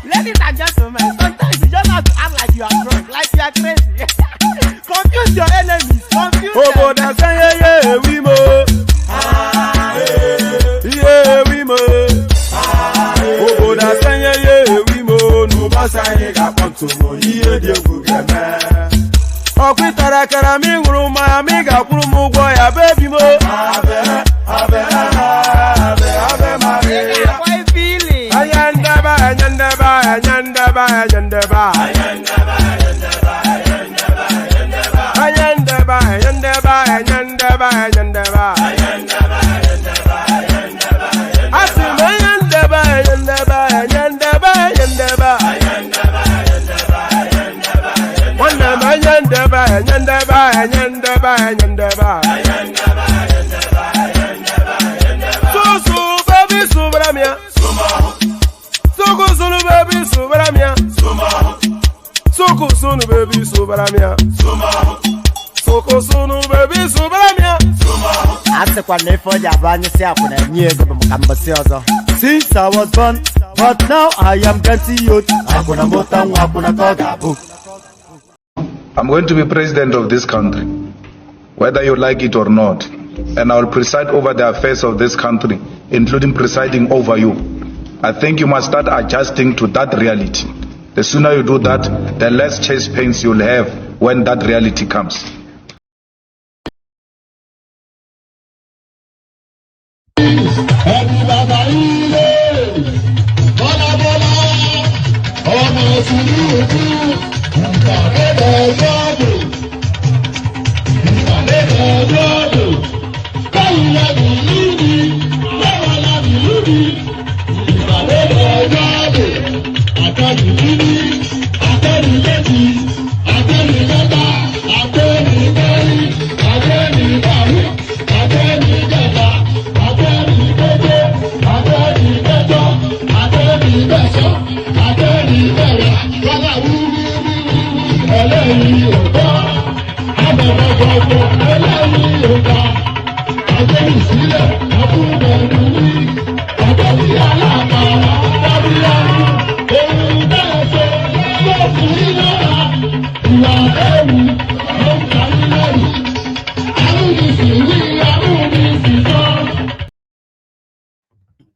Ladies and gentlemen, sometimes you just have to act like you are drunk, like you are crazy. Confuse your enemies, confuse them. Since I was born, but now I am getting youth. I'm going to be president of this country, whether you like it or not, and I will preside over the affairs of this country, including presiding over you. I think you must start adjusting to that reality. The sooner you do that, the less chest pains you'll have when that reality comes.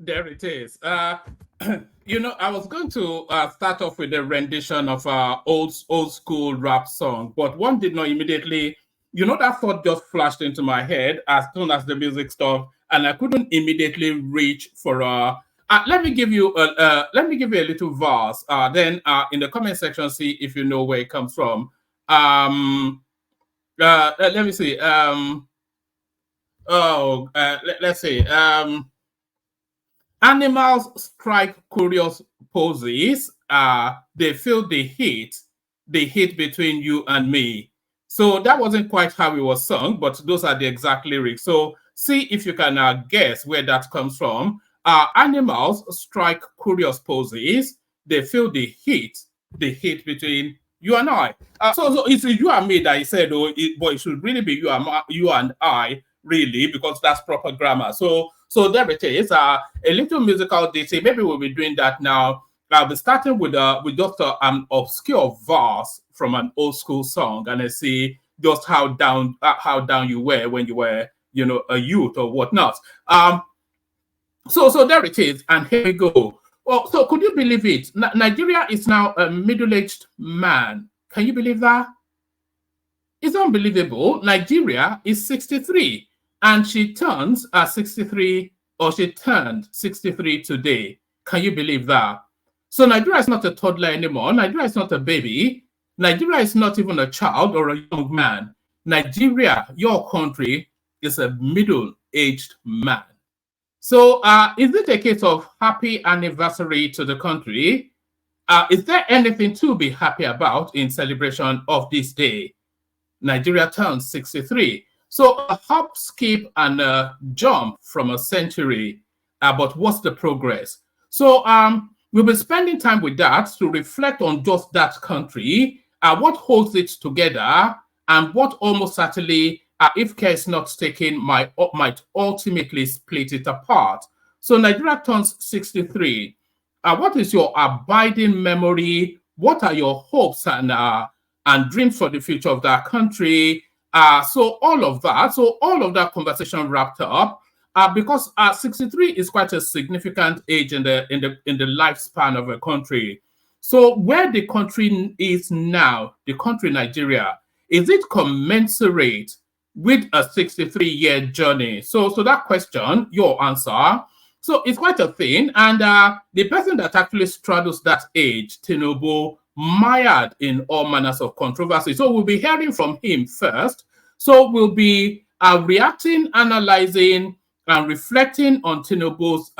There it is. You know, I was going to start off with a rendition of old school rap song, but one did not immediately. You know, that thought just flashed into my head as soon as the music stopped, and I couldn't immediately reach for let me give you a little verse. Then in the comment section, see if you know where it comes from. Let me see. Let's see. Animals strike curious poses, they feel the heat between you and me. So that wasn't quite how it was sung, but those are the exact lyrics. So see if you can guess where that comes from. Animals strike curious poses. They feel the heat between you and I. So it's you and me that I said, but it should really be you and I, really, because that's proper grammar. So there it is. A little musical ditty. Maybe we'll be doing that now. I'll be starting with just an obscure verse from an old school song, and I see just how down you were when you were, a youth or whatnot. So there it is, and here we go. Well, so could you believe it? Nigeria is now a middle-aged man. Can you believe that? It's unbelievable. Nigeria is 63, and she turns 63, or she turned 63 today. Can you believe that? So Nigeria is not a toddler anymore. Nigeria is not a baby. Nigeria is not even a child or a young man. Nigeria, your country, is a middle-aged man. So is it a case of happy anniversary to the country? Is there anything to be happy about in celebration of this day? Nigeria turns 63. So a hop, skip, and a jump from a century. But what's the progress? So we'll be spending time with that to reflect on just that country, what holds it together, and what almost certainly, if care is not taken, might ultimately split it apart. So Nigeria turns 63. What is your abiding memory? What are your hopes and dreams for the future of that country? So all of that conversation wrapped up. Because 63 is quite a significant age in the lifespan of a country. So where the country is now, the country Nigeria, is it commensurate with a 63-year journey? So that question, your answer. So it's quite a thing. And the person that actually straddles that age, Tinubu, mired in all manners of controversy. So we'll be hearing from him first. So we'll be reacting, analyzing, and reflecting on Tinubu's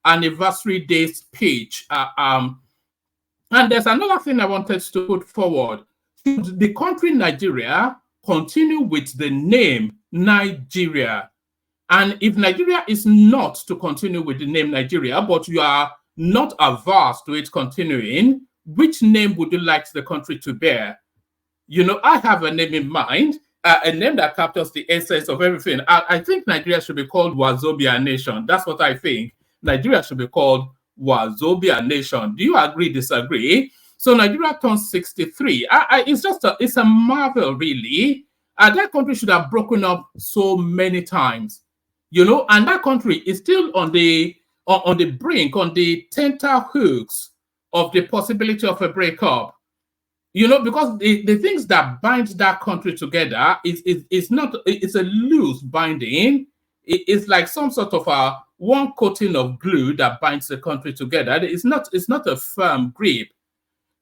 anniversary day speech. And there's another thing I wanted to put forward. Should the country Nigeria continue with the name Nigeria? And if Nigeria is not to continue with the name Nigeria, but you are not averse to it continuing, which name would you like the country to bear? I have a name in mind. A name that captures the essence of everything. I think Nigeria should be called Wazobia Nation. That's what I think. Nigeria should be called Wazobia Nation. Do you agree, disagree? So Nigeria turns 63. It's a marvel, really. That country should have broken up so many times, and that country is still on the brink, on the tenterhooks of the possibility of a breakup. Because the things that bind that country together it's a loose binding. It's like some sort of one coating of glue that binds the country together. It's not a firm grip.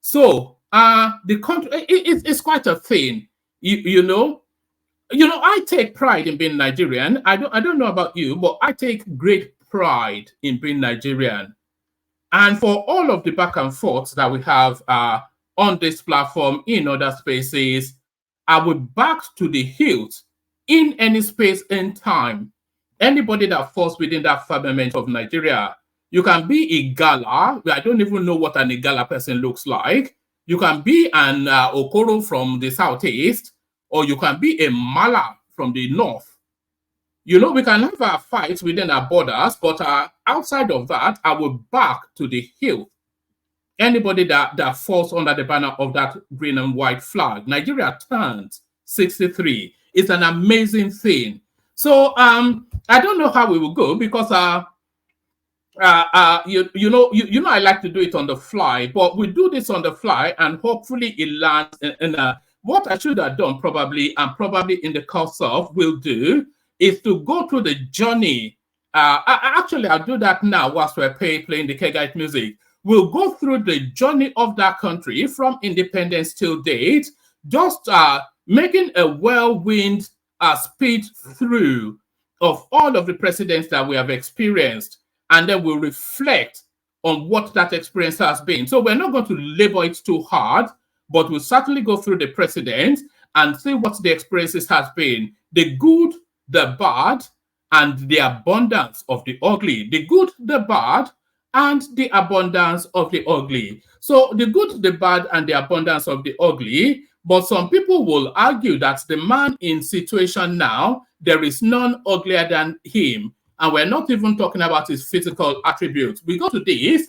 So the country it's quite a thing. I take pride in being Nigerian. I don't know about you, but I take great pride in being Nigerian. And for all of the back and forth that we have on this platform, in other spaces, I would back to the hilt in any space and time. Anybody that falls within that firmament of Nigeria, you can be Igala. I don't even know what an Igala person looks like. You can be an Okoro from the southeast, or you can be a Mala from the north. We can have our fights within our borders, but outside of that, I will back to the hilt anybody that falls under the banner of that green and white flag. Nigeria turns 63. It's an amazing thing. So I don't know how we will go because I like to do it on the fly, but we do this on the fly and hopefully it lands in what I should have done probably in the course of will do is to go through the journey. Actually, I'll do that now whilst we're playing the Kegite music. We'll go through the journey of that country from independence till date, just making a whirlwind speed through of all of the presidents that we have experienced. And then we'll reflect on what that experience has been. So we're not going to labor it too hard, but we'll certainly go through the precedent and see what the experiences has been, the good, the bad, and the abundance of the ugly. The good, the bad, and the abundance of the ugly. So the good, the bad, and the abundance of the ugly. But some people will argue that the man in situation now, there is none uglier than him. And we're not even talking about his physical attributes. We go to this.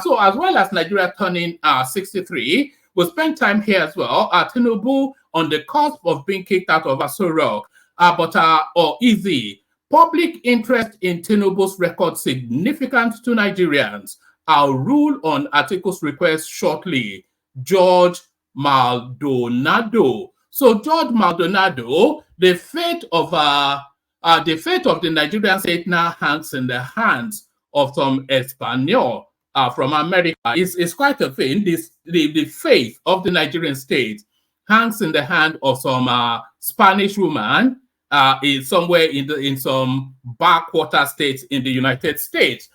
So as well as Nigeria turning 63, we'll spend time here as well. Tinubu on the cusp of being kicked out of Aso Rock. Or easy. Public interest in Tinubu's record significant to Nigerians. I'll rule on Atiku's request shortly. George Maldonado. So George Maldonado, the fate of the Nigerian state now hangs in the hands of some Espanol from America. It's quite a thing. The fate of the Nigerian state hangs in the hand of some Spanish woman is somewhere in some backwater states in the United States.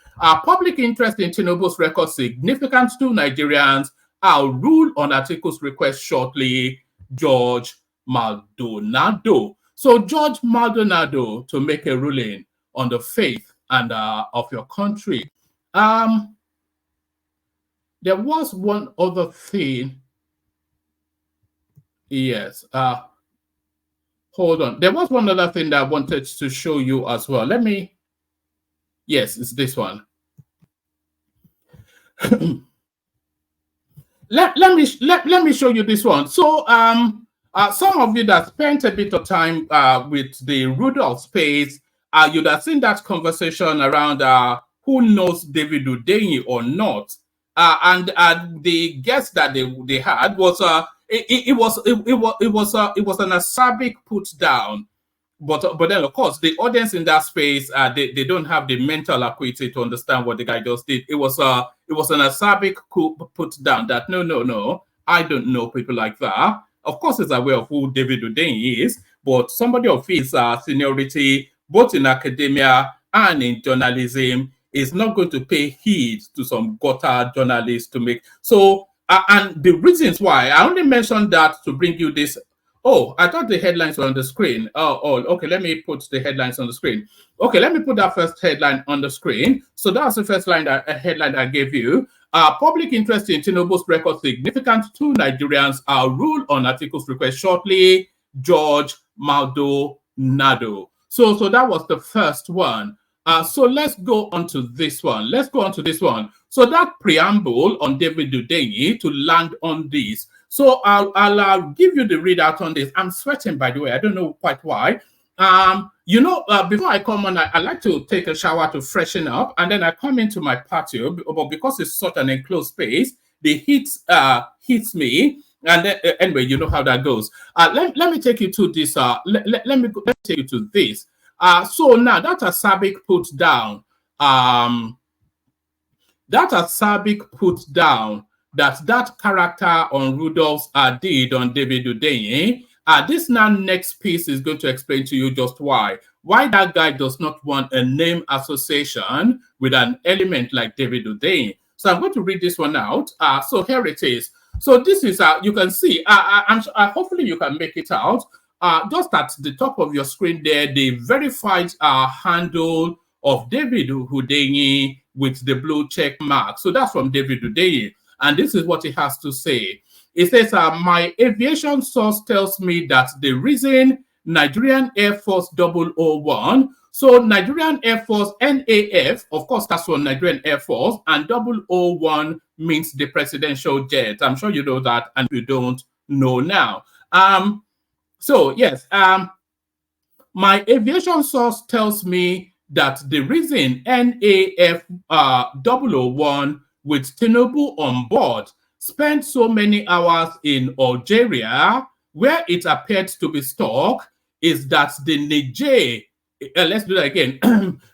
Public interest in Tinubu's record significant to Nigerians. I'll rule on Atiku's request shortly. George Maldonado. So George Maldonado to make a ruling on the faith and of your country. There was one other thing. Yes. Hold on. There was one other thing that I wanted to show you as well. Yes, it's this one. let me show you this one. So some of you that spent a bit of time with the Rudolph's page, you'd have seen that conversation around who knows David Udenyi or not. And the guest that they had was it was an acerbic put down, but then of course the audience in that space they don't have the mental acuity to understand what the guy just did. It was an acerbic put down that no, I don't know people like that. Of course, he's aware of who David Udenyi is, but somebody of his seniority, both in academia and in journalism, is not going to pay heed to some gutter journalists to make. So, and the reasons why, I only mentioned that to bring you this. Oh, I thought the headlines were on the screen. Oh, okay, let me put the headlines on the screen. Okay, let me put that first headline on the screen. So that's the first headline I gave you. Public interest in Tinubu's record significant to Nigerians. I'll rule on Atiku's request shortly. George Maldonado. So that was the first one. So let's go on to this one. So that preamble on David Udenyi to land on this. So I'll give you the readout on this. I'm sweating, by the way. I don't know quite why. Before I come on, I like to take a shower to freshen up, and then I come into my patio. But because it's such an enclosed space, the heat hits me. And then, anyway, you know how that goes. Let me take you to this. Let me take you to this. So now that acerbic put down, that character on Rudolph's did on David Udenyi. This now next piece is going to explain to you just why that guy does not want a name association with an element like David Udenyi. So I'm going to read this one out. So here it is. So this is you can see. Hopefully you can make it out. Just at the top of your screen there, the verified handle of David Udenyi with the blue check mark. So that's from David Udenyi. And this is what he has to say. It says, my aviation source tells me that the reason Nigerian Air Force 001, so Nigerian Air Force NAF, of course, that's for Nigerian Air Force, and 001 means the presidential jet. I'm sure you know that, and you don't know now. So yes, my aviation source tells me that the reason NAF 001 with Tinubu on board spent so many hours in Algeria, where it appeared to be stuck, is that the Niger, let's do that again.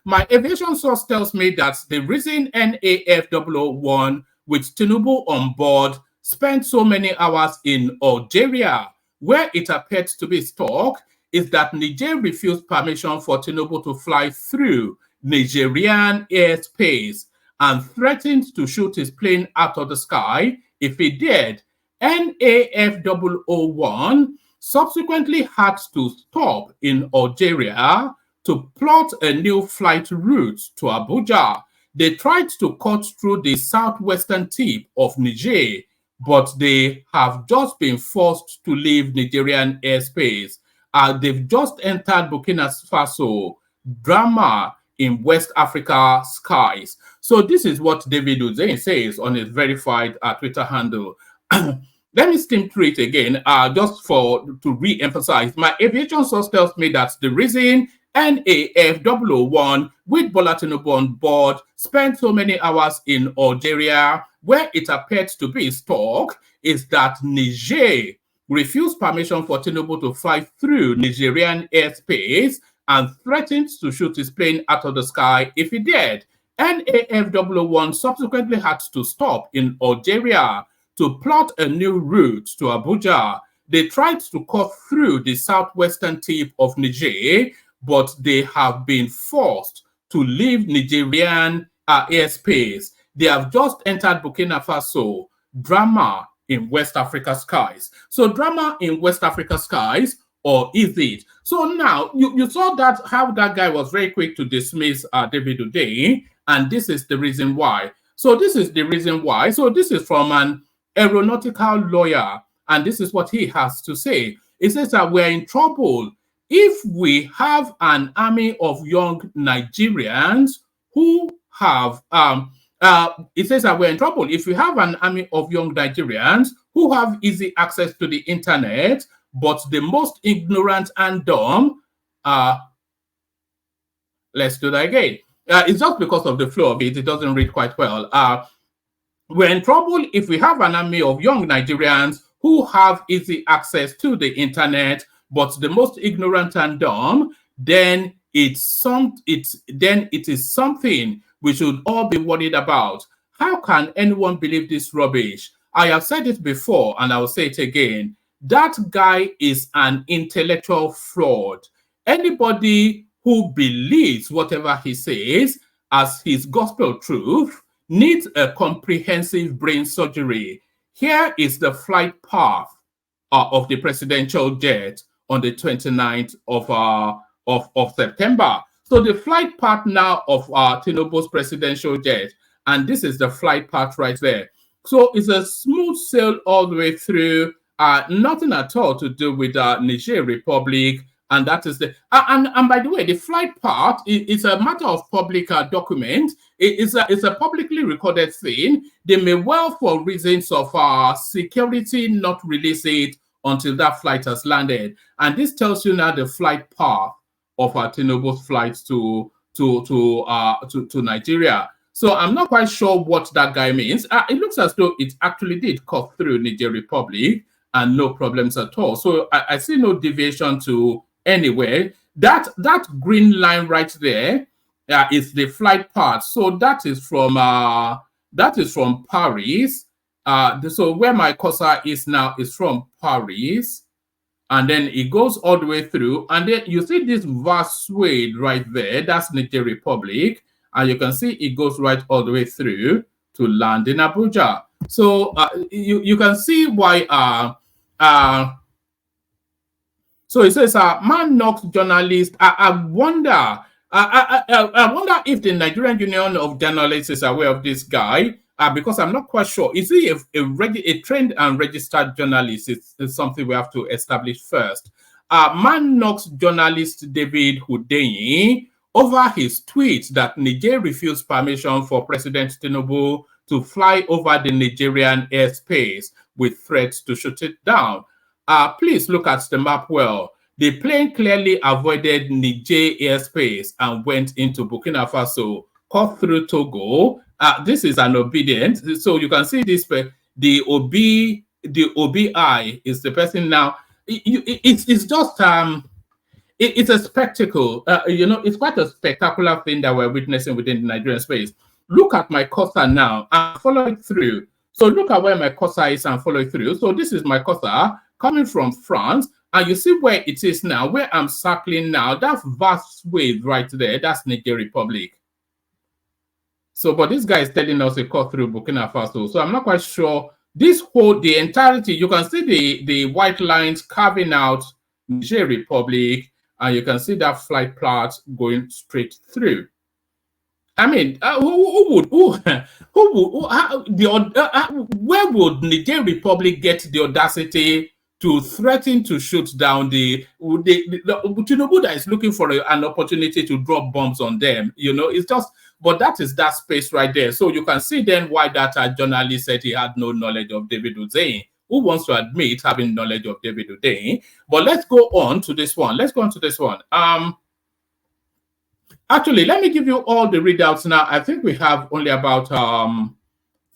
My aviation source tells me that the reason NAF 001 with Tinubu on board spent so many hours in Algeria, where it appeared to be stuck, is that Niger refused permission for Tinubu to fly through Nigerian airspace. and threatened to shoot his plane out of the sky if he did. NAF001 subsequently had to stop in Algeria to plot a new flight route to Abuja. They tried to cut through the southwestern tip of Niger, but they have just been forced to leave Nigerian airspace. They've just entered Burkina Faso. Drama in West Africa skies. So this is what David Uzain says on his verified Twitter handle. Let me skim through it again, just to re-emphasize. My aviation source tells me that the reason NAF001 with Bola Tinubu on board spent so many hours in Algeria, where it appeared to be stuck, is that Niger refused permission for Tinubu to fly through Nigerian airspace and threatened to shoot his plane out of the sky if he did. NAF001 subsequently had to stop in Algeria to plot a new route to Abuja. They tried to cut through the southwestern tip of Niger, but they have been forced to leave Nigerian airspace. They have just entered Burkina Faso. Drama in West Africa skies. So drama in West Africa skies, or is it? So now you saw that how that guy was very quick to dismiss David Uzain, and this is the reason why. So this is the reason why. So this is from an aeronautical lawyer, and this is what he has to say. He says that we're in trouble if we have an army of young Nigerians who have it says that we're in trouble if we have an army of young Nigerians who have easy access to the internet, but the most ignorant and dumb, let's do that again. It's just because of the flow of it, it doesn't read quite well. We're in trouble if we have an army of young Nigerians who have easy access to the internet, but the most ignorant and dumb, then it is something we should all be worried about. How can anyone believe this rubbish? I have said it before, and I will say it again. That guy is an intellectual fraud. Anybody who believes whatever he says as his gospel truth needs a comprehensive brain surgery. Here is the flight path of the presidential jet on the 29th of September. So the flight path now of Tinubu's presidential jet, and this is the flight path right there. So it's a smooth sail all the way through, nothing at all to do with Niger Republic, and that is the and by the way, the flight path is a matter of public document. It's a publicly recorded thing. They may well, for reasons of security, not release it until that flight has landed. And this tells you now the flight path of Tinubu's flights to Nigeria. So I'm not quite sure what that guy means. It looks as though it actually did cut through Niger Republic and no problems at all. So I see no deviation to anywhere. That green line right there is the flight path. So that is from Paris. So where my cursor is now is from Paris, and then it goes all the way through, and then you see this vast swathe right there. That's Niger Republic, and you can see it goes right all the way through to land in Abuja. So you can see why. So it says, man knocks journalist. I wonder if the Nigerian Union of Journalists is aware of this guy, because I'm not quite sure. Is he a trained and registered journalist? It's something we have to establish first. Man knocks journalist David Uzain over his tweet that Niger refused permission for President Tinubu to fly over the Nigerian airspace with threats to shoot it down. Please look at the map well. The plane clearly avoided Niger airspace and went into Burkina Faso, cut through Togo. This is an obedient. So you can see this, the OBI is the person now. It's just, it's a spectacle. It's quite a spectacular thing that we're witnessing within the Nigerian space. Look at my cursor now and follow it through. So look at where my cursor is and follow it through. So this is my cursor coming from France, and you see where it is now, where I'm circling now. That vast swathe right there, that's Niger Republic. So, but this guy is telling us a cut through Burkina Faso. So I'm not quite sure. This whole, the entirety, you can see the white lines carving out Niger Republic, and you can see that flight path going straight through. I mean, who would where would Niger Republic get the audacity to threaten to shoot down the Tinubu that is looking for an opportunity to drop bombs on them? You know, it's just, but that is that space right there. So you can see then why that journalist said he had no knowledge of David Uzein. Who wants to admit having knowledge of David Uzein? But let's go on to this one. Actually, let me give you all the readouts now. I think we have only about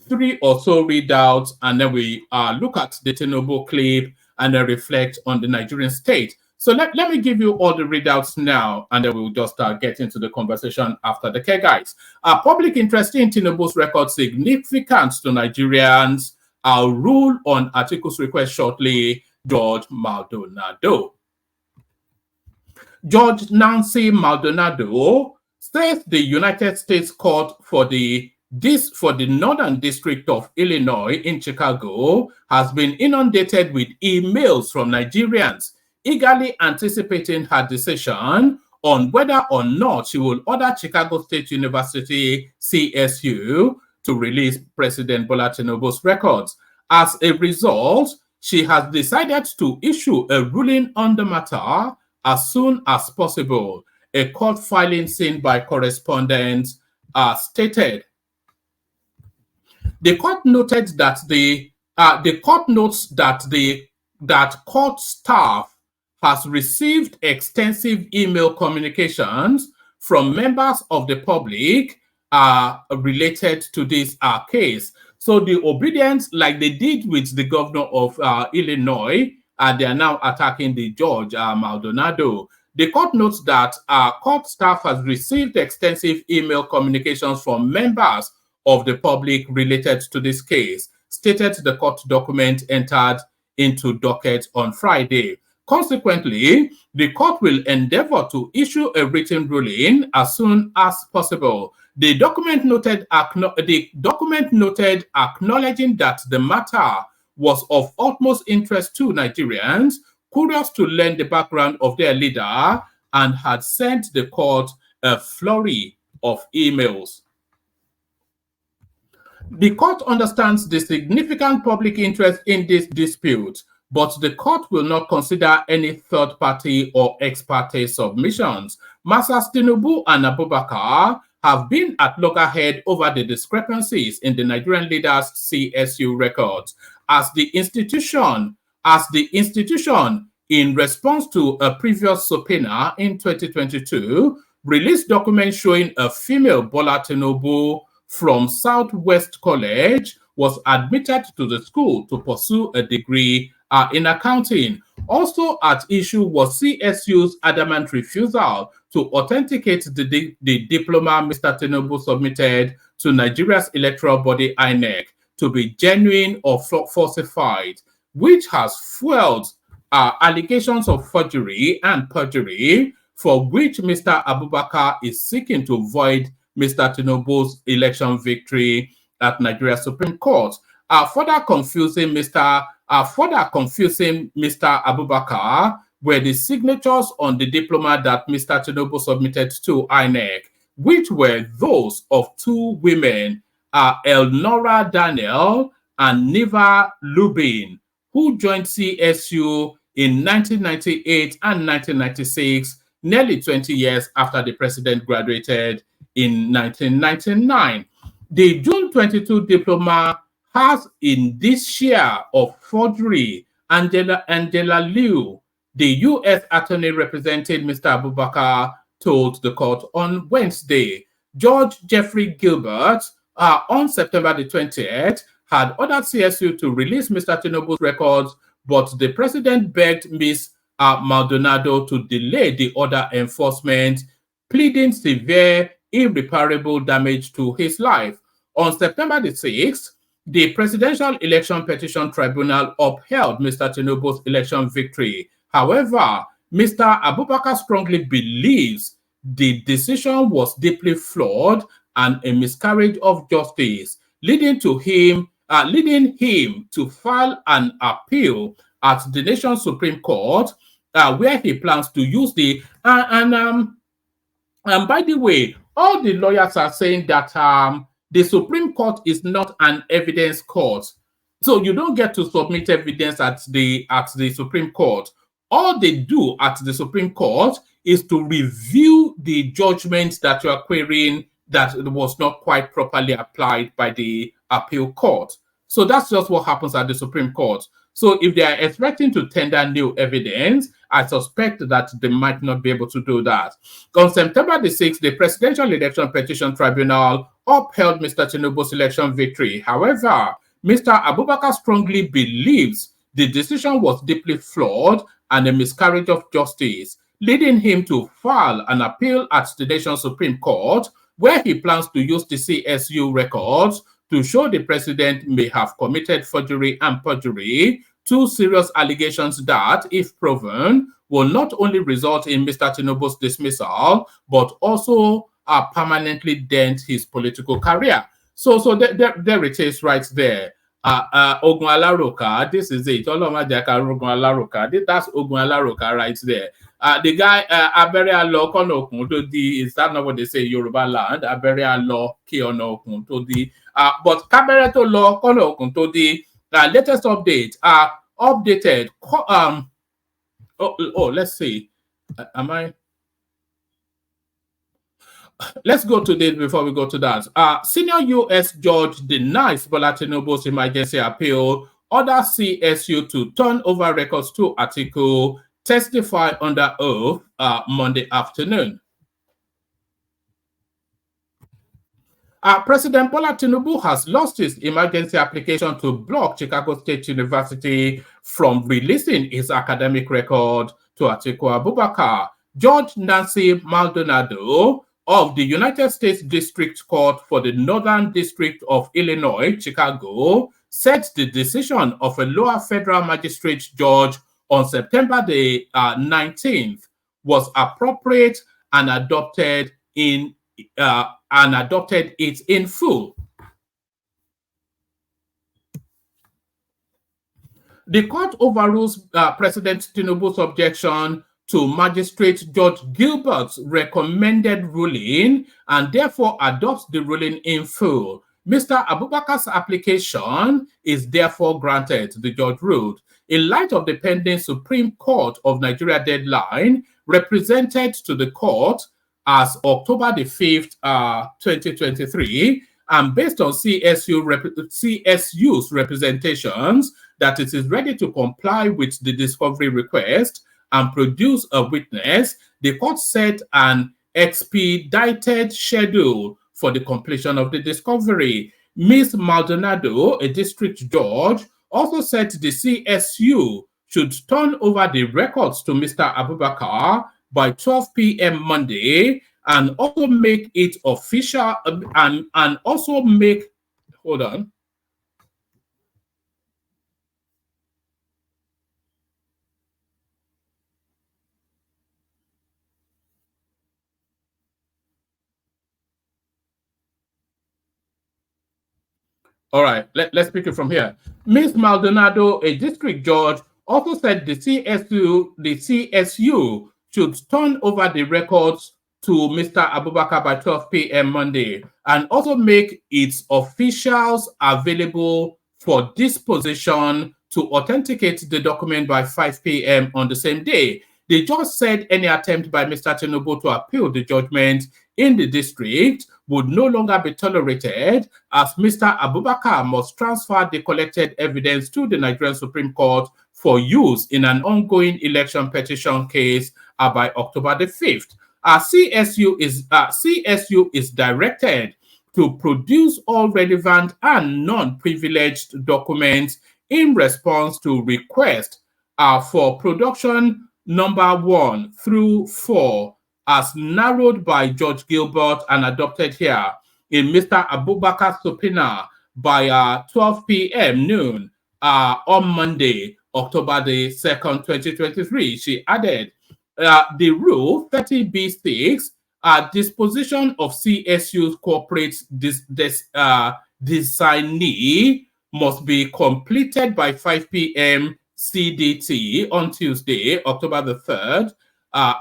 3 or so readouts, and then we look at the Tinubu clip and then reflect on the Nigerian state. So let me give you all the readouts now, and then we'll just get into the conversation after the care, guys. Public interest in Tinubu's record significant to Nigerians. I'll rule on Atiku's request shortly. George Maldonado. Judge Nancy Maldonado says the United States Court for the Northern District of Illinois in Chicago has been inundated with emails from Nigerians eagerly anticipating her decision on whether or not she will order Chicago State University, CSU, to release President Bola Tinubu's records. As a result, she has decided to issue a ruling on the matter as soon as possible. A court filing seen by correspondents stated. The court noted that that court staff has received extensive email communications from members of the public related to this case. So the obedience, like they did with the governor of Illinois, they are now attacking the judge, Maldonado. The court notes that court staff has received extensive email communications from members of the public related to this case, stated the court document entered into docket on Friday. Consequently, the court will endeavor to issue a written ruling as soon as possible. The document noted acknowledging that the matter was of utmost interest to Nigerians, curious to learn the background of their leader, and had sent the court a flurry of emails. The court understands the significant public interest in this dispute, but the court will not consider any third-party or ex parte submissions. Masters Tinubu and Abubakar have been at loggerhead over the discrepancies in the Nigerian leaders' CSU records. As the institution, in response to a previous subpoena in 2022, released documents showing a female Bola Tinubu from Southwest College was admitted to the school to pursue a degree in accounting. Also at issue was CSU's adamant refusal to authenticate the diploma Mr. Tinubu submitted to Nigeria's electoral body INEC to be genuine or falsified, which has fueled allegations of forgery and perjury, for which Mr. Abubakar is seeking to void Mr. Tinubu's election victory at Nigeria Supreme Court. Further confusing Mr. Abubakar were the signatures on the diploma that Mr. Tinubu submitted to INEC, which were those of 2 women, Elnora Daniel and Niva Lubin, who joined CSU in 1998 and 1996, nearly 20 years after the president graduated in 1999. The June 22 diploma has in this share of forgery. Angela Liu, the U.S. attorney representing Mr. Abubakar, told the court on Wednesday. Judge Jeffrey Gilbert, on September the 20th, had ordered CSU to release Mr. Tinubu's records, but the president begged Ms. Maldonado to delay the order enforcement, pleading severe, irreparable damage to his life. On September the 6th, the Presidential Election Petition Tribunal upheld Mr. Tinubu's election victory. However, Mr. Abubakar strongly believes the decision was deeply flawed and a miscarriage of justice, leading him to file an appeal at the nation's Supreme Court, where he plans to use and by the way, all the lawyers are saying that the Supreme Court is not an evidence court. So you don't get to submit evidence at the Supreme Court. All they do at the Supreme Court is to review the judgment that you are querying that was not quite properly applied by the appeal court. So that's just what happens at the Supreme Court. So if they are expecting to tender new evidence, I suspect that they might not be able to do that. On September the 6th, the Presidential Election Petition Tribunal upheld Mr. Tinubu's election victory. However, Mr. Abubakar strongly believes the decision was deeply flawed and a miscarriage of justice, leading him to file an appeal at the nation's Supreme Court, where he plans to use the CSU records to show the president may have committed forgery and perjury, two serious allegations that, if proven, will not only result in Mr. Tinubu's dismissal, but also permanently dent his political career. So there it is right there. Ogun Alaroka, this is it. Ogun Alaroka, that's Ogun Alaroka right there. The guy, Abere Alo Konokun to the, is that not what they say, Yoruba land? Abere Alo Kionokun to the, but Kabere to Lo Konokun to the latest update, updated, let's see, am I? Let's go to this before we go to that. Senior U.S. judge denies Bola Tinubu's emergency appeal, orders CSU to turn over records to Atiku, testify under oath Monday afternoon. President Bola Tinubu has lost his emergency application to block Chicago State University from releasing his academic record to Atiku Abubakar. Judge Nancy Maldonado of the United States District Court for the Northern District of Illinois, Chicago, said the decision of a lower federal magistrate judge on September the 19th was appropriate and adopted it in full. The court overrules President Tinubu's objection to Magistrate Judge Gilbert's recommended ruling and therefore adopts the ruling in full. Mr. Abubakar's application is therefore granted, the judge ruled. In light of the pending Supreme Court of Nigeria deadline, represented to the court as October the 5th, 2023, and based on CSU's representations that it is ready to comply with the discovery request and produce a witness, the court set an expedited schedule for the completion of the discovery. Ms. Maldonado, a district judge, also said the CSU should turn over the records to Mr. Abubakar by 12 p.m. Monday and also make it official and also make, hold on. All right, let's pick it from here. Ms. Maldonado, a district judge, also said the CSU should turn over the records to Mr. Abubakar by 12 p.m. Monday and also make its officials available for disposition to authenticate the document by 5 p.m. on the same day. The judge said any attempt by Mr. Tinubu to appeal the judgment in the district would no longer be tolerated, as Mr. Abubakar must transfer the collected evidence to the Nigerian Supreme Court for use in an ongoing election petition case by October the 5th. CSU is directed to produce all relevant and non-privileged documents in response to requests for production number 1 through 4 as narrowed by Judge Gilbert and adopted here in Mr. Abubakar's subpoena by 12 p.m. noon on Monday, October the 2nd, 2023. She added, the rule 30B6 disposition of CSU's corporate designee must be completed by 5 p.m. CDT on Tuesday, October the 3rd,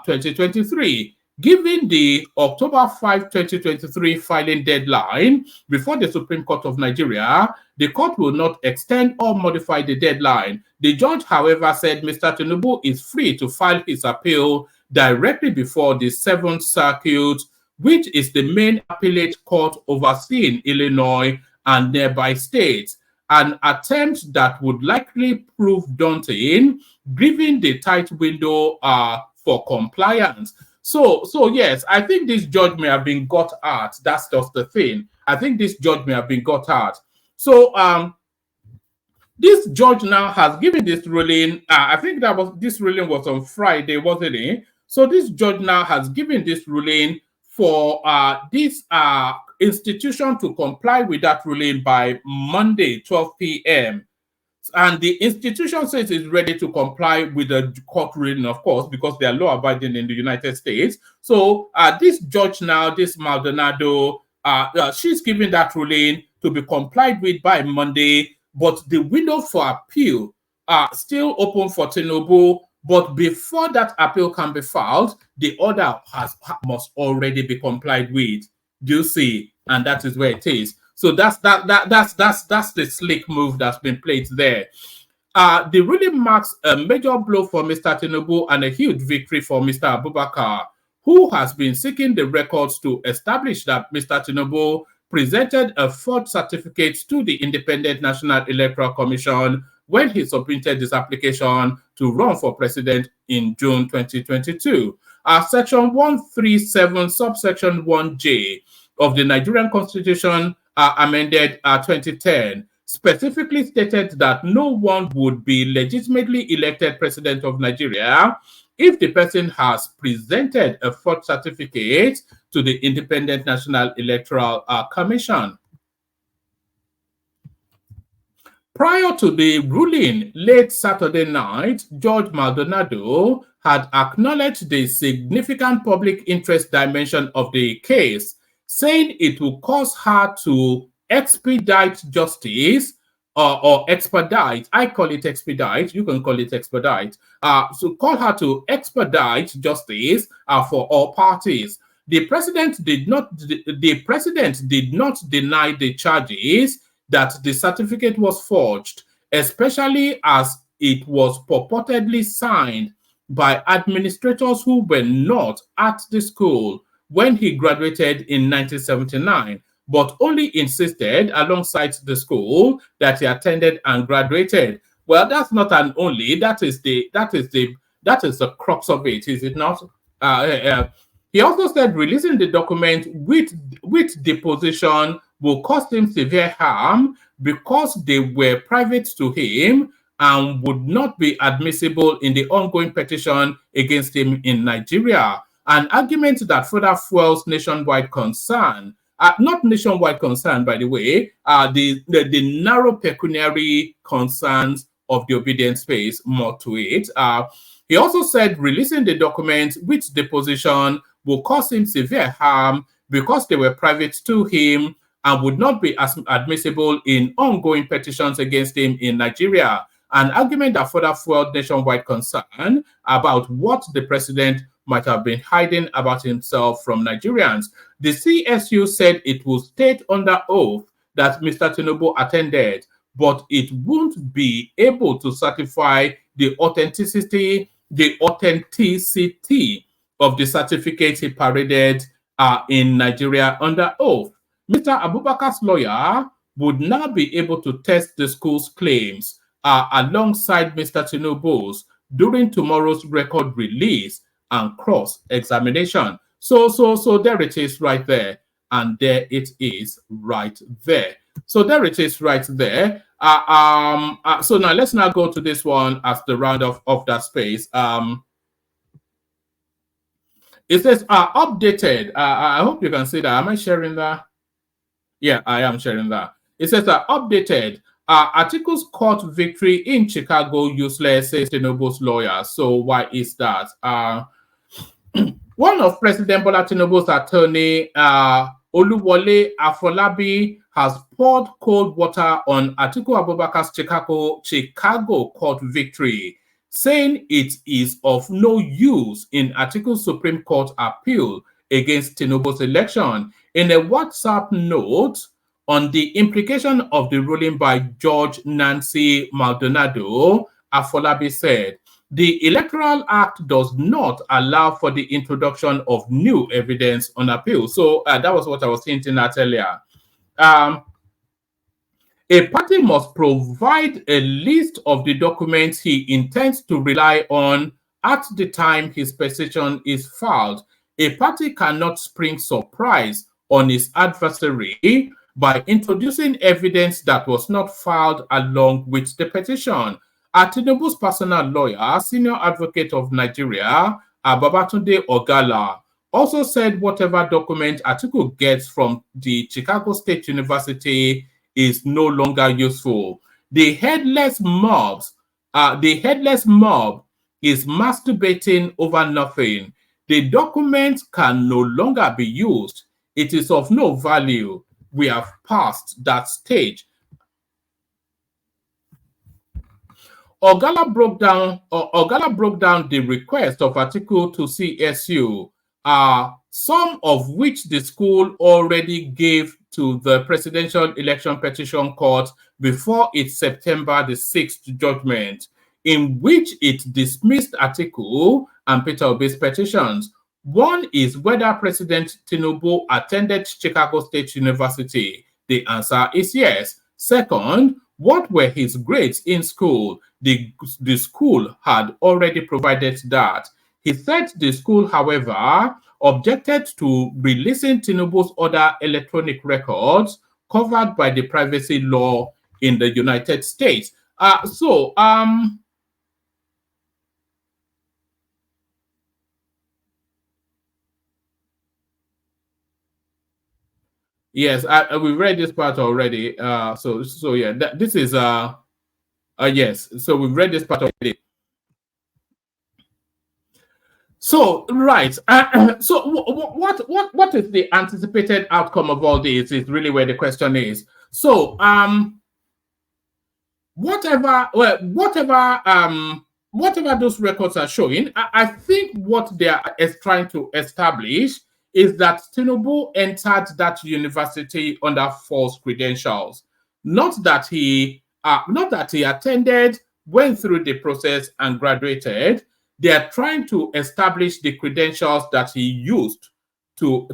2023. Given the October 5, 2023 filing deadline before the Supreme Court of Nigeria, the court will not extend or modify the deadline. The judge, however, said Mr. Tinubu is free to file his appeal directly before the 7th Circuit, which is the main appellate court overseeing Illinois and nearby states, an attempt that would likely prove daunting given the tight window for compliance. So yes, I think this judge may have been got at. That's just the thing. I think this judge may have been got at. So this judge now has given this ruling. I think this ruling was on Friday, wasn't it? So this judge now has given this ruling for this institution to comply with that ruling by Monday, 12 p.m. And the institution says it's ready to comply with the court ruling, of course, because they are law-abiding in the United States. So this judge now, this Maldonado, she's giving that ruling to be complied with by Monday, but the window for appeal still open for Tinubu. But before that appeal can be filed, the order must already be complied with. Do you see? And that is where it is. So that's the slick move that's been played there. The ruling marks a major blow for Mr. Tinubu and a huge victory for Mr. Abubakar, who has been seeking the records to establish that Mr. Tinubu presented a fraud certificate to the Independent National Electoral Commission when he submitted his application to run for president in June 2022. Section 137, subsection 1J of the Nigerian Constitution, amended 2010, specifically stated that no one would be legitimately elected president of Nigeria if the person has presented a fraud certificate to the Independent National Electoral Commission. Prior to the ruling late Saturday night, Judge Maldonado had acknowledged the significant public interest dimension of the case, saying it will cause her to expedite justice or expedite. I call it expedite. You can call it expedite. So call her to expedite justice for all parties. The president did not deny the charges that the certificate was forged, especially as it was purportedly signed by administrators who were not at the school when he graduated in 1979, but in insisted alongside the school that he attended and graduated. Well, that's not an only, that is the crux of it, is it not? He also said releasing the document with deposition will cause him severe harm because they were private to him and would not be admissible in the ongoing petition against him in Nigeria. An argument that further fuels nationwide concern. Not nationwide concern, by the way, the narrow pecuniary concerns of the obedience space, more to it. He also said releasing the document with deposition will cause him severe harm because they were private to him and would not be admissible in ongoing petitions against him in Nigeria. An argument that further fueled nationwide concern about what the president might have been hiding about himself from Nigerians. The CSU said it will state under oath that Mr. Tinubu attended, but it won't be able to certify the authenticity of the certificate he paraded in Nigeria under oath. Mr. Abubakar's lawyer would now be able to test the school's claims alongside Mr. Tinubu'S during tomorrow's record release and cross-examination. So there it is right there. And there it is right there. So there it is right there. So now let's now go to this one as the round of that space. It says updated. I hope you can see that. Am I sharing that? Yeah, I am sharing that. It says updated. Articles court victory in Chicago useless, says Tinubu's lawyer. So why is that? One of President Bola Tinubu's attorney, Oluwole Afolabi, has poured cold water on Atiku Abubakar's Chicago court victory, saying it is of no use in Atiku's Supreme Court appeal against Tinubu's election. In a WhatsApp note on the implication of the ruling by Judge Nancy Maldonado, Afolabi said, the Electoral Act does not allow for the introduction of new evidence on appeal. So that was what I was hinting at earlier. A party must provide a list of the documents he intends to rely on at the time his petition is filed. A party cannot spring surprise on its adversary by introducing evidence that was not filed along with the petition. Tinubu's personal lawyer, senior advocate of Nigeria, Babatunde Ogala, also said whatever document Atiku gets from the Chicago State University is no longer useful. The headless mob is masturbating over nothing. The document can no longer be used. It is of no value. We have passed that stage. Ogala broke down the request of Atiku to CSU, some of which the school already gave to the Presidential Election Petition Court before its September the 6th judgment, in which it dismissed Atiku and Peter Obi's petitions. One is whether President Tinubu attended Chicago State University. The answer is yes. Second, what were his grades in school? The school had already provided that. He said the school, however, objected to releasing Tinubu's other electronic records covered by the privacy law in the United States. Yes, we read this part already. So yeah, this is yes. So we've read this part already. So right. So what is the anticipated outcome of all this? Is really where the question is. So whatever those records are showing, I think what they are trying to establish is that Tinubu entered that university under false credentials. Not that he attended, went through the process, and graduated. They are trying to establish the credentials that he used to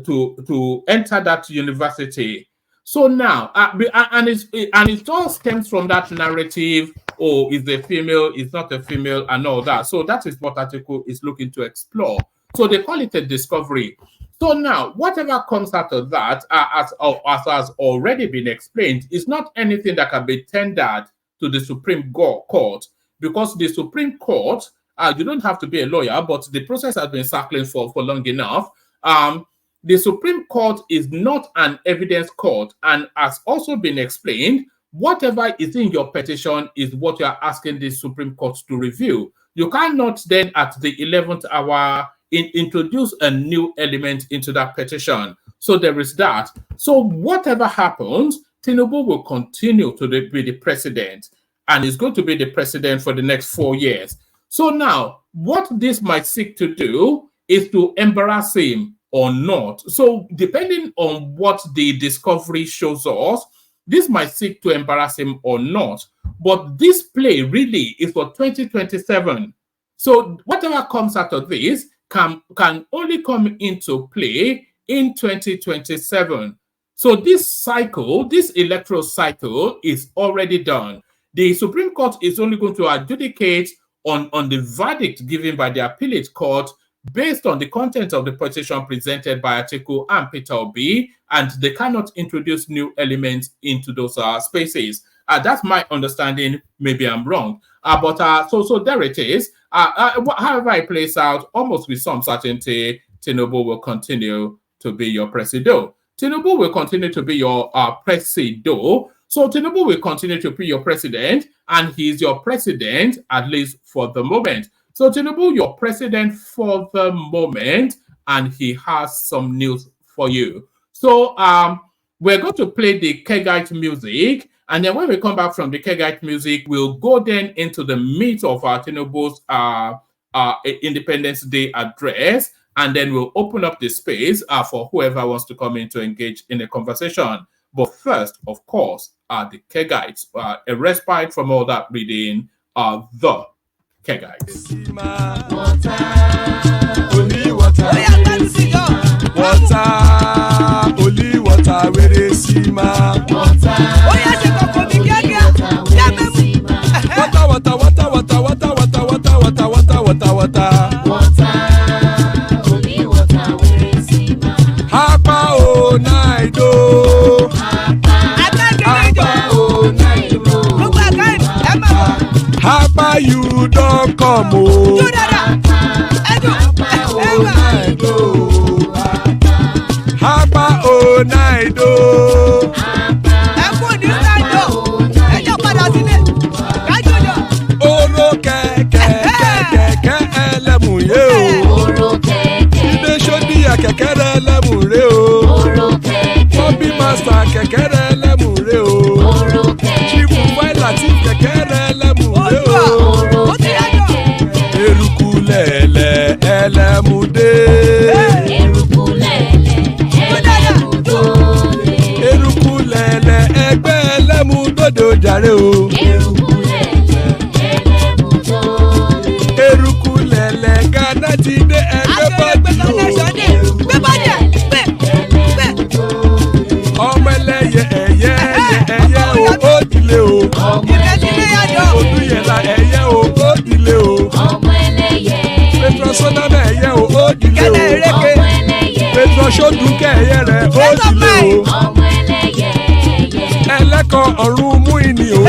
enter that university. So now, and it all stems from that narrative. Oh, is a female, is not a female, and all that. So that is what Atiku is looking to explore. So they call it a discovery. So now, whatever comes out of that, as has already been explained, is not anything that can be tendered to the Supreme Court, because the Supreme Court, you don't have to be a lawyer, but the process has been circling for long enough. The Supreme Court is not an evidence court, and has also been explained, whatever is in your petition is what you are asking the Supreme Court to review. You cannot then, at the 11th hour, introduce a new element into that petition. So there is that. So whatever happens, Tinubu will continue to be the president, and is going to be the president for the next 4 years. So now, what this might seek to do is to embarrass him or not. So depending on what the discovery shows us, this might seek to embarrass him or not. But this play really is for 2027. So whatever comes out of this can only come into play in 2027. So this cycle, this electoral cycle, is already done. The Supreme Court is only going to adjudicate on the verdict given by the appellate court based on the content of the petition presented by Atiku and Peter Obi, and they cannot introduce new elements into those spaces. That's my understanding. Maybe I'm wrong. But so there it is. However it plays out, almost with some certainty, Tinubu will continue to be your presido. Tinubu will continue to be your presido. So Tinubu will continue to be your president, and he's your president, at least for the moment. So Tinubu, your president for the moment, and he has some news for you. So we're going to play the Kegite music, and then when we come back from the Kegite music, we'll go then into the meat of our Tinubu's Independence Day address, and then we'll open up the space for whoever wants to come in to engage in a conversation. But first, of course, the Kegites, a respite from all that reading, the Kegites. Only water, where they see ma. Water, Hapa o naido. Hapa you don't come o. Hapa o naido. Oro kẹ̀kẹ́ ẹlẹ́mù yé o. Ilé sọ́dí àkẹ́kẹ́ rẹ̀ ẹlẹ́mù rẹ̀ o. Bọ́bí Master kẹ̀kẹ́ rẹ̀ ẹlẹ́mù rẹ̀ o. Chifu Fáìlà tí kẹ̀kẹ́ rẹ̀ ẹlẹ́mù rẹ̀ o. Eruku lẹ̀lẹ̀ ẹlẹ́mù dé. Eruku lẹ̀lẹ̀ ẹgbẹ́ ẹlẹ́mù dòde ojàre o. Eruku lẹ̀lẹ̀ Ghana ti dé ẹgbẹ́ bọ́dì o. Ọmọ ẹlẹ́yẹ ẹyẹ o ó dìlé o. Odúyẹ̀lá ẹyẹ o ó dìlé o. Petrosonama ẹyẹ o ó dìlé o. Petrosodúnkẹ́ ẹyẹ rẹ̀ ó dìlé o. Ẹlẹ́kọ̀ ọ̀run mú ìní o.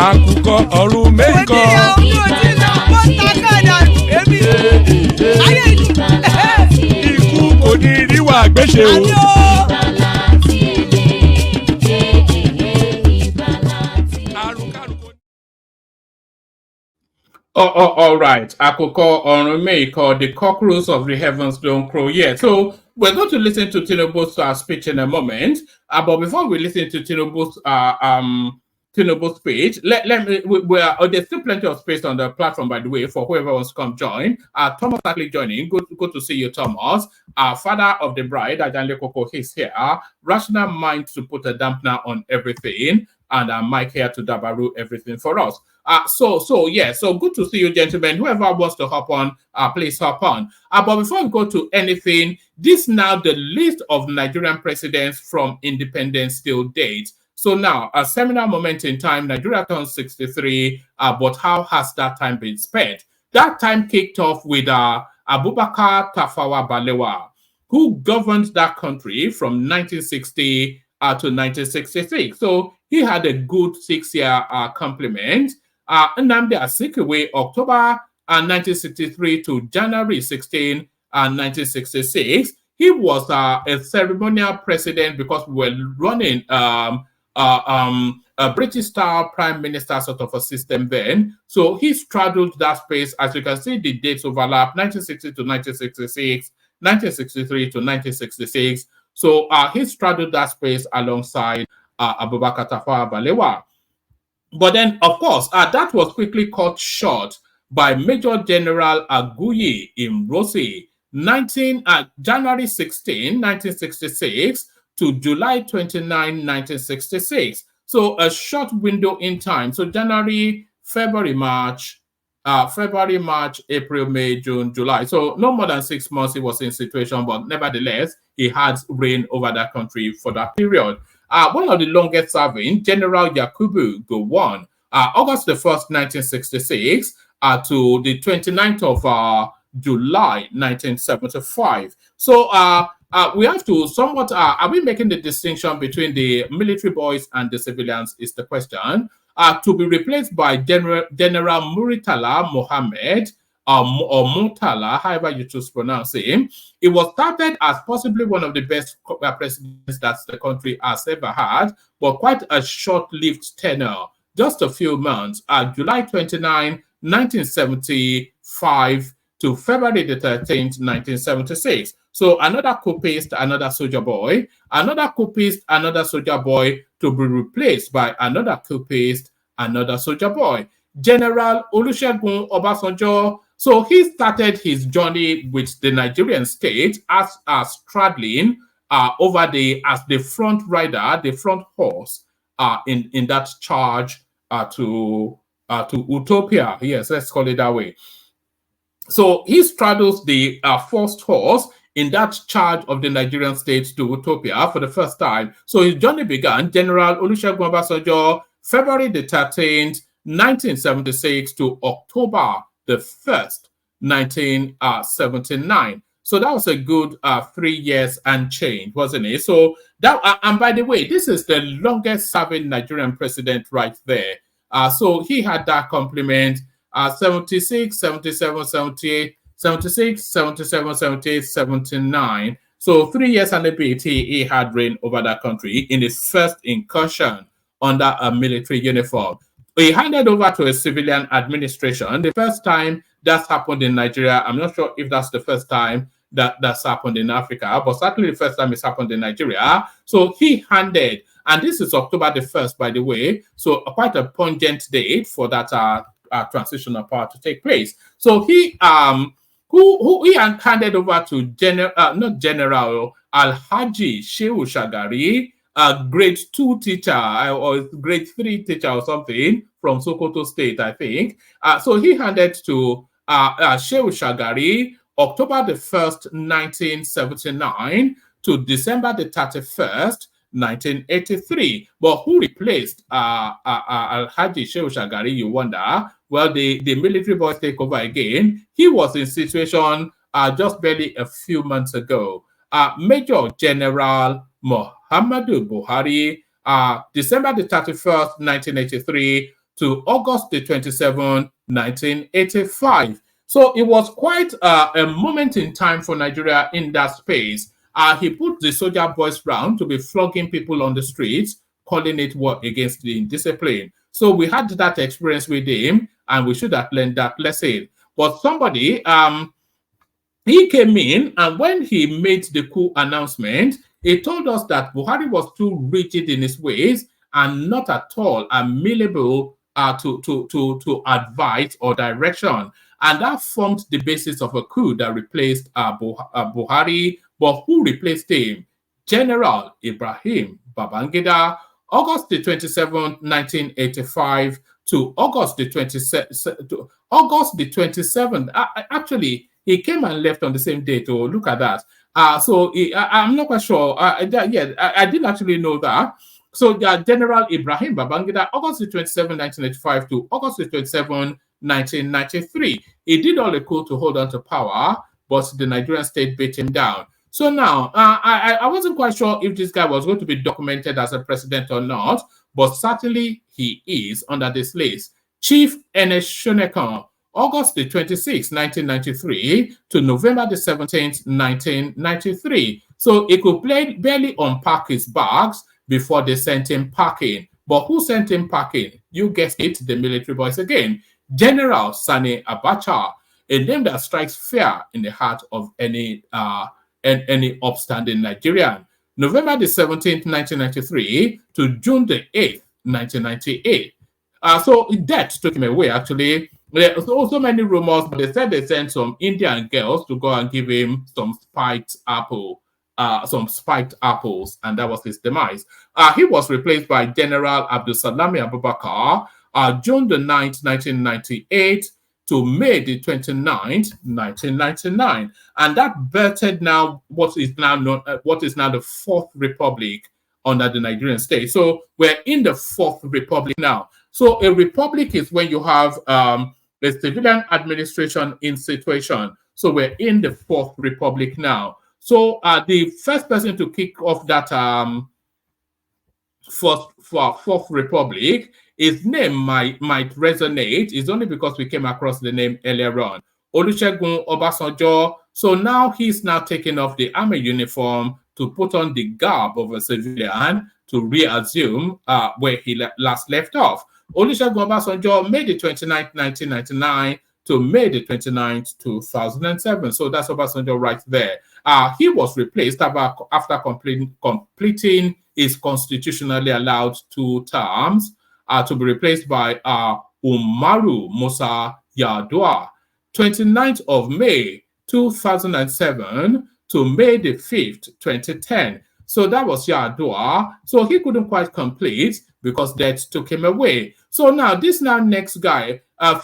Àkùkọ ọ̀run mẹ́kọ̀. Ikú kò ní ríwà gbéṣe o. All right. Akoko Orunmeiko, the cockroach of the heavens don't crow yet. So we're going to listen to Tinubu's speech in a moment. But before we listen to Tinubu's speech, there's still plenty of space on the platform, by the way, for whoever wants to come join. Thomas actually joining. Good to see you, Thomas. Father of the bride, Ajanle Koko, he's here. Rational mind to put a dampener on everything. And Mike here to dabaru everything for us. So good to see you, gentlemen. Whoever wants to hop on, please hop on. But before we go to anything, this now the list of Nigerian presidents from independence till date. So now, a seminal moment in time, Nigeria turned 63, but how has that time been spent? That time kicked off with Abubakar Tafawa Balewa, who governed that country from 1960 to 1966. So he had a good 6-year complement. Nnamdi Azikiwe, October 1963 to January 16, 1966. He was a ceremonial president because we were running a British-style prime minister sort of a system then. So he straddled that space. As you can see, the dates overlap, 1960 to 1966, 1963 to 1966. So he straddled that space alongside Abubakar Tafawa Balewa. But then, of course, that was quickly cut short by Major General Aguiyi Ironsi, January 16, 1966 to July 29, 1966. So a short window in time. So January, February, March, April, May, June, July. So no more than 6 months he was in situation, but nevertheless, he had reign over that country for that period. One of the longest serving, General Yakubu Gowon, August the 1st, 1966 to the 29th of July, 1975. So we have to somewhat, are we making the distinction between the military boys and the civilians is the question. To be replaced by General Muritala Mohammed, or Murtala, however you choose to pronounce him. It was started as possibly one of the best presidents that the country has ever had, but quite a short-lived tenure, just a few months. July 29, 1975 to February the 13th, 1976. So another coup-paste, another soldier boy, another coup-paste, another soldier boy to be replaced by another coup-paste, another soldier boy. General Olusegun Obasanjo. So he started his journey with the Nigerian state as straddling over as the front rider, the front horse in that charge to utopia. Yes, let's call it that way. So he straddles the first horse in that charge of the Nigerian state to utopia for the first time. So his journey began, General Olusegun Obasanjo, February the 13th, 1976 to October the 1st, 1979. So that was a good 3 years and change, wasn't it? So that, and by the way, this is the longest serving Nigerian president right there. So he had that compliment, 76, 77, 78, 76, 77, 78, 79. So 3 years and a bit he had reigned over that country in his first incursion under a military uniform. He handed over to a civilian administration. The first time that's happened in Nigeria, I'm not sure if that's the first time that's happened in Africa, but certainly the first time it's happened in Nigeria. So he handed, and this is October the 1st, by the way, so quite a pungent date for that transitional power to take place. So he who he handed over to not General Alhaji Shehu Shagari, a grade 2 teacher or grade 3 teacher or something from Sokoto State, I think. So he handed to Shehu Shagari October the 1st, 1979 to December the 31st, 1983. But who replaced Alhaji Shehu Shagari, you wonder? Well, the military boys take over again. He was in situation just barely a few months ago. Major General Muhammadu Buhari, December the 31st, 1983 to August the 27th, 1985. So it was quite a moment in time for Nigeria in that space. He put the soldier boys round to be flogging people on the streets, calling it war against the indiscipline. So we had that experience with him, and we should have learned that lesson. But somebody, he came in, and when he made the coup announcement, he told us that Buhari was too rigid in his ways and not at all amenable to advice or direction. And that formed the basis of a coup that replaced Buhari. But who replaced him? General Ibrahim Babangida, August the 27th, 1985 to August the 27th. Actually, he came and left on the same date. Oh, look at that. So I'm not quite sure. I didn't actually know that. So General Ibrahim Babangida, August the 27th, 1985 to August the 27th, 1993. He did all he could to hold on to power, but the Nigerian state beat him down. So now, I wasn't quite sure if this guy was going to be documented as a president or not, but certainly he is under this list. Chief Ernest Shonekan, August the 26th, 1993 to November the 17th, 1993. So he could barely unpack his bags before they sent him packing. But who sent him packing? You guessed it, the military boys again. General Sani Abacha, a name that strikes fear in the heart of any upstanding Nigerian. November the 17th, 1993 to June the 8th, 1998. So death took him away, actually. There was also many rumors, but they said they sent some Indian girls to go and give him some spiked apples, and that was his demise. He was replaced by General Abdulsalami Abubakar, June the 9th, 1998 to May the 29th, 1999. And that birthed now what is now the Fourth Republic under the Nigerian state. So we're in the Fourth Republic now. So a republic is when you have a civilian administration in situation. So we're in the Fourth Republic now. So the first person to kick off that Fourth Republic, his name might resonate. It's only because we came across the name earlier on. Olusegun Obasanjo. So now he's now taking off the army uniform to put on the garb of a civilian to reassume where he last left off. Olusegun Obasanjo, May the 29th, 1999 to May the 29th, 2007. So that's Obasanjo right there. He was replaced after completing his constitutionally allowed 2 terms to be replaced by Umaru Musa Yar'Adua. 29th of May 2007 to May the 5th, 2010. So that was Yar'Adua. So he couldn't quite complete because death took him away. So now this next guy,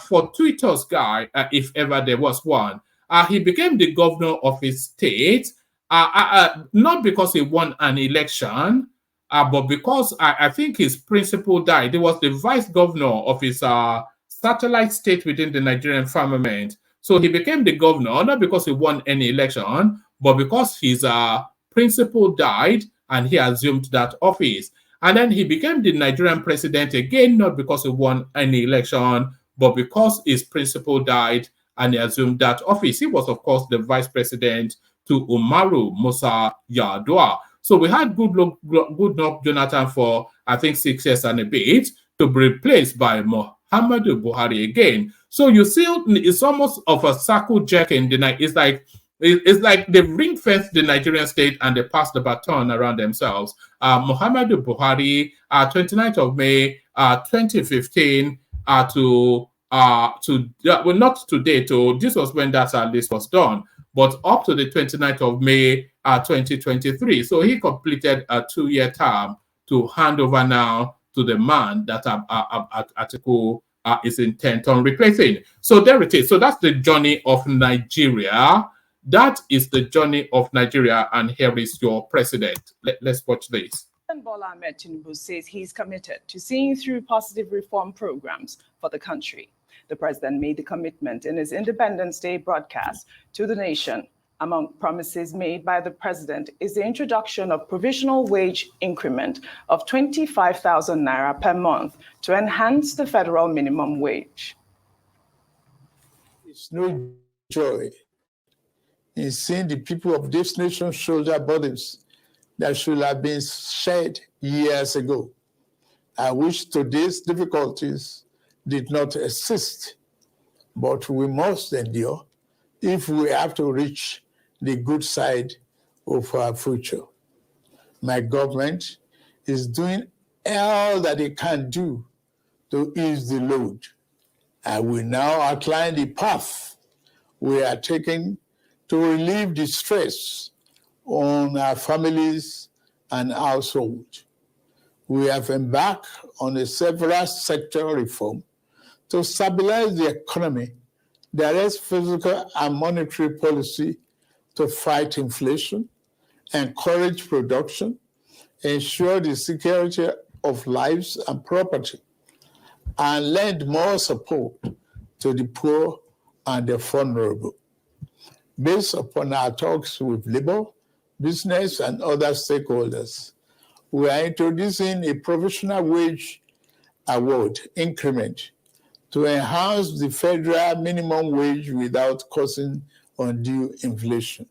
fortuitous guy, if ever there was one, he became the governor of his state, not because he won an election, but because I think his principal died. He was the vice governor of his satellite state within the Nigerian firmament. So he became the governor, not because he won any election, but because his principal died and he assumed that office. And then he became the Nigerian president again, not because he won any election, but because his principal died and he assumed that office. He was, of course, the vice president to Umaru Musa Yar'Adua. So we had Goodluck Jonathan for, I think, 6 years and a bit to be replaced by Muhammadu Buhari again. So you see, it's almost of a circle jerk in the night. It's like they ring-fenced the Nigerian state and they passed the baton around themselves. Muhammadu Buhari, 29th of May, 2015, well, not today, this was when that list was done, but up to the 29th of May, 2023. So he completed a 2-year term to hand over now to the man that Atiku is intent on replacing. So there it is. So that's the journey of Nigeria. That is the journey of Nigeria, and here is your president. Let's watch this. Bola Ahmed Tinubu says he's committed to seeing through positive reform programs for the country. The president made the commitment in his Independence Day broadcast to the nation. Among promises made by the president is the introduction of provisional wage increment of 25,000 naira per month to enhance the federal minimum wage. It's no joy in seeing the people of this nation shoulder burdens that should have been shared years ago. I wish today's difficulties did not exist, but we must endure if we have to reach the good side of our future. My government is doing all that it can do to ease the load. I will now outline the path we are taking to relieve the stress on our families and households. We have embarked on a several sector reform to stabilize the economy, direct fiscal and monetary policy to fight inflation, encourage production, ensure the security of lives and property, and lend more support to the poor and the vulnerable. Based upon our talks with labor, business, and other stakeholders, we are introducing a provisional wage award increment to enhance the federal minimum wage without causing undue inflation.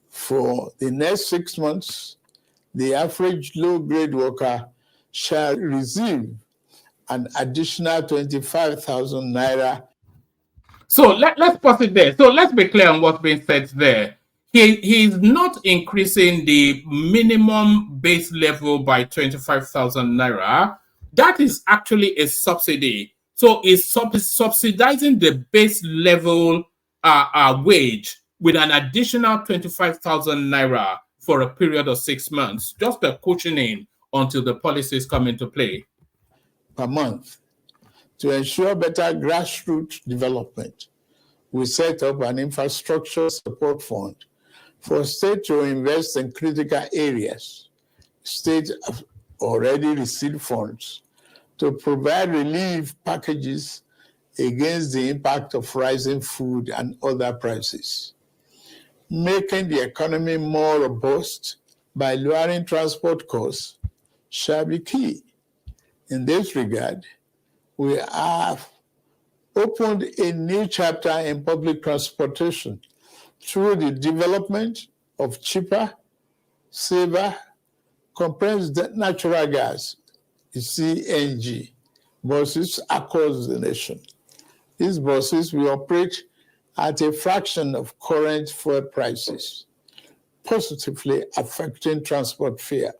For the next 6 months, the average low-grade worker shall receive an additional 25,000 naira. So let's pause it there. So let's be clear on what's being said there. He's not increasing the minimum base level by 25,000 naira. That is actually a subsidy. So it's subsidizing the base level wage with an additional 25,000 naira for a period of 6 months, just a cushioning until the policies come into play. Per month. To ensure better grassroots development, we set up an infrastructure support fund for states to invest in critical areas. States have already received funds to provide relief packages against the impact of rising food and other prices. Making the economy more robust by lowering transport costs shall be key. In this regard, we have opened a new chapter in public transportation through the development of cheaper, safer, compressed natural gas, CNG, buses across the nation. These buses will operate at a fraction of current fuel prices, positively affecting transport fare.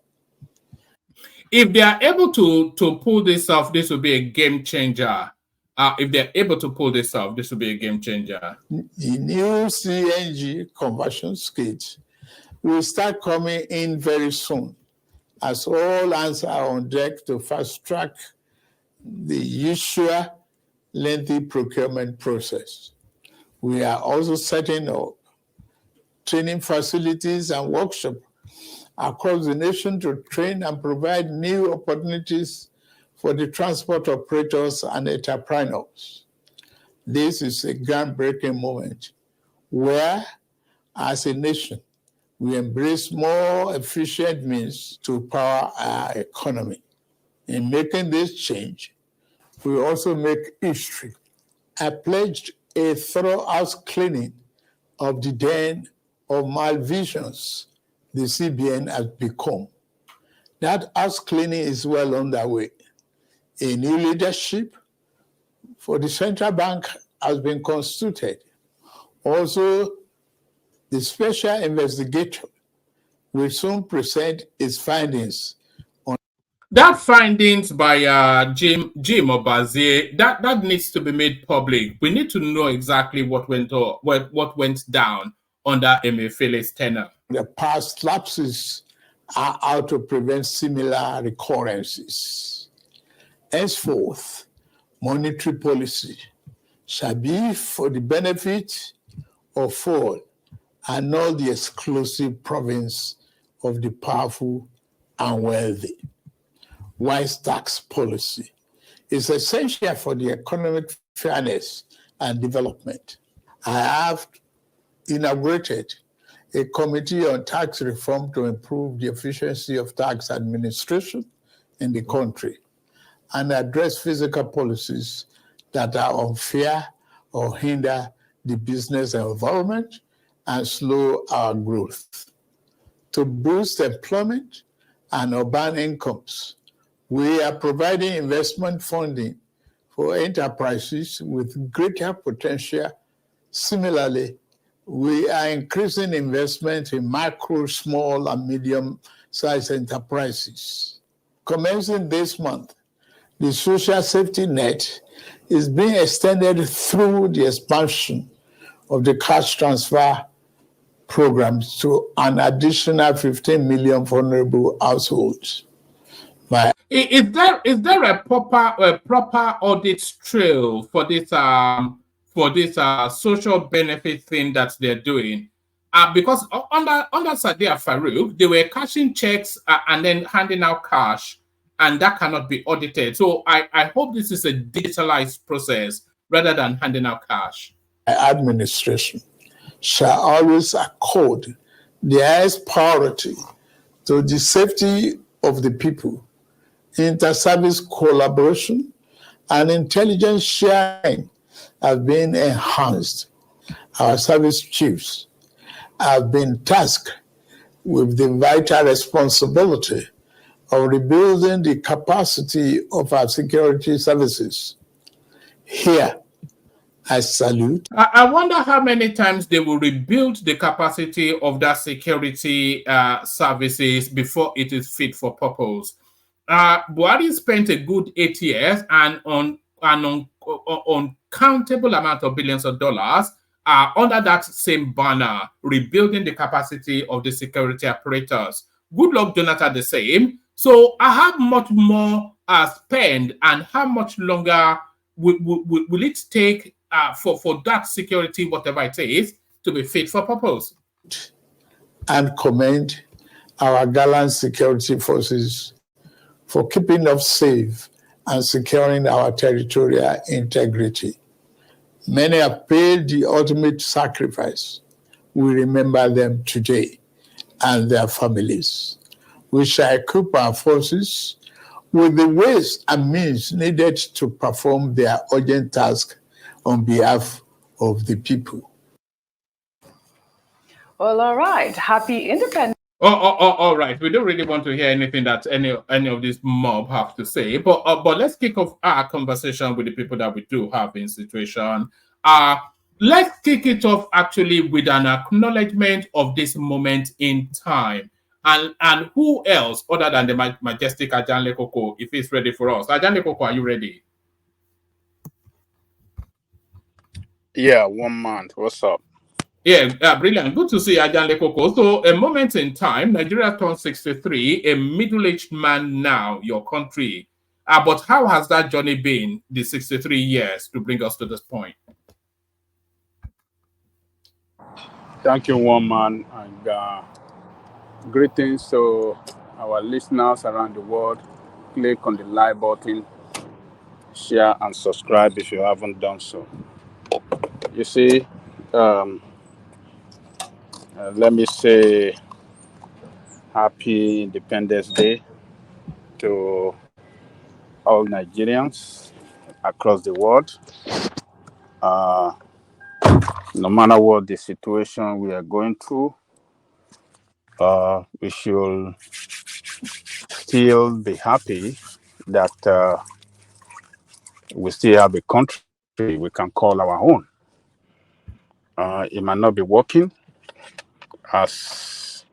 If they are able to pull this off, this will be a game changer. If they're able to pull this off, this will be a game changer. The new CNG conversion schemes will start coming in very soon, as all hands are on deck to fast-track the usual lengthy procurement process. We are also setting up training facilities and workshops across the nation to train and provide new opportunities for the transport operators and entrepreneurs. This is a groundbreaking moment where, as a nation, we embrace more efficient means to power our economy. In making this change, we also make history. I pledged a thorough house cleaning of the den of malvisions the CBN has become. That house cleaning is well underway. A new leadership for the central bank has been constituted. Also, the special investigator will soon present its findings. That findings by Jim Obazie, that needs to be made public. We need to know exactly what went down under Emefiele's tenure. The past lapses are out to prevent similar recurrences. Henceforth, monetary policy shall be for the benefit of all and not the exclusive province of the powerful and wealthy. Wise tax policy is essential for the economic fairness and development. I have inaugurated a committee on tax reform to improve the efficiency of tax administration in the country and address fiscal policies that are unfair or hinder the business environment and slow our growth. To boost employment and urban incomes, we are providing investment funding for enterprises with greater potential. Similarly, we are increasing investment in micro, small, and medium-sized enterprises. Commencing this month, the social safety net is being extended through the expansion of the cash transfer programs to an additional 15 million vulnerable households. Is there a proper audit trail for this social benefit thing that they're doing? Because under Sadiq Farouk, they were cashing checks and then handing out cash, and that cannot be audited. So I hope this is a digitalized process rather than handing out cash. Administration shall always accord the highest priority to the safety of the people, inter-service collaboration, and intelligence sharing have been enhanced. Our service chiefs have been tasked with the vital responsibility of rebuilding the capacity of our security services. Here, I salute. I wonder how many times they will rebuild the capacity of that security services before it is fit for purpose. Buhari spent a good 8 years and on uncountable amount of billions of dollars under that same banner, rebuilding the capacity of the security apparatus. Good luck, Jonathan, the same. So how much more spend and how much longer will it take for that security, whatever it is, to be fit for purpose? And commend our gallant security forces for keeping us safe and securing our territorial integrity. Many have paid the ultimate sacrifice. We remember them today and their families. We shall equip our forces with the ways and means needed to perform their urgent task on behalf of the people. Well, all right. Happy Independence All right. We don't really want to hear anything that any of this mob have to say, but let's kick off our conversation with the people that we do have in situation. Let's kick it off actually with an acknowledgement of this moment in time, and who else other than the majestic Ajanle Koko, if he's ready for us. Ajanle Koko, are you ready? Yeah, 1 month. What's up? Yeah, brilliant. Good to see you, Ajan Lekoko. So, a moment in time, Nigeria turned 63, a middle-aged man now, your country. But how has that journey been, the 63 years, to bring us to this point? Thank you, 1 man, and greetings to our listeners around the world. Click on the like button, share, and subscribe if you haven't done so. You see, let me say Happy Independence Day to all Nigerians across the world. No matter what the situation we are going through, we should still be happy that we still have a country we can call our own. It might not be working as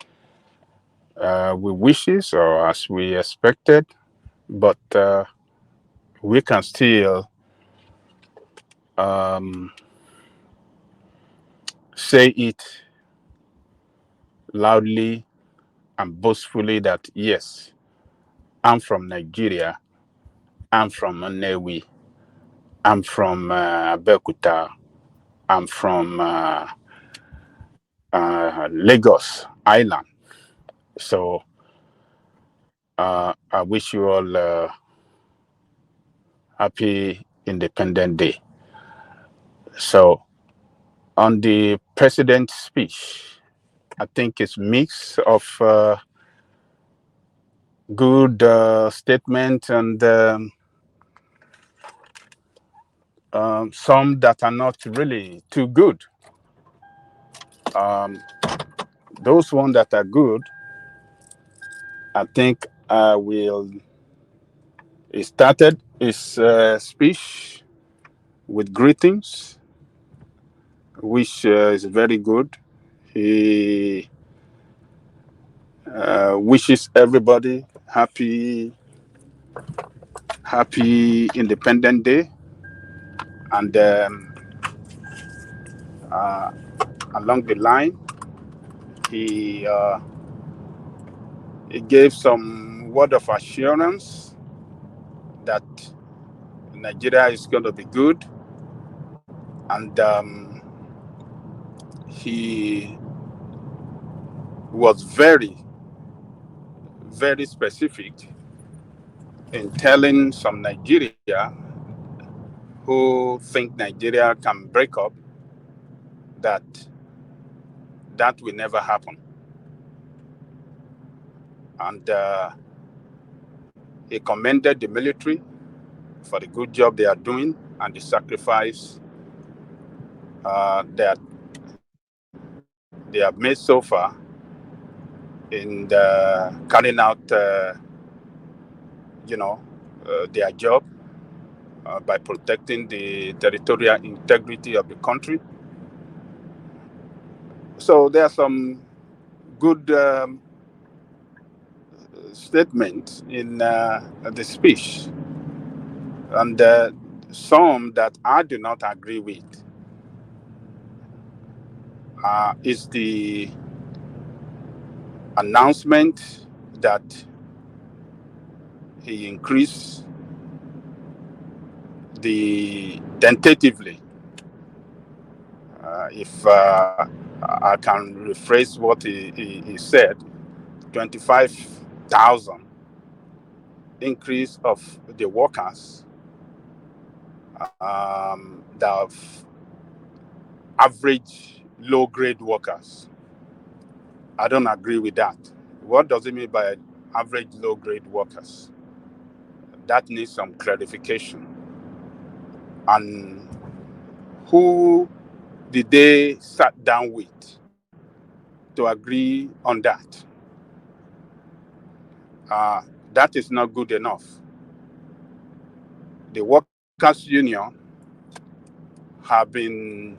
we wishes or as we expected, but we can still say it loudly and boastfully that yes, I'm from Nigeria, I'm from Nnewi, I'm from Abeokuta, I'm from Lagos Island. So I wish you all happy Independent Day. So on the president's speech, I think it's mix of good statement and some that are not really too good. Those ones that are good, I think he started his speech with greetings, which is very good. He wishes everybody happy Independent Day, and along the line, he gave some word of assurance that Nigeria is going to be good, and he was very, very specific in telling some Nigeria who think Nigeria can break up that will never happen. And he commended the military for the good job they are doing and the sacrifice that they have made so far in carrying out, their job by protecting the territorial integrity of the country. So there are some good statements in the speech, and some that I do not agree with is the announcement that he increased tentatively, if I can rephrase what he said, 25,000 increase of the workers, the average low-grade workers. I don't agree with that. What does it mean by average low-grade workers? That needs some clarification. And who did they sat down with to agree on that? that is not good enough. The workers' union have been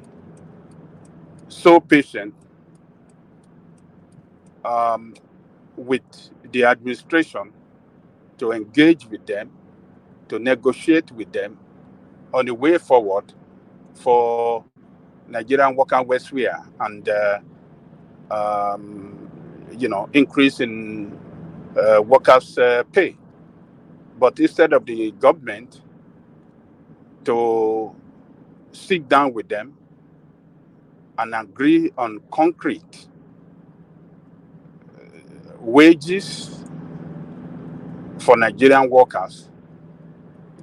so patient with the administration to engage with them, to negotiate with them on the way forward for Nigerian worker welfare and increase in workers' pay. But instead of the government to sit down with them and agree on concrete wages for Nigerian workers,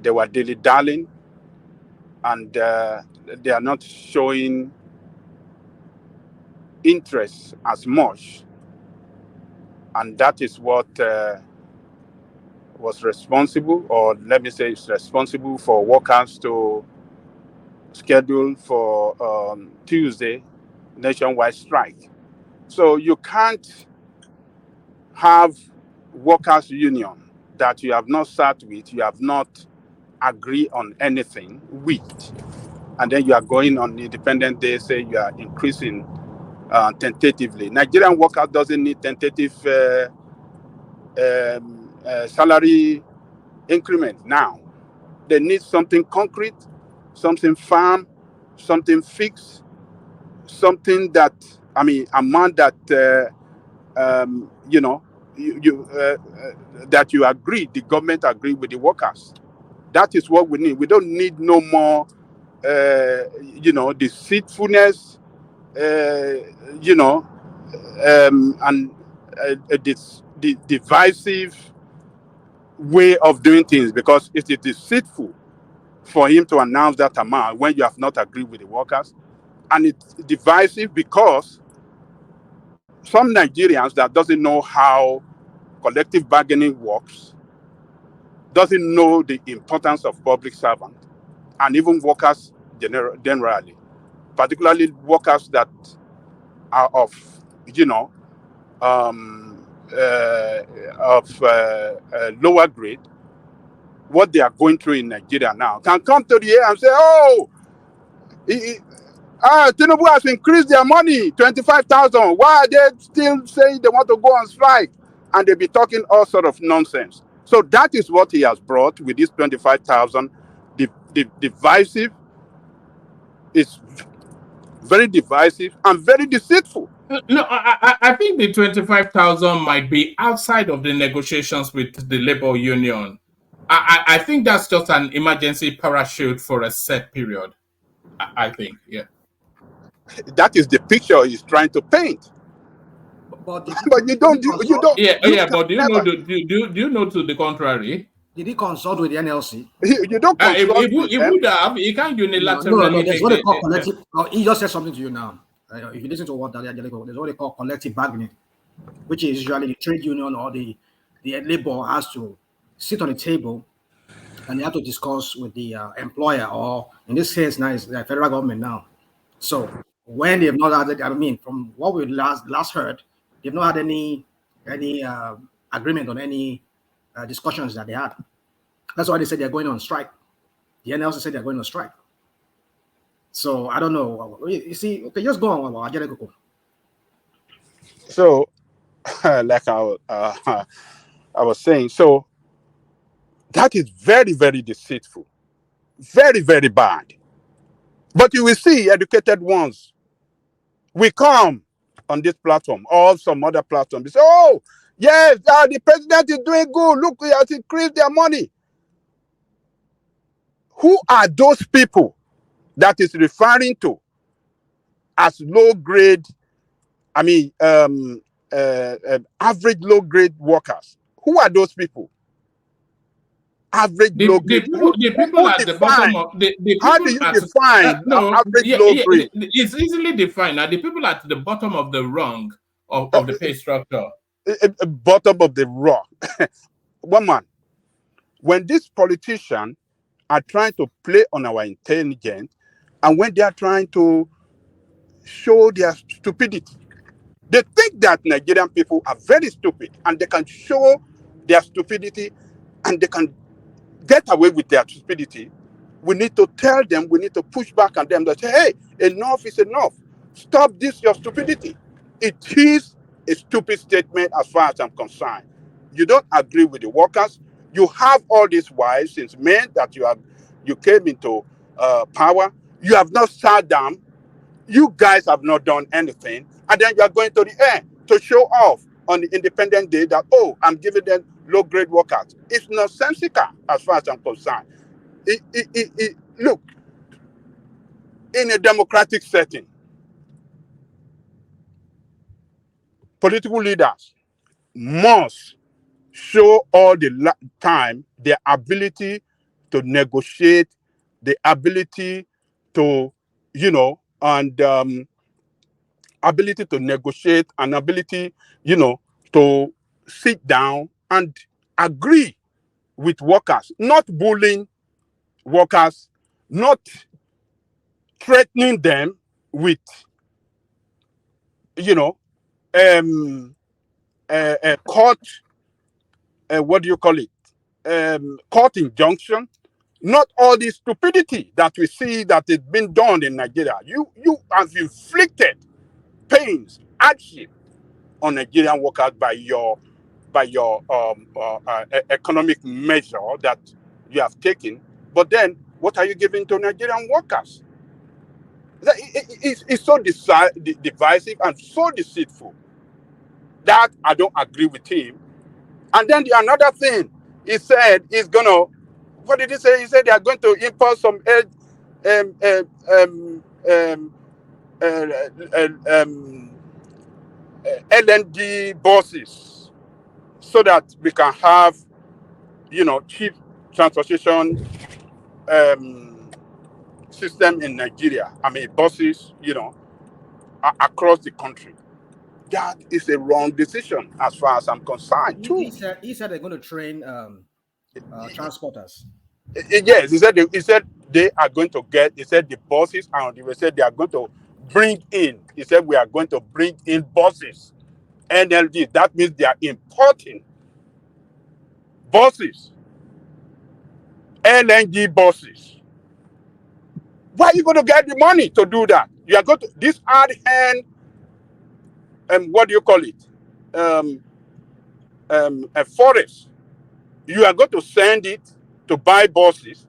they were dilly-dallying, and they are not showing interest as much. And that is what was responsible, or let me say it's responsible for workers to schedule for Tuesday nationwide strike. So you can't have workers' union that you have not sat with, you have not agreed on anything with, and then you are going on Independence Day, say you are increasing tentatively. Nigerian workers doesn't need tentative salary increment now. They need something concrete, something firm, something fixed, something that, amount that that you agree, the government agree with the workers. That is what we need. We don't need no more, deceitfulness, and this the divisive way of doing things, because it is deceitful for him to announce that amount when you have not agreed with the workers, and it's divisive because some Nigerians that doesn't know how collective bargaining works, doesn't know the importance of public servant, and even workers generally, particularly workers that are of lower grade, what they are going through in Nigeria now, can come to the air and say, oh, Tinubu has increased their money, 25,000. Why are they still saying they want to go on strike? And they be talking all sort of nonsense. So that is what he has brought with this 25,000. Divisive. It's very divisive and very deceitful. No, I think the 25,000 might be outside of the negotiations with the labor union. I think that's just an emergency parachute for a set period. I think, yeah. That is the picture he's trying to paint. But you don't. Yeah. But do you know? Do you know to the contrary? Did he consult with the NLC? You don't consult with them. He would have. He can't unilaterally. No, there's what they call collective. He just said something to you now. If you listen to what there's what they call collective bargaining, which is usually the trade union or the labor has to sit on the table and they have to discuss with the employer, or in this case now it's the federal government now. So when they've not had, from what we last heard, they've not had any agreement on any discussions that they had. That's why they said they're going on strike. The NLC said they're going on strike. So I don't know. You see, okay, just go on. So, like I was saying, so that is very, very deceitful, very, very bad. But you will see educated ones. We come on this platform or some other platform. They say, oh, yes, the president is doing good. Look, he has increased their money. Who are those people that is referring to as low grade, average low grade workers? Who are those people? Average low grade. The people at the bottom of the people. How do you define average low grade? It's easily defined. Now, the people at the bottom of the rung of the pay structure. Bottom of the rung. One man. When these politicians are trying to play on our intelligence, and when they are trying to show their stupidity, they think that Nigerian people are very stupid, and they can show their stupidity, and they can get away with their stupidity, we need to tell them, we need to push back on them that say, hey, enough is enough. Stop this, your stupidity. It is a stupid statement as far as I'm concerned. You don't agree with the workers. You have all these wives since men that you came into power. You have not sat down. You guys have not done anything. And then you are going to the air to show off on the Independent Day that, oh, I'm giving them low-grade workers. It's nonsensical as far as I'm concerned. Look, in a democratic setting, political leaders must show all the time their ability to negotiate, the ability to, and ability to negotiate, and ability, to sit down and agree with workers, not bullying workers, not threatening them with, court, what do you call it? Court injunction. Not all the stupidity that we see that is being done in Nigeria. You have inflicted pains, hardship on Nigerian workers by your economic measure that you have taken. But then, what are you giving to Nigerian workers? It's so divisive and so deceitful that I don't agree with him. And then another thing, he said he's gonna. What did he say? He said they are going to import some LNG buses so that we can have, cheap transportation system in Nigeria. I mean, buses, across the country. That is a wrong decision as far as I'm concerned, too. He said they're going to train transporters. Yes, he said they are going to get. He said the buses, and he said they are going to bring in. He said we are going to bring in buses, NLD. That means they are importing buses, LNG buses. Where are you going to get the money to do that? You are going to this hard hand. What do you call it? A forest. You are going to send it to buy buses,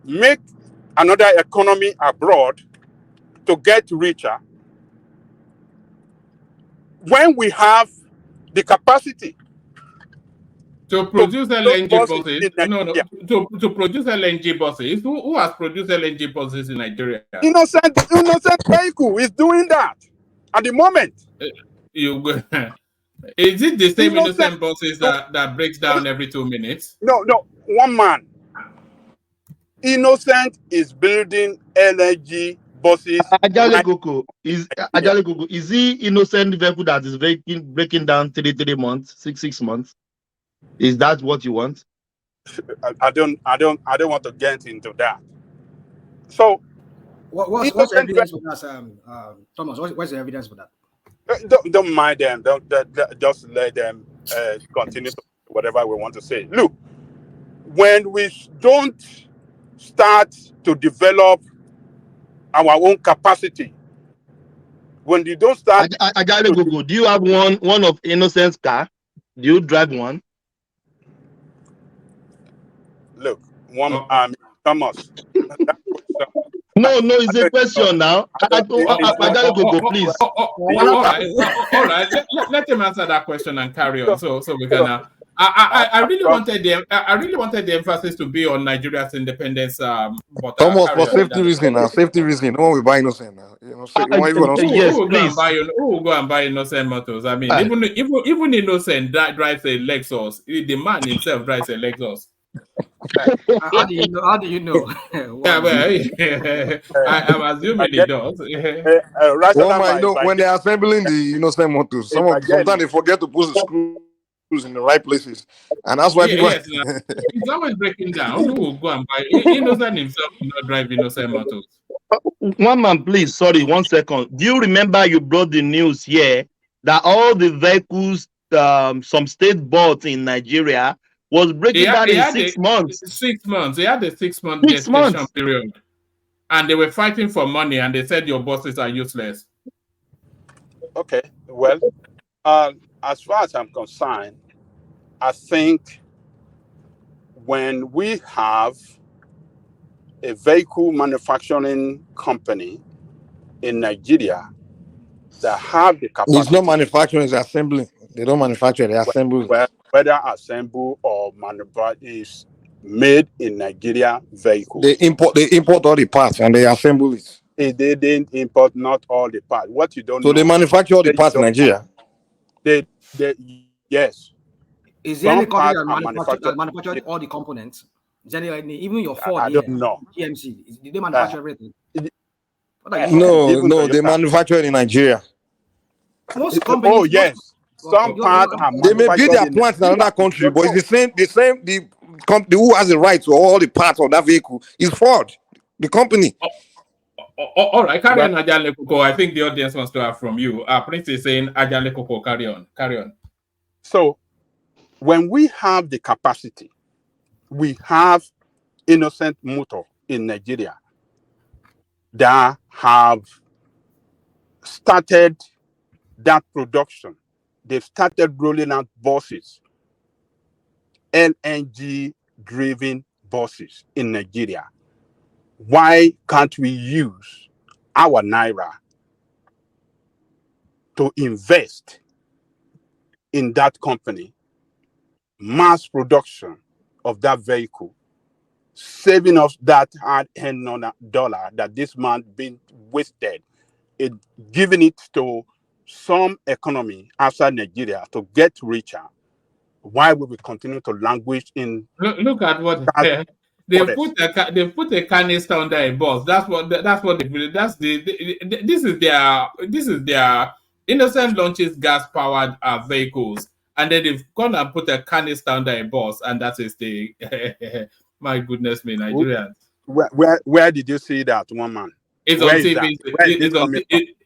make another economy abroad to get richer, when we have the capacity to produce LNG buses. To produce LNG buses. Who has produced LNG buses in Nigeria? Innocent vehicle is doing that at the moment. Is it the same innocent buses that breaks down every 2 minutes? No, one man. Innocent is building LNG buses. Ajale Gogo, is he innocent vehicle that is breaking down 3 months, 6 months? Is that what you want? I don't want to get into that. So, what's the evidence for that, Thomas? What's the evidence for that? Don't mind them. Don't just let them continue to whatever we want to say. Look, when we don't start to develop our own capacity, when you don't start, do you have one of Innocent's car? Do you drive one? Look, Thomas. No, it's a question now. Please. All right. Let him answer that question and carry on. So we can. I really wanted the emphasis to be on Nigeria's independence. But Thomas, for safety reason, no one will buy Innocent now. Who will go and buy Innocent motors? I mean, even Innocent drives a Lexus. The man himself drives a Lexus. How do you know? I'm assuming he does. When they're assembling the Innocent motors, sometimes they forget to put the screws in the right places, and that's why people. It's always breaking down. Who will go and buy? Innocent himself will not drive Innocent motors. One man, please. Sorry, 1 second. Do you remember you brought the news here that all the vehicles some state boards in Nigeria was breaking down in 6 months. 6 months. They had a 6-month 6 gestation months. period. And they were fighting for money, and they said your bosses are useless. Okay, well, as far as I'm concerned, I think when we have a vehicle manufacturing company in Nigeria that have the capacity. It's not manufacturing, it's assembling. They don't manufacture, they assemble. Whether assemble or manufacture is made in Nigeria vehicles. They import all the parts and they assemble it. They didn't import not all the parts. What you don't know. So they manufacture all the parts in Nigeria. Yes. Is there any company that manufactured all the components? Is there any, even your Ford? I don't know. GMC, did they manufacture everything? No, they manufacture it in Nigeria. Most companies. Oh yes. Some parts are they may build their plants in another country, but it's the same. The company who has the right to all the parts of that vehicle is Ford, the company. All right, carry on, Ajale Koko. I think the audience wants to have from you. Prince is saying, Ajale Koko, carry on. So, when we have the capacity, we have Innocent Motor in Nigeria that have started that production. They've started rolling out buses, LNG-driven buses in Nigeria. Why can't we use our Naira to invest in that company, mass production of that vehicle, saving us that hard-earned dollar that this man been wasted, giving it to some economy outside Nigeria to get richer? Why will we continue to languish in? Look at what they put a canister under a bus. That's what they this is their Innocent launches gas powered vehicles, and then they've gone and put a canister under a bus, and that is the my goodness me, Nigerians. Where did you see that, one man? It's on TVC.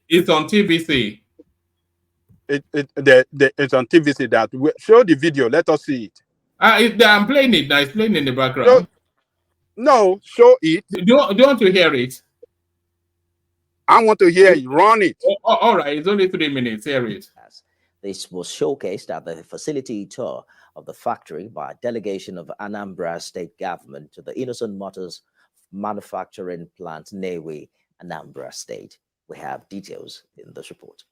It's on TVC. It's on TVC. That show the video. Let us see it. I'm playing it now. It's playing in the background. No, show it. Do you want to hear it? I want to hear it. Run it. All right. It's only 3 minutes. Hear it. This was showcased at the facility tour of the factory by a delegation of Anambra State Government to the Innocent Motors manufacturing plant, Newe, Anambra State. We have details in this report.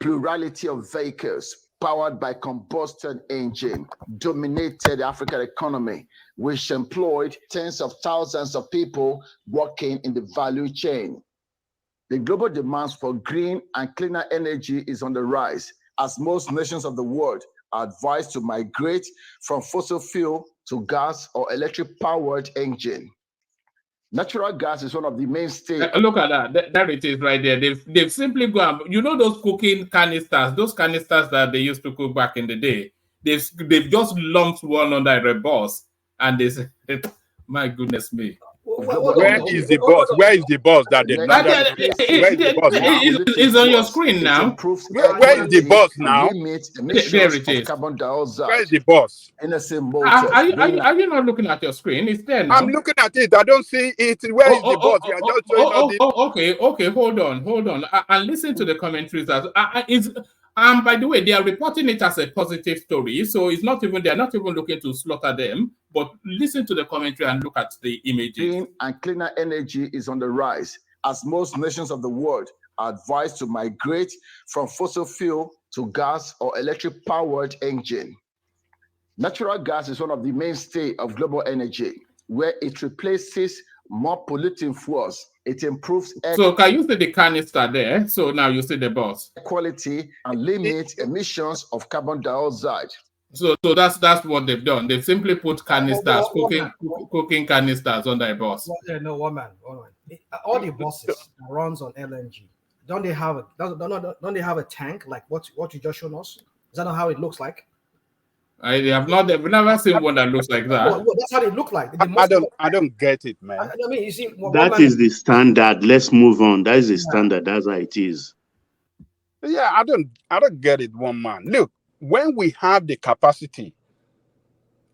Plurality of vehicles powered by combustion engine dominated the African economy, which employed tens of thousands of people working in the value chain. The global demands for green and cleaner energy is on the rise, as most nations of the world are advised to migrate from fossil fuel to gas or electric-powered engine. Natural gas is one of the mainstays. Look at that. There it is right there. They've simply gone. You know those cooking canisters, those canisters that they used to cook back in the day. They've just lumped one under a bus, and they said, "My goodness me." Where is the bus? Where is the bus that they? It's on your screen now. Where is the bus now? There it is. Where is the bus? Are you not looking at your screen? It's there now. I'm looking at it. I don't see it. Where is the bus? We are just showing okay. Hold on. And listen to the commentaries. By the way, they are reporting it as a positive story, so they're not even looking to slaughter them. But listen to the commentary and look at the images. Clean and cleaner energy is on the rise, as most nations of the world are advised to migrate from fossil fuel to gas or electric-powered engine. Natural gas is one of the mainstays of global energy, where it replaces more polluting fuels. It improves air. So can you see the canister there? So now you see the bus. Quality and limits emissions of carbon dioxide. So that's what they've done. They've simply put canisters, cooking canisters on their bus. No, one man. All the buses that runs on LNG, don't they have a tank like what you just shown us? Is that not how it looks like? They've never seen one that looks like that. Well, that's how they look like. I don't get it, man. I mean, you see, that is the standard. Let's move on. That is the standard. That's how it is. Yeah, I don't get it, one man. Look, when we have the capacity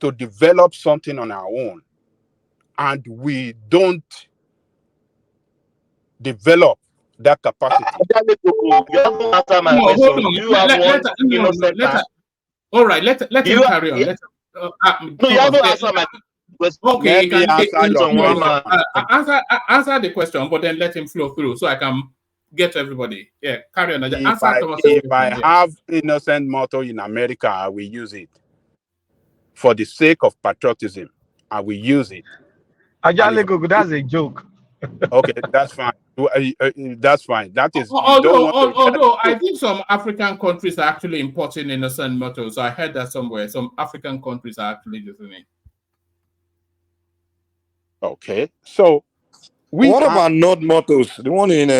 to develop something on our own, and we don't develop that capacity. You haven't answered my No, hold question. on. Do you have one innocent car? All right, let him carry on. Yeah. No, you haven't answered my question. Okay, Let me answer your question. Answer the question, but then let him flow through so I can get to everybody. Yeah, carry on. If I have innocent motor in America, I will use it. For the sake of patriotism, I will use it. Ajale, that's a joke. Okay, that's fine. That's fine. That is. Although I think some African countries are actually importing innocent motors. I heard that somewhere. Some African countries are actually using it. Okay, so what about Nord Motors? The one in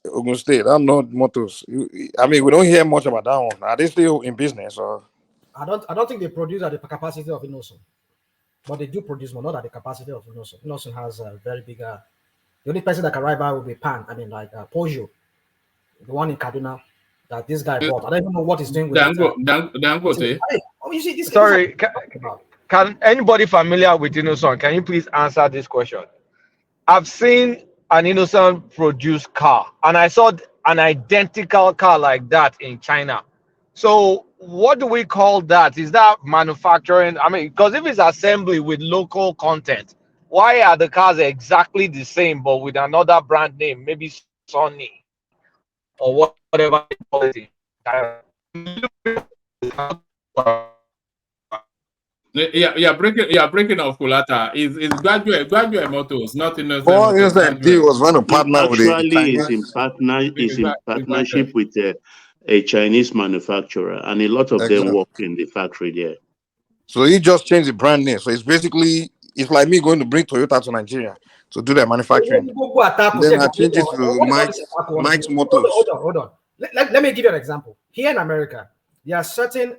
Ogun State, that Nord Motors. I mean, we don't hear much about that one. Are they still in business? Or I don't think they produce at the capacity of Innocent, but they do produce more, not at the capacity of Innocent. Innocent has a very big. The only person that can rival will be Pan. I mean, like Peugeot, the one in Kaduna that this guy bought. I don't even know what he's doing with it. You see, Sorry, can anybody familiar with Innocent? Can you please answer this question? I've seen an Innocent produced car, and I saw an identical car like that in China. So what do we call that? Is that manufacturing? I mean, because if it's assembly with local content, why are the cars exactly the same but with another brand name, maybe Sony or whatever you call it? Yeah, breaking off Kulata. Is graduate motors, not Innocent. Well, Innocent D was going to partner with it. Actually, is in partnership with a Chinese manufacturer, and a lot of them work in the factory there. So he just changed the brand name. So it's like me going to bring Toyota to Nigeria to do their manufacturing. Then I change it to Mike's Motors. Hold on. Let me give you an example. Here in America, there are certain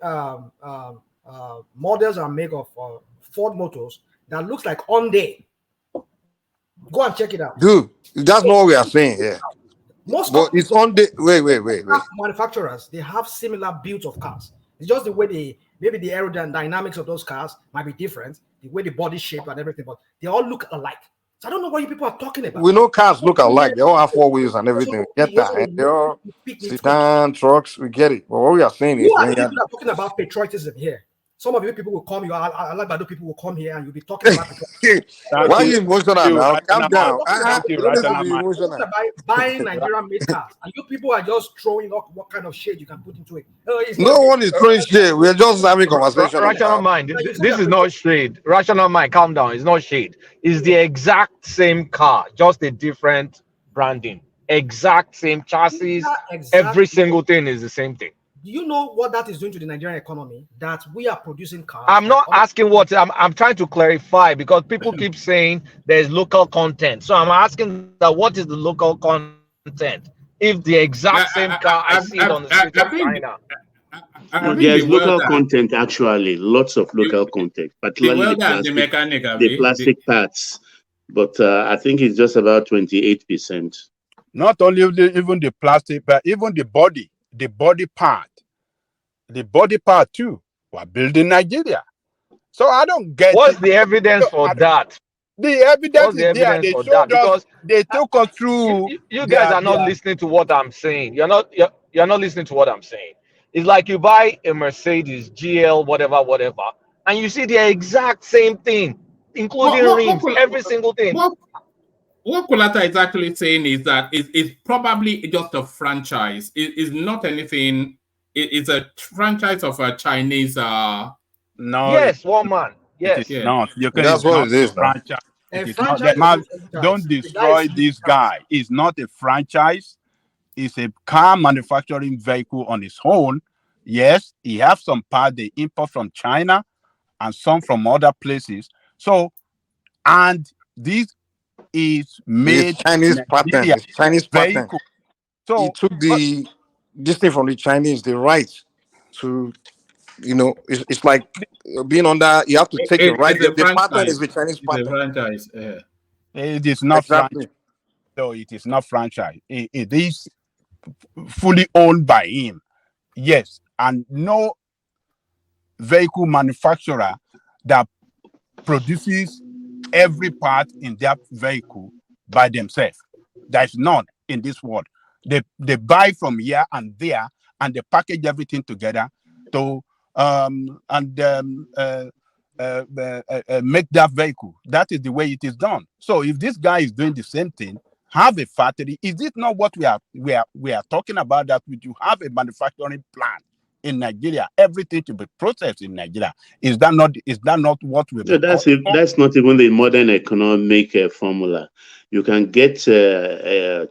models are made of Ford motors that looks like Hyundai. Go and check it out. Dude, that's not what we are saying here. But it's on the wait. Manufacturers, they have similar builds of cars. It's just the way maybe the aerodynamics of those cars might be different, the way the body shape and everything, but they all look alike. So I don't know what you people are talking about. We know cars look alike. They all have four wheels and everything. We get that. And they're all sedan, trucks. We get it. But what we are saying is, when people are talking about patriotism here. Some of you people will come. I like Badu people will come here and you'll be talking about. Why are you emotional now? Calm down. Buying Nigerian-made cars, and you people are just throwing up what kind of shade you can put into it. No one is throwing shade. We're just having conversation. Rational mind. This is not shade. Rational mind. Calm down. It's not shade. It's the exact same car, just a different branding. Exact same chassis. Every single thing is the same thing. Do you know what that is doing to the Nigerian economy? That we are producing cars. I'm not asking what I'm trying to clarify, because people keep saying there's local content. So I'm asking that what is the local content? If the exact same car I see it on the street of China. There's local content, actually, lots of local content, particularly the plastic parts. But I think it's just about 28%. Not only even the plastic, but even the body part. The body part too. We're building Nigeria. So I don't get what's the evidence for that. The evidence is there. They showed us, they took us through. You guys are not listening to what I'm saying. You're not listening to what I'm saying. It's like you buy a Mercedes GL, whatever, and you see the exact same thing, including rims, every single thing. What Kulata is actually saying is that it's probably just a franchise. It's not anything. It's a franchise of a Chinese. No. Yes, one man. Yes. It is not. That's what it is. Franchise. Don't destroy this guy. It's not a franchise. It's a car manufacturing vehicle on its own. Yes, he has some part they import from China and some from other places. So, and this is made Chinese patent. Chinese patent. So he took this thing from the Chinese, the right to, it's like being under. You have to take the right. The patent is the Chinese patent. Franchise. It is not franchise. So it is not franchise. It is fully owned by him. Yes, and no vehicle manufacturer that produces every part in that vehicle by themselves. There's none in this world. They buy from here and there, and they package everything together to make that vehicle. That is the way it is done. So if this guy is doing the same thing, have a factory. Is it not what we are talking about? That we do have a manufacturing plant in Nigeria, everything to be processed in Nigeria. Is that not what we've No, that's not even the modern economic formula. You can get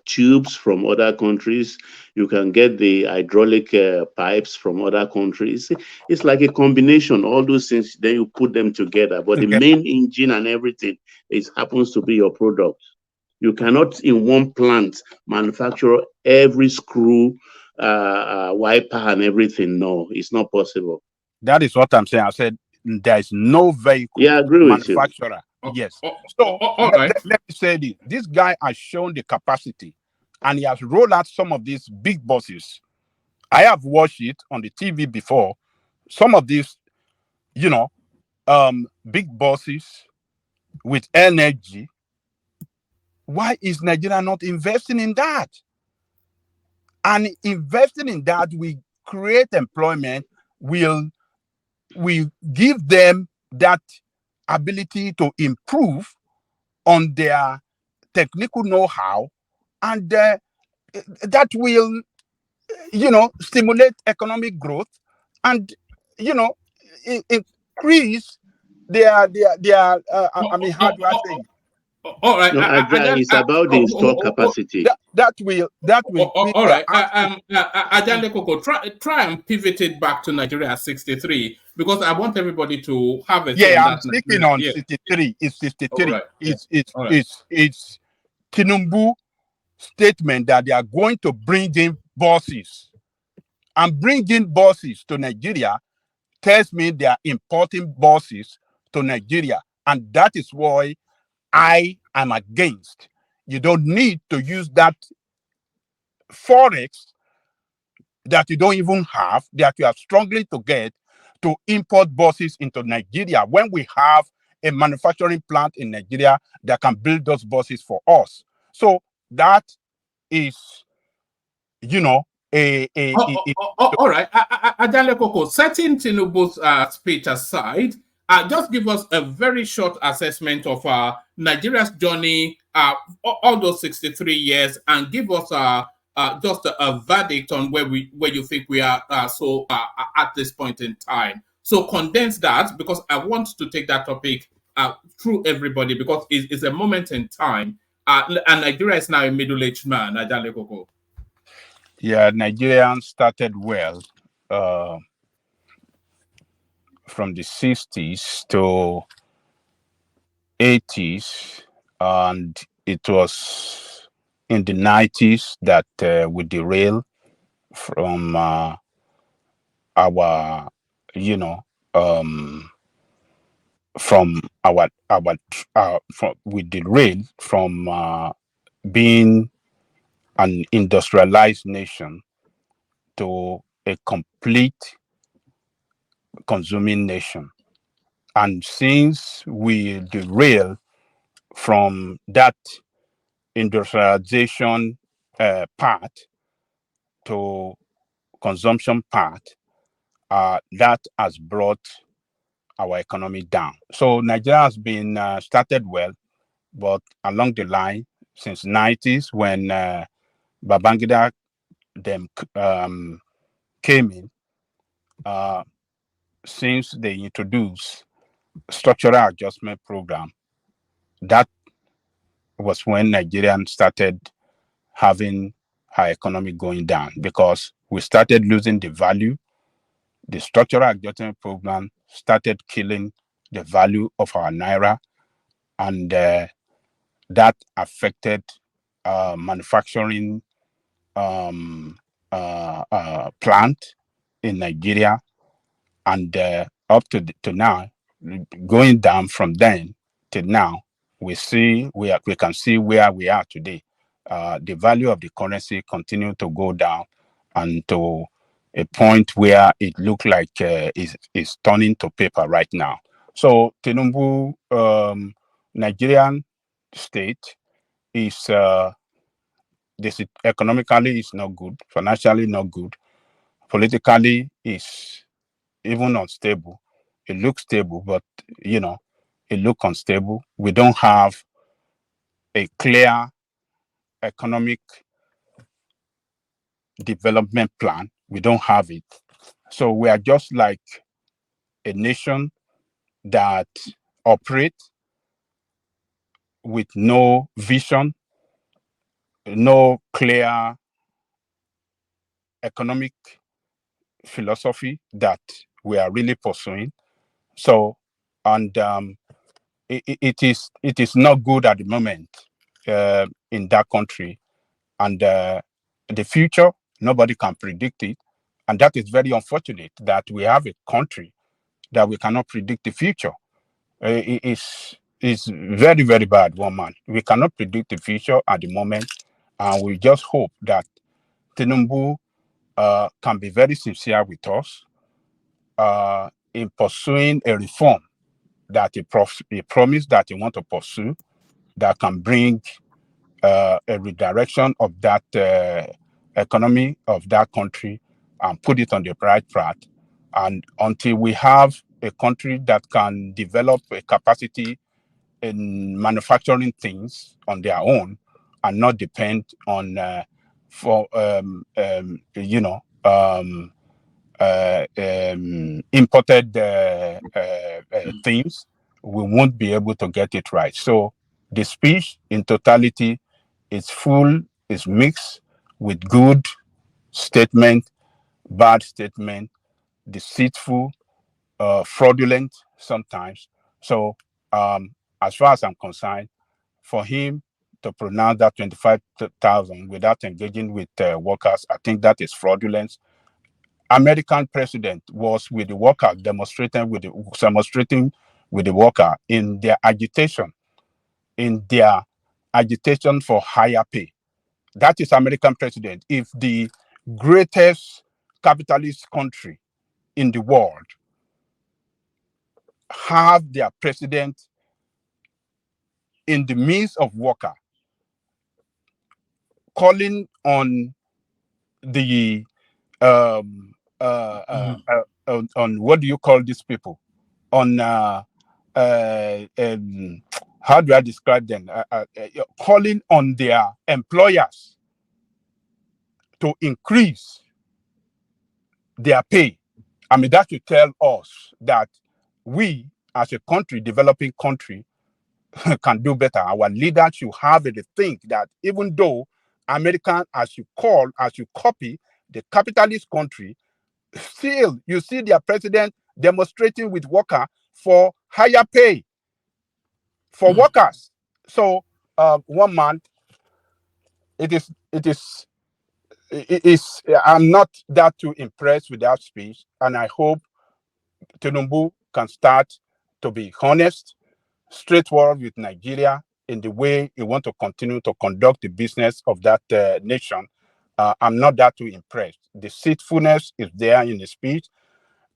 tubes from other countries. You can get the hydraulic pipes from other countries. It's like a combination. All those things, then you put them together. But the main engine and everything happens to be your product. You cannot, in one plant, manufacture every screw, wiper, and everything. No, it's not possible. That is what I'm saying. I said there is no vehicle manufacturer. Yes. So let me say this. This guy has shown the capacity, and he has rolled out some of these big buses. I have watched it on the TV before. Some of these, big buses with energy. Why is Nigeria not investing in that? And investing in that will create employment, will give them that ability to improve on their technical know-how, and that will, stimulate economic growth and, increase their how do I say it? All right. No, it's about the install capacity. That will. All right. Ajale Koko, try and pivot it back to Nigeria 63, because I want everybody to have a say. Yeah, I'm speaking on 63. It's 63. Right. It's Tinubu'S statement that they are going to bring in buses, and bringing buses to Nigeria tells me they are importing buses to Nigeria, and that is why I am against. You don't need to use that forex that you don't even have, that you are struggling to get, to import buses into Nigeria when we have a manufacturing plant in Nigeria that can build those buses for us. So that is, all right. Ajale Koko, setting Tinubu's speech aside, just give us a very short assessment of Nigeria's journey, all those 63 years, and give us just a verdict on where you think we are at this point in time. So condense that, because I want to take that topic through everybody, because it's a moment in time, and Nigeria is now a middle-aged man. Ajale Koko. Yeah, Nigerians started well from the 60s to 80s, and it was in the 90s that we derailed from we derailed from being an industrialized nation to a complete consuming nation. And since we derailed from that industrialization part to consumption part, that has brought our economy down. So Nigeria has been started well, but along the line, since 90s, when Babangida them came in, since they introduced structural adjustment program, that was when Nigerians started having our economy going down, because we started losing the value. The structural adjustment program started killing the value of our naira, and that affected manufacturing plant in Nigeria, and up to now, going down from then to now, we can see where we are today. The value of the currency continue to go down, and to a point where it looked like is turning to paper right now. So Tinubu, Nigerian state is this economically is not good, financially not good, politically is even unstable. It looks stable, but it looks unstable. We don't have a clear economic development plan. We don't have it. So we are just like a nation that operates with no vision, no clear economic philosophy that we are really pursuing. So, and it is not good at the moment in that country, and the future nobody can predict it, and that is very unfortunate that we have a country that we cannot predict the future. It's very, very bad, one man. We cannot predict the future at the moment, and we just hope that Tinubu can be very sincere with us in pursuing a reform that he promised that he want to pursue that can bring a redirection of that economy of that country and put it on the right path. And until we have a country that can develop a capacity in manufacturing things on their own and not depend on imported things, we won't be able to get it right. So the speech in totality is full, is mixed with good statement, bad statement, deceitful, fraudulent sometimes. So as far as I'm concerned, for him to pronounce that 25,000 without engaging with workers, I think that is fraudulent. American president was with the worker, demonstrating with the worker in their agitation for higher pay. That is American president. If the greatest capitalist country in the world have their president in the midst of worker calling on the on what do you call these people on how do I describe them? Calling on their employers to increase their pay. I mean, that should tell us that we, as a country, developing country, can do better. Our leaders should have the think that even though American, as you copy the capitalist country, still you see their president demonstrating with worker for higher pay for workers. So 1 month, it is I'm not that too impressed with that speech, and I hope Tinubu can start to be honest, straightforward with Nigeria in the way he want to continue to conduct the business of that nation. I'm not that too impressed. The deceitfulness is there in the speech,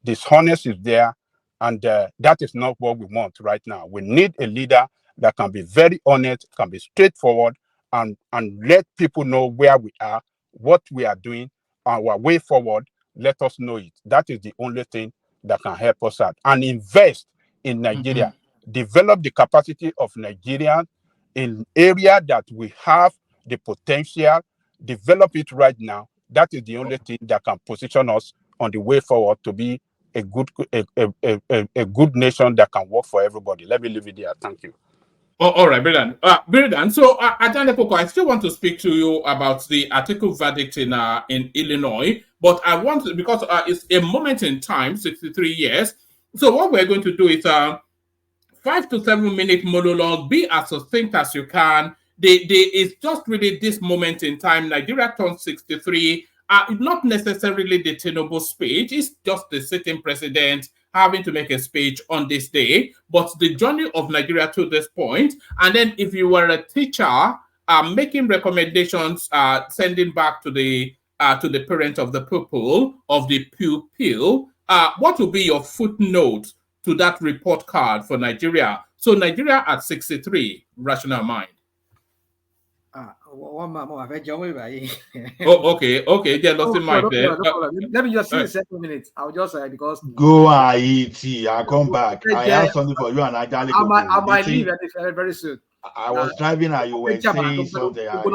dishonest is there, and that is not what we want right now. We need a leader that can be very honest, can be straightforward, and let people know where we are, what we are doing, our way forward. Let us know it. That is the only thing that can help us out. And invest in Nigeria. Develop the capacity of Nigerians in area that we have the potential. Develop it right now. That is the only thing that can position us on the way forward to be a good nation that can work for everybody. Let me leave it there. Thank you. Oh, all right, brilliant. Brilliant. So, Ajane Koko, I still want to speak to you about the article verdict in Illinois, but I want to, because it's a moment in time, 63 years. So, what we're going to do is 5 to 7 minute monologue. Be as succinct as you can. It's just really this moment in time. Nigeria turned 63. Not necessarily the Tinubu speech. It's just the sitting president having to make a speech on this day, but the journey of Nigeria to this point. And then if you were a teacher, making recommendations, sending back to the to the parent of the pupil, of the pupil, what will be your footnote to that report card for Nigeria? So Nigeria at 63, rational mind. Oh, okay. Yeah, no problem. Let me just see the 7 minutes. I'll just because go and eat tea. I'll come back. I have something for you and I might leave very soon. I was driving and you were saying something. Just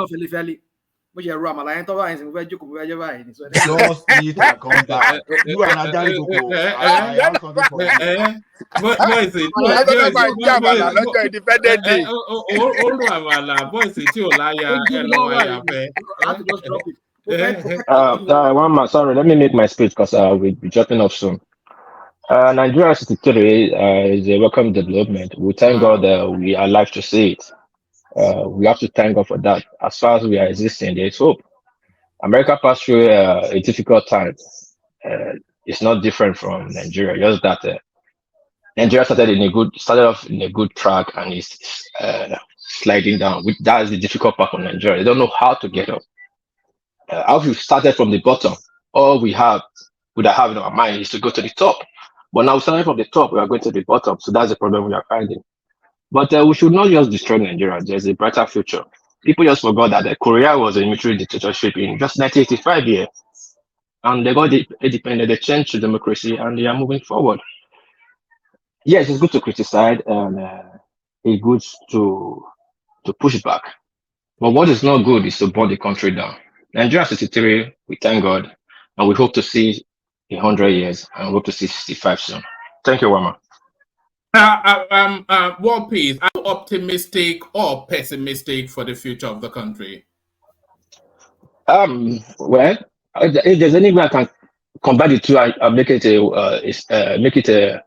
eat and come back. You and Ajali Koko, I have something for you. One more, sorry, let me make my speech because we'll be dropping off soon. Nigeria 63 is a welcome development. We thank God we are alive to see it. We have to thank God for that. As far as we are existing, there is hope. America passed through a difficult time. It's not different from Nigeria. Just that Nigeria started off in a good track and is sliding down. That is the difficult part of Nigeria. They don't know how to get up. How we started from the bottom, all we have in our mind is to go to the top. But now we started from the top, we are going to the bottom. So that's the problem we are finding. But we should not just destroy Nigeria. There's a brighter future. People just forgot that Korea was a military dictatorship in just 1985 years. And they got independent, they changed to democracy, and they are moving forward. Yes, it's good to criticize and it's good to push back. But what is not good is to burn the country down. Nigeria 63, we thank God, and we hope to see 100 years, and we hope to see 65 soon. Thank you, Wama. War Peace, are you optimistic or pessimistic for the future of the country? Well, if there's any way I can combine the two, I'll make it a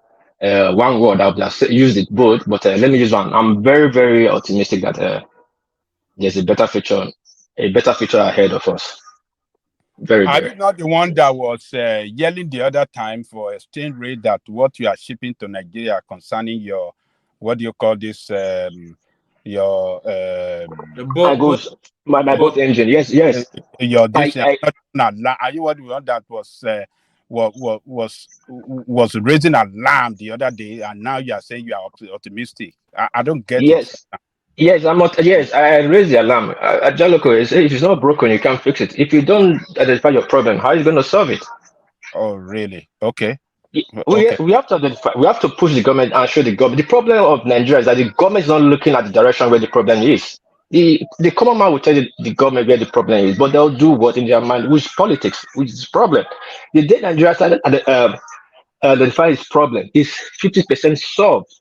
one word. I'll just use it both, but let me use one. I'm very, very optimistic that there's a better future ahead of us. Are you not the one that was yelling the other time for exchange rate that what you are shipping to Nigeria concerning your, what do you call this, your my boat engine? Yes. Your this are you what the one that was raising alarm the other day, and now you are saying you are optimistic? I don't get it. Yes, I raised the alarm. Ajaloco, if it's not broken, you can't fix it. If you don't identify your problem, how are you going to solve it? Oh, really? Okay. We have to identify, we have to push the government and show the government. The problem of Nigeria is that the government is not looking at the direction where the problem is. The common man will tell the government where the problem is, but they'll do what in their mind, which politics, which is problem. The day Nigeria started identify its problem is 50% solved.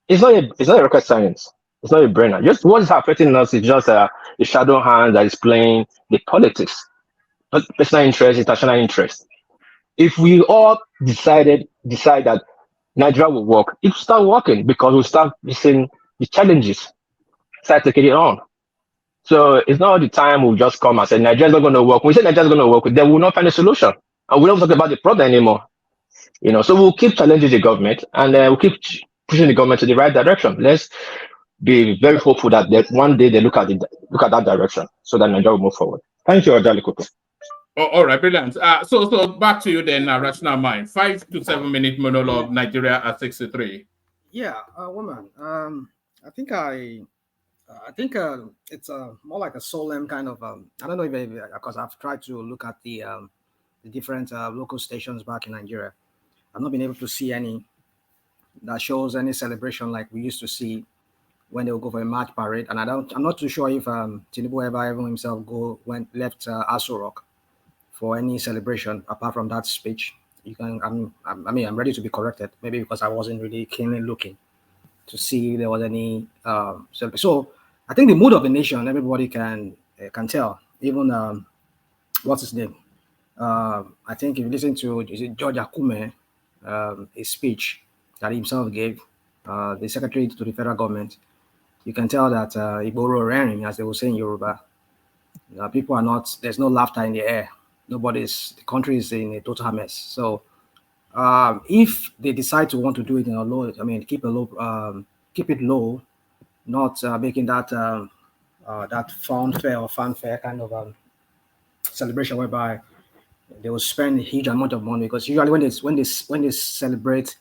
It's not a rocket science. It's not a brainer. Just what is affecting us is just a shadow hand that is playing the politics, not personal interest, international interest. If we all decide that Nigeria will work, it will start working because we'll start facing the challenges, start taking it on. So it's not all the time we'll just come and say Nigeria's not going to work. When we say Nigeria's going to work, then we'll not find a solution, and we don't talk about the problem anymore. So we'll keep challenging the government, and we'll keep pushing the government to the right direction. Let's be very hopeful that one day they look at that direction so that Nigeria will move forward. Thank you, Ajali Koko. All right, brilliant. So back to you then, Rational Mind. 5 to 7 minute monologue, Nigeria at 63. Yeah, woman. I think it's more like a solemn kind of. I don't know if because I've tried to look at the different local stations back in Nigeria. I've not been able to see any that shows any celebration like we used to see when they would go for a march parade. And I'm not too sure if Tinubu ever himself left Aso Rock for any celebration apart from that speech. I'm ready to be corrected, maybe because I wasn't really keenly looking to see if there was any so I think the mood of the nation, everybody can tell. Even what's his name? I think if you listen to George Akume, his speech that he himself gave, the secretary to the federal government, you can tell that Igboro raring, as they will say in Yoruba. People are not. There's no laughter in the air. The country is in a total mess. So if they decide to want to do it in a low, keep it low, not making that that fanfare kind of celebration whereby they will spend a huge amount of money, because usually when they celebrate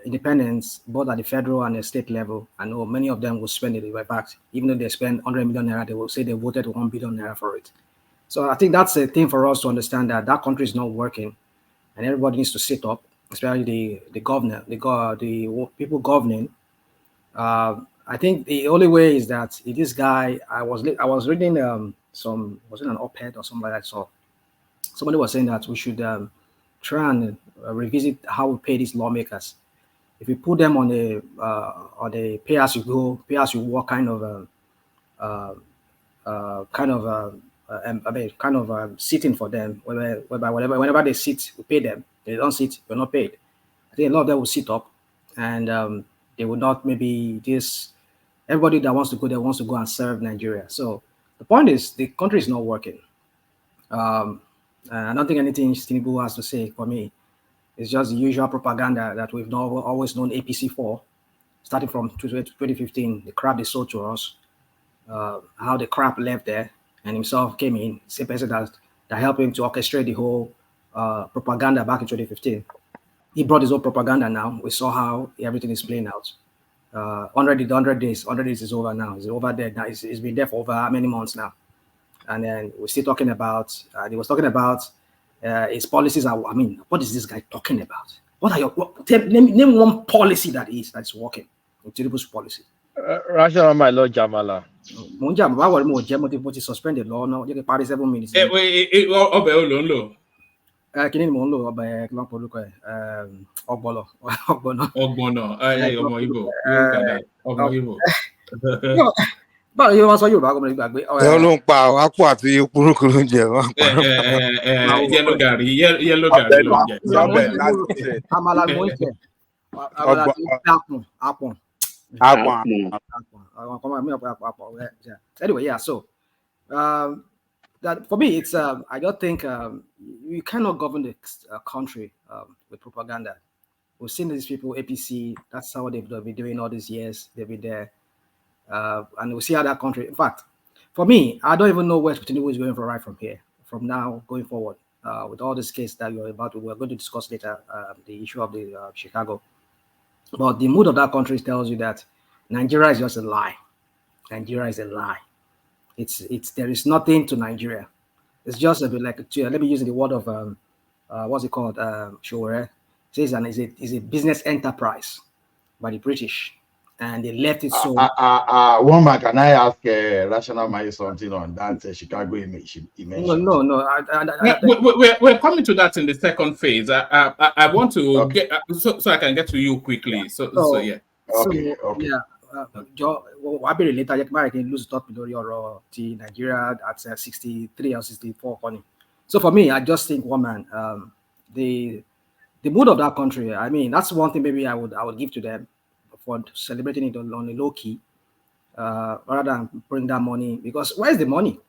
independence, both at the federal and the state level, I know many of them will spend it right back. Even though they spend 100 million naira, they will say they voted 1 billion naira for it. So I think that's a thing for us to understand, that that country is not working, and everybody needs to sit up, especially the governor, the people governing. I think the only way is that this guy, I was reading was it an op-ed or something like that. So somebody was saying that we should try and revisit how we pay these lawmakers. If we put them on the pay as you go, pay as you work kind of sitting for them, whereby whenever they sit, we pay them. They don't sit, we're not paid. I think a lot of them will sit up, and they will not maybe this. Everybody that wants to go there wants to go and serve Nigeria. So the point is, the country is not working. I don't think anything Tinubu has to say for me. It's just the usual propaganda that we've always known APC for, starting from 2015. The crap they sold to us, how the crap left there, and himself came in, same person that helped him to orchestrate the whole propaganda back in 2015. He brought his own propaganda now. We saw how everything is playing out. 100 days is over now. It's over there now. It's been there for over how many months now? And then we're still talking about, he was talking about his policies. I mean, what is this guy talking about? Name one policy that's working in Tinubu's policy. Rational, my Lord Jamala. Suspended law now. You can party 7 minutes. Kini ni mo ń lò ọbẹ̀ kí wọ́n polúkọ ẹ̀ ọgbọ̀nọ̀. Ọmọ Igbo. Ọmọ Igbo. Báwo ni wọ́n sọ Yorùbá gómìnà gbàgbé? Ẹ ló ń pa àpò àti kúrúkú ló ń jẹ. Yellow gàrí ló ń jẹ. Àmàlà ló ń jẹ. Àmàlà tó ń apọ̀n. Anyway, yeah, so that for me, it's I don't think you cannot govern the country with propaganda. We've seen these people, APC, that's how they've been doing all these years. They've been there. And we see how that country, in fact, for me, I don't even know where Tinubu is going for right from here, from now going forward, with all this case that we're going to discuss later, the issue of the Chicago. But the mood of that country tells you that Nigeria is just a lie. Nigeria is a lie. There is nothing to Nigeria. It's just a bit like, let me use the word of, what's it called? Shore. It says it's a business enterprise by the British. And they left it so. Woman, can I ask Rational Maya something on that Chicago image? No. We're coming to that in the second phase. I want to get so I can get to you quickly. So yeah. Okay. Yeah. I'll be later. I can lose thought or Nigeria at 63 or 64. So for me, I just think, woman, the mood of that country. I mean, that's one thing maybe I would give to them for celebrating it on a low key, rather than bring that money. Because where's the money?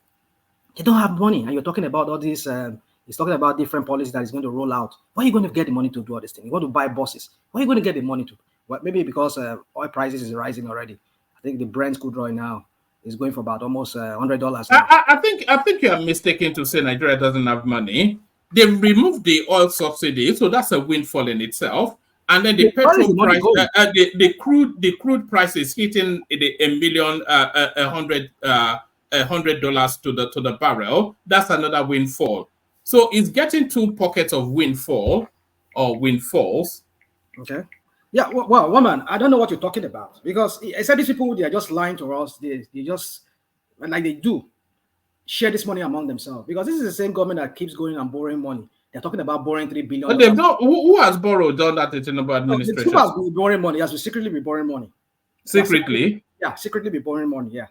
They don't have money, and you're talking about all this. He's talking about different policies that he's going to roll out. Where are you going to get the money to do all this thing? You want to buy buses? Where are you going to get the money to? Well, maybe because oil prices is rising already. I think the Brent crude oil now is going for about almost $100. I think you are mistaken to say Nigeria doesn't have money. They removed the oil subsidy, so that's a windfall in itself. And then the petrol price, the crude price is hitting $100 to the barrel. That's another windfall. So it's getting two pockets of windfall or windfalls. Okay. Yeah. Well, woman, I don't know what you're talking about, because I said these people, they are just lying to us. They just, like they do, share this money among themselves, because this is the same government that keeps going and borrowing money. They're talking about borrowing $3 billion. But they've not, who has borrowed done that in the Tinubu administration? Who has been borrowing money? Has to secretly be borrowing money. Secretly? Yeah, secretly be borrowing money. Yeah.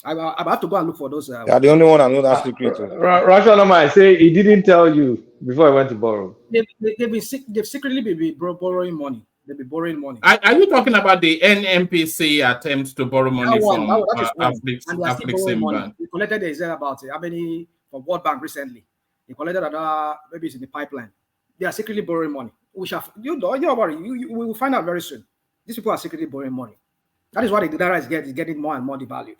I have to go and look for those. Yeah, the only one I know that secret. Rational Maya say he didn't tell you before he went to borrow. They've secretly be borrowing money. They've been borrowing money. Are you talking about the NMPC attempts to borrow money from Aflixim Bank? We collected about how many from World Bank recently. They collected another, maybe it's in the pipeline. They are secretly borrowing money. We will find out very soon. These people are secretly borrowing money. That is why the naira is getting more and more devalued,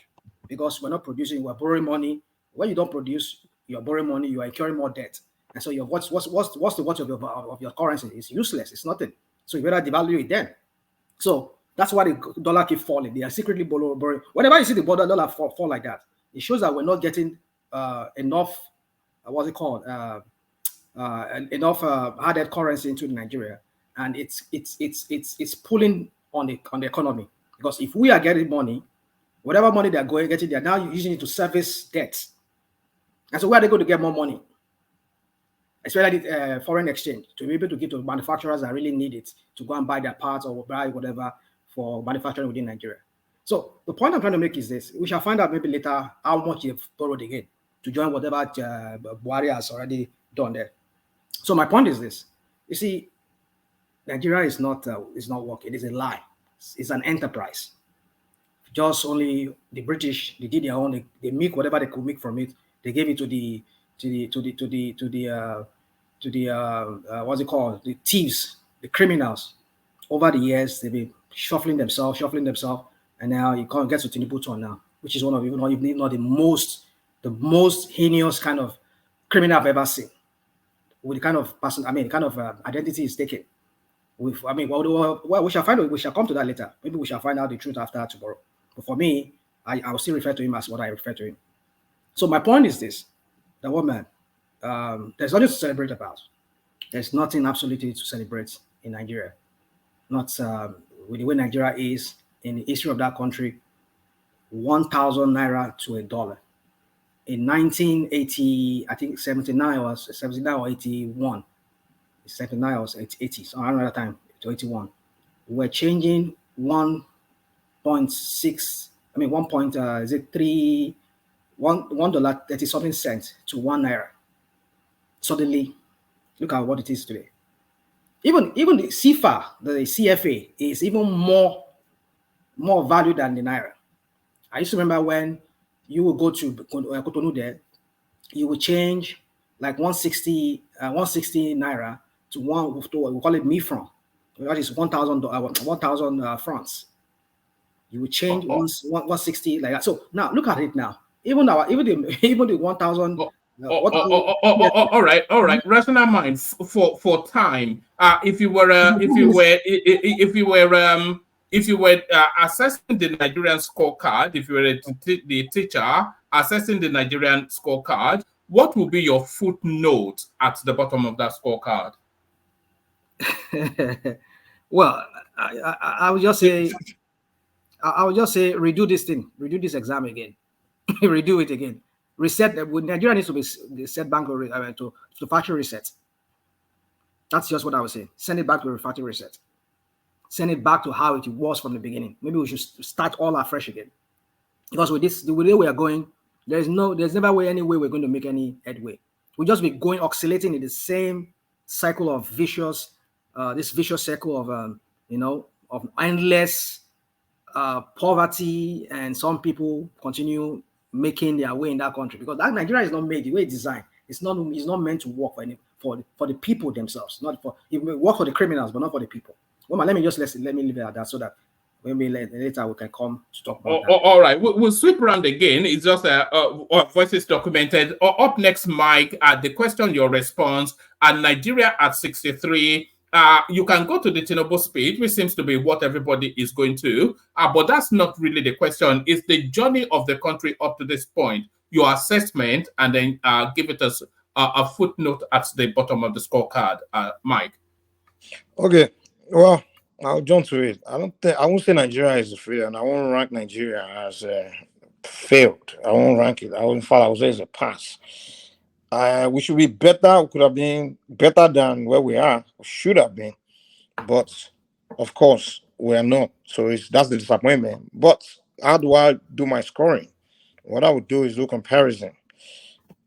because we're not producing, we're borrowing money. When you don't produce, you're borrowing money, you are incurring more debt. And so your what's the worth of your currency? It's useless. It's nothing. So you better devalue it then. So that's why the dollar keep falling. They are secretly borrowing. Whenever you see the dollar fall like that, it shows that we're not getting enough. What's it called? Enough hard currency into Nigeria, and it's pulling on the economy. Because if we are getting money, whatever money they're getting, they're now using it to service debt. And so where are they going to get more money? Especially foreign exchange, to be able to give to manufacturers that really need it to go and buy their parts or buy whatever for manufacturing within Nigeria. So the point I'm trying to make is this: we shall find out maybe later how much they've borrowed again to join whatever Buhari has already done there. So my point is this: you see, Nigeria is not working. It is a lie. It's an enterprise. Just only the British, they did their own. They make whatever they could make from it. They gave it to the what's it called? The thieves, the criminals. Over the years, they've been shuffling themselves, and now you can't get to Tinubu'S now, which is one of, even not the most heinous kind of criminal I've ever seen. With the kind of person, the kind of identity is taken. We shall find out. We shall come to that later. Maybe we shall find out the truth after tomorrow. But for me, I will still refer to him as what I refer to him. So my point is this: that woman, there's nothing to celebrate about. There's nothing absolutely to celebrate in Nigeria. Not with the way Nigeria is in the history of that country. 1,000 naira to $1. In 1980, I think 79 or 81. 79 or 80, so around that time to 81. We're changing 1.6. $1.30 to 1 naira. Suddenly, look at what it is today. Even the CFA, the CFA, is even more value than the naira. I used to remember when you would go to Cotonou there, you would change like 160 naira to we call it mi-franc. That is 1,000 francs. You would change 160 like that. So now look at it now. Even the 1,000. All right. Rational mind for time. If you were assessing the Nigerian scorecard, if you were the teacher assessing the Nigerian scorecard, what will be your footnote at the bottom of that scorecard? Well, I would just say redo this thing, redo this exam again, redo it again, reset. Nigeria needs to be set back to factory reset. That's just what I would say. Send it back to a factory reset. Send it back to how it was from the beginning. Maybe we should start all afresh again. Because with the way we are going, there's never any way we're going to make any headway. We'll just be oscillating in the same cycle of this vicious circle of of endless poverty, and some people continue making their way in that country because that Nigeria is not made the way it's designed. It's not meant to work for the people themselves. It may work for the criminals, but not for the people. Well, let me leave it at that so that maybe later we can come to talk about that. All right, we'll sweep around again. It's just voices documented. Up next, Mike, the question, your response, and Nigeria at 63. You can go to the Tinubu'S page, which seems to be what everybody is going to. But that's not really the question. It's the journey of the country up to this point, your assessment, and then give it us a footnote at the bottom of the scorecard, Mike. Okay. Well, I'll jump to it. I won't say Nigeria is a failure, and I won't rank Nigeria as failed. I won't rank it. I would say it's a pass. We should be better. We could have been better than where we are. We should have been, but of course we are not. So that's the disappointment. But how do I do my scoring? What I would do is do comparison.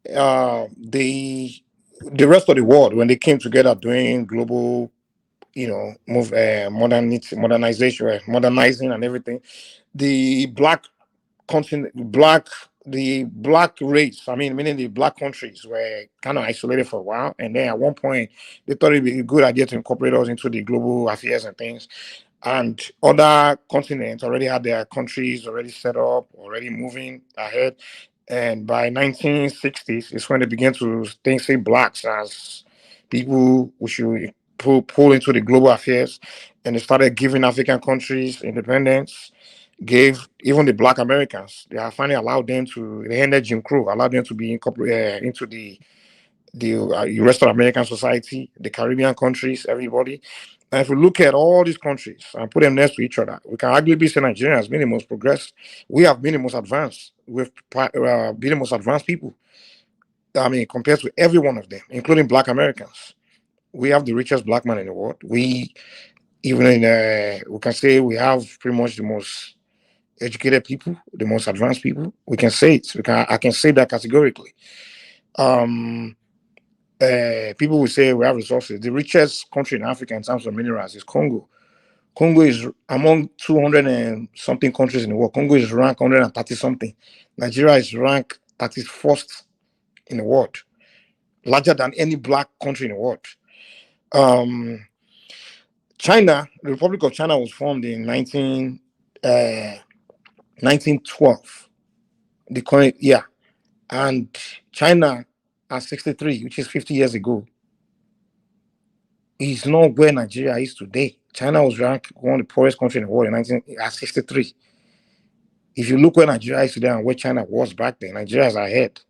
The rest of the world, when they came together doing global, modernization, modernizing and everything, the black race, meaning the black countries were kind of isolated for a while. And then at one point, they thought it'd be a good idea to incorporate us into the global affairs and things. And other continents already had their countries already set up, already moving ahead. And by 1960s, it's when they began to see blacks as people who should pull into the global affairs, and they started giving African countries independence. Gave even the Black Americans. They are finally allowed them to. They ended Jim Crow, allowed them to be incorporated into the rest of American society, the Caribbean countries, everybody. And if we look at all these countries and put them next to each other, we can arguably say Nigeria has been the most progressed. We have been the most advanced. We've been the most advanced people. I mean, compared to every one of them, including Black Americans. We have the richest black man in the world. We can say we have pretty much the most educated people, the most advanced people. We can say it. I can say that categorically. People will say we have resources. The richest country in Africa in terms of minerals is Congo. Congo is among 200 and something countries in the world. Congo is ranked 130 something. Nigeria is ranked 31st in the world, larger than any black country in the world. China, the Republic of China was formed in 1912. The current year, and China at 63, which is 50 years ago, is not where Nigeria is today. China was ranked one of the poorest countries in the world at 63. If you look where Nigeria is today and where China was back then, Nigeria is ahead.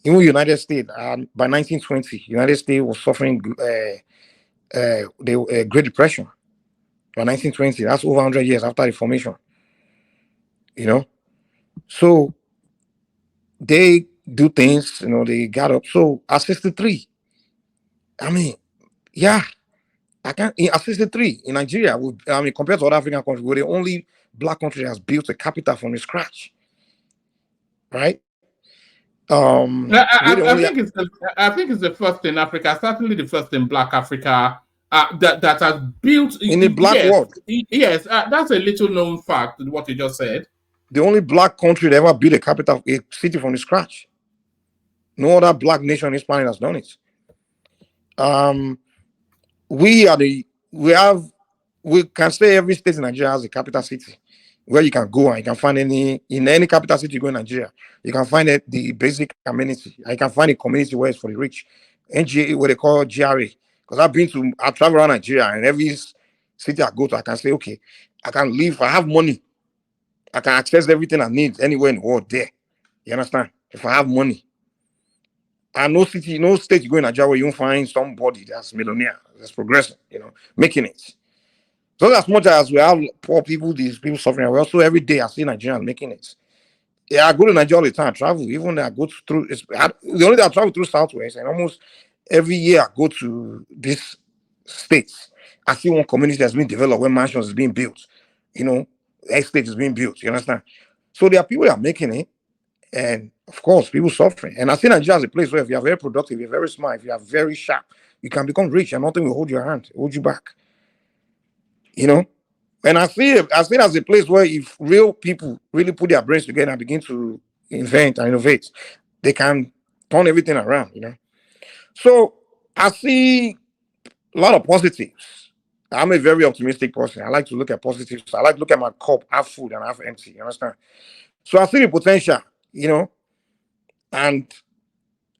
Even United States, by 1920, United States was suffering the Great Depression. By 1920, that's over 100 years after the formation. So they do things, they got up. So at 63, I mean, yeah, at 63 in Nigeria, compared to other African countries, we're the only black country that has built a capital from scratch, right? I think it's the first in Africa, certainly the first in Black Africa that has built in the black world. Yes, that's a little known fact. What you just said. The only black country that ever built a capital, a city from scratch. No other black nation on this planet has done it. We can say every state in Nigeria has a capital city where you can go and you can find in any capital city you go in Nigeria, you can find the basic amenity. You can find a community where it's for the rich. NGA, what they call GRA. Because I travel around Nigeria, and every city I go to, I can say, okay, I can live, I have money. I can access everything I need anywhere in the world there. You understand? If I have money. And no state you go in Nigeria where you won't find somebody that's millionaire, that's progressing, making it. So as much as we have poor people, these people suffering, we also every day I see Nigerians making it. Yeah, I go to Nigeria all the time, travel. Even I go through, the only day I travel through Southwest, and almost every year I go to these states. I see one community that's been developed where mansions is being built. Estate is being built. You understand? So there are people that are making it, and of course, people suffering. And I see Nigeria as a place where if you are very productive, you're very smart, if you are very sharp, you can become rich, and nothing will hold your hand, hold you back. And I see it as a place where if real people really put their brains together and begin to invent and innovate, they can turn everything around. So I see a lot of positives. I'm a very optimistic person. I like to look at positives. I like to look at my cup half full and half empty. You understand? So I see the potential, and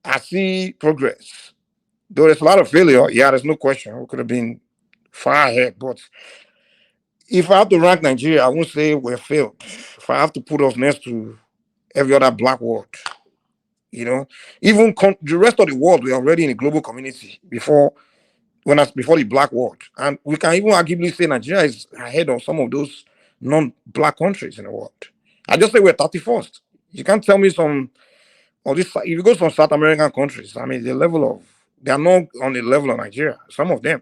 I see progress. Though there's a lot of failure, yeah, there's no question. We could have been far ahead. But if I have to rank Nigeria, I won't say we're failed. If I have to put us next to every other black world, even the rest of the world, we're already in a global community before the black world. And we can even arguably say Nigeria is ahead of some of those non-black countries in the world. I just say we're 31st. You can't tell me if you go to some South American countries, I mean, they are not on the level of Nigeria. Some of them,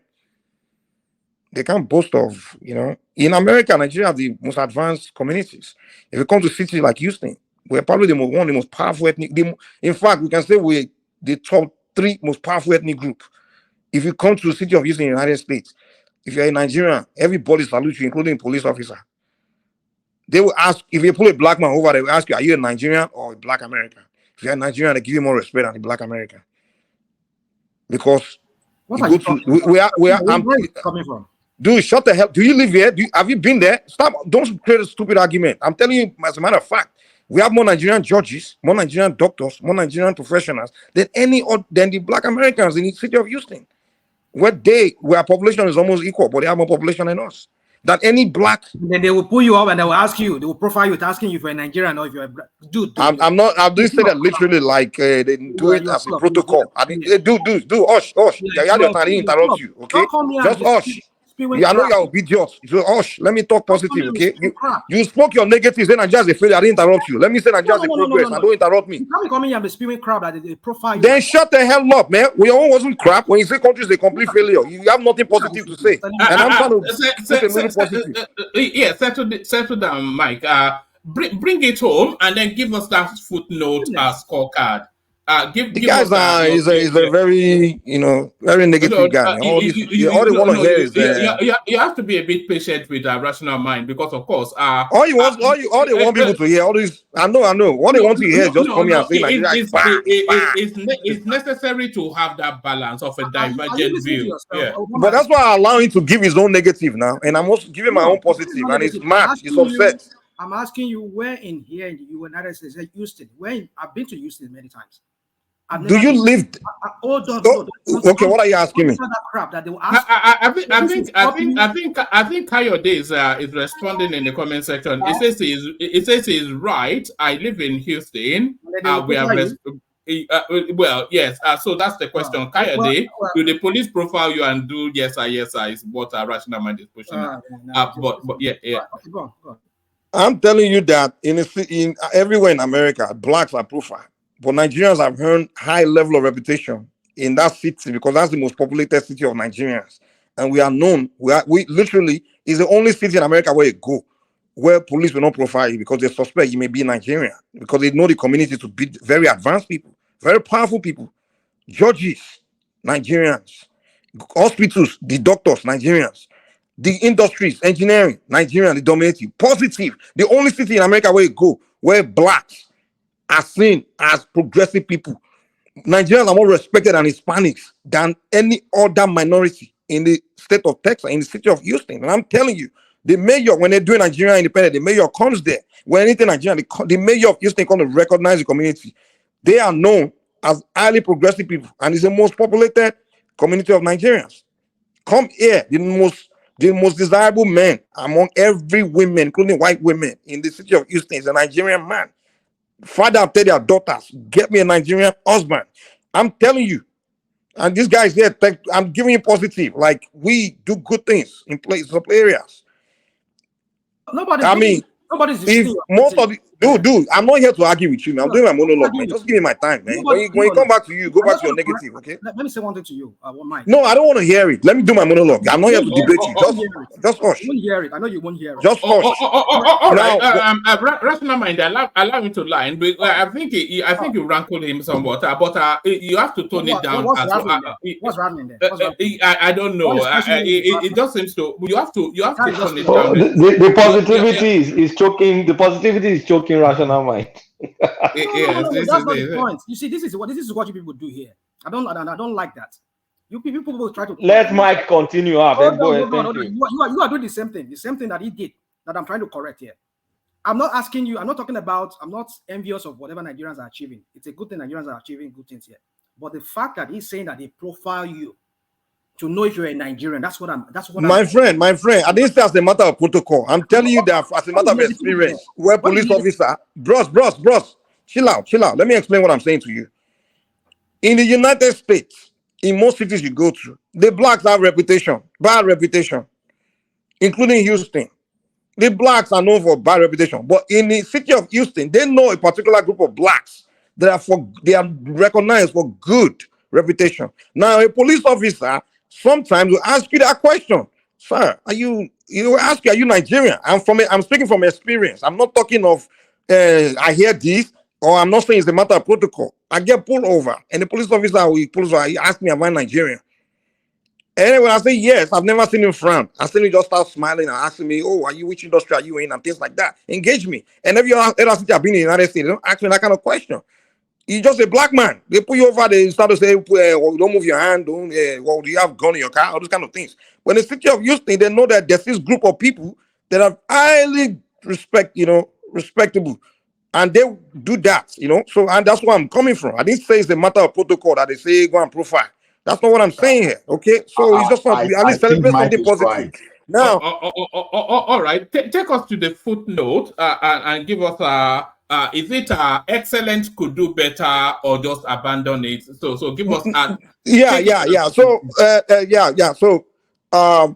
they can't boast of, in America, Nigeria have the most advanced communities. If you come to cities like Houston, we're probably one of the most powerful ethnic. In fact, we can say we're the top 3 most powerful ethnic group. If you come to the city of Houston in the United States, if you're a Nigerian, everybody salutes you, including a police officer. They will ask, if you pull a black man over, they will ask you, are you a Nigerian or a black American? If you're a Nigerian, they give you more respect than a black American. Because where are you coming from? Dude, shut the hell. Do you live here? Have you been there? Stop. Don't create a stupid argument. I'm telling you, as a matter of fact, We have more Nigerian judges, more Nigerian doctors, more Nigerian professionals than than the Black Americans in the city of Houston, where our population is almost equal, but they have more population than us. That any Black. Then they will pull you up and they will ask you. They will profile you, asking you if you're a Nigerian or if you're a Black. Dude, I'm not. I didn't say that literally. Like they do it as a protocol. I didn't do. Hush. Yeah, I didn't interrupt you. Okay, just hush. I know you're obedient. So hush. Let me talk positive. Okay, you spoke your negatives. Then I just a failure. I didn't interrupt you. Let me say I just a progress. And don't interrupt me. You can't be coming here and be spewing crap that they profile you. Then shut the hell up, man. We all wasn't crap. When you say countries a complete failure, you have nothing positive to say. And I'm trying to say a little positive. Yeah, settle down, Mike. Bring it home and then give us that footnote scorecard. Give guys is a very very negative guy. All they want to hear is you have to be a bit patient with a rational mind, because of course all they want people to hear all this. I know what they want to hear is just come here and say it's necessary to have that balance of a divergent view. Yeah. But that's why I allow him to give his own negative now, and I'm also giving my own positive, and it's mad. He's upset. I'm asking you, where in here in the United States, Houston? I've been to Houston many times. Do you live? Hold on. Okay, what are you asking me? I think Kayode is responding in the comment section. It says he's right. I live in Houston. We have well, yes. So that's the question. Kayode, do the police profile you and do yes is what a rational mind is pushing? But yeah. Go on. I'm telling you that in everywhere in America, Blacks are profiled. But Nigerians have earned high level of reputation in that city because that's the most populated city of Nigerians. And we are known, we literally is the only city in America where you go, where police will not profile you because they suspect you may be Nigerian, because they know the community to be very advanced people, very powerful people, judges, Nigerians, hospitals, the doctors, Nigerians, the industries, engineering, Nigerian, the dominating, positive, the only city in America where you go, where Blacks are seen as progressive people. Nigerians are more respected than Hispanics than any other minority in the state of Texas, in the city of Houston. And I'm telling you, the mayor, when they're doing Nigeria Independent, the mayor comes there. When anything Nigerian, the mayor of Houston comes to recognize the community. They are known as highly progressive people, and it's the most populated community of Nigerians. Come here, the most desirable man among every woman, including white women in the city of Houston, is a Nigerian man. Father tell their daughters, get me a Nigerian husband. I'm telling you. And this guy's here, I'm giving you positive. Like, we do good things in some areas. Nobody's if most of the dude, I'm not here to argue with you, man. I'm doing my monologue, man. Just give me my time, man. When you come back to you, go back to your negative, okay? Let me say one thing to you. No, I don't want to hear it. Let me do my monologue. I'm not here to debate you. Just hush. You won't hear it. I know you won't hear it. Just hush. All right. Rational mind, allow him to line. I think you rankled him somewhat, but you have to tone it down. What's happening there? I don't know. It just seems to you have to tone it down. The positivity is choking. The positivity is choking rational mind. That's not the point. You see, this is what you people do here. I don't like that. You people will try to let Mike continue. You are doing the same thing that he did, that I'm trying to correct here. I'm not asking you. I'm not envious of whatever Nigerians are achieving. It's a good thing Nigerians are achieving good things here. But the fact that he's saying that they profile you to know if you're a Nigerian, that's what my friend. I didn't say as a matter of protocol. I'm telling you that as a matter of experience, where police officer, bros, chill out. Let me explain what I'm saying to you. In the United States, in most cities you go to, the Blacks have bad reputation, including Houston. The Blacks are known for bad reputation, but in the city of Houston, they know a particular group of Blacks that they are recognized for good reputation. Now, a police officer sometimes will ask you that question, sir. Are you Nigerian? I'm speaking from experience. I'm not talking of I hear this, or I'm not saying it's a matter of protocol. I get pulled over, and the police officer he asked me, am I Nigerian? And when I say yes, I've never seen him frown. I seen him just start smiling and asking me, oh, which industry are you in, and things like that. Engage me. And every other city I've been in the United States, they don't ask me that kind of question. He's just a black man. They put you over, they start to say, don't move your hand, do you have a gun in your car, all those kind of things. When the city of Houston, they know that there's this group of people that are highly respectable. and they do that, you know. So, and that's where I'm coming from. I didn't say it's a matter of protocol that they say go and profile. That's not what I'm saying here. Okay, so it's just not. At least think celebrate Mike something is positive. right. Now, all right. Take us to the footnote and give us is it excellent, could do better, or just abandon it? So give us yeah. So So,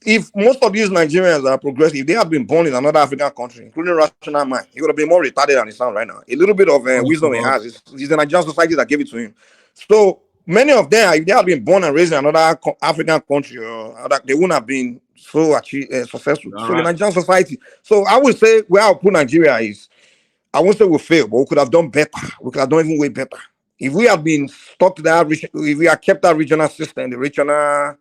if most of these Nigerians are progressive, they have been born in another African country, including rational mind, he would have been more retarded than he sounds right now. A little bit of wisdom he has. It's the Nigerian society that gave it to him. So many of them, if they had been born and raised in another African country, or other, they wouldn't have been so successful. So the Nigerian society. So I would say where I would put Nigeria is, I won't say we failed, but we could have done better. We could have done even way better. If we had been stuck to that, if we had kept that regional system, the regional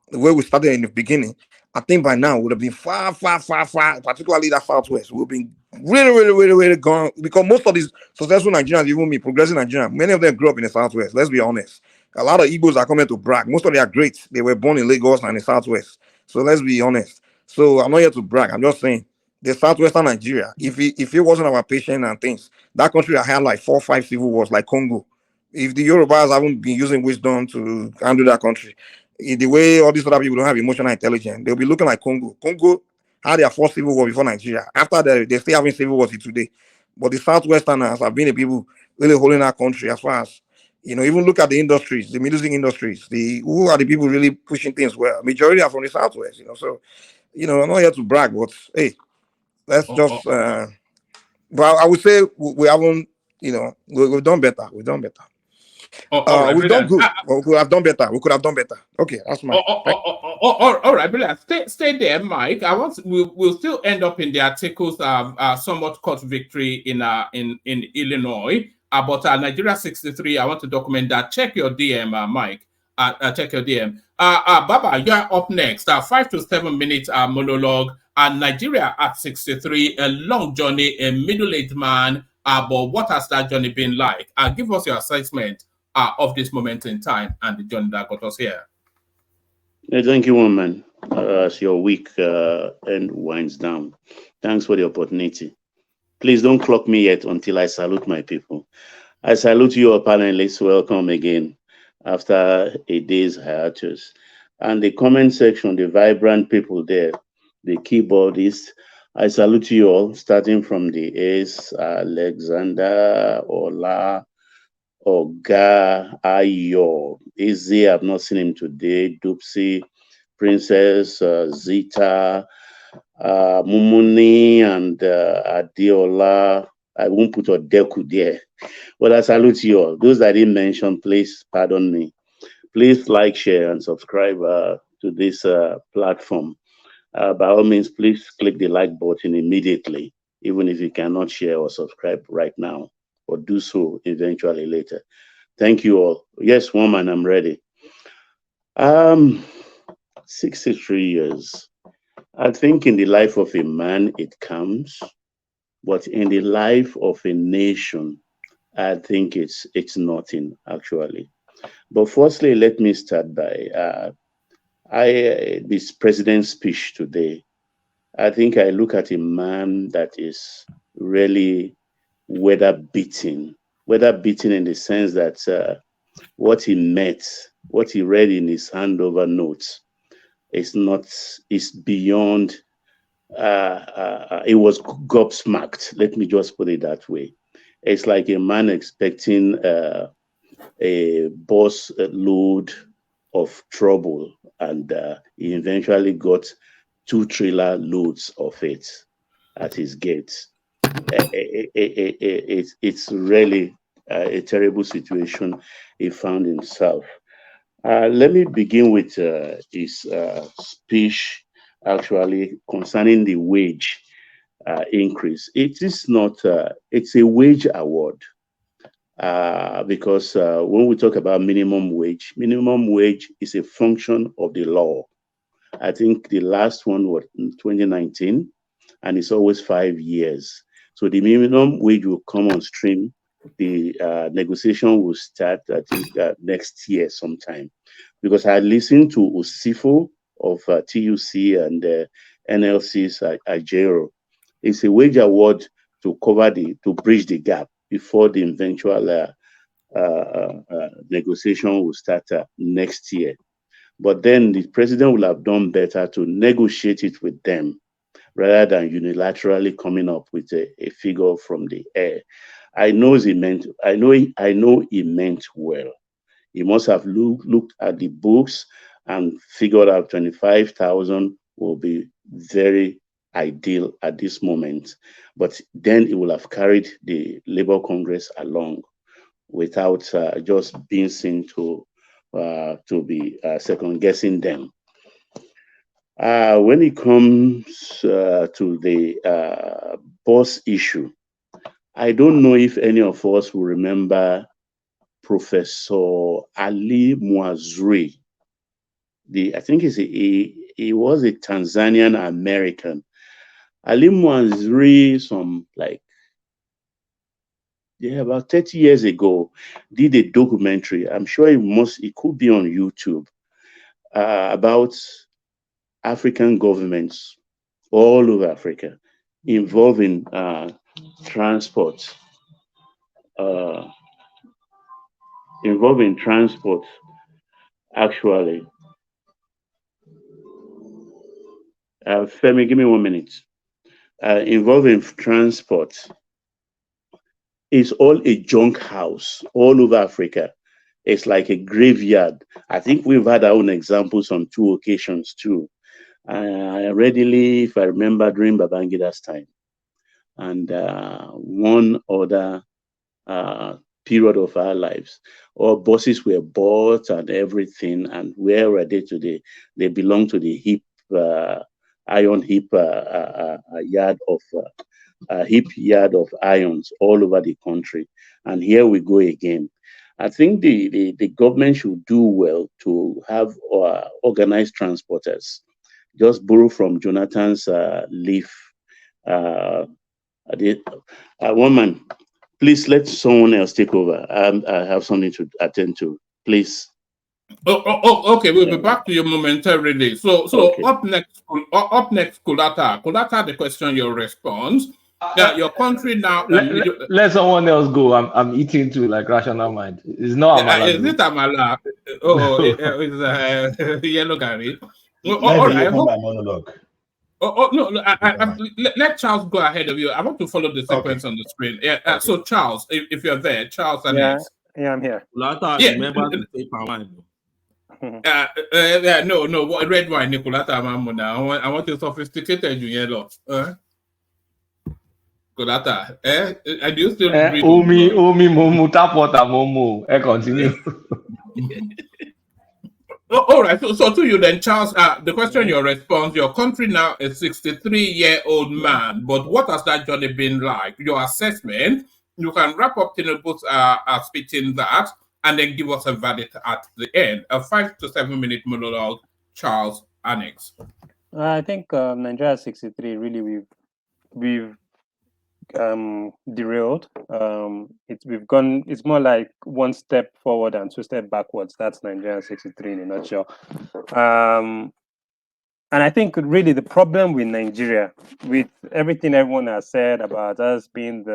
the way we started in the beginning, I think by now would have been far, particularly that Southwest. We've been really gone, because most of these successful Nigerians, even me, progressive Nigerians, many of them grew up in the Southwest. Let's be honest. A lot of Igbos are coming to brag. Most of them are great. They were born in Lagos and the Southwest. So let's be honest. So I'm not here to brag. I'm just saying the Southwestern Nigeria, if it wasn't our patient and things, that country had like 4 or 5 civil wars like Congo. If the Yorubas haven't been using wisdom to handle that country, in the way all these other people don't have emotional intelligence, they'll be looking like Congo. Congo had their first civil war before Nigeria. After that, they're still having civil wars today. But the Southwesterners have been the people really holding our country as far as, you know, even look at the industries, the music industries, who are the people really pushing things well? Majority are from the Southwest, you know. So, you know, I'm not here to brag, but hey, let's just, but I would say we haven't, you know, we've done better. We've done better. We've done good. We could have done better. We could have done better. Okay, that's my. All right, brilliant. Stay there, Mike. We'll still end up in the articles somewhat cut victory in Illinois. But Nigeria 63, I want to document that. Check your DM, Mike. Check your DM. Baba, you're up next. 5 to 7 minutes monologue. Nigeria at 63, a long journey, a middle-aged man. But what has that journey been like? Give us your assessment of this moment in time and the journey that got us here. Thank you, woman. As your week end winds down, thanks for the opportunity. Please don't clock me yet until I salute my people. I salute you, all panelists. Welcome again after a day's hiatus. And the comment section, the vibrant people there, the keyboardists, I salute you all, starting from the Ace, Alexander, Ola, Oga, Ayo, Izzy, I've not seen him today, Dupsy, Princess, Zita, Mumuni, and Adiola. I won't put Odeku there. But I salute you all. Those that I didn't mention, please pardon me. Please like, share, and subscribe to this platform. By all means, please click the like button immediately, even if you cannot share or subscribe right now, or do so eventually later. Thank you all. Yes, woman, I'm ready. 63 years. I think in the life of a man, it comes, but in the life of a nation, I think it's nothing, actually. But firstly, let me start by this president's speech today. I think I look at a man that is really weather beaten in the sense that what he met, what he read in his handover notes, is beyond. It was gobsmacked. Let me just put it that way. It's like a man expecting a bus load of trouble, and he eventually got 2 trailer loads of it at his gate. It's really a terrible situation he found himself. Let me begin with his speech, actually, concerning the wage increase. It is not, it's a wage award. Because when we talk about minimum wage is a function of the law. I think the last one was in 2019, and it's always 5 years. So the minimum wage will come on stream. The negotiation will start, I think, next year sometime. Because I listened to Osifo of TUC and NLC's Ajero. It's a wage award to to bridge the gap before the eventual negotiation will start next year. But then the president will have done better to negotiate it with them rather than unilaterally coming up with a figure from the air. I know he meant well. He must have looked at the books and figured out 25,000 will be very ideal at this moment. But then it will have carried the Labour Congress along without just being seen to be second guessing them. When it comes to the bus issue, I don't know if any of us will remember Professor Ali Muazri. I think he was a Tanzanian American. Ali Muazri, about 30 years ago, did a documentary. I'm sure it could be on YouTube about African governments all over Africa involving transport. Actually. Femi, give me 1 minute. Involving transport. It's all a junk house all over Africa. It's like a graveyard. I think we've had our own examples on 2 occasions too. Readily, if I remember, during Babangida's time, and one other period of our lives, all buses were bought and everything, and where were they today? They belong to the iron heap yard of irons all over the country. And here we go again. I think the government should do well to have organized transporters. Just borrow from Jonathan's leaf. One man, please let someone else take over. I have something to attend to. Please. Okay. We'll be back to you momentarily. So okay. Up next, Kulata. Kulata, the question, your response. Your country now. Let someone else go. I'm eating too, like rational mind. It's not Amala. Is it Amala? Oh, it's Yellow Gary. All right. My monologue. No. Let Charles go ahead of you. I want to follow the sequence on the screen. Yeah. Okay. So Charles, if you're there, Charles and Nix. Yeah, I'm here. Remember to take wine. No. Red wine, Nicolata Mamona. I want a sophisticated yellow. Colata, and you still read Omi Momu Tapota Momo. Continue. All right. So to you then, Charles. The question, your response. Your country now is 63-year-old man, but what has that journey been like? Your assessment. You can wrap up Tinubu'S spitting that, and then give us a verdict at the end. A 5 to 7 minute monologue. Charles Annex. I think Nigeria 63. Really, we've derailed. It's more like 1 step forward and 2 steps backwards. That's Nigeria 63 in a nutshell. And I think really the problem with Nigeria, with everything everyone has said about us being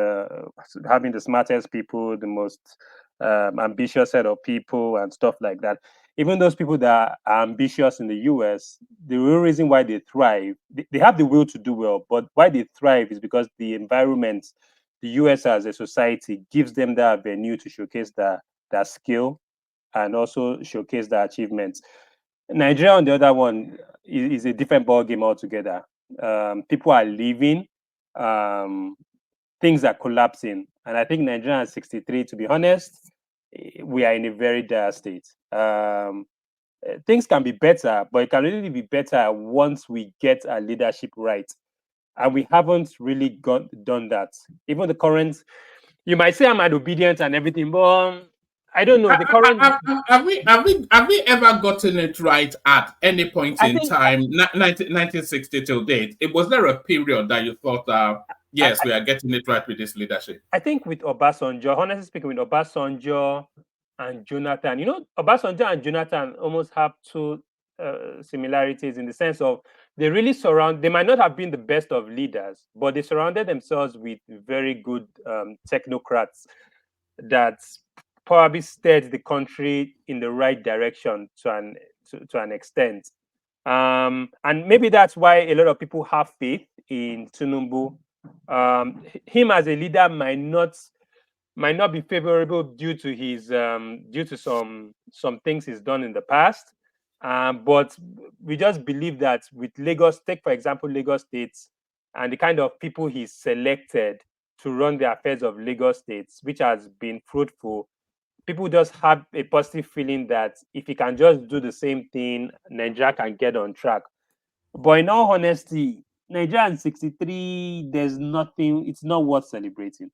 having the smartest people, the most ambitious set of people and stuff like that, even those people that are ambitious in the US, the real reason why they thrive, they have the will to do well, but why they thrive is because the environment, the US as a society, gives them that venue to showcase their skill and also showcase their achievements. Nigeria, on the other one, is a different ballgame altogether. People are leaving, things are collapsing. And I think Nigeria at 63, to be honest, we are in a very dire state. Things can be better, but it can really be better once we get our leadership right. And we haven't really done that. Even the current, you might say I'm obedient and everything, but I don't know. The current have we ever gotten it right at any point in time? 1960 till date. Was there a period that you thought, yes, we are getting it right with this leadership? I think with Obasanjo, honestly speaking, with Obasanjo and Jonathan, Obasanjo and Jonathan almost have two similarities in the sense of they might not have been the best of leaders, but they surrounded themselves with very good technocrats that probably steered the country in the right direction to an extent. And maybe that's why a lot of people have faith in Tinubu. Him as a leader might not be favorable due to his due to some things he's done in the past. But we just believe that with Lagos, take for example Lagos State and the kind of people he's selected to run the affairs of Lagos State, which has been fruitful, people just have a positive feeling that if he can just do the same thing, Nigeria can get on track. But in all honesty, Nigeria in 63, there's nothing, it's not worth celebrating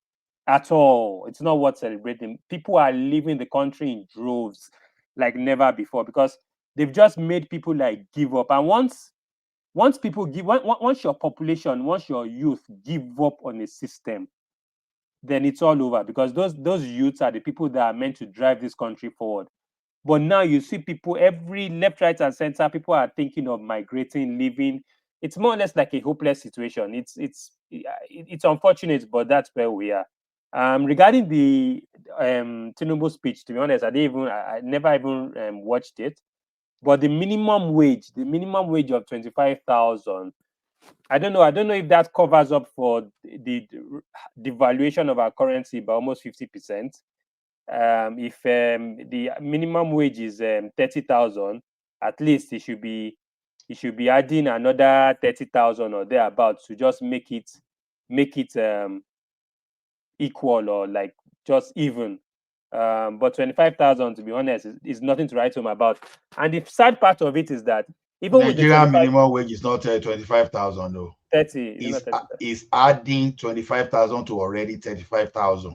at all. It's not worth celebrating. People are leaving the country in droves like never before because they've just made people like give up. And once your population, once your youth give up on a system, then it's all over because those youths are the people that are meant to drive this country forward. But now you see people every left, right, and center, people are thinking of migrating, leaving. It's more or less like a hopeless situation. It's unfortunate, but that's where we are. Regarding the Tinubu speech, to be honest, I never even watched it. But the minimum wage of 25,000. I don't know if that covers up for the devaluation of our currency by almost 50%. If the minimum wage is 30,000, at least it should be adding another 30,000 or thereabouts to just make it equal or like just even. But 25,000, to be honest, is nothing to write home about. And the sad part of it is that even Nigeria with the minimum wage is not 25,000 though. 30 is adding 25,000 to already 35,000.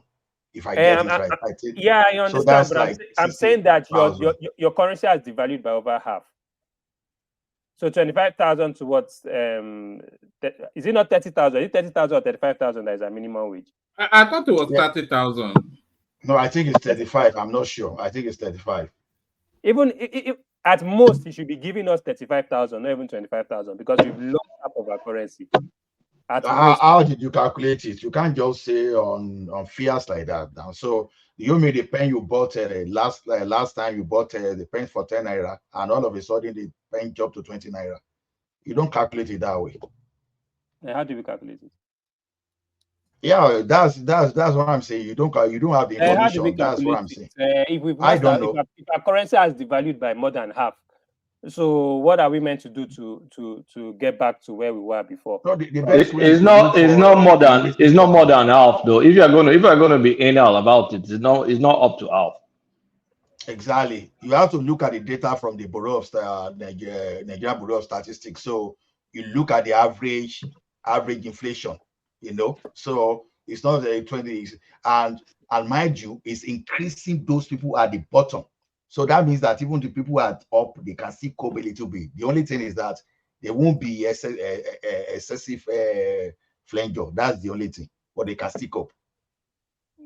If I get it right, yeah, I understand. So that's but like I'm saying that your currency has devalued by over half. So 25,000 to what? Is it not 30,000? Is it 30,000 or 35,000 that is a minimum wage? I thought it was 30,000. No, I think it's 35. I'm not sure. I think it's 35. Even if at most, you should be giving us 35,000, not even 25,000, because we've lost half of our currency. How did you calculate it? You can't just say on fears like that now. So you made the pen you bought last time you bought the pen for 10 naira, and all of a sudden the pen jumped to 20 naira. You don't calculate it that way. How do we calculate it? Yeah, that's what I'm saying. You don't have the information. That's what I'm saying. I don't know. If our currency has devalued by more than half, so what are we meant to do to get back to where we were before? No, the best way it's not more than half though. If you're gonna be anal about it, it's not up to half. Exactly. You have to look at the data from the Bureau of Nigeria Bureau of Statistics. So you look at the average inflation, So it's not a 20, and mind you, it's increasing those people at the bottom. So that means that even the people at up, they can still cope a little bit. The only thing is that there won't be excessive flanger. That's the only thing, but they can still cope.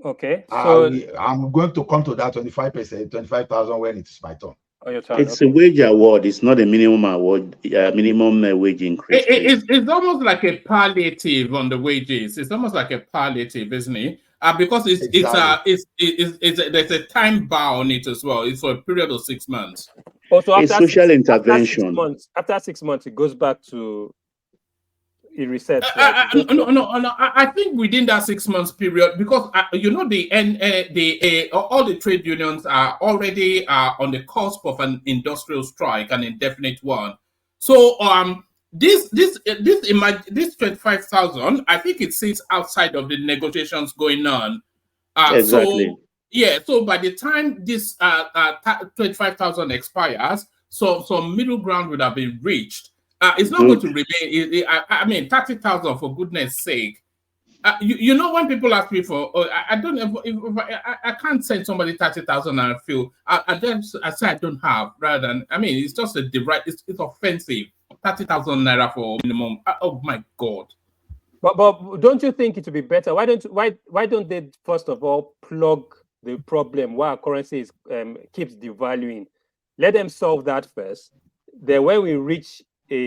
Okay, so I'm going to come to that 25%, 25,000 when it is my turn. It's a wage award. It's not a minimum award, minimum wage increase. It's almost like a palliative on the wages. It's almost like a palliative, isn't it? Because there's a time bar on it as well. It's for a period of 6 months. Also, it's social intervention. After 6 months, it goes back to it resets. No. I think within that 6 months period, because all the trade unions are already on the cusp of an industrial strike, an indefinite one. So this 25,000, I think it sits outside of the negotiations going on. Exactly. So by the time this 25,000 expires, so some middle ground would have been reached. It's not going to remain. I mean, 30,000 for goodness sake. When people ask me for, I don't know if I can't send somebody 30,000 and I feel I say I don't have, rather than, I mean, it's just it's offensive. 30,000 naira for minimum. Oh my God. But don't you think it would be better? Why don't they first of all plug the problem why our currency keeps devaluing? Let them solve that first. then when we reach when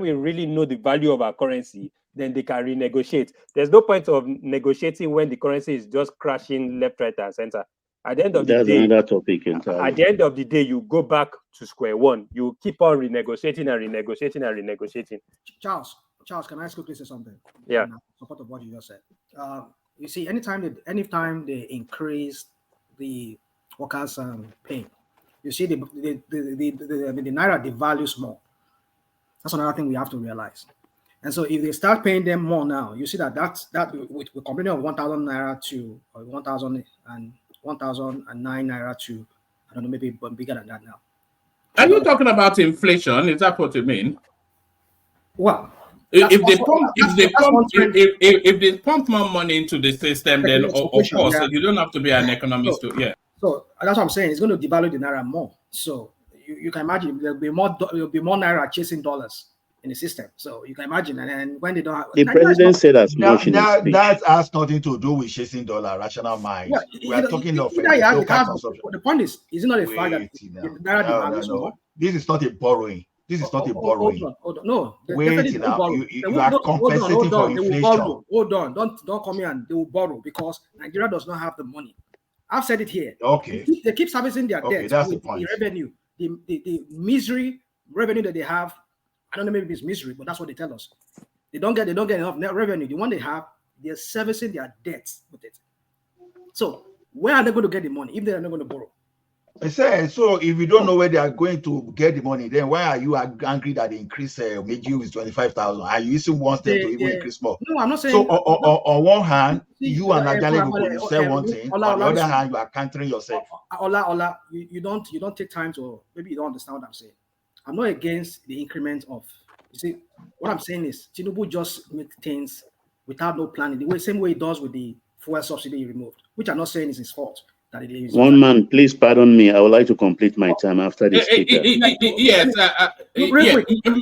we really know the value of our currency, then they can renegotiate. There's no point of negotiating when the currency is just crashing left, right, and center. At the end of the That's day, another topic entirely. at the end of the day, you go back to square one. You keep on renegotiating and renegotiating and renegotiating. Charles, can I ask quickly say something? Yeah. In support of what you just said. You see, anytime they increase the workers' pay, you see the naira devalues more. That's another thing we have to realize. And so if they start paying them more now, you see that we're complaining of 1,000 naira to 1,000 and 1,009 naira to, I don't know, maybe bigger than that now. Are you talking about inflation? Is that what you mean? Well, if they pump more money into the system, then of course you don't have to be an economist to So that's what I'm saying. It's going to devalue the naira more. So you can imagine there'll be more naira chasing dollars in the system. So you can imagine, and when they don't have, the president said as much in his speech. That has nothing to do with chasing dollar, rational mind. We are talking of local consumption. The point is it not a fact that the naira devalues more? This is not a borrowing. This is not a borrowing. Hold on. No, wait now. You are compensating for inflation. Hold on. Don't come here and they will borrow because Nigeria does not have the money. I've said it here. Okay. They keep servicing their debt with the revenue, the misery revenue that they have. I don't know, maybe it's misery, but that's what they tell us. They don't get enough net revenue. The one they have, they're servicing their debts with it. So where are they going to get the money if they are not going to borrow? I said, so if you don't know where they are going to get the money, then why are you angry that they increase Meiji with 25,000? Are you still want them to even increase more? No, I'm not saying. So on one hand, you and Ajale will say one thing. On the other hand, you are countering yourself. Ola, you don't take time to, maybe you don't understand what I'm saying. I'm not against the increment of. You see, what I'm saying is Tinubu just make things without no planning. The same way he does with the fuel subsidy he removed, which I'm not saying is his fault. One man, please pardon me. I would like to complete my time after this speaker. Yes,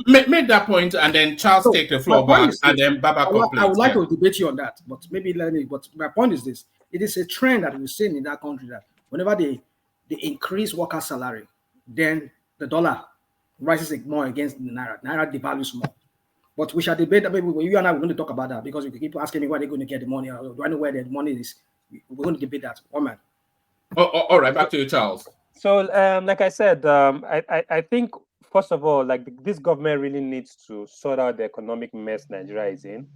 make that point, and then Charles take the floor back, and then Baba completes. I would like to debate you on that, but maybe let me. But my point is this: it is a trend that we've seen in that country that whenever they increase worker salary, then the dollar rises more against the naira. Naira devalues more. But we shall debate that. Maybe you and I are going to talk about that because you keep asking me where they're going to get the money. Or do I know where the money is? We're going to debate that. One man. All right, back to you, Charles. So, like I said, I think first of all, like this government really needs to sort out the economic mess Nigeria is in.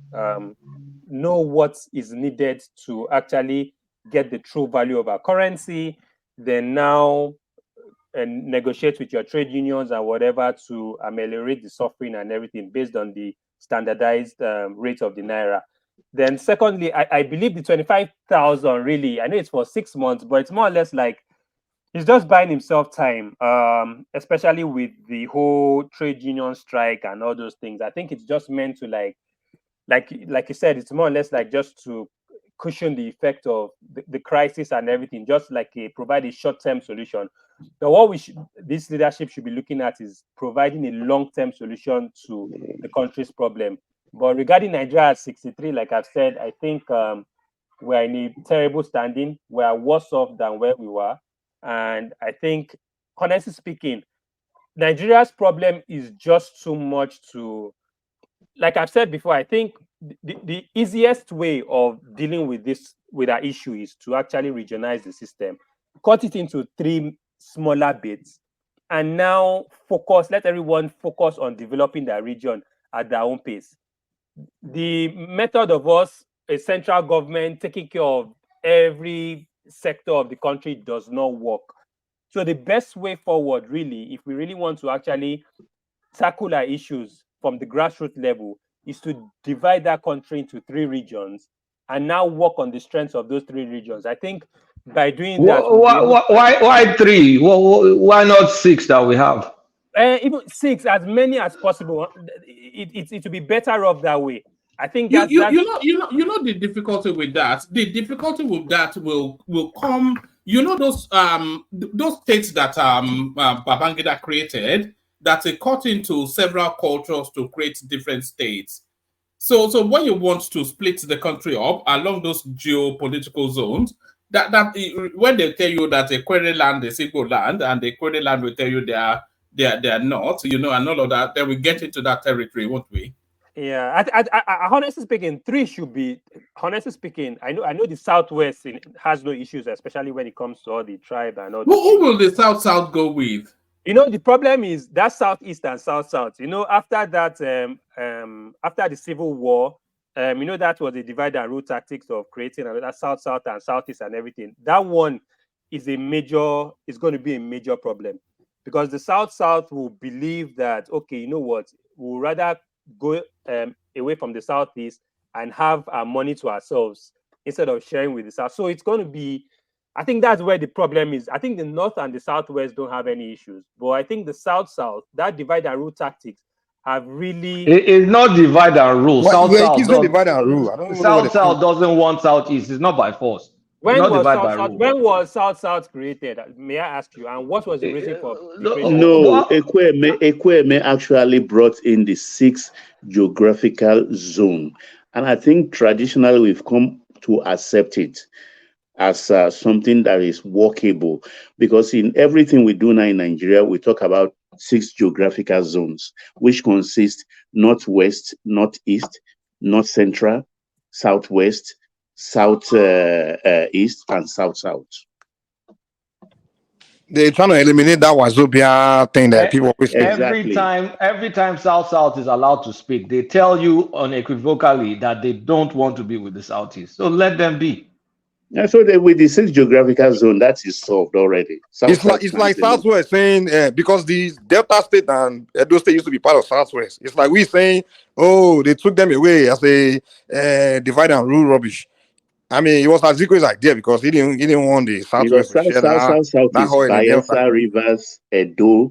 Know what is needed to actually get the true value of our currency. Then now, and negotiate with your trade unions and whatever to ameliorate the suffering and everything based on the standardized rate of the naira. Then secondly, I believe the 25,000 really, I know it's for 6 months, but it's more or less like he's just buying himself time, especially with the whole trade union strike and all those things. I think it's just meant to like you said, it's more or less like just to cushion the effect of the crisis and everything, just like provide a short-term solution. So what this leadership should be looking at is providing a long-term solution to the country's problem. But regarding Nigeria at 63, like I've said, I think we're in a terrible standing. We're worse off than where we were. And I think, honestly speaking, Nigeria's problem is just too much to, like I've said before, I think the easiest way of dealing with our issue is to actually regionalize the system, cut it into 3 smaller bits, and now let everyone focus on developing their region at their own pace. The method of us, a central government taking care of every sector of the country, does not work. So the best way forward, really, if we really want to actually tackle our issues from the grassroots level, is to divide that country into 3 regions and now work on the strengths of those 3 regions. I think by doing that, why 3? Why not 6 that we have? Even 6, as many as possible. It will be better off that way. I think that's you know the difficulty with that. The difficulty with that will come. You know those states that Babangida created, that are cut into several cultures to create different states. So when you want to split the country up along those geopolitical zones, that when they tell you that a quarry land is Igbo land, and the quarry land will tell you they are not, and all of that, then we get into that territory, won't we? Yeah, I honestly speaking, three should be. Honestly speaking, I know the Southwest has no issues, especially when it comes to all the tribe and all. Who will the South go with? The problem is that Southeast and South. After that, after the Civil War, that was the divide and rule tactics of creating another South and Southeast and everything. That one is going to be a major problem, because the South will believe that, okay, you know what, we'll rather go away from the Southeast and have our money to ourselves instead of sharing with the South. So it's going to be, I think that's where the problem is. I think the North and the Southwest don't have any issues, but I think the South, that divide and rule tactics have really. It's not divide and rule. South divide and rule. I don't know South doesn't want Southeast. It's not by force. When was South created? May I ask you? And what was the reason for the creation? No, Ekweme actually brought in the 6th geographical zone, and I think traditionally we've come to accept it as something that is workable, because in everything we do now in Nigeria, we talk about 6 geographical zones, which consist northwest, northeast, north central, southwest, south east, and south. They're trying to eliminate that Wazobia thing that people always say. Every time South is allowed to speak, they tell you unequivocally that they don't want to be with the Southeast. So let them be. Yeah, so with the 6th geographical zone, that is solved already. It's like Southwest saying, because the Delta State and Edo State used to be part of Southwest. It's like we saying, oh, they took them away as a divide and rule rubbish. I mean, it was Azikwe's idea, because he didn't want the Southwest to share South is Bayelsa, Rivers, Edo,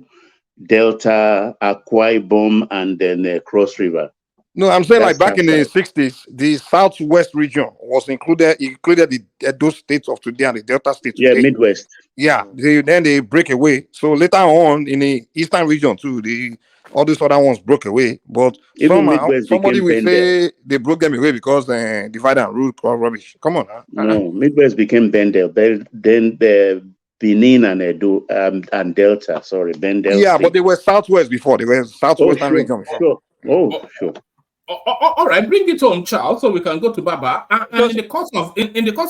Delta, Akwa Ibom, and then Cross River. No, I'm saying that's like back in the 60s, the Southwest region was included the Edo states of today and the Delta states. Yeah, today. Midwest. Yeah, then they break away. So later on in the Eastern region too, all these other ones broke away. But somehow somebody will say they broke them away because divide and rule or rubbish. Come on. No, Midwest became Bendel. Then the Benin and Edo and Delta. Sorry, Bendel. Yeah, but they were Southwest before. They were Southwestern region before. Sure. Oh, sure. All right, bring it home, Charles, so we can go to Baba. And in the course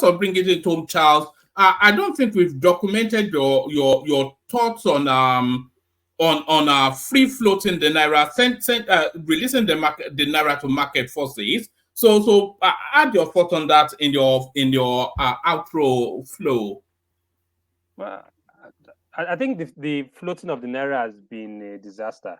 of bringing it home, Charles, I don't think we've documented your thoughts on free floating the naira, releasing the naira to market forces. So add your thoughts on that in your outro flow. Well, I think the floating of the naira has been a disaster.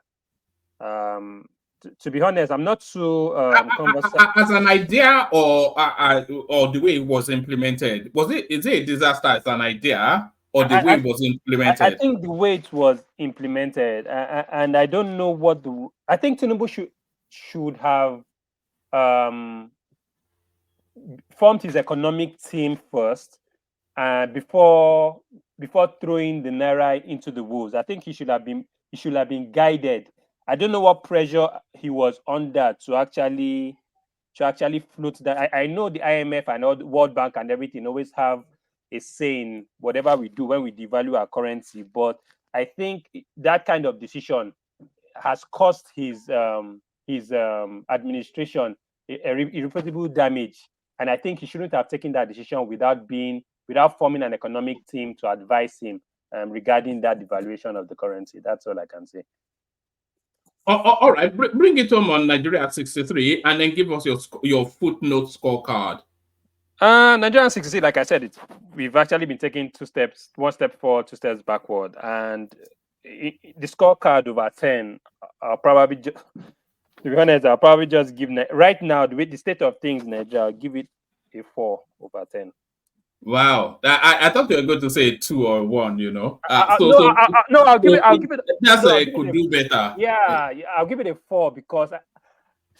To be honest, I'm not too as an idea or the way it was implemented. Is it a disaster as an idea or the way it was implemented? I think the way it was implemented, and I don't know what I think Tinubu should have formed his economic team first, before throwing the naira into the wolves. I think he should have been guided. I don't know what pressure he was under to actually float that. I know the IMF and all the World Bank and everything always have a say in whatever we do when we devalue our currency, but I think that kind of decision has caused his administration irreparable damage, and I think he shouldn't have taken that decision without forming an economic team to advise him regarding that devaluation of the currency. That's all I can say. All right, bring it home on Nigeria at 63, and then give us your footnote scorecard. Nigeria at 63, like I said, we've actually been taking 2 steps, 1 step forward, 2 steps backward, and the scorecard over 10. I'll probably, to be honest, I'll probably just give right now the state of things in Nigeria. I'll give it a 4 over 10. Wow, I thought you were going to say 2 or 1. No, I'll give it. That's could do better. Yeah, I'll give it a 4 because, I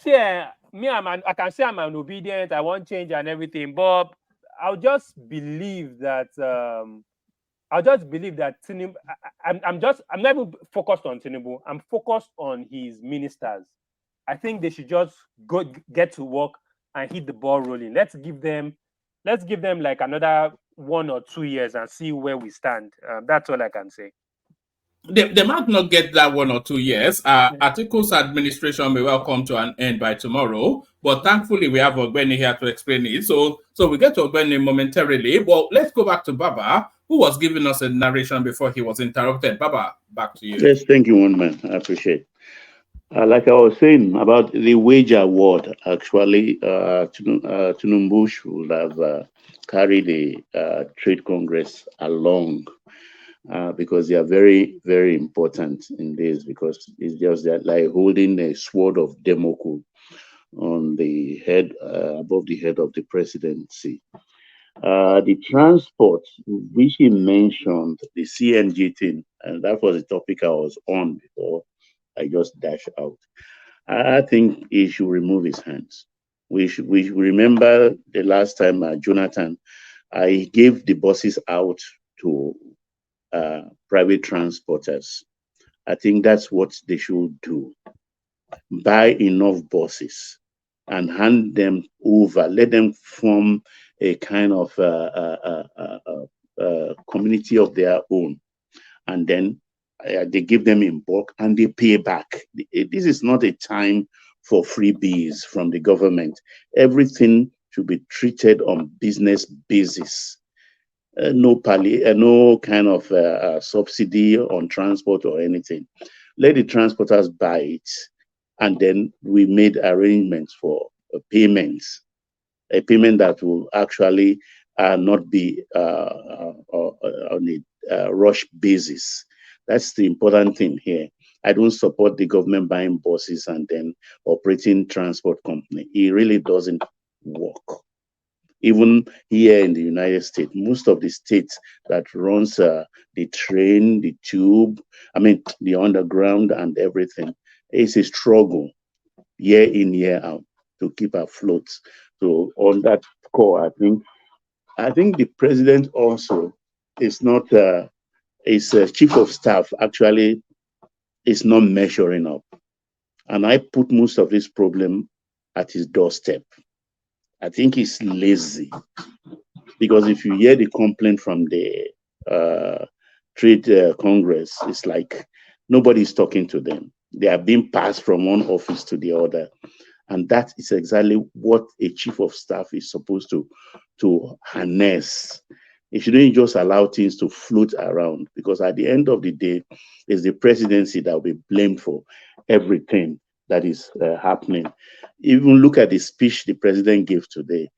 can say I'm an obedient. I want change and everything, but I'll just believe that. Tinubu. I'm not even focused on Tinubu. I'm focused on his ministers. I think they should just get to work and hit the ball rolling. Let's give them like another 1 or 2 years and see where we stand. That's all I can say. They might not get that 1 or 2 years. Article's administration may well come to an end by tomorrow, but thankfully we have Ogbeni here to explain it. So we get to Ogbeni momentarily. But let's go back to Baba, who was giving us a narration before he was interrupted. Baba, back to you. Yes, thank you, one man. I appreciate. Like I was saying about the wage award, actually, Tinubu'S would have carried the Trade Congress along. Because they are very, very important in this, because it's just like holding a sword of Damocles on the head, above the head of the presidency. The transport, which he mentioned, the CNG thing, and that was the topic I was on before I just dashed out. I think he should remove his hands. We remember the last time, Jonathan, I gave the buses out to private transporters. I think that's what they should do. Buy enough buses and hand them over. Let them form a kind of community of their own. And then they give them in bulk and they pay back. This is not a time for freebies from the government. Everything should be treated on business basis. No kind of subsidy on transport or anything. Let the transporters buy it, and then we made arrangements for payments, a payment that will actually not be on a rush basis. That's the important thing here. I don't support the government buying buses and then operating transport company. It really doesn't work. Even here in the United States, most of the states that runs the train, the tube, the underground and everything, it's a struggle year in, year out to keep afloat. So on that score, I think the president also is not, his chief of staff actually is not measuring up. And I put most of this problem at his doorstep. I think he's lazy, because if you hear the complaint from the Trade Congress, it's like nobody's talking to them. They are being passed from one office to the other. And that is exactly what a chief of staff is supposed to harness. It shouldn't just allow things to float around, because at the end of the day, it's the presidency that will be blamed for everything that is happening. Even look at the speech the president gave today.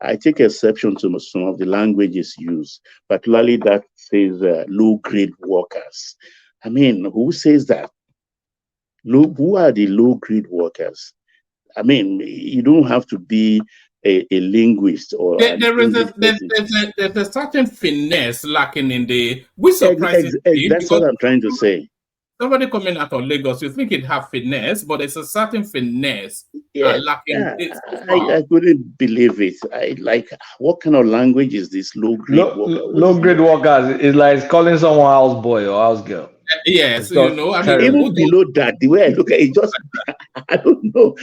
I take exception to some of the languages used, particularly that says low-grade workers. Who says that? Who are the low-grade workers? You don't have to be a linguist or there's a certain finesse lacking in the, which surprises me. That's what I'm trying to say. Somebody coming out of Lagos, you think it have finesse, but it's a certain finesse lacking. I couldn't believe it. What kind of language is this low-grade worker? Low-grade workers is like calling someone house boy or house girl. Yes, even below that, the way I look at it, just I don't know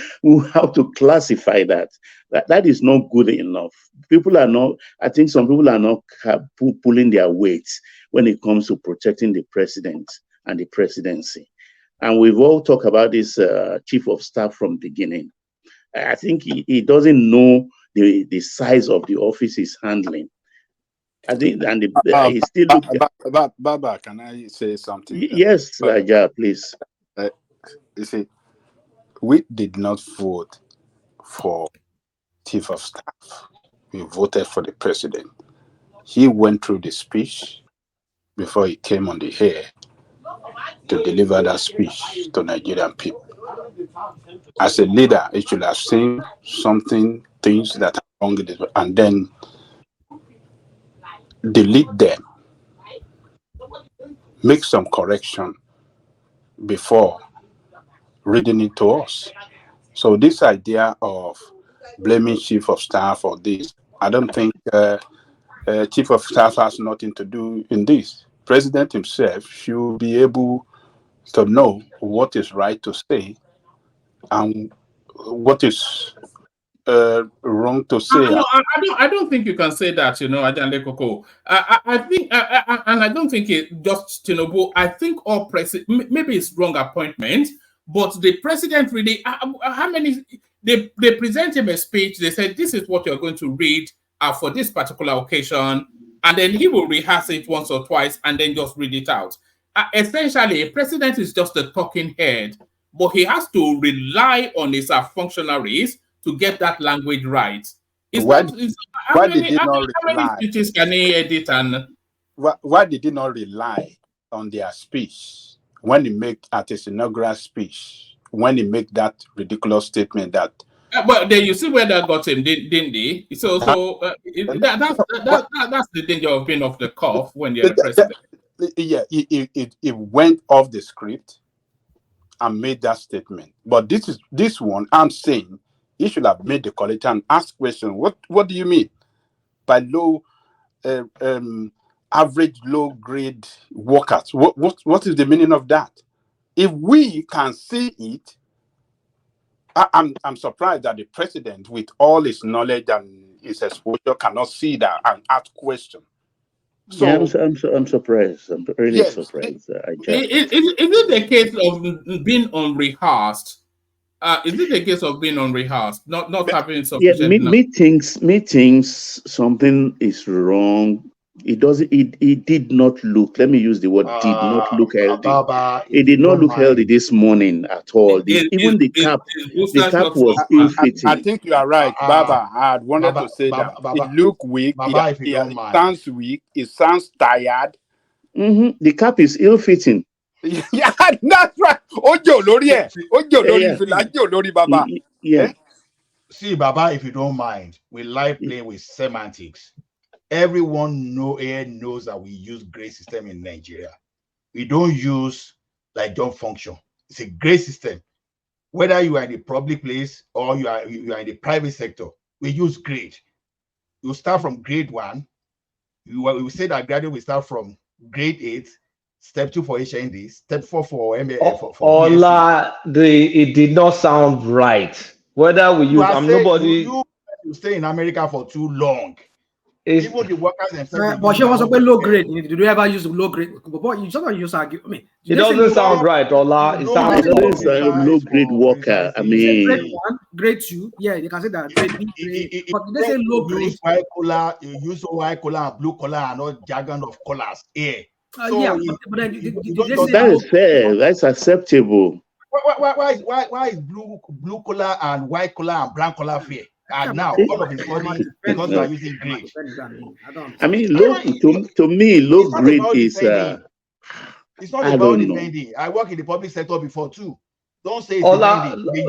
how to classify that. That is not good enough. I think some people are not pulling their weight when it comes to protecting the president and the presidency. And we've all talked about this chief of staff from the beginning. I think he doesn't know the size of the office he's handling. I think, and he still Baba, can I say something? Yes, Raja, please. You see, we did not vote for chief of staff. We voted for the president. He went through the speech before he came on the air to deliver that speech to Nigerian people. As a leader, he should have seen things that are wrong, and then delete them, make some correction before reading it to us. So this idea of blaming chief of staff for this, I don't think chief of staff has nothing to do in this. President himself should be able to know what is right to say and what is wrong to say. No, I don't think you can say that, Ajande Koko. I think, and I don't think it just Tinubu. I think all president, maybe it's wrong appointment, but the president really, how many, they present him a speech, they said, this is what you're going to read for this particular occasion, and then he will rehearse it once or twice and then just read it out. Essentially, a president is just a talking head, but he has to rely on his functionaries to get that language right. Why did he not How many speeches can he edit? And why did he not rely on their speech when he make at his inaugural speech, when he make that ridiculous statement that well, then you see where that got him, didn't he? So that's the danger of being off the cuff when you're the president. Yeah, it went off the script and made that statement. But this one, I'm saying he should have made the correct and asked question. What do you mean by low, average low grade workers? What is the meaning of that? If we can see it, I'm surprised that the president, with all his knowledge and his exposure, cannot see that and ask question. So yeah, I'm surprised. I'm really surprised. Is it the case of being unrehearsed? Is it the case of being unrehearsed, not having sufficient? Yeah, me thinks something is wrong. It doesn't. It did not look. Let me use the word. Did not look healthy. It did not look healthy this morning at all. Even the cap was ill-fitting. I think you are right, Baba. I had wanted to say that it looked weak. It sounds weak. It sounds tired. The cap is ill-fitting. Yeah, that's right. Ojo lori Baba. Yeah. See, Baba, if you don't mind, we like playing with semantics. Everyone knows that we use grade system in Nigeria. We don't use like don't function. It's a grade system. Whether you are in the public place or you are in the private sector, we use grade. You start from grade 1. We say that graduate will start from grade 8, step 2 for HND, step 4 for MA. Ola, it did not sound right. Whether we use, you stay in America for too long. Even the workers themselves. But she was a low grade. Did you ever use low grade? But you sometimes use argue. I mean, it doesn't sound right, Ola. It sounds low grade worker. I mean, grade 1, grade 2. Yeah, you can say that. Grade B, but they say low grade. White collar, you use white collar and blue collar and not jargon of colors. Yeah. So yeah, but then that is fair. That's acceptable. Why is blue collar and white collar and brown collar fair? And now all of a sudden, because you are using grade. I mean, to me, low grade is. It's not about defending. I work in the public sector before too. Don't say it's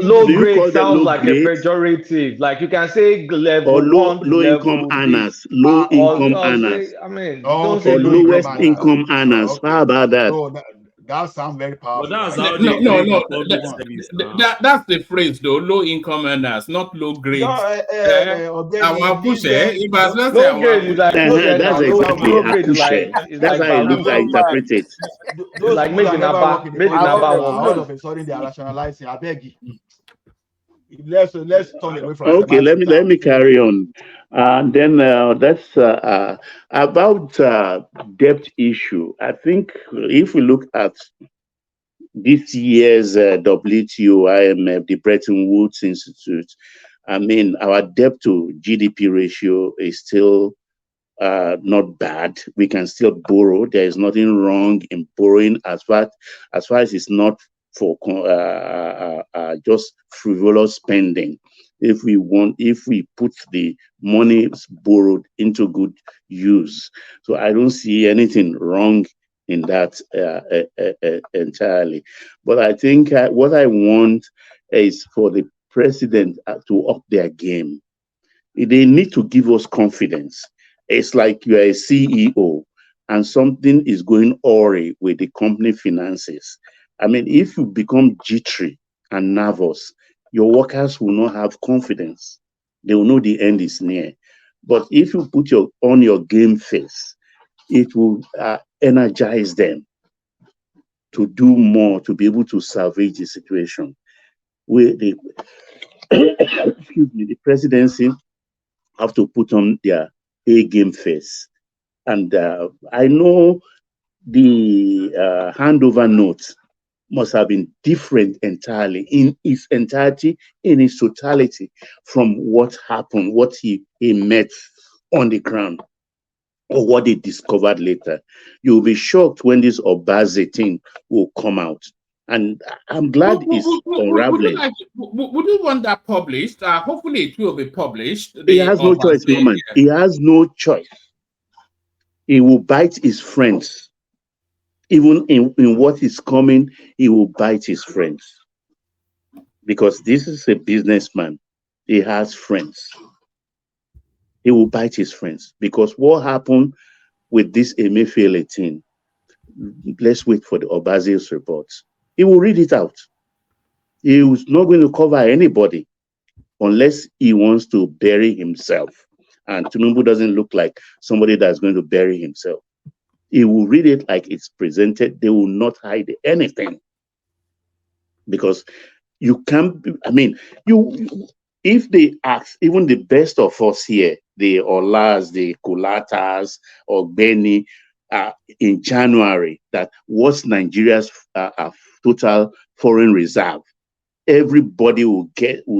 low grade sounds like a pejorative. Like you can say level or low income earners, low income earners. I mean, don't say lowest income earners. How about that? So that sounds very powerful. That's the phrase though. Low income earners, not low grade. That's exactly that's how I interpret it. It's like maybe number all of a sudden they are rationalizing. I beg you. Let's turn away from. Okay, let me carry on. And then that's about debt issue. I think if we look at this year's WTO, IMF, the Bretton Woods Institute, I mean, our debt to GDP ratio is still not bad. We can still borrow. There is nothing wrong in borrowing as far as it's not for just frivolous spending. If we put the money borrowed into good use. So I don't see anything wrong in that entirely. But I think what I want is for the president to up their game. They need to give us confidence. It's like you are a CEO and something is going awry with the company finances. I mean, if you become jittery and nervous, your workers will not have confidence. They will know the end is near. But if you put on your game face, it will energize them to do more, to be able to salvage the situation. excuse me, the presidency have to put on their A game face. And I know the handover note must have been different entirely in its entirety, in its totality from what happened, what he met on the ground, or what they discovered later. You'll be shocked when this Obaze thing will come out. And I'm glad it's unraveling. Would you want that published? Hopefully it will be published. He has no choice, woman. He has no choice. He will bite his friends. Even in what is coming, he will bite his friends. Because this is a businessman. He has friends. He will bite his friends. Because what happened with this Emefiele thing, let's wait for the Obaze's reports. He will read it out. He was not going to cover anybody unless he wants to bury himself. And Tinubu doesn't look like somebody that's going to bury himself. He will read it like it's presented. They will not hide anything. Because you can't, I mean, if they ask, even the best of us here, the Olas, the Kulatas, or Benny, in January, that what's Nigeria's total foreign reserve, everybody will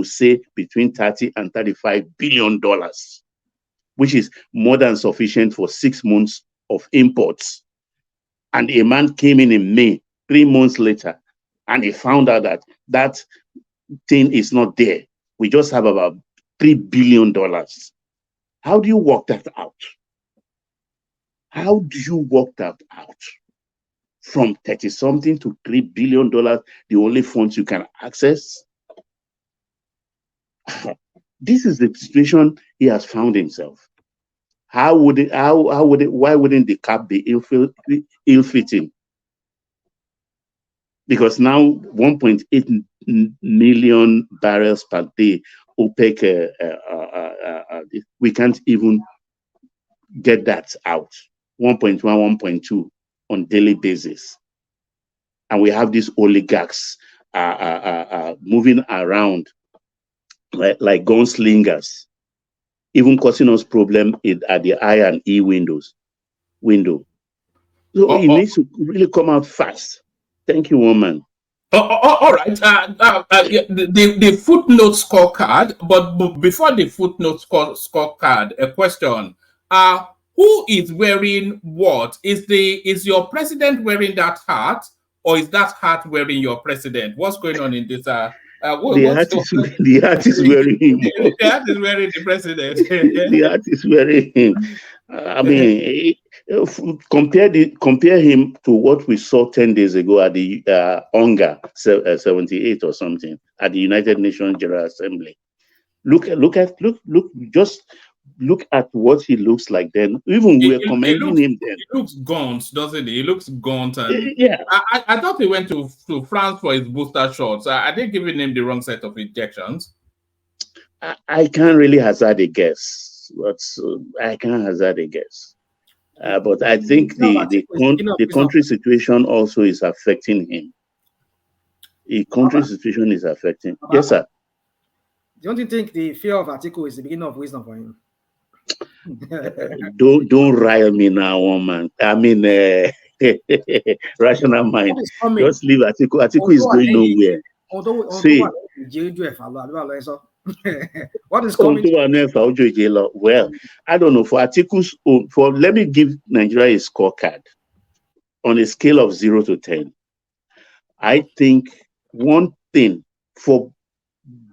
say between 30 and 35 billion dollars, which is more than sufficient for 6 months of imports. And a man came in May, 3 months later, and he found out that that thing is not there. We just have about $3 billion. How do you work that out? How do you work that out? From 30-something to $3 billion, the only funds you can access? This is the situation he has found himself. Why wouldn't the cap be ill-fitting? Because now 1.8 million barrels per day, OPEC, we can't even get that out. 1.1, 1.2 on daily basis. And we have these oligarchs moving around like gunslingers, even causing us problem at the I and E window. So it needs to really come out fast. Thank you, woman. All right. The footnote scorecard, but before the footnote scorecard, a question. Who is wearing what? Is your president wearing that hat, or is that hat wearing your president? What's going on in this? The hat is wearing him. The hat is wearing the president. The hat is wearing him. I mean, compare him to what we saw 10 days ago at the UNGA 78 or something at the United Nations General Assembly. Just look at what he looks like then. Even we're commending him then. He looks gaunt, doesn't he? He looks gaunt. And yeah. I thought he went to France for his booster shots. Are they giving him the wrong set of injections? I can't really hazard a guess. I can't hazard a guess. But I think the country situation also is affecting him. The country situation is affecting. Yes, sir. Don't you think the fear of Atiku is the beginning of wisdom for him? Don't rile me now, woman. I mean, rational mind. Just leave Atiku. Atiku is going nowhere. See, what is coming? Well, I don't know. For Atiku's own, let me give Nigeria a scorecard on a scale of 0 to 10. I think one thing for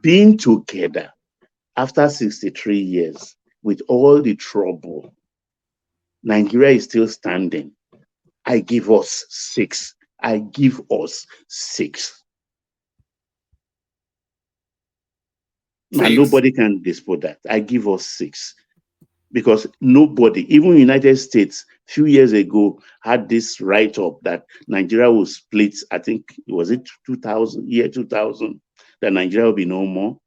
being together after 63 years with all the trouble, Nigeria is still standing. I give us 6. I give us 6. And nobody can dispute that. I give us 6. Because nobody, even United States, a few years ago, had this write-up that Nigeria will split, I think, was it 2000, that Nigeria will be no more.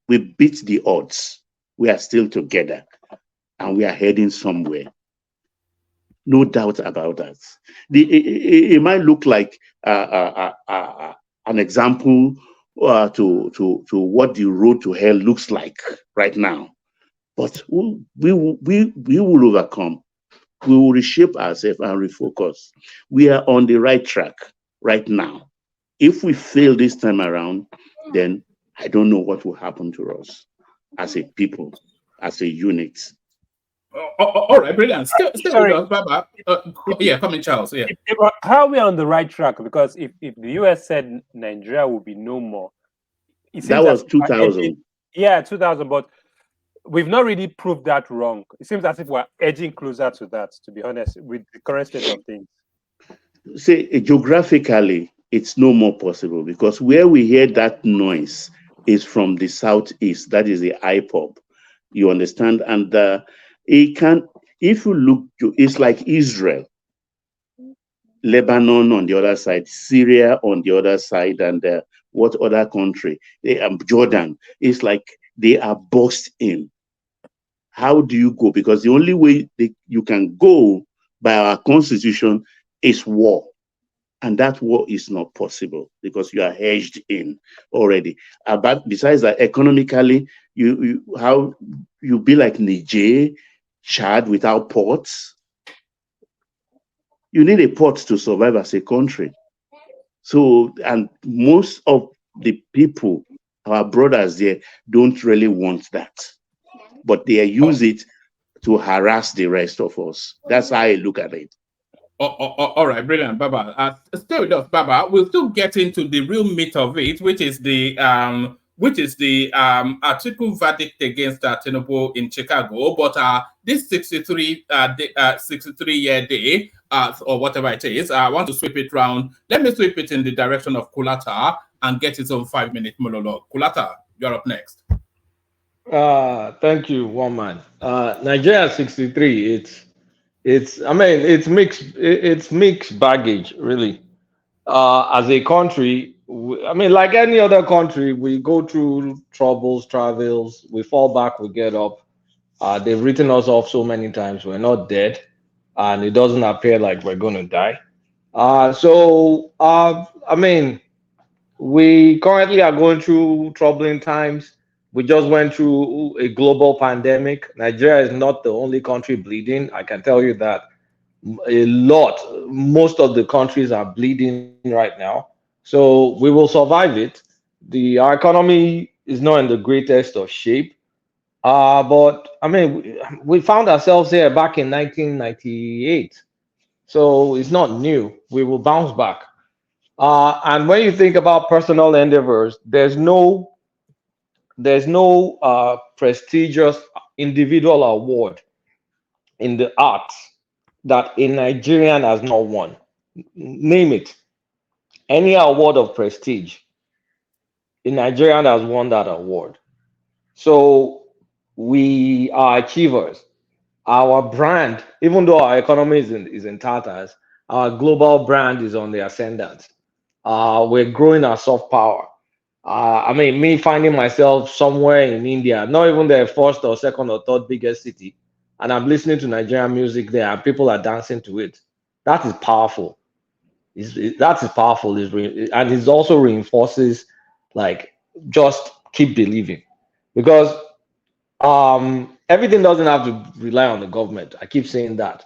We beat the odds. We are still together. And we are heading somewhere. No doubt about that. It might look like an example to what the road to hell looks like right now. But we will overcome. We will reshape ourselves and refocus. We are on the right track right now. If we fail this time around, then I don't know what will happen to us as a people, as a unit. All right, brilliant. Still with us, Baba. Yeah, come in, Charles. Yeah. How are we on the right track? Because if the US said Nigeria will be no more, it seems that was 2000. Yeah, 2000. But we've not really proved that wrong. It seems as if we're edging closer to that, to be honest, with the current state of things. See, geographically, it's no more possible because where we hear that noise is from the southeast. That is the IPOB. You understand? And it can, if you look, it's like Israel, Lebanon on the other side, Syria on the other side, and what other country? Jordan. It's like they are boxed in. How do you go? Because the only way you can go by our constitution is war. And that war is not possible because you are hedged in already. But besides that, economically, you be like Niger, Chad without ports. You need a port to survive as a country. So, and most of the people, our brothers there, don't really want that. But they use it to harass the rest of us. That's how I look at it. All right, brilliant, Baba. Stay with us, Baba. We'll still get into the real meat of it, which is the article verdict against Tinubu in Chicago. But this 63-year day, or whatever it is, I want to sweep it round. Let me sweep it in the direction of Kulata and get its own 5-minute monologue. Kulata, you're up next. Thank you, one man. Nigeria 63. It's mixed baggage, really. As a country, like any other country, we go through troubles, travails, we fall back, we get up. They've written us off so many times. We're not dead, and it doesn't appear like we're going to die. We currently are going through troubling times. We just went through a global pandemic. Nigeria is not the only country bleeding. I can tell you that most of the countries are bleeding right now. So we will survive it. Our economy is not in the greatest of shape. But we found ourselves here back in 1998. So it's not new. We will bounce back. And when you think about personal endeavors, there's no prestigious individual award in the arts that a Nigerian has not won. Name it. Any award of prestige, a Nigerian has won that award. So we are achievers. Our brand, even though our economy is in tatters, our global brand is on the ascendant. We're growing our soft power. Me finding myself somewhere in India, not even the first or second or third biggest city, and I'm listening to Nigerian music there, and people are dancing to it. That is powerful. That is powerful. And it also reinforces, just keep believing, because everything doesn't have to rely on the government. I keep saying that.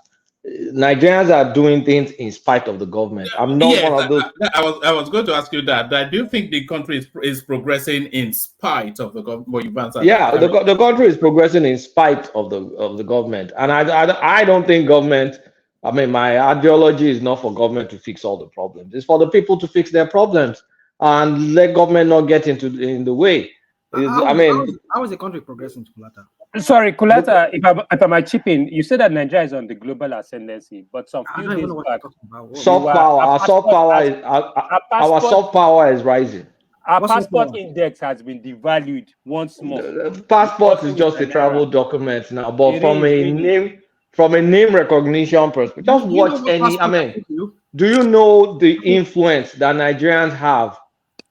Nigerians are doing things in spite of the government. I'm not one of those. I was going to ask you that. Do you think the country is progressing in spite of the government? Yeah, the country is progressing in spite of the government, and I don't think government. My ideology is not for government to fix all the problems. It's for the people to fix their problems and let government not get in the way. How is the country progressing, Kulata? Sorry, Kulata, if I might chip in, you said that Nigeria is on the global ascendancy, but some few days back, our soft power is rising. Our passport index has been devalued once more. Passport is just a travel document now, but from a name recognition perspective, just watch any. Do you know the influence that Nigerians have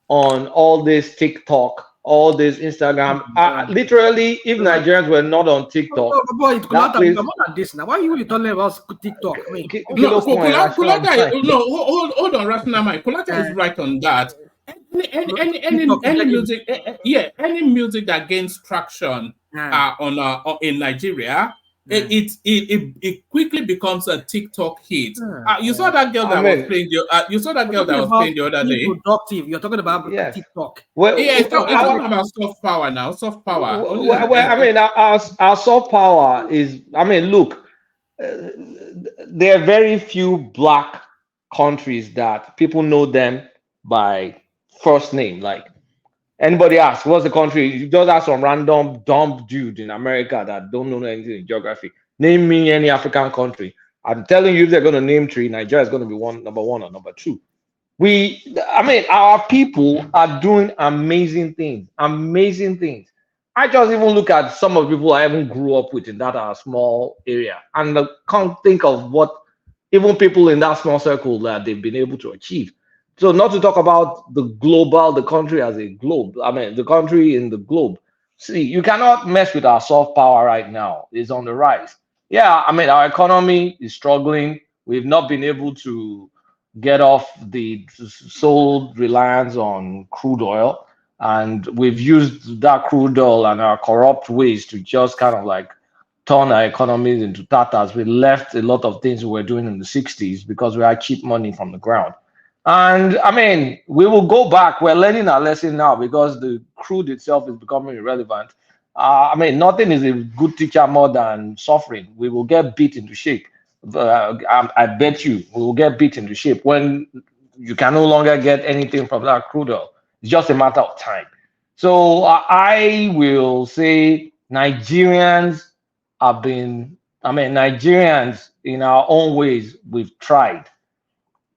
on all this TikTok? All this Instagram, literally, if Nigerians were not on TikTok, more than this now. Why are you talking about TikTok? Hold on, Rational Mike. Kulata is right on that. Any music, any music that gains traction in Nigeria, it quickly becomes a TikTok hit. You saw that girl that was playing you saw that girl that was playing the other day. Productive. You're talking about TikTok. It's talking about soft power now. Soft power. Our soft power is. Look, there are very few black countries that people know them by first name. Like anybody asks, what's the country? You just ask some random dumb dude in America that don't know anything in geography. Name me any African country. I'm telling you, if they're going to name three, Nigeria is going to be number one or number two. Our people are doing amazing things. Amazing things. I just even look at some of the people I even grew up with in that small area, and I can't think of what even people in that small circle that they've been able to achieve. So not to talk about the country as a globe. The country in the globe. See, you cannot mess with our soft power right now. It's on the rise. Yeah, our economy is struggling. We've not been able to get off the sole reliance on crude oil. And we've used that crude oil and our corrupt ways to just kind of like turn our economies into tatters. We left a lot of things we were doing in the 60s because we had cheap money from the ground. And we will go back. We're learning our lesson now because the crude itself is becoming irrelevant. Nothing is a good teacher more than suffering. We will get beat into shape. I bet you we will get beat into shape when you can no longer get anything from that crude oil. It's just a matter of time. So I will say Nigerians Nigerians in our own ways, we've tried.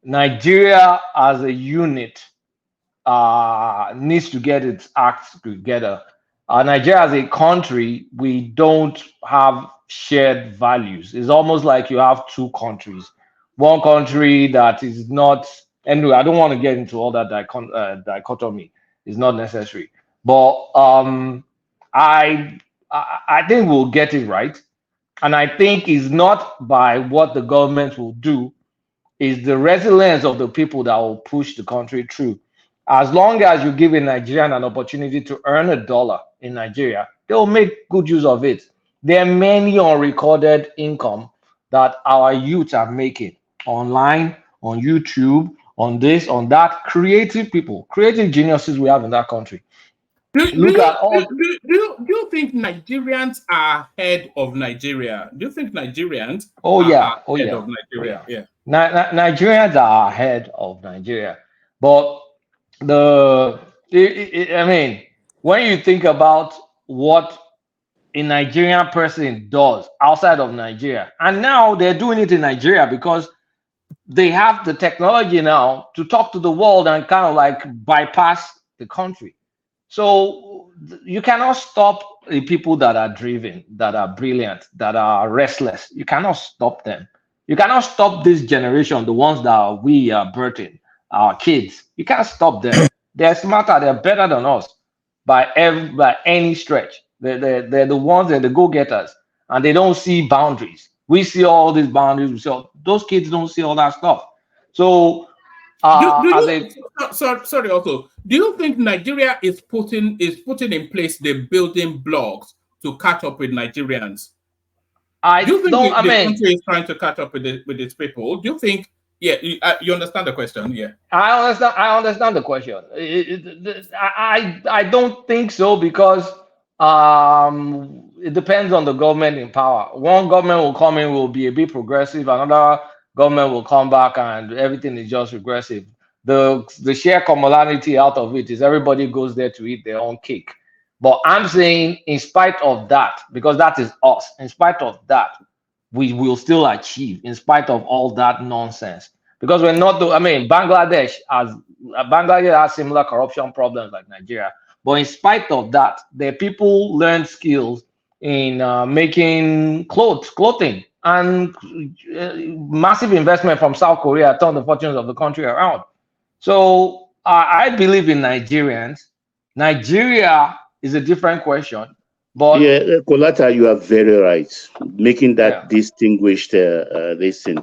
Nigeria as a unit needs to get its act together. Nigeria as a country, we don't have shared values. It's almost like you have two countries. One country that is not, anyway, I don't want to get into all that dichotomy. It's not necessary. But I think we'll get it right. And I think it's not by what the government will do, is the resilience of the people that will push the country through. As long as you give a Nigerian an opportunity to earn $1 in Nigeria, they'll make good use of it. There are many unrecorded income that our youth are making online, on YouTube, on this, on that. Creative people, creative geniuses we have in that country. Do you think Nigerians are ahead of Nigeria? Do you think Nigerians are ahead of Nigeria? Yeah. Nigerians are ahead of Nigeria. But when you think about what a Nigerian person does outside of Nigeria, and now they're doing it in Nigeria because they have the technology now to talk to the world and kind of like bypass the country. So you cannot stop the people that are driven, that are brilliant, that are restless. You cannot stop them. You cannot stop this generation, the ones that we are birthing, our kids. You can't stop them. They're smarter. They're better than us by any stretch. They're the ones, they're the go-getters, and they don't see boundaries. We see all these boundaries. Those kids don't see all that stuff. So sorry, also, do you think Nigeria is putting in place the building blocks to catch up with Nigerians? Do you think the country is trying to catch up with its people? Do you think? Yeah, you understand the question? Yeah, I understand the question. I don't think so because it depends on the government in power. One government will come in, will be a bit progressive. Another government will come back and everything is just regressive. The sheer commonality out of it is everybody goes there to eat their own cake. But I'm saying, in spite of that, because that is us, in spite of that, we will still achieve, in spite of all that nonsense. Because we're not, Bangladesh has similar corruption problems like Nigeria. But in spite of that, the people learn skills in making clothing, and massive investment from South Korea turned the fortunes of the country around. So I believe in Nigerians. Nigeria is a different question. But yeah, Kolata, you are very right. Making that distinguished this thing.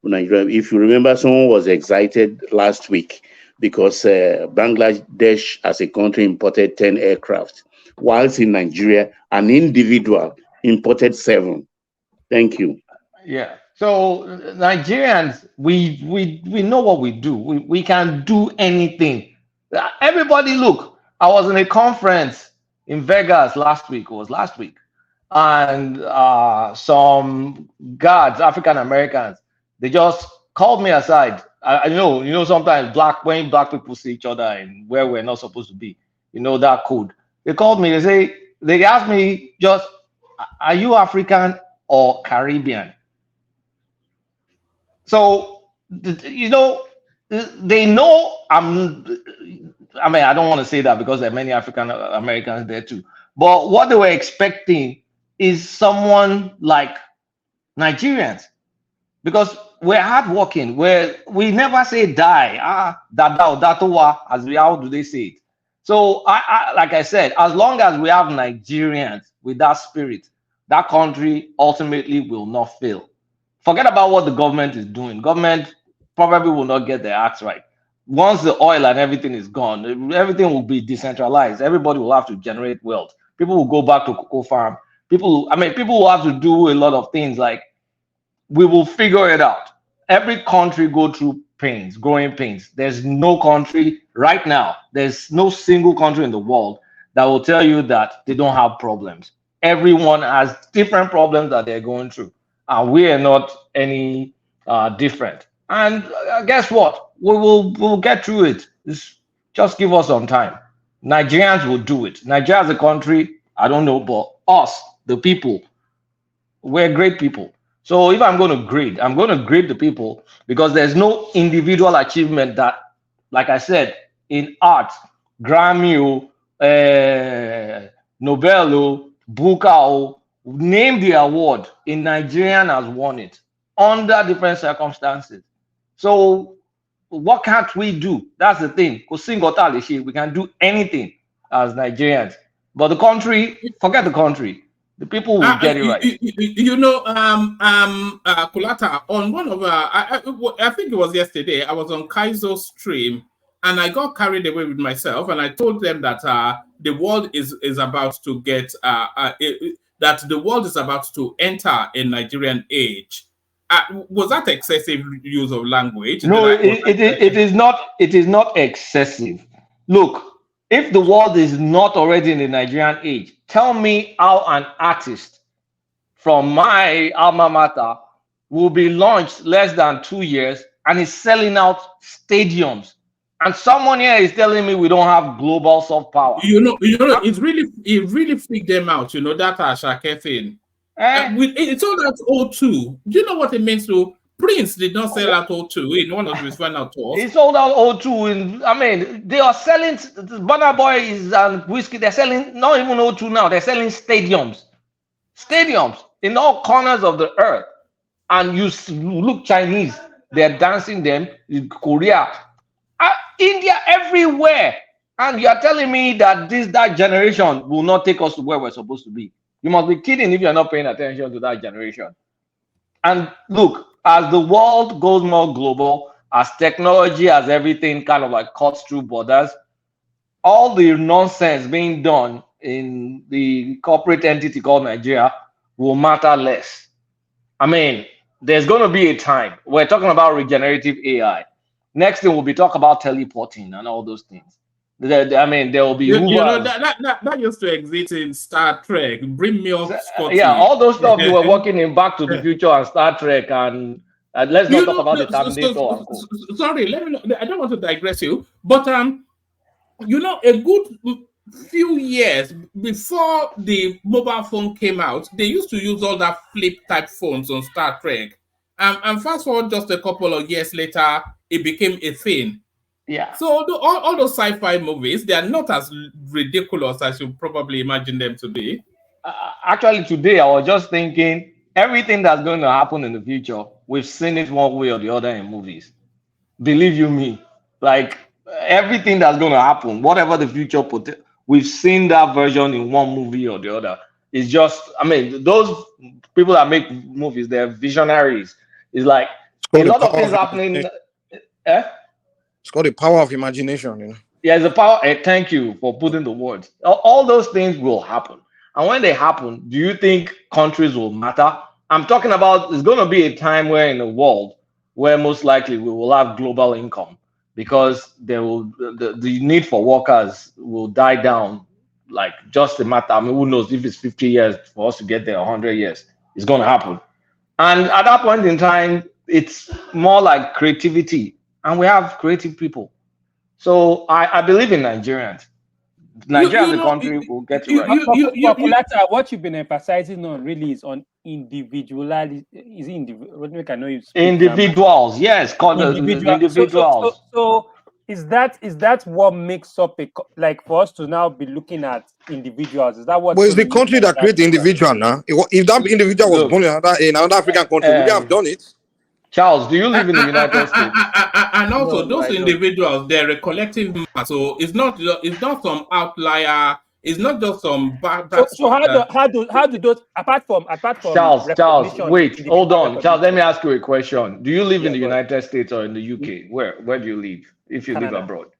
If you remember, someone was excited last week because Bangladesh as a country imported 10 aircraft, whilst in Nigeria, an individual imported 7. Thank you. Yeah. So Nigerians, we know what we do. We can do anything. Everybody, look. I was in a conference in Vegas last week. It was last week, and some guards, African Americans, they just called me aside. I know, sometimes when black people see each other and where we're not supposed to be, that code. They called me. They asked me just, are you African or Caribbean? So, they know I don't want to say that because there are many African Americans there too. But what they were expecting is someone like Nigerians, because we're hardworking. We never say die. How do they say it? So, like I said, as long as we have Nigerians with that spirit, that country ultimately will not fail. Forget about what the government is doing. Government probably will not get their acts right. Once the oil and everything is gone, everything will be decentralized. Everybody will have to generate wealth. People will go back to cocoa farm. People will have to do a lot of things. Like, we will figure it out. Every country go through pains, growing pains. There's no country right now. There's no single country in the world that will tell you that they don't have problems. Everyone has different problems that they're going through, and we are not any different. And guess what? We'll get through it. Just give us some time. Nigerians will do it. Nigeria as a country, I don't know, but us, the people, we're great people. So if I'm going to grade, I'm going to grade the people, because there's no individual achievement that, like I said, in art, Grammy, Nobel, Booker, name the award, a Nigerian has won it under different circumstances. So what can't we do? That's the thing. We can do anything as Nigerians. But the country, forget the country. The people will get it right. Kulata, on one of I think it was yesterday, I was on Kaizo's stream and I got carried away with myself, and I told them that the world is about to get that the world is about to enter a Nigerian age. Was that excessive use of language? No, it is not. It is not excessive. Look, if the world is not already in the Nigerian age, tell me how an artist from my alma mater will be launched less than 2 years and is selling out stadiums. And someone here is telling me we don't have global soft power. It really freaked them out. That Ashake thing. It sold out O2. Do you know what it means to? Prince did not sell out O2 in one of his final tours. He sold out O2 they are selling Burna Boys and whiskey. They're selling not even O2 now. They're selling stadiums in all corners of the earth. And you look Chinese, they're dancing them in Korea, India, everywhere. And you're telling me that that generation will not take us to where we're supposed to be. You must be kidding if you're not paying attention to that generation. And look, as the world goes more global, as technology, as everything kind of like cuts through borders, all the nonsense being done in the corporate entity called Nigeria will matter less. There's going to be a time. We're talking about regenerative AI. Next thing, we'll be talking about teleporting and all those things. There will be that used to exist in Star Trek. Bring me up, Scotty. Yeah, all those stuff you were working in Back to the Future and Star Trek, and let's not talk about the Terminator. Sorry, I don't want to digress you, but a good few years before the mobile phone came out, they used to use all that flip type phones on Star Trek. And fast forward just a couple of years later, it became a thing. Yeah. So all those sci-fi movies, they are not as ridiculous as you probably imagine them to be. Actually, today I was just thinking everything that's going to happen in the future, we've seen it one way or the other in movies. Believe you me, like everything that's going to happen, whatever the future we've seen that version in one movie or the other. It's just, those people that make movies, they're visionaries. It's like a lot of things happening. It's called the power of imagination, you know. Yeah, the power. Thank you for putting the words. All those things will happen. And when they happen, do you think countries will matter? I'm talking about it's going to be a time where in the world where most likely we will have global income because there will the need for workers will die down like just a matter. I mean, who knows if it's 50 years for us to get there, 100 years, it's going to happen. And at that point in time, it's more like creativity, and we have creative people. So I believe in Nigerians. Nigeria as a country will get it right. Colata, what you've been emphasizing on really is on individuality. Is it I know you speak individuals? Yes, individuals. So is that what makes up like for us to now be looking at individuals? Is that what? But it's the country that creates the individual now. If that individual was born in another African country, would they have done it? Charles, do you live in the United States? And also, those individuals, they're a collective mass. So it's not some outlier. It's not just some bad. So how do those apart from Charles, wait, hold on, Charles. Let me ask you a question. Do you live in the United States or in the UK? Where do you live? If you live abroad,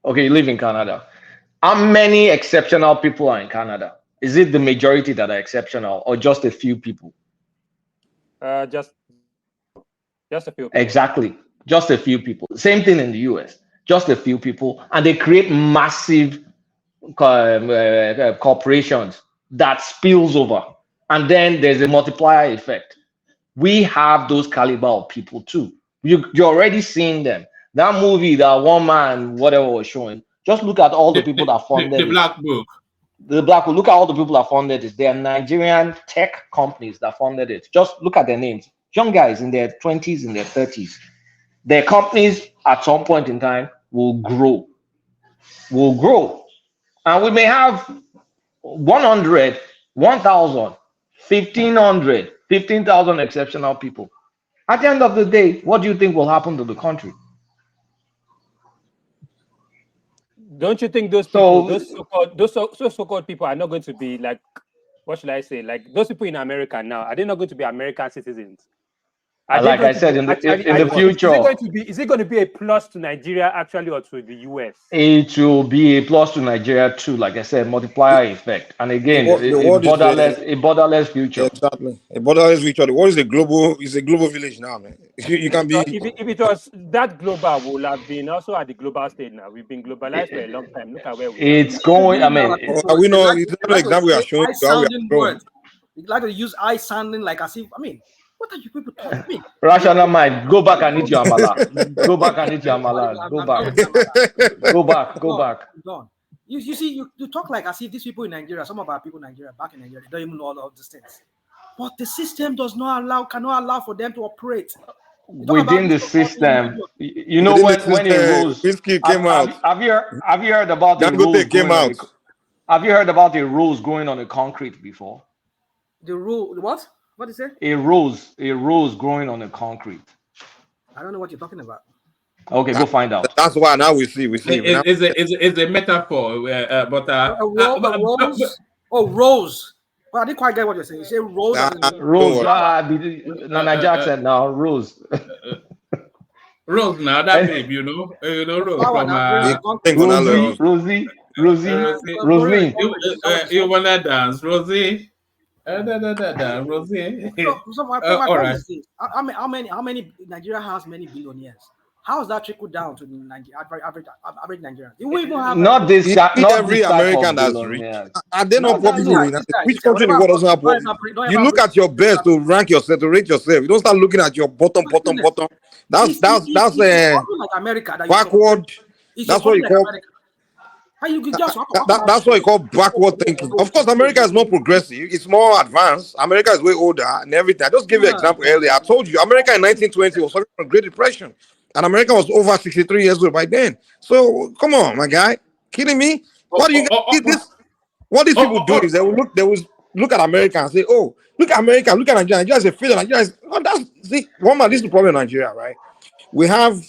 okay, you live in Canada. How many exceptional people are in Canada? Is it the majority that are exceptional, or just a few people? Just a few people. Exactly. Just a few people. Same thing in the US. Just a few people. And they create massive corporations that spills over. And then there's a multiplier effect. We have those caliber of people too. You're already seeing them. That movie, that one man, whatever was showing, just look at all the people that funded the Black Book. The Black Book. Look at all the people that funded it. They are Nigerian tech companies that funded it. Just look at their names. Young guys in their 20s, in their 30s. Their companies at some point in time will grow. And we may have 100, 1,000, 1,500, 15,000 exceptional people. At the end of the day, what do you think will happen to the country? Don't you think those people, those so-called people are not going to be like, what should I say? Like those people in America now, are they not going to be American citizens? Like I said, in the future, is it going to be a plus to Nigeria actually, or to the US? It will be a plus to Nigeria too. Like I said, multiplier effect, and again, a borderless future. Exactly, a borderless future. The world is a global village now, man. You can be. If it was that global, we would have been also at the global stage now. We've been globalized for a long time. Look at where we are. It's going. I mean, we know it's an example we are showing. You like to use eye sounding like as if. I mean. What are you people talking? Rational mind. Go back and eat your amala. Go back and eat your amala. Go back. Go back. You see, you talk like as if these people in Nigeria, some of our people in Nigeria, back in Nigeria, they don't even know all of these things. But the system cannot allow for them to operate. Within the system, you know when it rules. Came out. Have you heard about the rules came out? Have you heard about the rules going on the concrete before? The rule, what? What is it? A rose growing on the concrete. I don't know what you're talking about. Okay, go find out. That's why now we see. It's a metaphor, but a rose. Oh, rose. Well, I didn't quite get what you're saying. You say rose. Rose. Nigeria said now rose. Rose now that babe, you know Rose from Rosie. You wanna dance, Rosie? Rosie. So my point is this: how many Nigeria has many billionaires? How is that trickled down to the average Nigerian? We even have not every American that's rich. Are they not poor people? Which country in the world doesn't have poor? You look at your best to rank yourself, to rate yourself. You don't start looking at your bottom. That's like America. Backward. That's what you call. That's what you call backward thinking. Of course, America is more progressive. It's more advanced. America is way older and everything. I just gave you an example earlier. I told you, America in 1920 was suffering from a Great Depression. And America was over 63 years old by then. So, come on, my guy. Kidding me? What these people do is they will look at America and say, oh, look at America, look at Nigeria. Nigeria is a failure. Nigeria is, this is the problem in Nigeria, right? We have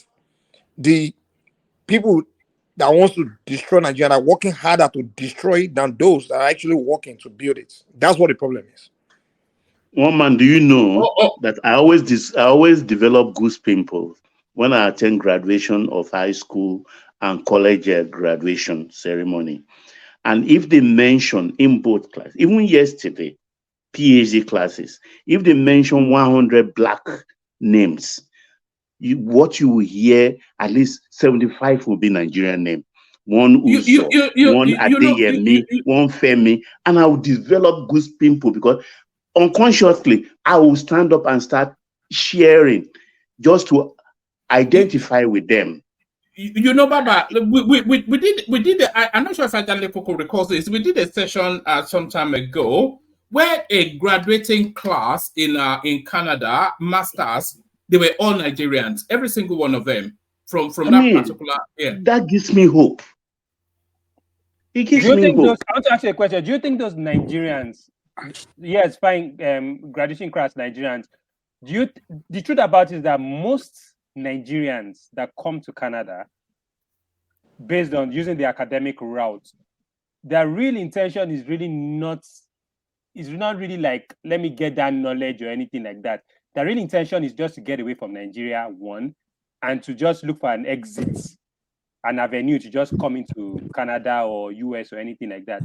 the people that wants to destroy Nigeria are working harder to destroy it than those that are actually working to build it. That's what the problem is. One man, do you know that I always develop goose pimples when I attend graduation of high school and college graduation ceremony. And if they mention in both classes, even yesterday, PhD classes, if they mention 100 black names, what you will hear, at least 75 will be Nigerian name. One Uzo, one Adeyemi, one Femi, and I will develop good people because unconsciously I will stand up and start sharing just to identify with them. Baba, we did. I'm not sure if Ajale Koko recalls this. We did a session some time ago where a graduating class in Canada, masters, they were all Nigerians, every single one of them from that particular. Yeah, that gives me hope. It gives me hope. I want to ask you a question. Do you think those Nigerians, yes, fine, graduation class Nigerians, the truth about it is that most Nigerians that come to Canada based on using the academic route, their real intention is not really like, let me get that knowledge or anything like that. Their real intention is just to get away from Nigeria, one, and to just look for an exit, an avenue to just come into Canada or US or anything like that.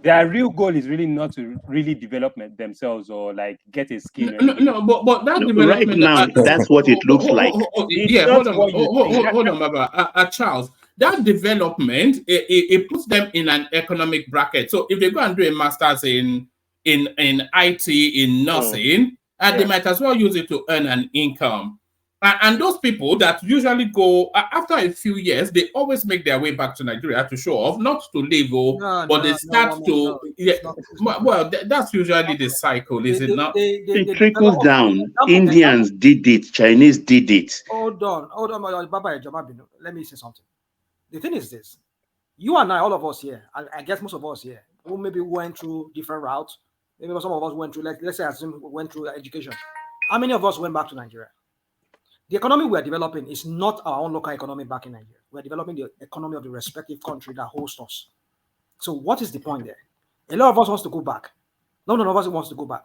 Their real goal is really not to really develop themselves or like get a skill. But that development right now, that's what it looks like. Yeah, hold on, Baba. Charles, that development it puts them in an economic bracket. So if they go and do a master's in IT, in nursing, they might as well use it to earn an income. And those people that usually go after a few years, they always make their way back to Nigeria to show off, not to live, but they start to. Well, that's usually the cycle, is it not? It trickles down. Indians did it. Chinese did it. Hold on, Baba. Let me say something. The thing is this: you and I, all of us here, I guess most of us here, who maybe went through different routes. Maybe some of us went through, let's say, went through education. How many of us went back to Nigeria? The economy we are developing is not our own local economy back in Nigeria. We're developing the economy of the respective country that hosts us. So what is the point there? A lot of us wants to go back. None of us wants to go back.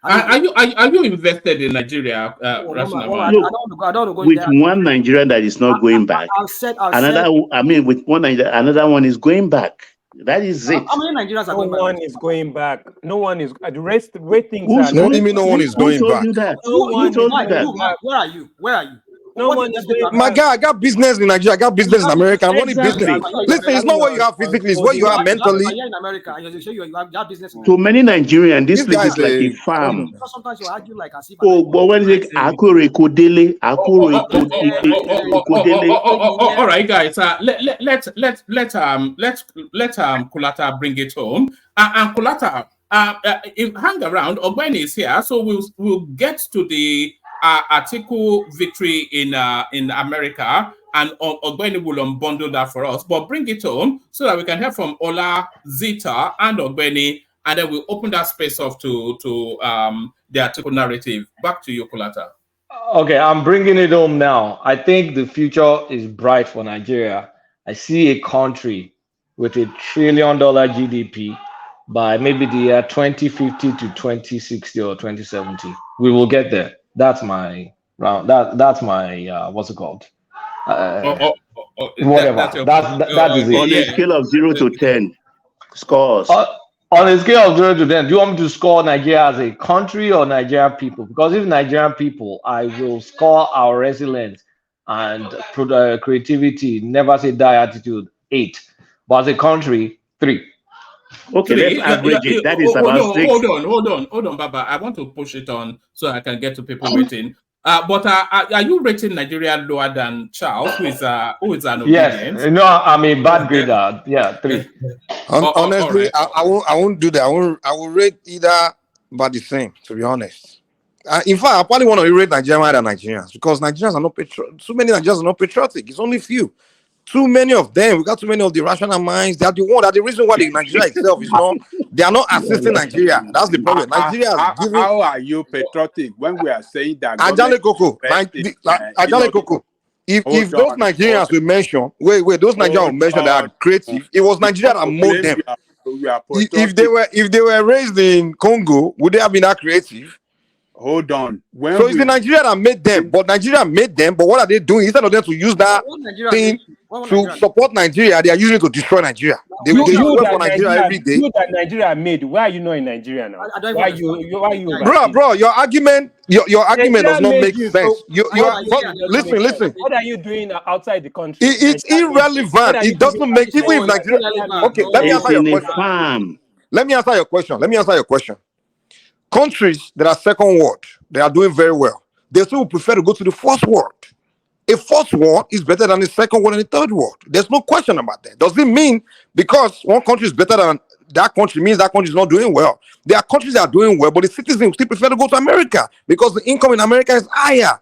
Are you invested in Nigeria? I don't want to go with there. One Nigerian that is not going back. With one Nigerian, another one is going back. That is it. How many Nigerians are going back? No one is going back. No one is. The rest, way things are. No one is going back. Who told you that? Where are you? No one is going back. My guy, I got business in Nigeria. I got business in America. I'm running business. Listen, it's not what you have physically, it's what you have mentally. You're in America. You have business. To many Nigerians, this place is like a farm. Sometimes you argue like as if. But when they Akure Kodele, all right, guys. Let Kulata bring it home. And Kulata, hang around. Ogbeni is here, so we'll get to the article victory in America, and Ogbeni will unbundle that for us. But bring it home so that we can hear from Ola, Zita, and Ogbeni, and then we'll open that space off to the article narrative. Back to you, Kulata. Okay, I'm bringing it home now. I think the future is bright for Nigeria. I see a country with $1 trillion GDP by maybe the year 2050 to 2060 or 2070. We will get there. That's my round. That's my what's it called? Whatever. That is it. On a scale of 0 to 10, scores. On a scale of 0 to 10, do you want me to score Nigeria as a country or Nigerian people? Because if Nigerian people, I will score our resilience and creativity, never say die attitude 8. But as a country, 3. Okay, let's average it. That is about 6. Hold on, Baba. I want to push it on so I can get to people waiting. But are you rating Nigeria lower than Charles, who is an obedience? Yes, no, I'm a bad grader. Yeah, 3. Honestly, right. I won't do that. I will rate either about the same, to be honest. In fact, I probably want to rate Nigeria more than Nigerians because Nigerians are not too many Nigerians are not patriotic. It's only few. Too many of them. We got too many of the rational minds. They are the reason why the Nigeria itself is not. They are not assisting Nigeria. That's the problem. Nigeria is giving. How are you patriotic when we are saying that? Ajale Koko. Ajale Koko. If those Nigerians we mention, those Nigerians we mention that are creative, it was Nigeria that molded them. If they were raised in Congo, would they have been that creative? Hold on. When So it's the Nigeria that made them, but Nigeria made them. But what are they doing? Instead of them to use that thing to support Nigeria, they are using it to destroy Nigeria. They swear for Nigeria every day. You that Nigeria made. Why are you not in Nigeria now? Why you overseas? Bro, your argument does not make sense. Listen. What are you doing outside the country? It's irrelevant. It doesn't make even if Nigeria. Okay, let me answer your question. Let me answer your question. Countries that are second world, they are doing very well. They still prefer to go to the first world. A first world is better than the second world and the third world. There's no question about that. Does it mean because one country is better than that country means that country is not doing well? There are countries that are doing well, but the citizens still prefer to go to America because the income in America is higher.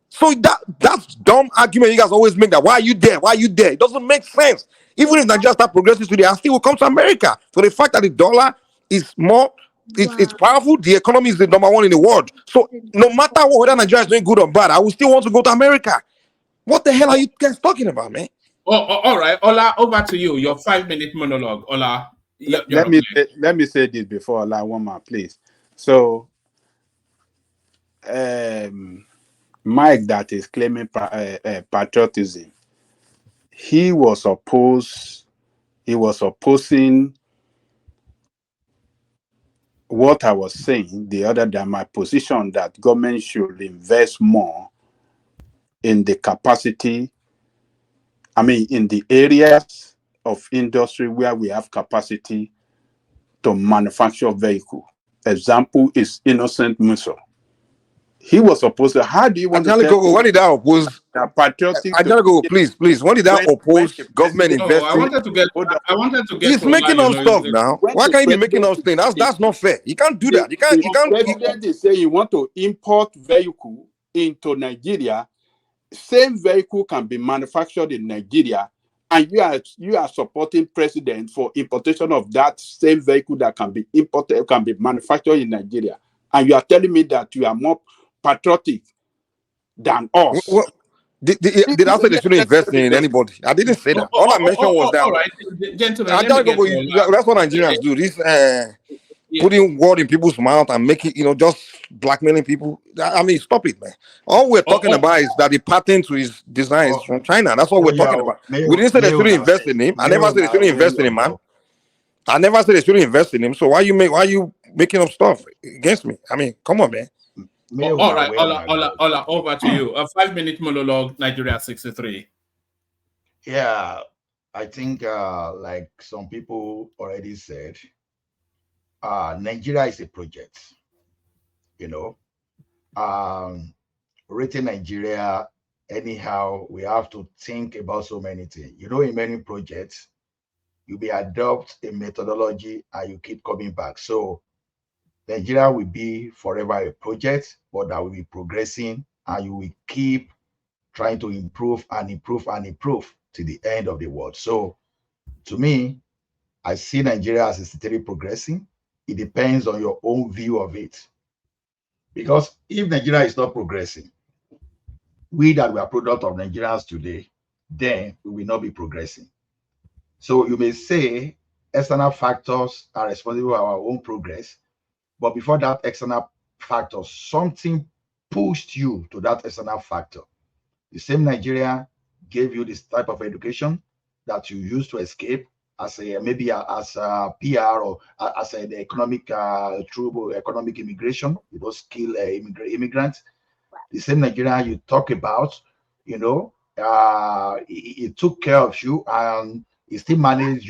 So that's dumb argument you guys always make, that why are you there? Why are you there? It doesn't make sense. Even if Nigeria start progressing today, I still will come to America. So the fact that the dollar is more, it's powerful, the economy is the number one in the world. So no matter whether Nigeria is doing good or bad, I will still want to go to America. What the hell are you guys talking about, man? All right, Ola, over to you. Your 5-minute monologue, Ola. Let me say this before Ola, one more, please. So, Mike, that is claiming patriotism, he was opposing what I was saying the other day, my position that government should invest more in the capacity, in the areas of industry where we have capacity to manufacture vehicle. Example is Innocent Musso. He was supposed to, how do you want to tell when did I oppose patriotic? Please. When did I oppose government investing? I wanted to get. He's making up stuff now. Why can't you be making up things? That's not fair. You can't do that. You can't. The president is saying you want to import vehicle into Nigeria. Same vehicle can be manufactured in Nigeria, and you are supporting president for importation of that same vehicle that can be imported, can be manufactured in Nigeria, and you are telling me that you are more patriotic than us. Did I say they shouldn't invest in anybody? I didn't say that. All I mentioned was that. All right, gentlemen. That's what Nigerians do. This putting word in people's mouth and making, just blackmailing people. Stop it, man. All we're talking about is that the patent to his designs from China. That's what we're talking about. We didn't say they shouldn't invest in him. I never said they shouldn't invest in him, man. I never said they shouldn't invest in him. So why you making up stuff against me? Come on, man. All right, Ola, over to you. A 5-minute monologue, Nigeria 63. Yeah, I think like some people already said, Nigeria is a project. Rating Nigeria, anyhow, we have to think about so many things. In many projects, you may adopt a methodology and you keep coming back. So Nigeria will be forever a project, but that will be progressing, and you will keep trying to improve and improve and improve to the end of the world. So to me, I see Nigeria as a steadily progressing. It depends on your own view of it. Because if Nigeria is not progressing, we that we are product of Nigerians today, then we will not be progressing. So you may say external factors are responsible for our own progress, but before that external factor, something pushed you to that external factor. The same Nigeria gave you this type of education that you used to escape as a PR or as an economic through economic immigration, skilled immigrants. The same Nigeria you talk about, it took care of you, and it still managed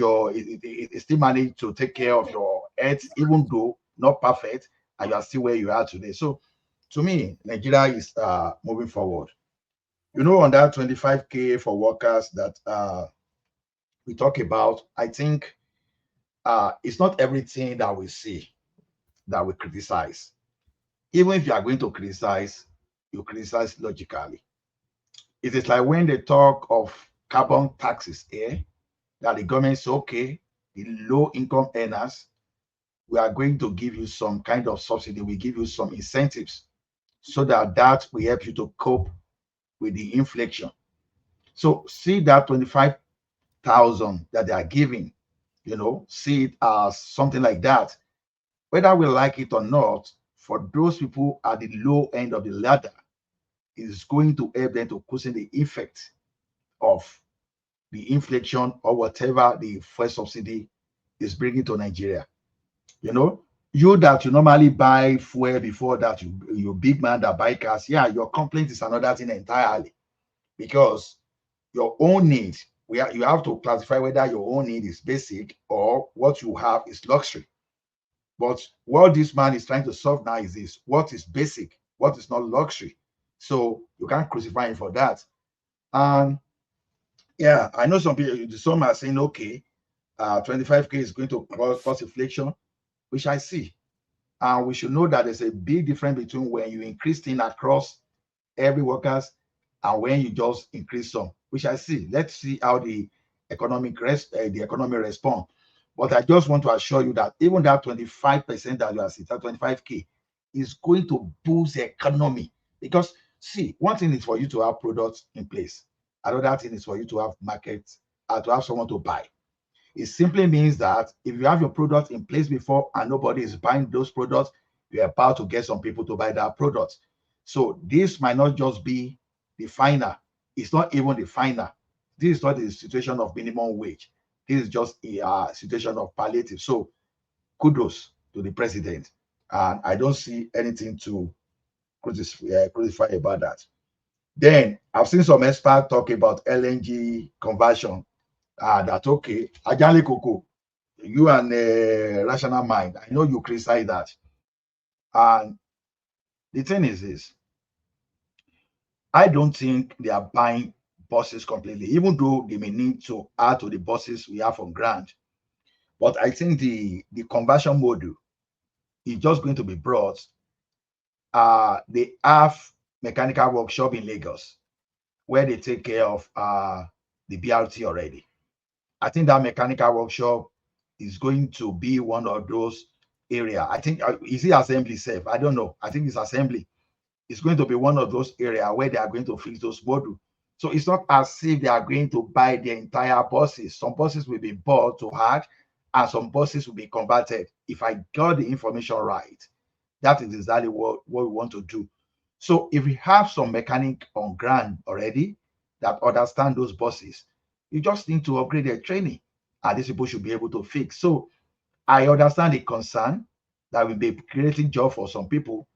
to take care of your health, even though not perfect, and you are still where you are today. So to me, Nigeria is moving forward. On that 25K for workers that we talk about, I think it's not everything that we see that we criticize. Even if you are going to criticize, you criticize logically. It is like when they talk of carbon taxes here, that the government says, okay, the low income earners, we are going to give you some kind of subsidy, we give you some incentives so that will help you to cope with the inflation. So see that 25,000 that they are giving, see it as something like that. Whether we like it or not, for those people at the low end of the ladder, is going to help them to cushion the effect of the inflation or whatever the fuel subsidy is bringing to Nigeria. You know, you that you normally buy fuel before that, you big man that buy cars, yeah, your complaint is another thing entirely, because your own need, you have to classify whether your own need is basic or what you have is luxury. But what this man is trying to solve now is this: what is basic, what is not luxury. So you can't crucify him for that. And yeah, I know some are saying, okay, 25K is going to cause inflation, which I see. And we should know that there's a big difference between when you increase things across every workers and when you just increase some, which I see. Let's see how the economy respond. But I just want to assure you that even that 25% that you are seeing, that 25K, is going to boost the economy. Because see, one thing is for you to have products in place. Another thing is for you to have markets, to have someone to buy. It simply means that if you have your product in place before and nobody is buying those products, you're about to get some people to buy that product. So this might not just be the final. It's not even the final. This is not the situation of minimum wage. This is just a situation of palliative. So kudos to the president. And I don't see anything to crucify about that. Then I've seen some experts talk about LNG conversion. That okay, Ajali Koko, you and Rational Mind, I know you criticize that. And the thing is this: I don't think they are buying buses completely, even though they may need to add to the buses we have on ground. But I think the conversion model is just going to be brought. They have mechanical workshop in Lagos where they take care of the BRT already. I think that mechanical workshop is going to be one of those area. I think is it assembly safe? I don't know. I think it's assembly. It's going to be one of those area where they are going to fix those modules. So it's not as if they are going to buy the entire buses. Some buses will be bought to add, and some buses will be converted. If I got the information right, that is exactly what we want to do. So if we have some mechanic on ground already that understand those buses, you just need to upgrade their training, and these people should be able to fix. So I understand the concern that will be creating job for some people,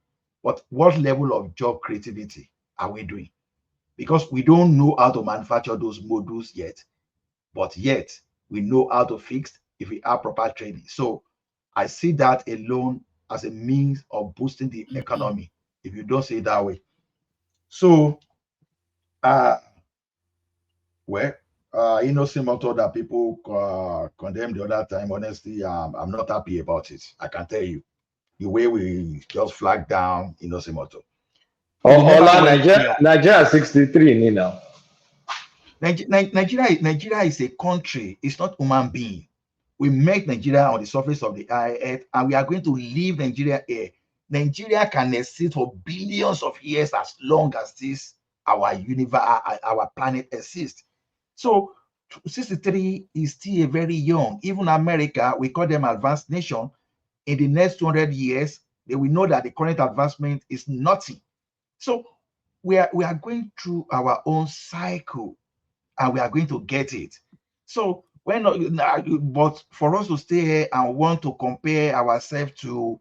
but what level of job creativity are we doing? Because we don't know how to manufacture those modules yet, but yet we know how to fix if we have proper training. So I see that alone as a means of boosting the economy, if you don't say it that way. So, innocent motor that people condemned the other time, honestly, I'm not happy about it. I can tell you. The way we just flagged down innocent motor. Nigeria 63 now. Nigeria is a country. It's not human being. We make Nigeria on the surface of the earth, and we are going to leave Nigeria here. Nigeria can exist for billions of years as long as this our universe, our planet exists. So 63 is still a very young. Even America, we call them advanced nation. In the next 200 years, they will know that the current advancement is nothing. So we are going through our own cycle, and we are going to get it. So but for us to stay here and want to compare ourselves to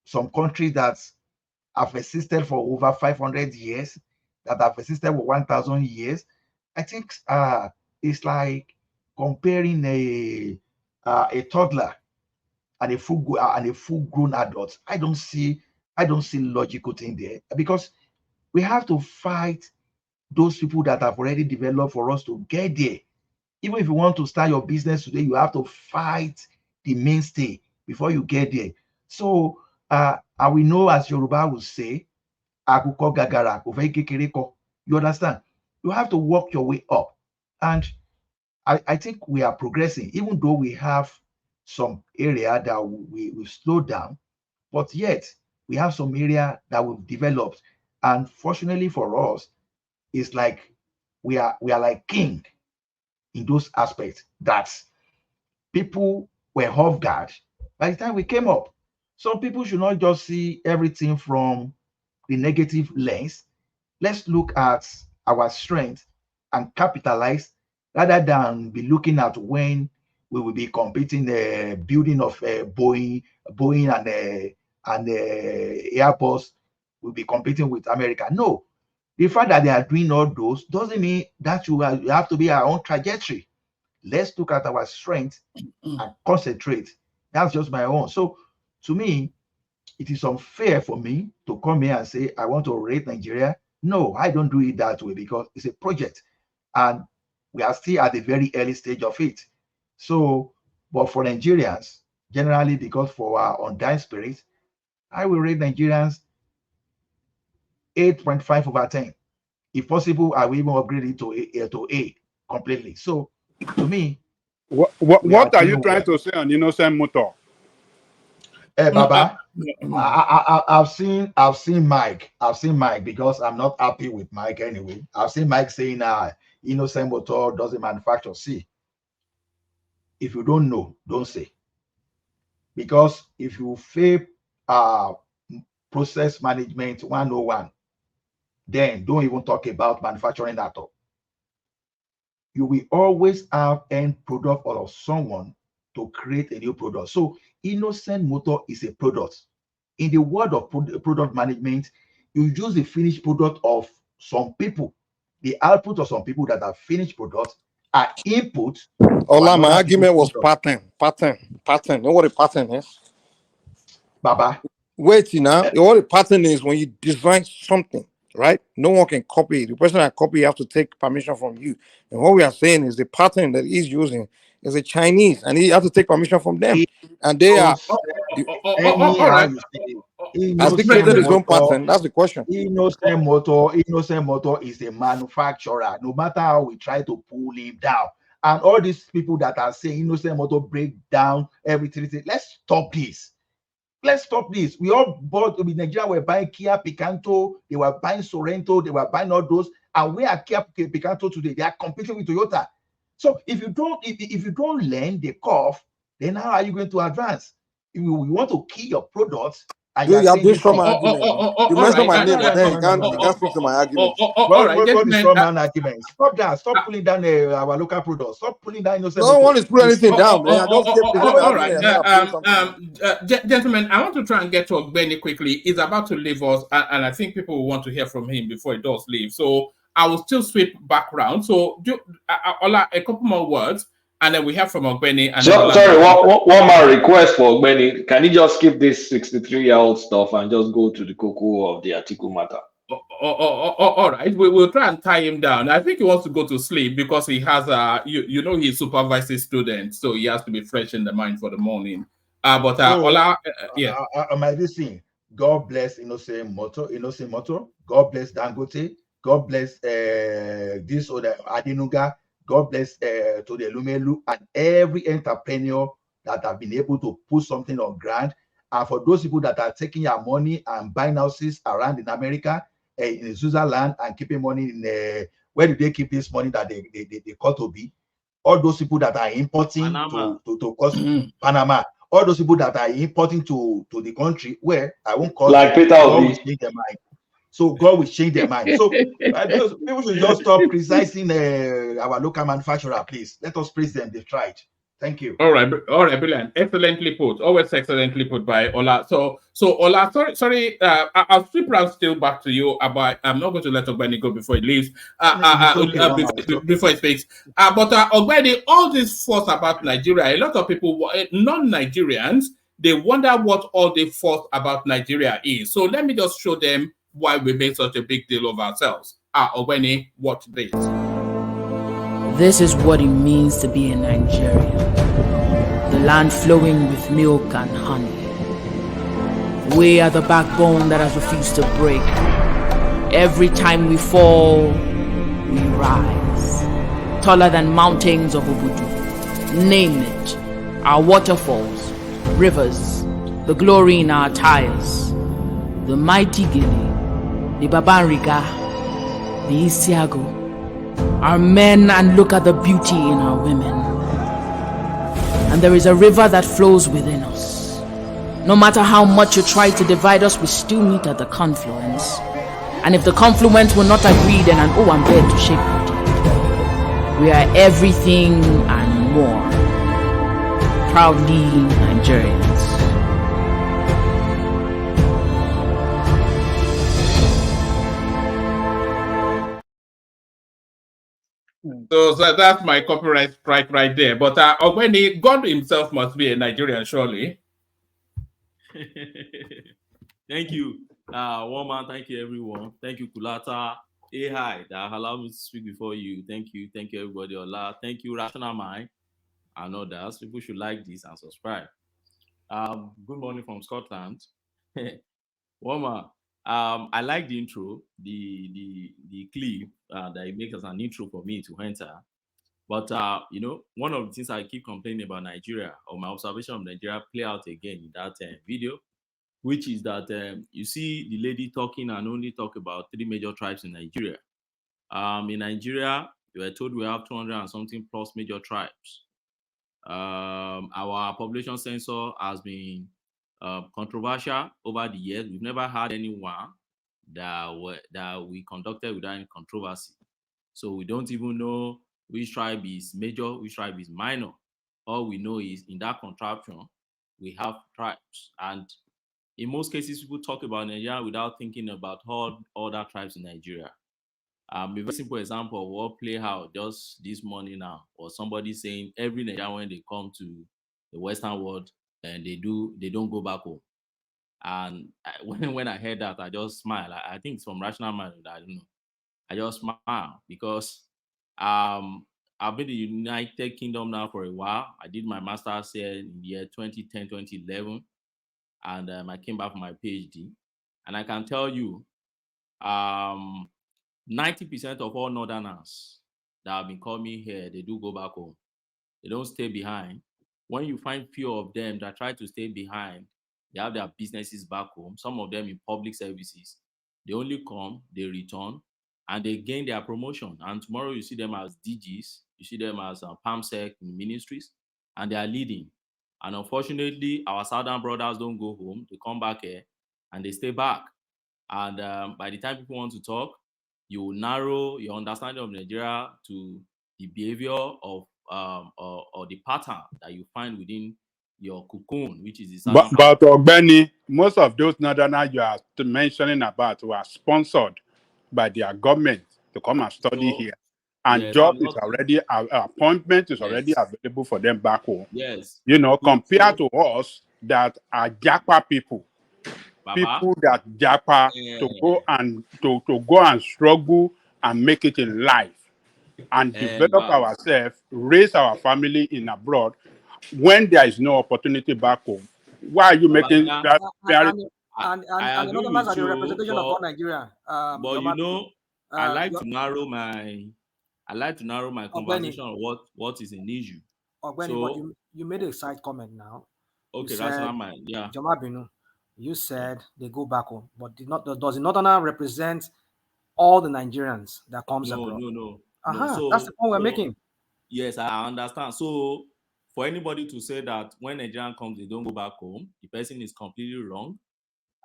some countries that have existed for over 500 years, that have existed for 1,000 years, I think it's like comparing a toddler and a full-grown adult. I don't see logical thing there, because we have to fight those people that have already developed for us to get there. Even if you want to start your business today, you have to fight the mainstay before you get there. So, and we know, as Yoruba will say, "Akuko gagara, you understand? You have to work your way up. And I think we are progressing, even though we have some area that we slowed down, but yet we have some area that we've developed. And fortunately for us, it's like we are like king in those aspects that people were off guard by the time we came up. Some people should not just see everything from the negative lens. Let's look at our strength and capitalize rather than be looking at when we will be competing building of Boeing and Airbus will be competing with America. No, the fact that they are doing all those doesn't mean that you have to be our own trajectory. Let's look at our strength and concentrate. That's just my own. So to me, it is unfair for me to come here and say I want to rate Nigeria. No, I don't do it that way because it's a project and we are still at the very early stage of it. So, but for Nigerians, generally, because for our undying spirit, I will rate Nigerians 8.5 over 10. If possible, I will even upgrade it to A completely. So, to me, what are you trying to say on Innocent Motor? Baba, I've seen Mike. I've seen Mike because I'm not happy with Mike anyway. I've seen Mike saying Innocent Motor doesn't manufacture. See, if you don't know, don't say. Because if you fail process management 101, then don't even talk about manufacturing at all. You will always have end product of someone to create a new product. So Innocent Motor is a product. In the world of product management, you use the finished product of some people. The output of some people that are finished products are input. Ola, my argument was pattern. You know what a pattern is? Baba. Wait, what a pattern is when you design something, right? No one can copy it. The person that copy, you have to take permission from you. And what we are saying is the pattern that he's using is a Chinese, and he has to take permission from them. And they are. Has he created his own pattern? That's the question. Innocent Motor is a manufacturer. No matter how we try to pull him down, and all these people that are saying Innocent Motor break down everything, let's stop this. Let's stop this. We all bought in Nigeria. We're buying Kia Picanto. They were buying Sorento. They were buying all those. And we are Kia Picanto today. They are competing with Toyota. So if you don't learn the curve, then how are you going to advance? If you want to kill your products, and you have this from my argument. You mentioned my name, but then you can't speak to my argument. What is from an argument? Stop that. Stop pulling down our local products. Stop pulling down Innocent. No one is pulling anything down, man. I don't all right. Gentlemen, I want to try and get to Ogbeni quickly. He's about to leave us, and I think people will want to hear from him before he does leave. So I will still sweep back round. So Ola, a couple more words, and then we have from Ogbeni. Sorry, one more request for Ogbeni. Can you just skip this 63-year-old stuff and just go to the cocoa of the article matter? All right, we will try and tie him down. I think he wants to go to sleep because he has he supervises students, so he has to be fresh in the mind for the morning. Ola, my thing. God bless Innocent Motor. God bless Dangote. God bless this or the Adenuga. God bless to the Lumelu and every entrepreneur that have been able to put something on ground. And for those people that are taking your money and buying houses around in America, in Switzerland, and keeping money in where do they keep this money that they call to be? All those people that are importing to cost Panama. All those people that are importing to the country where I won't call like Peter Obi. Change their mind. So God will change their mind. So people should just stop criticizing our local manufacturer, please. Let us praise them. They've tried. Thank you. All right, brilliant. Excellently put. Always excellently put by Ola. So Ola, sorry. I'll flip round still back to you. But I'm not going to let Ogbeni go before he leaves. Before he speaks. But Ogbeni, all this fuss about Nigeria, a lot of people, non-Nigerians, they wonder what all the fuss about Nigeria is. So let me just show them why we make such a big deal of ourselves. Ogbeni, watch this. This is what it means to be a Nigerian. The land flowing with milk and honey. We are the backbone that has refused to break. Every time we fall, we rise. Taller than mountains of Obudu. Name it. Our waterfalls, rivers, the glory in our tires, the mighty Gili, the Babanriga, the Isiago, our men, and look at the beauty in our women. And there is a river that flows within us, No matter how much you try to divide us, we still meet at the confluence. And if the confluence will not agree, then I'm there to shape body. We are everything and more. Proudly Nigerians. So that's my copyright strike right there. But Ogbeni, God himself must be a Nigerian, surely. Thank you, Woman. Thank you, everyone. Thank you, Kulata. Hey, hi, that allowed me to speak before you. Thank you, everybody. Ola. Thank you, Rational Mind, and others. People should like this and subscribe. Good morning from Scotland. Woman, I like the intro, the clip that it makes as an intro for me to enter. But one of the things I keep complaining about Nigeria, or my observation of Nigeria, play out again in that video, which is that you see the lady talking and only talk about 3 major tribes in Nigeria. In Nigeria, we were told we have 200 and something plus major tribes. Our population census has been controversial over the years. We've never had anyone that we conducted without any controversy. So we don't even know which tribe is major, which tribe is minor. All we know is in that contraption, we have tribes. And in most cases, people talk about Nigeria without thinking about all other tribes in Nigeria. A very simple example of what play out just this morning now, or somebody saying every Nigerian when they come to the Western world and they don't go back home. And when I heard that, I just smiled. I think it's from Rational Mind. I don't know. I just smile because I've been in the United Kingdom now for a while. I did my master's here in the year 2010, 2011, and I came back for my PhD. And I can tell you, 90% of all Northerners that have been coming here, they do go back home. They don't stay behind. When you find few of them that try to stay behind, they have their businesses back home, some of them in public services. They only come, they return, and they gain their promotion. And tomorrow you see them as DGs, you see them as PAMSEC in ministries, and they are leading. And unfortunately, our Southern brothers don't go home. They come back here and they stay back. And by the time people want to talk, you narrow your understanding of Nigeria to the behavior of or the pattern that you find within your cocoon, which is the Southern. But Ogbeni, most of those Northerners you are mentioning about were sponsored by their government to come and study here. And yes, job is already, appointment is yes, already available for them back home. Yes. You know, compared to us that are Japa people. Baba? People that Japa to go and to go and struggle and make it in life and develop ourselves, raise our family in abroad when there is no opportunity back home. Why are you making that? And the Northerners are the representation of all Nigeria. But you know, I like to narrow my conversation on what is an issue. Ogbeni, but you made a side comment now. Okay, Rational Mind. Yeah. Jomabinu, you said they go back home, but does the Northerner represent all the Nigerians that comes abroad? No. So, that's the point we're making. Yes, I understand. So for anybody to say that when Nigerian comes, they don't go back home, the person is completely wrong.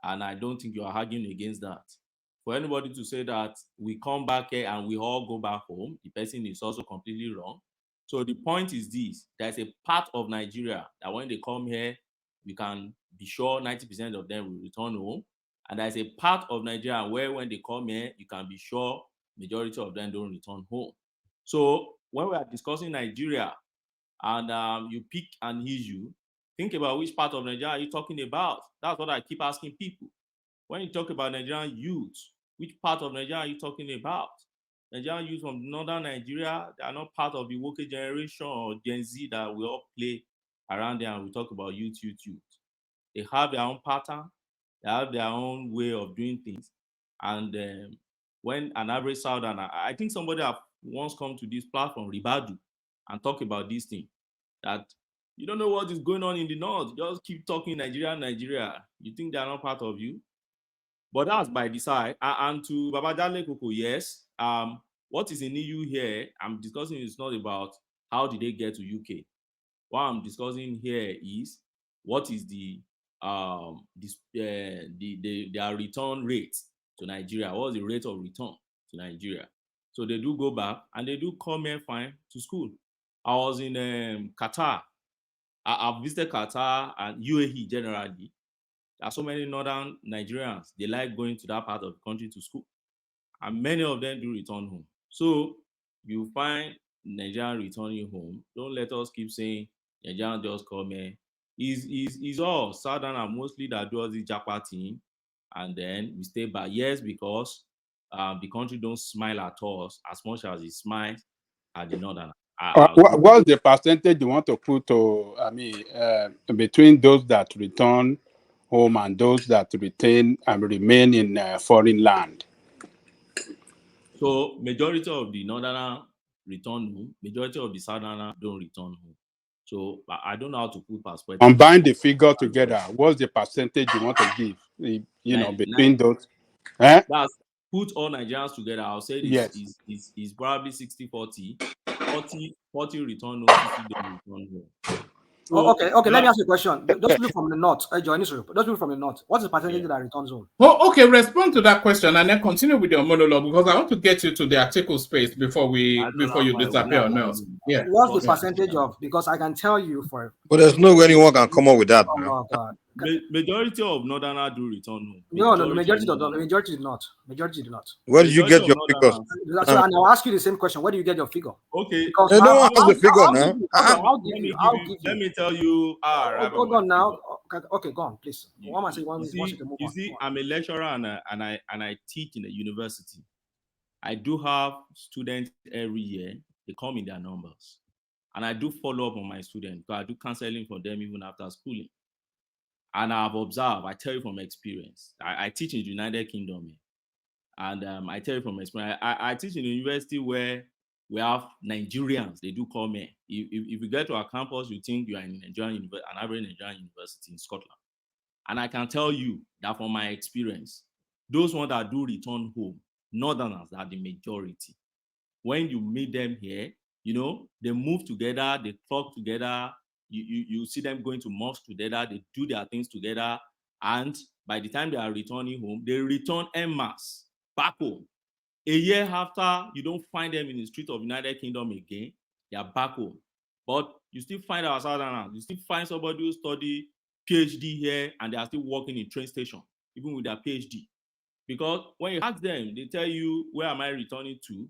And I don't think you are arguing against that. For anybody to say that we come back here and we all go back home, the person is also completely wrong. So the point is this: there's a part of Nigeria that when they come here, we can be sure 90% of them will return home. And there's a part of Nigeria where when they come here, you can be sure majority of them don't return home. So when we are discussing Nigeria and you pick an issue, think about which part of Nigeria are you talking about. That's what I keep asking people. When you talk about Nigerian youth, which part of Nigeria are you talking about? Nigerian youth from northern Nigeria, they are not part of the woke generation or Gen Z that we all play around there and we talk about youth. They have their own pattern, they have their own way of doing things. And when an average Southerner, I think somebody have once come to this platform, Ribadu, and talk about this thing, that you don't know what is going on in the north. Just keep talking Nigeria. You think they are not part of you? But that's by the side. And to Babajale Koko, yes. What is in EU here, I'm discussing is not about how did they get to UK. What I'm discussing here is what is the their return rate to Nigeria. What was the rate of return to Nigeria? So they do go back and they do come here fine to school. I was in Qatar. I've visited Qatar and UAE generally. There are so many northern Nigerians. They like going to that part of the country to school. And many of them do return home. So you find Nigerian returning home. Don't let us keep saying Nigerian just come here. Is all Southern mostly that does the Japa thing, and then we stay back. Yes, because the country don't smile at us as much as it smiles at the Northern. What's the percentage you want to put to, between those that return home and those that retain and remain in foreign land? So majority of the Northern return home, majority of the Southern don't return home. So I don't know how to put perspective. Combine the figure together. What's the percentage you want to give? Between those. That's put all Nigerians together. I'll say this is probably 60-40. 40 return home, 60 don't return home. So, okay. Let me ask you a question. Those people from the north, those people from the north, what's the percentage that returns home? Oh, okay. Respond to that question and then continue with your monologue because I want to get you to the article space before you disappear on us. Yeah. What's the percentage of? Because I can tell you for. But there's no way anyone can come up with that. Oh God. Majority of Northerners do return home. No, the majority do not. Majority do not. Where did you get your figures? So, and I'll ask you the same question. Where do you get your figure? Okay. Because they don't ask the figure now. Let me tell you. Hold on now. Okay, go on, please. You see, I'm a lecturer and I teach in a university. I do have students every year. They come in their numbers, and I do follow up on my students. I do counseling for them even after schooling. And I've observed, I tell you from experience, I teach in the United Kingdom, and I tell you from experience, I teach in a university where we have Nigerians, they do come here. If you get to our campus, you think you are in an average Nigerian university in Scotland. And I can tell you that from my experience, those ones that do return home, Northerners are the majority. When you meet them here, they move together, they talk together, you see them going to mosque together, they do their things together, and by the time they are returning home, they return en masse back home. A year after, you don't find them in the street of United Kingdom again, they are back home. But you still find our Southerners, you still find somebody who study PhD here and they are still working in train station, even with their PhD. Because when you ask them, they tell you, where am I returning to?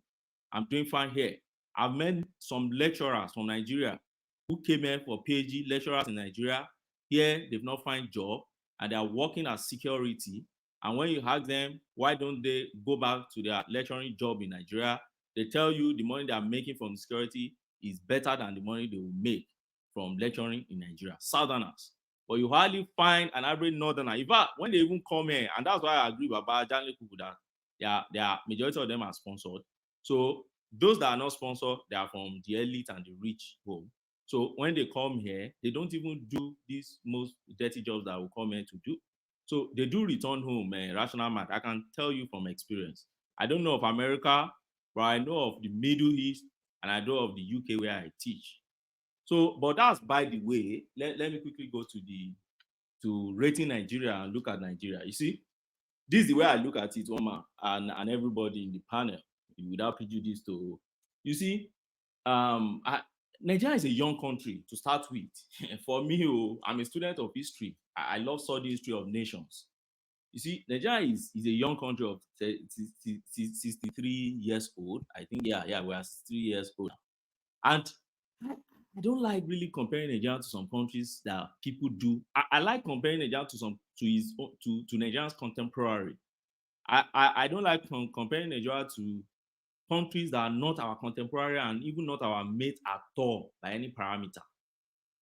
I'm doing fine here. I've met some lecturers from Nigeria who came here for PhD, lecturers in Nigeria. Here, they've not found job and they are working as security. And when you ask them, why don't they go back to their lecturing job in Nigeria? They tell you the money they are making from security is better than the money they will make from lecturing in Nigeria. Southerners. But you hardly find an average Northerner. In fact, when they even come here, and that's why I agree with Janle Kuku that they are majority of them are sponsored. So those that are not sponsored, they are from the elite and the rich home. So when they come here, they don't even do these most dirty jobs that will come here to do. So they do return home, rational math. I can tell you from experience. I don't know of America, but I know of the Middle East and I know of the UK where I teach. So, but that's by the way. Let me quickly go to rating Nigeria and look at Nigeria. You see, this is the way I look at it, Omar, and everybody in the panel, without prejudice to. You see, Nigeria is a young country to start with. For me, I'm a student of history. I love studying history of nations. You see, Nigeria is a young country of 63 years old. I think, we are 63 years old. And I don't like really comparing Nigeria to some countries that people do. I like comparing Nigeria to Nigeria's contemporary. I don't like comparing Nigeria to countries that are not our contemporary and even not our mate at all by any parameter.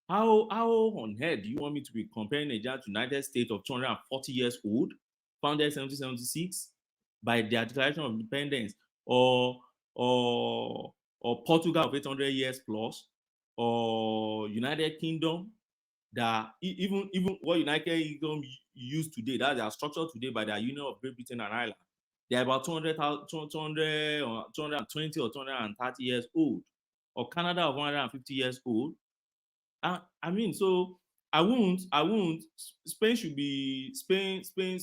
How on earth do you want me to be comparing Nigeria to United States of 240 years old, founded 1776 by their declaration of independence, or Portugal of 800 years plus, or United Kingdom that even what United Kingdom used today, that they are structured today by the Union of Great Britain and Ireland, they are about 200 or 220 or 230 years old, or Canada of 150 years old. So I won't. Spain should be Spain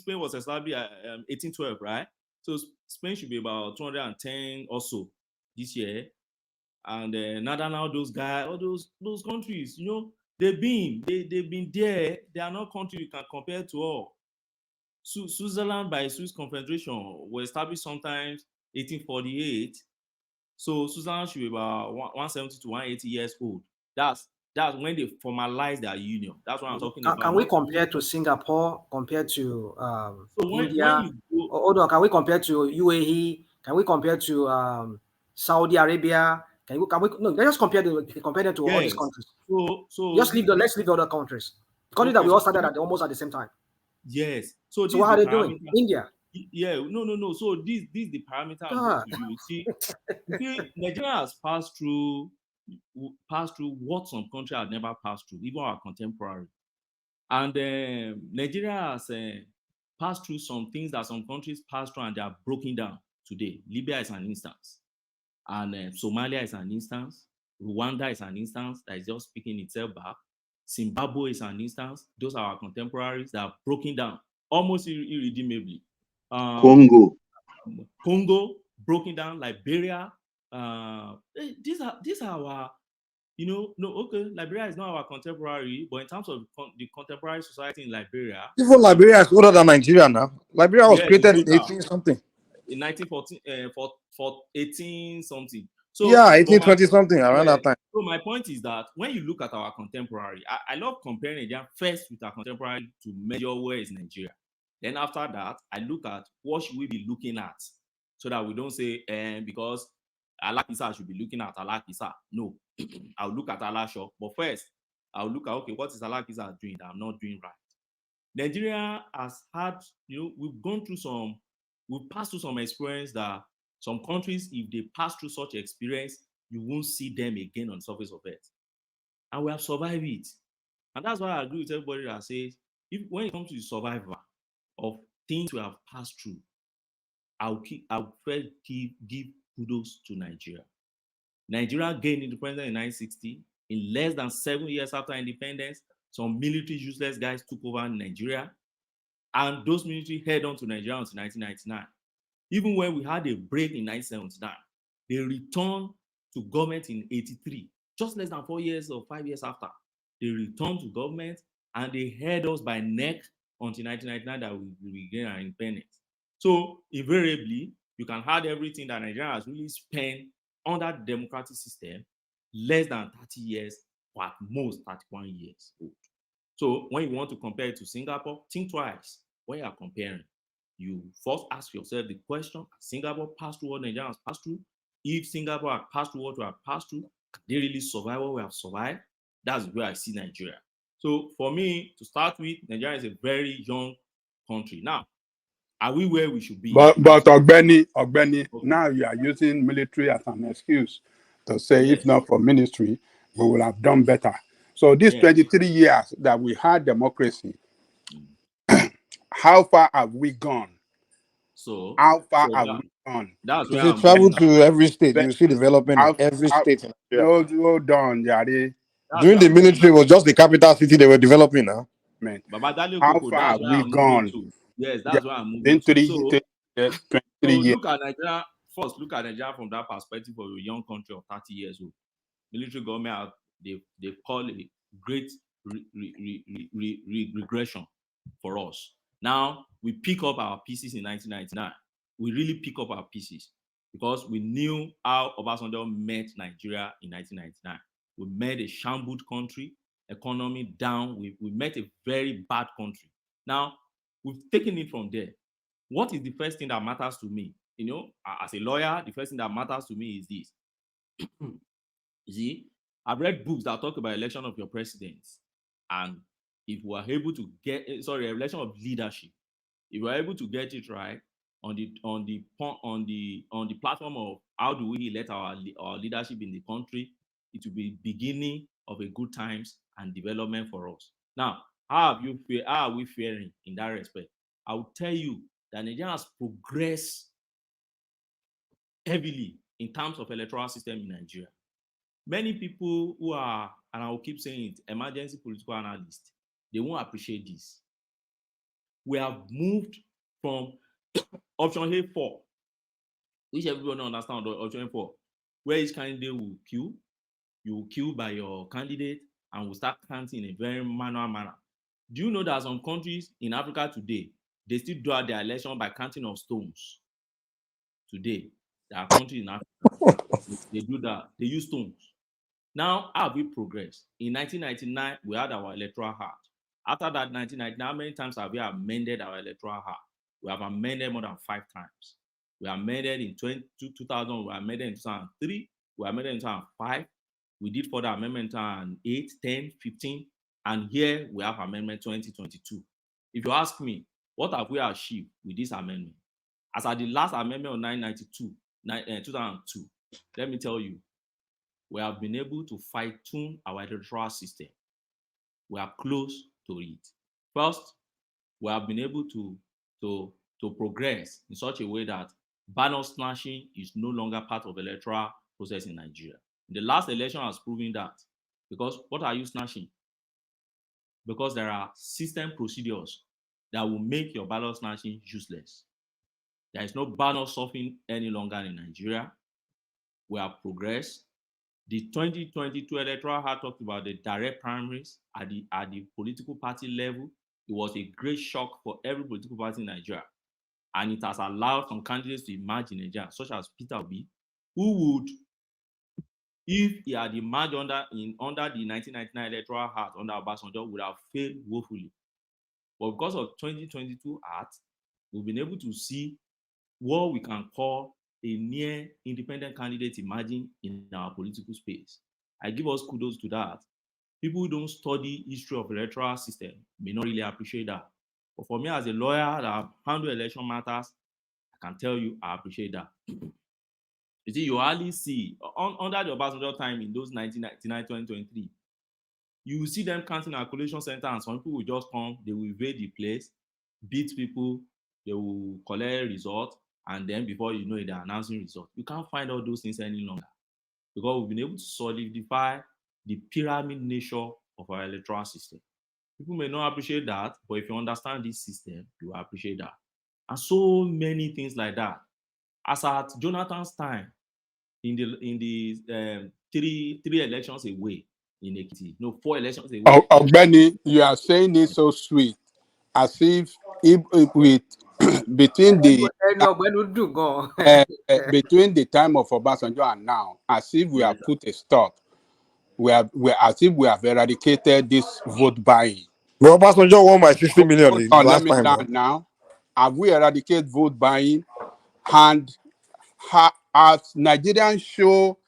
was established 1812, right? So Spain should be about 210 or so this year. And now those guys, all those countries, they've been there. They are not countries you can compare to all. Switzerland by Swiss Confederation was established sometimes 1848. So Switzerland should be about 170 to 180 years old. That's when they formalized their union. That's what I'm talking about. Can we compare to Singapore, compared to India? When you go, Hold on, can we compare to UAE? Can we compare to Saudi Arabia? Can we no, let's just compare them to all these yes. countries. So let's leave the other countries. The countries that we all started at almost at the same time. Yes. So what are they doing? India. Yeah, no. So this the parameter I'm going to use. See, Nigeria has passed through what some countries have never passed through, even our contemporary. And Nigeria has passed through some things that some countries passed through and they are broken down today. Libya is an instance, and Somalia is an instance. Rwanda is an instance that is just picking itself back. Zimbabwe is an instance. Those are our contemporaries that are broken down almost irredeemably. Congo broken down. Liberia. These are our, Liberia is not our contemporary, but in terms of the contemporary society in Liberia, even Liberia is older than Nigeria now. Liberia was created in 18 something. In 1914, for 18 something. So yeah, 1820 something around that time. So my point is that when you look at our contemporary, I love comparing Nigeria first with our contemporary to measure where is Nigeria. Then after that, I look at what should we be looking at, so that we don't say because Alakisa I should be looking at Alakisa. No, I'll look at Alasho. But first, I'll look at, okay, what is Alakisa doing that I'm not doing right? Nigeria has had, we've passed through some experience that some countries, if they pass through such experience, you won't see them again on the surface of earth. And we have survived it. And that's why I agree with everybody that says, when it comes to the survival of things we have passed through, I'll first give kudos to Nigeria. Nigeria gained independence in 1960. In less than 7 years after independence, some military useless guys took over Nigeria, and those military held on to Nigeria until 1999. Even when we had a break in 1979, they returned to government in 83, just less than 4 years or 5 years after. They returned to government and they held us by neck until 1999 that we regained our independence. So invariably, you can add everything that Nigeria has really spent under the democratic system, less than 30 years, or at most 31 years old. So when you want to compare it to Singapore, think twice when you are comparing. You first ask yourself the question: Singapore passed through what Nigeria has passed through? If Singapore had passed through what we have passed through, can they really survive what we have survived? That's where I see Nigeria. So for me, to start with, Nigeria is a very young country. Now, are we where we should be? But Ogbeni, okay. Now you are using military as an excuse to say, if not for ministry, we will have done better. So these 23 years that we had democracy, how far have we gone? So how far have we gone? That's if you travel to every state, you see development in every state. Hold on, Yari. During the military, it was just the capital city they were developing now. Man, how far have we gone? Yes, that's why I'm moving to. So, 23 years. Look at Nigeria. First, look at Nigeria from that perspective of a young country of 30 years old. Military government, they call it great regression for us. Now, we pick up our pieces in 1999. We really pick up our pieces because we knew how Obasanjo met Nigeria in 1999. We met a shambled country, economy down. We met a very bad country. Now, we've taken it from there. What is the first thing that matters to me? As a lawyer, the first thing that matters to me is this. You see, I've read books that talk about election of your presidents, and if we are able to get election of leadership, if we are able to get it right on the platform of how do we elect our leadership in the country, it will be beginning of a good times and development for us. Now, how are we faring in that respect? I will tell you that Nigeria has progressed heavily in terms of electoral system in Nigeria. Many people who are, and I will keep saying it, emergency political analysts, they won't appreciate this. We have moved from option A4, which everybody understand, option A4, where each candidate will queue. You will queue by your candidate and will start counting in a very manual manner. Do you know that some countries in Africa today, they still do their election by counting of stones? Today, there are countries in Africa, they do that. They use stones. Now, how have we progressed? In 1999, we had our electoral act. After that, 1999, how many times have we amended our electoral act? We have amended more than 5 times. We amended in 2000, we amended in 2003, we amended in 2005, we did further amendment in 2008, 10, 15, and here we have amendment 2022. If you ask me, what have we achieved with this amendment? As at the last amendment of 2002, let me tell you, we have been able to fine-tune our electoral system. We are close to it. First, we have been able to progress in such a way that ballot snatching is no longer part of the electoral process in Nigeria. The last election has proven that. Because what are you snatching? Because there are system procedures that will make your ballot snatching useless. There is no ballot stuffing any longer in Nigeria. We have progressed. The 2022 electoral act talked about the direct primaries at the political party level. It was a great shock for every political party in Nigeria. And it has allowed some candidates to emerge in Nigeria, such as Peter Obi, who would, if he had emerged under the 1999 electoral act under Obasanjo, would have failed woefully. But because of 2022 act, we've been able to see what we can call a near independent candidate emerging in our political space. I give us kudos to that. People who don't study history of electoral system may not really appreciate that. But for me as a lawyer that have handled election matters, I can tell you I appreciate that. You see, you hardly see, under the Obasanjo time in those 1999, 2023, you will see them counting at collation center and some people will just come, they will invade the place, beat people, they will collect results, and then before you know it, they're announcing results. You can't find all those things any longer because we've been able to solidify the pyramid nature of our electoral system. People may not appreciate that, but if you understand this system, you will appreciate that. And so many things like that. As at Jonathan's time, in the three elections away in Ekiti, no, 4 elections away. Ogbeni, you are saying it so sweet, as if with between the between the time of Obasanjo and now, as if we have put a stop. As if we have eradicated this vote buying. Well, Obasanjo won by 60 million the last time. Let me now. Have we eradicated vote buying? And as Nigerians show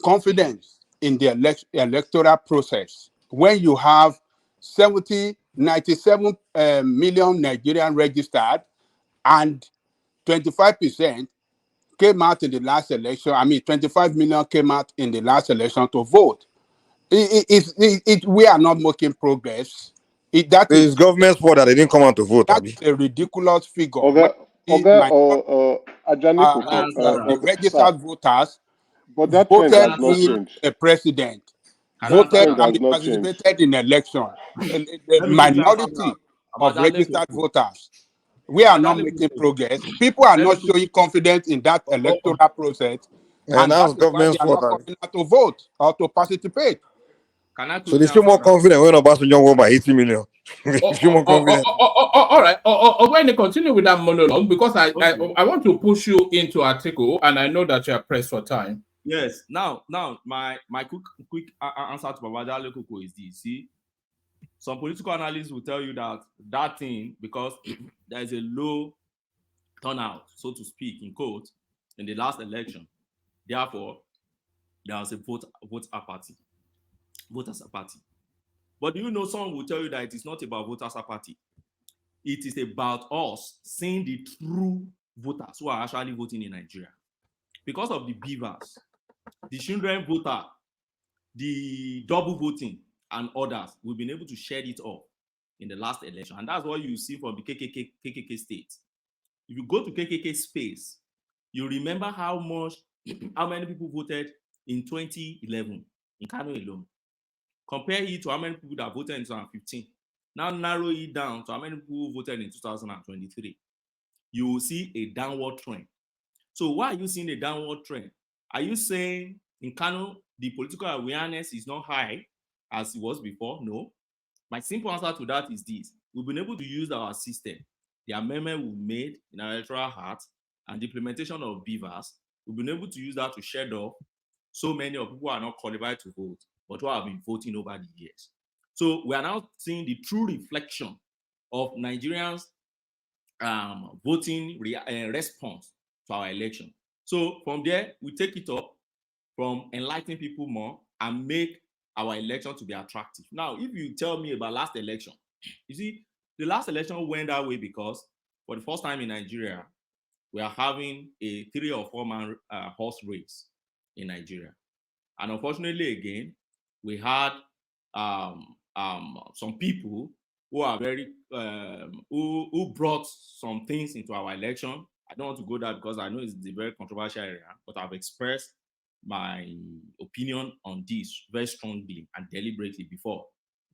confidence in the electoral process, when you have 97 million Nigerian registered and 25% came out in the last election, 25 million came out in the last election to vote. We are not making progress. It's government's fault that they didn't come out to vote. That's a ridiculous figure. Ajani, The registered voters but that trend voted has not in changed. a president, That trend has not participated in election. The minority of registered voters. We are not making progress. People are not showing confidence in that electoral process, and that is why they are not coming out to vote or to participate. So they feel more confident when Obasanjo won by 80 million. They feel more confident. All right. When they continue with that monologue, because I want to push you into article, and I know that you are pressed for time. Yes. Now, my quick answer to Babajale Koko is this. See, some political analysts will tell you that thing, because there is a low turnout, so to speak, in quote, in the last election. Therefore, there was a voters apathy. But do you know, someone will tell you that it is not about voters apathy. It is about us seeing the true voters who are actually voting in Nigeria. Because of the beavers, the children voter, the double voting, and others, we've been able to shed it off in the last election. And that's what you see from the KKK states. If you go to KKK space, you remember how many people voted in 2011 in Kano alone. Compare it to how many people that voted in 2015. now narrow it down to how many people voted in 2023, you will see a downward trend. So why are you seeing a downward trend? Are you saying in Kano, the political awareness is not high as it was before? No. My simple answer to that is this. We've been able to use our system, the amendment we made in our electoral act, and the implementation of beavers. We've been able to use that to shed off so many of people who are not qualified to vote, but who have been voting over the years. So we are now seeing the true reflection of Nigerians' voting response to our election. So from there, we take it up from enlightening people more and make our election to be attractive. Now, if you tell me about last election, you see, the last election went that way because for the first time in Nigeria, we are having a 3 or 4 man horse race in Nigeria. And unfortunately, again, we had some people who are very, who brought some things into our election. I don't want to go there because I know it's a very controversial area, but I've expressed my opinion on this very strongly and deliberately before,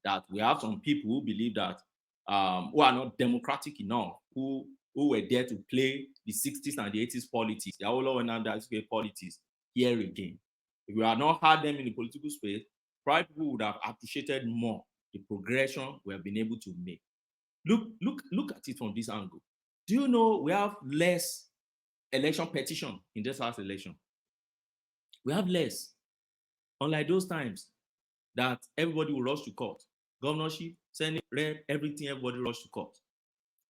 that we have some people who believe that who are not democratic enough, who were there to play the 60s and the 80s politics, the Awolowo and Nandhi politics here again. If we had not had them in the political space, probably people would have appreciated more the progression we have been able to make. Look at it from this angle. Do you know we have less election petition in this last election? We have less. Unlike those times that everybody will rush to court. Governorship, Senate, Rep, everything, everybody rushed to court.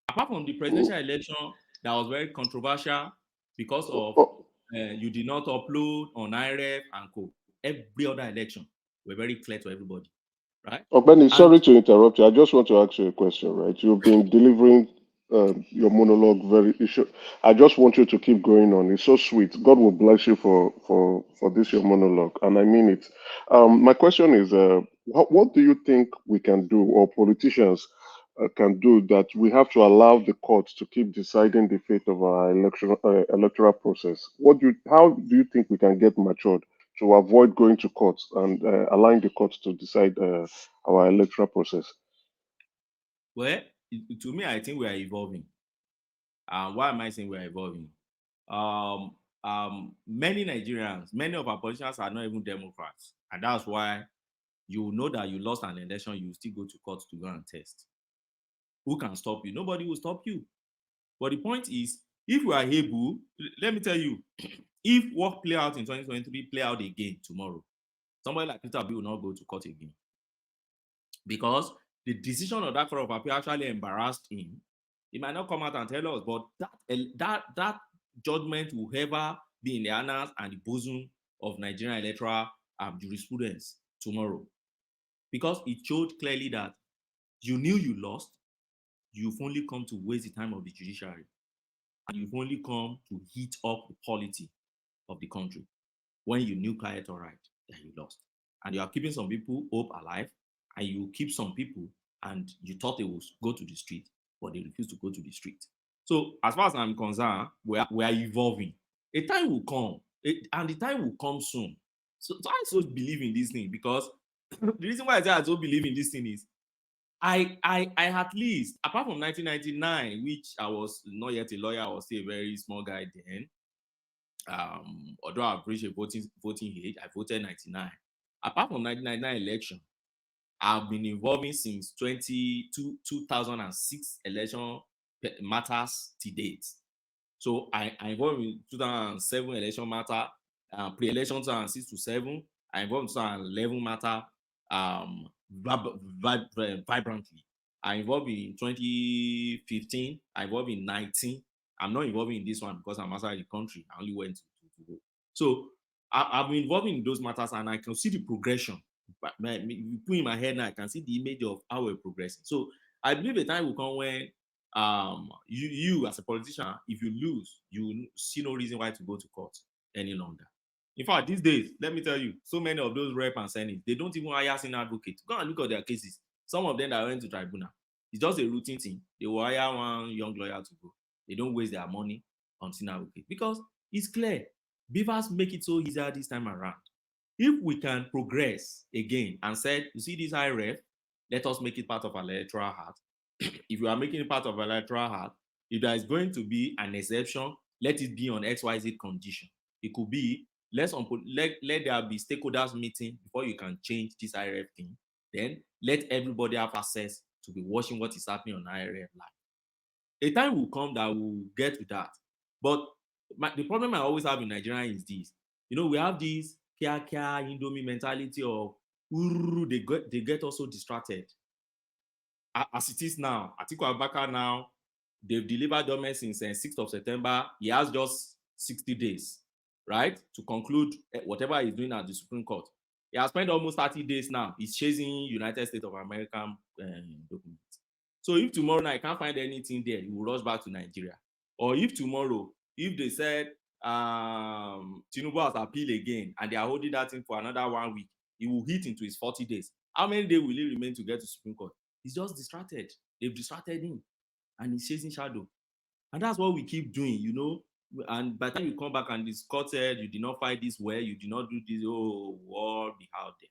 Apart from the presidential election that was very controversial because of you did not upload on IREF and co. Every other election were very clear to everybody, right? Benny, sorry to interrupt you. I just want to ask you a question, right? You've been delivering your monologue I just want you to keep going on. It's so sweet. God will bless you for this your monologue, and I mean it. My question is, what do you think we can do, or politicians can do, that we have to allow the courts to keep deciding the fate of our electoral process? How do you think we can get matured to avoid going to courts and allowing the courts to decide our electoral process? Well, to me, I think we are evolving. Why am I saying we are evolving? Many Nigerians, many of our politicians are not even Democrats. And that's why you know that you lost an election, you still go to court to go and test. Who can stop you? Nobody will stop you. But the point is, if we are able, let me tell you, if what play out in 2023 play out again tomorrow, somebody like Peter Obi will not go to court again. Because the decision of that court of appeal actually embarrassed him. He might not come out and tell us, but that judgment will ever be in the annals and the bosom of Nigerian electoral jurisprudence tomorrow. Because it showed clearly that you knew you lost, you've only come to waste the time of the judiciary. And you've only come to heat up the polity of the country when you knew quiet or right that you lost. And you are keeping some people hope alive, and you keep some people and you thought they would go to the street, but they refuse to go to the street. So as far as I'm concerned, we are evolving. A time will come, and the time will come soon. So I so believe in this thing, because the reason why I say I so believe in this thing is I at least, apart from 1999, which I was not yet a lawyer, I was still a very small guy then. Although I've reached a voting age, I voted 99. Apart from 1999 election, I've been involving since 2006 election matters to date. So I involved in 2007 election matter, pre-election 2006 to 7. I involved in 2011 matter vibrantly. I involved in 2015. I involved in 19. I'm not involved in this one because I'm outside the country. I only went to vote. So I've been involved in those matters, and I can see the progression. But you put in my head now, I can see the image of how we're progressing. So I believe a time will come when you as a politician, if you lose, you see no reason why to go to court any longer. In fact, these days, let me tell you, so many of those rep and senate, they don't even hire senior advocates. Go and look at their cases. Some of them that went to tribunal, it's just a routine thing. They will hire one young lawyer to go. They don't waste their money on senior advocates because it's clear. Beavers make it so easier this time around. If we can progress again and said, you see this IREF, let us make it part of our electoral act. If you are making it part of our electoral act, if there is going to be an exception, let it be on XYZ condition. It could be let there be stakeholders meeting before you can change this IRF thing. Then let everybody have access to be watching what is happening on IRF live. A time will come that we'll get to that. But the problem I always have in Nigeria is this. You know, we have this kia Indomie mentality of they get also distracted. As it is now, Atiku Abubakar now, they've delivered documents since 6th of September. He has just 60 days, right, to conclude whatever he's doing at the Supreme Court. He has spent almost 30 days now. He's chasing United States of America documents. So if tomorrow night I can't find anything there, he will rush back to Nigeria. Or if tomorrow, if they said Tinubu has appealed again and they are holding that thing for another 1 week, he will hit into his 40 days. How many days will he remain to get to Supreme Court? He's just distracted. They've distracted him and he's chasing shadow. And that's what we keep doing, you know. And by the time you come back and it's courted, you did not fight this well, you did not do this, war be out there.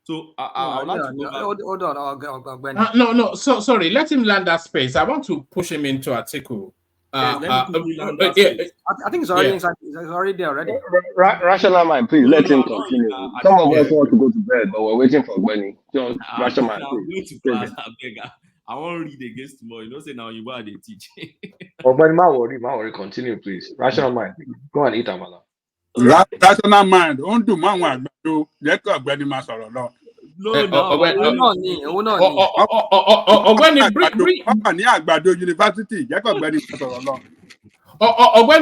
So I would like to go back. Hold on. No. So sorry, let him land that space. I want to push him into article. Let me quickly land that space. I think it's already inside. It's already there already. Rational mind, please let him continue. Some of us want to go to bed, but we're waiting for Benny. Just rational mind, please. I won't read against tomorrow. You know, say now you are the teach. Oh, but my worry, continue, please. Rational mind, go and eat amala. Rational mind, don't do man one do. Let go Benny Masoro. When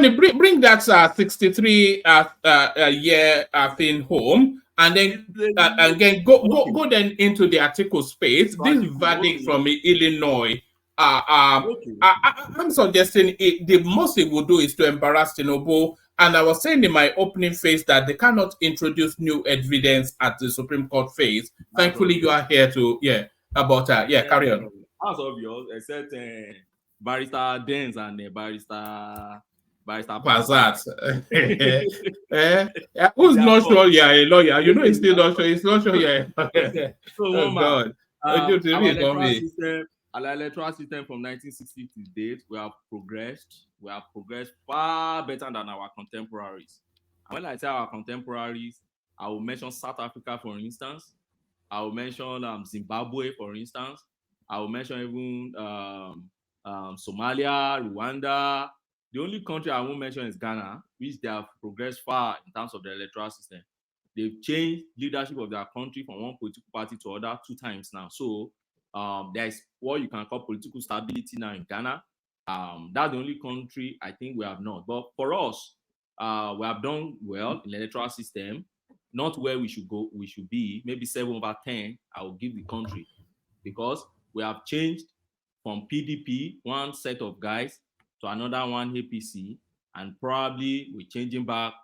they bring that 63 year thing home, and then again go then into the article space. This verdict from Illinois. I'm suggesting the most it would do is to embarrass Tinubu. And I was saying in my opening phase that they cannot introduce new evidence at the Supreme Court phase. Thankfully, you are here to carry on. That's obvious, except Barrister Dens and Barrister Bazat. Who's not sure you're a lawyer? You know, he's still not sure. He's not sure you're a lawyer. Oh God. Our electoral system from 1960 to date, we have progressed. We have progressed far better than our contemporaries. And when I say our contemporaries, I will mention South Africa, for instance. I will mention Zimbabwe, for instance. I will mention even Somalia, Rwanda. The only country I won't mention is Ghana, which they have progressed far in terms of the electoral system. They've changed leadership of their country from one political party to other 2 times now. So there's what you can call political stability now in Ghana. That's the only country I think we have not. But for us, we have done well in the electoral system, not where we should go, we should be. Maybe 7/10, I will give the country, because we have changed from PDP, one set of guys, to another one APC, and probably we're changing back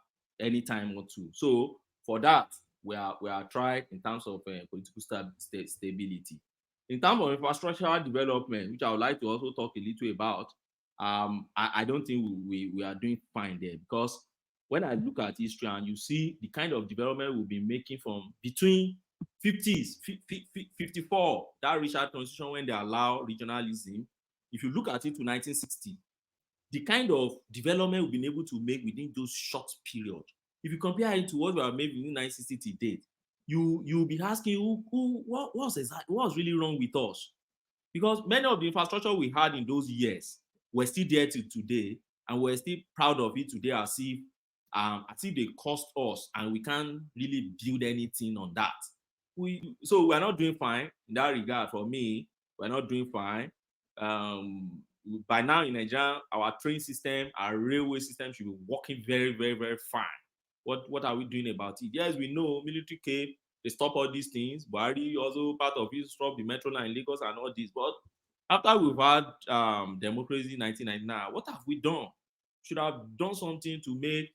any time or two. So for that, we are tried in terms of political stability. In terms of infrastructural development, which I would like to also talk a little about, I don't think we are doing fine there, because when I look at history and you see the kind of development we've been making from between 50s, 54, that Richard Constitution, when they allow regionalism, if you look at it to 1960, the kind of development we've been able to make within those short periods, if you compare it to what we have made within 1960 to date, you'll be asking what's really wrong with us? Because many of the infrastructure we had in those years were still there till today, and we're still proud of it today, as if they cost us and we can't really build anything on that. So we're not doing fine in that regard. For me, we're not doing fine. By now in Nigeria, our train system, our railway system should be working very, very, very fine. What are we doing about it? Yes, we know military came, they stop all these things. Buhari also part of it, stop the metro line in Lagos and all this. But after we've had democracy in 1999, what have we done? Should have done something to make,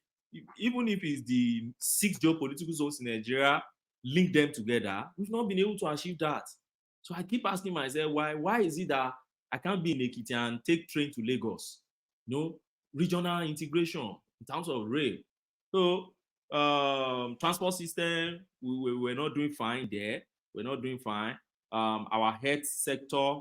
even if it's the 6 geopolitical zones in Nigeria, link them together. We've not been able to achieve that. So I keep asking myself, why is it that I can't be in Ekiti and take train to Lagos? Regional integration in terms of rail. So transport system, we're not doing fine there. We're not doing fine. our health sector,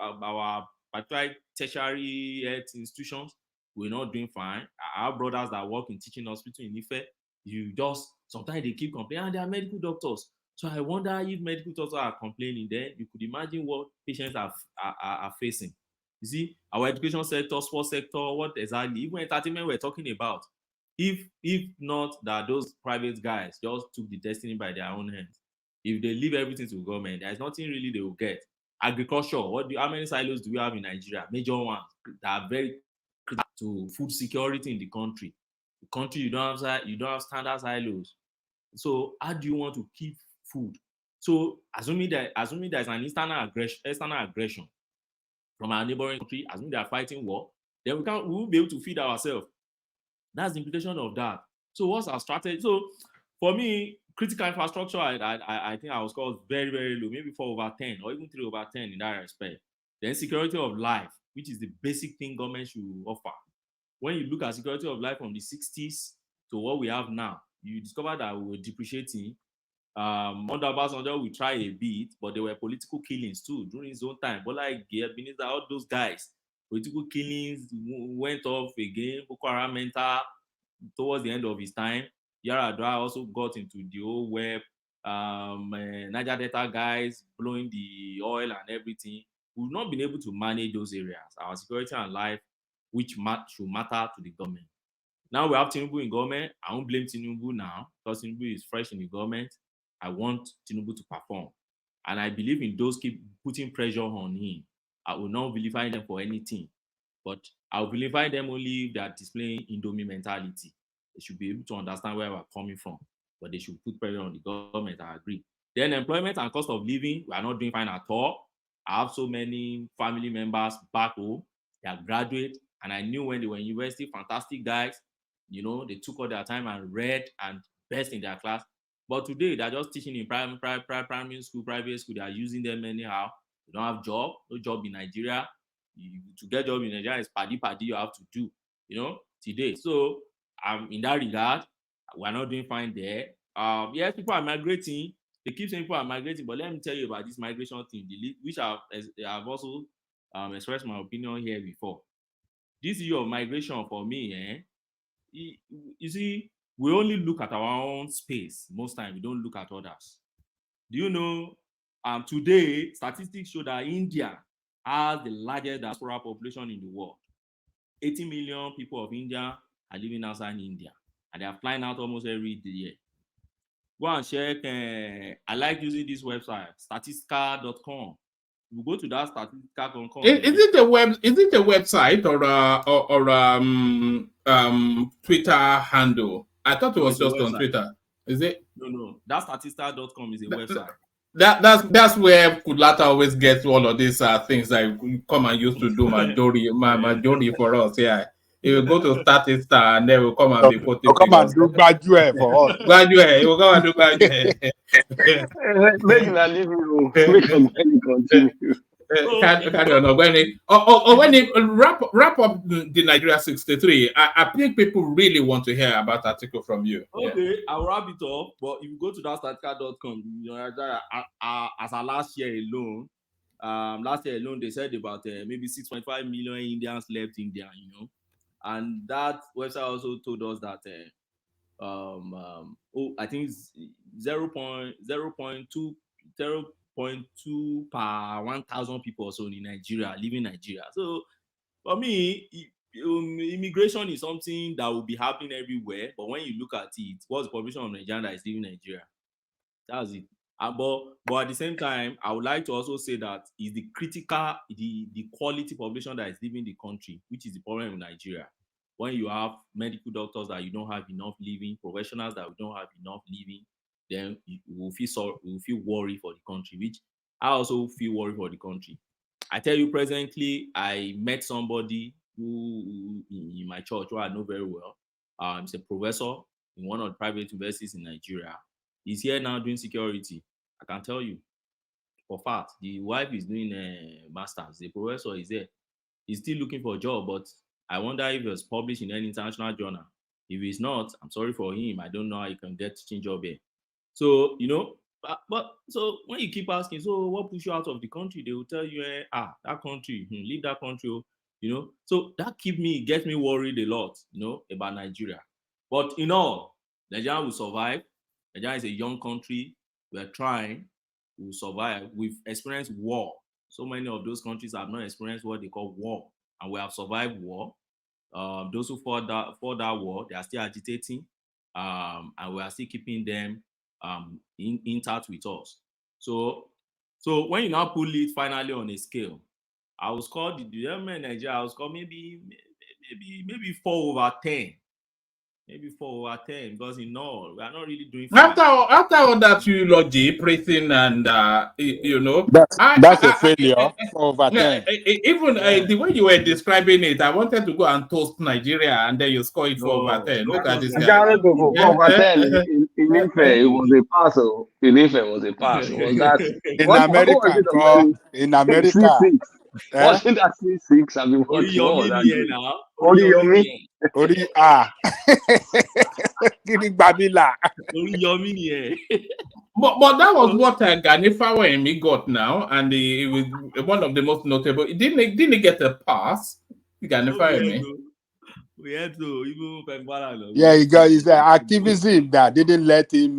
our particularly tertiary health institutions, we're not doing fine. Our brothers that work in teaching hospital in Ife, you just sometimes they keep complaining, and they are medical doctors. So I wonder if medical doctors are complaining, then you could imagine what patients are facing. You see, our education sector, sports sector, what exactly, even entertainment we're talking about. If not that those private guys just took the destiny by their own hands, if they leave everything to government, there's nothing really they will get. Agriculture, how many silos do we have in Nigeria? Major ones that are very critical to food security in the country. The country, you don't have standard silos. So how do you want to keep food? So assuming there's an external aggression from our neighboring country, assuming they are fighting war, then we won't be able to feed ourselves. That's the implication of that. So what's our strategy? So for me, critical infrastructure, I think I was called very, very low, maybe 4/10 or even 3/10 in that respect. Then security of life, which is the basic thing government should offer. When you look at security of life from the 60s to what we have now, you discover that we were depreciating. Under Obasanjo, we try a bit, but there were political killings too during his own time. But like Ebenezer, all those guys, political killings went off again. Boko Haram mentor towards the end of his time. Yaradua also got into the whole web. Niger Delta guys blowing the oil and everything. We've not been able to manage those areas. Our security and life, which should matter to the government. Now we have Tinubu in government. I won't blame Tinubu now because Tinubu is fresh in the government. I want Tinubu to perform. And I believe in those keep putting pressure on him. I will not vilify them for anything. But I will vilify them only if they are displaying Indomie mentality. They should be able to understand where we're coming from. But they should put pressure on the government, I agree. Then employment and cost of living, we are not doing fine at all. I have so many family members back home. They are graduates. And I knew when they were in university, fantastic guys. You know, they took all their time and read and best in their class. But today, they're just teaching in primary school, private school. They are using them anyhow. They don't have job, no job in Nigeria. To get job in Nigeria is paddy you have to do, today. So in that regard, we're not doing fine there. Yes, people are migrating. They keep saying people are migrating, but let me tell you about this migration thing, which I've also expressed my opinion here before. This issue of migration for me, you see, we only look at our own space most times. We don't look at others. Do you know? Today, statistics show that India has the largest diaspora population in the world. 80 million people of India are living outside India, and they are flying out almost every year. Go and check. I like using this website, statistica.com. You go to that statistica.com. Is it a website or Twitter handle? I thought it was just on Twitter. Is it? No. That statistica.com is a website. That's where Kudlata always gets all of these things that come and used to do majority for us. Yeah. He will go to Statista and then will come and be quoting. Come and do Badue for us. Badue, he will come and do Badue. Make na leave you. Make Ogbeni continue. Carry on, Ogbeni. When he wrap up the Nigeria 63, I think people really want to hear about that article from you. Okay, I'll wrap it up. But if you go to that statica.com, as our last year alone, they said about maybe 6.5 million Indians left India, and that website also told us that I think 0.2 per 1,000 people or so in Nigeria, living Nigeria. So for me, immigration is something that will be happening everywhere. But when you look at it, what's the population of Nigeria that is living in Nigeria? That's it. But at the same time, I would like to also say that is the critical, the quality population that is living the country, which is the problem in Nigeria. When you have medical doctors that you don't have enough living, professionals that we don't have enough living, then you will feel worried for the country, which I also feel worried for the country. I tell you, presently, I met somebody who in my church who I know very well. He's a professor in one of the private universities in Nigeria. He's here now doing security. I can tell you for fact. The wife is doing a master's. The professor is there. He's still looking for a job, but I wonder if it was published in any international journal. If it's not, I'm sorry for him. I don't know how he can get teaching job here. So, But so when you keep asking, so what pushed you out of the country? They will tell you, that country, leave that country, So that gets me worried a lot, about Nigeria. But in all, Nigeria will survive. Nigeria is a young country. We're trying. We'll survive. We've experienced war. So many of those countries have not experienced what they call war, and we have survived war. Those who fought that war, they are still agitating, and we are still keeping them in touch with us. So when you now put it finally on a scale, I will score the development in Nigeria. I will score maybe 4/10. Maybe 4/10, because in all, we are not really doing fine. After all that eulogy, praising, and That's a failure. 4/10. Even the way you were describing it, I wanted to go and toast Nigeria, and then you score it 4/10. Look at this guy. 4/10 in Ife, it was a pass. In Ife, it was a pass. It was that In America, in America. C6. Wasn't that C6? I mean, what was that? Oriyomi. But that was what Ganifawa and me got now, and it was one of the most notable. Didn't he get a pass? Ganifawa me. We had to even yeah, he got his activism that didn't let him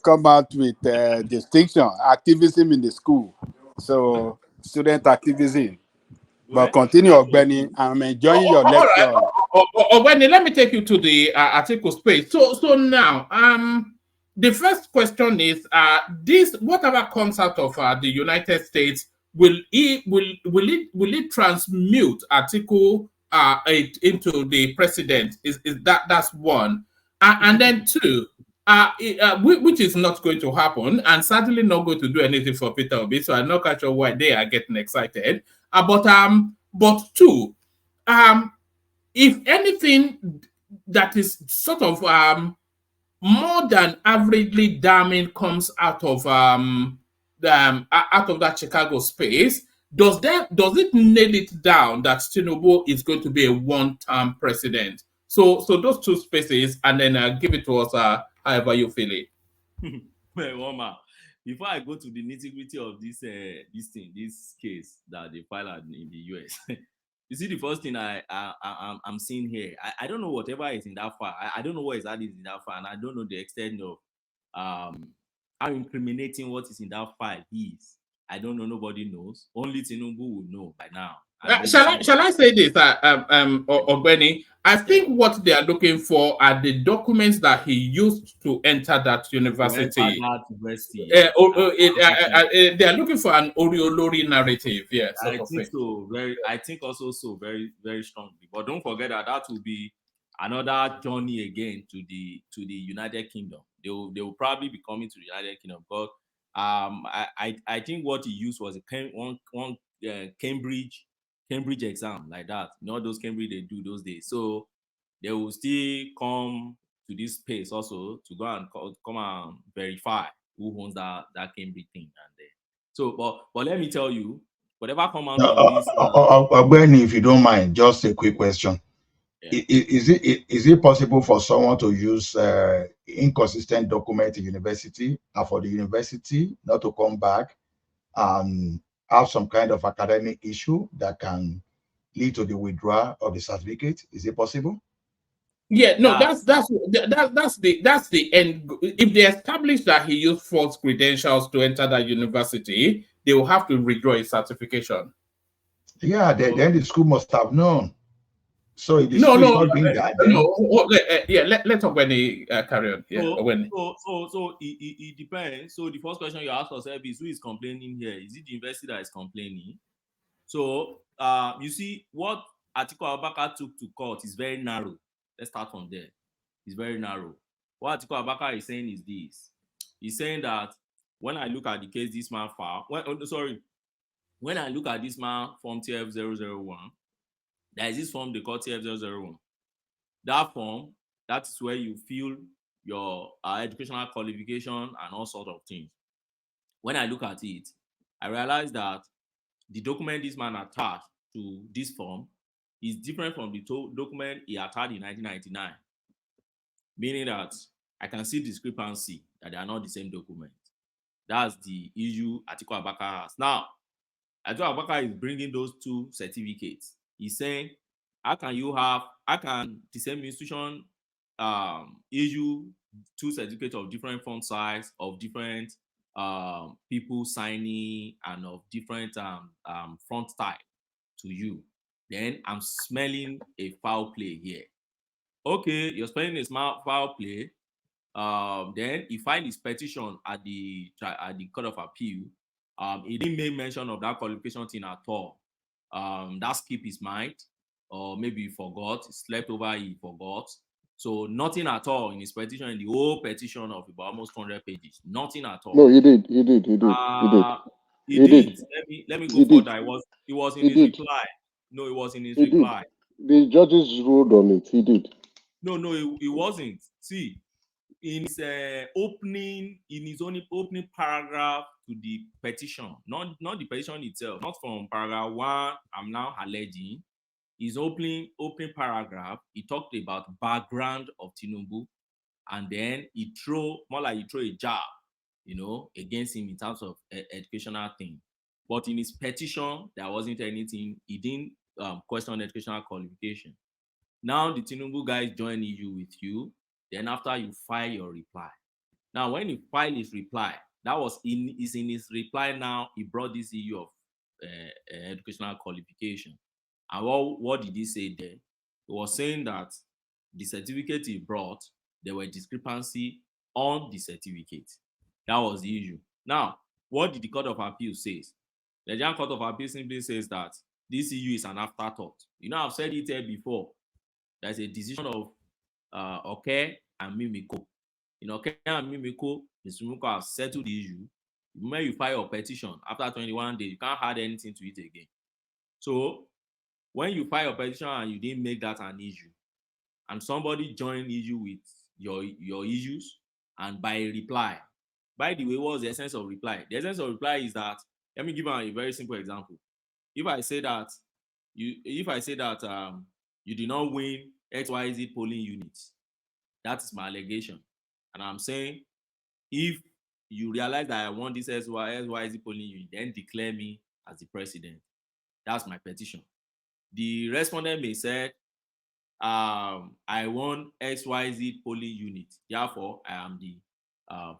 come out with distinction. Activism in the school, so student activism. But continue, Ogbeni. I'm enjoying your lecture. Ogbeni, let me take you to the article space. So now, the first question is: this whatever comes out of the United States, will it transmute Article 8 into the president? Is that's one, and then two, which is not going to happen, and certainly not going to do anything for Peter Obi. So I'm not quite sure why they are getting excited. But two, if anything that is sort of more than averagely damning comes out of that Chicago space, does it nail it down that Tinubu is going to be a one-term president? So those two spaces, and then give it to us however you feel it. Before I go to the nitty-gritty of this case that they filed in the US, you see, the first thing I'm seeing here, I don't know whatever is in that file. I don't know what exactly is in that file, and I don't know the extent of how incriminating what is in that file is. I don't know. Nobody knows. Only Tinubu will know by now. Shall I say this, Ogbeni? I think what they are looking for are the documents that he used to enter that university. They are looking for an Oriolori narrative. Yes, I think so. I think also so very, very strongly. But don't forget that will be another journey again to the United Kingdom. They will probably be coming to the United Kingdom. But I think what he used was one Cambridge exam like that. Not those Cambridge they do those days. So they will still come to this space also to go and come and verify who owns that Cambridge thing. And so, but let me tell you, whatever come out of this. Ogbeni, if you don't mind, just a quick question. Yeah. Is it possible for someone to use inconsistent document in university and for the university not to come back and have some kind of academic issue that can lead to the withdrawal of the certificate? Is it possible? Yeah, no, that's the end. If they establish that he used false credentials to enter that university, they will have to withdraw his certification. Yeah, then the school must have known. So the school is not being guided. Let's Ogbeni carry on. Yeah, so it depends. So the first question you ask yourself is, who is complaining here? Is it the university that is complaining? So you see, what Atiku Abubakar took to court is very narrow. Let's start from there. It's very narrow. What Atiku Abubakar is saying is this. He's saying that when I look at the case this man filed, when I look at this man form TF001, there is this form they call TF001. That form, that is where you fill your educational qualification and all sorts of things. When I look at it, I realize that the document this man attached to this form is different from the document he attached in 1999. Meaning that I can see discrepancy that they are not the same document. That's the issue Atiku Abubakar has. Now, Atiku Abubakar is bringing those two certificates. He's saying, how can the same institution issue two certificates of different font size, of different people signing, and of different font type to you? Then I'm smelling a foul play here. Okay, you're smelling a foul play. Then he filed his petition at the Court of Appeal. He didn't make mention of that qualification thing at all. That skipped his mind, or maybe he forgot, he slept over, he forgot. So nothing at all in his petition, in the whole petition of about almost 200 pages. Nothing at all. No, he did. He did. He Did. did. Let me go further. It was in He his did. reply. No, it was in his He did. reply. The judges ruled on it. He did. No, it wasn't. See, in his opening paragraph to the petition, not the petition itself, not from paragraph 1, I'm now alleging. His opening paragraph, he talked about background of Tinubu, and then he throw a jab, against him in terms of educational thing. But in his petition, there wasn't anything. He didn't question educational qualification. Now the Tinubu guys join you with you. Then after you file your reply. Now when he filed his reply, in his reply now, he brought this issue of educational qualification. And what did he say there? He was saying that the certificate he brought, there were discrepancy on the certificate. That was the issue. Now, what did the Court of Appeal say? The Nigerian Court of Appeal simply says that this issue is an afterthought. I've said it here before. There's a decision of Oke and Mimiko. In Oke and Mimiko, the Supreme Court has settled the issue. When you file a petition, after 21 days, you can't add anything to it again. So, when you file a petition and you didn't make that an issue, and somebody joined issue with your issues, and by reply, by the way, what's the essence of reply? The essence of reply is that, let me give you a very simple example. If I say that you did not win XYZ polling units, that is my allegation. And I'm saying, if you realize that I won this XYZ polling unit, then declare me as the president. That's my petition. The respondent may say, I won XYZ polling unit, therefore I am the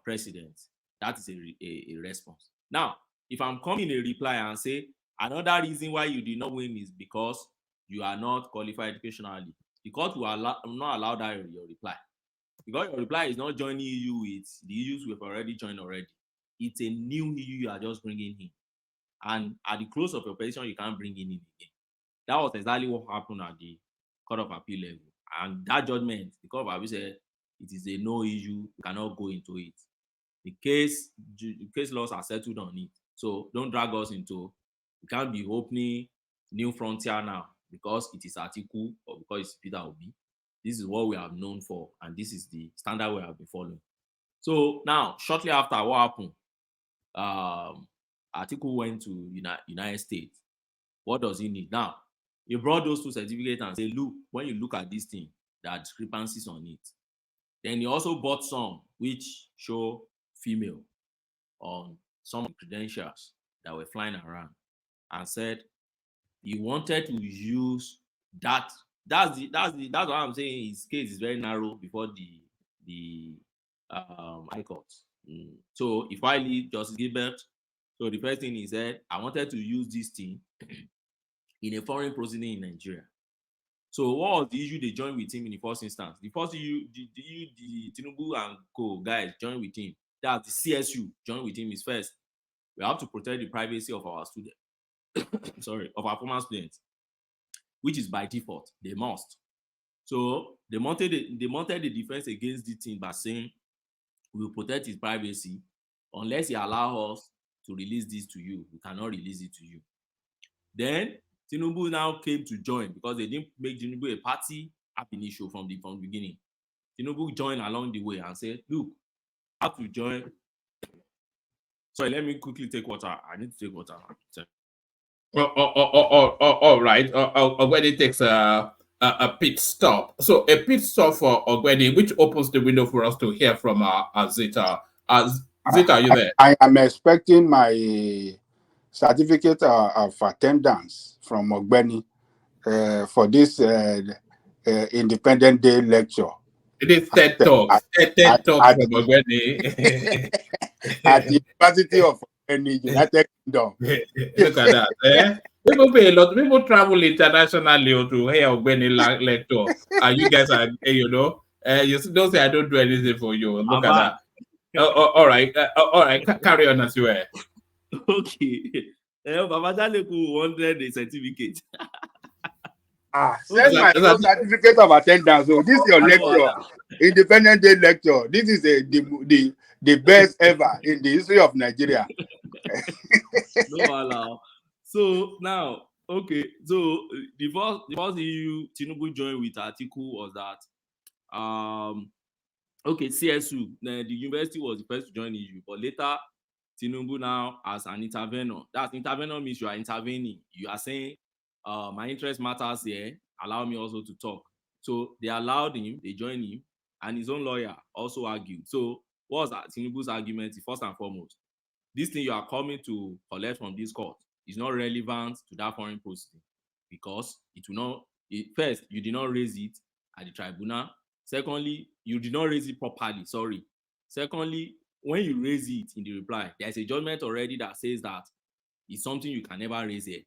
president. That is a response. Now, if I'm coming in a reply and say, another reason why you did not win is because you are not qualified educationally, the court will not allow that in your reply. Because your reply is not joining you with the issues we've already joined already. It's a new issue you are just bringing in. And at the close of your petition, you can't bring it in again. That was exactly what happened at the Court of Appeal level. And that judgment, the Court of Appeal said it is a no issue, you cannot go into it. The case laws are settled on it. So don't drag us into, you can't be opening new frontier now because it is Atiku or because it's Peter Obi. This is what we have known for, and this is the standard we have been following. So now, shortly after, what happened? Atiku went to United States. What does he need? Now, he brought those two certificates and said, look, when you look at this thing, there are discrepancies on it. Then he also bought some which show female on some credentials that were flying around, and said he wanted to use that. That's what I'm saying. His case is very narrow before the High Court. So if I leave Justice Gilbert, so the first thing he said, I wanted to use this thing in a foreign proceeding in Nigeria. So what was the issue they joined with him in the first instance? The first issue, the Tinubu and co guys joined with him. That's the CSU joined with him is first. We have to protect the privacy of our students. Of our former students, which is by default, they must. So they mounted the defense against the thing by saying, we will protect his privacy unless he allows us to release this to you. We cannot release it to you. Then Tinubu now came to join because they didn't make Tinubu a party ab initio from the beginning. Tinubu joined along the way and said, look, I have to join. Sorry, let me quickly take water. I need to take water. All right. Ogwedi takes a pit stop. So a pit stop for Ogwedi, which opens the window for us to hear from our Zeta Zita, are you there? I am expecting my certificate of attendance from Ogbeni for this Independent Day lecture. It is TED Talks. TED Talks from Ogweni. At the University of United Kingdom. Look at that. Eh? People pay a lot. People travel internationally to hear Ogweni lecture. And you guys are, you don't say I don't do anything for you. Look at that. All right. All right. Carry on as you were. Okay. Baba Jaleku wanted a certificate. Send my certificate of attendance. So this is your lecture, Independent Day lecture. This is the best ever in the history of Nigeria. No allow. So now, okay. So the first EU Tinubu joined with article was that okay, CSU, the university was the first to join EU, but later Tinubu now as an intervenor. That intervenor means you are intervening. You are saying, my interest matters here. Allow me also to talk. So they allowed him, they joined him, and his own lawyer also argued. So what was that Tinubu's argument? First and foremost, this thing you are coming to collect from this court is not relevant to that foreign proceeding because it will not. First, you did not raise it at the tribunal. Secondly, you did not raise it properly. Sorry. Secondly, when you raise it in the reply, there's a judgment already that says that it's something you can never raise here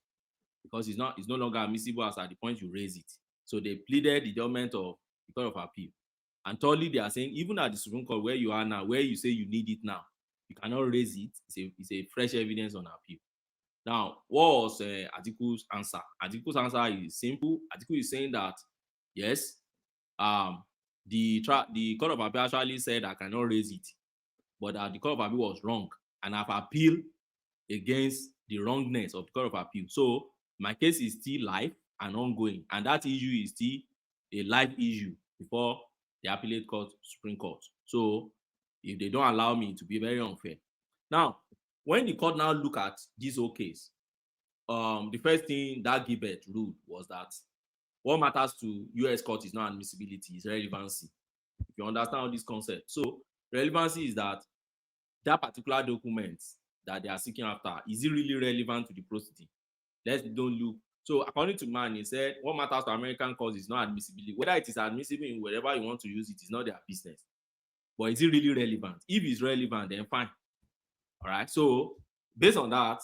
because it's no longer admissible as at the point you raise it. So they pleaded the judgment of the Court of Appeal. And thirdly, they are saying even at the Supreme Court where you are now, where you say you need it now, you cannot raise it. It's a fresh evidence on appeal. Now, what was Atiku's answer? Atiku's answer is simple. Atiku is saying that yes, the Court of Appeal actually said I cannot raise it, but the Court of Appeal was wrong, and I've appealed against the wrongness of the Court of Appeal. So my case is still live and ongoing, and that issue is still a live issue before the Appellate Court, Supreme Court. So if they don't allow me, to be very unfair. Now, when the court now look at this whole case, the first thing that Gilbert ruled was that what matters to U.S. court is not admissibility, it's relevancy. If you understand this concept. So relevancy is that particular document that they are seeking after, is it really relevant to the proceeding? Let's don't look. So according to Mann, he said, what matters to American courts is not admissibility. Whether it is admissible in wherever you want to use it is not their business. But is it really relevant? If it's relevant, then fine. All right. So based on that,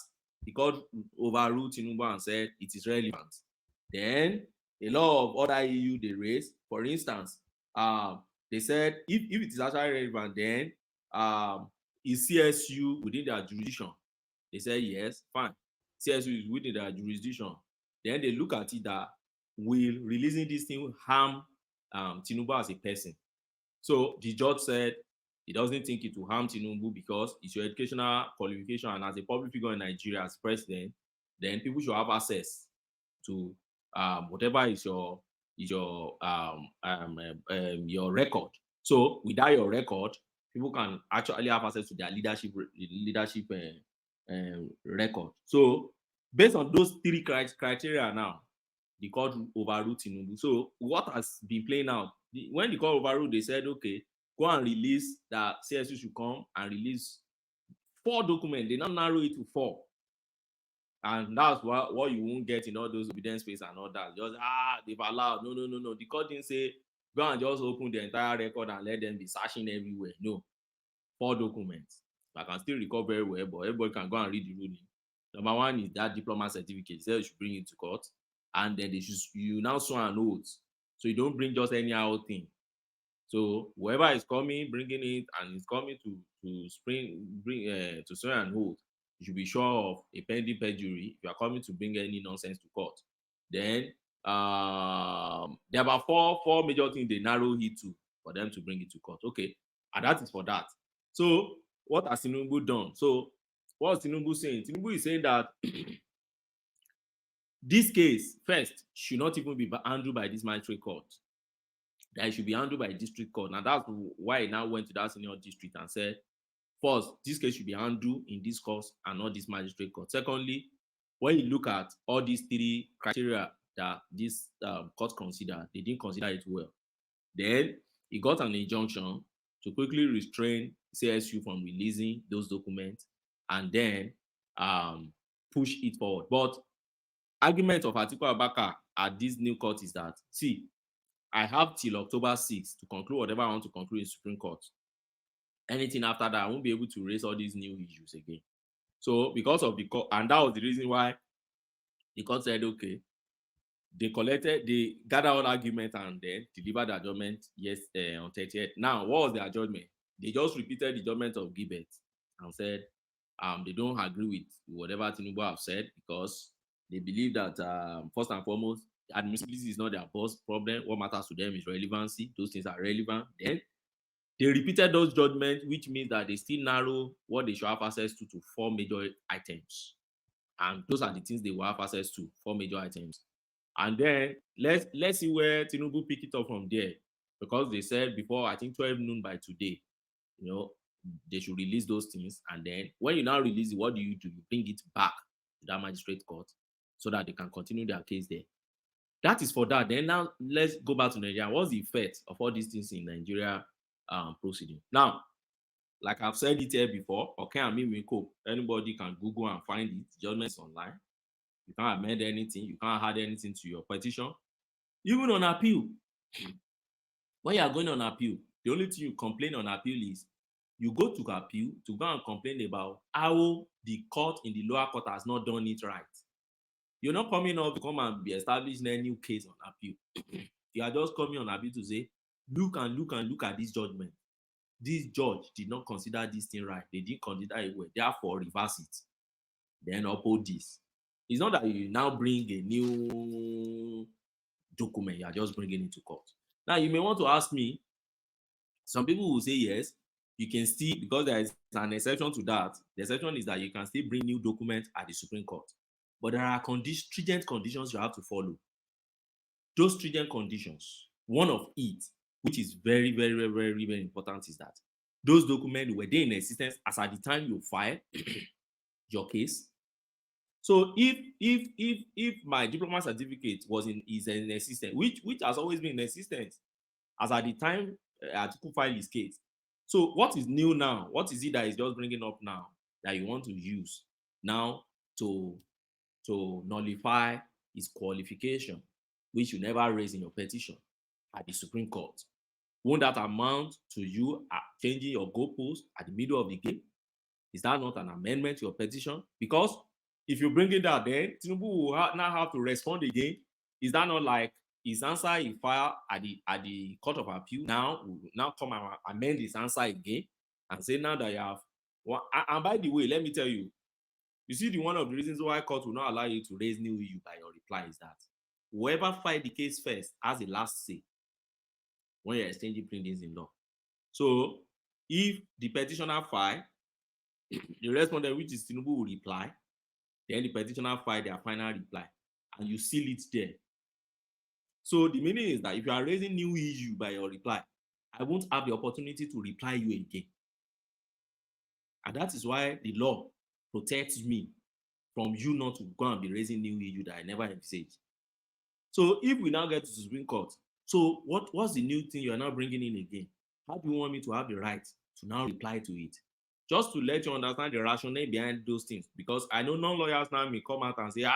the court overruled Tinubu and said it is relevant. Then a lot of other EU they raised. For instance, they said if it is actually relevant, then is CSU within their jurisdiction? They said yes, fine. CSU is within their jurisdiction. Then they look at it that will releasing this thing harm Tinubu as a person. So the judge said he doesn't think it will harm Tinubu because it's your educational qualification, and as a public figure in Nigeria as president, then people should have access to whatever is your record. So without your record, people can actually have access to their leadership record. So based on those three criteria now, the court overruled Tinubu. So what has been playing out? When the court overruled, they said, okay, go and release that CSU should come and release 4 documents. They now narrow it to 4. And that's what you won't get in all those evidence space and all that. Just, they've allowed. No. The court didn't say, go and just open the entire record and let them be searching everywhere. No. 4 documents. I can still recall very well, but everybody can go and read the ruling. Number 1 is that diploma certificate. They should bring it to court. And then you now swear an oath. So you don't bring just any old thing. So whoever is coming, bringing it, and is coming to swear an oath, you should be sure of a pending perjury if you are coming to bring any nonsense to court. Then there are about four major things they narrow it to for them to bring it to court. Okay, and that is for that. So what has Tinubu done? So what is Tinubu saying? Tinubu is saying that this case, first, should not even be handled by this magistrate court. That it should be handled by a district court. Now that's why he now went to that senior district and said, first, this case should be handled in this court and not this magistrate court. Secondly, when you look at all these 3 criteria that this court considered, they didn't consider it well. Then he got an injunction to quickly restrain CSU from releasing those documents and then push it forward. But argument of Atiku Abubakar at this new court is that, see, I have till October 6th to conclude whatever I want to conclude in Supreme Court. Anything after that, I won't be able to raise all these new issues again. So because of the court, and that was the reason why the court said, okay, they gathered all argument and then delivered the judgment on 30th. Now, what was their judgment? They just repeated the judgment of Gilbert and said they don't agree with whatever Tinubu have said because they believe that first and foremost, admissibility is not their first problem. What matters to them is relevancy. Those things are relevant. Then they repeated those judgments, which means that they still narrow what they should have access to 4 major items. And those are the things they will have access to, 4 major items. And then let's see where Tinubu pick it up from there. Because they said before, I think 12 noon by today, they should release those things. And then when you now release it, what do? You bring it back to that magistrate court so that they can continue their case there. That is for that. Then now let's go back to Nigeria. What's the effect of all these things in Nigeria proceeding? Now, like I've said it here before, okay, I mean, anybody can Google and find it. Judgments online. You can't amend anything. You can't add anything to your petition. Even on appeal. When you are going on appeal, the only thing you complain on appeal is you go to appeal to go and complain about how the court in the lower court has not done it right. You're not coming up to come and be establishing a new case on appeal. You are just coming on appeal to say, look at this judgment. This judge did not consider this thing right. They didn't consider it well. Therefore, reverse it. Then uphold this. It's not that you now bring a new document. You are just bringing it to court. Now, you may want to ask me, some people will say yes, you can still, because there is an exception to that. The exception is that you can still bring new documents at the Supreme Court. But there are stringent conditions you have to follow. Those stringent conditions, one of it, which is very, very, very, very, very important, is that those documents were there in existence as at the time you file your case. So if my diploma certificate is in existence, which has always been in existence as at the time Atiku filed his case. So what is new now? What is it that is just bringing up now that you want to use now to nullify his qualification, which you never raised in your petition at the Supreme Court? Won't that amount to you changing your goalpost at the middle of the game? Is that not an amendment to your petition? Because if you bring it out there, Tinubu will now have to respond again. Is that not like his answer he filed at the Court of Appeal now come and amend his answer again and say now that you have and by the way, let me tell you, you see, one of the reasons why court will not allow you to raise new issue by your reply is that whoever filed the case first has the last say when you're exchanging pleadings in law. So if the petitioner file, the respondent, which is Tinubu, will reply, then the petitioner file their final reply, and you seal it there. So the meaning is that if you are raising new issue by your reply, I won't have the opportunity to reply you again. And that is why the law protects me from you not to go and be raising new issue that I never envisaged. So if we now get to the Supreme Court, so what's the new thing you are now bringing in again? How do you want me to have the right to now reply to it? Just to let you understand the rationale behind those things, because I know non-lawyers now may come out and say,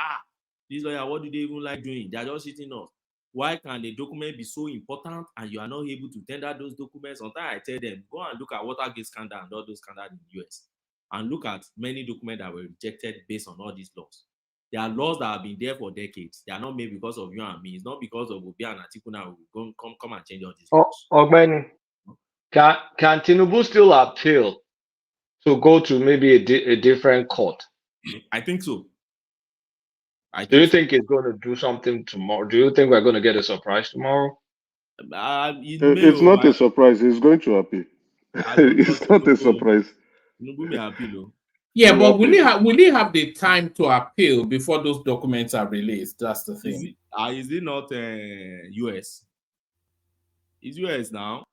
this lawyer, what do they even like doing? They're just cheating us. Why can the document be so important and you are not able to tender those documents? Sometimes I tell them, go and look at Watergate scandal and all those scandals in the US, and look at many documents that were rejected based on all these laws. There are laws that have been there for decades. They are not made because of you and me. It's not because of Obi and Atiku now will come and change all these laws. Ogbeni, can Tinubu still appeal to go to maybe a different court? I think so. Do you think he's going to do something tomorrow? Do you think we're going to get a surprise tomorrow? It's not a surprise. He's going to appeal. It's not a surprise. Tinubu may appeal. Yeah, but will he have the time to appeal before those documents are released? That's the thing. Is it not US? It's US now.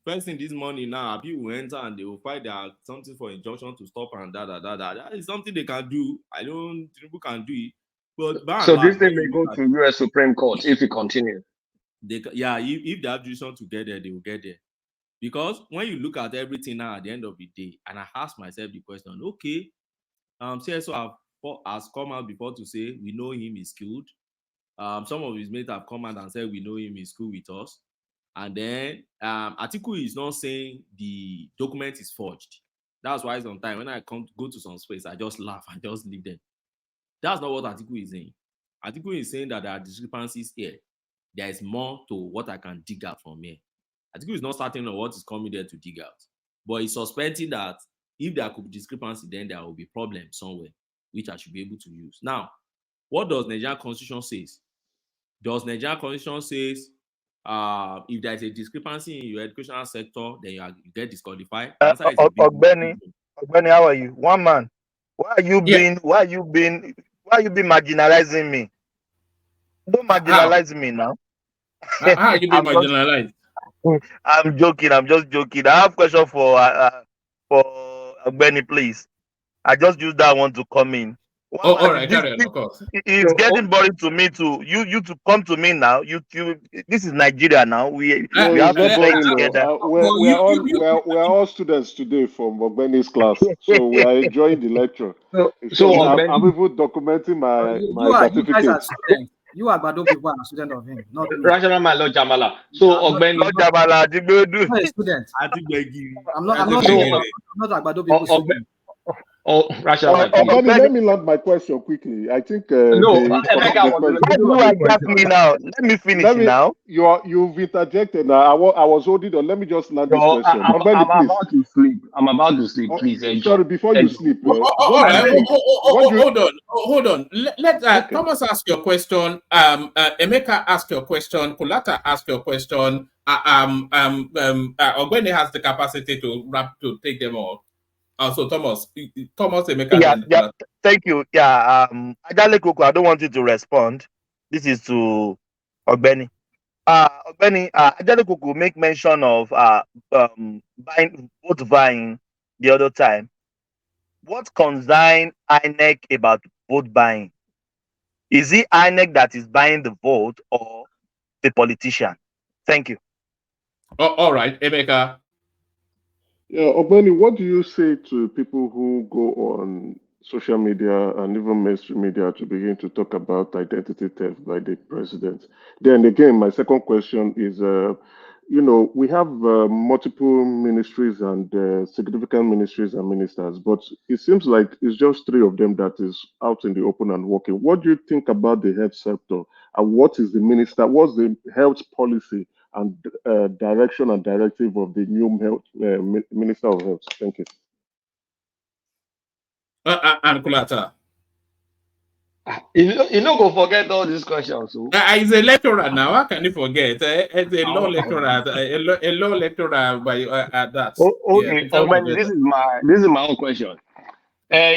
First thing this morning now, people will enter and they will fight something for injunction to stop and That is something they can do. Tinubu can do it. But so this thing may go to US Supreme Court if it continues. If they have jurisdiction to get there, they will get there. Because when you look at everything now at the end of the day, and I ask myself the question, okay, CSO has come out before to say we know him is skilled. Some of his mates have come out and said we know him is cool with us. And then Atiku is not saying the document is forged. That's why sometimes when I go to some space, I just laugh and just leave them. That's not what Atiku is saying. Atiku is saying that there are discrepancies here. There is more to what I can dig out from here. Atiku is not certain on what is coming there to dig out. But he's suspecting that if there could be discrepancy, then there will be problem somewhere, which I should be able to use. Now, what does Nigerian Constitution say? Does Nigerian Constitution says if there is a discrepancy in your educational sector, then you get disqualified? The answer is a big Ogbeni, how are you? One man. Why are you being marginalizing me? Don't marginalize me now. How are you being marginalized? I'm joking. I'm just joking. I have a question for Ogbeni, please. I just used that one to come in. All right, carry on, of course. It's getting boring to me to you to come to me now. You this is Nigeria now. We have to stay together. We're all students today from Ogbeni's class, so we are enjoying the lecture. I'm even documenting my certificate. You guys are students. You Agbado people are students of him, not me. Rational man, Lord Jamala. So Ogbeni, Lord Jamala, I'm not a student. I'm not Agbado people student. Ogbeni, let me land my question quickly. I think why do I ask me now? Let me finish now. You've interjected now. I was holding on. Let me just land this question. I'm about to sleep. I'm about to sleep. Please enjoy. Sorry, before you sleep. Hold on. Let Thomas ask your question. Emeka ask your question. Kulata ask your question. Ogbeni has the capacity to take them all. So Thomas, Emeka. Yeah. Thank you. Yeah. Adale Koko, I don't want you to respond. This is to Ogbeni. Ogbeni, Adale Koko make mention of vote buying the other time. What concern INEC about vote buying? Is it INEC that is buying the vote or the politician? Thank you. All right, Emeka. Yeah, Ogbeni, what do you say to people who go on social media and even mainstream media to begin to talk about identity theft by the president? Then again, my second question is, we have multiple ministries and significant ministries and ministers, but it seems like it's just three of them that is out in the open and working. What do you think about the health sector? And what's the health policy and direction and directive of the new health Minister of Health? Thank you. And Kulata. You know, go forget all these questions. So. He's a lecturer now. How can you forget? It's a law lecturer. A law lecturer by that. Okay, this is my own question. I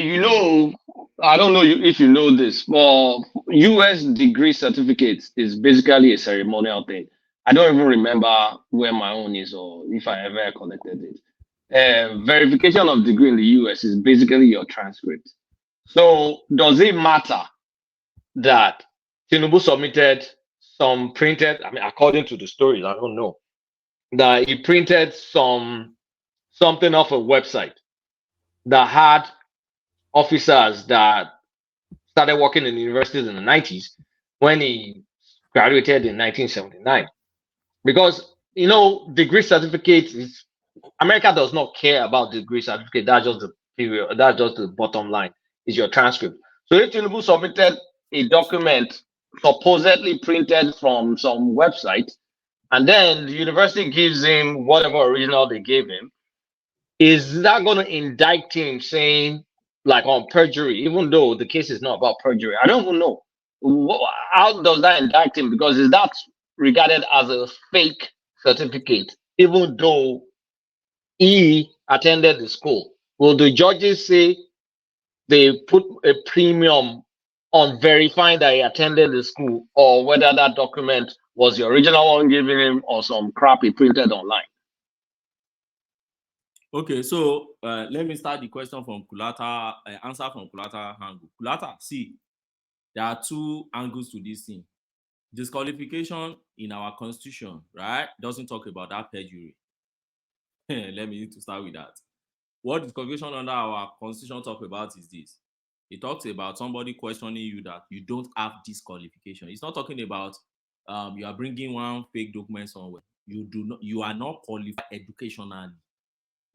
don't know if you know this, but U.S. degree certificates is basically a ceremonial thing. I don't even remember where my own is or if I ever collected it. Verification of degree in the U.S. is basically your transcript. So does it matter that Tinubu submitted some printed, according to the stories, I don't know, that he printed something off a website that had officers that started working in universities in the 90s when he graduated in 1979. Because, degree certificate is, America does not care about degree certificate. That's just the period. That's just the bottom line. Is your transcript. So if Tinubu submitted a document supposedly printed from some website, and then the university gives him whatever original they gave him, is that going to indict him saying, like, on perjury, even though the case is not about perjury? I don't even know. How does that indict him? Because is that regarded as a fake certificate, even though he attended the school? Will the judges say they put a premium on verifying that he attended the school, or whether that document was the original one given him or some crap he printed online? Okay, so let me start the question from Kulata, answer from Kulata angle. Kulata, see, there are two angles to this thing. Disqualification in our constitution, right, doesn't talk about that perjury. Let me to start with that. What disqualification under our constitution talk about is this. It talks about somebody questioning you that you don't have disqualification. It's not talking about you are bringing one fake document somewhere. You are not qualified educationally,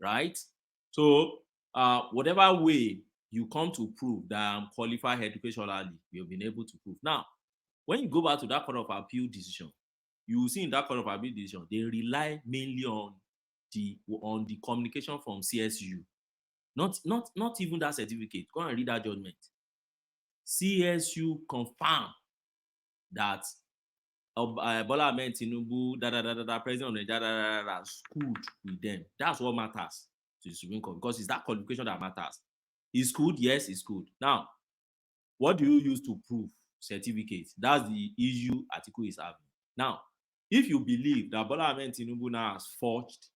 right? So whatever way you come to prove that I'm qualified educationally, you've been able to prove. Now, when you go back to that Court of Appeal decision, you will see in that Court of Appeal decision, they rely mainly on the communication from CSU. Not even that certificate. Go and read that judgment. CSU confirm that Bola Ahmed Tinubu, president of Nigeria, schooled with them. That's what matters to the Supreme Court, because it's that qualification that matters. Is schooled? Yes, it's schooled. Now, what do you use to prove certificates? That's the issue article is having. Now, if you believe that Bola Ahmed Tinubu now has forged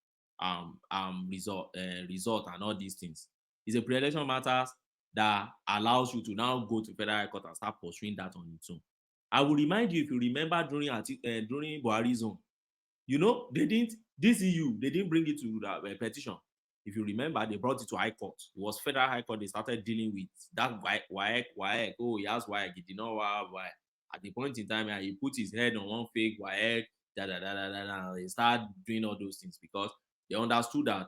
result and all these things, it's a pre-election matters that allows you to now go to Federal High Court and start pursuing that on its own. I will remind you, if you remember during Buhari's own, you know, they didn't bring it to the petition. If you remember, they brought it to High Court. It was Federal High Court. They started dealing with that WAEC. Oh, he has WAEC. He did not have WAEC. At the point in time, he put his head on one fake WAEC. They started doing all those things because they understood that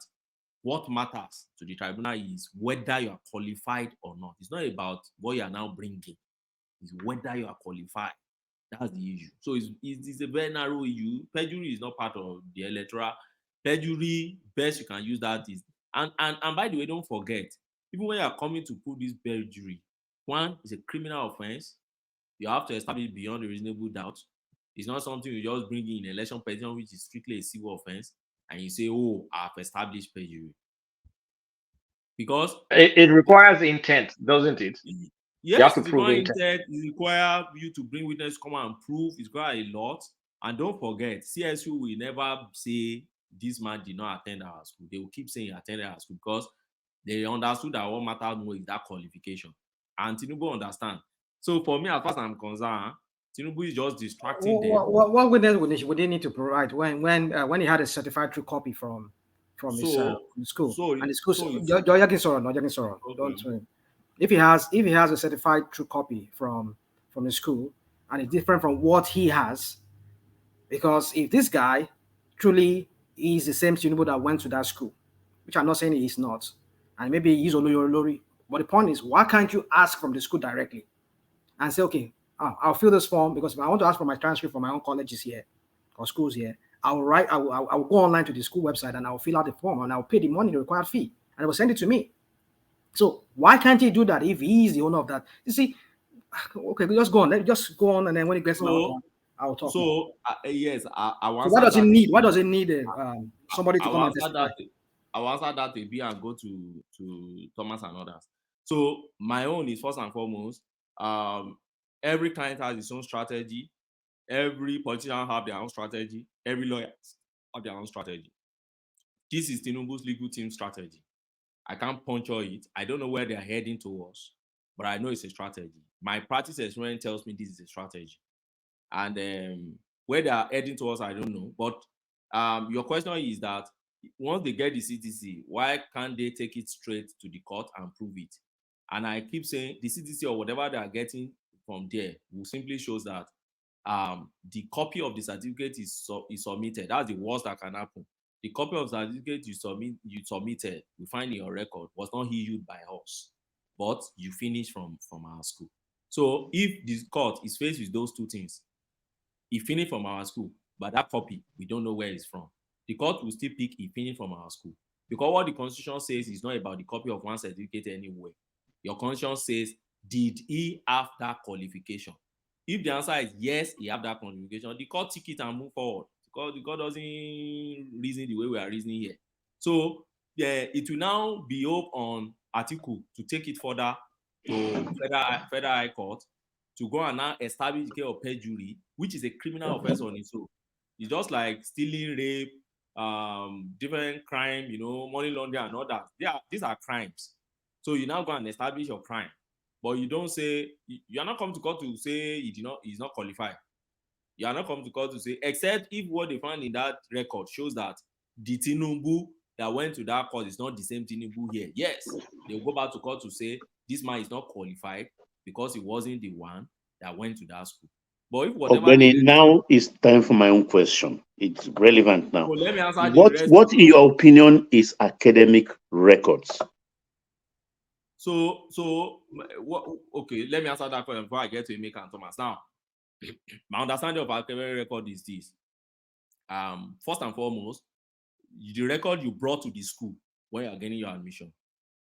what matters to the tribunal is whether you are qualified or not. It's not about what you are now bringing. It's whether you are qualified. That's the issue. So it's a very narrow issue. Perjury is not part of the electoral. Perjury, best you can use that is, and by the way, don't forget, even when you are coming to prove this perjury, one is a criminal offense. You have to establish beyond a reasonable doubt. It's not something you just bring in election petition, which is strictly a civil offense, and you say, oh, I've established perjury. Because it requires intent, doesn't it? Yes, you have to it prove requires intent. It requires you to bring witness, come and prove. It requires a lot. And don't forget, CSU will never say this man did not attend our school. They will keep saying he attended our school because they understood that what matters more is that qualification. And Tinubu understand. So for me, as far as I'm concerned, Tinubu is just distracting them. What witness would they need to provide when he had a certified true copy from his school? And the school, don't. If he has a certified true copy from the school and it's different from what he has, because if this guy truly is the same Tinubu that went to that school, which I'm not saying he is not, and maybe he's Olori, but the point is, why can't you ask from the school directly and say, okay, I'll fill this form, because if I want to ask for my transcript from my own colleges here or schools here, I will go online to the school website and I'll fill out the form and I'll pay the money, the required fee, and it will send it to me. So why can't he do that if he is the owner of that? You see, okay, just go on. Let's just go on, and then when it gets out, I'll talk. So yes, I want. So why does it need somebody to come and testify? I will answer that a bit and go to Thomas and others. So my own is first and foremost. Every client has his own strategy. Every politician have their own strategy. Every lawyer have their own strategy. This is Tinubu's legal team strategy. I can't puncture it. I don't know where they're heading towards, but I know it's a strategy. My practice experience tells me this is a strategy. And where they are heading towards, I don't know. But your question is that once they get the CTC, why can't they take it straight to the court and prove it? And I keep saying the CTC or whatever they are getting from there will simply shows that the copy of the certificate is submitted. That's the worst that can happen. The copy of the certificate you submitted, you find in your record, was not issued by us, but you finished from our school. So if this court is faced with those two things, he finished from our school, but that copy, we don't know where it's from. The court will still pick he finished from our school. Because what the Constitution says is not about the copy of one certificate anywhere. Your Constitution says, did he have that qualification? If the answer is yes, he have that qualification, the court take it and move forward. Because the court doesn't reason the way we are reasoning here. So it will now be up on Atiku to take it further to Federal High Court to go and now establish the case of perjury, which is a criminal offense on its own. It's just like stealing, rape, different crime, money laundering and all that. These are crimes. So you now go and establish your crime, but you don't say, you are not coming to court to say he's not qualified. You are not coming to court to say, except if what they find in that record shows that the Tinubu that went to that course is not the same Tinubu here. Yes, they'll go back to court to say this man is not qualified because he wasn't the one that went to that school. But if whatever Benny, now it's time for my own question. It's relevant now. so let me answer the What, rest. in your opinion, is academic records? So what? Okay, let me answer that question before I get to Emeka and Thomas. Now, my understanding of academic record is this: first and foremost, the record you brought to the school when you are getting your admission.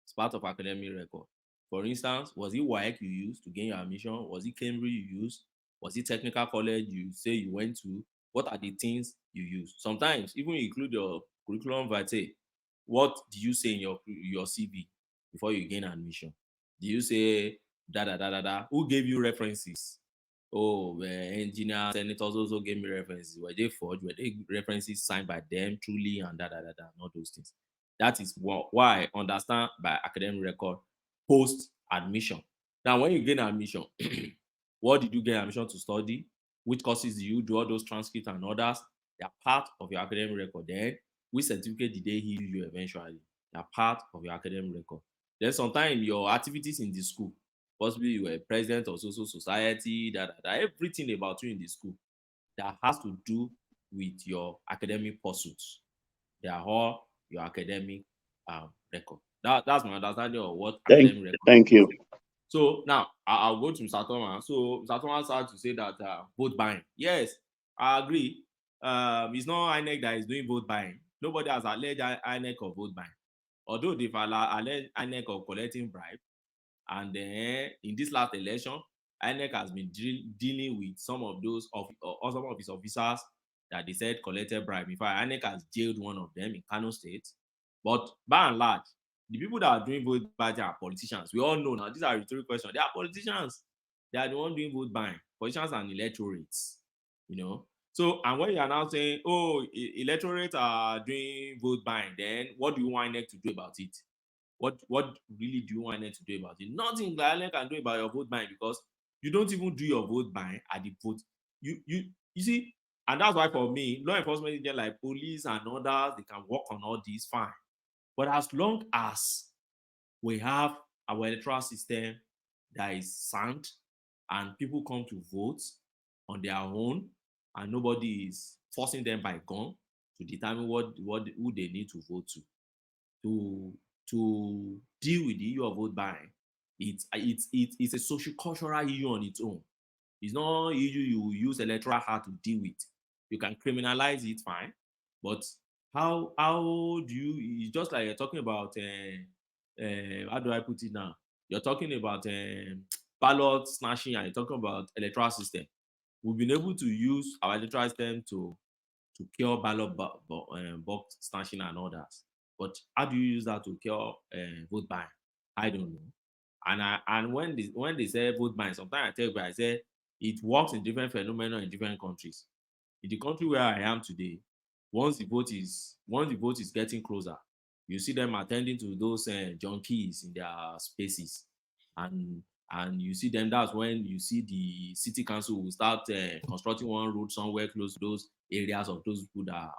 It's part of academic record. For instance, was it WAEC you used to gain your admission? Was it Cambridge you used? Was it technical college you say you went to? What are the things you use? Sometimes even include your curriculum vitae. What do you say in your CV before you gain admission? Do you say da da da da da? Who gave you references? Oh, engineers, senators also gave me references. Were they forged? Were they references signed by them truly and da da da da? Not those things. That is why I understand by academic record post admission. Now, when you gain admission, what did you get admission to study? Which courses do you do? All those transcripts and others, they are part of your academic record. Then, which certificate did they give you eventually? They are part of your academic record. Then, sometimes your activities in the school, possibly you were president of social society, everything about you in the school that has to do with your academic pursuits. They are all your academic record. That's my understanding of what academic record. Thank you. So now I'll go to Mr. Thomas. So Mr. Thomas had to say that vote buying. Yes, I agree. It's not INEC that is doing vote buying. Nobody has alleged INEC of vote buying. Although they've alleged INEC of collecting bribe, and then in this last election, INEC has been dealing with some of those or some of his officers that they said collected bribe. In fact, INEC has jailed one of them in Kano State. But by and large, the people that are doing vote buying are politicians. We all know now, these are rhetorical questions. They are politicians. They are the ones doing vote buying. Politicians and electorates, So, and when you are now saying, oh, electorates are doing vote buying, then what do you want INEC to do about it? What really do you want INEC to do about it? Nothing that INEC can do about your vote buying, because you don't even do your vote buying at the vote. You see, and that's why for me, law enforcement agents like police and others, they can work on all these fine. But as long as we have our electoral system that is sound and people come to vote on their own and nobody is forcing them by gun to determine who they need to vote to deal with the issue of vote buying, it's a social cultural issue on its own. It's not issue you use electoral act to deal with. You can criminalize it, fine, but how do you? It's just like you're talking about how do I put it now? You're talking about ballot snatching and you're talking about electoral system. We've been able to use our electoral system to cure ballot box snatching and others. But how do you use that to cure vote buying? I don't know. And when they say vote buying, sometimes I tell you, I say it works in different phenomena in different countries. In the country where I am today, once the vote is getting closer, you see them attending to those junkies in their spaces, and you see them. That's when you see the city council will start constructing one road somewhere close to those areas of those people that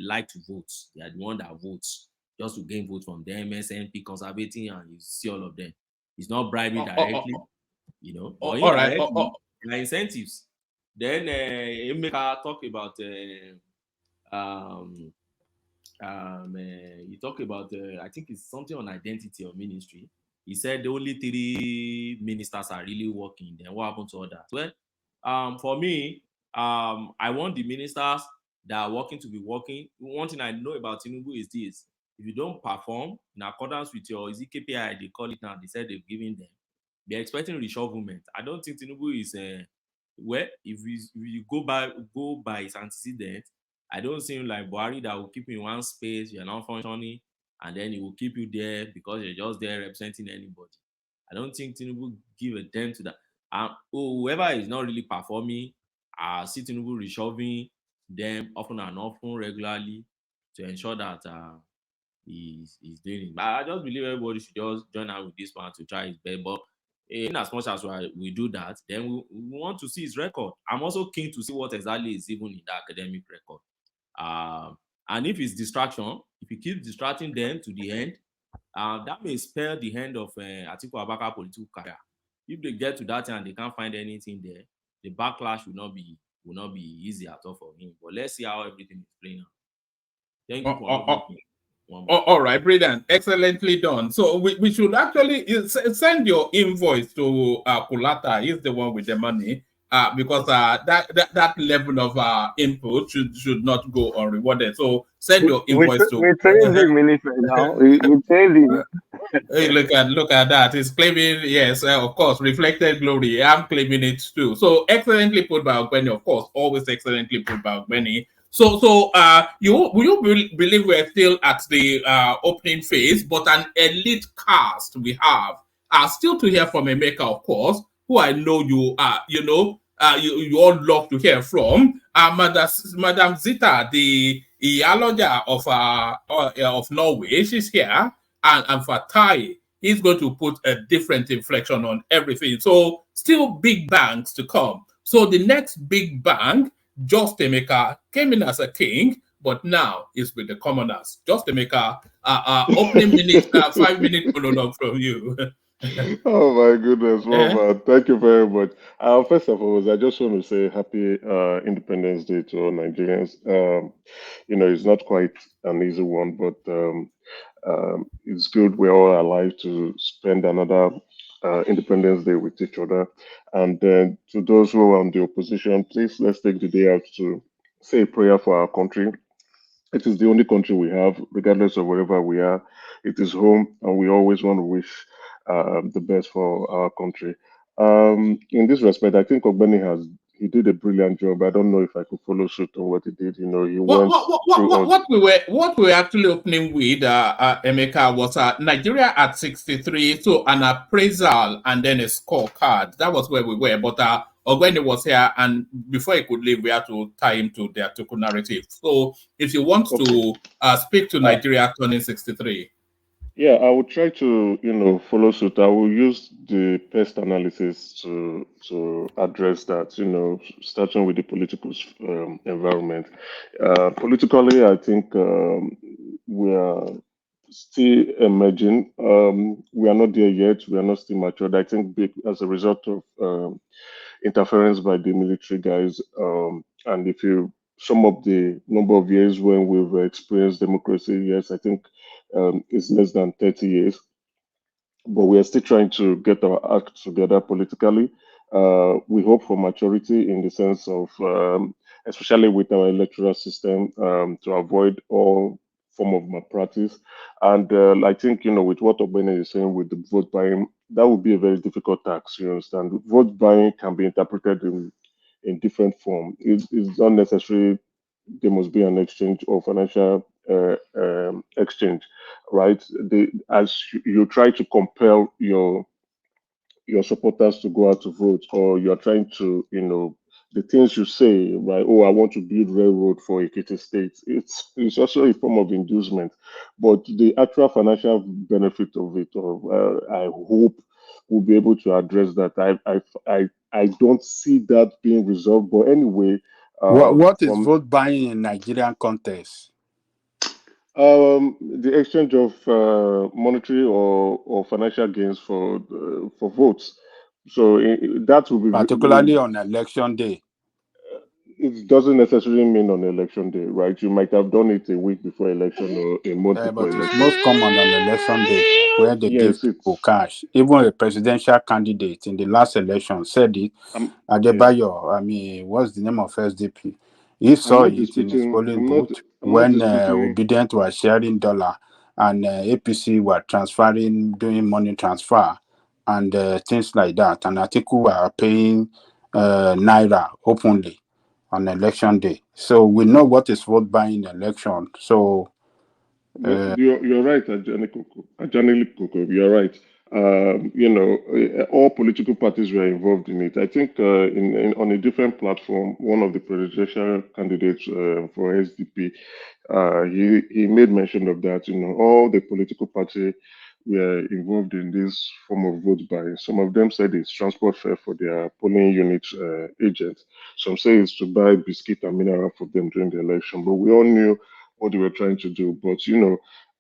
like to vote. They are the one that votes just to gain vote from them, SNP, conservative, and you see all of them. It's not bribing directly, but indirectly, there are incentives. Then Emeka talk about you talk about I think it's something on identity or ministry. He said the only 3 ministers are really working. Then what happened to others? Well, for me, I want the ministers that are working to be working. One thing I know about Tinubu is this: if you don't perform in accordance with your KPI, they call it now, they said they've given them, they're expecting reshufflement. I don't think Tinubu is if you go by his antecedents, I don't see him like Buhari that will keep you in one space, you're not functioning, and then he will keep you there because you're just there representing anybody. I don't think Tinubu give a damn to that. Whoever is not really performing, I see Tinubu reshoving them often and often regularly to ensure that he's doing it. But I just believe everybody should just join out with this man to try his best. But in as much as we do that, then we want to see his record. I'm also keen to see what exactly is even in the academic record. And if it's distraction, if you keep distracting them to the end, that may spell the end of Atiku Abubakar political career. If they get to that and they can't find anything there, the backlash will not be easy at all for him. But let's see how everything is playing out. Thank you for all right, brilliant, excellently done. So we should actually send your invoice to Kulata. He's the one with the money, because that level of input should not go unrewarded. So send your invoice to. We trained him in Ife now. We trained him. Hey, look at that. He's claiming, yes, of course, reflected glory. I'm claiming it too. So excellently put by Ogbeni, of course, always excellently put by Ogbeni. So you believe we're still at the opening phase, but an elite cast we have still to hear from Emeka, of course, who I know you you all love to hear from. Madam Zita, the Iyaloja of Norway, she's here. And for Tai, he's going to put a different inflection on everything. So still big bangs to come. So the next big bang, Just Emeka, came in as a king, but now is with the commoners. Just Emeka, opening minute, 5-minute monologue from you. Oh my goodness, Robert. Thank you very much. First of all, I just want to say happy Independence Day to all Nigerians. It's not quite an easy one, but it's good we're all alive to spend another Independence Day with each other. And then to those who are on the opposition, please let's take the day out to say a prayer for our country. It is the only country we have, regardless of wherever we are. It is home, and we always want to wish the best for our country. In this respect, I think Ogbeni did a brilliant job. I don't know if I could follow suit on what he did. He went What we were actually opening with, Emeka, was Nigeria at 63, so an appraisal and then a scorecard. That was where we were. But Ogbeni was here, and before he could leave, we had to tie him to the Atiku narrative. So if you want to speak to Nigeria turning 63. Yeah, I will try to, follow suit. I will use the pest analysis to address that, starting with the political environment. Politically, I think we are still emerging. We are not there yet. We are not still matured. I think as a result of interference by the military guys, and if you sum up the number of years when we've experienced democracy, yes, I think it's less than 30 years, but we are still trying to get our act together politically. We hope for maturity in the sense of, especially with our electoral system, to avoid all form of malpractice. And I think, with what Ogbeni is saying with the vote buying, that would be a very difficult task, you understand? Vote buying can be interpreted in different form. It's not necessarily there must be an exchange or financial exchange, right? As you try to compel your supporters to go out to vote, or you're trying to, the things you say, right? Oh, I want to build railroad for Ekiti State. It's also a form of inducement, but the actual financial benefit of it, I hope we'll be able to address that. I don't see that being resolved, but anyway. What is vote buying in Nigerian context? The exchange of monetary or financial gains for votes. So that will be particularly on election day. It doesn't necessarily mean on election day, right? You might have done it a week before election or a month before but election. it's most common on election day where they give people cash. Even a presidential candidate in the last election said it. Adebayo, what's the name of SDP? He saw it in his polling booth when Obedient was sharing dollar and APC were transferring, doing money transfer and things like that. And Atiku were paying Naira openly on election day. So we know what is vote buying election. So you're right, Ajani Koko. You're right. All political parties were involved in it. I think on a different platform, one of the presidential candidates for SDP, he made mention of that. All the political parties were involved in this form of vote buying. Some of them said it's transport fare for their polling unit agents. Some say it's to buy biscuit and mineral for them during the election. But we all knew what they were trying to do. But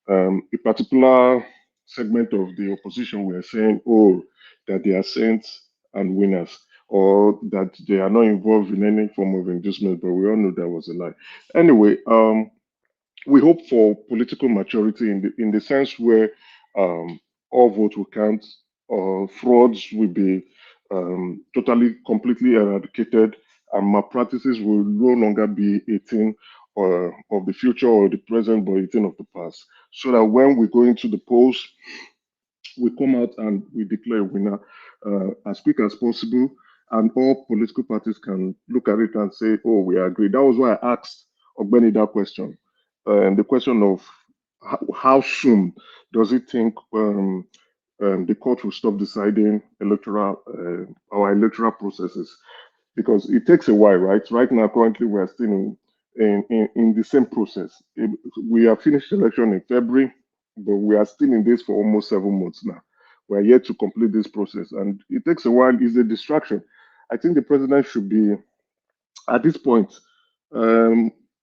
a particular segment of the opposition were saying, oh, that they are saints and winners, or that they are not involved in any form of inducement. But we all know that was a lie. Anyway, we hope for political maturity in the sense where all votes will count, frauds will be totally, completely eradicated, and malpractices will no longer be a thing of the future or the present, but a thing of the past. So that when we go into the polls, we come out and we declare a winner as quick as possible, and all political parties can look at it and say, oh, we agree. That was why I asked Ogbeni that question. The question of how soon does it think the court will stop deciding our electoral processes? Because it takes a while, right? Right now, currently, we are still in the same process. We have finished election in February, but we are still in this for almost 7 months now. We are yet to complete this process, and it takes a while. It's a distraction. I think the president should be, at this point,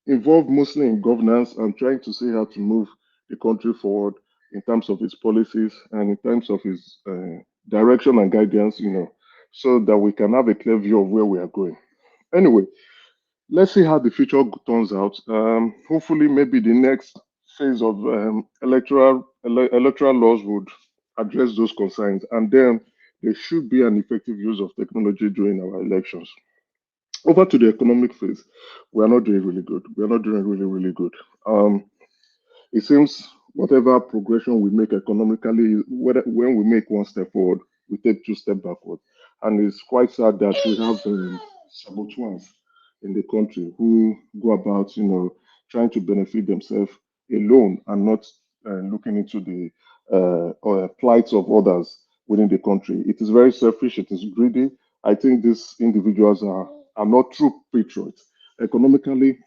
involved mostly in governance and trying to see how to move the country forward in terms of its policies and in terms of his direction and guidance, so that we can have a clear view of where we are going. Anyway, let's see how the future turns out. Hopefully, maybe the next phase of electoral laws would address those concerns, and then there should be an effective use of technology during our elections. Over to the economic phase, we are not doing really good. We are not doing really, really good. It seems whatever progression we make economically, when we make one step forward, we take 2 steps backward. And it's quite sad that we have saboteurs in the country who go about, trying to benefit themselves alone and not looking into the plights of others within the country. It is very selfish. It is greedy. I think these individuals are not true patriots. Economically,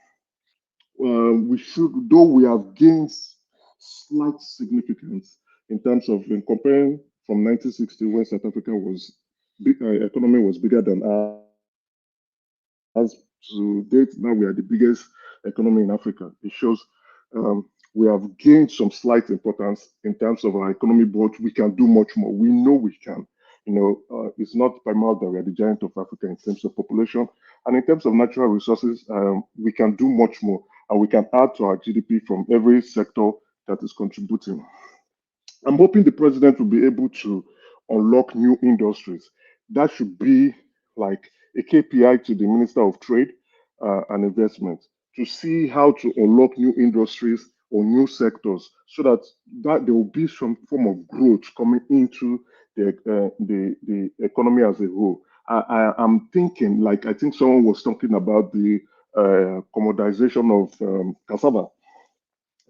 we should, though we have gained slight significance in terms of comparing from 1960 when South Africa was economy was bigger than ours. As to date, now we are the biggest economy in Africa. It shows we have gained some slight importance in terms of our economy, but we can do much more. We know we can. It's not by mouth that we are the giant of Africa in terms of population. And in terms of natural resources, we can do much more. And we can add to our GDP from every sector that is contributing. I'm hoping the president will be able to unlock new industries. That should be like a KPI to the Minister of Trade and Investment to see how to unlock new industries or new sectors so that there will be some form of growth coming into the economy as a whole. I'm thinking, like, I think someone was talking about the commodization of cassava.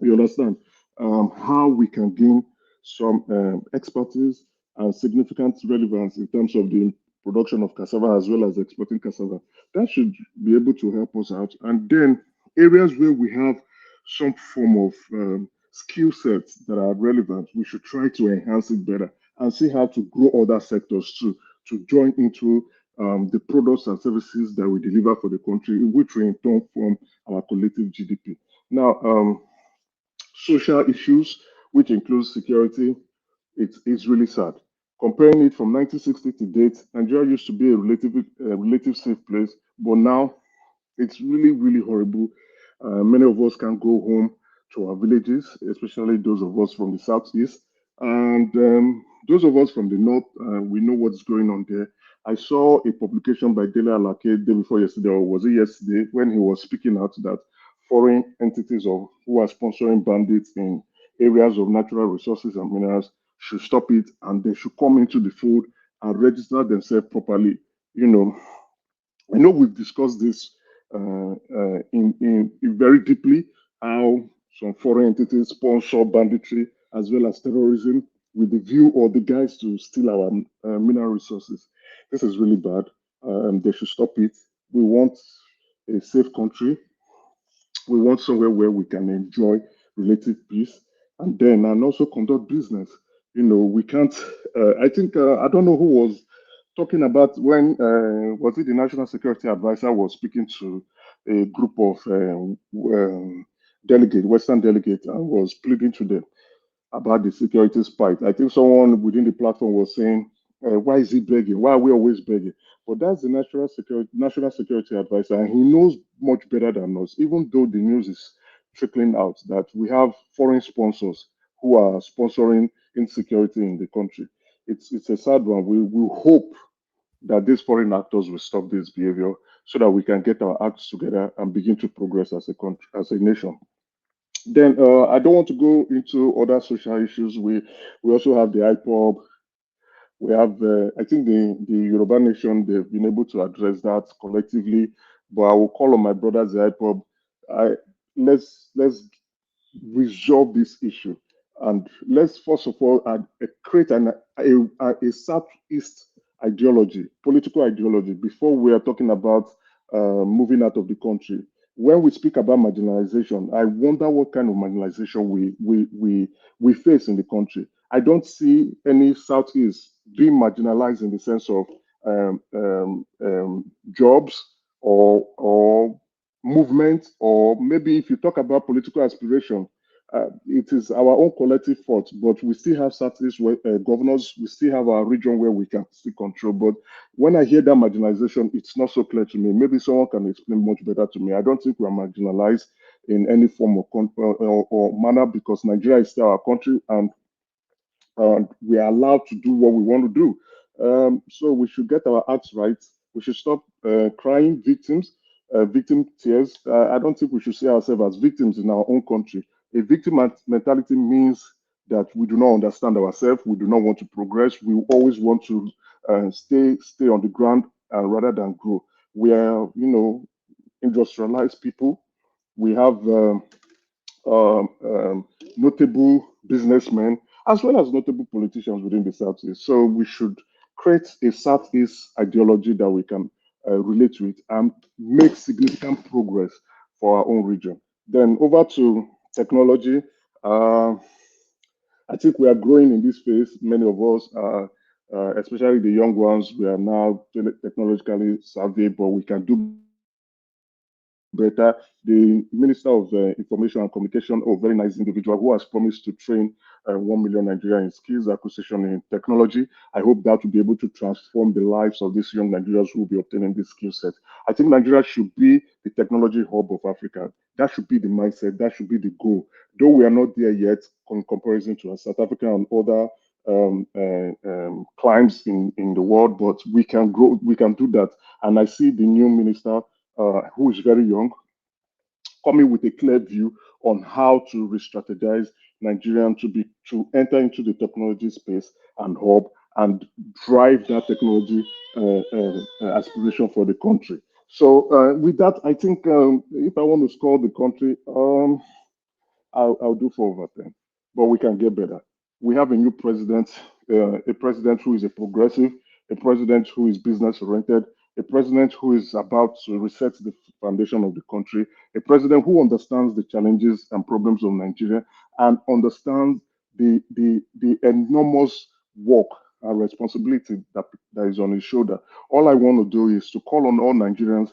You understand? How we can gain some expertise and significant relevance in terms of the production of cassava as well as exporting cassava. That should be able to help us out. And then areas where we have some form of skill sets that are relevant, we should try to enhance it better and see how to grow other sectors too, to join into the products and services that we deliver for the country, which will in turn form our collective GDP. Now, social issues, which includes security, it's really sad. Comparing it from 1960 to date, Nigeria used to be a relative safe place, but now it's really, really horrible. Many of us can't go home to our villages, especially those of us from the southeast. And those of us from the north, we know what's going on there. I saw a publication by Dele Alake day before yesterday, or was it yesterday, when he was speaking out that foreign entities who are sponsoring bandits in areas of natural resources and minerals should stop it, and they should come into the fold and register themselves properly. I know we've discussed this in very deeply, how some foreign entities sponsor banditry as well as terrorism with the view or the guys to steal our mineral resources. This is really bad. They should stop it. We want a safe country. We want somewhere where we can enjoy relative peace and also conduct business. We can't. I think I don't know who was talking about when was it the National Security Advisor was speaking to a group of delegate, Western delegate, and was pleading to them about the security spike. I think someone within the platform was saying, why is he begging? Why are we always begging? But that's the national security advisor, and he knows much better than us, even though the news is trickling out that we have foreign sponsors who are sponsoring insecurity in the country. It's a sad one. We hope that these foreign actors will stop this behavior so that we can get our acts together and begin to progress as a country, as a nation. Then I don't want to go into other social issues. We also have the IPOB. We have I think the Yoruba nation, they've been able to address that collectively. But I will call on my brothers the IPOB. Let's resolve this issue, and let's first of all create a Southeast ideology, political ideology, before we are talking about moving out of the country. When we speak about marginalization, I wonder what kind of marginalization we face in the country. I don't see any Southeast being marginalized in the sense of jobs or movement, or maybe if you talk about political aspiration, it is our own collective fault, but we still have Southeast governors, we still have our region where we can still control. But when I hear that marginalization, it's not so clear to me. Maybe someone can explain much better to me. I don't think we are marginalized in any form or manner, because Nigeria is still our country, and we are allowed to do what we want to do. So we should get our acts right. We should stop crying victims, victim tears. I don't think we should see ourselves as victims in our own country. A victim mentality means that we do not understand ourselves. We do not want to progress. We always want to stay on the ground rather than grow. We are, industrialized people. We have notable businessmen as well as notable politicians within the Southeast. So we should create a Southeast ideology that we can relate to it and make significant progress for our own region. Then over to technology. I think we are growing in this space. Many of us, especially the young ones, we are now technologically savvy, but we can do better. The Minister of Information and Communication, a very nice individual who has promised to train 1 million Nigerians in skills acquisition in technology. I hope that will be able to transform the lives of these young Nigerians who will be obtaining this skill set. I think Nigeria should be the technology hub of Africa. That should be the mindset. That should be the goal. Though we are not there yet in comparison to South Africa and other climes in the world, but we can grow. We can do that. And I see the new minister, who is very young, coming with a clear view on how to re-strategize Nigerian to enter into the technology space and hub and drive that technology aspiration for the country. So with that, I think if I want to score the country, I'll do 4 over 10, but we can get better. We have a new president, a president who is a progressive, a president who is business oriented, a president who is about to reset the foundation of the country, a president who understands the challenges and problems of Nigeria and understands the enormous work and responsibility that is on his shoulder. All I want to do is to call on all Nigerians,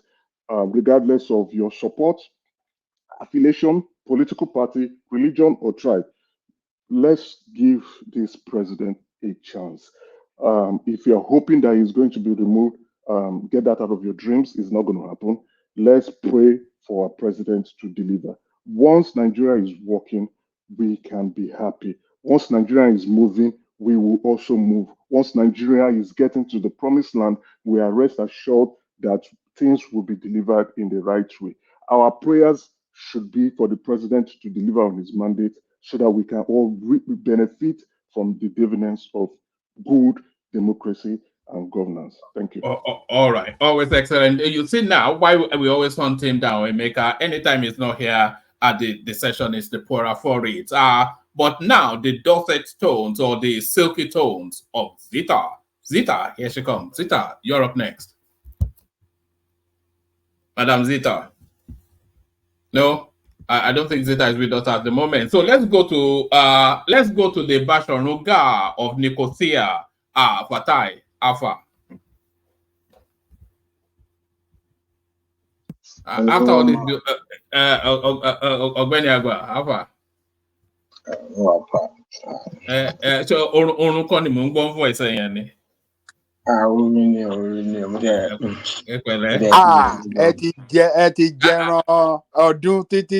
regardless of your support, affiliation, political party, religion, or tribe. Let's give this president a chance. If you're hoping that he's going to be removed, get that out of your dreams. It's not going to happen. Let's pray for our president to deliver. Once Nigeria is working, we can be happy. Once Nigeria is moving, we will also move. Once Nigeria is getting to the promised land, we are rest assured that things will be delivered in the right way. Our prayers should be for the president to deliver on his mandate so that we can all benefit from the dividends of good democracy and governance. Thank you. All right. Always excellent. You see now why we always hunt him down, Emeka. Anytime he's not here at the session, is the poorer for it. But now the dulcet tones or the silky tones of Zita. Zita, here she comes. Zita, you're up next. Madam Zita. No, I don't think Zita is with us at the moment. So let's go to the Basharuga of Nicosia. Fatai, Alpha. After all this, Ọ̀gbẹ́ni Agba, how far? So orun kọ́ ni mò ń gbọ́ fún ẹ̀sẹ̀ yẹn ni. Ẹ ti jẹran ọdún títí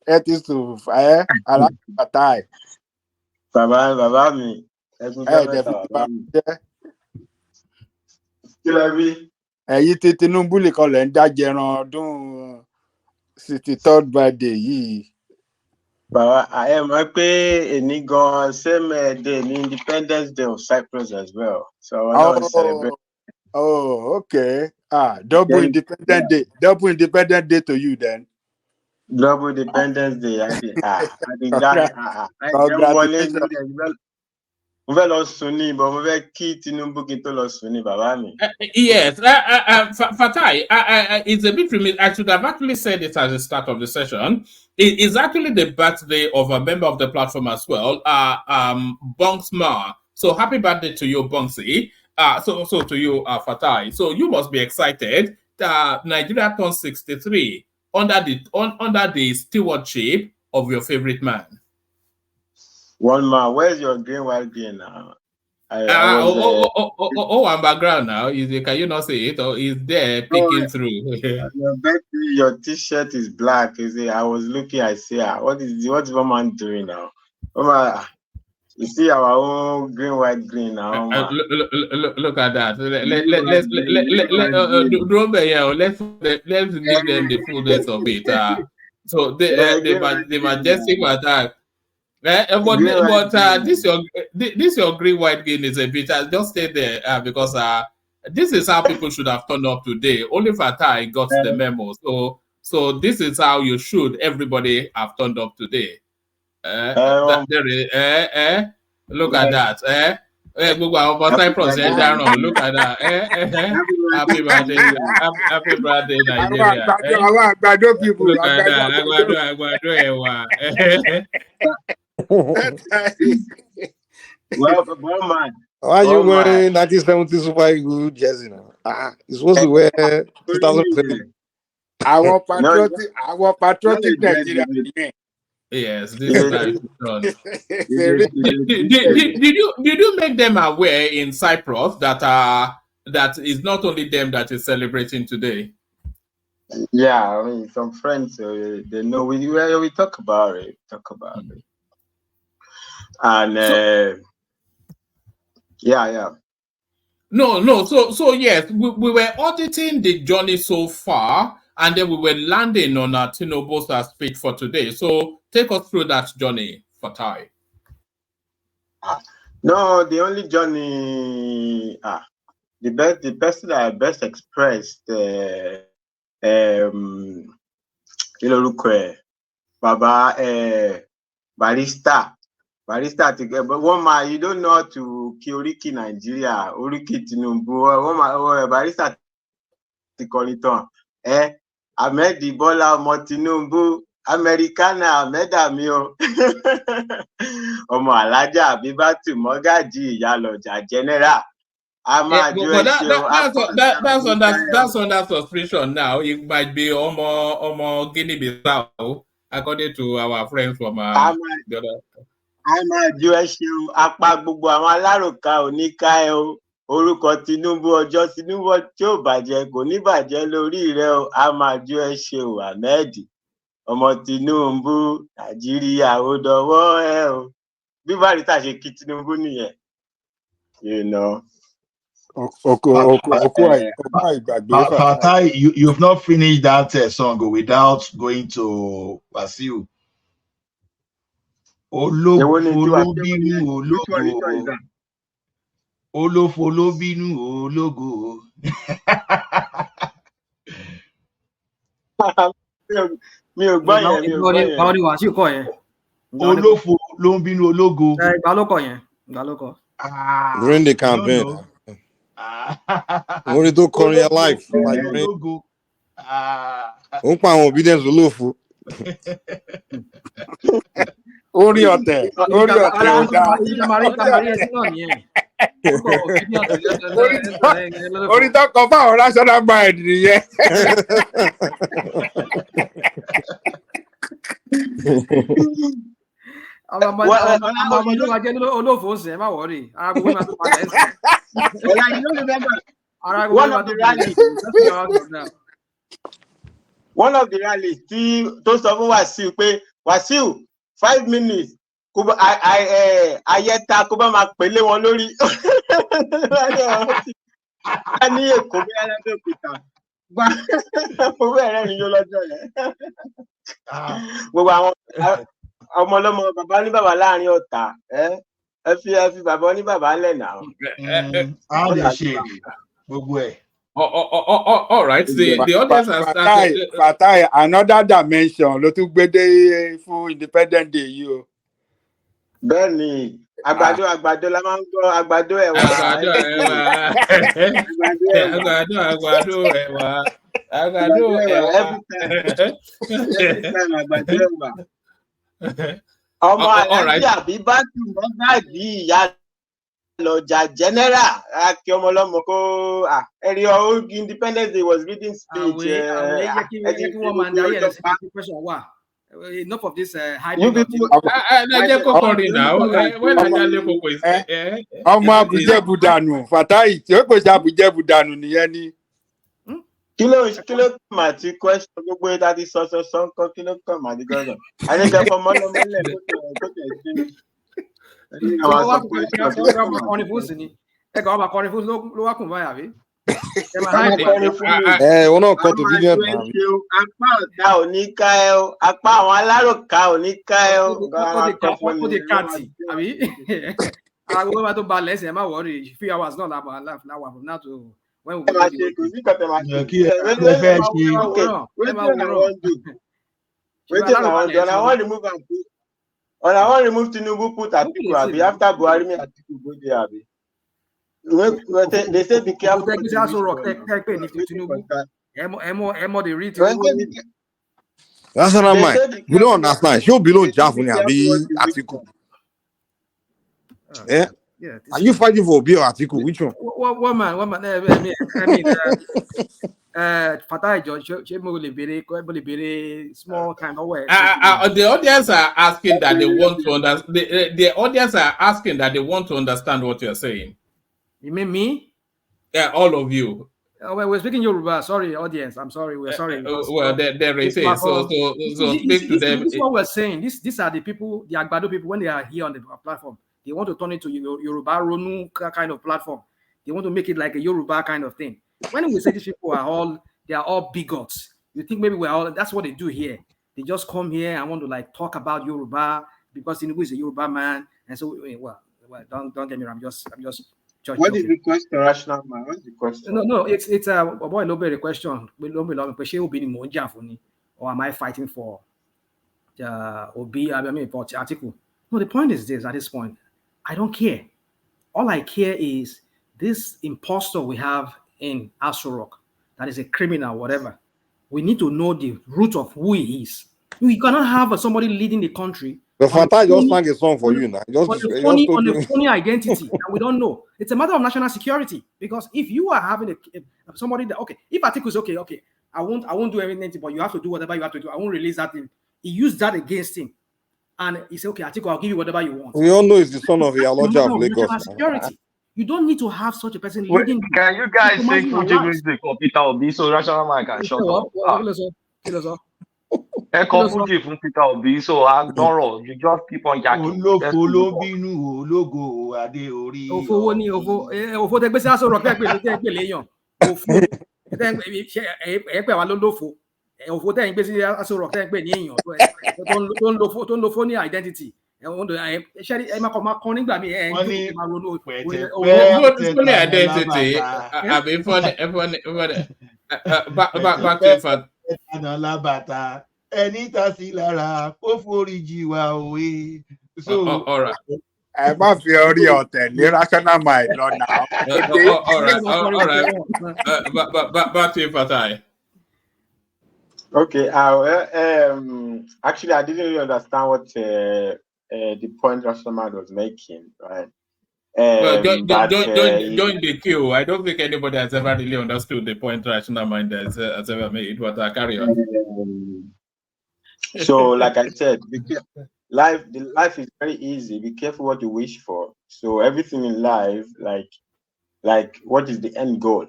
ẹ ti sùn alágbàtà ẹ. Bàbá mi, ẹkún jẹ́ mẹ́ta bàbá mi. Kí lẹ rí? Ẹ̀yin tí Tinubu nìkan lẹ̀ ń dá jẹran ọdún 63rd birthday yìí. Bàbá, ẹ mọ̀ pé èní gan same day ní Independence Day of Cyprus as well. So I want to celebrate. Oh, okay. Double Independence Day to you then. Double Independence Day. Congratulations. Mo fẹ́ lọ sùn ní but mo fẹ́ kí Tinubu kí n tó lọ sùn ní bàbá mi. Yes, Fatai, it's a bit remiss. I should have actually said it at the start of the session. It is actually the birthday of a member of the platform as well, Bonks Ma. So happy birthday to you, Bonksy. So to you, Fatai. So you must be excited. Nigeria turns 63 under the stewardship of your favorite man. One man, where's your white green now? On background now. Can you not see it? Or is there peeking through? Your t-shirt is black. I was looking, I say, what's one man doing now? You see our own green now. Look at that. Let's give them the fullness of it. So the majestic attack. But this your green white gain is a bit. I just stay there because this is how people should have turned up today. Only Fatai got the memo. So this is how you should everybody have turned up today. Look at that. Look at that. Happy birthday, Nigeria. Look at Well, man. Why are you wearing 1970 Super Eagles jersey now? You're supposed to wear 2007. Our patriotic Nigeria. Yes, this is did you make them aware in Cyprus that is not only them that is celebrating today? Yeah, I mean some friends they know we talk about it. And yeah. No. So yes, we were auditing the journey so far, and then we were landing on our Tinubu'S speech for today. So take us through that journey, Fatai. No, the only journey. The person that I best expressed. Baba Barista together, but one man you don't know how to Kioriki Nigeria, Oriki Tinubu, one man Barista Tikoliton. Ahmed Bola Tinubu, Americana, Ahmed Amio. Ọmọ Alájà Abibatu Mogaji Ìyálọ́jà General. That's under suspicion now. It might be Omo Guinea-Bissau, according to our friends from the other. Àmàjù ẹ ṣeun apá gbogbo àwọn aláròká oníká ẹ o orúkọ Tinubu ọjọ́ Tinubu tí ò bàjẹ́ kò ní bàjẹ́ lórí rẹ o àmàjù ẹ ṣeun Ahmed ọmọ Tinubu Nàìjíríà ó dọwọ́ ẹ o bí Barrister ṣe kí Tinubu nìyẹn you know. Fatai, you've not finished that song without going to Wasiu. Olófolóbínú ológo. Mi ò gbọ́ yẹn. Olófo ló ń bínú ológo. During the campaign. Only do Korean life. Like obedience olófo. Orí ọ̀tẹ̀. Orí tó kọ fáwọn national bride nìyẹn. olófò ṣe má wọrí ara gbogbo máa tó padà ẹsẹ. Ọ̀la you no remember one of the rallies. One of the rallies tó sọ fún Wàsíù pé Wàsíù 5 minutes kó bá ayẹta kó bá máa pèlé wọn lórí. Wọ́n ní Èkó bí Alábẹ́òkúta. Mo bẹ̀rẹ̀ ní yóò lọ́jọ́ yẹn. Gbogbo àwọn ọmọ ọlọ́mọ bàbá ní bàbá láàrin ọ̀tá ẹ fi bàbá ní bàbá lẹ̀ náà. How they share gbogbo ẹ̀. All right, the audience has started. Fatai, another dimension ló tún gbé dé fún Independent Day yìí o. Bẹ́ẹ̀ni, àgbàdo la máa ń gbọ́ àgbàdo ẹ̀wà. Àgbàdo ẹ̀wà. Every time àgbàdo ẹ̀wà. Ọmọ àlàjì àbí bátù mọ́gàjì ìyá lọ́jà general akí ọmọ ọlọ́mọ kó ẹ̀rí old Independence Day was reading speech. Enough of this hype. Ọmọ Abujebu dànù Fatai tí ó pèsè Abujebu dànù nìyẹn ni. Kí ló mà ti question gbogbo ìta ti sọ nǹkan kí ló kàn mà ti gbọ́dọ̀. Àyẹ̀kẹ́ fọmọ lọ́mọ ilẹ̀ tó tẹ̀ sí. Ẹ̀ka ọba kọrin fún ló wá kùn báyà bí. Wọn náà kọ́ tó dídí ẹ̀ bá mi. Apá ọ̀tá ò ní ká ẹ o, apá àwọn aláròká ò ní ká ẹ o. Ó ti káàtì àbí? Àwọn gbogbo bá tó balẹ̀ ẹsẹ̀ má wọ̀ọ́rì 3 hours náà láwà from now to when we go to the. Kò sí kọ̀tẹ̀ máa ṣe. Kí ẹ fẹ́ ṣe. Wetin I wan do? I wan remove am put. I wan remove Tinubu put Atiku abi after Buhari make Atiku go there abi. They say be careful. They say the read. That's what I'm like. You don't understand. She'll be no job when you Atiku. Yeah. Are you fighting for Obi or Atiku? Which one? One man. I mean, Fatai George, small kind of way. The audience are asking that they want to understand. The audience are asking that they want to understand what you're saying. You mean me? Yeah, all of you. We're speaking Yoruba. Sorry, audience. I'm sorry. We're sorry. Well, they're saying so speak to them. This is what we're saying. These are the people, the Agbado people, when they are here on the platform, they want to turn it to Yoruba Ronu kind of platform. They want to make it like a Yoruba kind of thing. When we say these people they are all bigots, you think maybe that's what they do here. They just come here and want to like talk about Yoruba because Tinubu is a Yoruba man. And so, well, don't get me wrong. I'm just what is the question, rational man? What's the question? No, it's a boy, no better question. Or am I fighting for Obi? I mean, for Atiku? No, the point is this: at this point, I don't care. All I care is this impostor we have in Asurok, that is a criminal, whatever. We need to know the root of who he is. We cannot have somebody leading the country. The Fatai just sang a song for you now. On a phony identity, and we don't know. It's a matter of national security, because if you are having somebody that if Atiku is okay, I won't do anything, but you have to do whatever you have to do. I won't release that thing. He used that against him, and he said, "Okay, Atiku, I'll give you whatever you want." We all know he's the son of Iyaloja of Lagos. Security. You don't need to have such a person leading. Can you guys sing Fuji music for Peter Obi so Rational Man can shut up? Echo Fuji from Peter Obi so Agboro, you just keep on jacking. Identity. So, all right. I must be already out there. Rational mind, not now. All right. Back to you, Fatai. Okay. Actually, I didn't really understand what the point Rastaman was making, right? Well, join the queue. I don't think anybody has ever really understood the point Rational Mind has ever made. But I carry on. So, like I said, life is very easy. Be careful what you wish for. So everything in life, like what is the end goal,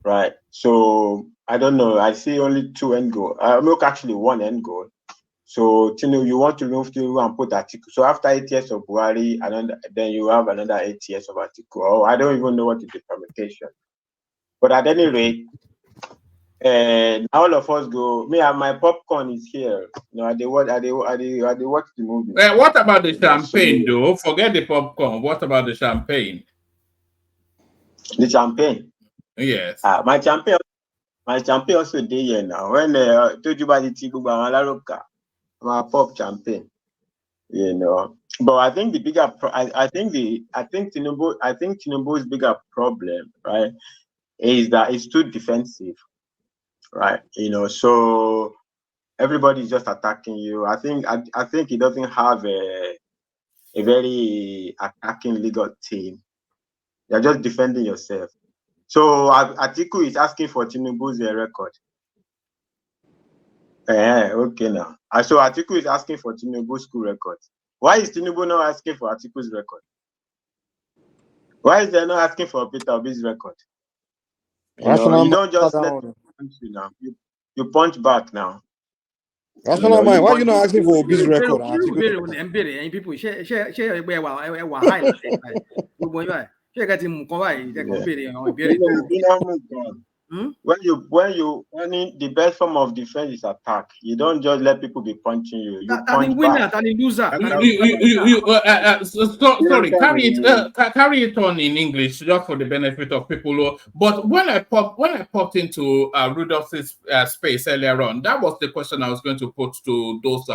right? So I don't know. I see only two end goal. Look, actually one end goal. So you want to remove Tinubu and put Atiku. So after 8 years of Buhari, then you have another 8 years of Atiku. Oh, I don't even know what is the permutation. But at any rate, all of us go. Me and my popcorn is here. You know, they watch the movie. What about the champagne, though? Forget the popcorn. What about the champagne? The champagne. Yes. My champagne also day here now. When told you about the Tinubu, my pop champagne. You know, but I think the bigger, I think Tinubu's bigger problem, right, is that it's too defensive, right? You know, so everybody's just attacking you. I think he doesn't have a very attacking legal team. You're just defending yourself. So Atiku is asking for Tinubu's record. Okay now. So Atiku is asking for Tinubu's school record. Why is Tinubu not asking for Atiku's record? Why is they not asking for Peter Obi's record? You know, you don't just let them punch you now. You punch back now. Rational mind. Why are you not asking for Obi's record? People When the best form of defense is attack, you don't just let people be punching you. You punch back. Sorry, carry it on in English just for the benefit of people. But when I popped into Rudolph's space earlier on, that was the question I was going to put to those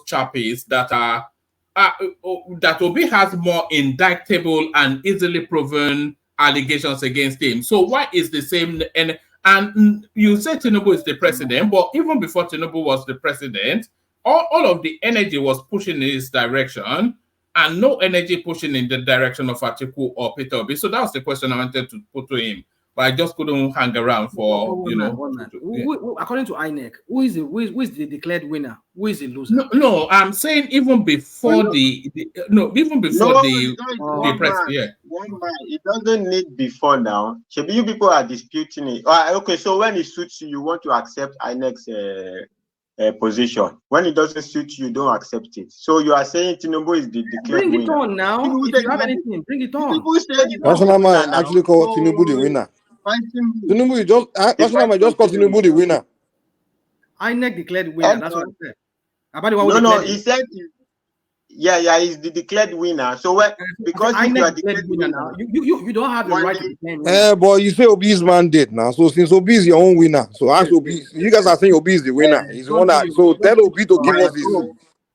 chappies that are that Obi has more indictable and easily proven allegations against him. So why is the same? And you say Tinubu is the president, but even before Tinubu was the president, all of the energy was pushing in his direction, and no energy pushing in the direction of Atiku or Peter Obi. So that was the question I wanted to put to him, but I just couldn't hang around for according to INEC, who is the declared winner? Who is the loser? No, I'm saying even before the president. Yeah. One man, it doesn't need before now. Maybe you people are disputing it. Okay, so when it suits you, you want to accept INEC's position. When it doesn't suit you, don't accept it. So you are saying Tinubu is the declared winner. Bring it on now. If you have anything, bring it on. Rational mind actually call Tinubu the winner. Tinubu just call Tinubu the winner. INEC declared winner. That's what I said. No, he said. Yeah, he's the declared winner. So because you are declared winner now, you don't have the right to declare winner. But you say Obi's mandate now. So since Obi is your own winner, so ask Obi. You guys are saying Obi is the winner. He's the one that. So tell Obi to give us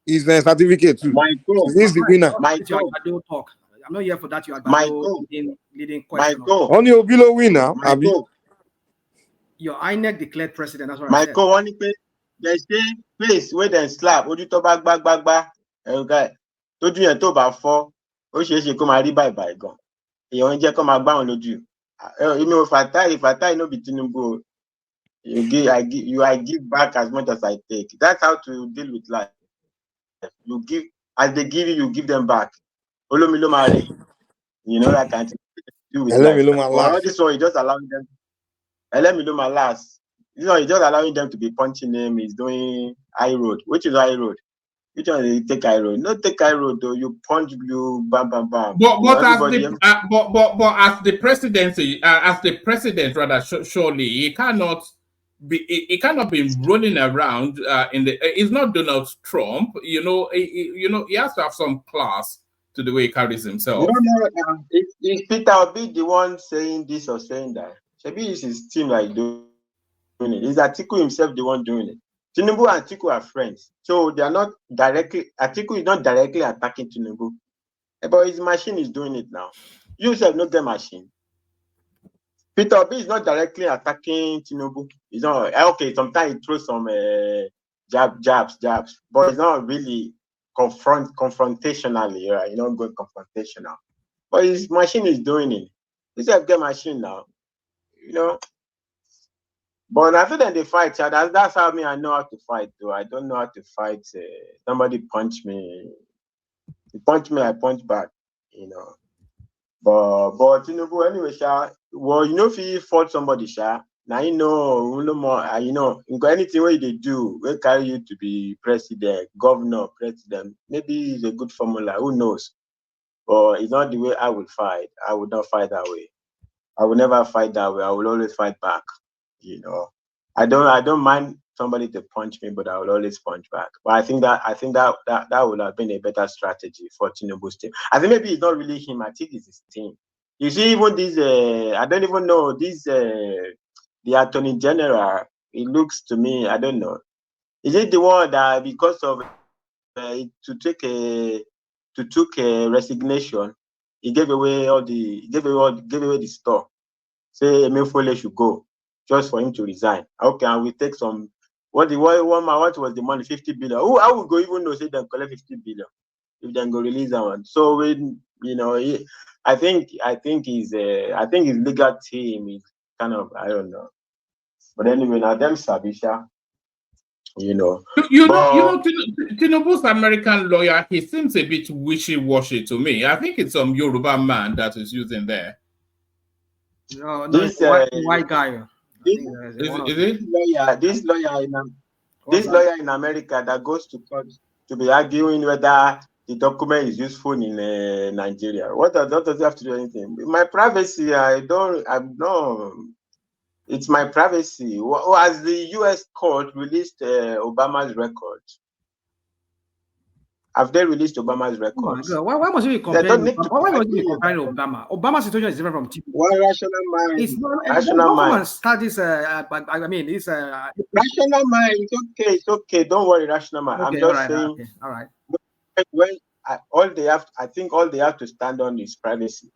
his certificate too. He's the winner. I'm not here for that. You are leading question. Only Obilo winner. Your INEC declared president. That's what I said. Only they say place where they slap. Ojú tó bá gbá. Okay. Tójú yẹn tó bá fọ́, ó ṣeé ṣe kó máa rí báyìí gan. Èèyàn ń jẹ́ kó máa gbá wọn lójú. Inú Fatai no be Tinubu. I give back as much as I take. That's how to deal with life. You give as they give you give them back. Olomilomare. You know that kind of do with life. All this one, you just allowing them. You know, you're just allowing them to be punching him. He's doing high road. Which is high road? Which one is take high road? Not take high road though. You punch, you bam. But as the president, surely he cannot be running around in the. He's not Donald Trump. You know, he has to have some class to the way he carries himself. No. Is Peter Obi the one saying this or saying that? Maybe it's his team like doing it. Is Atiku himself the one doing it? Tinubu and Atiku are friends, so they are not directly. Atiku is not directly attacking Tinubu, but his machine is doing it now. You yourself know the machine. Peter Obi is not directly attacking Tinubu. He's not okay. Sometimes he throws some jabs, but it's not really confrontationally, right? You're not going confrontational. But his machine is doing it. He's a good machine now. You know. But other than the fight, that's how I know how to fight. Though I don't know how to fight. Somebody punch me, you punch me, I punch back. You know. But Tinubu anyway, well, if he fought somebody, now no more. Anything where they do, will carry you to be president, governor, president. Maybe it's a good formula. Who knows? But it's not the way I would fight. I would not fight that way. I will never fight that way. I will always fight back. I don't mind somebody to punch me, but I will always punch back. But I think that would have been a better strategy for Tinubu's team. I think maybe it's not really him. I think it's his team. You see, even this, I don't even know this. The Attorney General. It looks to me, I don't know. Is it the one that because of took a resignation, he gave away the store. Say Emefiele should go just for him to resign. Okay, and we take some. What was the money? 50 billion. I would go even know say they collect 50 billion if they go release that one. So I think his legal team is kind of, I don't know. But anyway, now them Sabisha, Tinubu's American lawyer, he seems a bit wishy-washy to me. I think it's some Yoruba man that is using there. No, this white guy. This lawyer in America that goes to court to be arguing whether the document is useful in Nigeria. What does it have to do anything? My privacy, it's my privacy. Has the U.S. court released Obama's record? Have they released Obama's records? Oh my God. Why must we be comparing? Why must we be comparing Obama? Obama's situation is different from Tinubu. Why rational mind? It's not rational mind. Start this. Rational mind. It's okay. Don't worry, rational mind. Okay, I'm just saying. Okay, all right. I think all they have to stand on is privacy.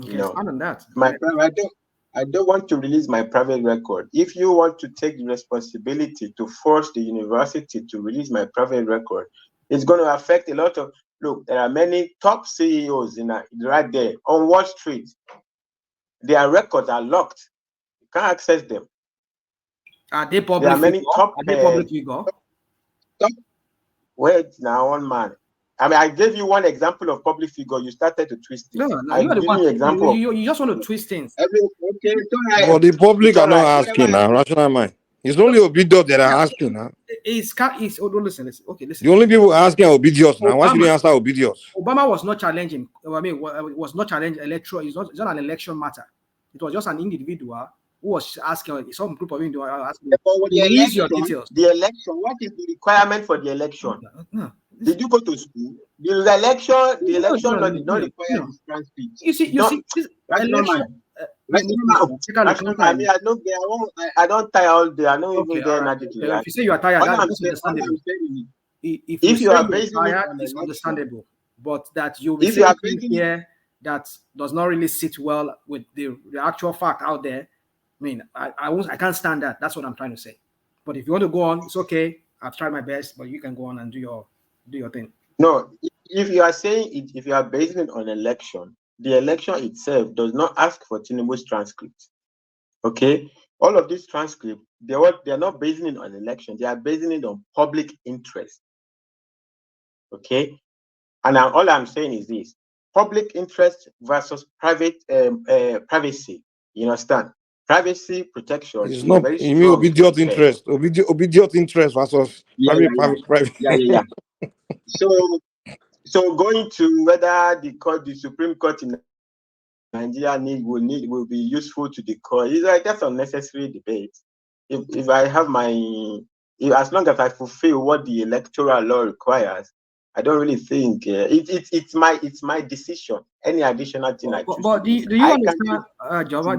Okay, stand on that. I don't want to release my private record. If you want to take the responsibility to force the university to release my private record, it's going to affect a lot of. Look, there are many top CEOs right there on Wall Street. Their records are locked. You can't access them. Are they public? There are many top. Are they public figure? Wait, now one man. I mean, I gave you one example of public figure. You started to twist it. No, I give you an example. You just want to twist things. But the public are not asking now. Rational mind. It's only Obidios that are asking now. Listen. Okay, listen. The only people asking are Obidios now. Why should you answer Obidios? Obama was not challenging. Was not challenging electoral. It's not an election matter. It was just an individual who was asking some group of individuals asking. Release your details. The election. What is the requirement for the election? No. Did you go to school? The election law did not require this transcript. You see, election. I don't tire all day. I don't even get energy. If you say you are tired, that's understandable. If you are tired, it's understandable. But that you will say here that does not really sit well with the actual fact out there. I mean, I can't stand that. That's what I'm trying to say. But if you want to go on, it's okay. I've tried my best, but you can go on and do your thing. No, if you are saying it, if you are basing it on election, the election itself does not ask for Tinubu's transcript. Okay, all of these transcripts, they are not basing it on election. They are basing it on public interest. Okay, and all I'm saying is this: public interest versus private privacy. You understand? Privacy protection. It's not. You mean Obidios interest? Obidios interest versus private. Yeah. So going to whether the Supreme Court in Nigeria will be useful to the court. It's like that's unnecessary debate. If I have as long as I fulfill what the electoral law requires, I don't really think it's my decision. Any additional thing I choose. But do you understand, Java?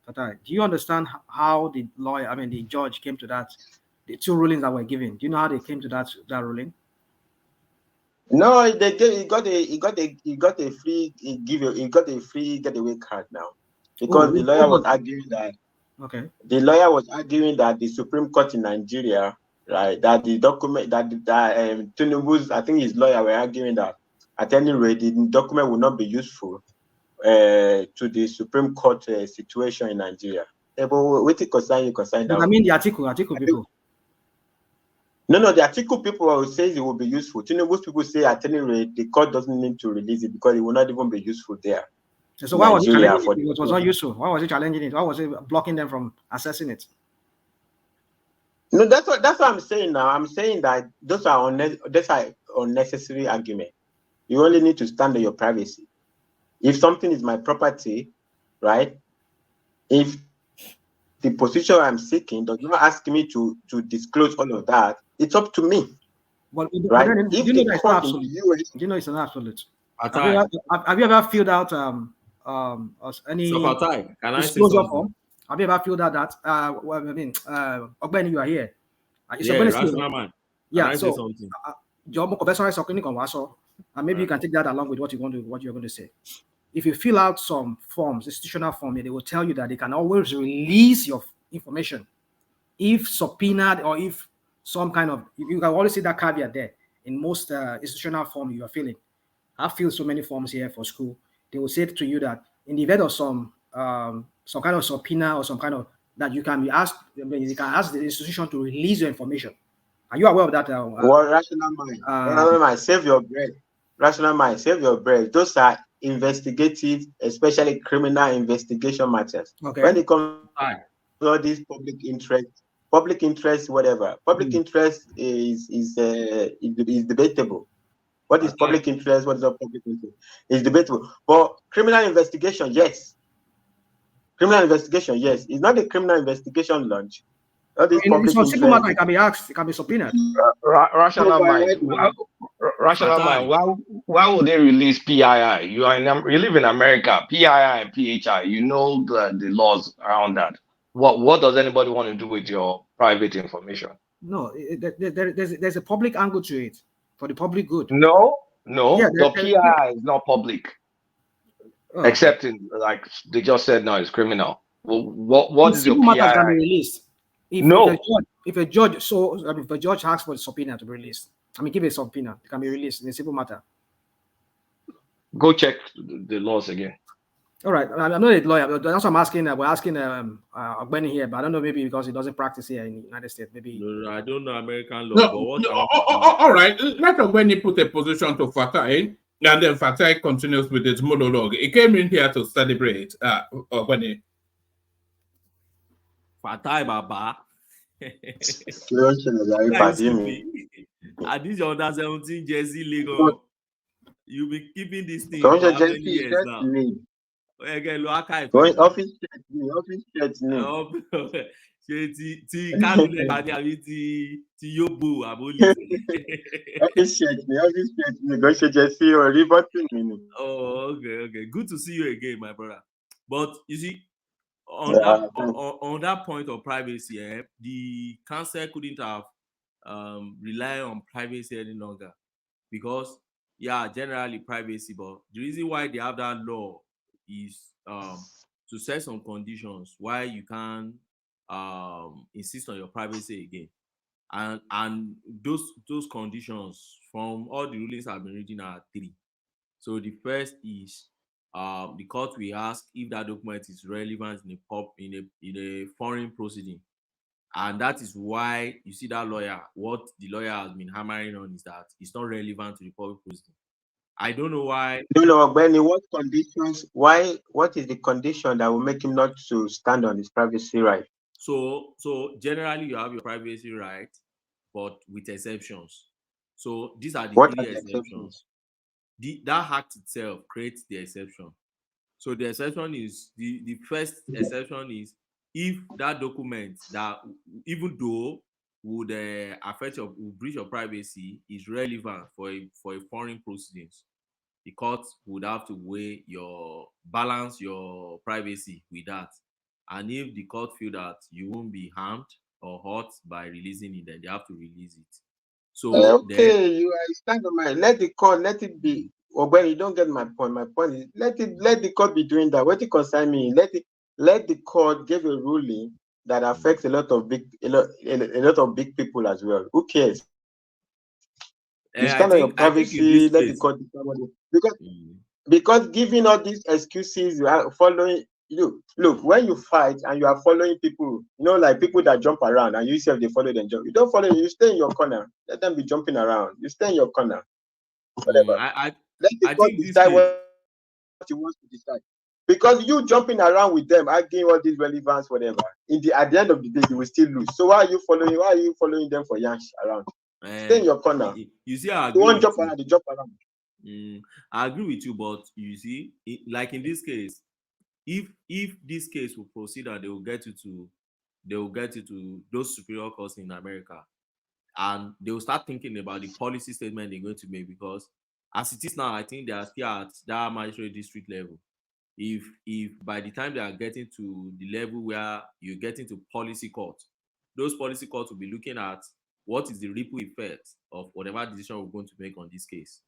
Fatai, do you understand how the lawyer, the judge came to that? The two rulings that were given. Do you know how they came to that ruling? No, he got a free getaway card now, because the lawyer was arguing that. Okay. The lawyer was arguing that the Supreme Court in Nigeria, right, that the document that Tinubu's, I think his lawyer were arguing that at any rate the document will not be useful to the Supreme Court situation in Nigeria. But what it concern you concern that? I mean the article people. No, the article people say it will be useful. Tinubu's people say at any rate the court doesn't need to release it because it will not even be useful there. So why was it challenging it? It was not useful. Why was it challenging it? Why was it blocking them from accessing it? No, that's what I'm saying now. I'm saying that those are unnecessary arguments. You only need to stand on your privacy. If something is my property, right? If the position I'm seeking does not ask me to disclose all of that, it's up to me. But right? Then, If you know the it's court not in absolute. the US, You know it's an absolute. Fatai. Have you ever filled out any So Fatai, can I say disclosure something? form? Have you ever filled out that? Well, I mean, Ogbeni, you are here. Yeah, rational man. Yeah, can I so say something? And maybe you can take that along with what you're going to say. If you fill out some forms, institutional form, they will tell you that they can always release your information if subpoenaed or if some kind of, you can always see that caveat there in most institutional form you are filling. I've filled so many forms here for school. They will say to you that in the event of some kind of subpoena or some kind of that you can be asked, you can ask the institution to release your information. Are you aware of that? Rational mind, save your breath. Rational mind, save your breath. Those are investigative, especially criminal investigation matters. Okay. When it comes to all these public interest, whatever. Public interest is debatable. What is public interest? What is not public interest? It's debatable. But criminal investigation, yes. Criminal investigation, yes. It's not a criminal investigation launch. In some simple matter, it can be asked, it can be subpoenaed. Rational mind. Rational mind. Why would they release PII? You live in America. PII and PHI. You know the laws around that. What does anybody want to do with your private information? No, there's a public angle to it for the public good. No. Yeah, the PII is not public. Except in, like they just said, no, it's criminal. Well, what is your PII? Can be released. If a judge asks for the subpoena to be released, give a subpoena, it can be released in a simple matter. Go check the laws again. All right, I'm not a lawyer, but that's what I'm asking. We're asking Ogbeni here, but I don't know, maybe because he doesn't practice here in the United States. Maybe. No, I don't know American law. All right, let Ogbeni put a position to Fatai, and then Fatai continues with his monologue. He came in here to celebrate Ogbeni. Fatai Baba. At this under 17 Jersey Lego, you've been keeping this thing for how many years now? Office chat me. Oh, okay. Good to see you again, my brother. But you see, on that point of privacy, the council couldn't have rely on privacy any longer, because generally privacy, but the reason why they have that law is to set some conditions why you can insist on your privacy again, and those conditions from all the rulings I've been reading are 3. So the first is the court will ask if that document is relevant in a foreign proceeding. And that is why you see that lawyer, what the lawyer has been hammering on is that it's not relevant to the public proceeding. I don't know why. Benny, what conditions? What is the condition that will make him not to stand on his privacy right? So generally you have your privacy right, but with exceptions. So these are the 3 exceptions. That act itself creates the exception. So the exception is the first exception is if that document that even though would affect would breach your privacy is relevant for a foreign proceedings, the court would have to balance your privacy with that. And if the court feel that you won't be harmed or hurt by releasing it, then they have to release it. So you stand on my let it be. Or when you don't get my point, is let the court be doing that. What it concern me, let the court give a ruling that affects a lot of big people as well. Who cares? You stand on your privacy, let the court decide because giving all these excuses, you are following look, when you fight and you are following people, like people that jump around and you yourself they follow them jump. You don't follow, you stay in your corner. Let them be jumping around. You stay in your corner. Whatever. Let the court decide what you want to decide. Because you jumping around with them, arguing all this relevance, whatever. At the end of the day, you will still lose. So why are you following them for yansh around? Stay in your corner. You see, I agree. You want jump around, you jump around. I agree with you, but you see, like in this case, if this case will proceed and they will get you to those superior courts in America, and they will start thinking about the policy statement they're going to make, because as it is now, I think they are still at that magistrate district level. If by the time they are getting to the level where you're getting to policy court, those policy courts will be looking at what is the ripple effect of whatever decision we're going to make on this case.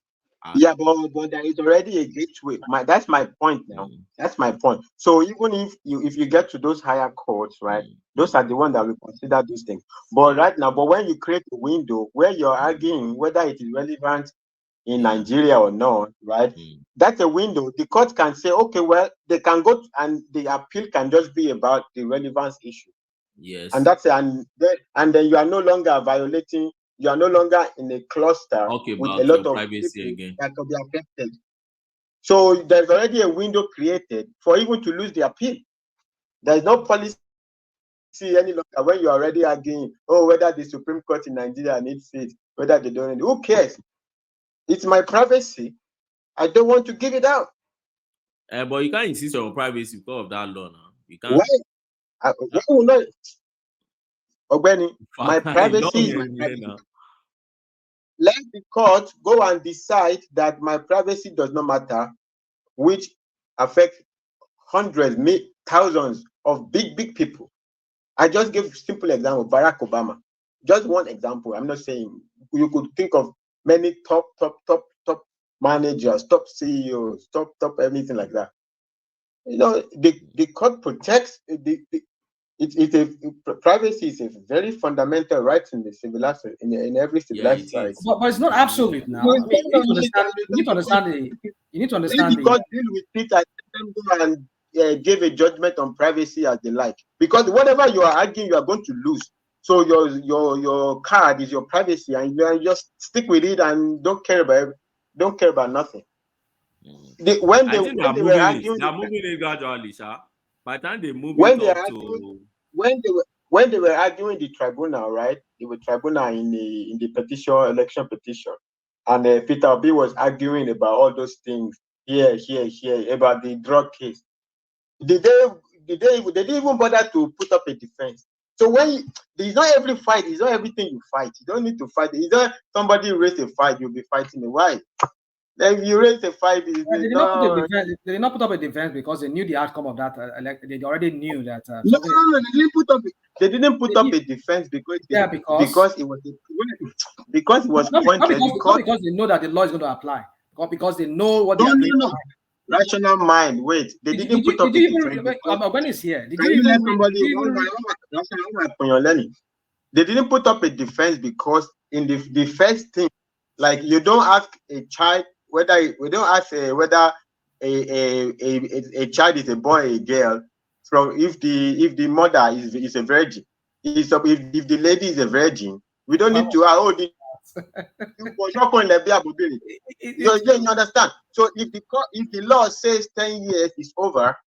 Yeah, but there is already a gateway. That's my point now. That's my point. So even if you get to those higher courts, right, those are the ones that will consider those things. But right now, when you create a window where you're arguing whether it is relevant in Nigeria or not, right, that's a window. The court can say, okay, well, they can go and the appeal can just be about the relevance issue. Yes. And that's and then you are no longer violating. You are no longer in a cluster with a lot of privacy again that can be affected. So there's already a window created for even to lose the appeal. There's no policy any longer when you're already arguing, whether the Supreme Court in Nigeria needs it, whether they don't need it. Who cares? It's my privacy. I don't want to give it out. But you can't insist on privacy because of that law now. You can't. Why? Why will not? Ogbeni, my privacy is my privacy. Let the court go and decide that my privacy does not matter, which affects hundreds, thousands of big people. I just give simple example, Barack Obama. Just one example. I'm not saying you could think of many top managers, top CEOs, top anything like that. The court protects privacy is a very fundamental right in the civilized in every civilized society. But it's not absolute now. I mean, you need to understand. The court deal with it and give a judgment on privacy as they like. Because whatever you are arguing, you are going to lose. So your card is your privacy, and you just stick with it and don't care about nothing. When they were arguing, they're moving it gradually, sir. By the time they move when they were arguing the tribunal, right? The tribunal in the petition, election petition, and Peter Obi was arguing about all those things here about the drug case. They didn't even bother to put up a defense. So it's not every fight, it's not everything you fight. You don't need to fight. It's not somebody raise a fight, you'll be fighting it. Why? If you raise a fight, they did not put up a defense because they knew the outcome of that. They already knew that. No, they didn't put up a defense because it was pointless. Not because they know that the law is going to apply, but because they know what they are doing. No. Rational mind. Wait, they didn't put up a defense. When it's here, They didn't put up a defense because in the first thing, like you don't ask a child whether a child is a boy or a girl from if the mother is a virgin. If the lady is a virgin, we don't need to you understand? So if the law says 10 years is over,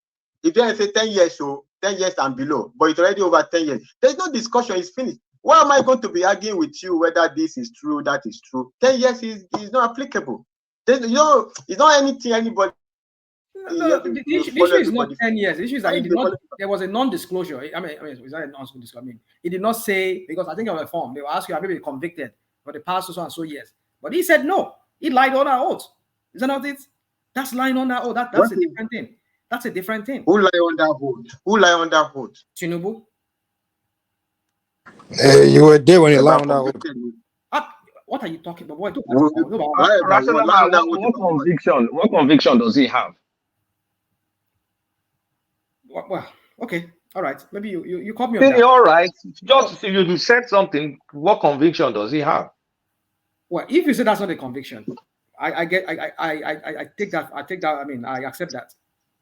if they say 10 years, so 10 years and below, but it's already over 10 years, there's no discussion, it's finished. Why am I going to be arguing with you whether this is true, that is true? 10 years is not applicable. It's not anything anybody. No, the issue is not 10 years. The issue is that there was a non-disclosure. I mean, is that a non-disclosure? I mean, it did not say, because I think on the form, they will ask you, have you been convicted for the past so and so years? But he said no. He lied on our oath. Isn't that it? That's lying on that oath. That's a different thing. That's a different thing. Who lie on that oath? Tinubu. You were there when you lied on that oath. What are you talking about? What conviction does he have? Well, okay, all right. Maybe you caught me on that. All right. Just if you said something, what conviction does he have? Well, if you say that's not a conviction, I take that. I mean, I accept that.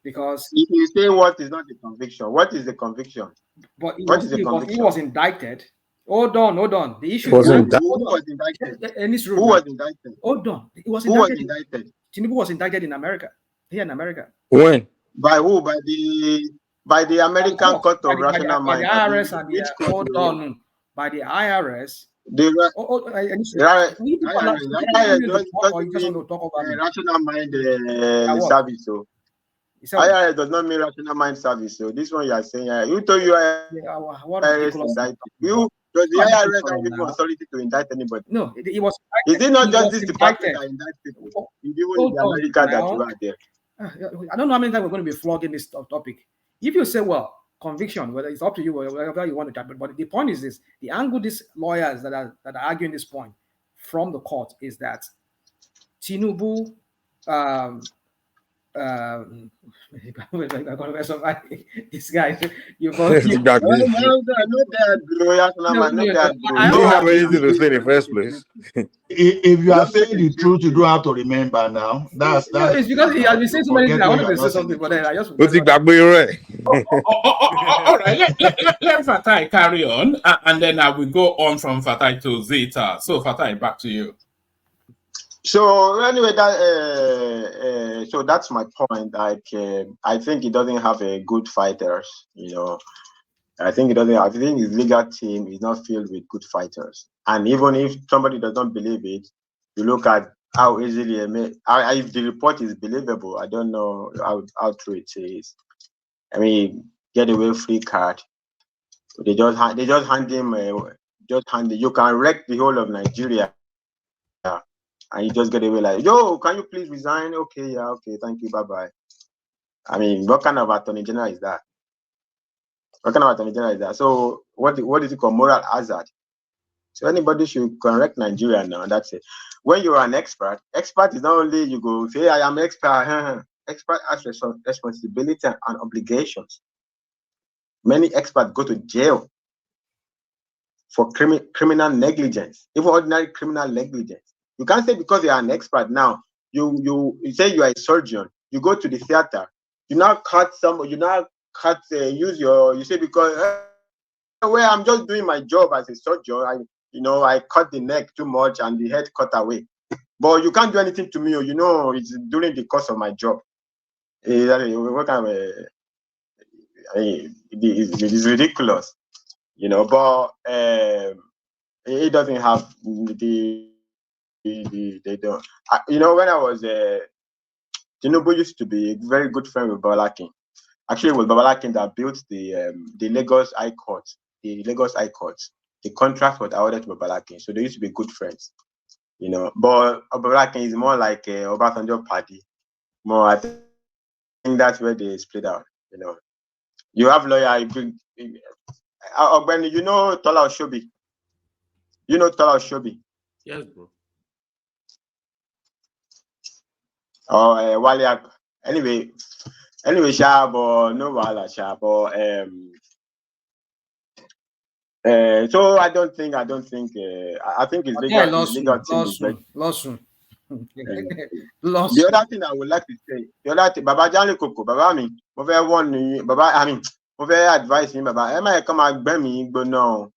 because you say what is not the conviction? What is the conviction? But he What was, is the he was, he conviction? was indicted. Hold on. The issue Who is was indicted? Who was indicted? Hold on. He was Who was indicted. indicted? Tinubu was indicted in America. Here in America. When? By who? By the American Court of Rational by the Mind. IRS and Which the court? hold on. By the IRS. The IRS doesn't mean rational mind what? service. So IRS does not mean rational mind service. So this one you are saying, who told you IRS indicted? Does the IRS have people authority to indict anybody? No, it was. Is it not just this department that indicts people? Even in America that you are there. I don't know how many times we're going to be flogging this topic. If you say, well, conviction, whether it's up to you, whatever you want to type, but the point is this: the angle these lawyers that are arguing this point from the court is that Tinubu, this guy, you got. He didn't have anything to say in the first place. If you are saying the truth, you don't have to remember now. That's it's because he has been saying so many things. I wanted to say something, but then I just. All right, let Fatai carry on, and then I will go on from Fatai to Zeta. So Fatai, back to you. So anyway, so that's my point. Like, I think he doesn't have a good fighters. I think he doesn't. I think his legal team is not filled with good fighters. And even if somebody does not believe it, you look at how easily if the report is believable. I don't know how true it is. I mean, get away free card. They just hand him. You can wreck the whole of Nigeria. And you just get away like, yo, can you please resign? Okay, yeah, okay, thank you, bye-bye. I mean, what kind of attorney general is that? So what is it called? Moral hazard. So anybody should correct Nigeria now, that's it. When you're an expert is not only you go say, I am expert. Expert has responsibility and obligations. Many experts go to jail for criminal negligence, even ordinary criminal negligence. You can't say because you are an expert now, you say you are a surgeon, you go to the theater, you now cut you say because well, I'm just doing my job as a surgeon, I cut the neck too much and the head cut away. But you can't do anything to me, it's during the course of my job. What kind of it is ridiculous, but it doesn't have they don't. When I was Tinubu used to be a very good friend with Babalakin. Actually, it was Babalakin that built the Lagos High Court. The Lagos High Court. The contract was awarded to Babalakin, so they used to be good friends. But Babalakin is more like a Obasanjo party. More, I think that's where they split out. You have lawyer. Ogbeni, Tola Oshobi. Tola Oshobi. Yes, bro. Wale. Anyway, Shabo, no Wala Shabo. So I think his legal team is very. Lawsuit. The other thing I would like to say, Baba Jani Koko, Baba mi, mo fẹ́ warn ni, Baba, mo fẹ́ advise ni, Baba, ẹ má kàn máa gbẹ́ mi gbóná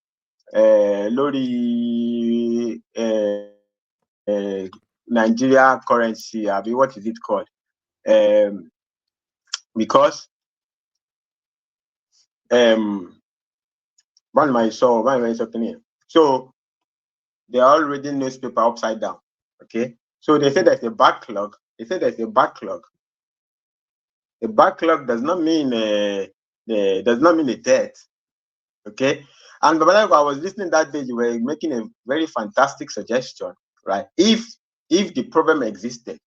lórí Nigeria currency, what is it called? Because so they are all reading newspaper upside down. Okay, so they say there's a backlog. The backlog does not mean a debt. Okay, and Babalago, I was listening that day. You were making a very fantastic suggestion, right? If the problem existed,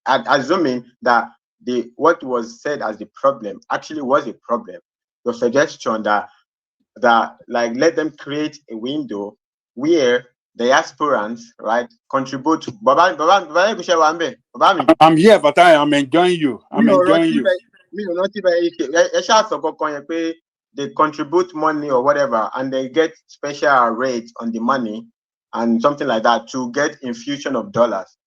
assuming that what was said as the problem actually was a problem, your suggestion that like let them create a window where the aspirants, right, contribute. I'm here, but I'm enjoying you. They contribute money or whatever, and they get special rates on the money and something like that to get infusion of dollars.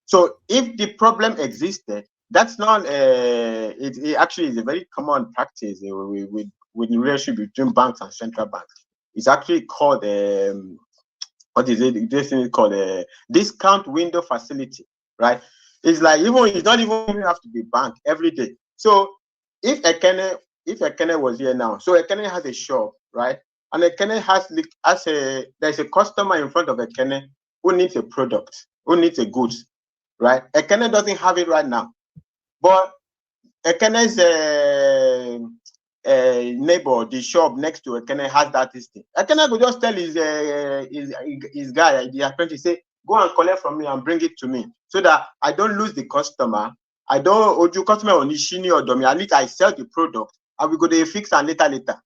So if the problem existed, that's not it actually is a very common practice with relationship between banks and central banks. It's actually called what is it? This thing is called a discount window facility, right? It's like it's not even have to be bank every day. So if Ekene was here now, so Ekene has a shop, right? And Ekene there's a customer in front of Ekene who needs a product, who needs a goods, right? Ekene doesn't have it right now, but Ekene's neighbor, the shop next to Ekene has that thing. Ekene could just tell his guy, the apprentice, say, go and collect from me and bring it to me, so that I don't lose the customer. I don't owe you customer on Ishini or Domi. At least I sell the product and we go to fix and later.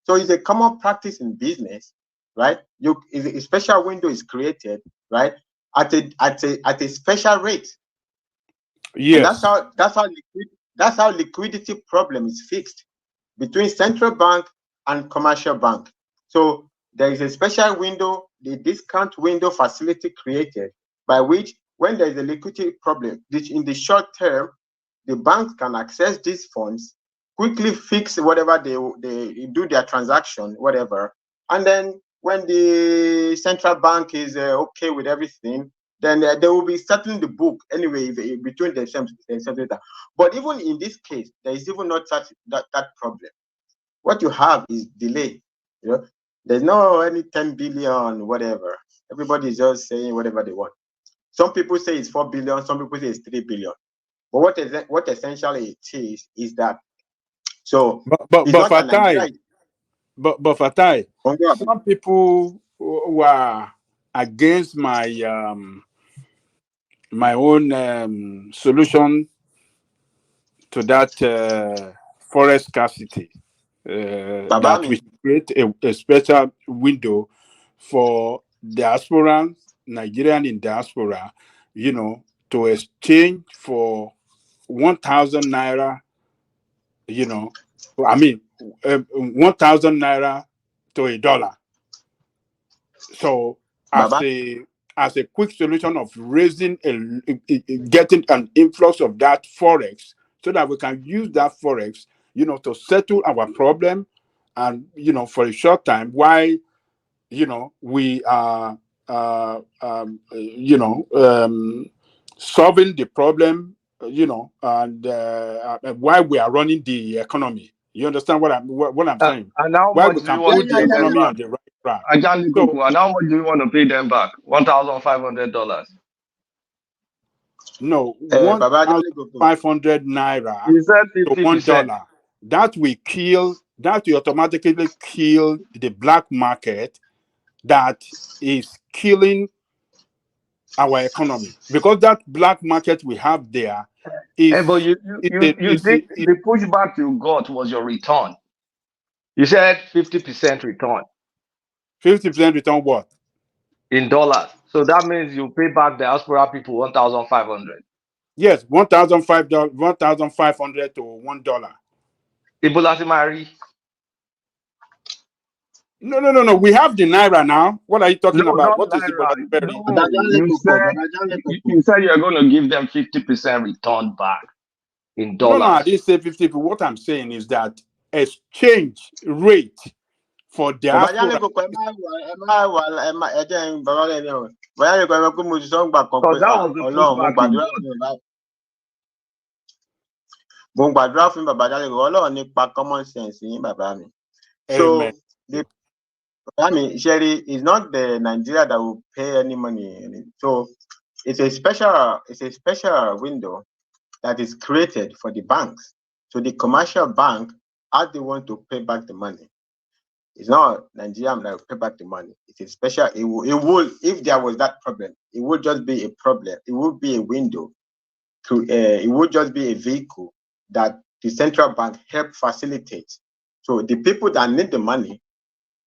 So it's a common practice in business, right? A special window is created, right? At a special rate. Yes. And that's how liquidity problem is fixed between central bank and commercial bank. So there is a special window, the discount window facility created, by which when there is a liquidity problem, which in the short term, the banks can access these funds, quickly fix whatever they do their transaction, whatever. And then when the central bank is okay with everything, then they will be settling the book anyway between themselves. But even in this case, there is even not that problem. What you have is delay. There's no any 10 billion, whatever. Everybody is just saying whatever they want. Some people say it's 4 billion, some people say it's 3 billion. But what essentially it is that, so but Fatai, but Fatai, some people were against my my own solution to that forest scarcity, that we create a special window for diaspora, Nigerian in diaspora, to exchange for 1,000 naira, 1,000 naira to $1. So as a quick solution of getting an influx of that forex, so that we can use that forex, to settle our problem, and for a short time, while we are solving the problem, and while we are running the economy. You understand what I'm saying? And how Why much we do can you want put to the pay them economy back? on the right track. And how much do you want to pay them back? $1,500. No, 1,500 naira You said to 50%. $1. That will automatically kill the black market that is killing our economy, because that black market we have there is. But you think the pushback you got was your return? You said 50% return. 50% return what? In dollars. So that means you pay back the diaspora people 1,500. Yes, 1,500 to $1. Ebola Mari. No. We have the naira now. What are you talking about? What is naira. Ebola? You said you're going to give them 50% return back in dollars. No, I didn't say 50. What I'm saying is that exchange rate for diaspora. Because that was the pushback you got. Mo gbàdúrà fún bàbá Jálẹ̀ Ọlọ́run nípa common sense yín bàbá mi. So bàbá mi, Sherry, is not the Nigeria that will pay any money. So it's a special window that is created for the banks. So the commercial bank, how they want to pay back the money. It's not Nigeria that will pay back the money. It's a special. It will. If there was that problem, it would just be a problem. It would be a window. It would just be a vehicle that the central bank help facilitate. So the people that need the money,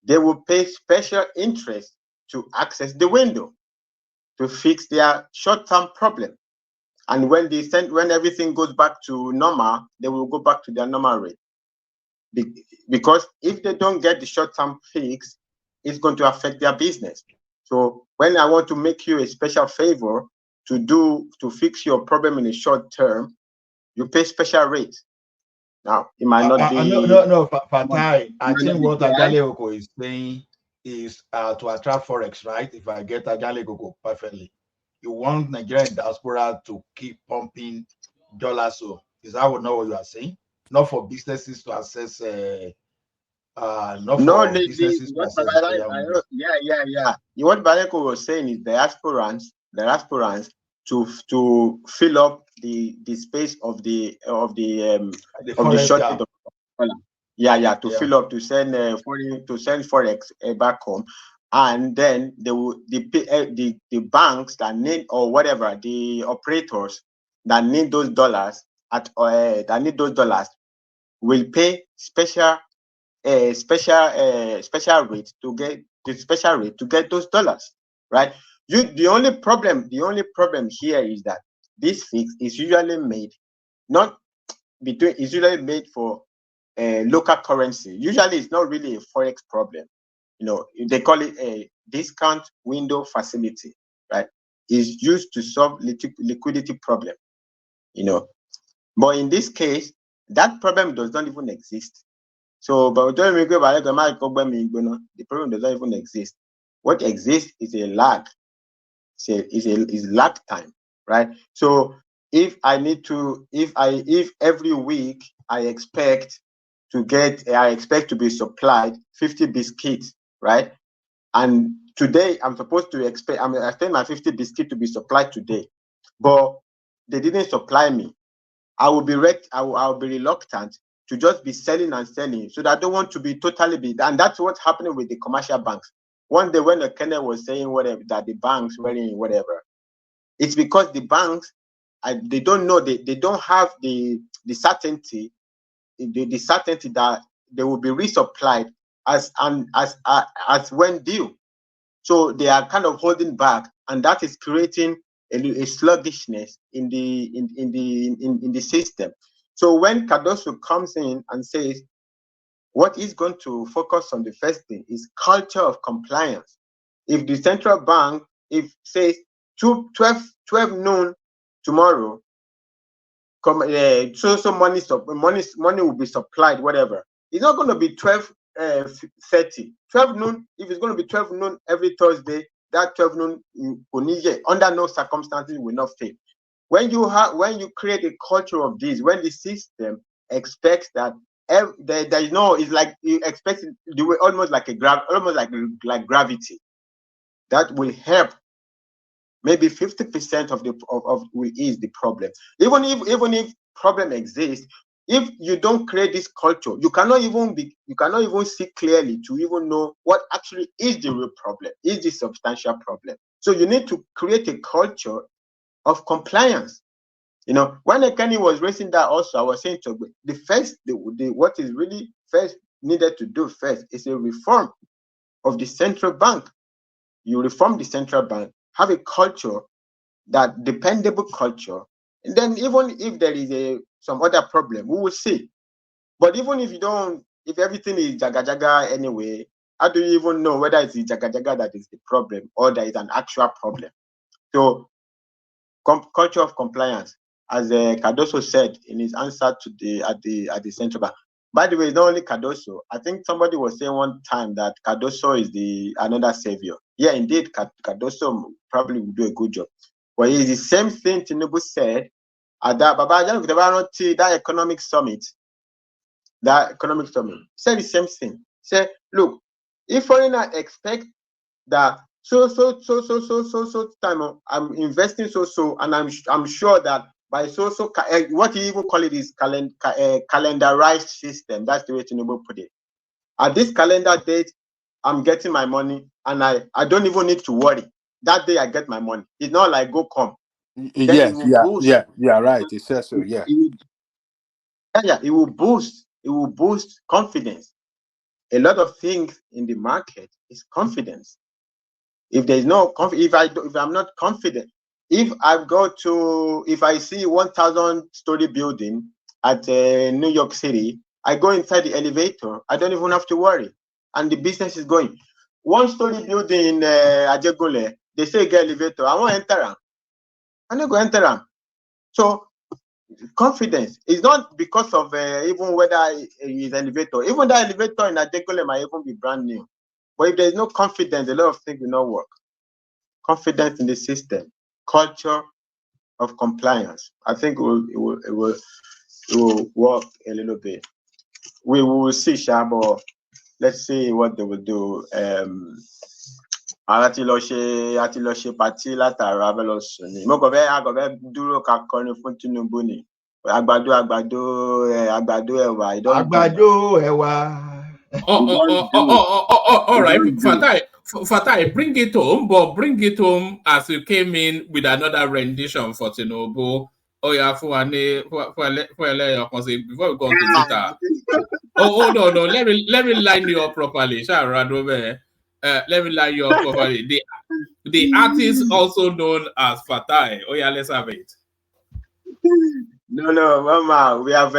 they will pay special interest to access the window to fix their short-term problem. And when everything goes back to normal, they will go back to their normal rate. Because if they don't get the short-term fix, it's going to affect their business. So when I want to make you a special favor to fix your problem in the short term, you pay special rate. Now, it might not be. No, Fatai. I think what Ajale Oko is saying is to attract forex, right? If I get Ajale Oko perfectly, you want Nigerian diaspora to keep pumping dollars. So is that not what you are saying? Not for businesses to access. Not No, for businesses to access. Yeah. What Baleko was saying is diasporans to fill up the space of the shortage of dollar. To fill up, to send forex back home, and then the banks that need, or whatever, the operators that need those dollars will pay special rate to get those dollars, right? The only problem here is that this fix is usually made for local currency. Usually it's not really a forex problem. They call it a discount window facility, right? It's used to solve liquidity problem, but in this case that problem does not even exist. So, but the problem does not even exist. What exists is a lag. Is lag time, right? So if every week I expect to be supplied 50 biscuits, right? And today I expect my 50 biscuits to be supplied today, but they didn't supply me. I will be reluctant to just be selling and selling, so that I don't want to be totally and that's what's happening with the commercial banks. One day when the Kenneth was saying whatever, that the banks were in whatever, it's because the banks, they don't know, they don't have the certainty, the certainty that they will be resupplied as when due. So they are kind of holding back, and that is creating a sluggishness in the system. So when Cardoso comes in and says what is going to focus on, the first thing is culture of compliance. If the central bank, says 12 noon tomorrow, money will be supplied, whatever. It's not going to be 12:30, 12 noon. If it's going to be 12 noon every Thursday, that 12 noon under no circumstances will not fail. When you create a culture of this, when the system expects that there is no, it's like you expect it, almost like like gravity, that will help. Maybe 50% of will ease the problem. Even if problem exists, if you don't create this culture, you cannot even see clearly to even know what actually is the real problem, is the substantial problem. So you need to create a culture of compliance. When Ekani was raising that, also I was saying to what is really first needed to do first is a reform of the central bank. You reform the central bank, have a culture, that dependable culture, and then even if there is some other problem, we will see. But even if if everything is jaga jaga anyway, how do you even know whether it's the jaga jaga that is the problem or there is an actual problem? So culture of compliance, as Cardoso said in his answer to at the central bank. By the way, it's not only Cardoso. I think somebody was saying one time that Cardoso is another savior. Yeah, indeed, Cardoso probably will do a good job. But it's the same thing Tinubu said at that economic summit. That economic summit said the same thing. Say, look, if foreigners expect that so time I'm investing and I'm sure that by what you even call it is calendarized system. That's the way Tinubu put it. At this calendar date, I'm getting my money, and I don't even need to worry. That day I get my money. It's not like go come. Yes, right. It says so. Yeah. It will boost confidence. A lot of things in the market is confidence. If there's no if I'm not confident, if I see 1,000-story building at New York City, I go inside the elevator. I don't even have to worry, and the business is going. 1-story building in Ajegule, they say get elevator. I won't enter them. I'm not going to enter them. So confidence. It's not because of even whether it's elevator. Even the elevator in Adekole might even be brand new. But if there's no confidence, a lot of things will not work. Confidence in the system, culture of compliance. I think it will work a little bit. We will see, Shabo. Let's see what they will do. Àti lọ ṣe pàtí látara abẹ́ lọ sùn ni. Mo kàn fẹ́ dúró ká kọrin fún Tinubu ni. Àgbàdo ẹ̀wà. Àgbàdo ẹ̀wà. All right, Fatai, bring it home, but bring it home as you came in with another rendition for Tinubu. Oh yeah, before we go on to Zita. Oh no, let me line you up properly. Let me line you up properly. The artist also known as Fatai. Oh yeah, let's have it. No, Mama, we have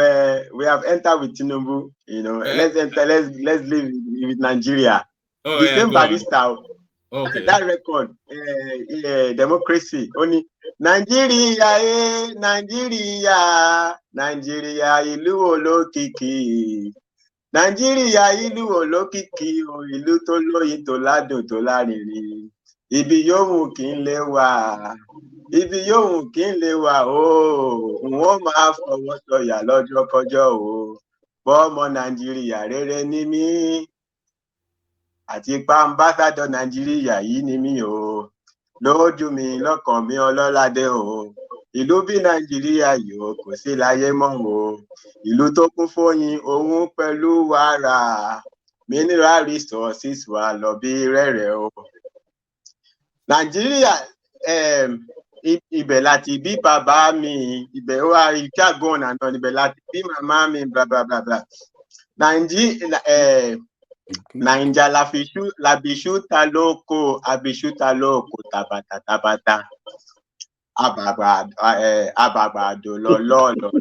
entered with Tinubu. Let's live with Nigeria. The same barista. Okay. That record, democracy. Only Nigeria, ìlú olókìkí. Nàìjíríà ìlú olókìkí, ìlú tó lóyin tó ládùn tó lárinrin. Ibi yóò kí n lè wà. Wọ́n máa fọwọ́ sọ̀yà lọ́jọ́ kọjọ́ o. Bọ́mọ Nàìjíríà rere ní mí. Àti pa ambassador Nàìjíríà yìí ni mí o. Lójú mi lọ́kàn mi ọlọ́ládé o. Ìlú bí Nàìjíríà yìí o kò sí láyé mọ́ o. Ìlú tó kún fóyin òun pẹ̀lú wàrà. Mineral resources wà lọ bí rẹ̀rẹ̀ o. Nàìjíríà ibẹ̀ láti bí bàbá mi, ibẹ̀ wà ìjágun ọ̀nà ibẹ̀ láti bí màmá mi bla bla bla bla. Naija labiṣu ta lóko, abiṣu ta lóko, tabata. Àbàgbàdo lọ́lọ́ọ̀lọ́.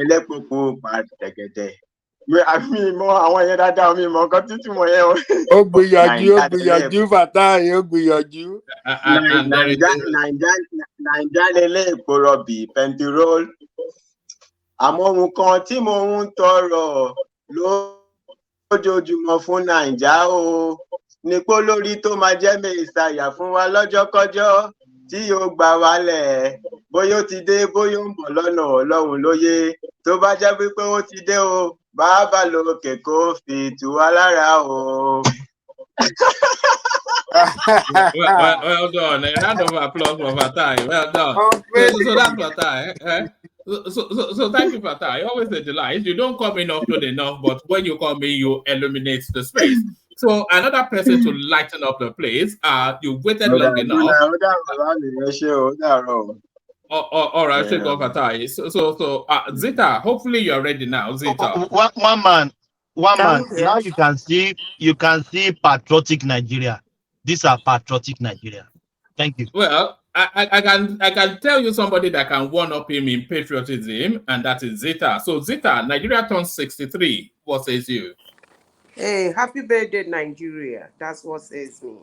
Ẹlẹ́pọ̀pọ̀ pàtẹ́gẹ̀dẹ̀. Mi mọ àwọn yẹn dáadáa, mi mọ nǹkan títí mọ yẹn o. Ó gbìyànjú Fatai, ó gbìyànjú. Naija lélẹ̀ èpo rọ̀bì pẹntirol. Àmọ́ ohun kan tí mo ń tọrọ lójoojúmọ́ fún Naija o ní pé lórí tó máa jẹ́ mẹ́sàyà fún wa lọ́jọ́kọ́jọ́ tí yóò gbà wálẹ̀. Bóyá ó ti dé, bóyá ó ń bọ̀ lọ́nà Ọlọ́run lóye. Tó bá jẹ́ pé ó ti dé o, bàbá lókè kó fi tù wá lára o. Well done. A round of applause for Fatai. Well done. So that's Fatai. So thank you, Fatai. Always a delight. You don't come in often enough, but when you come in, you illuminate the space. So another person to lighten up the place. You waited long enough. All right, take off Fatai. So Zita, hopefully you're ready now. Zita. One man. Now you can see patriotic Nigeria. These are patriotic Nigeria. Thank you. Well, I can tell you somebody that can one up him in patriotism, and that is Zita. So Zita, Nigeria turns 63. What says you? Hey, happy birthday, Nigeria. That's what says me.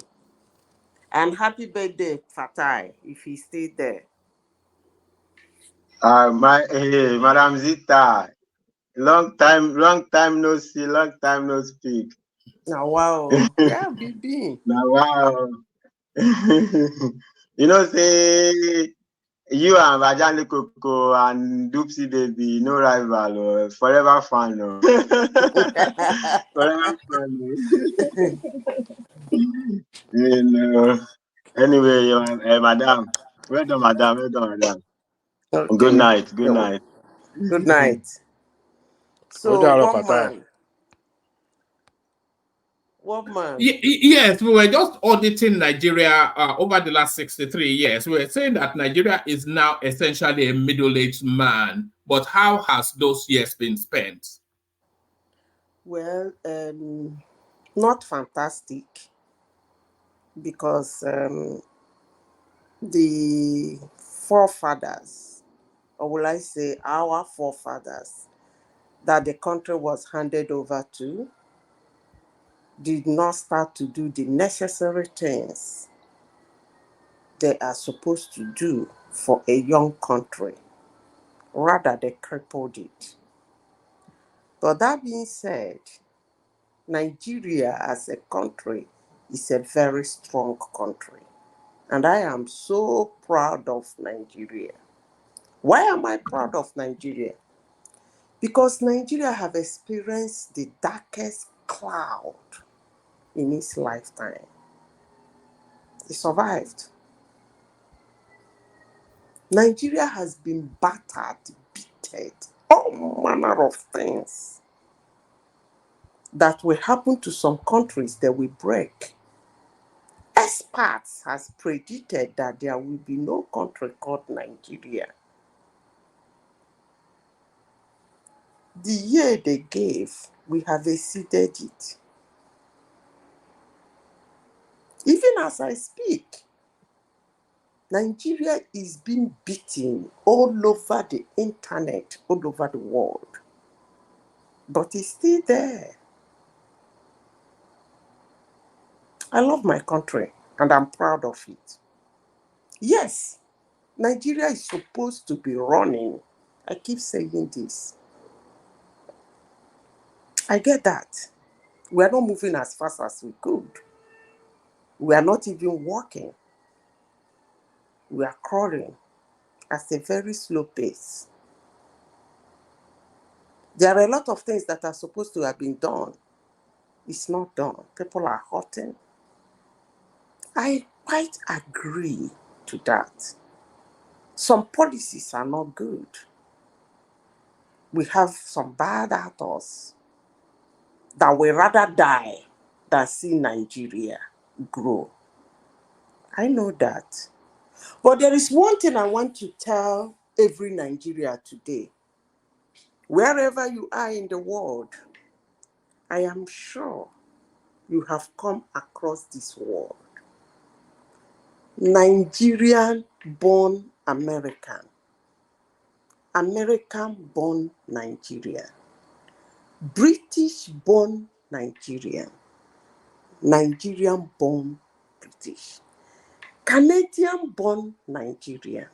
And happy birthday, Fatai, if he stayed there. Madam Zita. Long time no see, long time no speak. Now, wow. Yeah, baby. Now, wow. Say you and Vajani Coco and Doopsy Baby, no rival, forever fan. Forever fan. Anyway, madam. Well done, madam. Okay. Good night. Good night. So, one man. Yes, we were just auditing Nigeria over the last 63 years. We were saying that Nigeria is now essentially a middle-aged man. But how has those years been spent? Well, not fantastic. Because the forefathers, or will I say our forefathers, that the country was handed over to, did not start to do the necessary things they are supposed to do for a young country. Rather, they crippled it. But that being said, Nigeria as a country is a very strong country. And I am so proud of Nigeria. Why am I proud of Nigeria? Because Nigeria have experienced the darkest cloud in its lifetime. It survived. Nigeria has been battered, beaten, all manner of things that will happen to some countries that will break. Experts has predicted that there will be no country called Nigeria. The year they gave, we have exceeded it. Even as I speak, Nigeria is being beaten all over the internet, all over the world. But it's still there. I love my country and I'm proud of it. Yes, Nigeria is supposed to be running. I keep saying this. I get that. We are not moving as fast as we could. We are not even walking. We are crawling at a very slow pace. There are a lot of things that are supposed to have been done. It's not done. People are hurting. I quite agree to that. Some policies are not good. We have some bad actors that will rather die than see Nigeria grow. I know that. But there is one thing I want to tell every Nigeria today. Wherever you are in the world, I am sure you have come across this word. Nigerian-born American. American-born Nigerian. British-born Nigerian. Nigerian-born British. Canadian-born Nigerian.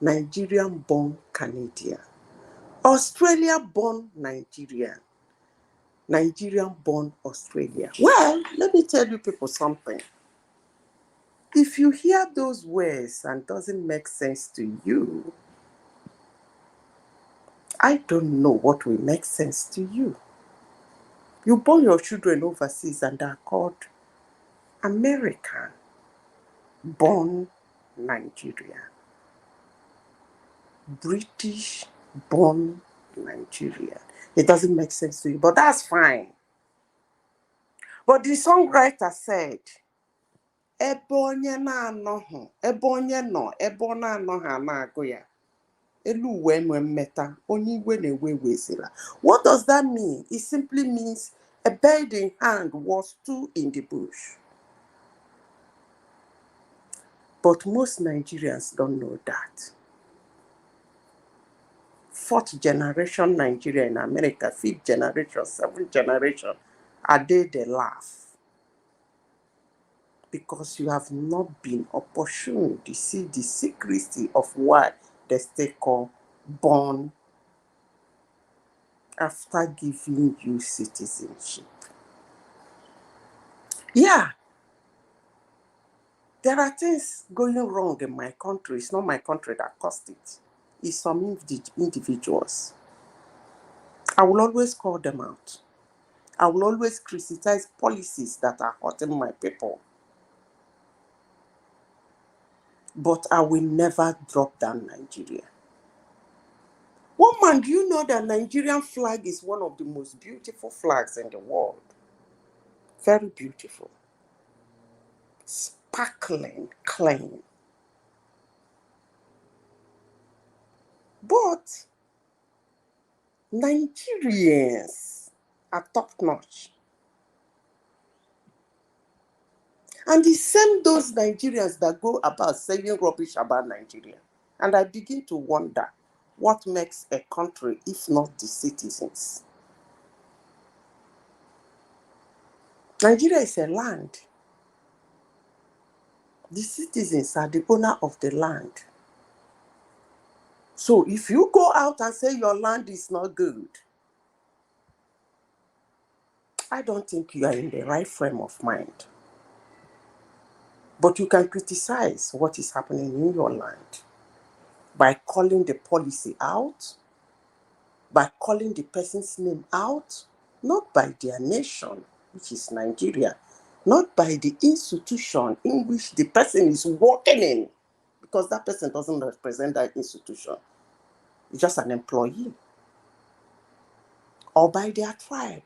Nigerian-born Canadian. Australia-born Nigerian. Nigerian-born Australia. Well, let me tell you people something. If you hear those words and doesn't make sense to you, I don't know what will make sense to you. You born your children overseas and are called American born Nigeria. British born Nigeria. It doesn't make sense to you, but that's fine. But the songwriter said, ebe onye na-anọghị, ebe onye nọ, ebe ọ na-anọghị ana-agụ ya. Elu uwe nwe mmeta, onye iwe na-ewe wezila. What does that mean? It simply means a bird in hand was two in the bush. But most Nigerians don't know that. Fourth generation Nigeria in America, fifth generation, seventh generation, are they laugh? Because you have not been opportune to see the secrecy of why they stay called born after giving you citizenship. Yeah, there are things going wrong in my country. It's not my country that caused it. It's some individuals. I will always call them out. I will always criticize policies that are hurting my people. But I will never drop down Nigeria. Woman, do you know that Nigerian flag is one of the most beautiful flags in the world? Very beautiful. Sparkling, clean. But Nigerians are top-notch. And the same those Nigerians that go about saying rubbish about Nigeria. And I begin to wonder, what makes a country if not the citizens? Nigeria is a land. The citizens are the owner of the land. So if you go out and say your land is not good, I don't think you are in the right frame of mind. But you can criticize what is happening in your land by calling the policy out, by calling the person's name out, not by their nation, which is Nigeria, not by the institution in which the person is working in, because that person doesn't represent that institution. It's just an employee. Or by their tribe,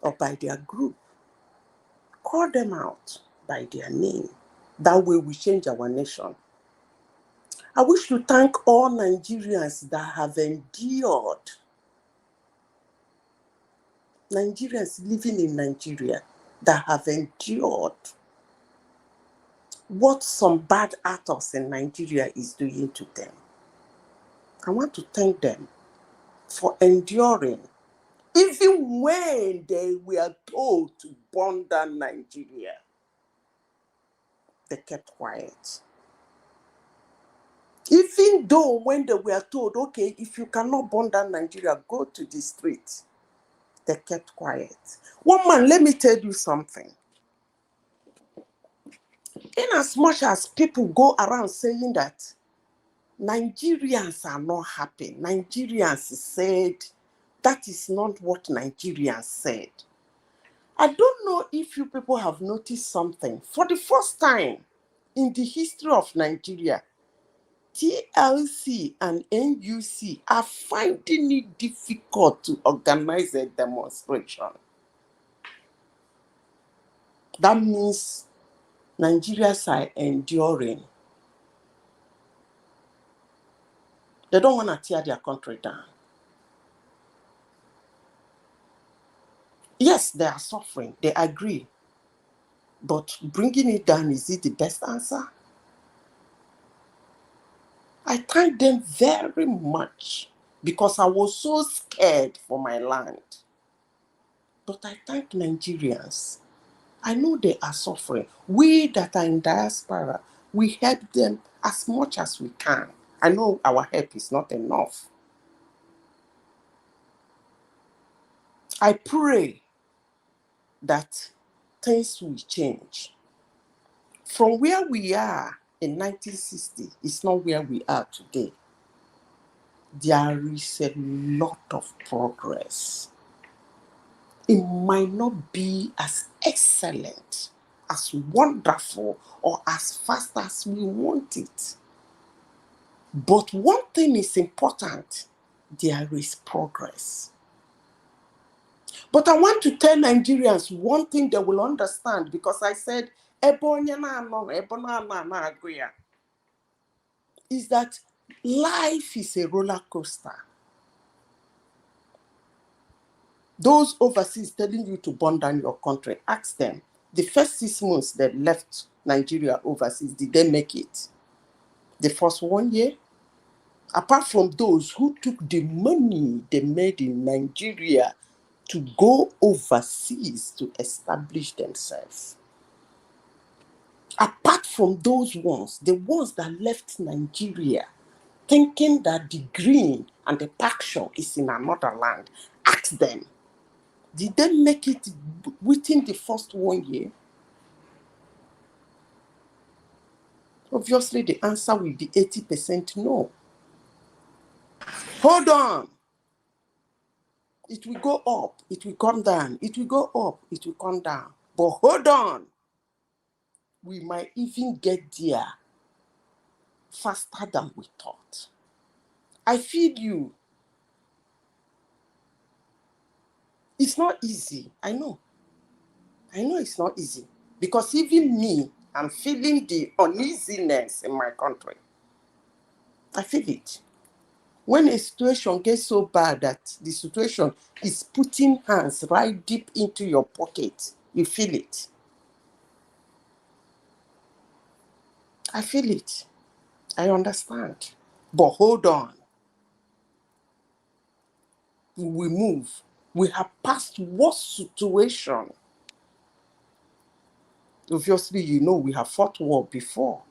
or by their group. Call them out by their name. That way we change our nation. I wish to thank all Nigerians that have endured. Nigerians living in Nigeria that have endured what some bad actors in Nigeria is doing to them. I want to thank them for enduring, even when they were told to burn down Nigeria. They kept quiet. Even though when they were told, okay, if you cannot burn down Nigeria, go to the streets, they kept quiet. One man, let me tell you something. In as much as people go around saying that Nigerians are not happy, Nigerians said, that is not what Nigerians said. I don't know if you people have noticed something. For the first time in the history of Nigeria, TLC and NUC are finding it difficult to organize a demonstration. That means Nigerians are enduring. They don't want to tear their country down. Yes, they are suffering. They agree. But bringing it down, is it the best answer? I thank them very much because I was so scared for my land. But I thank Nigerians. I know they are suffering. We that are in diaspora, we help them as much as we can. I know our help is not enough. I pray that things will change. From where we are in 1960 is not where we are today. There is a lot of progress. It might not be as excellent, as wonderful, or as fast as we want it. But one thing is important, there is progress. But I want to tell Nigerians one thing they will understand, because I said, is that life is a roller coaster. Those overseas telling you to burn down your country, ask them, the first 6 months they left Nigeria overseas, did they make it? The first 1 year? Apart from those who took the money they made in Nigeria to go overseas to establish themselves. Apart from those ones, the ones that left Nigeria thinking that the green and the pasture is in another land, ask them, did they make it within the first 1 year? Obviously, the answer will be 80% no. Hold on. It will go up, it will come down, it will go up, it will come down. But hold on. We might even get there faster than we thought. I feel you. It's not easy. I know it's not easy. Because even me, I'm feeling the uneasiness in my country. I feel it. When a situation gets so bad that the situation is putting hands right deep into your pocket, you feel it. I feel it. I understand. But hold on. We move. We have passed worse situation. Obviously, you know we have fought war before.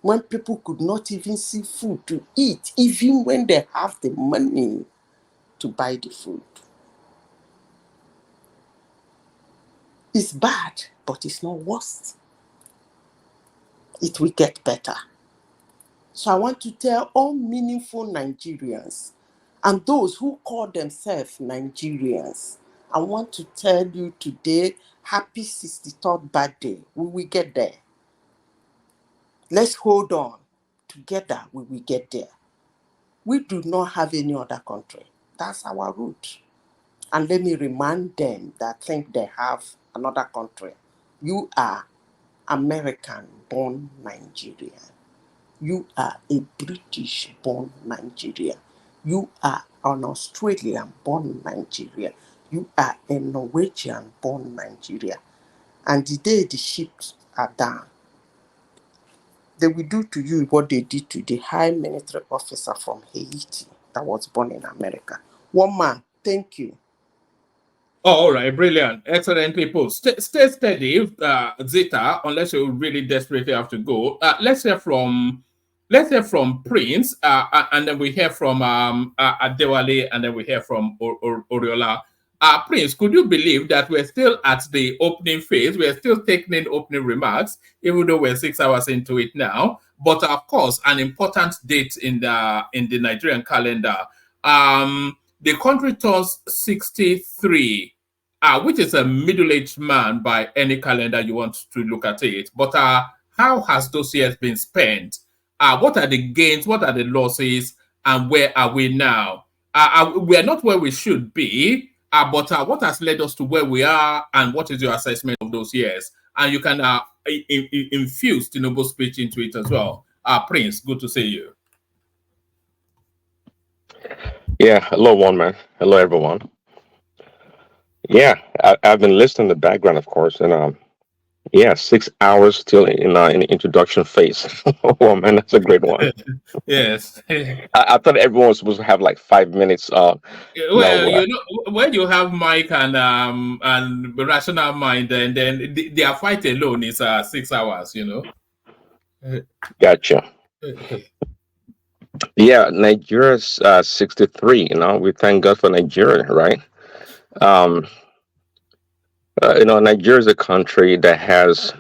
when people could not even see food to eat, even when they have the money to buy the food. It's bad, but it's not worse. It will get better. So I want to tell all meaningful Nigerians and those who call themselves Nigerians, I want to tell you today, happy 63rd birthday. We will get there. Let's hold on. Together we will get there. We do not have any other country. That's our root. And let me remind them that think they have another country. You are American-born Nigerian. You are a British-born Nigerian. You are an Australian-born Nigerian. You are a Norwegian-born Nigerian. And the day the ships are down, they will do to you what they did to the high military officer from Haiti that was born in America. One man, thank you. Oh, all right, brilliant, excellently put. Stay steady, Zeta, unless you really desperately have to go. Let's hear from Prince, and then we hear from Adewale, and then we hear from Oriola. Prince, could you believe that we're still at the opening phase? We're still taking in opening remarks, even though we're 6 hours into it now. But of course, an important date in the Nigerian calendar. The country turns 63, which is a middle-aged man by any calendar you want to look at it. But how has those years been spent? What are the gains? What are the losses? And where are we now? We are not where we should be, but what has led us to where we are, and what is your assessment of those years? And you can infuse Tinubu's speech into it as well. Prince, good to see you. Yeah, hello, one man. Hello, everyone. Yeah, I've been listening in the background, of course, and yeah, 6 hours still in the introduction phase. Oh man, that's a great one. Yes. I thought everyone was supposed to have like 5 minutes. Well, you know, when you have Mike and rational mind, and then their fight alone is 6 hours. You know. Gotcha. Yeah, Nigeria's 63. You know, we thank God for Nigeria, right? You know, Nigeria is a country that has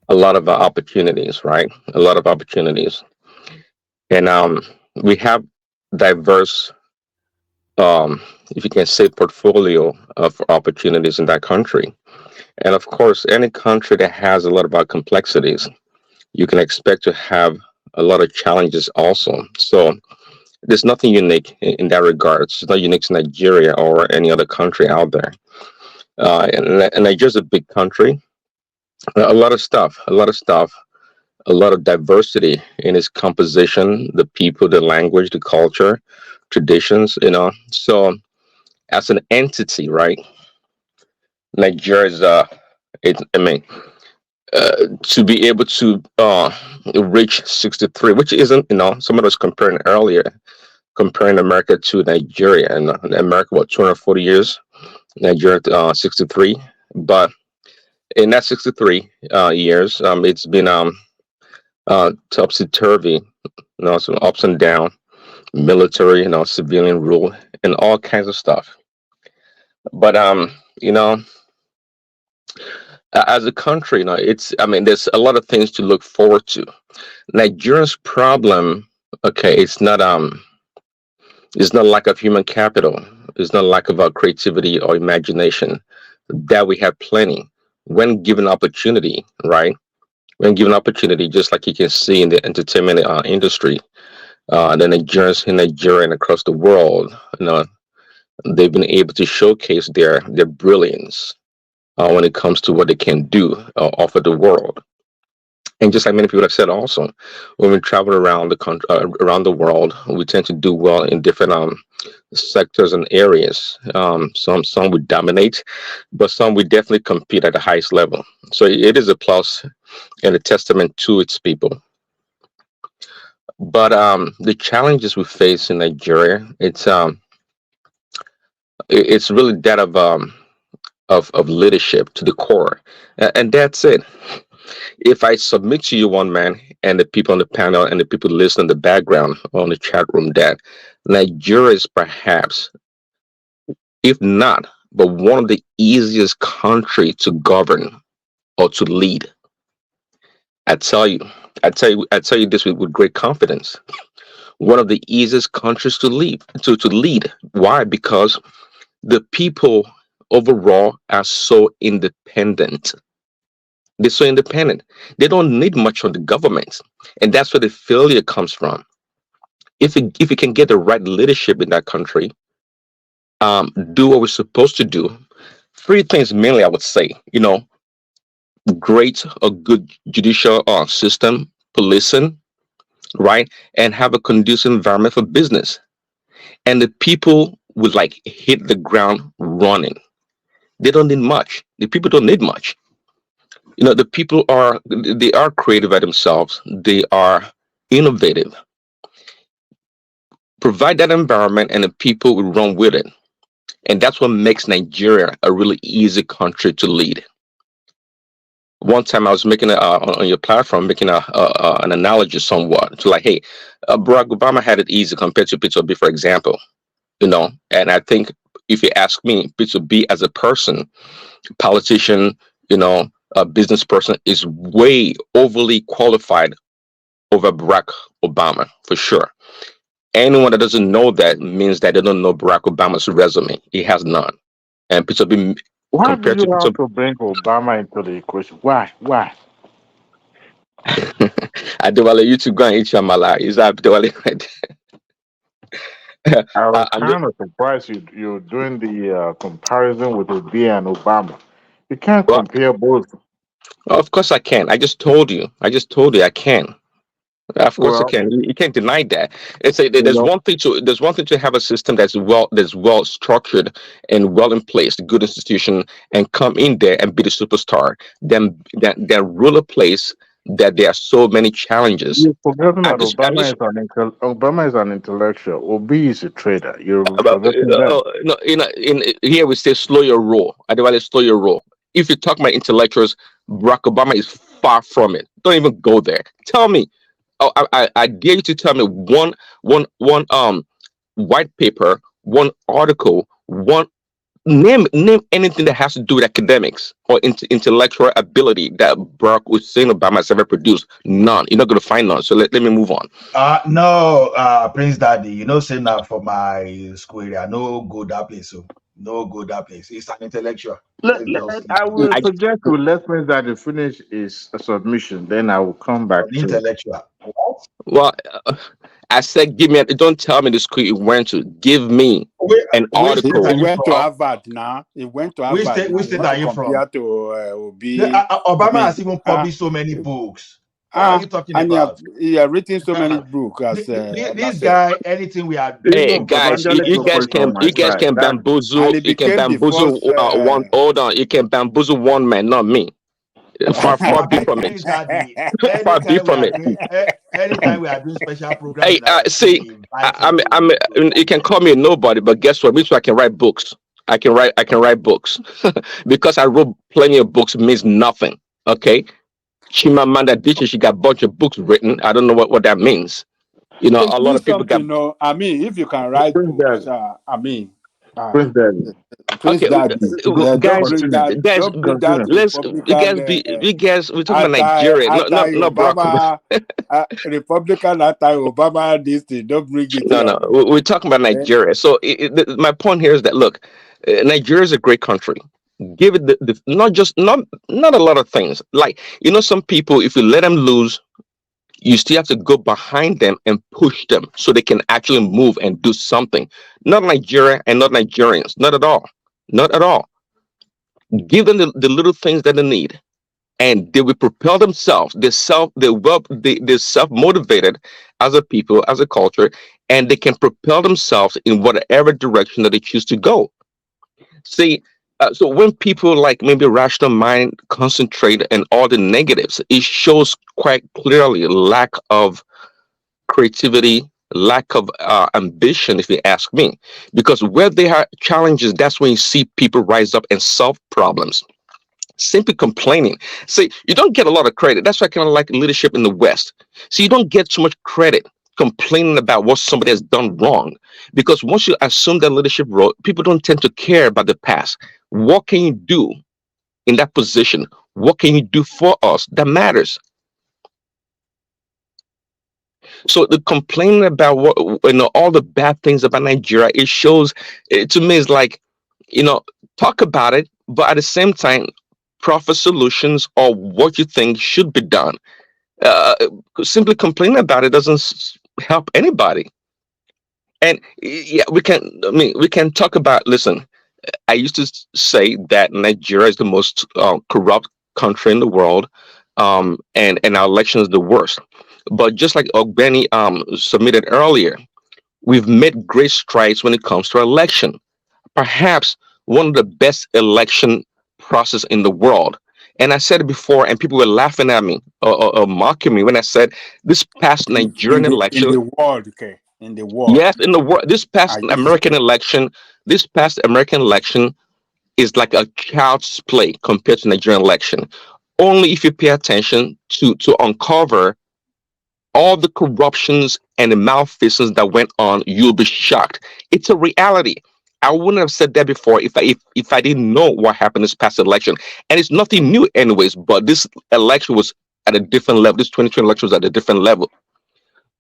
a lot of opportunities, right? A lot of opportunities, and we have diverse, if you can say, portfolio of opportunities in that country. And of course, any country that has a lot of complexities, you can expect to have a lot of challenges also. So there's nothing unique in that regard. It's not unique to Nigeria or any other country out there. And Nigeria's a big country. A lot of stuff, a lot of diversity in its composition, the people, the language, the culture, traditions, you know. So as an entity, right, Nigeria is, I mean, to be able to reach 63, which isn't, you know, some of us comparing earlier, comparing America to Nigeria, and America, what, 240 years, Nigeria 63. But in that 63 years, it's been topsy-turvy, you know, some ups and down, military, you know, civilian rule, and all kinds of stuff. But you know, as a country, you know, I mean, there's a lot of things to look forward to. Nigeria's problem, okay, it's not lack of human capital. It's not lack of creativity or imagination. That we have plenty when given opportunity, right? When given opportunity, just like you can see in the entertainment industry, the Nigerians in Nigeria and across the world, you know, they've been able to showcase their brilliance when it comes to what they can do offer the world. And just like many people have said, also, when we travel around the country, around the world, we tend to do well in different sectors and areas. Some we dominate, but some we definitely compete at the highest level. So it is a plus and a testament to its people. But the challenges we face in Nigeria, it's really that of leadership to the core, and that's it. If I submit to you, one man, and the people on the panel and the people listening in the background on the chat room, that Nigeria is perhaps, if not, but one of the easiest country to govern or to lead. I tell you, I tell you this with great confidence. One of the easiest countries to lead. To lead. Why? Because the people overall are so independent. They're so independent. They don't need much from the government, and that's where the failure comes from. If we can get the right leadership in that country, do what we're supposed to do. Three things mainly, I would say. Great a good judicial system, policing, right, and have a conducive environment for business, and the people would like hit the ground running. They don't need much. The people don't need much. The people are creative at themselves. They are innovative. Provide that environment, and the people will run with it. And that's what makes Nigeria a really easy country to lead. One time I was making on your platform, making an analogy somewhat to like, hey, Barack Obama had it easy compared to Peter B, for example. And I think if you ask me, Peter B as a person, politician, a business person, is way overly qualified over Barack Obama for sure. Anyone that doesn't know that means that they don't know Barack Obama's resume. He has none. And Peter B, Why do compared to you Peter, have to bring Obama into the equation? Why? I do want you to go and eat your mala. Is that right? I was I'm just, kind of surprised you're doing the comparison with Obi and Obama. You can't well, compare both. of course I can. I just told you. I can. Of course, I Well, can. You can't deny that. you There's know, one thing to have a system that's well structured and well in place, good institution, and come in there and be the superstar. Then rule a place that there are so many challenges. you're forgetting I'm that just I'm just Obama is an intellectual. Obi is a trader. You're about, forgetting that. no, in here we say slow your roll. I don't want to slow your roll. If you talk about intellectuals, Barack Obama is far from it. Don't even go there. Tell me. Oh, I dare you to tell me one white paper, one article, one name anything that has to do with academics or intellectual ability that Barack Hussein Obama has ever produced. None. You're not going to find none. So let me move on. No, Prince Daddy, say now for my school area, no go that place. So no go that place. It's an intellectual. I will suggest to let me that he finish his submission. Then I will come back an to it. intellectual. Well, I said, give me. Don't tell me the school you went to. Give me an Which state article. are He you went to from? Harvard now. He went to Which Harvard state? now. Which You state want are to you from? compare to Obi? I Obama mean, has even published so many books. What are uh, you talking and about? he have written so many books, as Ola This said. guy, anything we are Hey doing, guys, you, Evangelist you will guys put it on can my you guys side. can And bamboozle. he You can became the bamboozle first. one. Hold on. You can bamboozle one man, not me. Far be from it. Prince Daddy, Far be from it. anytime we are doing special program Hey, in our school, see, we invite you I'm. to You can call me a nobody, but guess what? Me too. I can write books. I can write books because I wrote plenty of books means nothing. Okay, Chimamanda Adichie, she got a bunch of books written. I don't know what that means. It A lot means of people got. something, no? I mean, if you can write Prince books, Daddy. uh, Prince Daddy. Prince Okay, Daddy, Just guys, continue. guys, don't bring that we Republican, guys, we're talking about Nigeria, not Barack Obama. anti-Obama, Republican anti-Obama. This thing, don't bring it No, here, no, man. we're talking about Eh? Nigeria. So my point here is that look, Nigeria is a great country. Give it the not a lot of things. Like some people, if you let them lose, you still have to go behind them and push them so they can actually move and do something. Not Nigeria and not Nigerians. Not at all. Not at all. Give them the little things that they need, and they will propel themselves. They're self motivated as a people, as a culture, and they can propel themselves in whatever direction that they choose to go. See, so when people like maybe rational mind concentrate on all the negatives, it shows quite clearly lack of creativity, lack of ambition, if you ask me. Because where there are challenges, that's when you see people rise up and solve problems. simply complaining. See, you don't get a lot of credit. That's why I kind of like leadership in the West. So you don't get too much credit complaining about what somebody has done wrong. Because once you assume that leadership role, people don't tend to care about the past. What can you do in that position? What can you do for us that matters? So the complaining about what all the bad things about Nigeria, it shows to me is like, talk about it, but at the same time, proffer solutions or what you think should be done. Uh, Simply complaining about it doesn't help anybody. And yeah, we can talk about. Listen, I used to say that Nigeria is the most corrupt country in the world, and our election is the worst. But just like Ogbeni submitted earlier, we've made great strides when it comes to election. Perhaps one of the best election process in the world. And I said it before, and people were laughing at me or mocking me when I said this past In Nigerian the election. world, okay, in the world. Yes, in the world, this past American election is like a child's play compared to Nigerian election. Only if you pay attention to uncover all the corruptions and the malfeasance that went on, you'll be shocked. It's a reality. I wouldn't have said that before if I didn't know what happened this past election. And it's nothing new anyways, but this election was at a different level. This 2020 election was at a different level.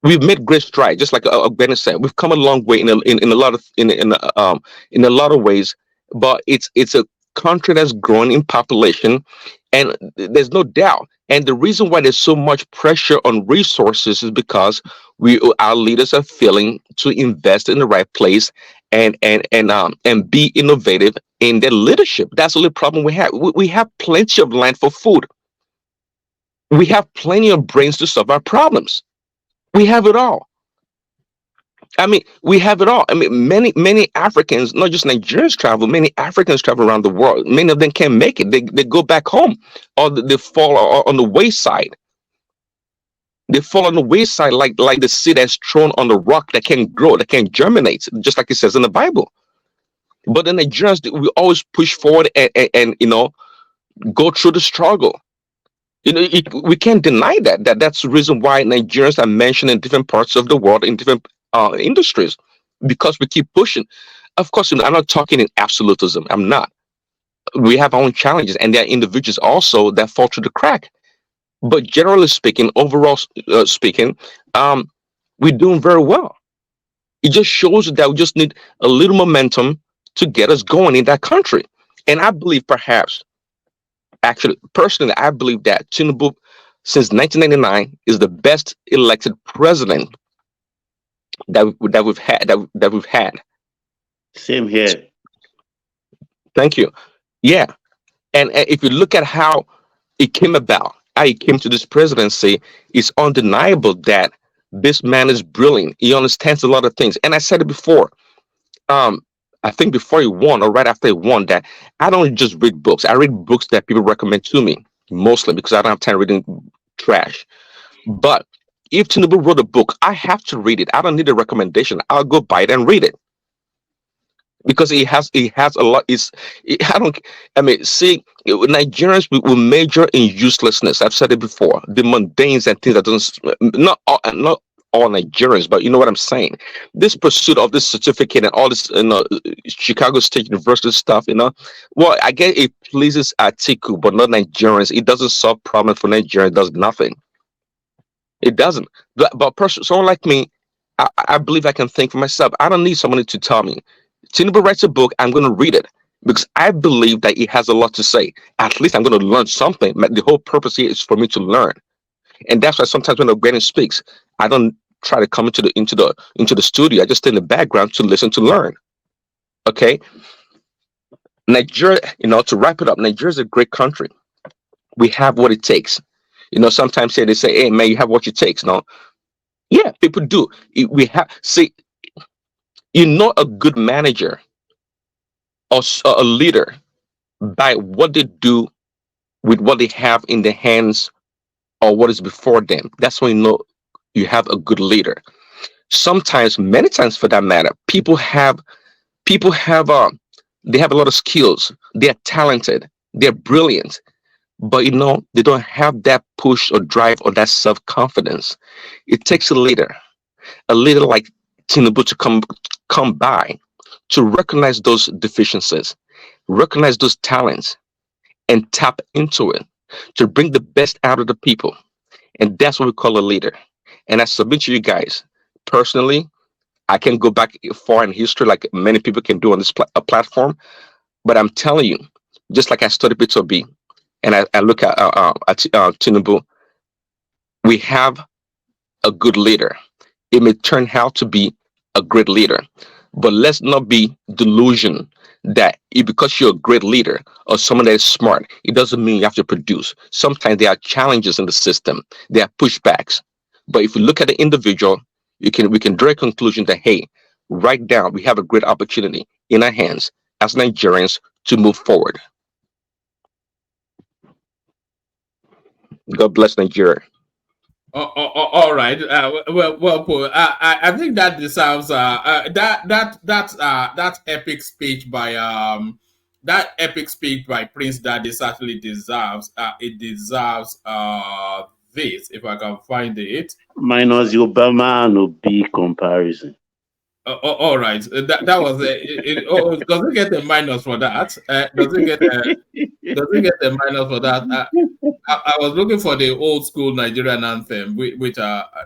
We've made great strides, just like Ben said. We've come a long way in a lot of in a lot of ways, but it's a country that's growing in population, and there's no doubt. And the reason why there's so much pressure on resources is because our leaders are failing to invest in the right place and be innovative in their leadership. That's the only problem we have. We have plenty of land for food. We have plenty of brains to solve our problems. We have it all. I mean, we have it all. I mean, many Africans, not just Nigerians, travel. Many Africans travel around the world. Many of them can't make it. They go back home, or they fall on the wayside. They fall on the wayside like the seed that's thrown on the rock that can grow, that can germinate, just like it says in the Bible. But the Nigerians, we always push forward and go through the struggle. We can't deny that's the reason why Nigerians are mentioned in different parts of the world in different industries, because we keep pushing. Of course, I'm not talking in absolutism. I'm not. We have our own challenges, and there are individuals also that fall through the crack. But generally speaking, overall speaking, we're doing very well. It just shows that we just need a little momentum to get us going in that country. And I believe perhaps, actually, personally, I believe that Tinubu, since 1999, is the best elected president that we've had. Same here. Thank you. Yeah, and if you look at how it came about, how he came to this presidency, it's undeniable that this man is brilliant. He understands a lot of things. And I said it before. I think before he won or right after he won, that I don't just read books. I read books that people recommend to me, mostly because I don't have time reading trash. But if Tinubu wrote a book, I have to read it. I don't need a recommendation. I'll go buy it and read it, because he has a lot. See, Nigerians will major in uselessness. I've said it before. The mundanes and things that doesn't, not all Nigerians, but you know what I'm saying. This pursuit of this certificate and all this, Chicago State University stuff, well, I guess it pleases Atiku, but not Nigerians. It doesn't solve problems for Nigerians. It does nothing. It doesn't. But someone like me, I believe I can think for myself. I don't need somebody to tell me. Tinubu writes a book, I'm going to read it, because I believe that he has a lot to say. At least I'm going to learn something. The whole purpose here is for me to learn, and that's why sometimes when Ogbeni speaks, I don't try to come into the studio. I just stay in the background to listen, to learn. Okay, Nigeria. To wrap it up, Nigeria is a great country. We have what it takes. Sometimes they say, "Hey, man, you have what it takes." No, yeah, people do. We have. See, a good manager or a leader by what they do with what they have in their hands or what is before them. That's when you have a good leader. Sometimes, many times for that matter, people have they have a lot of skills. They are talented. They're brilliant, but they don't have that push or drive or that self-confidence. It takes a leader like Tinubu to come by to recognize those deficiencies, recognize those talents, and tap into it to bring the best out of the people. And that's what we call a leader. And I submit to you guys, personally, I can go back far in history like many people can do on this platform, but I'm telling you, just like I studied B2B and I look at Tinubu, we have a good leader. It may turn out to be a great leader, but let's not be delusioned that because you're a great leader or someone that is smart, it doesn't mean you have to produce. Sometimes there are challenges in the system, there are pushbacks. But if you look at the individual, we can draw a conclusion that hey, right now we have a great opportunity in our hands as Nigerians to move forward. God bless Nigeria. All right. Well, Paul. I think that deserves that epic speech by Prince Daddy certainly deserves it deserves this, if I can find it. Minus Obama and Obi comparison. All right. That was does it get a minus for that? Does it get a minus for that? I was looking for the old school Nigerian anthem, which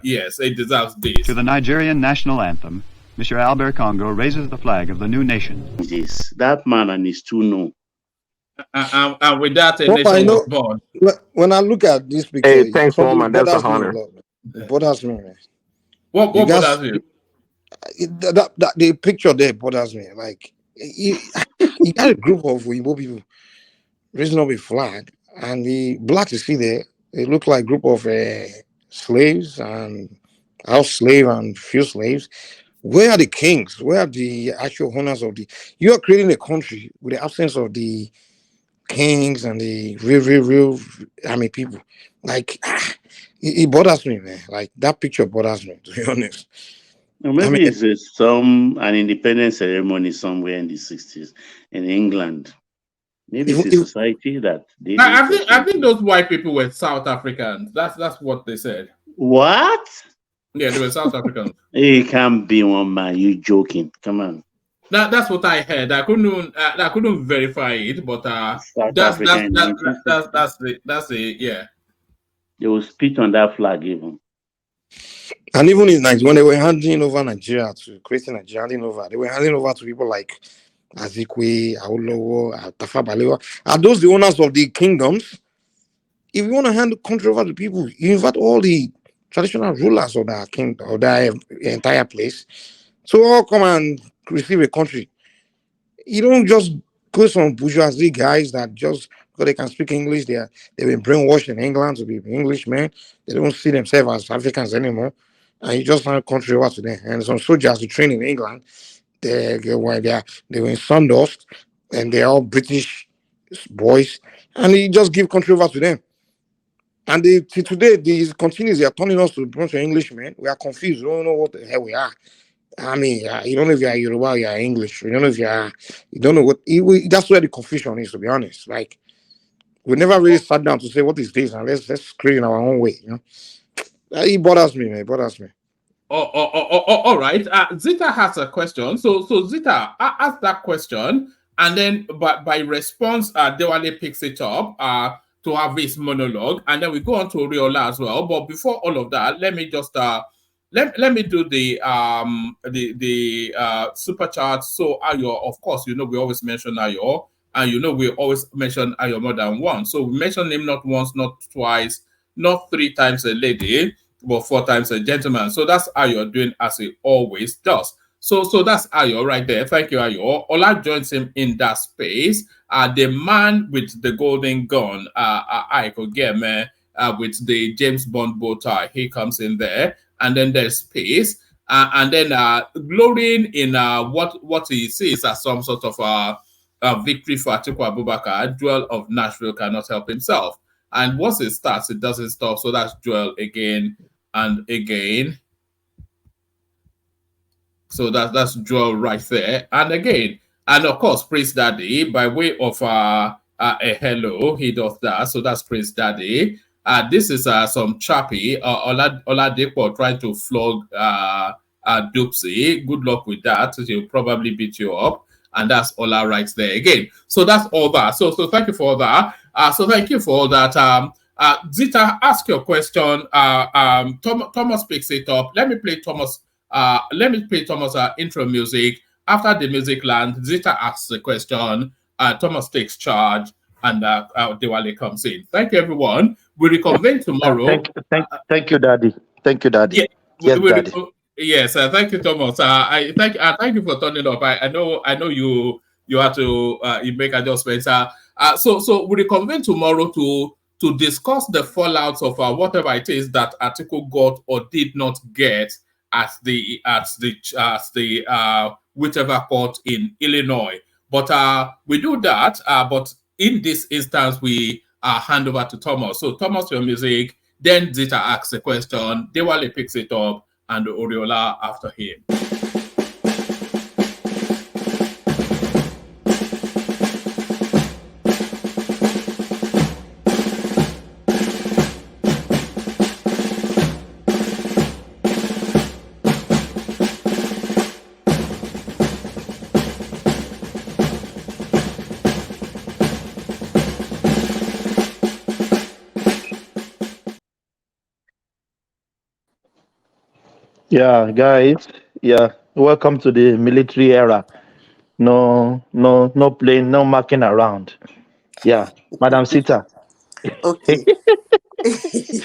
yes, it deserves this. To the Nigerian national anthem, Mr. Albert Congo raises the flag of the new nation. Yes, that man and his two no. And with that, a nation was born. When I look at this picture, hey, thanks, woman. That's an honor. It bothers me, man. What bothers you? The picture there bothers me. Like you got a group of Igbo people raising up a flag, and the blacks you see there, they look like a group of slaves and house slave and few slaves. Where are the kings? Where are the actual owners of the? You are creating a country with the absence of the kings and the real people. Like it bothers me, man. Like that picture bothers me, to be honest. Maybe it's an independence ceremony somewhere in the 60s in England. Maybe it's a society that they. I think those white people were South Africans. That's what they said. What? Yeah, they were South Africans. It can't be, one man. You joking? Come on. That's what I heard. I couldn't verify it, but that's the yeah. They will spit on that flag even. And even in Nigeria, when they were handing over Nigeria to creating Nigeria, they were handing over to people like Azikwe, Awolowo, Tafawa Balewa. Are those the owners of the kingdoms? If you want to hand the country over to people, you invite all the traditional rulers of that kingdom, of that entire place, so all come and receive a country. You don't just go some bourgeoisie guys that just because they can speak English, they've been brainwashed in England to be Englishmen. They don't see themselves as Africans anymore, and you just hand a country over to them. And some soldiers who train in England, they were in Sundust, and they're all British boys, and you just give country over to them. And today, these continues, they are turning us to a bunch of Englishmen. We are confused. We don't know what the hell we are. I mean, you don't know if you are Yoruba or you are English. You don't know if you don't know what. That's where the confusion is, to be honest. Like, we never really sat down to say what is this, and let's create in our own way. It bothers me, man. It bothers me. All right. Zita has a question. So Zita, ask that question, and then by response, Dewale picks it up to have his monologue, and then we go on to Oriola as well. But before all of that, let me just let me do the super chat. So Ayo, of course, we always mention Ayo, and we always mention Ayo more than once. So we mention him not once, not twice, not 3 times a lady, but 4 times a gentleman. So that's Ayo doing as he always does. So that's Ayo right there. Thank you, Ayo. Ola joins him in that space. The man with the golden gun, Aiko Geme, with the James Bond bow tie, he comes in there. And then there's space. And then glorying in what he sees as some sort of victory for Atiku Abubakar, Joel of Nashville cannot help himself. And once it starts, it doesn't stop. So that's Joel again and again. So that's Joel right there. And again, and of course, Prince Daddy, by way of a hello. He does that. So that's Prince Daddy. This is some chappy. Oladipo trying to flog Dupsy. Good luck with that. He'll probably beat you up. And that's Ola right there again. So that's all that. So thank you for that. So thank you for all that. Zita, ask your question. Thomas picks it up. Let me play Thomas. Intro music. After the music lands, Zita asks the question. Thomas takes charge, and Diwali comes in. Thank you, everyone. We reconvene tomorrow. Thank you, Daddy. Thank you, Daddy. Yeah, Yes, Daddy. yes. Thank you, Thomas. I thank you for turning up. I know you have to you make adjustments. So we reconvene tomorrow to discuss the fallout of whatever it is that article got or did not get at the whichever court in Illinois. But we do that. But in this instance, we hand over to Thomas. So Thomas, your music. Then Zita asks a question. Dewale picks it up, and Oriola after him. Yeah, guys. Yeah, welcome to the military era. No playing, no marking around. Yeah, Madam Sita. Okay.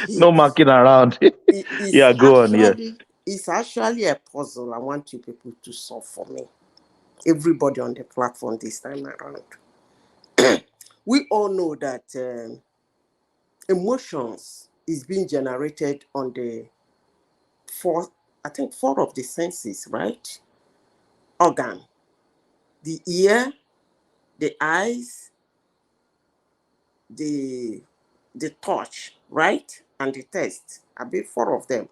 No marking around. Yeah, go on. Yeah. It's actually a puzzle I want you people to solve for me. Everybody on the platform this time around. We all know that emotions is being generated on the four of the senses, right? Organ. The ear, the eyes, the touch, right? And the taste. I be 4 of them.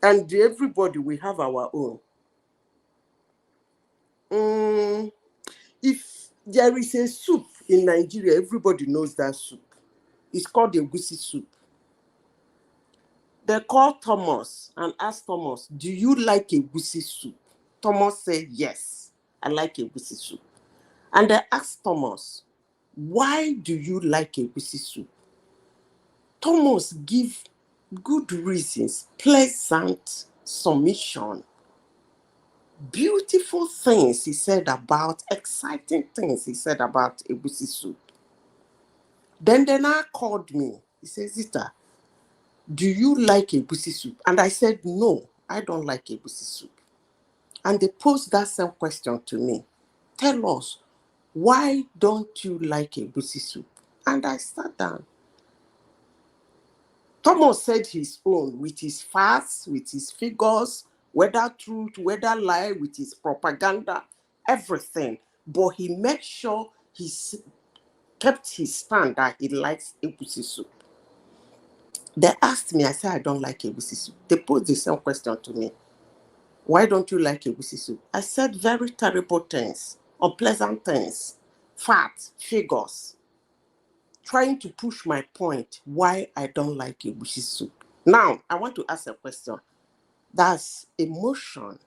And everybody, we have our own. If there is a soup in Nigeria, everybody knows that soup. It's called the egusi soup. They called Thomas and asked Thomas, do you like egusi soup? Thomas said, yes, I like egusi soup. And they asked Thomas, why do you like egusi soup? Thomas give good reasons, pleasant submission, beautiful things he said about, exciting things he said about egusi soup. Then they now called me. He says, Zita, do you like egusi soup? And I said, no, I don't like egusi soup. And they posed that same question to me. Tell us, why don't you like egusi soup? And I sat down. Thomas said his own with his facts, with his figures, whether truth, whether lie, with his propaganda, everything. But he made sure he kept his stand that he likes egusi soup. They asked me, I said, I don't like egusi soup. They posed the same question to me. Why don't you like egusi soup? I said very terrible things, unpleasant things, facts, figures, trying to push my point why I don't like egusi soup. Now, I want to ask a question. That's emotion.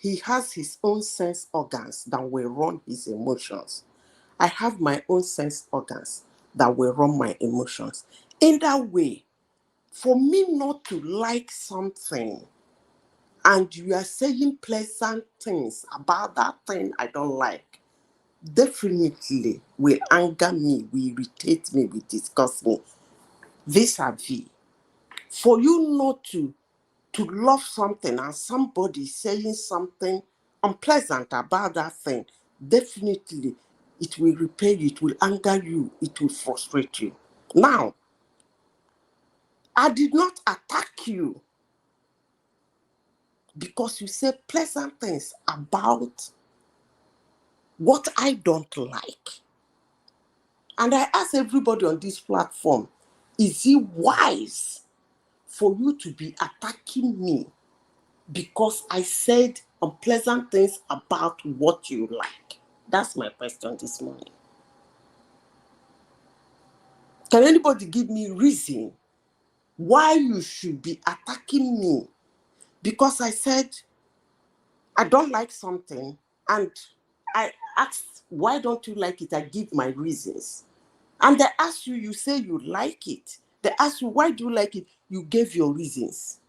He has his own sense organs that will run his emotions. I have my own sense organs that will run my emotions. In that way, for me not to like something, and you are saying pleasant things about that thing I don't like, definitely will anger me, will irritate me, will disgust me. Vis-a-vis. For you not to love something and somebody saying something unpleasant about that thing, definitely it will repel you, it will anger you, it will frustrate you. Now, I did not attack you because you say pleasant things about what I don't like. And I ask everybody on this platform, is it wise for you to be attacking me because I said unpleasant things about what you like? That's my question this morning. Can anybody give me reason why you should be attacking me because I said I don't like something and I asked, why don't you like it? I give my reasons. And they ask you, you say you like it. They ask you, why do you like it? You gave your reasons.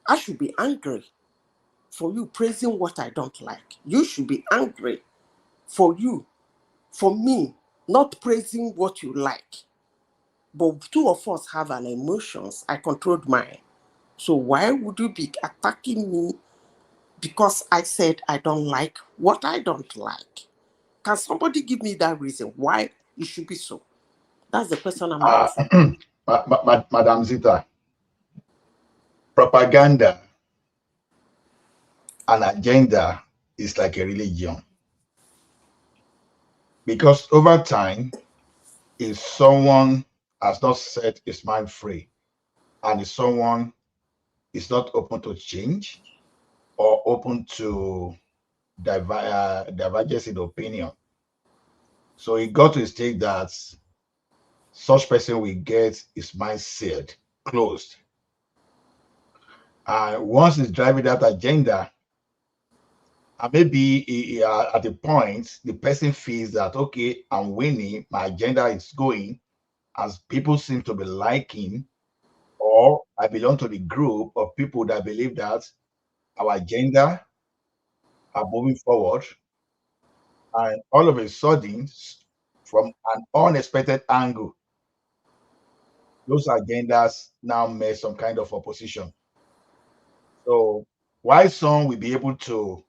I should be angry for you praising what I don't like. You should be angry for me, not praising what you like. But two of us have an emotions. I controlled mine. So why would you be attacking me because I said I don't like what I don't like? Can somebody give me that reason why it should be so? That's the question I'm asking. Madam Zita, propaganda and agenda is like a religion. Because over time, if someone has not set his mind free and if someone is not open to change or open to divergence in opinion, so it got to a stage that such person will get his mind sealed, closed. And once he's driving that agenda, and maybe at the point, the person feels that, okay, I'm winning, my agenda is going, as people seem to be liking, or I belong to the group of people that believe that our agenda are moving forward, and all of a sudden, from an unexpected angle, those agendas now make some kind of opposition. So why some will be able to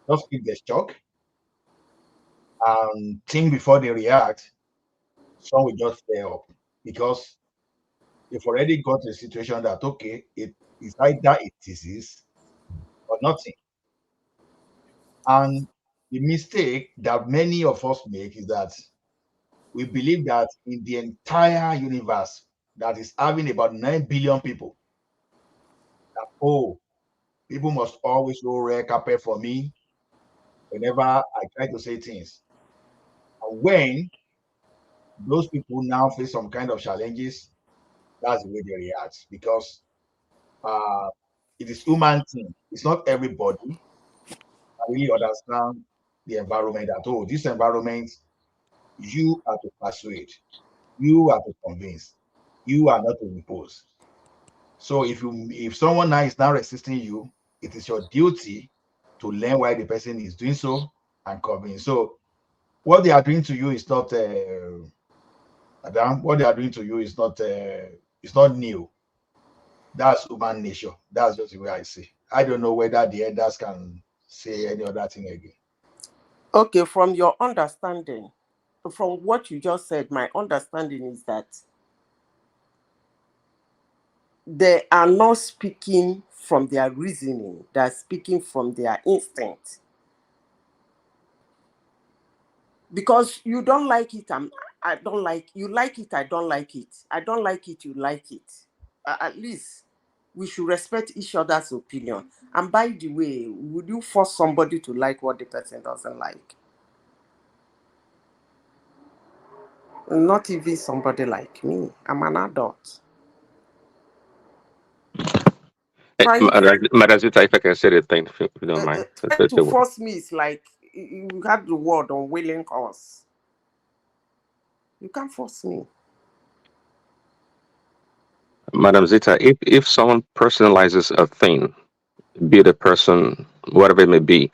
just keep the shock and think before they react, some will just fail up because they've already got a situation that, okay, it is either it is or nothing. And the mistake that many of us make is that we believe that in the entire universe that is having about 9 billion people, that, oh, people must always go red carpet for me whenever I try to say things. And when those people now face some kind of challenges, that's the way they react because it is human thing. It's not everybody that really understand the environment at all. This environment, you are to persuade, you are to convince, you are not to impose. So if someone now is now resisting you, it is your duty to learn why the person is doing so and convince. So what they are doing to you is not Adam, what they are doing to you is not it's not new. That's human nature. That's just the way I see. I don't know whether the elders can say any other thing again. Okay, from your understanding, from what you just said, my understanding is that they are not speaking from their reasoning, they're speaking from their instinct. Because you don't like it, I don't like, you like it, I don't like it. I don't like it, you like it. At least we should respect each other's opinion. And by the way, would you force somebody to like what the person doesn't like? Not even somebody like me. I'm an adult. Madam Zita, if I can say the thing, if you don't mind. To force me is like you had the word unwilling cause. You can't force me. Madam Zita, if someone personalizes a thing, be it a person, whatever it may be,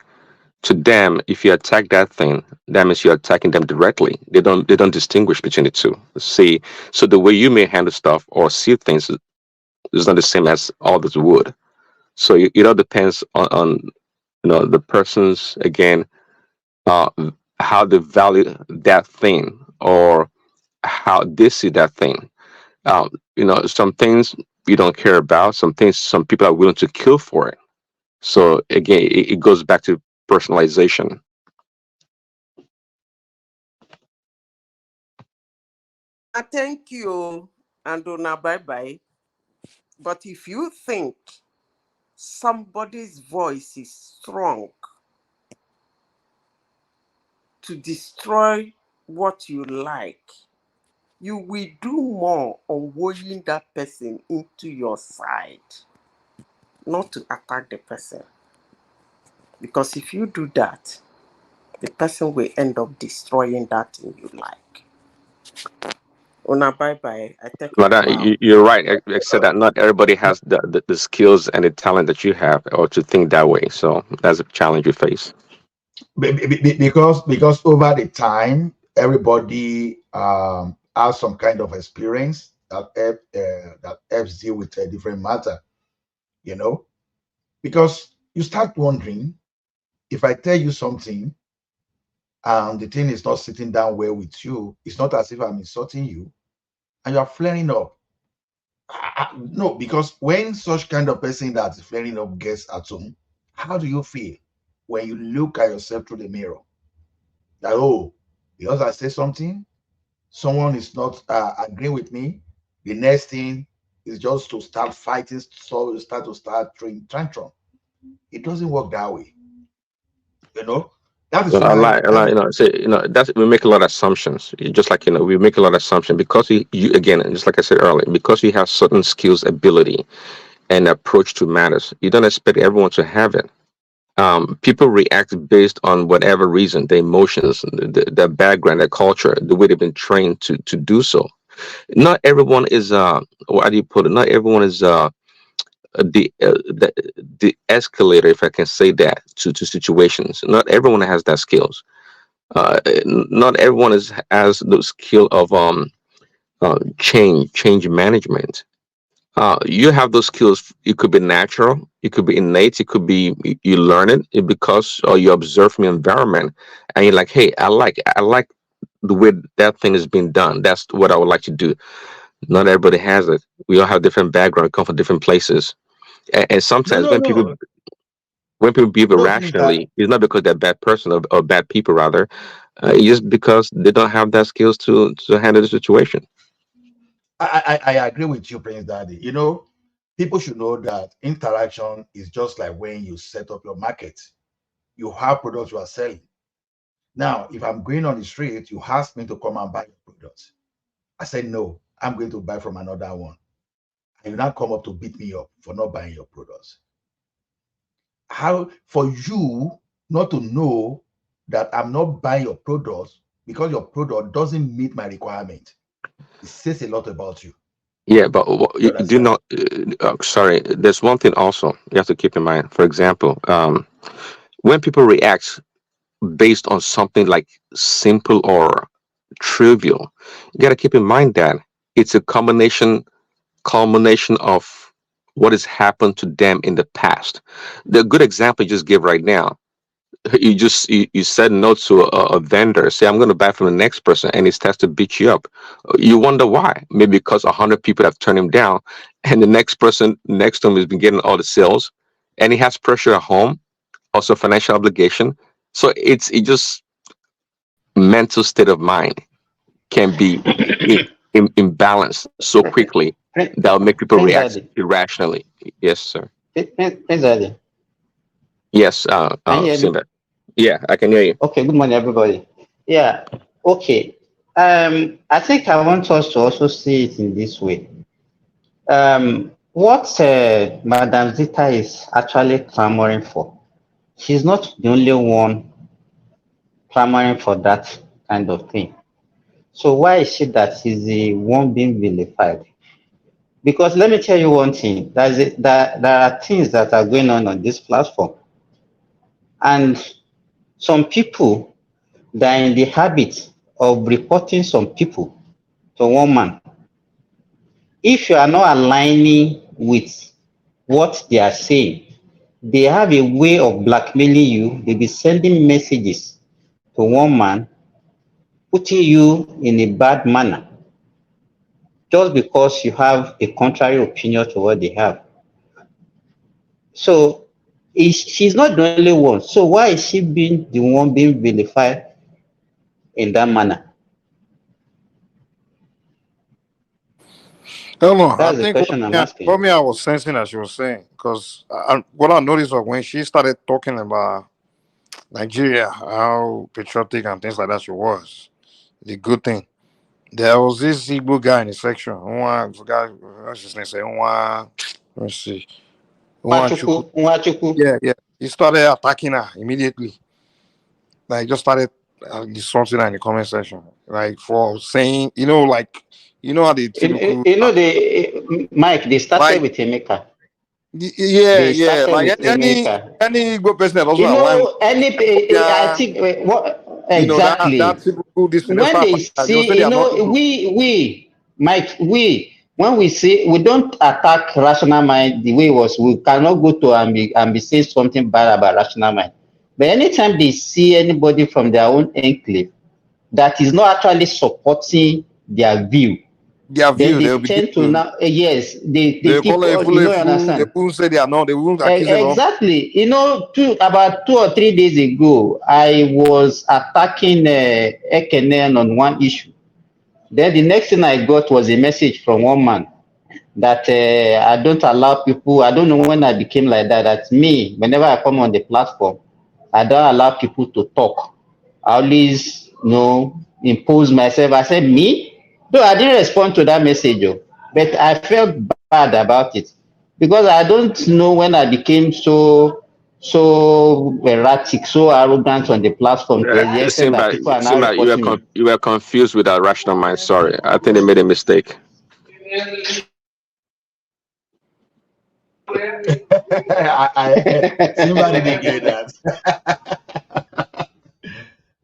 to them, if you attack that thing, that means you're attacking them directly. They don't distinguish between the two. See, so the way you may handle stuff or see things is not the same as others would. So it all depends on the person's, again, uh, how they value that thing or how they see that thing. Some things you don't care about. Some things some people are willing to kill for it. So again, it goes back to personalization. Thank you, Andona. Bye bye. But if you think somebody's voice is strong, to destroy what you like, you will do more on wooing that person into your side, not to attack the person. Because if you do that, the person will end up destroying that thing you like. Una, bye-bye. I take a But bow. you're right, except that not everybody has the skills and the talent that you have, or to think that way. So that's a challenge you face. Because over the time, everybody has some kind of experience that helps deal with a different matter, you know. Because you start wondering, if I tell you something and the thing is not sitting down well with you, it's not as if I'm insulting you, and you are flaring up. No, because when such kind of person that is flaring up gets at home, how do you feel when you look at yourself through the mirror? That, oh, because I say something, someone is not agreeing with me. The next thing is just to start fighting, so you start throwing tantrum. It doesn't work that way, you know. That is Well, why say, that's, we make a lot of assumptions. Just like, we make a lot of assumptions because you again, just like I said earlier, because you have certain skills, ability, and approach to matters. You don't expect everyone to have it. People react based on whatever reason, their emotions, their background, their culture, the way they've been trained to do so. Not everyone is how do you put it? Not everyone is the escalator, if I can say that, to situations. Not everyone has that skills. Not everyone has the skill of change management. You have those skills. It could be natural, it could be innate, it could be you learn it because, or you observe from your environment, and you're like, hey, I like the way that thing is being done. That's what I would like to do. Not everybody has it. We all have different background, come from different places, and no, sometimes no, no, when people behave no, things that irrationally, it's not because they're bad person, or bad people rather. It's just because they don't have that skills to handle the situation. I agree with you, Prince Daddy. You know, people should know that interaction is just like when you set up your market. You have products you are selling. Now, if I'm going on the street, you ask me to come and buy your products. I said, no, I'm going to buy from another one. And you now come up to beat me up for not buying your products. How for you not to know that I'm not buying your products because your product doesn't meet my requirement? It says a lot about you. Yeah, but You you do understand? not. Sorry, there's one thing also you have to keep in mind. For example, when people react based on something like simple or trivial, you got to keep in mind that it's a culmination of what has happened to them in the past. The good example you just give right now, you said no to a vendor, say I'm going to buy from the next person, and he starts to beat you up. You wonder why. Maybe because 100 people have turned him down, and the next person next to him has been getting all the sales, and he has pressure at home, also financial obligation. So it just mental state of mind can be imbalanced so quickly that will make people Prince react Daddy. irrationally. Yes, sir. Prince Daddy. Yes, Can you hear me? Simba. Yeah, I can hear you. Okay, good morning, everybody. Yeah, okay. I think I want us to also see it in this way. What Madam Zita is actually clamoring for, she's not the only one clamoring for that kind of thing. So why is she that she's the one being vilified? Because let me tell you one thing, there are things that are going on this platform, and some people, they're in the habit of reporting some people to one man. If you are not aligning with what they are saying, they have a way of blackmailing you. They'll be sending messages to one man, putting you in a bad manner, just because you have a contrary opinion to what they have. So she's not the only one. So why is she being the one being vilified in that manner? No, no. I That's the think question I'm asking. what me I was sensing as she was saying, because what I noticed was when she started talking about Nigeria, how patriotic and things like that she was. The good thing. There was this Igbo guy in the section. I forgot what's his name. Say, let's see. Chuku. Nwachukwu. Yeah. He started attacking her immediately. Like, just started disrupting her in the comment section. Like, for saying, how the typical. Mike, they started Like, with Emeka. They yeah. started Like, with Emeka. any Igbo person that doesn't You align with know, I think what that exactly typical this thing, they when start they attacking her. They'll say see, they are not Igbo. Mike, when we see, we don't attack rational mind the way it was. We cannot go to and be saying something bad about rational mind. But anytime they see anybody from their own enclave that is not actually supporting their view, then they They'll begin tend to to. now, yes, they They keep, call it you know, you fool. They understand. won't say they are not. They won't accuse them of. Exactly. You know, about 2 or 3 days ago, I was attacking Ekenen on one issue. Then the next thing I got was a message from one man that I don't allow people, I don't know when I became like that, that me, whenever I come on the platform, I don't allow people to talk. I always, impose myself. I said, me? Though I didn't respond to that message, but I felt bad about it because I don't know when I became so erratic, so arrogant on the platform to the extent that Simba, people are now Simba, reporting me. you were confused with our rational mind. Sorry, I think they made a mistake. Simba didn't get that.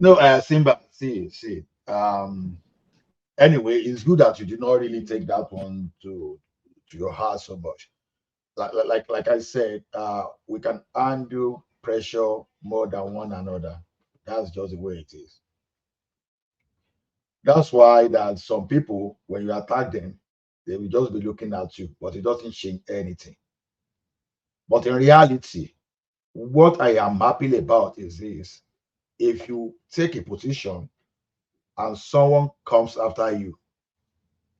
No, Simba, see. Anyway, it's good that you did not really take that one to your heart so much. Like I said, we can undo pressure more than one another. That's just the way it is. That's why that some people, when you attack them, they will just be looking at you, but it doesn't change anything. But in reality, what I am happy about is this: if you take a position and someone comes after you,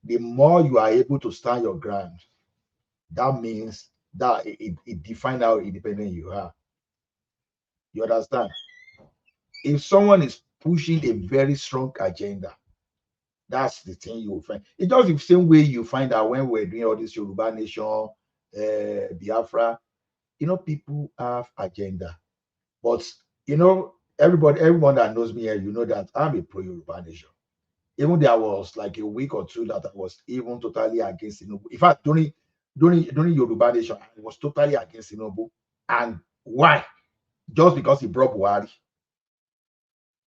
the more you are able to stand your ground, that means that it defines how independent you are. You understand? If someone is pushing a very strong agenda, that's the thing you will find. It's just the same way you find that when we're doing all this Yoruba Nation, Biafra, people have agenda. But everyone that knows me here, you know that I'm a pro Yoruba Nation. Even there was like a week or two that I was even totally against Tinubu. In fact, during Yoruba Nation, I was totally against Tinubu. And why? Just because he brought Buhari.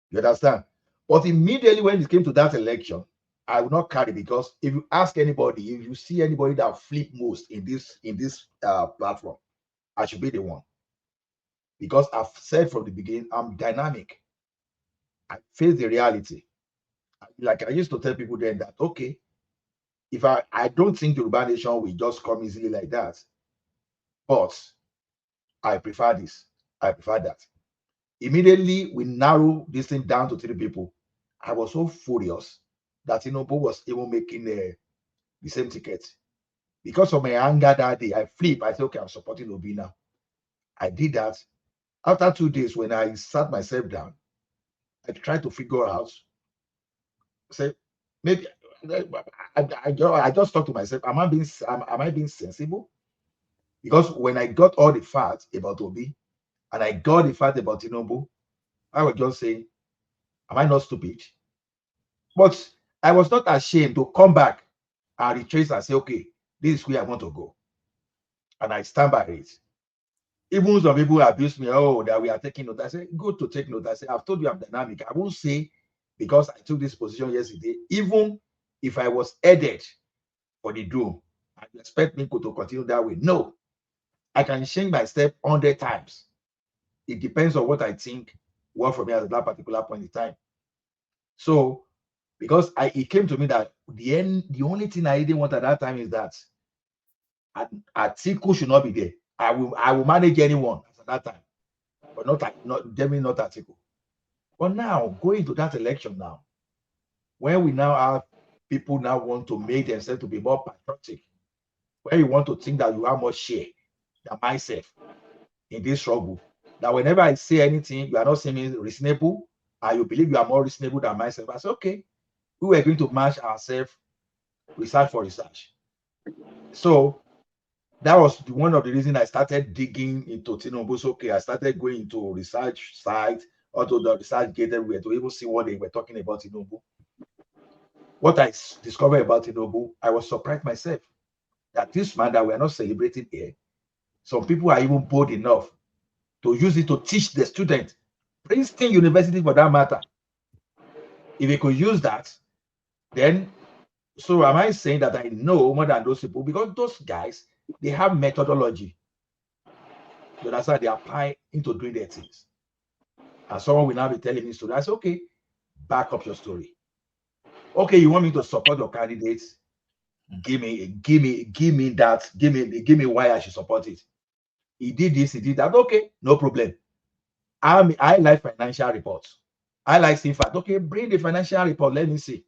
You understand? But immediately when it came to that election, I will not carry, because if you ask anybody, if you see anybody that flip most in this platform, I should be the one. Because I've said from the beginning, I'm dynamic. I face the reality. Like I used to tell people then that, okay, if I don't think Yoruba Nation will just come easily like that, but I prefer this, I prefer that. Immediately we narrow this thing down to 3 people. I was so furious that Tinubu was even making the same ticket. Because of my anger that day, I flip. I said, okay, I'm supporting Obi now. I did that. After 2 days, when I sat myself down, I tried to figure out, say, maybe I just talked to myself, am I being sensible? Because when I got all the facts about Obi and I got the fact about Tinubu, I was just saying, am I not stupid? But I was not ashamed to come back and retrace and say, okay, this is where I want to go. And I stand by it. Even some people abuse me, that we are taking note. I say, good to take note. I say, I've told you I'm dynamic. I won't say because I took this position yesterday, even if I was headed for the doom, I expect me to continue that way. No, I can change my step 100 times. It depends on what I think worked for me at that particular point in time. So, because it came to me that the only thing I didn't want at that time is that Atiku should not be there. I will manage anyone at that time, but definitely not Atiku. But now going to that election now, when we now have people now want to make themselves to be more patriotic, when you want to think that you have more share than myself in this struggle, that whenever I say anything, you are not seeing me reasonable, and you believe you are more reasonable than myself. I said, okay, we were going to match ourselves research for research. So that was one of the reasons I started digging into Tinubu'S. Okay, I started going into research sites, although the research gated, we were to even see what they were talking about Tinubu. What I discovered about Tinubu, I was surprised myself that this man that we are not celebrating here, some people are even bold enough to use it to teach the student, Princeton University for that matter. If they could use that, then so am I saying that I know more than those people? Because those guys, they have methodology. You understand? They apply into doing their things. And someone will now be telling me story. I say, okay, back up your story. Okay, you want me to support your candidates? Give me that. Give me why I should support it. He did this, he did that. Okay, no problem. I like financial reports. I like seeing fact. Okay, bring the financial report. Let me see.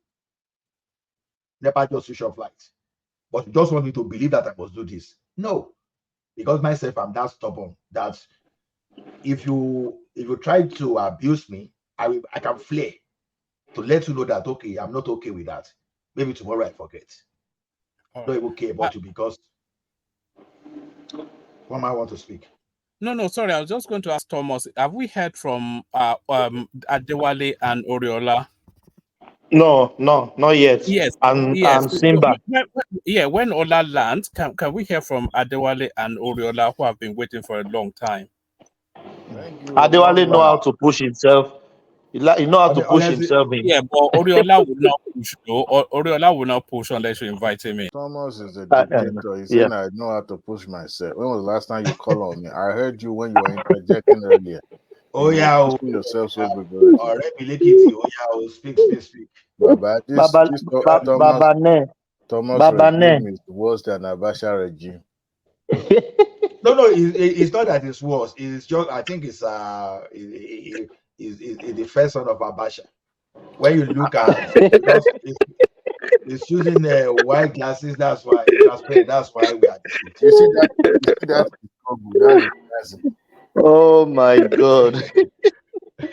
Never just switch off lights. But you just want me to believe that I must do this. No, because myself, I'm that stubborn that if you try to abuse me, I can flare to let you know that okay, I'm not okay with that. Maybe tomorrow I forget. I don't even care about you because one man want to speak. No, sorry. I was just going to ask Thomas. Have we heard from Adewale and Oriola? No, not yet. Yes. And Simba. When Ola lands, can we hear from Adewale and Oriola who have been waiting for a long time? Thank you. Adewale know how to push himself. He know how to push Honestly, himself in. Yeah, but Oriola will not push. Oriola will not push unless you invite him in. Thomas is a dictator. He's Yeah. saying I know how to push myself. When was the last time you called on me? I heard you when you were interjecting earlier. Oh You yeah, were pushing yourself so vigorously. Oh yeah, speak. Baba, Thomas regime is worse than Abacha regime. No, it's not that it's worse. It's just I think it's the first son of Abasha. When you look at because it's using white glasses, that's why transparent. That's why we are deceived. You see that that is Oh my God.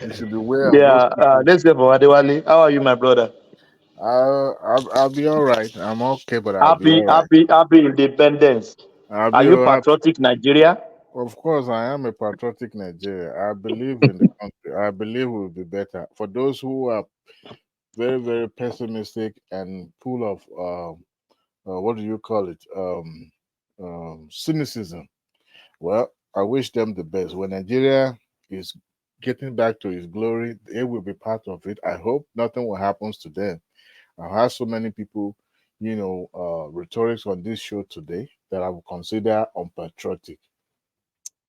you should be aware of those Yeah. people. Let's go for Adewale. How are you, my brother? I'll be all right. I'm okay, but I'll be all right. Happy independence. I'll Are be you all right. patriotic Nigeria? Of course, I am a patriotic Nigerian. I believe in the country. I believe we'll be better. For those who are very, very pessimistic and full of what do you call it? Cynicism. Well, I wish them the best. When Nigeria is getting back to its glory, they will be part of it. I hope nothing will happen to them. I've had so many people, rhetorics on this show today that I would consider unpatriotic.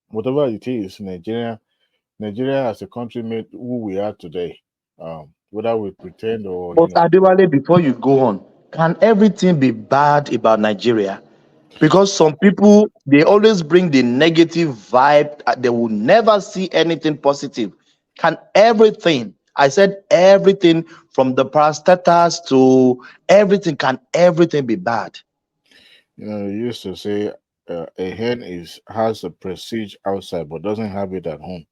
Whatever it is, Nigeria as a country made who we are today. Whether we pretend or But Adewale, before you go on, can everything be bad about Nigeria? Because some people, they always bring the negative vibe. They will never see anything positive. Can everything, I said everything from the parastatals to everything, can everything be bad? they used to say a hen has a prestige outside but doesn't have it at home.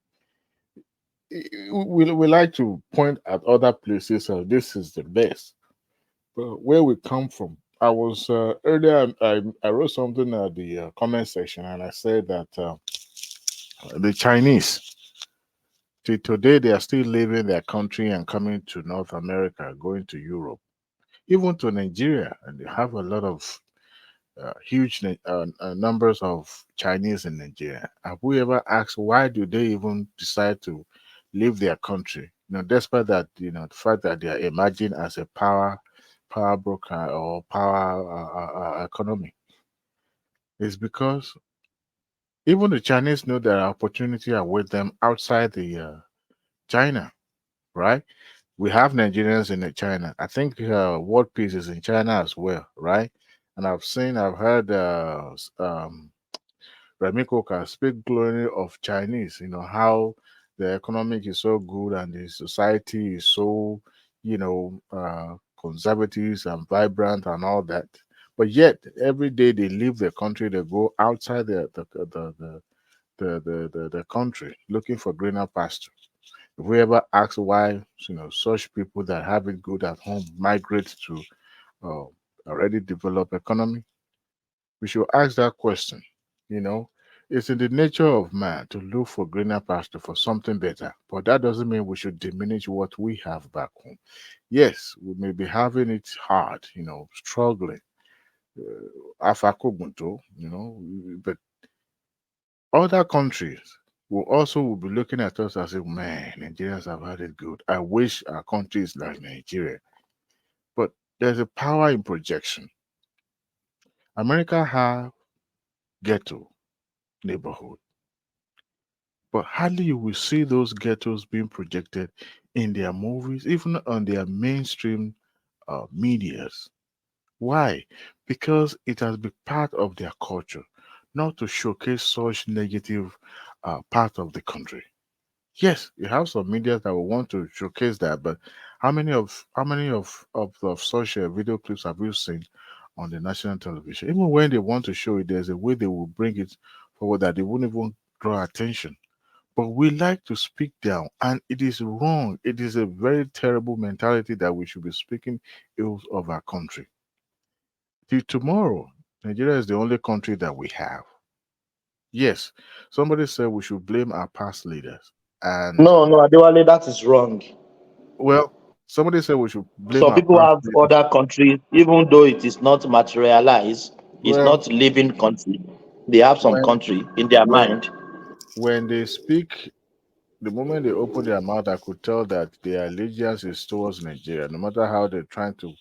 We like to point at other places as this is the best, but where we come from. I was earlier. I wrote something at the comment section, and I said that the Chinese, till today, they are still leaving their country and coming to North America, going to Europe, even to Nigeria, and they have a lot of huge numbers of Chinese in Nigeria. Have we ever asked why do they even decide to leave their country? Despite that, the fact that they are emerging as a power broker or power economy, is because even the Chinese know there are opportunity await them outside the China, right? We have Nigerians in China. I think World Peace is in China as well, right? And I've heard Remiko can speak glowingly of Chinese, how the economic is so good and the society is so, conservative and vibrant and all that. But yet, every day they leave the country, they go outside the country, looking for greener pastures. If we ever ask why such people that have it good at home migrate to uh, already developed economy, we should ask that question. You know, it's in the nature of man to look for greener pasture for something better, but that doesn't mean we should diminish what we have back home. Yes, we may be having it hard, struggling, afakogunto, but other countries will be looking at us as if, man, Nigerians have had it good. I wish our country is like Nigeria. But there's a power in projection. America have ghetto neighborhood, but hardly you will see those ghettos being projected in their movies, even on their mainstream medias. Why? Because it has been part of their culture, not to showcase such negative part of the country. Yes, you have some media that will want to showcase that, but how many of such video clips have you seen on the national television? Even when they want to show it, there's a way they will bring it forward that they won't even draw attention. But we like to speak down, and it is wrong. It is a very terrible mentality that we should be speaking ill of our country. Till tomorrow, Nigeria is the only country that we have. Yes, somebody said we should blame our past leaders. And No, no, Adewale, that is wrong. well, somebody said we should blame Some our people past have leaders. other countries, even though it is not materialized, it's Well, not living country. They have some when country in their when mind. when they speak, the moment they open their mouth, I could tell that their allegiance is towards Nigeria. No matter how they're trying to,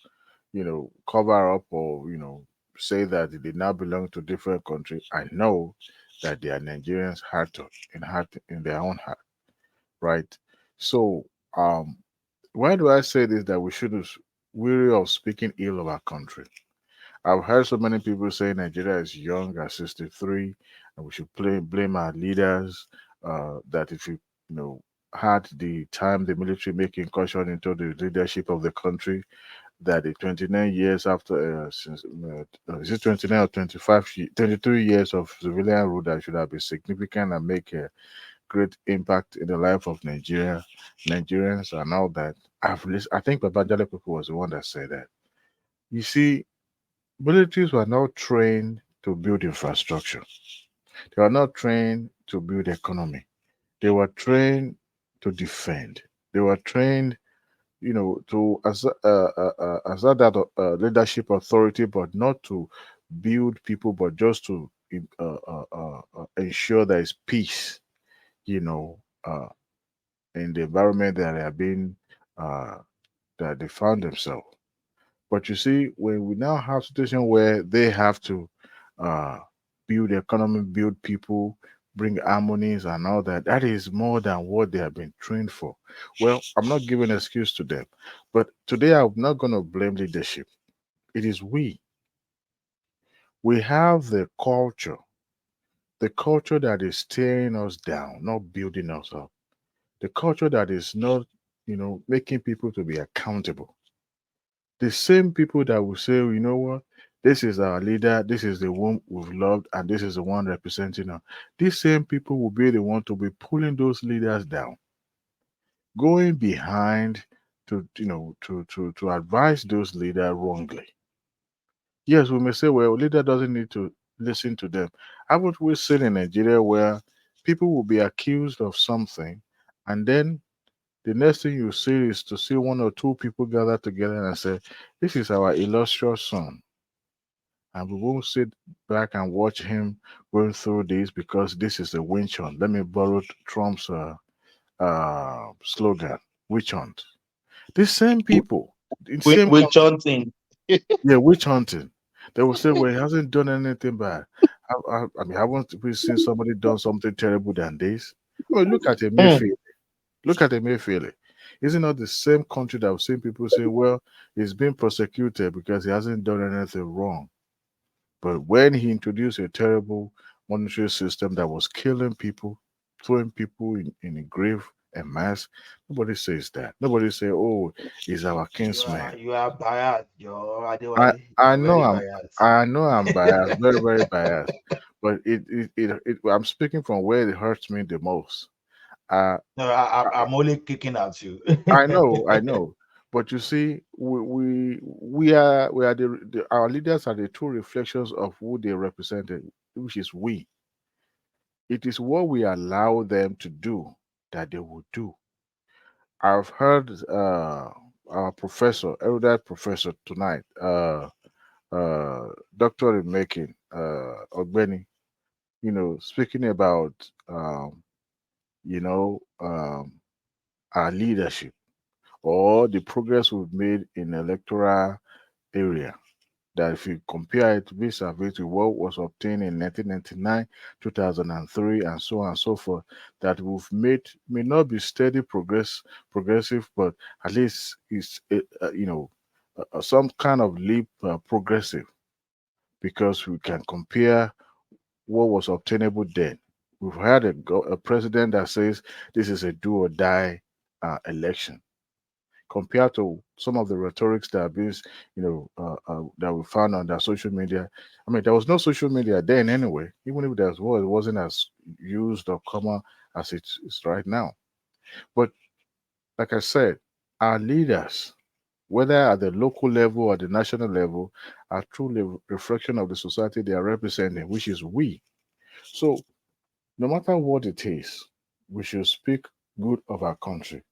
cover up or say that they now belong to different country, I know that they are Nigerians heart in their own heart, right? So, why do I say this? That we shouldn't weary of speaking ill of our country. I've heard so many people say Nigeria is young at 63, and we should blame our leaders. That if had the time the military make incursion into the leadership of the country, that the 29 years after since is it 29 or 23 years of civilian rule that should have been significant and make a great impact in the life of Nigerians and all that. I think Babajale People was the one that said that. You see, militaries were not trained to build infrastructure. They were not trained to build economy. They were trained to defend. They were trained, to assert that leadership authority, but not to build people, but just to ensure there is peace, you know, uh, in the environment that they are being that they found themselves. But you see, when we now have situation where they have to uh, build economy, build people, bring harmonies and all that, that is more than what they have been trained for. Well, I'm not giving excuse to them, but today I'm not going to blame leadership. It is we. We have the culture that is tearing us down, not building us up. The culture that is not, making people to be accountable. The same people that will say, you know what, this is our leader, this is the one we've loved, and this is the one representing us. These same people will be the one to be pulling those leaders down, going behind to advise those leaders wrongly. Yes, we may say, well, leader doesn't need to listen to them. Haven't we seen in Nigeria where people will be accused of something, and then the next thing you see is to see one or two people gather together and say, this is our illustrious son. And we won't sit back and watch him going through this because this is a witch hunt. Let me borrow Trump's slogan, witch hunt. These same people, in same Will country, chanting. yeah, witch hunting. They will say, well, he hasn't done anything bad. I mean, haven't we seen somebody done something terrible than this? I mean, look at Emefiele. Look at Emefiele. Is it not the same country that I've seen people say, well, he's being prosecuted because he hasn't done anything wrong? But when he introduced a terrible monetary system that was killing people, throwing people in a grave and mass, nobody says that. Nobody say, "Oh, he's our kinsman." You are biased, Joe I Adewale. You I are know very I'm biased. I know I'm biased, very very biased. but I'm speaking from where it hurts me the most. No, I'm only kicking at you. I know, but you see, we are our leaders are the true reflections of who they represented, which is we. It is what we allow them to do that they will do. I've heard our professor, erudite professor tonight, doctor in making, Ogbeni, speaking about you know um, our leadership or the progress we've made in electoral area, that if you compare it vis-a-vis to what was obtained in 1999, 2003, and so on and so forth, that we've made may not be steady progressive, but at least it's some kind of leap progressive, because we can compare what was obtainable then. We've had a president that says this is a do or die election, compared to some of the rhetorics that are being, that we found on the social media. I mean, there was no social media then anyway. Even if there was, it wasn't as used or common as it's right now. But like I said, our leaders, whether at the local level or the national level, are truly a reflection of the society they are representing, which is we. So no matter what it is, we should speak good of our country.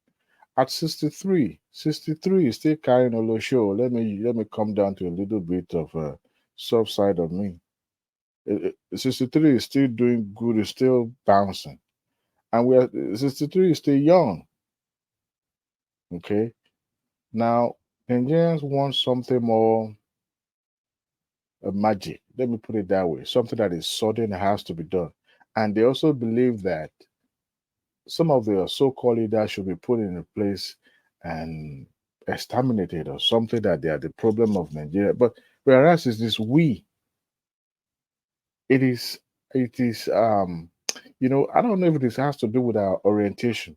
At 63 is still carrying a show. Let me come down to a little bit of a soft side of me. 63 is still doing good, is still bouncing. And 63 is still young. Okay. Now Nigerians want something more magic. Let me put it that way. Something that is sudden and has to be done. And they also believe that some of the so-called leaders should be put in a place and exterminated, or something, that they are the problem of Nigeria. But whereas it's this we, it is I don't know if this has to do with our orientation.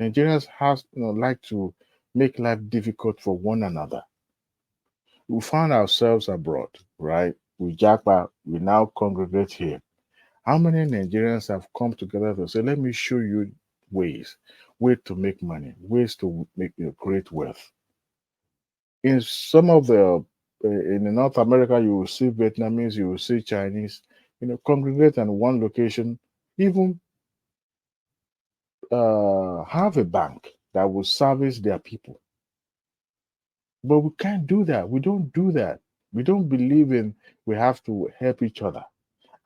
Nigerians has like to make life difficult for one another. We find ourselves abroad, right? We jackpot, we now congregate here. How many Nigerians have come together to say, let me show you ways to make money, ways to make create wealth? In some of the in North America, you will see Vietnamese, you will see Chinese, congregate in one location, even have a bank that will service their people. But we can't do that. We don't do that. We don't believe in we have to help each other.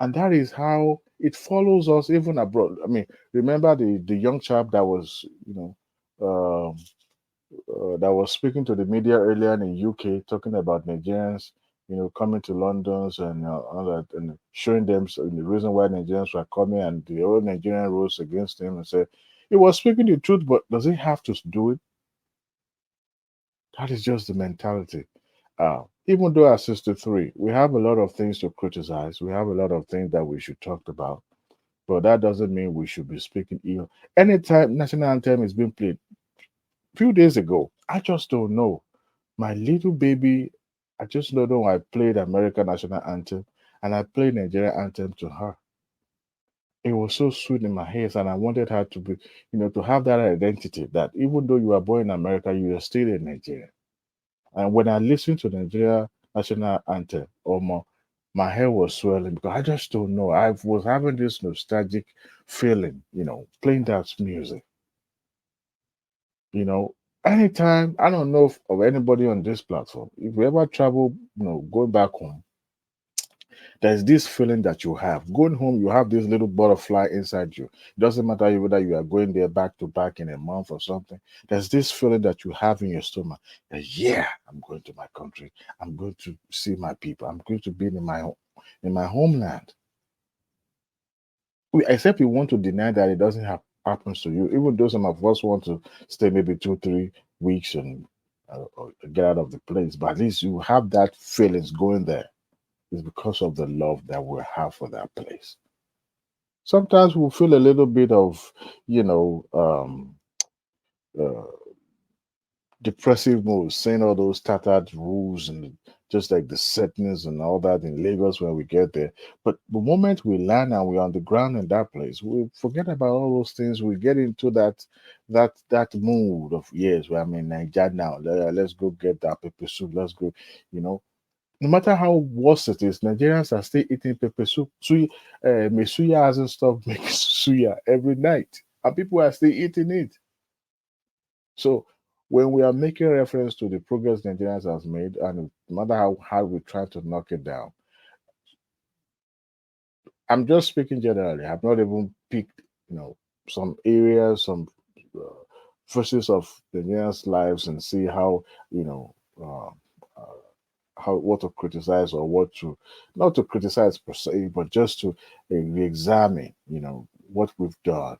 And that is how it follows us even abroad. I mean, remember the young chap that was, that was speaking to the media earlier in the UK, talking about Nigerians, coming to London's and all that, and showing them the reason why Nigerians were coming, and the old Nigerian rose against him and said he was speaking the truth, but does he have to do it? That is just the mentality. Even though at 63, we have a lot of things to criticize, we have a lot of things that we should talk about, but that doesn't mean we should be speaking ill. Anytime national anthem is being played, a few days ago, I just don't know. My little baby, I just don't know. I played American national anthem and I played Nigerian anthem to her. It was so sweet in my ears, and I wanted her to be, to have that identity that even though you are born in America, you are still in Nigeria. And when I listened to Nigeria national anthem, my hair was swelling, because I just don't know. I was having this nostalgic feeling, playing that music. Anytime, I don't know of anybody on this platform, if you ever travel, going back home, there's this feeling that you have. Going home, you have this little butterfly inside you. It doesn't matter whether you are going there back to back in a month or something. There's this feeling that you have in your stomach that, yeah, I'm going to my country. I'm going to see my people. I'm going to be in my homeland. Except you want to deny that it doesn't happens to you. Even though some of us want to stay maybe 2-3 weeks and get out of the place, but at least you have that feelings going there. It's because of the love that we have for that place. Sometimes we'll feel a little bit of, uh, depressive mood, saying all those tattered rules and just like the settings and all that in Lagos when we get there. But the moment we land and we're on the ground in that place, we forget about all those things. We get into that mood of yes, well, I'm in Nigeria now. Let's go get that pepper soup. Let's go, you know. No matter how worse it is, Nigerians are still eating pepper soup. Mesuya hasn't stopped making suya every night, and people are still eating it. So when we are making reference to the progress Nigerians has made, and no matter how hard we try to knock it down, I'm just speaking generally. I've not even picked, some areas, some uh, phases of Nigerians' lives, and see how, you know, uh, uh, how what to criticize or what to not to criticize per se, but just to re-examine, what we've done.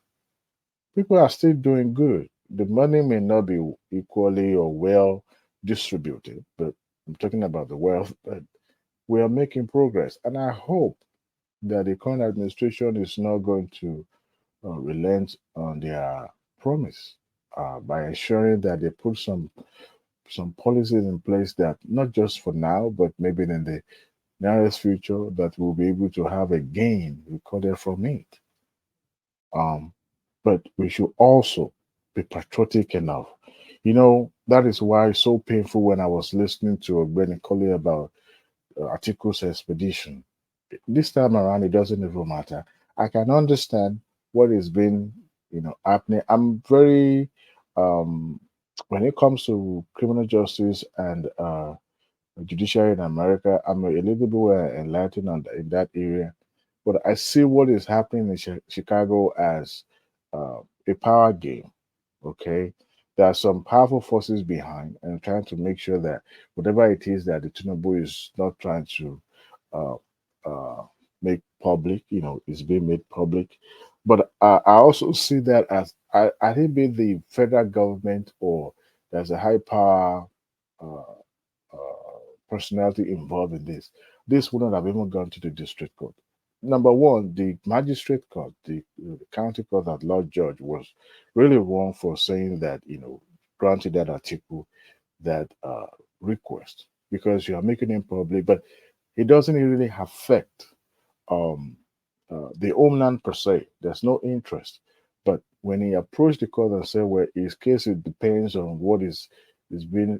People are still doing good. The money may not be equally or well distributed, but I'm talking about the wealth, but we are making progress. And I hope that the current administration is not going to relent on their promise by ensuring that they put some policies in place that not just for now, but maybe in the nearest future, that we'll be able to have a gain recorded from it. Um, but we should also be patriotic enough. That is why it's so painful when I was listening to Benny Colley about Atiku's expedition. This time around, it doesn't even matter. I can understand what is being, happening. I'm very, um, when it comes to criminal justice and judiciary in America, I'm a little bit more enlightened in that area. But I see what is happening in Chicago as a power game. Okay, there are some powerful forces behind and trying to make sure that whatever it is that the Tinubu is not trying to uh, uh, make public, is being made public. But I also see that as I think be the federal government or there's a high power uh, personality involved in this. This wouldn't have even gone to the district court. Number one, the magistrate court, the county court at Lord George was really wrong for saying that, granted that article, that request, because you are making it public, but it doesn't really affect um, the homeland per se. There's no interest. But when he approached the court and said, well, his case, it depends on what is being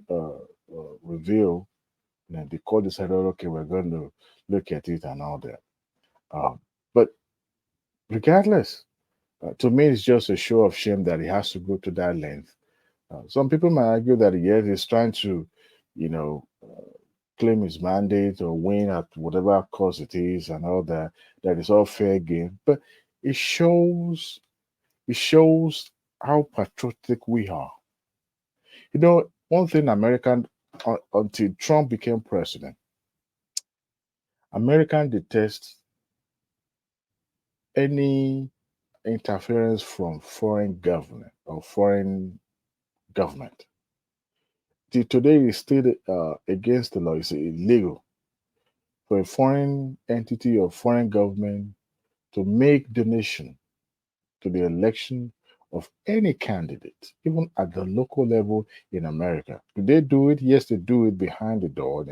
revealed, and the court decided, okay, we're going to look at it and all that. But regardless, to me, it's just a show of shame that he has to go to that length. Some people might argue that yes, he's trying to, claim his mandate or win at whatever cost it is and all that. That is all fair game. But it shows it shows how patriotic we are. One thing American until Trump became president, American detest any interference from foreign government or foreign government. Till today, it's still against the law. It's illegal for a foreign entity or foreign government to make donation to the election of any candidate, even at the local level in America. Do they do it? Yes, they do it behind the door.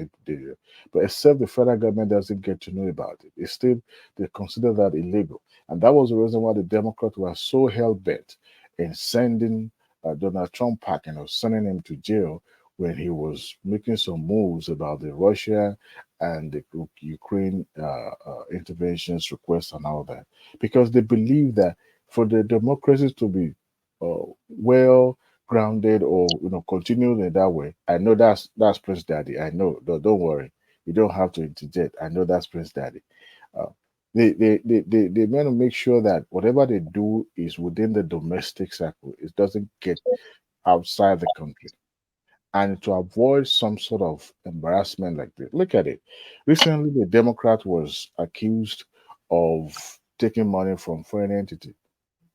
But except the federal government doesn't get to know about it, it's still they consider that illegal. And that was the reason why the Democrats were so hell bent in sending Donald Trump packing or sending him to jail when he was making some moves about the Russia and the Ukraine interventions requests and all that, because they believe that for the democracies to be well grounded or continue in that way. I know that's Prince Daddy. I know. Don't worry. You don't have to interject. I know that's Prince Daddy. Uh, they want to make sure that whatever they do is within the domestic circle. It doesn't get outside the country. And to avoid some sort of embarrassment like this, look at it. Recently, the Democrat was accused of taking money from foreign entity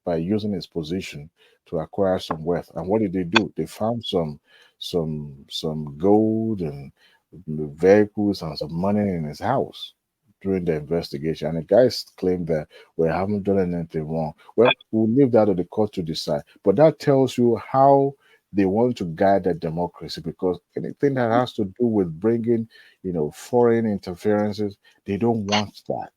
by using his position to acquire some wealth. And what did they do? They found some gold and vehicles and some money in his house during the investigation. And the guys claimed that we haven't done anything wrong. Well, we'll leave that to the court to decide. But that tells you how they want to guide the democracy, because anything that has to do with bringing, foreign interferences, they don't want that.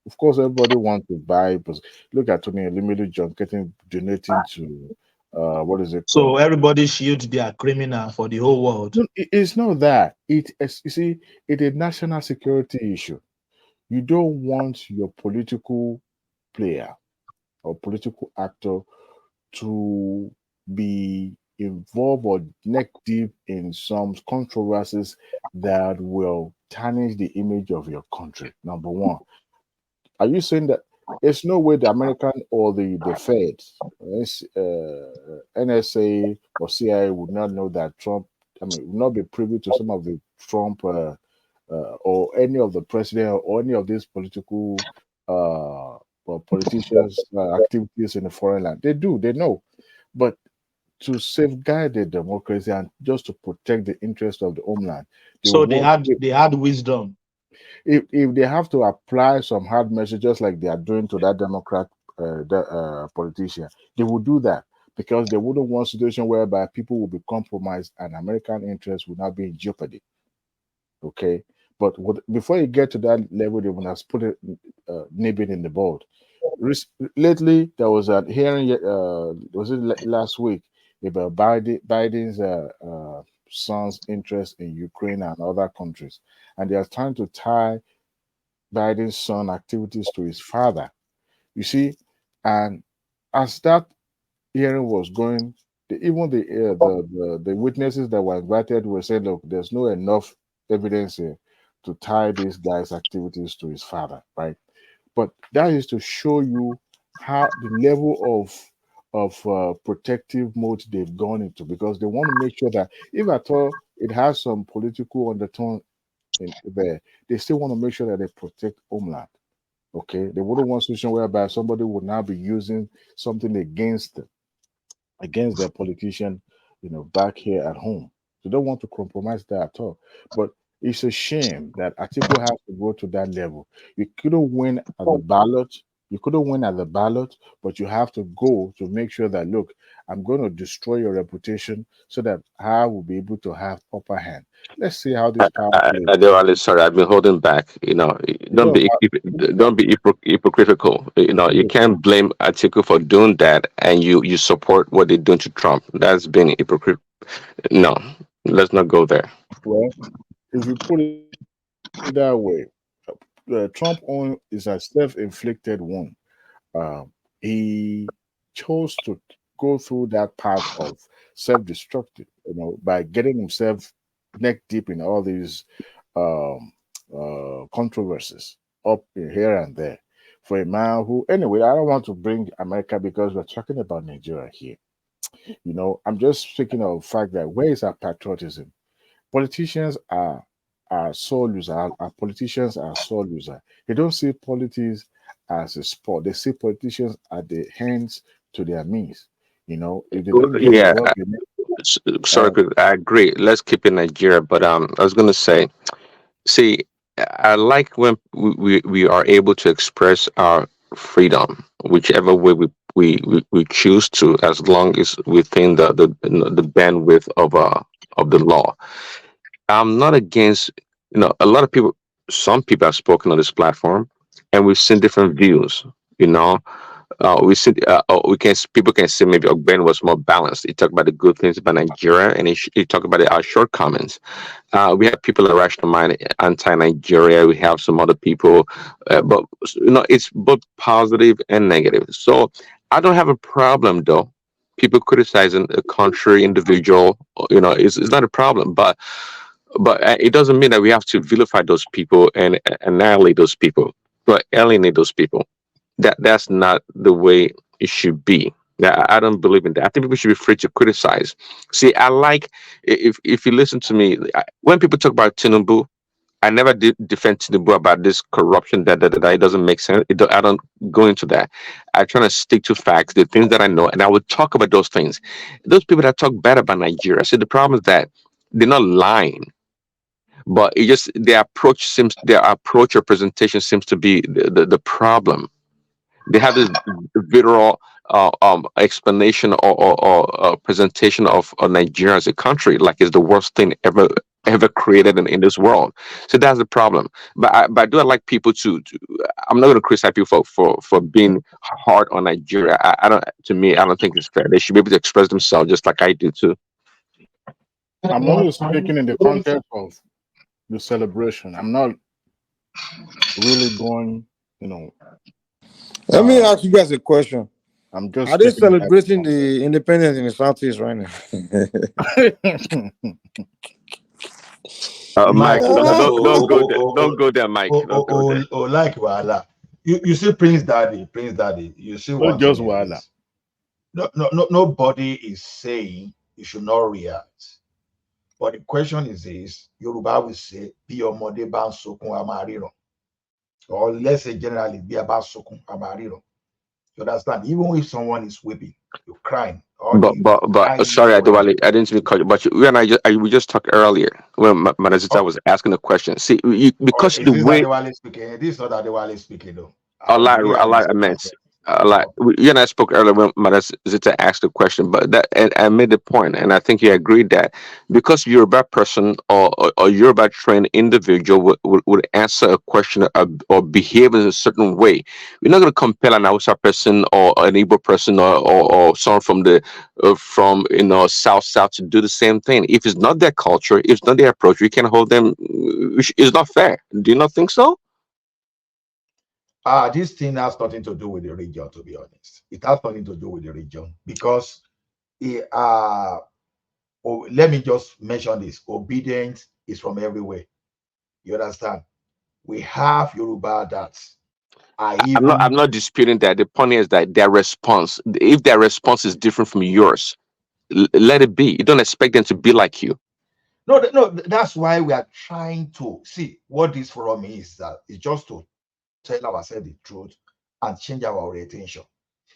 Of course, everybody wants to buy, but look at Tony Limited John getting donating to what is it So called? everybody shield their criminal for the whole world. No, it's not that. You see, it's a national security issue. You don't want your political player or political actor to be involved or neck deep in some controversies that will tarnish the image of your country. Number one, are you saying that there's no way the American or the Fed, NSA or CIA would not know that Trump, would not be privy to some of the Trump or any of the president or any of these political or politicians' activities in the foreign land? They do, they know. But to safeguard the democracy and just to protect the interest of the homeland, they So would they want, had wisdom. if they have to apply some hard measures, just like they are doing to that Democrat politician, they will do that, because they wouldn't want a situation whereby people will be compromised and American interests will not be in jeopardy. Okay, but before you get to that level, they will have put it nib it in the bud. Lately, there was a hearing. Was it last week about Biden's son's interest in Ukraine and other countries, and they are trying to tie Biden's son activities to his father. You see, and as that hearing was going, even the witnesses that were invited were saying, "Look, there's no enough evidence here to tie this guy's activities to his father, right?" But that is to show you how the level of protective mode they've gone into, because they want to make sure that if at all it has some political undertone in there, they still want to make sure that they protect homeland. Okay, they wouldn't want a situation whereby somebody would now be using something against them, against their politician, back here at home. They don't want to compromise that at all. But it's a shame that Atiku has to go to that level. You couldn't win at the ballot. You couldn't win at the ballot, but you have to go to make sure that, look, I'm going to destroy your reputation so that I will be able to have upper hand. Let's see how this power plays. Adewale, sorry, I've been holding back. Don't No, be hypocritical. You look, can't blame Atiku for doing that, and you support what they're doing to Trump. That's being hypocrite. No, let's not go there. well, if you put it that way, Trump on is a self-inflicted one. He chose to go through that path of self-destructive, by getting himself neck deep in all these um, controversies up here and there. For a man who, anyway, I don't want to bring America because we're talking about Nigeria here. I'm just speaking of the fact that where is our patriotism? Politicians are sole loser. Our politicians are sole loser. They don't see politics as a sport. They see politicians at the hands to their means. If they don't get the Yeah, work, they sorry, I agree. Let's keep it Nigeria. But I was gonna say, see, I like when we are able to express our freedom, whichever way we choose to, as long as within the bandwidth of the law. I'm not against, a lot of people, some people have spoken on this platform, and we've seen different views. You know, we can people can say maybe Ogben was more balanced. He talked about the good things about Nigeria, and he talked about our shortcomings. We have people that rational mind anti-Nigeria. We have some other people, but it's both positive and negative. So I don't have a problem though. People criticizing a country, individual, it's not a problem. But it doesn't mean that we have to vilify those people and annihilate those people, but alienate those people. That's not the way it should be. I don't believe in that. I think people should be free to criticize. See, I like, if you listen to me, when people talk about Tinubu, I never did defend Tinubu about this corruption that it doesn't make sense. I don't go into that. I try to stick to facts, the things that I know, and I would talk about those things. Those people that talk bad about Nigeria, see, the problem is that they're not lying, but it just their approach or presentation seems to be the problem. They have this vitriol explanation or presentation of Nigeria as a country like it's the worst thing ever created in this world. So that's the problem. But do I like people to I'm not going to criticize people for being hard on Nigeria. I don't. To me, I don't think it's fair. They should be able to express themselves just like I do too. I'm only speaking in the context of the celebration. I'm not really going, Let me ask you guys a question. I'm just Are they taking celebrating the independence in the Southeast right now? Mike, Mike, don't go there. Don't go there, Mike. Don't go there. like Wala. You see Prince Daddy. You see Not one just thing is Wala. this. No, nobody is saying you should not react. But the question is this: Yoruba will say, "Bí ọmọdé bá ń sunkún, a máa ríran." Or let's say generally, bí a bá sunkún, a máa ríran. You understand? Even if someone is weeping, you're crying, or But crying sorry, whatever. I didn't mean to cut you. But we and we just talked earlier when Manazita was asking the question. See, because Is the this way Adewale speaking? This is not Adewale speaking, though. a The lot, way a I lot listen I to meant. myself. You and I spoke earlier when Zita asked the question, but that and I made the point, and I think you agreed that because you're a bad person or you're a bad trained individual would answer a question or behave in a certain way, you're not going to compel an Hausa person or an Igbo person or someone from the from South to do the same thing. If it's not their culture, if it's not their approach, we can hold them. It's not fair. Do you not think so? This thing has nothing to do with the region, to be honest. It has nothing to do with the region because let me just mention this. Obedience is from everywhere. You understand? We have Yoruba that are I'm even not disputing that. The point is that their response, if their response is different from yours, let it be. You don't expect them to be like you. no. That's why we are trying to see what this forum is. That it's just to tell ourselves the truth and change our orientation.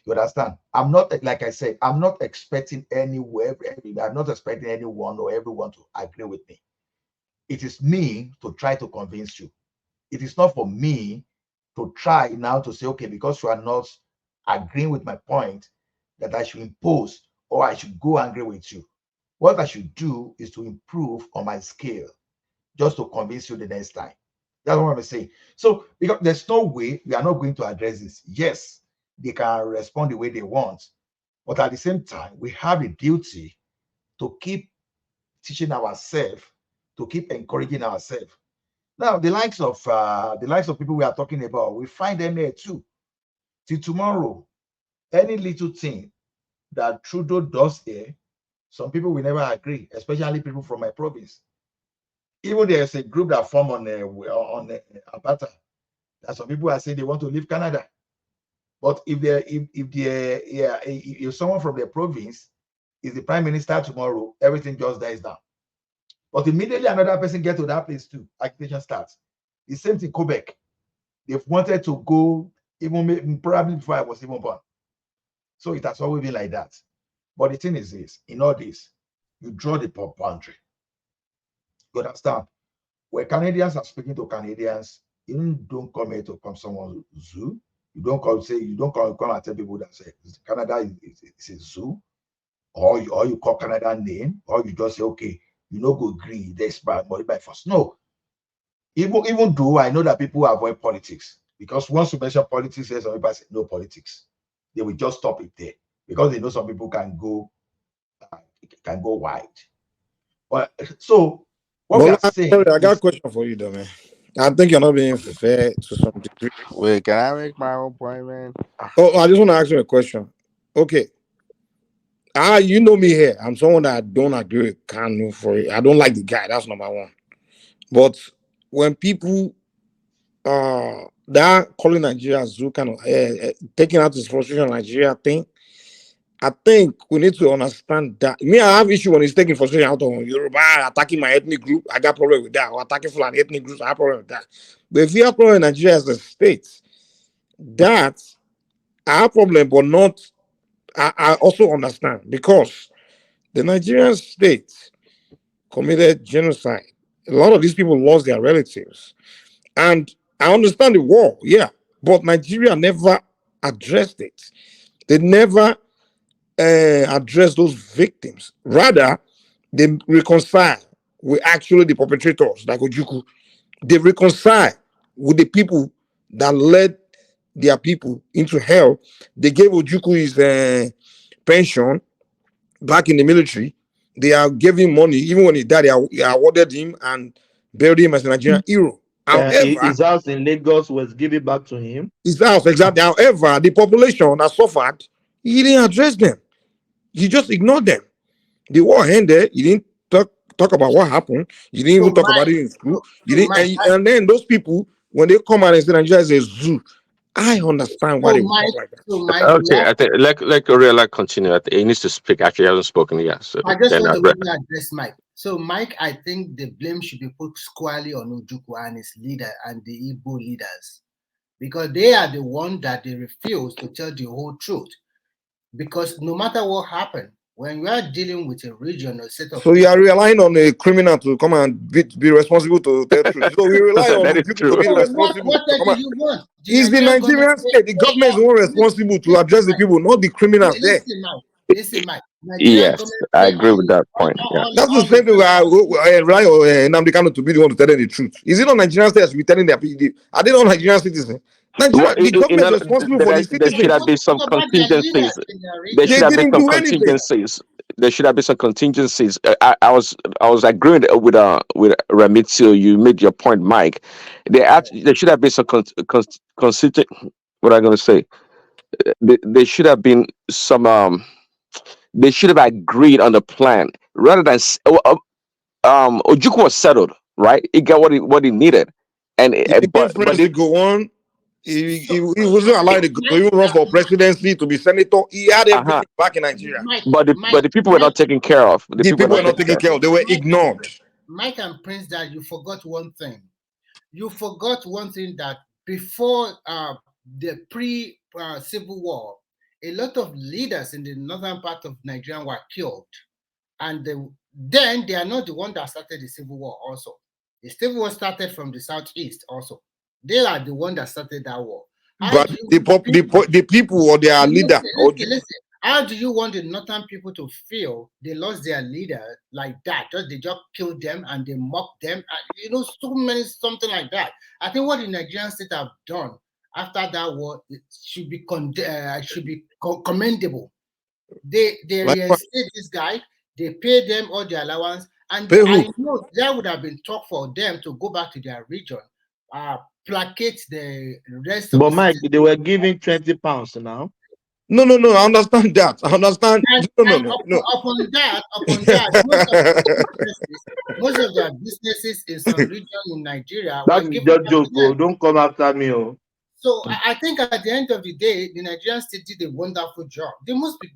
You understand? I'm not, like I said, I'm not expecting anywhere. I'm not expecting anyone or everyone to agree with me. It is me to try to convince you. It is not for me to try now to say, okay, because you are not agreeing with my point, that I should impose or I should go angry with you. What I should do is to improve on my skill just to convince you the next time. That's what I'm saying. So, because there's no way we are not going to address this. Yes, they can respond the way they want, but at the same time, we have a duty to keep teaching ourselves, to keep encouraging ourselves. Now, the likes of people we are talking about, we find them here too. Till tomorrow, any little thing that Trudeau does here, some people will never agree, especially people from my province. Even there's a group that formed on Alberta that some people are saying they want to leave Canada. But if someone from their province is the prime minister tomorrow, everything just dies down. But immediately another person gets to that place too, agitation starts. The same thing Quebec. They've wanted to go even probably before I was even born. So it has always been like that. But the thing is this, in all this, you draw the boundary. You understand? When Canadians are speaking to Canadians, you don't come here to come someone's zoo. You don't come and tell people that say Canada is a zoo, or you call Canada name, or you just say, okay, you know, go agree, there's by force. No. Even though I know that people avoid politics, because once you mention politics, there's some people say no politics. They will just stop it there because they know some people can go wide. But so what we are saying. Sorry, I got a question for you, though, man. I think you're not being fair to some degree. Wait, can I make my own point, man? Oh, I just want to ask you a question. Okay. You know me here. I'm someone that don't agree with Kanu for it. I don't like the guy. That's number one. But when people that calling Nigeria zoo kind of taking out this frustration Nigeria thing, I think we need to understand that. Me, I have issue when he's taking frustration out on Yoruba, attacking my ethnic group. I got problem with that. Or attacking Fulani ethnic groups, I have problem with that. But if you have problem in Nigeria as a state, that I have problem, but not. I also understand because the Nigerian state committed genocide. A lot of these people lost their relatives, and I understand the war, yeah, but Nigeria never addressed it. They never address those victims. Rather, they reconcile with actually the perpetrators, like Ojukwu. They reconcile with the people that led their people into hell. They gave Ojukwu his pension back in the military. They are giving money. Even when he died, they awarded him and buried him as a Nigerian hero. However, his house in Lagos was given back to him. his house, exactly. However, the population that suffered, he didn't address them. He just ignored them. The war ended. He didn't talk about what happened. He didn't even talk about it in school. And then those people, when they come out and say Nigeria is a zoo, I understand why they would talk like that. Okay, I think let Oriela continue. I think he needs to speak. Actually, he hasn't spoken yet. So I just then want to I'll- quickly address Mike. So, Mike, I think the blame should be put squarely on Ojukwu and his leader and the Igbo leaders, because they are the one that they refuse to tell the whole truth. Because no matter what happened, when we are dealing with a region or set of So you are relying on a criminal to come and be responsible to tell the truth. So we rely on That is people to true. be responsible. what to come do and, you want? it's the Nigerian state. The government is the one responsible to address the people, not the criminals there. Listen, Mike. Yes, I agree with that point. Yeah. That's the same thing. I rely on Nnamdi Kanu to be the one to tell them the truth. Is it not Nigerian state that should be telling their people? Are they not Nigerian citizens? Nigeria, the government is responsible for the citizens. There should have been some contingencies. There should have been some contingencies. There should have been some contingencies. I was agreeing with Ramitio. You made your point, Mike. There should have been some constituent. What am I going to say? There should have been some. They should have agreed on the plan rather than Ojukwu was settled, right? He got what he needed, and but to go on. He wasn't allowed to even run for presidency, to be senator. He had everything back in Nigeria. But the people were not taken care of. The people were not taken care of. They were ignored. Mike and Prince, that you forgot one thing. You forgot one thing, that before the pre-Civil War, a lot of leaders in the northern part of Nigeria were killed. And then they are not the one that started the Civil War also. The Civil War started from the southeast also. They are the one that started that war. But the people or their leader. Listen. How do you want the northern people to feel they lost their leader like that? They just killed them and they mocked them. Something like that. I think what the Nigerian state have done after that war, it should be commendable. They reinstate this guy. They pay them all their allowance, and I know there would have been talk for them to go back to their region, placate the rest of. But Mike, they were giving £20 now. No. I understand that. I understand. No. Upon that, most of their businesses in some region in Nigeria. That's just joke, bro. Don't come after me, oh. So I think at the end of the day, the Nigerian state did a wonderful job. They must be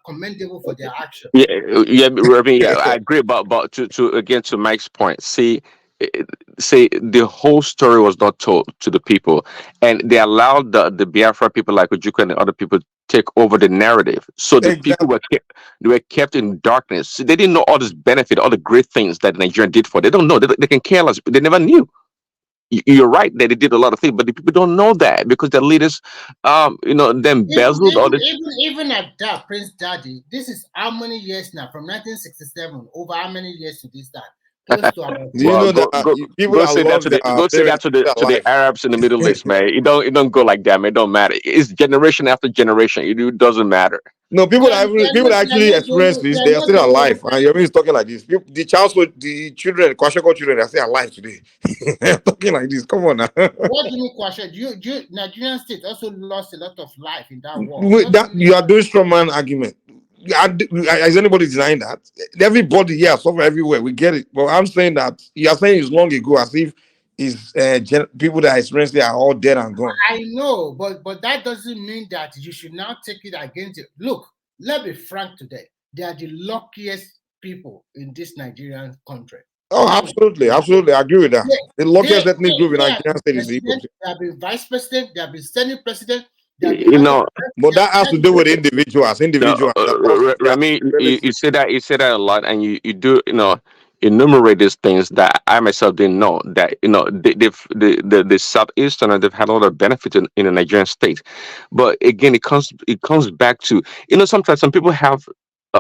commendable for their action. Yeah, I agree. But to Mike's point, see, the whole story was not told to the people, and they allowed the Biafra people like Ojukwu and the other people take over the narrative. So the people were kept in darkness. So they didn't know all this benefit, all the great things that Nigeria did for. They don't know. They can care less. They never knew. You're right that they did a lot of things, but the people don't know that because their leaders, them embezzled all this. Even at that, Prince Daddy, this is how many years now? From 1967, over how many years to this time? Close to Go say that to the Arabs in the Middle East, man. It don't go like that, man. It don't matter. It's generation after generation. It doesn't matter. No, people actually experience this. They are still alive. And you're really talking like this. The children, Kwasheko children, are still alive today. They're talking like this. Come on now. What do you mean, Kwashe? Nigerian state also lost a lot of life in that war. You are doing strong man argument. Is anybody denying that? Everybody here suffer everywhere. We get it. But I'm saying that you are saying it's long ago, as if it's people that experience it are all dead and gone. I know, but that doesn't mean that you should now take it against it. Look, let's be frank today. They are the luckiest people in this Nigerian country. Oh, absolutely. I agree with that. The luckiest ethnic group in Nigerian state is the Igbo. They have been vice president. They have been senate president. But that has to do with individuals. Rami, you say that a lot, and you do enumerate these things that I myself didn't know. That the southeastern, they've had a lot of benefits in the Nigerian state. But again, it comes back to, sometimes some people have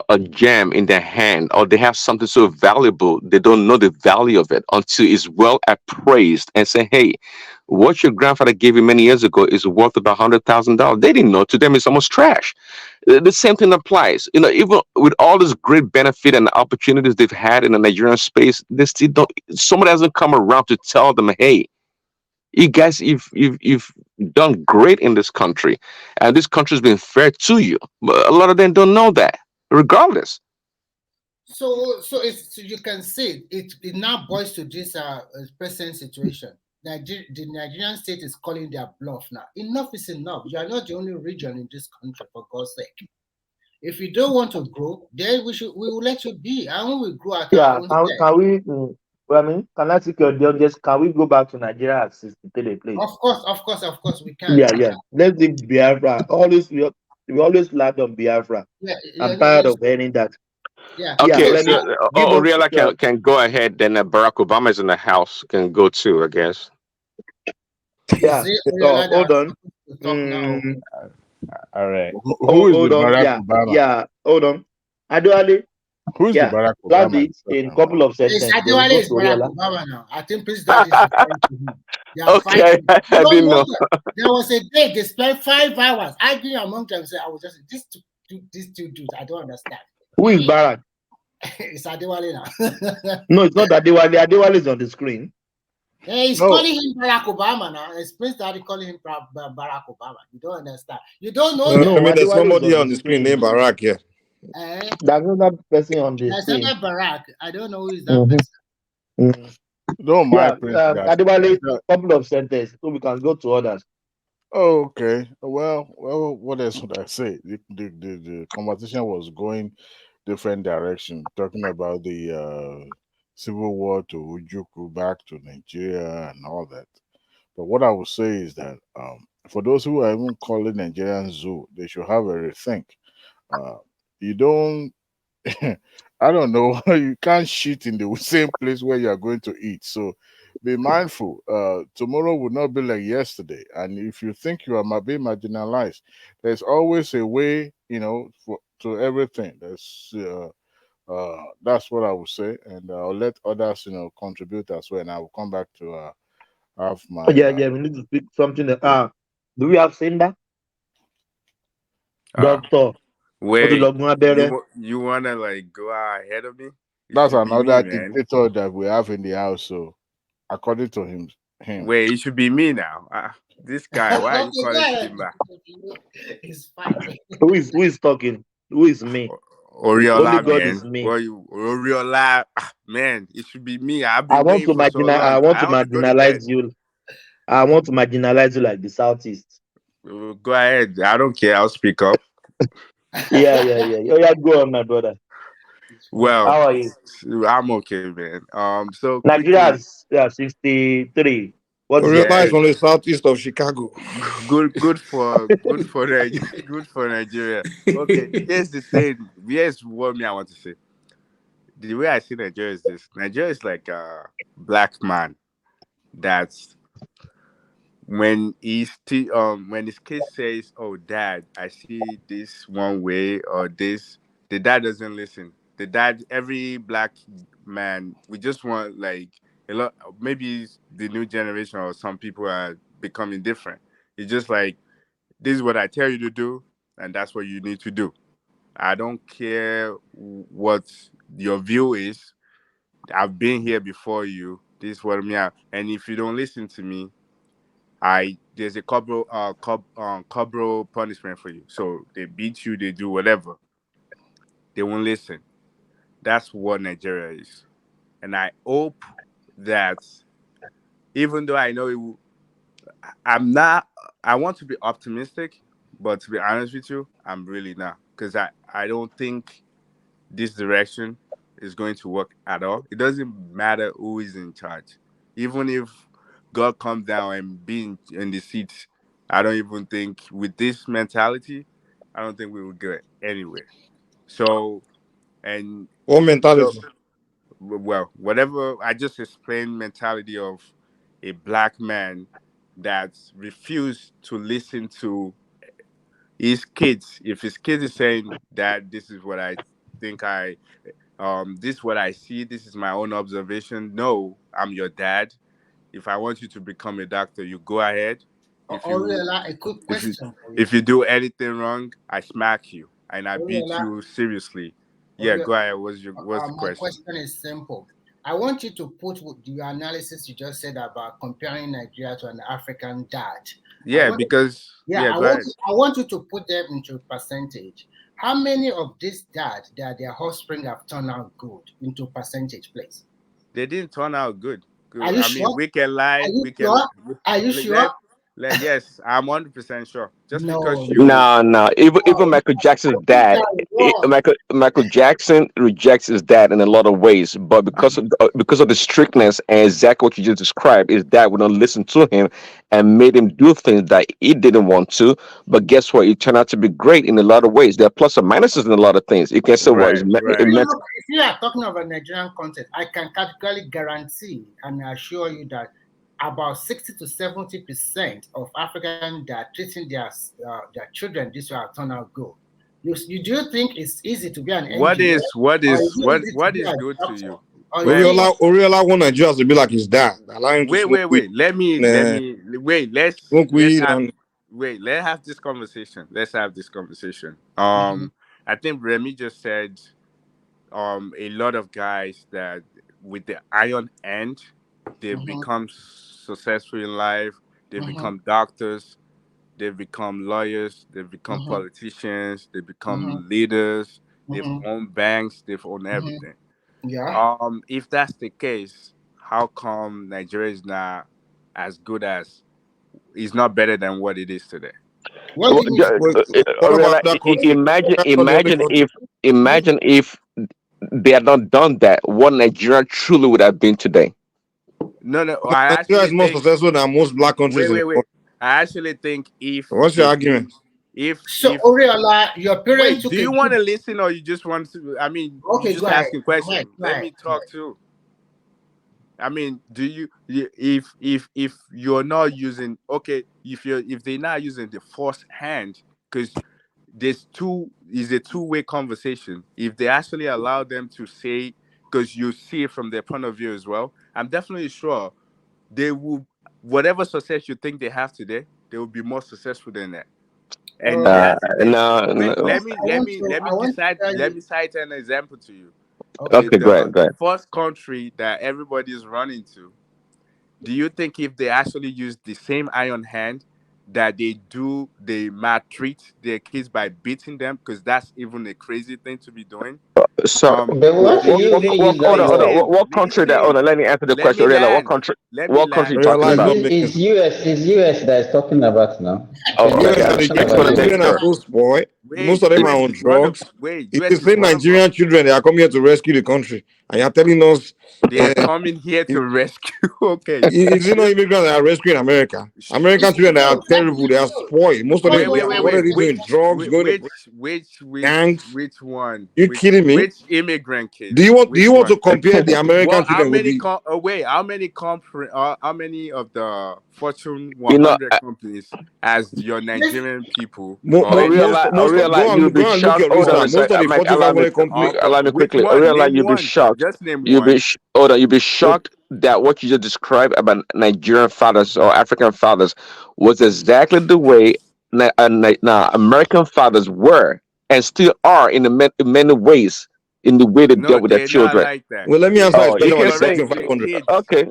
a gem in their hand, or they have something so valuable they don't know the value of it until it's well appraised and say, hey, what your grandfather gave you many years ago is worth about $100,000. They didn't know. To them, it's almost trash. The same thing applies. Even with all this great benefit and opportunities they've had in the Nigerian space, they still don't. Somebody hasn't come around to tell them, "Hey, you guys, you've done great in this country, and this country's been fair to you." But a lot of them don't know that. Regardless, So you can see it now boils to this present situation. The Nigerian state is calling their bluff now. Enough is enough. You are not the only region in this country, for God's sake. If you don't want to grow, then we will let you be, and we will grow at our own Can, stead. can we? Can I seek your indulgence? Can we go back to Nigeria at 63, please? Of course, we can. Yeah. Let's leave Biafra. We always land on Biafra. I'm tired of hearing that. Yeah. okay. Let me give us. Oriela can go ahead. Then Barack Obama is in the house. Can go too, I guess. Yeah. Hold on. All right. Who is the Barack Obama? Yeah. Hold on. Adewale. Who is the Barack That's Obama? it in a couple of sentences. Adewale is Barack Obama now. I think President is referring to him. They are Okay, fighting. I didn't know. There was a day they spent 5 hours arguing among themselves. I was just these two dudes. I don't understand. Who is Barack? It's Adewale now. No, it's not Adewale. Adewale is on the screen. Yeah, he's calling him Barack Obama now. It's Prince Daddy calling him Barack Obama. You don't understand. You don't know. No, I mean, there's somebody on the screen named Barack here. There's another person on the screen. There's another Barack. I don't know who is that person. Don't mind Prince Daddy. Adewale, couple of sentences so we can go to others. Oh, okay. Well, what else would I say? The conversation was going different direction, talking about the civil war to Ujuku back to Nigeria and all that. But what I would say is that for those who are even calling Nigerians zoo, they should have a rethink. You don't, I don't know, you can't shit in the same place where you are going to eat. So be mindful. Tomorrow will not be like yesterday. And if you think you are being marginalized, there's always a way, to everything. That's what I would say. And I'll let others, contribute as well. And I will come back to have my. We need to speak something. Do we have Cinda? Doctor. Wait, you wanna like go ahead of me? That's another dictator that we have in the house. So, according to him. Wait, it should be me now. This guy, why are you calling Simba? It's fine. Who is talking? Who is me? Oriola, Only God man. is me. Oriola, man. It should be me. I want to marginalize you. I want to marginalize you like the Southeast. Go ahead. I don't care. I'll speak up. Yeah. Oh, yeah, go on, my brother. Well, how are you? I'm okay, man. So Nigeria is 63. What's is on the southeast of Chicago. Good for Nigeria. Okay, here's the thing. Here's what I want to say. The way I see Nigeria is this: Nigeria is like a black man that's when his kid says, "Oh, Dad, I see this one way," or this, the dad doesn't listen. The dad, every black man, we just want like a lot. Maybe the new generation or some people are becoming different. It's just like, this is what I tell you to do, and that's what you need to do. I don't care what your view is. I've been here before you. This is what and if you don't listen to me, there's a corporal punishment for you. So they beat you, they do whatever. They won't listen. That's what Nigeria is. And I hope that, even though I know I want to be optimistic, but to be honest with you, I'm really not. Because I don't think this direction is going to work at all. It doesn't matter who is in charge. Even if God comes down and be in the seat, I don't even think with this mentality, I don't think we will get anywhere. So, and what mentality? well, whatever I just explained, mentality of a black man that refused to listen to his kids. If his kids is saying that this is what I think this is what I see, this is my own observation. No, I'm your dad. If I want you to become a doctor, you go ahead. If you Oriola, a quick if you question for you. if you do anything wrong, I smack you and I beat Oriola, you seriously. Yeah, Oriola, go ahead. What's the my question? question is simple. I want you to put your analysis you just said about comparing Nigeria to an African dad. Yeah, because yeah, go ahead. I want you to put them into percentage. How many of these dads that their offspring have turned out good into percentage, please? They didn't turn out good. Are Good. you I mean, sure? we can lie. Are you We can sure? Are you sure? yes, I'm 100% sure. Just because No. you No. Even Michael Jackson's dad, Michael Jackson rejects his dad in a lot of ways, but because of the strictness and exactly what you just described, his dad would not listen to him and made him do things that he didn't want to. But guess what? It turned out to be great in a lot of ways. There are plus and minuses in a lot of things. You can say, well, right. If you are talking of a Nigerian context, I can categorically guarantee and assure you that about 60 to 70% of African that treating their children this way have turned out good. You do you think it's easy to be an engineer? What is good to you? Oriola want Nigeria to be like his dad. Allow him to smoke weed. Let me wait. Smoke weed and Let's have this conversation. I think Remy just said a lot of guys that with the iron hand, they've become successful in life. They become doctors. They become lawyers. They become politicians. They become leaders. They've owned banks. They've owned everything. Yeah. If that's the case, how come Nigeria is not as good as, is not better than what it is today? Well, Ariella, imagine if they had not done that, what Nigeria truly would have been today. No, Nigeria is more successful than most black countries. Wait. I actually think if what's your argument? Oriola, your parents do you want to listen or you just want to? I mean, okay, you just asking questions. Let me talk too. I mean, if you're not using if they're not using the force hand, because is a two-way conversation. If they actually allow them to say, because you see it from their point of view as well, I'm definitely sure they will, whatever success you think they have today, they will be more successful than that. And that's the thing. Let me cite an example to you. Okay, go ahead. The first country that everybody is running to, do you think if they actually use the same iron hand that they maltreat their kids by beating them? Because that's even a crazy thing to be doing. So, what country that? Hold on, let me answer the question. What country? What country are you talking about? It's US that is talking about now. Nigerians are so spoiled. Most of them are on drugs. If you say Nigerian children, they are coming here to rescue the country, and you're telling us they are coming here to rescue. Okay, is it not immigrants that are rescuing America? American children are terrible. They are spoiled. Most of them are already doing drugs, going to gangs. Which one? You kidding me? Which immigrant kids? Do you want to compare the American children with the? How many of the Fortune 100 companies as your Nigerian people? Go and look your research. Most of the Fortune 500 companies. Allow me quickly. Ariella, you'll be shocked. Just name one. You'll be shocked that what you just described about Nigerian fathers or African fathers was exactly the way American fathers were and still are in many ways, in the way they deal with their children. Like that. Well, let me answer his question on the Fortune 500. Okay.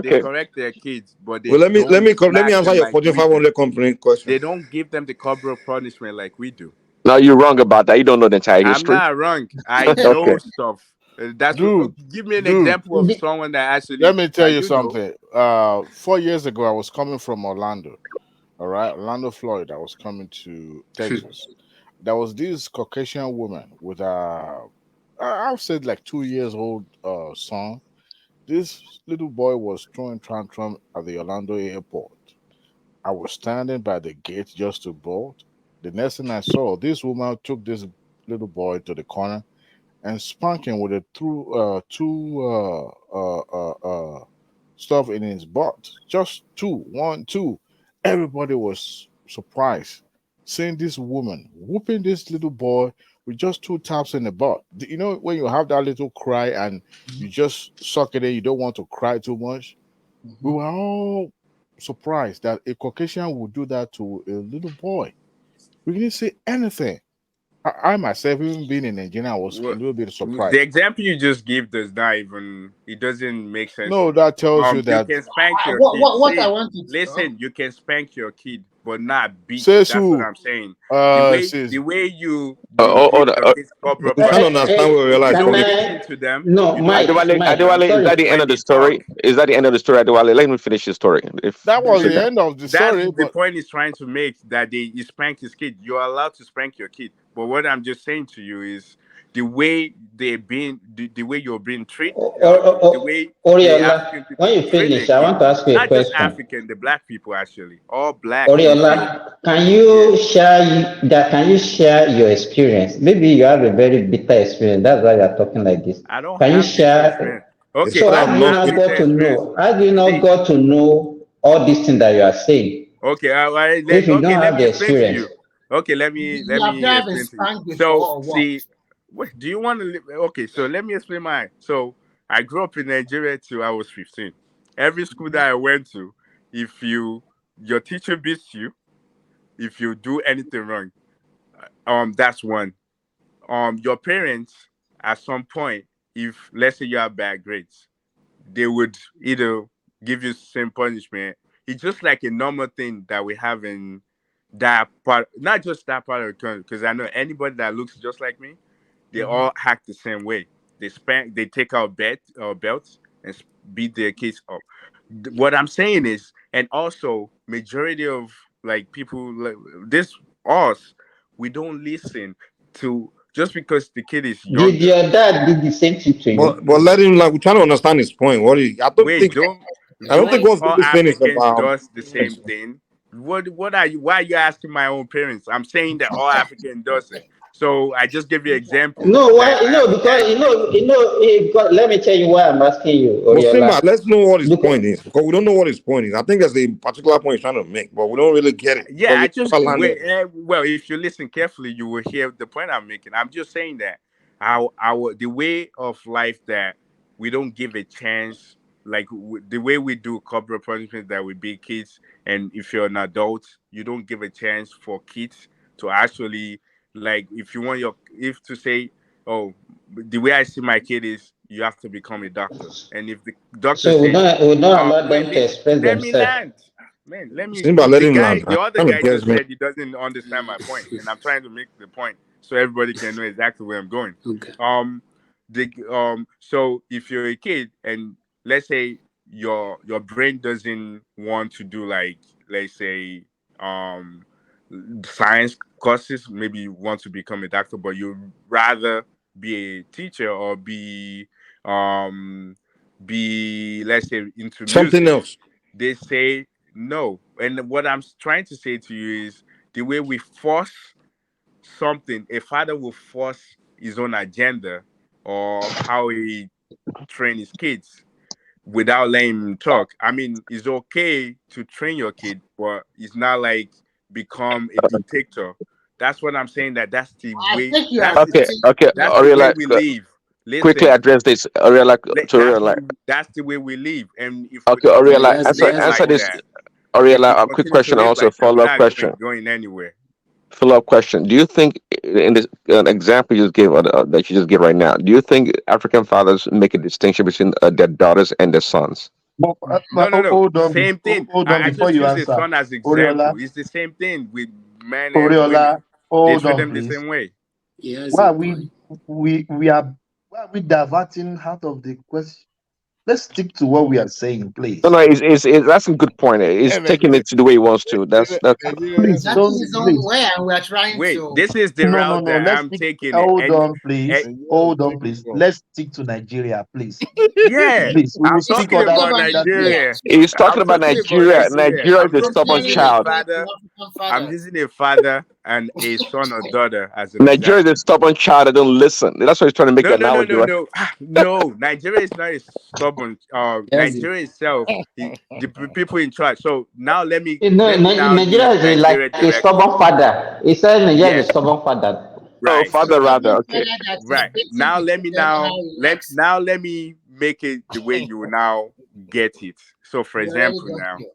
They correct their kids, but they let me answer your Fortune 500 company question. They don't give them the corporal punishment like we do. No, you're wrong about that. You don't know the entire history. I'm not wrong. I know stuff. Give me an example of someone that actually. Let me tell you something. 4 years ago, I was coming from Orlando. All right, Orlando, Florida. I was coming to Texas. There was this Caucasian woman with I've said like 2 years old son. This little boy was throwing tantrum at the Orlando airport. I was standing by the gate just to board. The next thing I saw, this woman took this little boy to the corner and spanking with a two stuff in his butt. Just two, one, two. Everybody was surprised seeing this woman whooping this little boy with just two taps in the butt. You know, when you have that little cry and you just suck it in, you don't want to cry too much. We were all surprised that a Caucasian would do that to a little boy. We didn't say anything. I myself, even being in Nigeria, I was a Well, little bit the surprised. example you just give does not even, it doesn't make sense. No, that tells you You that. can spank your kid. What I See, want to listen, you can spank your kid, but not beat. Says That's what who? I'm saying. The Says way you Oh, give your kids corporal Eh, I'm trying to eh, punishment, understand where eh, we're you like don't can coming. listen I? to them. No, You don't Mike, listen Mike, to them Adewale, is sorry. that the end when of the they story? talk. Is that the end of the story, Adewale? Let me finish the story. If that you was say the that. end of the That's story, the but point he's trying to make, that you spank his kid. You're allowed to spank your kid. But what I'm just saying to you is the way the way you're being treated, the way the Oriola, African when people you train their finish, I kids, want to ask you a not just question. African, the black people actually, all black people. Oriola, can Yeah, you can you share your experience? Maybe you have a very bitter experience. That's why you are talking like this. I don't Can you have bitter share? experience. Okay, So I how don't do you have not bitter got to experience. know? How do you not See, got to know all these things that you are saying okay, if you okay, don't let have me the explain to experience? you. Okay, let you have me never been explain to you. spanked before So, or what? see, what do you want to? Okay, so let me explain mine. So, I grew up in Nigeria till I was 15. Every school that I went to, if your teacher beats you, if you do anything wrong, that's one. Your parents at some point, if let's say you have bad grades, they would either give you same punishment. It's just like a normal thing that we have in that part, not just that part of the country, because I know anybody that looks just like me, they all act the same way. They take out belts and beat their kids up. What I'm saying is, and also majority of like people like this us, we don't listen to just because the kid is Did younger. your dad did the same thing to you? But let him, like, we're trying to understand his point. Wait, I don't think don't what all he's saying is Africans about. does the same thing? What are you? Why are you asking my own parents? I'm saying that all African does it. So I just give you example No, that why? I have a Because dad. because, let me tell you why I'm asking you, But Simba, Oriola. let's know what his Because point is, because we don't know what his point is. I think that's the particular point he's trying to make, but we don't really get it Yeah, because I we just never wait. landed. Well, if you listen carefully, you will hear the point I'm making. I'm just saying that our the way of life that we don't give a chance, like the way we do corporate punishment, that we be kids, and if you're an adult, you don't give a chance for kids to actually, like, if you want your, if to say, oh, the way I see my kid is you have to become a doctor, and if the doctor so we says, don't allow wait, them to express let me themselves. land. Man, let me. Simba, let The him land. the other Kind of guy gets just me. said he doesn't understand my point, and I'm trying to make the point so everybody can know exactly where I'm going. Okay. So if you're a kid and let's say your brain doesn't want to do, like, let's say, um science courses, maybe you want to become a doctor, but you rather be a teacher or um let's say into Something music, else. they say no. And what I'm trying to say to you is the way we force something, a father will force his own agenda or how he train his kids without letting him talk. I mean, it's okay to train your kid, but it's not like become a dictator. That's what I'm saying. That's the I way. think you are Okay, okay, That's the way Ariela, we live. quickly Listen, address this. Ariela, to Ariela. that's the way we live, and if we Okay, continue Ariela, to answer live answer like this. that, if we Ariela, a quick continue to question, live also a like that, we're follow-up not question. going anywhere. Follow-up question. Do you think, in this example you just gave, that you just gave right now, do you think African fathers make a distinction between their daughters and their sons? No, no, no. Hold on, Same thing. hold on I before just you use the answer. son as Oriola, example. It's the same thing with men and Oriola, women. They hold treat on, them the please. same way. He has Why a are we point. we are why are we diverting out of the question? Let's stick to what we are saying, No, please. no, that's a good point. He's and taking it to the way he wants to. That's Please that don't is his own please. way, and we are trying Wait, to. this is the No, no, route no. that Let's I'm stick. taking it. Hold And, on, please. Hold on, please. Let's stick to Nigeria, please. yeah, Please. We will I'm It's speak talking talking other about about things that day. Nigeria. Nigeria. he's talking I'm about talking about Nigeria. Nigeria. Nigeria I'm is a just stubborn using Comparing a child. Nigeria to father. African I'm fathers. using a father and a son or daughter as an Nigeria is a example. stubborn child that don't listen. That's why he's trying to make No, the no, no, analogy, no, right? no. No, Nigeria is not a stubborn. Yes, Nigeria itself, people in charge. So now You know, let me now use Nigeria is like Nigeria a directly. stubborn father. He said Nigeria is a Yes, stubborn father. Oh, right. It's a father, rather. stubborn Okay. fella that is Right. beating Now the let me children now how he likes. let me make it the way you now get it. So for We already example got now, you.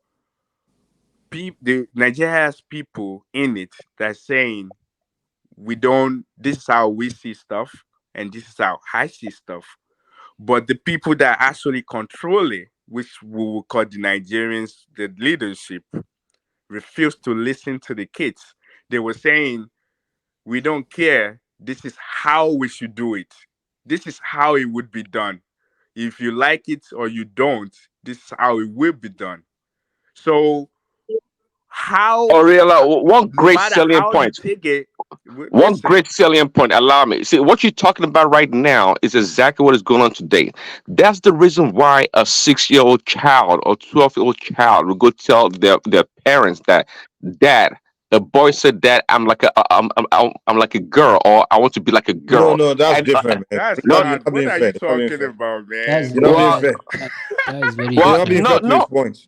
the Nigeria has people in it that's saying we don't this is how we see stuff and this is how I see stuff. But the people that actually control it, which we will call the Nigerians, the leadership, refused to listen to the kids. They were saying, we don't care. This is how we should do it. This is how it would be done. If you like it or you don't, this is how it will be done. So how, Oriela, one no great matter selling how you point. take it, One listen, great selling point, allow me. See, what you're talking about right now is exactly what is going on today. That's the reason why a 6-year-old child or 12-year-old child will go tell their parents that, Dad, the boy said that I'm like a girl, or I want to be like a No, girl. no, that's And different, man. that's no, You're mad. not What being are fair. you You're not being talking fair. about, that's man? You're not being well, fair. that is very You're well, not being different. fair no, to his no, point.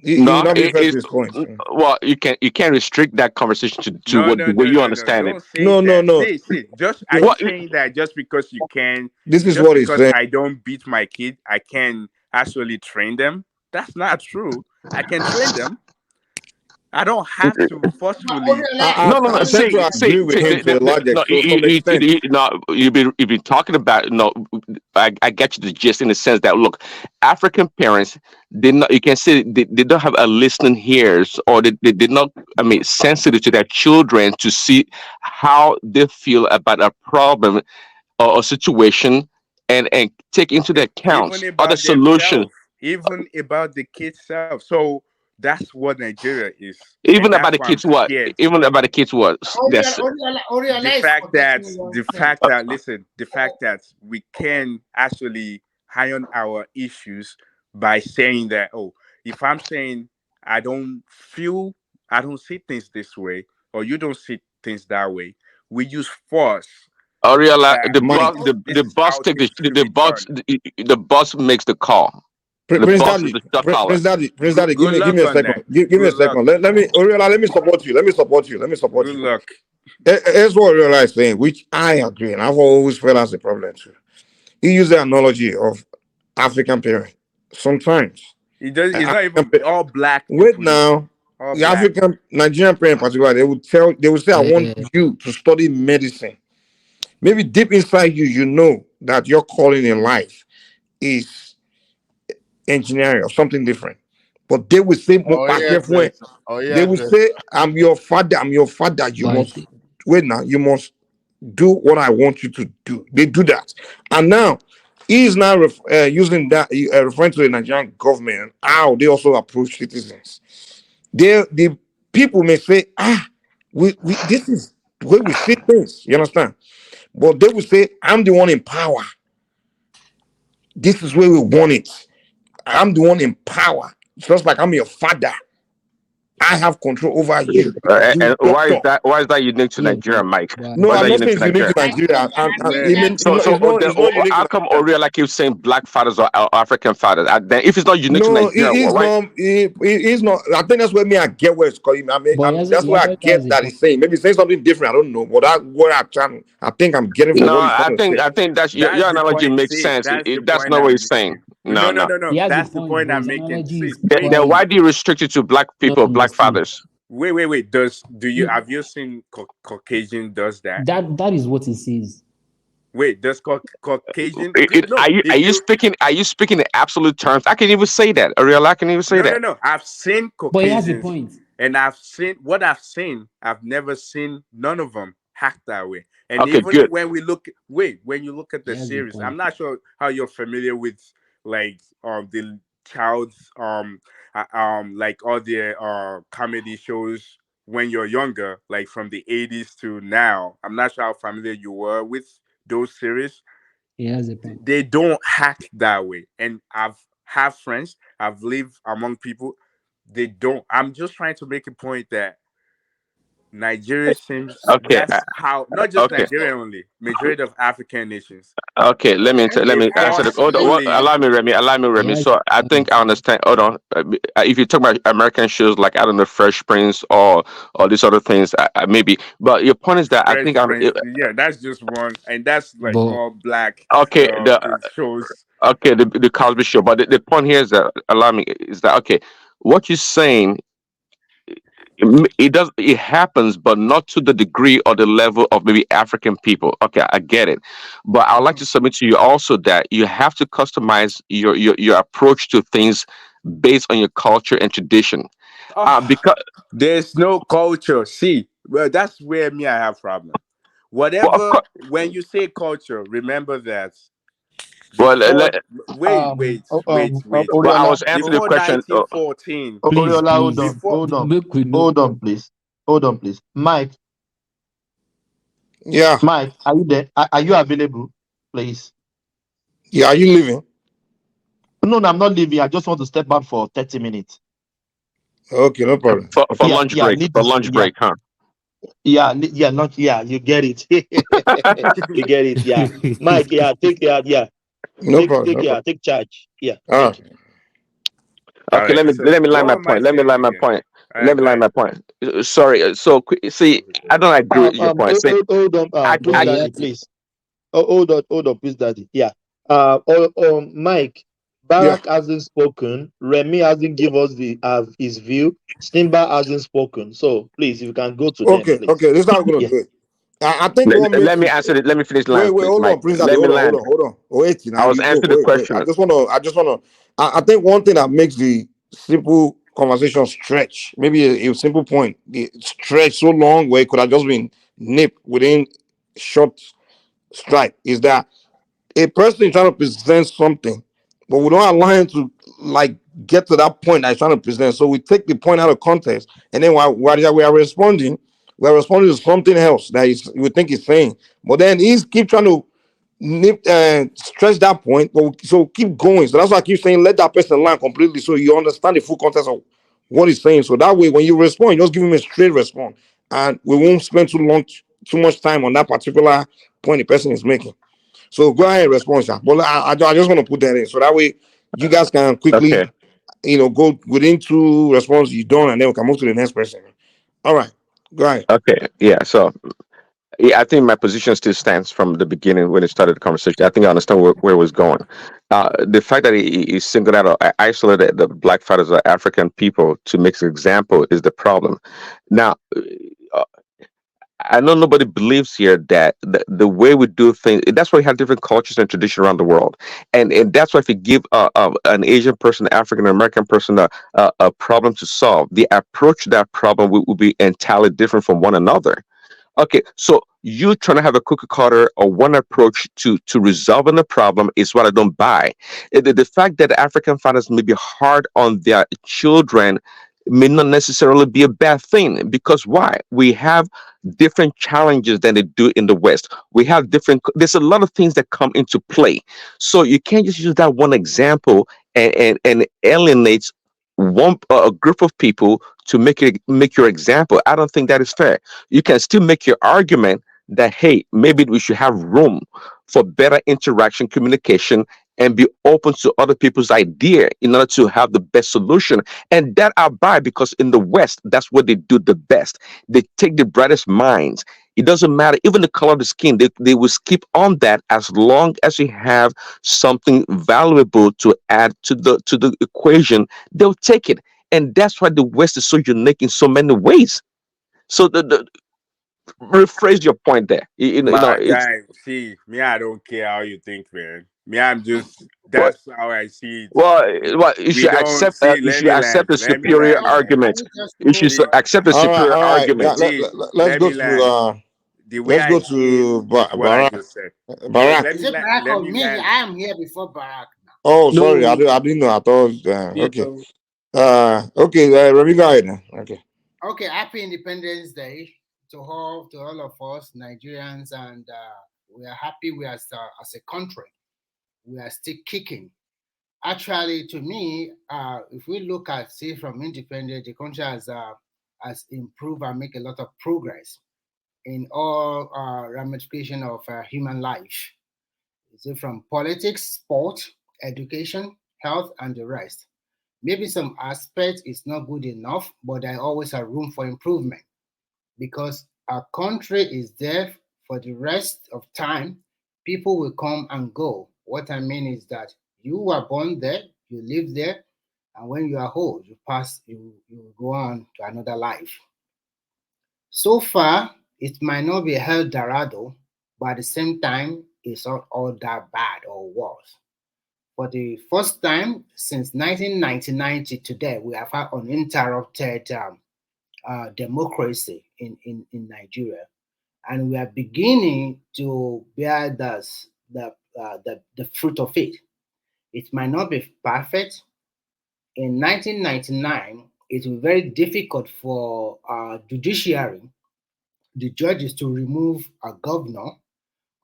You're no. not being It fair to is his point. well. You can't restrict that conversation to No, what the no, way no, you no, no. understand it. Don't say No, no, that. no. See. Just are you What? saying that just because you can, This is just what he's because saying. I don't beat my kid, I can actually train them? That's not true. I can train them. I don't have to But forcefully. Oriola, No, no, no. I tend to See, agree with him to a large no, extent, to some extent. no. You've been talking about. No, I get you the gist in the sense that look, African parents did not. You can say they don't have a listening ears, or they did not. I mean, sensitive to their children to see how they feel about a problem or a situation, and take into the Even account other about solutions, themselves, even about the kids' self. So that's what Nigeria is, and even about that's the why I'm kids. What? scared. Even about the kids. What? That's Oriola is forgetting one thing. The fact that we can actually iron our issues by saying that, oh, if I'm saying I don't feel, I don't see things this way, or you don't see things that way, we use force. Ariella, the Mike, boss, This the is boss how take things should the be boss, done. the boss makes the call. The Prince boss is Daddy, the shot caller. Prince Daddy, Good give luck me a on second. that. Give me a Good second. luck. Let me, Oriola, let me support you. Let me support you. Let me support Good you. luck. Here's what Oriola is saying, which I agree, and I've always felt as a problem too. He used the analogy of African parent. Sometimes, It does. It's not African even all black wait people though. now, All the black. African Nigerian parent in particular, they would say, I want Uh, you to study medicine. Maybe deep inside you, you know that your calling in life is engineering or something different. But they will say, Oh yeah, dress. Oh they yeah, will dress. say, I'm your father, I'm your father. You but must wait now, you must do what I want you to do. They do that. And now he is now using that, referring to the Nigerian government, how they also approach citizens. The people may say, we this is the way we see things. You understand? But they will say, I'm the one in power. This is where we want it. I'm the one in power. Just like I'm your father. I have control over you. You And doctor. why is that unique to yeah, Nigeria, Mike? No, Why is I'm that not unique saying to it's unique to Nigeria? Nigeria. And Admit it Man, that mean, So it's not unique how to come Nigeria. Oriela keeps saying black fathers or African fathers? Then if it's not unique to No, Nigeria, why? he's not. I think that's where me I get where it's coming. but That's he where I actually has get a that point. he's saying. Maybe he's saying something different. I don't know. But that where I think I'm getting from No, what he's trying to say. I think that's that's your the analogy point. makes See, sense. that's the That's point not what I'm he's saying. making. No, no. He has a That's the point, point but I'm his making. analogy See, is Then quite why do you restrict it to black not people, black understood. fathers? wait. Do you You, have you seen Caucasian does that? that is what he says. Wait, does Caucasian no? Are If you you speaking in absolute terms? I can even say that. Ariel, I can even say that. no. I've seen But he has a Caucasians, point. and I've seen. I've never seen none of them act that way. And Okay, even good. when when you look at He the has a series, I'm point. not sure how you're familiar with like the child's like all the comedy shows when you're younger, like from the 80s to now. I'm not sure how familiar you were with those series. He has a point. They don't act that way. And I've have friends, I've lived among people, they don't. I'm just trying to make a point that Nigeria seems Okay, that's how not just okay, Nigeria only, majority of African nations. okay. Let They me answer the. Hold on. What, forcefully allow me, Remy. Allow me, Remy. Yeah, So I think I understand. Hold on. If you talk about American shows like I don't know, Fresh Prince or these other things, maybe. But your point is that I Fresh think I'm. Prince, yeah, that's just one, and that's like but more black Okay. it shows. Okay, the Cosby Show. But the point here is that allow me is that okay. What you're saying, it happens, but not to the degree or the level of maybe African people. Okay, I get it, but I'd like to submit to you also that you have to customize your approach to things based on your culture and tradition. Oh, Because there's no culture. See, well, that's where me I have problem. well, of Whatever, course, when you say culture, remember that well, before. Wait, well, I Oriola, was answering the before question. 1914. please, Oriola, hold on, please, Before hold on, make we know. hold on, please, hold on, please. Mike, Yeah. Mike, are you there? Are you available, please? Yeah. Are you leaving? No, no, I'm not leaving. I just want to step out for 30 minutes. Okay, no problem. For Yeah, lunch yeah, break, need for this. lunch Yeah, break, huh? yeah, yeah, not yeah. You get it. You get it. Yeah, Mike. Yeah, yeah, No problem. No problem. take charge. Yeah, All thank right. you. all Okay, right. So let me line what my am I point. Let me saying line my again? point. All right, Let me line guys. my point. Sorry. So see, I don't agree with your point. Say, Hold on, please, But I he daddy, had to. please. Oh, hold on, please, daddy. Yeah. Mike, Yeah. Barack hasn't spoken. Remy hasn't give us his view. Stimba hasn't spoken. So please, if you can go to them, Okay. please. Okay. This is how we're gonna Yeah. do it. I think what let makes me it. answer it. Let me finish the line, Wait. please, Hold Mike. on, Prince Daddy. Let me land. Hold on. Wait. Now I was you go. answering the Wait. question. I just wanna. I think one thing that makes the simple conversation stretch, maybe a simple point, the stretch so long where it could have just been nipped within short strike, is that a person is trying to present something, but we don't allow him to like get to that point that he's trying to present. So we take the point out of context, and then while we are responding, to something else that we think he's saying. But then he's keep trying to stretch that point. But so keep going. So that's why I keep saying let that person land completely, so you understand the full context of what he's saying. So that way, when you respond, you just give him a straight response, and we won't spend too much time on that particular point the person is making. So go ahead and respond, sir. But I just want to put that in so that way you guys can quickly, Okay. go within two responses you done, and then we can move to the next person. All right, go ahead. Okay. Yeah. So yeah, I think my position still stands from the beginning when it started the conversation. I think I understand where it was going. The fact that he singled out, or isolated the black fighters or African people to make an example is the problem. Now, uh, I know nobody believes here that the way we do things, that's why we have different cultures and traditions around the world. And that's why if you give an Asian person, African American person a problem to solve, the approach to that problem will be entirely different from one another. Okay, so you trying to have a cookie cutter or one approach to resolving the problem is what I don't buy. The fact that African fathers may be hard on their children may not necessarily be a bad thing, because why? We have different challenges than they do in the West. We have different. There's a lot of things that come into play, so you can't just use that one example and alienate a group of people to make your example. I don't think that is fair. You can still make your argument that hey, maybe we should have room for better interaction, communication, and be open to other people's idea in order to have the best solution. And that I buy, because in the West, that's what they do the best. They take the brightest minds. It doesn't matter, even the color of the skin, they will skip on that as long as you have something valuable to add to the equation, they'll take it. And that's why the West is so unique in so many ways. So rephrase your point there. My It's guy, see, me, I don't care how you think, man. Me, what that's how I see it. well, you We should don't accept. see, You let should me land, accept a let me superior land, man. Can argument. we just You should move? See, accept a superior All right. argument. Let's let go me to land. The way let's I go see it to is what I Barack. just said. No, Barack. Is it Barack let or me me? land. I am here before Barack now. Oh, sorry, No, I didn't know. I thought. you Okay. know, Okay. Remy, go ahead. Then. Okay. Okay, happy Independence Day to all of us Nigerians, and we are happy we are as a country we are still kicking. Actually, to me, if we look at, say, from independence, the country has has improved and make a lot of progress in all ramifications of human life. Is it from politics, sport, education, health, and the rest? Maybe some aspect is not good enough, but there always a room for improvement because our country is there for the rest of time. People will come and go. What I mean is that you were born there, you live there, and when you are old, you go on to another life. So far, it might not be El Dorado, but at the same time, it's not all that bad or worse. For the first time since 1999 to today, we have had uninterrupted democracy in Nigeria. And we are beginning to bear the fruit of it. It might not be perfect. In 1999, it was very difficult for judiciary, the judges, to remove a governor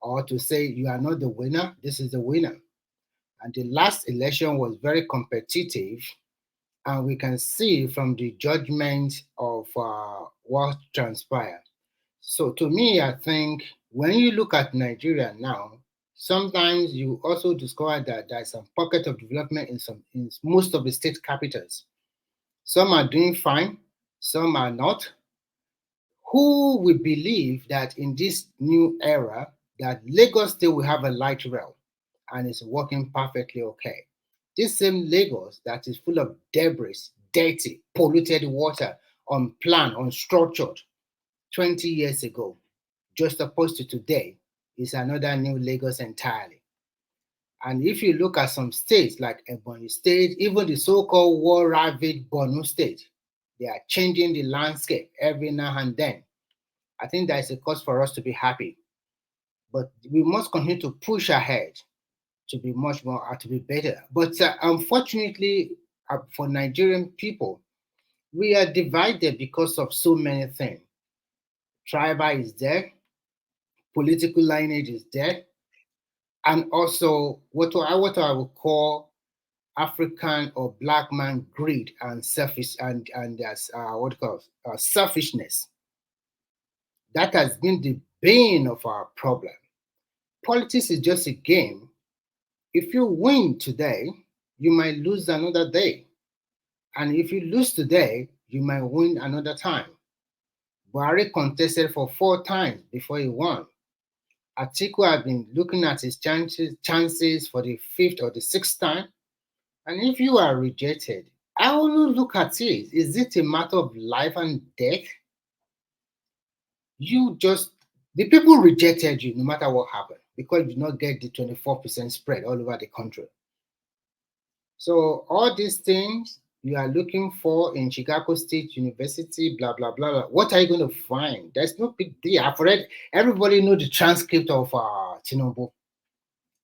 or to say you are not the winner, this is the winner. And the last election was very competitive, and we can see from the judgment of what transpired. So to me, I think when you look at Nigeria now, sometimes you also discover that there's some pocket of development in most of the state capitals. Some are doing fine, some are not. Who will believe that in this new era that Lagos still will have a light rail and is working perfectly okay? This same Lagos that is full of debris, dirty, polluted water, unplanned, unstructured 20 years ago, just opposed to today, is another new Lagos entirely. And if you look at some states like Ebonyi State, even the so-called war-ravaged Borno State, they are changing the landscape every now and then. I think that is a cause for us to be happy. But we must continue to push ahead to be much more, to be better. But unfortunately, for Nigerian people, we are divided because of so many things. Tribal is there, political lineage is there, and also what I would call African or black man greed and selfish and there's selfishness. That has been the bane of our problem. Politics is just a game. If you win today, you might lose another day. And if you lose today, you might win another time. Buhari contested for 4 times before he won. Atiku had been looking at his chances for the 5th or the 6th time. And if you are rejected, I will look at it. Is it a matter of life and death? The people rejected you no matter what happened because you did not get the 24% spread all over the country. So all these things you are looking for in Chicago State University, blah, blah, blah, blah. What are you going to find? There's no big deal. I've read, everybody knows the transcript of Tinubu.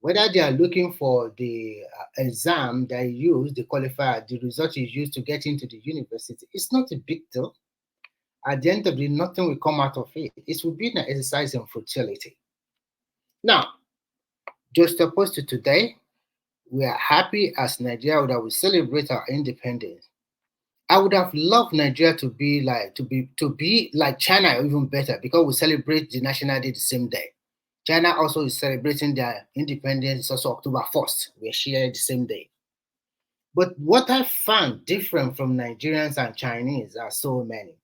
Whether they are looking for the exam they use, the qualifier, the result you use to get into the university, it's not a big deal. At the end of the day, nothing will come out of it. It will be an exercise in futility. Now, just opposed to today, we are happy as Nigeria that we celebrate our independence. I would have loved Nigeria to be like China, or even better, because we celebrate the National Day the same day. China also is celebrating their independence also October 1st. We share the same day. But what I found different from Nigerians and Chinese are so many.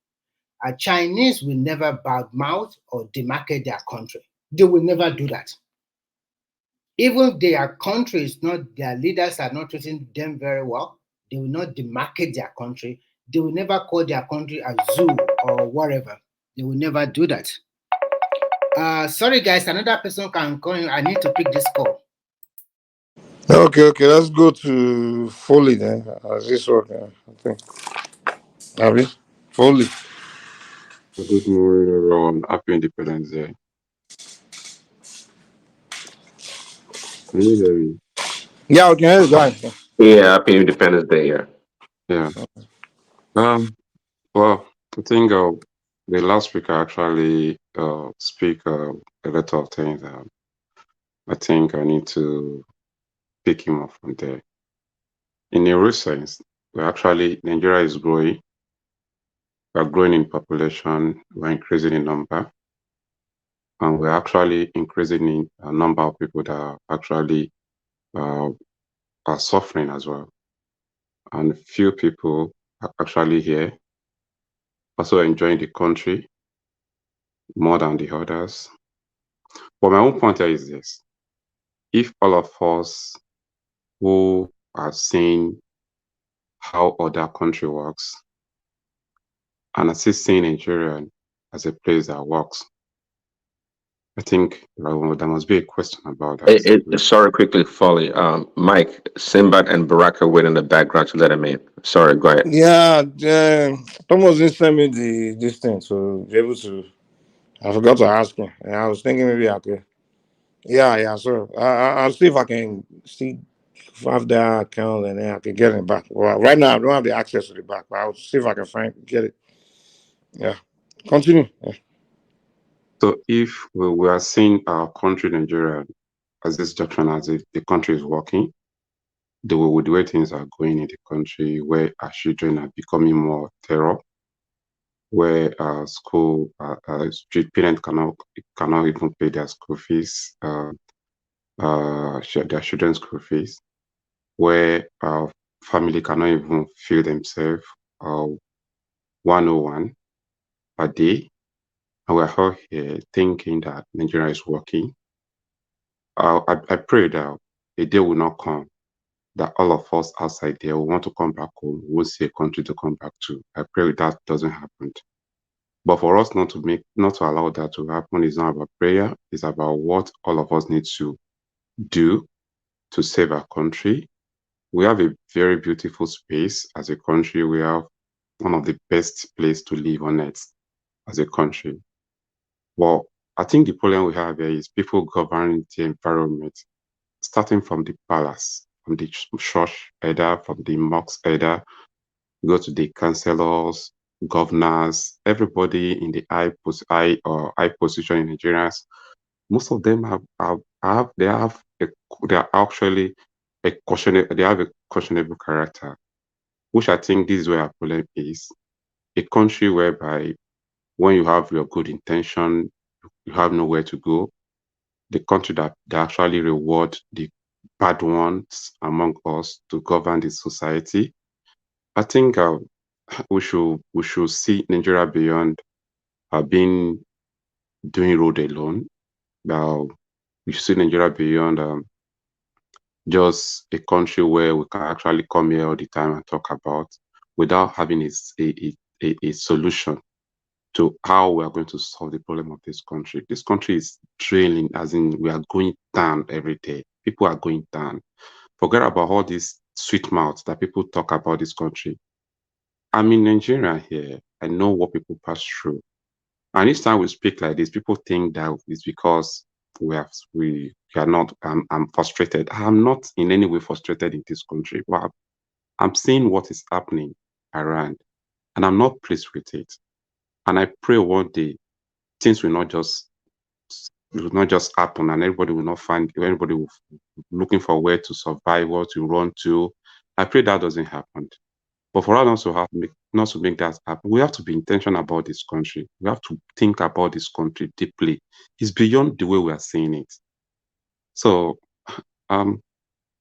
Chinese will never badmouth or demarcate their country. They will never do that. Even if their country is not, their leaders are not treating them very well, they will not demarcate their country. They will never call their country a zoo or whatever. They will never do that. Sorry guys, another person can call you. I need to pick this call. Okay, let's go to Foley then. How's this working? I think. Abi? Foley. Good morning, everyone. Happy Independence Day. Can you hear me? Yeah, we can hear you guys. Yeah, happy Independence Day, yeah. Yeah. Well, I think the last speaker actually speak a lot of things. I think I need to pick him up from there. In a real sense, Nigeria is growing. we're growing in population, we're increasing in number, and we're actually increasing in a number of people that are actually are suffering as well. And few people are actually here, also enjoying the country more than the others. But my own point here is this: if all of us who are seeing how other country works and are still seeing Nigeria as a place that works, I think there must be a question about that. Sorry, quickly, Folly. Mike, Sinbad, and Baraka wait in the background to let him in. Sorry, go ahead. Yeah, Thomas didn't send me this thing, so be able to. I forgot to ask him. And I was thinking maybe I could. Yeah. So I'll see if I can have that account and then I can get it back. Well, right now I don't have the access to the back, but I'll see if I can get it. Yeah, continue. Yeah. So if we are seeing our country, Nigeria, as this doctrine, as if the country is working, the way things are going in the country, where our children are becoming more terror, where school parents cannot even pay their school fees, their children's school fees, where family cannot even feed themselves 101 a day, and we're all here thinking that Nigeria is working. I pray that a day will not come that all of us outside there will want to come back home, will see a country to come back to. I pray that doesn't happen. But for us not to allow that to happen is not about prayer, it's about what all of us need to do to save our country. We have a very beautiful space as a country. We have one of the best places to live on earth as a country. Well, I think the problem we have here is people governing the environment, starting from the palace, from the church either, from the mosque either, go to the councillors, governors, everybody in the high position in Nigeria. Most of them they are actually a questionable character, which I think this is where our problem is. A country whereby when you have your good intention, you have nowhere to go. The country that actually reward the bad ones among us to govern the society. I think we should see Nigeria beyond doing road alone. We should see Nigeria beyond just a country where we can actually come here all the time and talk about, without having a solution to how we are going to solve the problem of this country. This country is trailing, as in we are going down every day. People are going down. Forget about all these sweet mouths that people talk about this country. I'm in Nigeria here. I know what people pass through. And each time we speak like this, people think that it's because we are not, I'm frustrated. I'm not in any way frustrated in this country. But I'm seeing what is happening around, and I'm not pleased with it. And I pray one day things will not just happen, and everybody will looking for where to survive, what to run to. I pray that doesn't happen. But for us not to make that happen, we have to be intentional about this country. We have to think about this country deeply. It's beyond the way we are seeing it. So,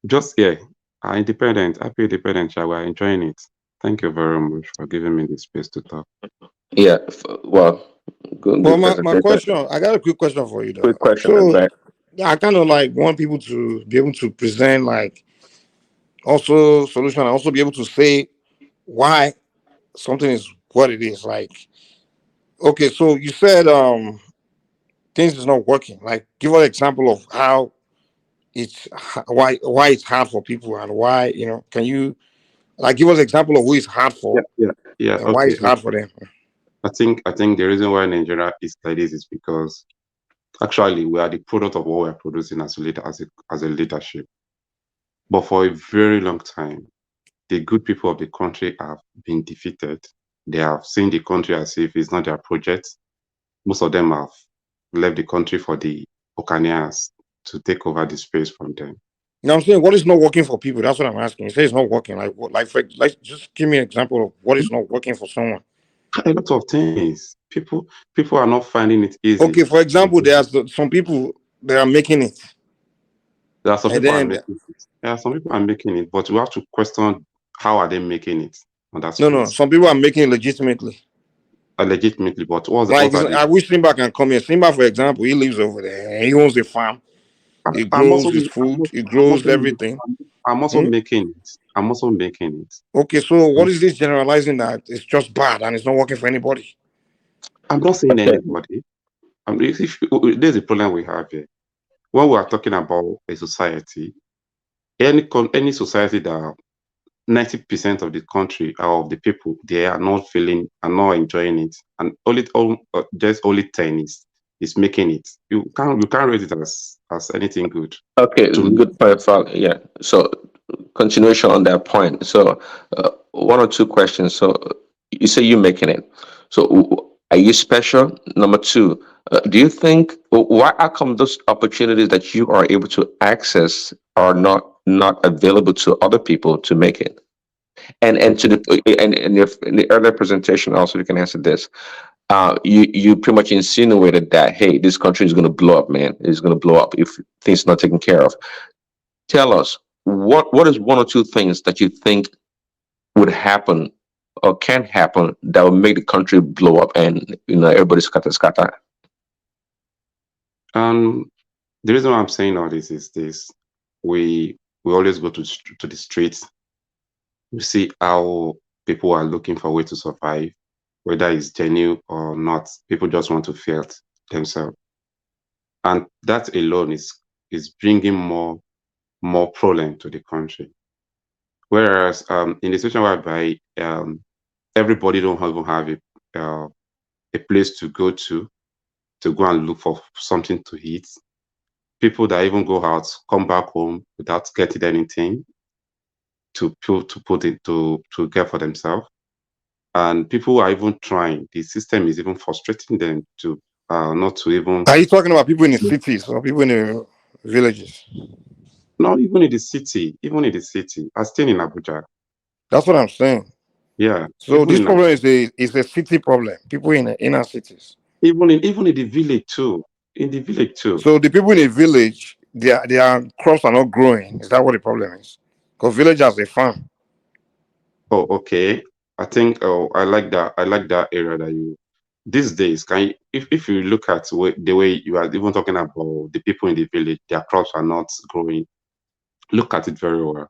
just independent, happy independent, we are enjoying it. Thank you very much for giving me the space to talk. Yeah, well, my question, I got a quick question for you, though. Quick question. So, I kind of want people to be able to present also solution, and also be able to say why something is what it is. Okay, so you said things is not working. Give an example of how why it's hard for people, and why, can you give us an example of who it's hard for? Yeah. And why it's hard for them? I think the reason why Nigeria is like this is because actually we are the product of what we are producing as a leadership. But for a very long time, the good people of the country have been defeated. They have seen the country as if it's not their project. Most of them have left the country for the Okanians to take over the space from them. I'm saying, what is not working for people? That's what I'm asking. You say it's not working. Just give me an example of what is not working for someone. A lot of things. People are not finding it easy. Okay, for example, there are some people that are making it. There are some And people are then making it. There are some people are making it, but we have to question how are they making it on that no, space. some people are making it legitimately. Legitimately, but Like what are they? I wish Simba can come here. Simba, for example, he lives over there. He owns a farm. He I'm grows also his food. He I'm grows also everything. I'm also Hmm? making it. I'm also making it. Okay, so what is this generalizing that it's just bad and it's not working for anybody? I'm not saying Okay. anybody. There's a problem we have here. When we are talking about a society, any society that 90% of the country or of the people they are not enjoying it, and just only 10 is making it. You can't rate it as anything good Okay, to me. good point. Yeah. So, continuation on that point. So, one or two questions. So, you say you're making it. So, are you special? Number two, do you think why how come those opportunities that you are able to access are not available to other people to make it? And to the and in the earlier presentation also you can answer this. You pretty much insinuated that hey, this country is going to blow up, man. It's going to blow up if things not taken care of. Tell us what is one or two things that you think would happen or can happen that will make the country blow up and everybody scatter. The reason why I'm saying all this is this: we always go to the streets. We see how people are looking for a way to survive, whether it's genuine or not. People just want to feel themselves, and that alone is bringing more problem to the country. Whereas in the situation whereby everybody don't even have a place to go and look for something to eat. People that even go out come back home without getting anything to get for themselves. And people are even trying. The system is even frustrating them to not to even. Are you talking about people in the cities or people in the villages? Not even in the city. Even in the city. I stay in Abuja. That's what I'm saying. Yeah. So this problem is a city problem. People in the inner cities. Even in the village too. In the village too. So the people in the village, their crops are not growing. Is that what the problem is? Because village has a farm. Oh, okay. I think I like that. I like that area that you. These days, if you look at the way you are even talking about the people in the village, their crops are not growing. Look at it very well.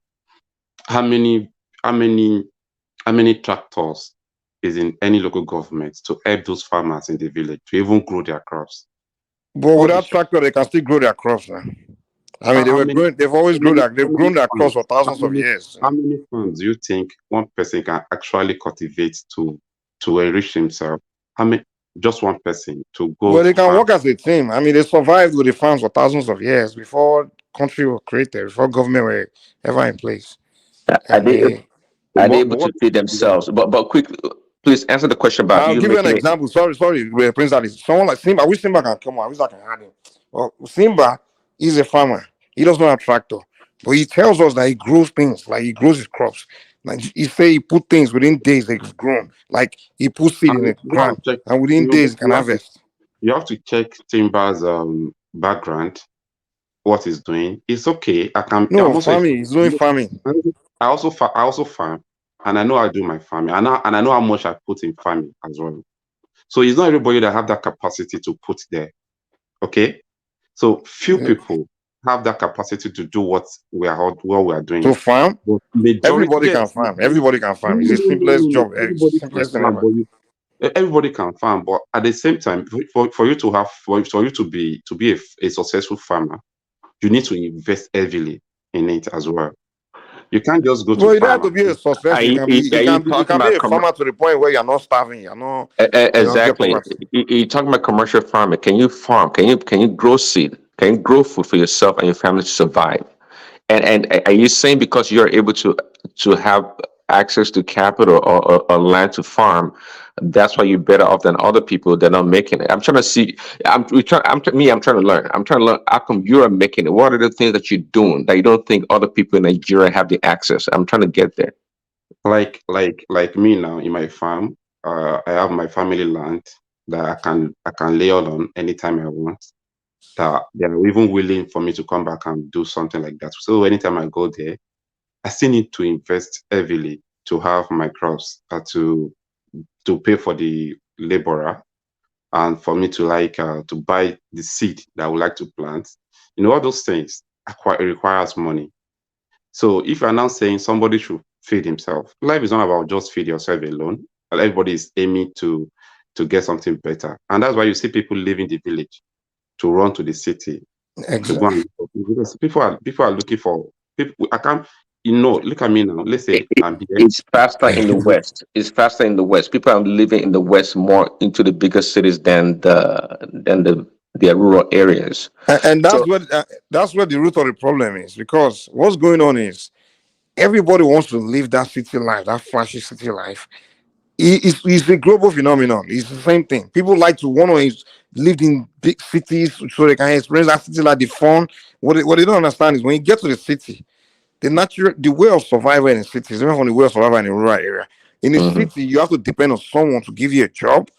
How many how many how many tractors is in any local government to help those farmers in the village to even grow their crops? But All the without tractor, they can still grow their crops now. I mean, how many they've always how many they've grown their crops for thousands of years. how many farms do you think one person can actually cultivate to enrich himself? How many just one person to go Well, they to can farm? work as a team. I mean, they survived with the farms for thousands of years before country was created, before government were ever in place. Are And they they, are they But able to what feed themselves? But quickly, please answer the question about I'll you give you an making it. example. Sorry, Prince Alice. Someone like Simba. I wish Simba can come on. I wish I can add him. Well, Simba is a farmer. He doesn't have a tractor, but he tells us that he grows things. Like he grows his crops. Like he say he put things within days they've grown. Like he puts seed in and the ground, and within days he can harvest. you have to check Timber's background, what he's doing. It's okay. I'm No, also a farming. He's doing farming. I also farm, and I know I do my farming, and I know how much I put in farming as well. So it's not everybody that have that capacity to put there. Okay, so few people have that capacity to do what we are To doing. farm, But majority, everybody can yes, farm. Everybody can farm. It's the simplest job, everybody can simplest thing farm, ever. but everybody can farm. But at the same time, for you to have for you to be a successful farmer, you need to invest heavily in it as well. You can't just go to Well, you don't have farm to be a Are success. you, are you You talking can be about a farmer to the point where you're not starving. You're not get exactly? poverty. You're talking about commercial farming. Can you farm? Can you grow seed? Can you grow food for yourself and your family to survive? And are you saying because you're able to have access to capital or land to farm, that's why you're better off than other people that are making it? I'm trying to see. I'm trying to learn. I'm trying to learn. How come you're making it? What are the things that you're doing that you don't think other people in Nigeria have the access? I'm trying to get there. Like me now in my farm, I have my family land that I can lay on anytime I want. That they are even willing for me to come back and do something like that. So anytime I go there, I still need to invest heavily to have my crops, to pay for the laborer, and for me to to buy the seed that I would like to plant. All those things requires money. So if you're now saying somebody should feed himself, life is not about just feed yourself alone. Everybody is aiming to get something better, and that's why you see people leaving the village to run to the city to go Exactly. and because people are looking for people. I can't. Look at me now. Let's say I'm here. It's faster in the West. It's faster in the West. People are living in the West more into the bigger cities than their rural areas. And So that's where the root of the problem is, because what's going on is everybody wants to live that city life, that flashy city life. It's a global phenomenon. It's the same thing. People like to want to live in big cities so they can experience that city like the fun. What they don't understand is when you get to the city, the way of survival in the city is different from the way of survival in a rural area. In a city, you have to depend on someone to give you a job,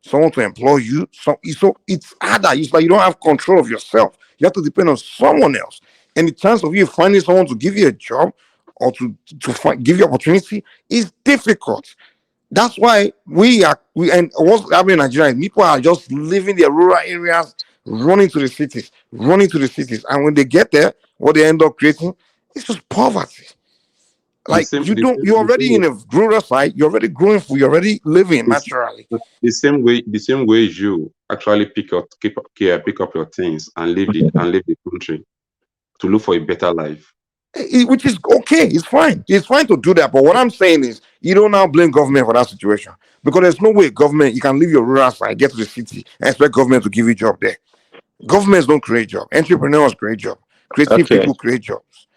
someone to employ you. So it's harder. It's like you don't have control of yourself. You have to depend on someone else. And the chance of you finding someone to give you a job or to give you opportunity is difficult. That's why and what's happening in Nigeria, people are just leaving their rural areas, running to the cities, and when they get there, what they end up creating is just poverty. The Like same, you're already in a rural site, you're already growing food, you're already living the, naturally. the same way you actually pick up your things and leave the country to look for a better life. Which is okay, it's fine. It's fine to do that. But what I'm saying is, you don't now blame government for that situation, because there's no way government you can leave your rural side, get to the city, and expect government to give you job there. Governments don't create job. Entrepreneurs create job. Creative okay. people create jobs.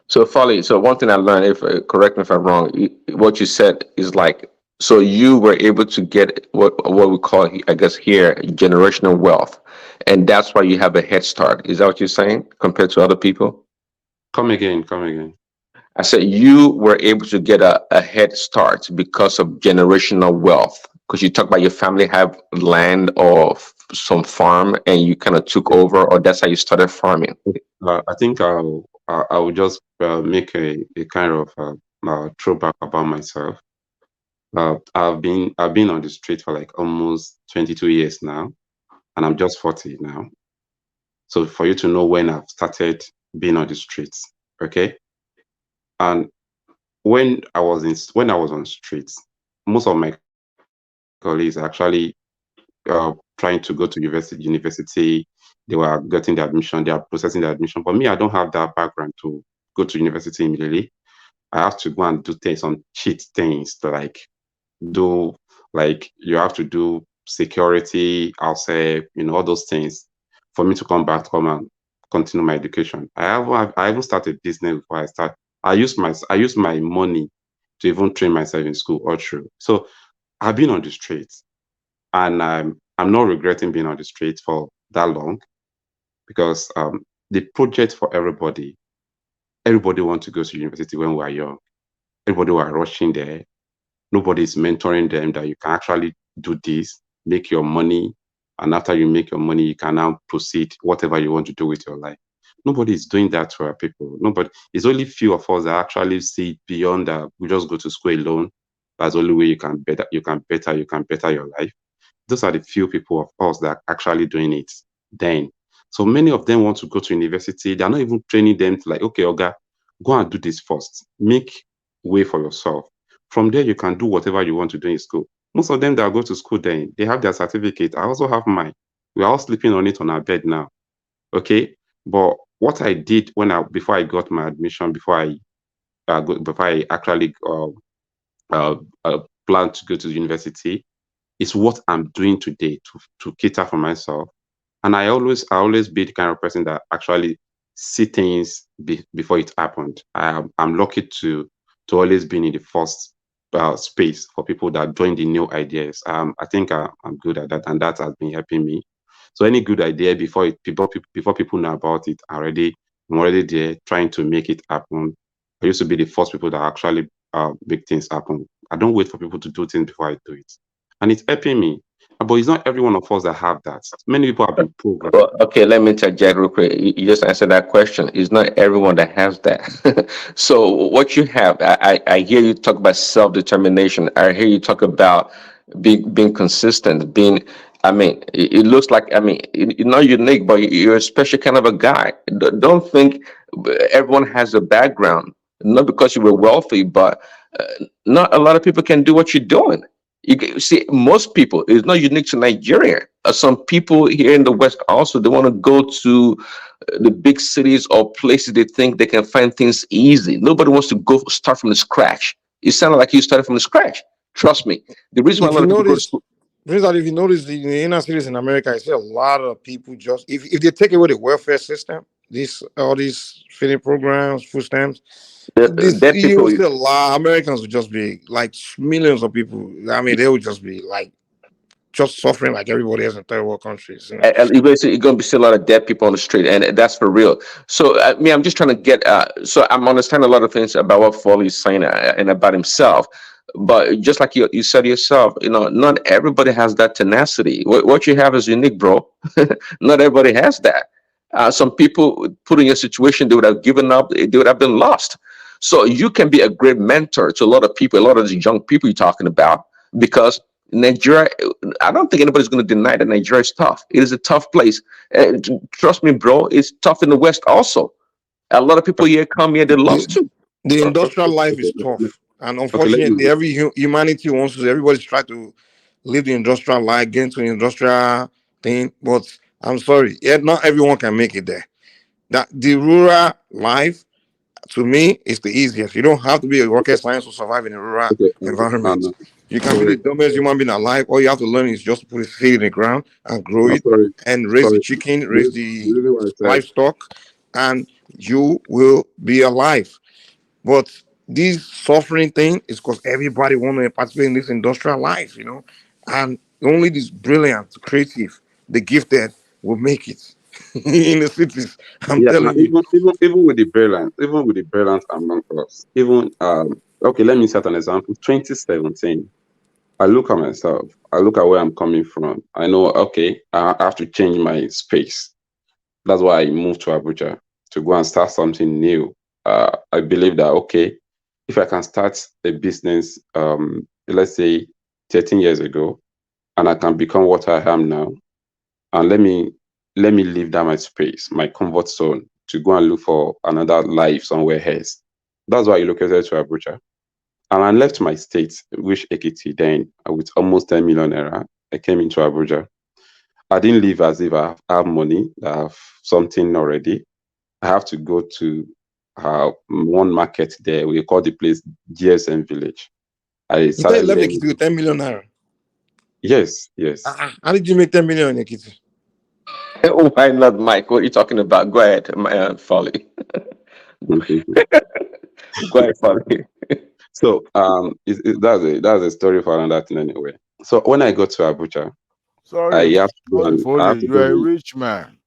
So Folly, so one thing I learned, if correct me if I'm wrong, what you said is like, so you were able to get what we call, I guess here, generational wealth, and that's why you have a head start. Is that what you're saying compared to other people? Come again. I said you were able to get a head start because of generational wealth. Because you talk about your family have land or some farm, and you kind of took over, or that's how you started farming. I think I will just make a kind of throwback about myself. I've been on the street for like almost 22 years now, and I'm just 40 now. So for you to know when I've started being on the streets, okay? And when I was on streets, most of my colleagues actually trying to go to university. They were getting the admission, they are processing the admission. But me, I don't have that background to go to university immediately. I have to go and do some cheat things to you have to do security, I'll say, all those things for me to come and continue my education. I haven't started business before I start. I use my money to even train myself in school all through. So I've been on the streets, and I'm not regretting being on the streets for that long, because the project for everybody wants to go to university when we are young. Everybody were rushing there. Nobody is mentoring them that you can actually do this, make your money, and after you make your money, you can now proceed whatever you want to do with your life. Nobody is doing that to our people. Nobody. It's only few of us that actually see beyond that. We just go to school alone. That's the only way you can better your life. Those are the few people of us that are actually doing it then. So many of them want to go to university. They're not even training them to okay, Oga, go and do this first. Make way for yourself. From there, you can do whatever you want to do in school. Most of them that go to school then, they have their certificate. I also have mine. We are all sleeping on it on our bed now. Okay? But what I did before I got my admission, before I actually planned to go to university, is what I'm doing today to cater for myself. And I always be the kind of person that actually see things before it happened. I'm lucky to always be in the first space for people that join the new ideas. I think I'm good at that, and that has been helping me. So any good idea before people know about it, I'm already there trying to make it happen. I used to be the first people that actually make things happen I don't wait for people to do things before I do it. And it's helping me. But it's not every one of us that have that. Many people have been programmed. Well, okay, let me interject real quick. You just answered that question. It's not everyone that has that. So what you have, I hear you talk about self-determination. I hear you talk about being consistent, being, I mean, it looks like, I mean, you're not unique, but you're a special kind of a guy. Don't think everyone has a background, not because you were wealthy, but not a lot of people can do what you're doing. See, most people, it's not unique to Nigeria. Some people here in the West also, they want to go to the big cities or places they think they can find things easy. Nobody wants to go start from the scratch. It sounded like you started from the scratch. Trust me. The reason why a If lot you of people go to notice, school, if you notice in the inner cities in America, I see a lot of people just if they take away the welfare system, all these feeding programs, food stamps, dead you people, will see a lot. Americans would just be like millions of people. I mean, they would just be like just suffering like everybody else in third world countries. You know, and you're going to see a lot of dead people on the street, and that's for real. So, I mean, I'm just trying to get. So, I'm understanding a lot of things about what Foley's saying and about himself. But just like you said yourself, not everybody has that tenacity. What you have is unique, bro. Not everybody has that. Some people put in your situation, they would have given up. They would have been lost. So, you can be a great mentor to a lot of people, a lot of these young people you're talking about, because Nigeria, I don't think anybody's going to deny that Nigeria is tough. It is a tough place. Trust me, bro, it's tough in the West also. A lot of people here come here, they lost too. the industrial Okay, life is tough, and let unfortunately, me. every humanity wants to. Everybody's trying to live the industrial life, get into the industrial thing. But I'm sorry, yeah, not everyone can make it there. That the rural life, to me, is the easiest. You don't have to be a rocket science to survive in a rural Okay, environment. You can be the sorry, dumbest human being alive. All you have to learn is just put a seed in the ground and grow it, sorry, and raise the sorry. chicken, raise The the reason why I said livestock, and you will be alive. But this suffering thing is because everybody want to participate in this industrial life, and only this brilliant, creative, the gifted will make it in the cities. I'm yeah, and telling you. even with the brilliant among us, even okay, let me set an example. 2017, I look at myself, I look at where I'm coming from. I know, okay, I have to change my space. That's why I moved to Abuja to go and start something new. I believe that, okay, if I can start a business, let's say 13 years ago, and I can become what I am now, and let me leave that my space, my comfort zone, to go and look for another life somewhere else. That's why I relocated to Abuja. And I left my state, which Ekiti, then with almost 10 million naira. I came into Abuja. I didn't live as if I have money, I have something already. I have to go to one market there. We call the place GSM Village. I You said started you left learning. Ekiti with 10 million naira. Yes, yes. How did you make 10 million in Ekiti? Why not, Mike? What are you talking about? Go ahead, Folly. Go ahead, Folly. So that's a story for another thing anyway. So when I got to Abuja, I have to go and I have Foley, to you go are a and, rich man.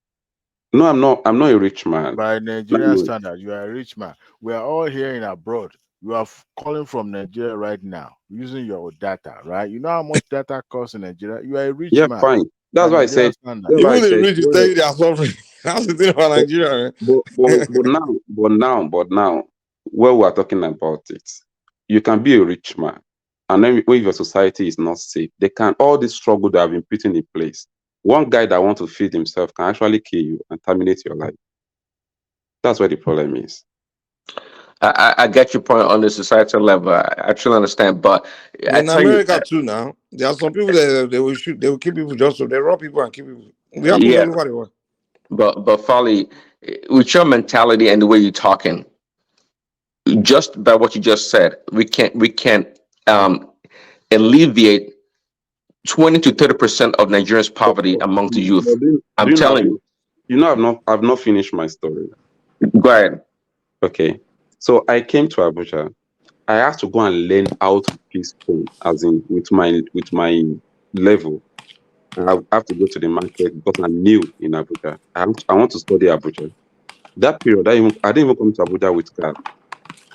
no, I'm not a rich man. By Let Nigerian me- standard, you are a rich man. We are all here in abroad. You are calling from Nigeria right now using your data, right? You know how much data costs in Nigeria? You are a rich Yeah, man. fine. By That's why I Nigerian said. standard. That's why I Even the said. rich will tell you they are suffering. That's the thing about But, Nigeria. but now, when we are talking about it, you can be a rich man, and then when your society is not safe, they can all this struggle that have been put in place. One guy that wants to feed himself can actually kill you and terminate your life. That's where the problem is. I get your point on the societal level. I truly understand, but I In tell you, America too now, there are some people that they will shoot, they will kill people just so they rob people and kill people. It happens yeah, all over the world. but Folly, with your mentality and the way you're talking, just by what you just said, we can um, alleviate 20 to 30% of Nigerians' poverty among the youth. But do I'm you know? telling you. I've not finished my story. Go ahead. Okay, so I came to Abuja. I have to go and learn how to piece phone, as in with my level. I have to go to the market because I'm new in Abuja. I want to study Abuja. That period, I didn't even come to Abuja with car.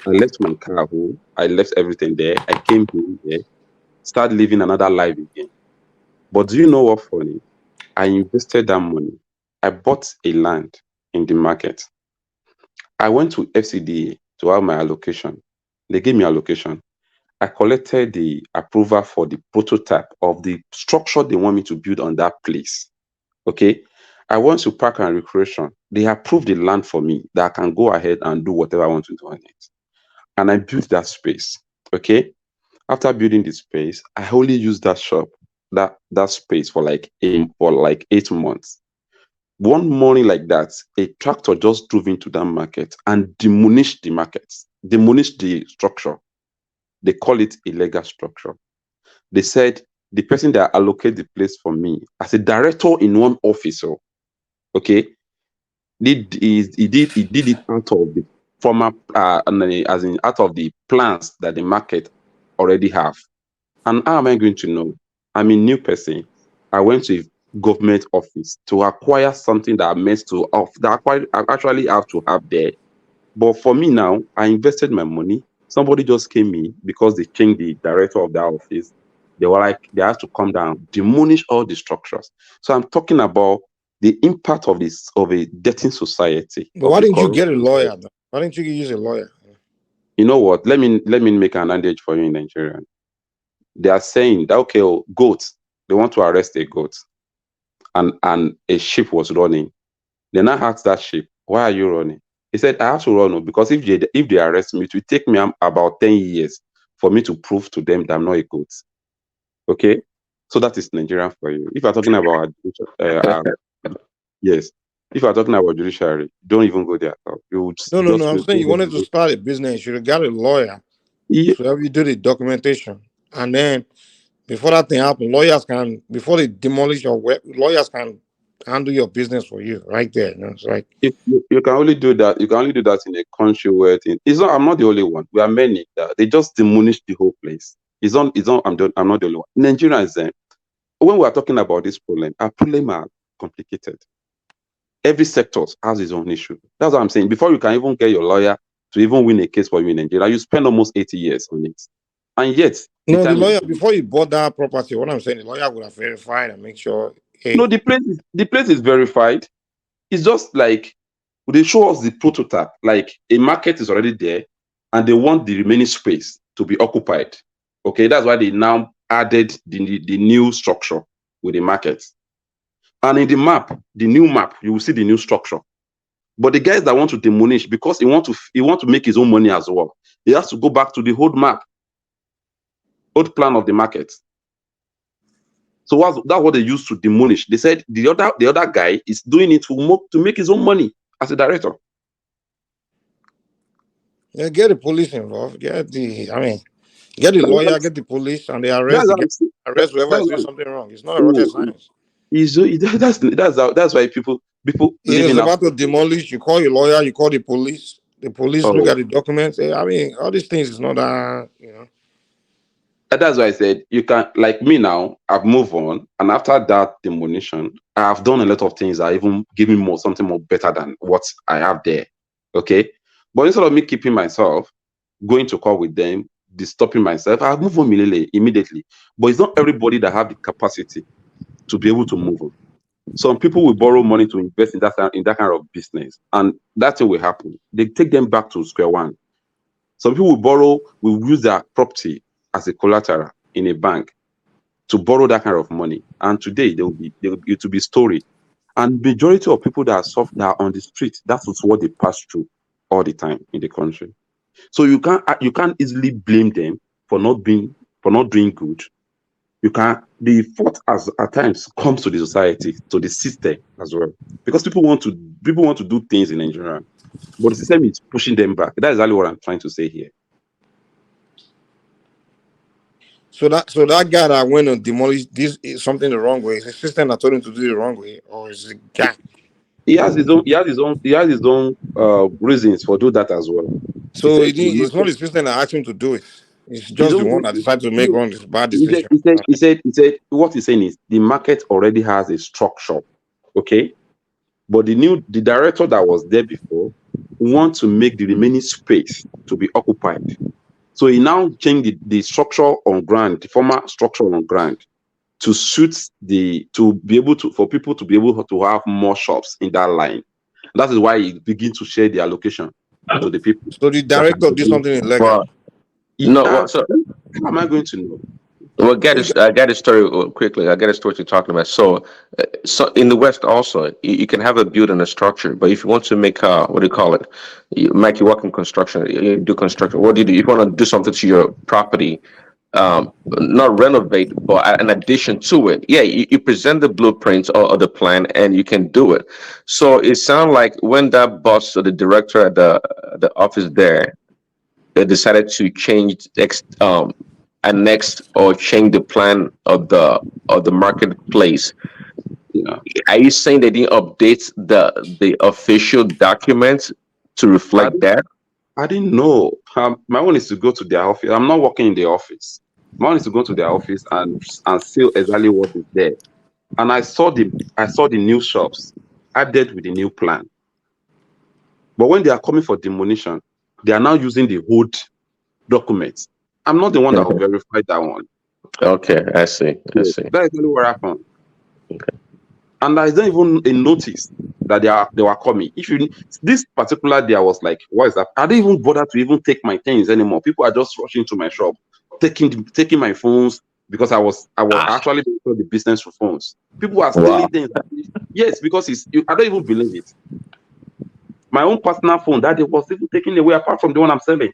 I left my car home. I left everything there. I came here, start living another life again. But do you know what funny? I invested that money. I bought a land in the market. I went to FCDA to have my allocation. They gave me allocation. I collected the approval for the prototype of the structure they want me to build on that place. Okay. I went to Park and Recreation. They approved the land for me that I can go ahead and do whatever I want to do on it. And I built that space. Okay. After building the space, I only used that shop, that space for like 8 months. One morning like that, a tractor just drove into that market and demolished the market, demolished the structure. They call it illegal structure. They said the person that allocated the place for me as a director in one office, okay, he did it out of the former, as in out of the plans that the market already have. And how am I going to know? I'm a new person. I went to a government office to acquire something that I'm meant to I actually have to have there. But for me now, I invested my money. Somebody just came in because they changed the director of that office. They were like, they have to come down, demolish all the structures. So I'm talking about the impact of this, of a dirty society. But why didn't you get a lawyer? Though? Why didn't you use a lawyer? You know what? Let me make an adage for you in Nigeria. They are saying that, okay, goats, they want to arrest a goat, and a sheep was running. They now asked that sheep, why are you running? He said, I have to run because if they arrest me, it will take me about 10 years for me to prove to them that I'm not a goat. Okay? So that is Nigerian for you. If you're talking about yes, if you're talking about judiciary, don't even go there. You would No. I'm saying you wanted to start a business. You should have got a lawyer to help you do the documentation. And then before that thing happens, before they demolish your web, lawyers can handle your business for you right there. It's like you can only do that. You can only do that in a country where I'm not the only one. We are many that they just demolish the whole place. I'm not the only one. Nigerians, when we are talking about this problem, our problem are complicated. Every sector has its own issue. That's what I'm saying. Before you can even get your lawyer to even win a case for you in Nigeria, you spend almost 80 years on it. And yet, the lawyer, before you bought that property, what I'm saying, the lawyer would have verified and make sure. Hey. No, the place is verified. It's just like they show us the prototype. Like a market is already there, and they want the remaining space to be occupied. Okay, that's why they now added the new structure with the market. And in the map, the new map, you will see the new structure. But the guys that want to demolish, because he want to make his own money as well, he has to go back to the old map, old plan of the market. So that's what they used to demolish. They said the other guy is doing it to make his own money as a director. Yeah, get the police involved. Get the lawyer, get the police, and they arrest whoever is doing something wrong. It's not a rocket science. That's why people. It is about to demolish. You call your lawyer, you call the police. The police look at the documents. All these things is not That's why I said you can, like me now, I've moved on, and after that demolition, I have done a lot of things that even give me something more better than what I have there. Okay, but instead of me keeping myself, going to court with them, stopping myself, I've moved on immediately. But it's not everybody that have the capacity to be able to move on. Some people will borrow money to invest in that kind of business, and that's what will happen. They take them back to square one. Some people will use their property as a collateral in a bank to borrow that kind of money, and today it will be story. And majority of people that are on the street, that's what they pass through all the time in the country. So you can't easily blame them for not doing good. The fault at times comes to the society, to the system as well, because people want to do things in Nigeria, but the system is pushing them back. That is exactly what I'm trying to say here. So that guy that went and demolished this is something the wrong way. Is the system that told him to do it the wrong way, or is it guy? He has his own reasons for do that as well. So it's not the system that asked him to do it. It's just the one that decided to make one bad decision. He said what he's saying is the market already has a structure, okay? But the director that was there before want to make the remaining space to be occupied. So he now changed the structure on ground, the former structure on ground, to suit for people to be able to have more shops in that line. That is why he begin to share the allocation to the people. So the director did something illegal. So how am I going to know? Well, I get a story quickly. I get a story what you're talking about. So in the West also, you can have a building, a structure, but if you want to make what do you call it? You make you work in construction, you do construction. What do you do? If you want to do something to your property, not renovate, but in addition to it, yeah, you present the blueprints or the plan, and you can do it. So it sounds like when that boss or the director at the office there, they decided to change annex or change the plan of the marketplace. Yeah. Are you saying they didn't update the official documents to reflect that? I didn't know. My own is to go to their office. I'm not working in the office. My own is to go to their office and see exactly what is there. And I saw the new shops added with the new plan. But when they are coming for demolition, they are now using the old documents. I'm not the one that will verify that one. Okay, I see. That is really what happened. Okay. And there isn't even a notice that they were coming. This particular day, I was like, what is that? I didn't even bother to even take my things anymore. People are just rushing to my shop, taking my phones, because I was actually doing the business for phones. People are stealing things. Yes, because I don't even believe it. My own personal phone that day was even taken away, apart from the one I'm selling.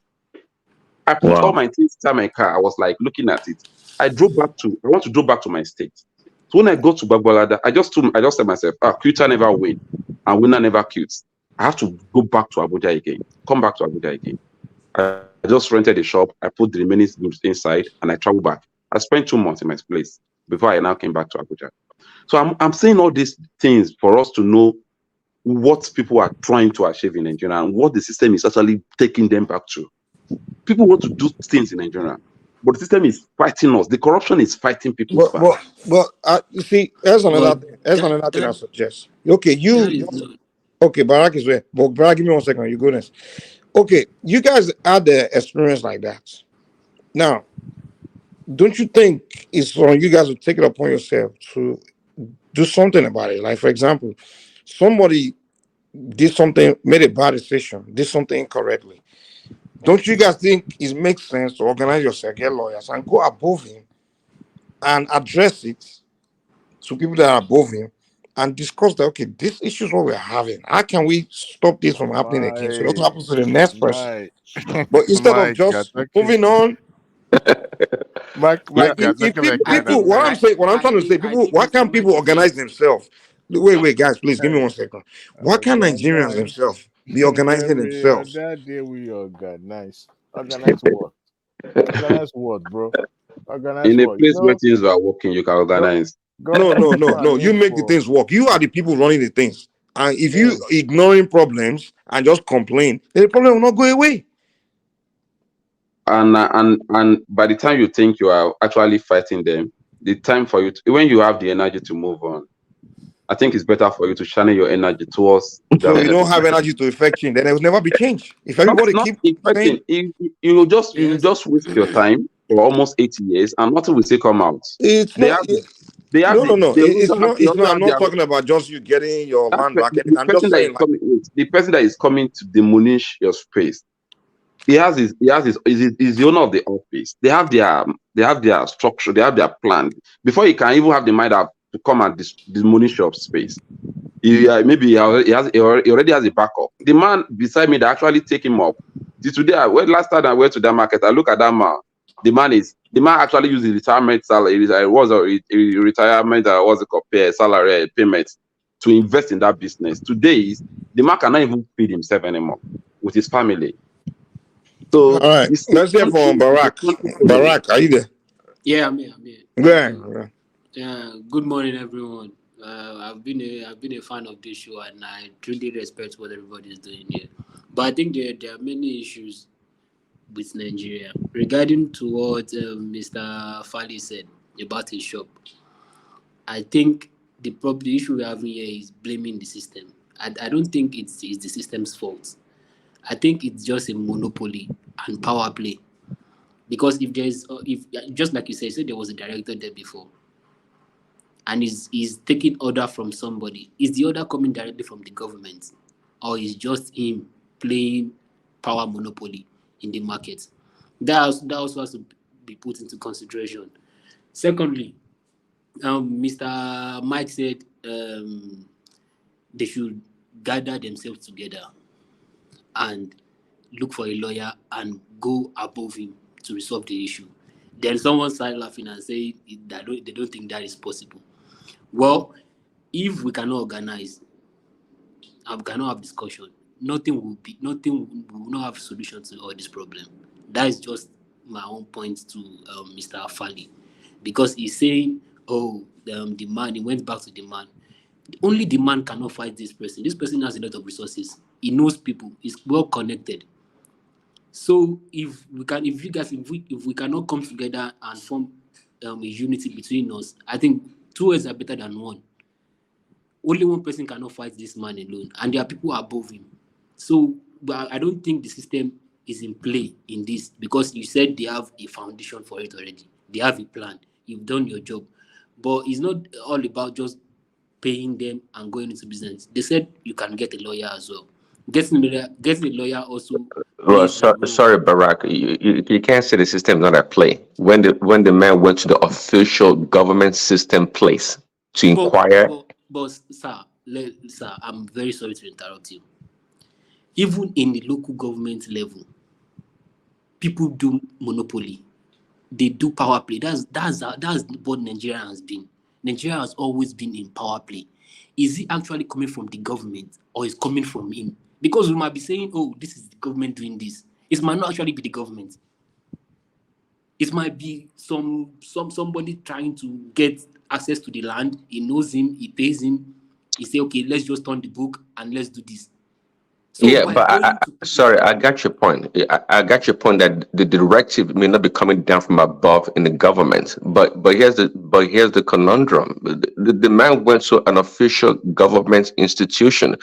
I put all my things inside my car. I was like looking at it. I want to go back to my state. So when I go to Bagbalada, I just said myself, quitter never win, and winner never quits. I have to go back to Abuja again. Come back to Abuja again. I just rented a shop. I put the remaining goods inside, and I traveled back. I spent 2 months in my place before I now came back to Abuja. So I'm saying all these things for us to know what people are trying to achieve in Nigeria and what the system is actually taking them back to. People want to do things in Nigeria, but the system is fighting us. The corruption is fighting people back. But you see, there's another thing I suggest. Okay, okay, Barack is where. But Barack, give me 1 second. You go next. Okay, you guys had the experience like that. Now, don't you think it's on you guys to take it upon yourself to do something about it? Like, for example, somebody did something, made a bad decision, did something incorrectly. Don't you guys think it makes sense to organize yourself, get lawyers, and go above him and address it to people that are above him and discuss that, okay, this issue is what we're having. How can we stop this from happening again? So it doesn't happen to the next person. But instead of just moving on, like if people, what I'm trying to say, people, why can't people organize themselves? Wait, guys, please give me 1 second. Why can't Nigerians themselves be organizing themselves? That day we organize. Organize what? Organize what, bro? Organize In a what? place where things are working, you can organize. No. You make the things work. You are the people running the things. And if you ignoring problems and just complain, then the problem will not go away. And by the time you think you are actually fighting them, the time for you when you have the energy to move on, I think it's better for you to channel your energy towards. So you don't have energy to effect change, then there will never be change. If everybody not keep saying, you will just waste your time for almost 80 years and nothing will still come out. It's They not. have No. they It's also have, not. they It's also not. I'm have not their, talking about just you getting your land back. the I'm person just that is saying, like, coming the person that is coming to demolish your space. Is the owner of the office. They have their structure, they have their plan. Before he can even have the mind up to come and demolish your space, maybe he already has a backup. The man beside me that actually take him up. Today, last time I went to that market, I look at that man. The man actually used his retirement salary. It was a retirement, what's it called, salary payment to invest in that business. Today, the man cannot even feed himself anymore with his family. So all right, let's hear from Barack. Barack, are you there? Yeah, I'm here. Good morning, everyone. I've been a fan of this show, and I truly respect what everybody is doing here. But I think there are many issues with Nigeria regarding to what Mr. Fali said about his shop. I think the issue we're having here is blaming the system. I don't think it's the system's fault. I think it's just a monopoly and power play. Because if there's, if just like you said there was a director there before, and he's taking order from somebody, is the order coming directly from the government, or is just him playing power monopoly in the market? That also has to be put into consideration. Secondly, Mr. Mike said they should gather themselves together and look for a lawyer and go above him to resolve the issue. Then someone started laughing and saying that they don't think that is possible. Well, if we cannot organize and we cannot have discussion, nothing will not have solution to all this problem. That is just my own point to Mr. Afali, because he's saying, oh, the man, he went back to the man. Only the man cannot fight this person. This person has a lot of resources. He knows people. He's well connected. So if we cannot come together and form a unity between us, I think two heads are better than one. Only one person cannot fight this man alone, and there are people above him. So, but I don't think the system is in play in this, because you said they have a foundation for it already. They have a plan. You've done your job, but it's not all about just paying them and going into business. They said you can get a lawyer as well. Getting a lawyer also Well, plays a role. sorry, Barack. You can't say the system is not at play. When the man went to the official government system place to inquire. But sir, I'm very sorry to interrupt you. Even in the local government level, people do monopoly. They do power play. That's what Nigeria has been. Nigeria has always been in power play. Is it actually coming from the government, or is coming from him? Because we might be saying, oh, this is the government doing this. It might not actually be the government. It might be somebody trying to get access to the land. He knows him, he pays him. He say, okay, let's just turn the book and let's do this. So Yeah, but I got your point. I got your point that the directive may not be coming down from above in the government. But here's the conundrum. The man went to an official government institution.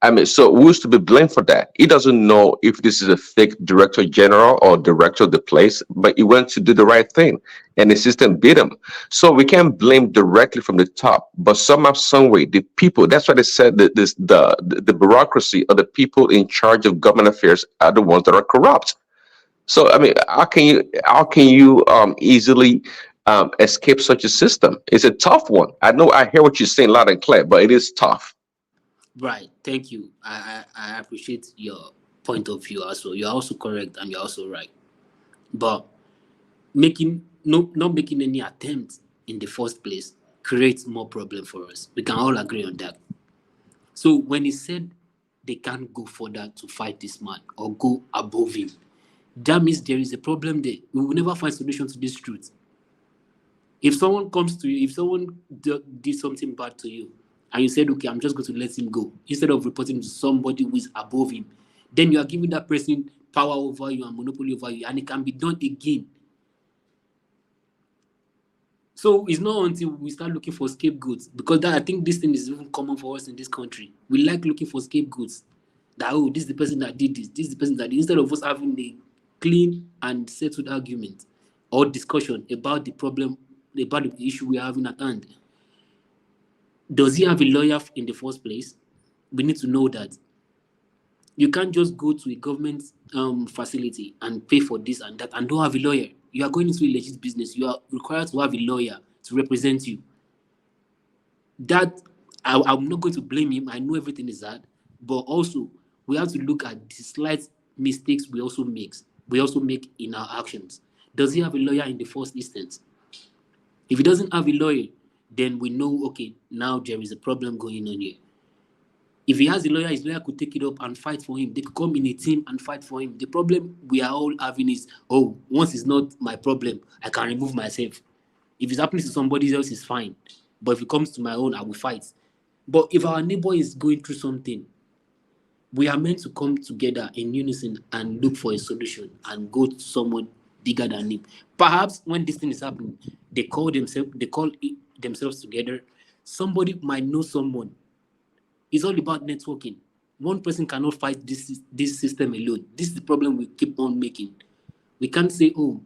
I mean, so who's to be blamed for that? He doesn't know if this is a fake director general or director of the place, but he went to do the right thing, and the system beat him. So we can't blame directly from the top, but somehow, some way, the people. That's why they said that the bureaucracy or the people in charge of government affairs are the ones that are corrupt. So I mean, how can you easily escape such a system? It's a tough one. I know. I hear what you're saying loud and clear, but it is tough. Right, thank you. I appreciate your point of view also. You're also correct and you're also right. But not making any attempt in the first place creates more problem for us. We can all agree on that. So when he said they can't go further to fight this man or go above him, that means there is a problem there. We will never find solution to this truth. If someone comes to you, if someone did something bad to you, and you said, okay, I'm just going to let him go, instead of reporting to somebody who is above him, then you are giving that person power over you and monopoly over you, and it can be done again. So it's not until we start looking for scapegoats, because I think this thing is even common for us in this country. We like looking for scapegoats. That, oh, this is the person that did this is the person that did, instead of us having a clean and settled argument or discussion about the problem, about the issue we are having at hand. Does he have a lawyer in the first place? We need to know that. You can't just go to a government facility and pay for this and that and don't have a lawyer. You are going into a legit business. You are required to have a lawyer to represent you. That I'm not going to blame him. I know everything is hard, but also we have to look at the slight mistakes we also make in our actions. Does he have a lawyer in the first instance? If he doesn't have a lawyer, then we know, okay, now there is a problem going on here. If he has a lawyer, his lawyer could take it up and fight for him. They could come in a team and fight for him. The problem we are all having is, oh, once it's not my problem, I can remove myself. If it's happening to somebody else, it's fine. But if it comes to my own, I will fight. But if our neighbor is going through something, we are meant to come together in unison and look for a solution and go to someone bigger than him. Perhaps when this thing is happening, they call themselves together. Somebody might know someone. It's all about networking. One person cannot fight this system alone. This is the problem we keep on making. We can't say, oh,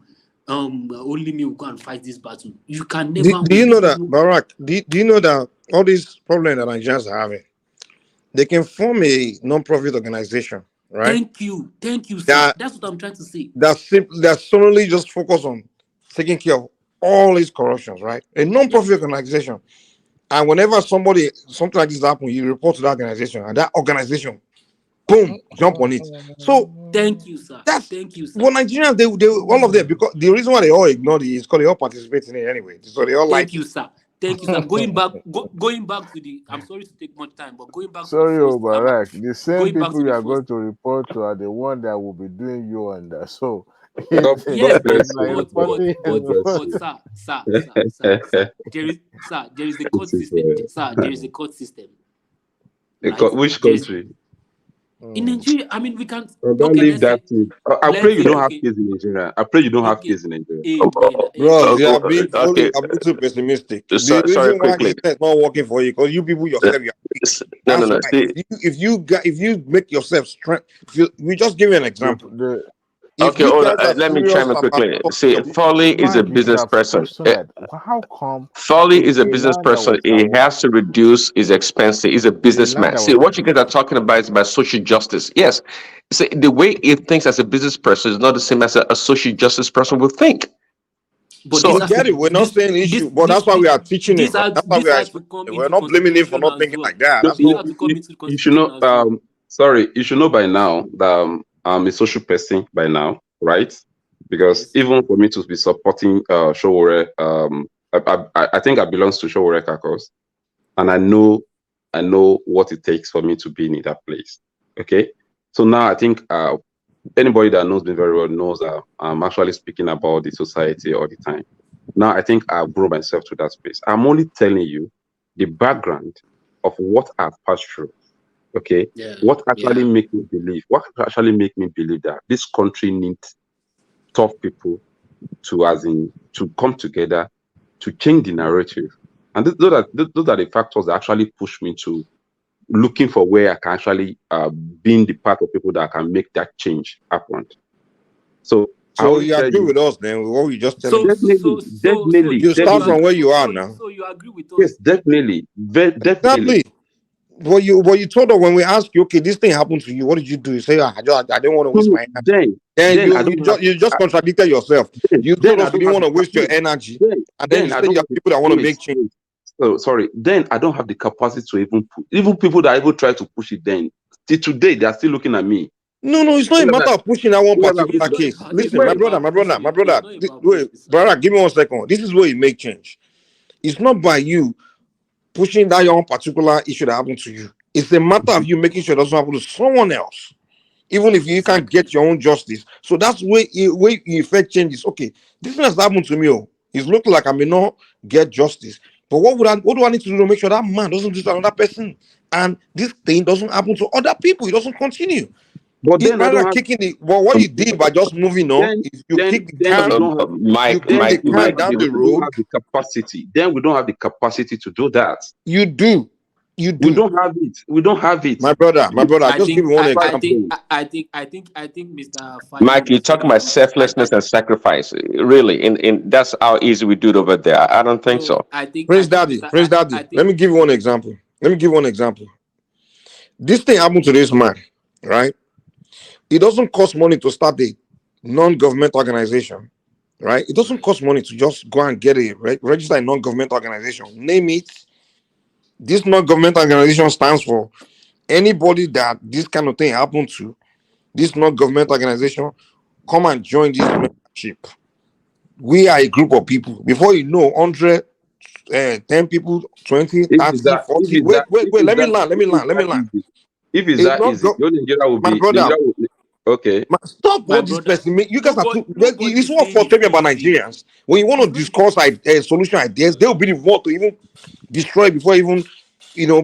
only me will go and fight this battle. You can never Do you win. know that, Barack? Do you know that all these problems that Nigerians are having, they can form a non-profit organization, right? Thank you, sir. That That's what I'm trying to say. that solely just focus on taking care of all these corruptions, right? A non-profit organization, and whenever something like this happens, you report to that organization, and that organization, boom, jump on it. So Thank you, sir. that's Thank you, sir. well, Nigerians, they all of them, because the reason why they all ignore it is because they all participate in it anyway. So they all like Thank you, sir. Thank you, sir. Going back to the. I'm sorry to take much time, but going back Sorry, to the first. Barack. The same going back people to you the are first. going to report to are the one that will be doing you under. So Yes, it's like reporting. but sir, there is the court system. Sir, there is a court system. Right? Which country? In Nigeria, I mean, we can't. Don't leave that to. I pray you don't have kids in Nigeria. I pray you don't have kids in Nigeria. Bro, you are being too pessimistic. The reason why it's not working for you because you people yourself, you are weak. That's why. If you make yourself strength, we just give you an example. Let me chime in quickly. See, Foley is a business person. How come? Foley is a business person. He has to reduce his expenses. He's a businessman. See, what you guys are talking about is about social justice. Yes. See, the way he thinks as a business person is not the same as a social justice person would think. But so get it. We're not saying issue, but that's why we are teaching him. That's why we are. We're not blaming him for not thinking like that. That's you should know. Sorry, you should know by now that I'm a social person by now, right? Because even for me to be supporting Showore, I think I belongs to Showore Kakos, and I know what it takes for me to be in that place. Okay, so now I think anybody that knows me very well knows that I'm actually speaking about the society all the time. Now I think I've grown myself to that space. I'm only telling you the background of what I've passed through. Okay, what actually make me believe that this country needs tough people to come together to change the narrative, and those are the factors that actually push me to looking for where I can actually being the part of people that can make that change happen. So you agree with us then? What we just telling definitely. You start from where you are now. So you agree with us? Yes, definitely. Definitely. What you told us when we asked you, okay, this thing happened to you, what did you do? You say, I didn't want to waste my energy. Then you just contradicted yourself. You told us you didn't want to waste your energy, and then you said you have people that want to make change. So sorry. Then I don't have the capacity to even people that even try to push it. Then till today they are still looking at me. No, it's not a matter of pushing that one particular case. Listen, my brother, wait, brother, give me 1 second. This is where you make change. It's not by you pushing that your own particular issue that happened to you. It's a matter of you making sure it doesn't happen to someone else, even if you can't get your own justice. So that's where you effect changes. Okay, this thing has happened to me. It's looking like I may not get justice, but what do I need to do to make sure that man doesn't do to another person, and this thing doesn't happen to other people? It doesn't continue. But then I don't kicking the what you did by just moving on is you kick the can. You kick the can down the road. We don't have the capacity. Then we don't have the capacity to do that. You do. We don't have it. My brother. Just give me one example. I think, Mr. Mike, you're talking about selflessness and sacrifice. Really, in that's how easy we do it over there. I don't think so. Prince Daddy. Let me give you one example. This thing happened to this man, right? It doesn't cost money to start a non-government organization, right? It doesn't cost money to just go and get register a non-government organization. Name it. This non-government organization stands for anybody that this kind of thing happened to. This non-government organization, come and join this membership. We are a group of people. Before you know, 100, 10 people, 20, 30, 40. Wait, let me land. If it's that easy, Nigeria will be. My brother, okay. Stop all this person. You guys are too. This is what frustrates me about Nigerians. When you want to discuss solution ideas, they will be the one to even destroy before even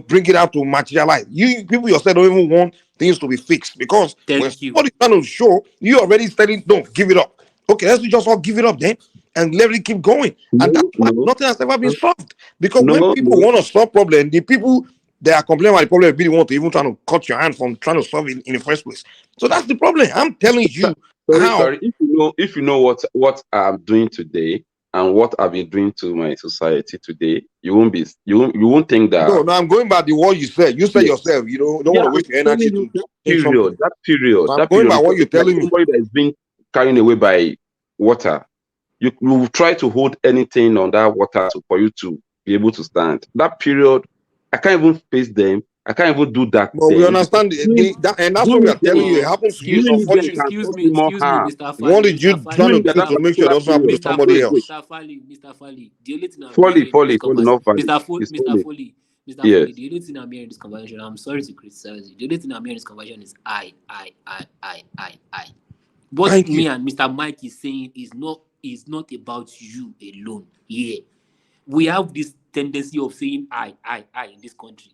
bring it out to materialize. You people yourself don't even want things to be fixed because when somebody's trying to show, you already telling no, give it up. Okay, let's just all give it up then and let it keep going. And that's why nothing has ever been solved. Because when people want to solve problem, the people They are complaining about the problem being want to even trying to cut your hand from trying to solve it in the first place. So that's the problem. I'm telling you how. Sorry. If you know what I'm doing today and what I've been doing to my society today, you won't think that. No, I'm going by the what you said. You said yourself, you don't want to waste your energy to think something. That period. So I'm going by what you're telling me. Somebody that is being carried away by water, you will try to hold anything on that water for you to be able to stand. That period, I can't even face them. I can't even do that. But we understand and that's what we are telling you. It happens to you, unfortunately. Excuse me, Mr. Fali. What did you try to do to make sure it doesn't happen to somebody else? Mr. Fali, the only thing I'm Foley, hearing in this conversation, Mr. Foley, the only thing I'm hearing in this conversation, I'm sorry to criticize you. The only thing I'm hearing in this conversation is I. What me and Mr. Mike is saying is not about you alone here. We have this tendency of saying I in this country.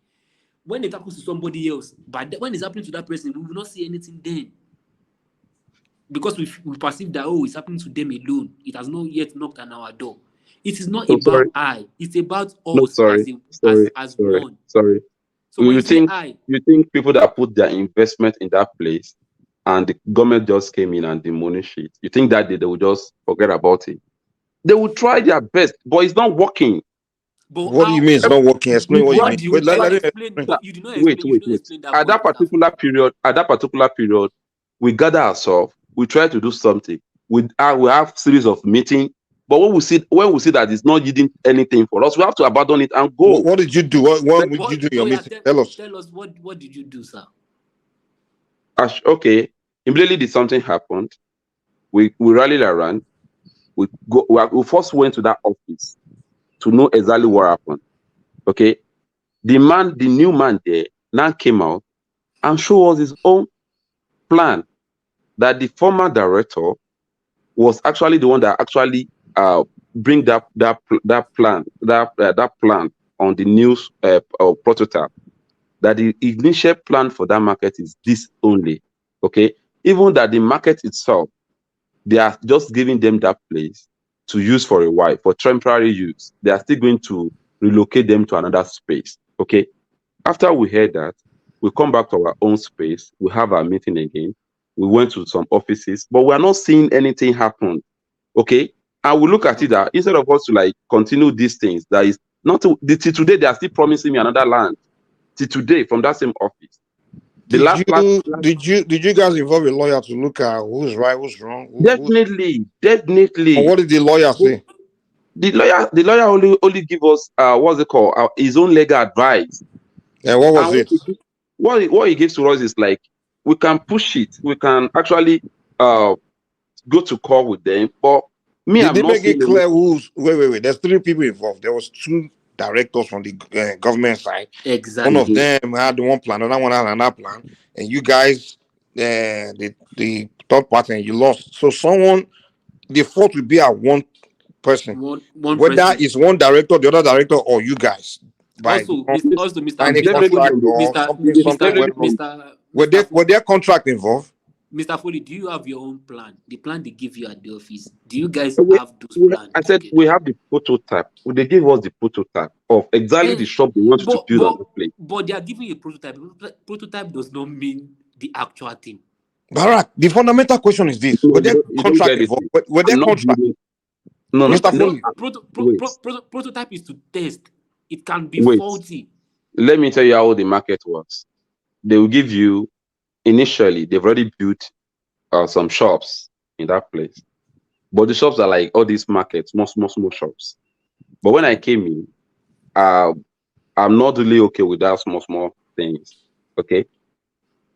When it happens to somebody else, but when it's happening to that person, we will not see anything then. Because we perceive that, it's happening to them alone. It has not yet knocked on our door. It is not about I. It's about us as one. Sorry. So you think people that put their investment in that place and the government just came in and demolished it, you think that they will just forget about it? They will try their best, but it's not working. But what do you mean it's not working? Explain what you mean. You did not explain that. At that particular period, we gather ourselves, we try to do something. We have series of meetings, but when we see that it's not yielding anything for us, we have to abandon it and go. What did you do? What did you do in your meeting? Tell us. Tell us what did you do, sir? Okay, immediately something happened. We rallied around. We first went to that office to know exactly what happened. Okay, the new man there now came out and showed us his own plan that the former director was actually the one that actually bring that plan on the news prototype. That the initial plan for that market is this only. Okay, even that the market itself, they are just giving them that place to use for a while, for temporary use. They are still going to relocate them to another space. Okay. After we heard that, we come back to our own space. We have our meeting again. We went to some offices, but we are not seeing anything happen. Okay. And we look at it that instead of us to continue these things, that is not till today, they are still promising me another land. Till today, from that same office. Did you guys involve a lawyer to look at who's right, who's wrong? Definitely. And what did the lawyer say? The lawyer only give us what's it called? His own legal advice. And what was it? What he gives to us is we can push it. We can actually go to court with them. But did they make it clear who's? Wait. There's 3 people involved. There was 2 directors from the government side. Exactly. One of them had one plan, another one had another plan, and you guys, the third party, and you lost. So the fault will be at one person, whether it's one director, the other director, or you guys. Were their contract involved? Mr. Foley, do you have your own plan? The plan they give you at the office. Do you guys have those plans? I said we have the prototype. They gave us the prototype of exactly the shop they wanted to build on the place. But they are giving you a prototype. Prototype does not mean the actual thing. Barack, the fundamental question is this: were there contract involved? Were there contract? No, Mr. Foley. Prototype is to test. It can be faulty. Let me tell you how the market works. They will give you. Initially, they've already built some shops in that place. But the shops are like all these markets, small shops. But when I came in, I'm not really okay with that small things. Okay.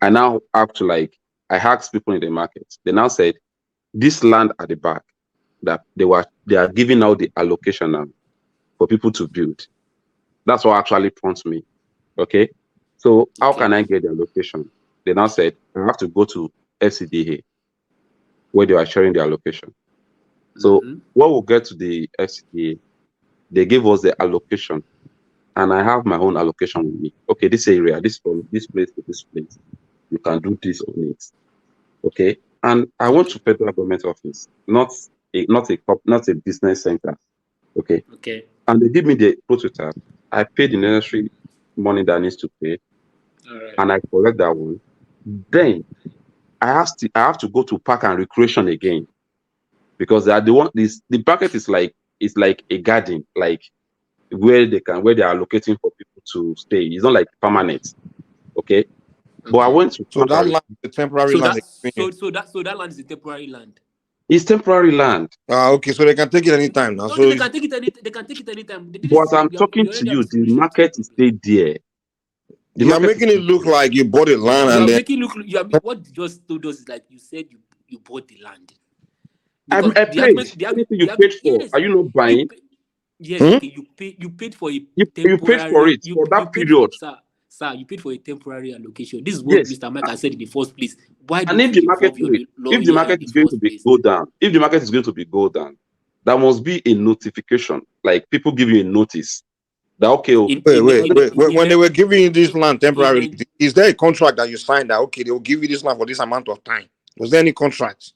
I now have to I asked people in the market. They now said, this land at the back, that they are giving out the allocation now for people to build. That's what actually prompts me. Okay. So how can I get the allocation? They now said, I have to go to FCDA, where they are sharing the allocation. So when we get to the FCDA, they gave us the allocation, and I have my own allocation with me. Okay, this area, this from this place to this place, you can do this on it. Okay, and I went to federal government office, not a business center. Okay. Okay. And they give me the prototype. I paid the necessary money that needs to pay, Alright. and I collect that one, then I have to go to park and recreation again, because they are the one. The market is like a garden, like where they are allocating for people to stay. It's not like permanent, okay? But I went to So park that and land, the temporary So land. that land is a temporary land. it's temporary land. Okay, so they can take it anytime now. Okay, So they can take it anytime. But as I'm talking to you, the market is still there. The you are market is making it look like you bought a land You and are then making look. You are what you just told us is like you said you bought the land. I Because paid. Anything you paid for, are you not buying? Yes, okay. You paid for a You paid for temporary. it for that paid for, period. sir. You paid for a temporary allocation. This is what Yes. Mr. Mike has said in the first place. Why And don't if the you market involve your lawyer if the market in the is going to first be place? go down, there must be a notification. Like people give you a notice that okay, wait. When they were giving you this land temporarily, is there a contract that you signed that okay, they will give you this land for this amount of time? Was there any contract?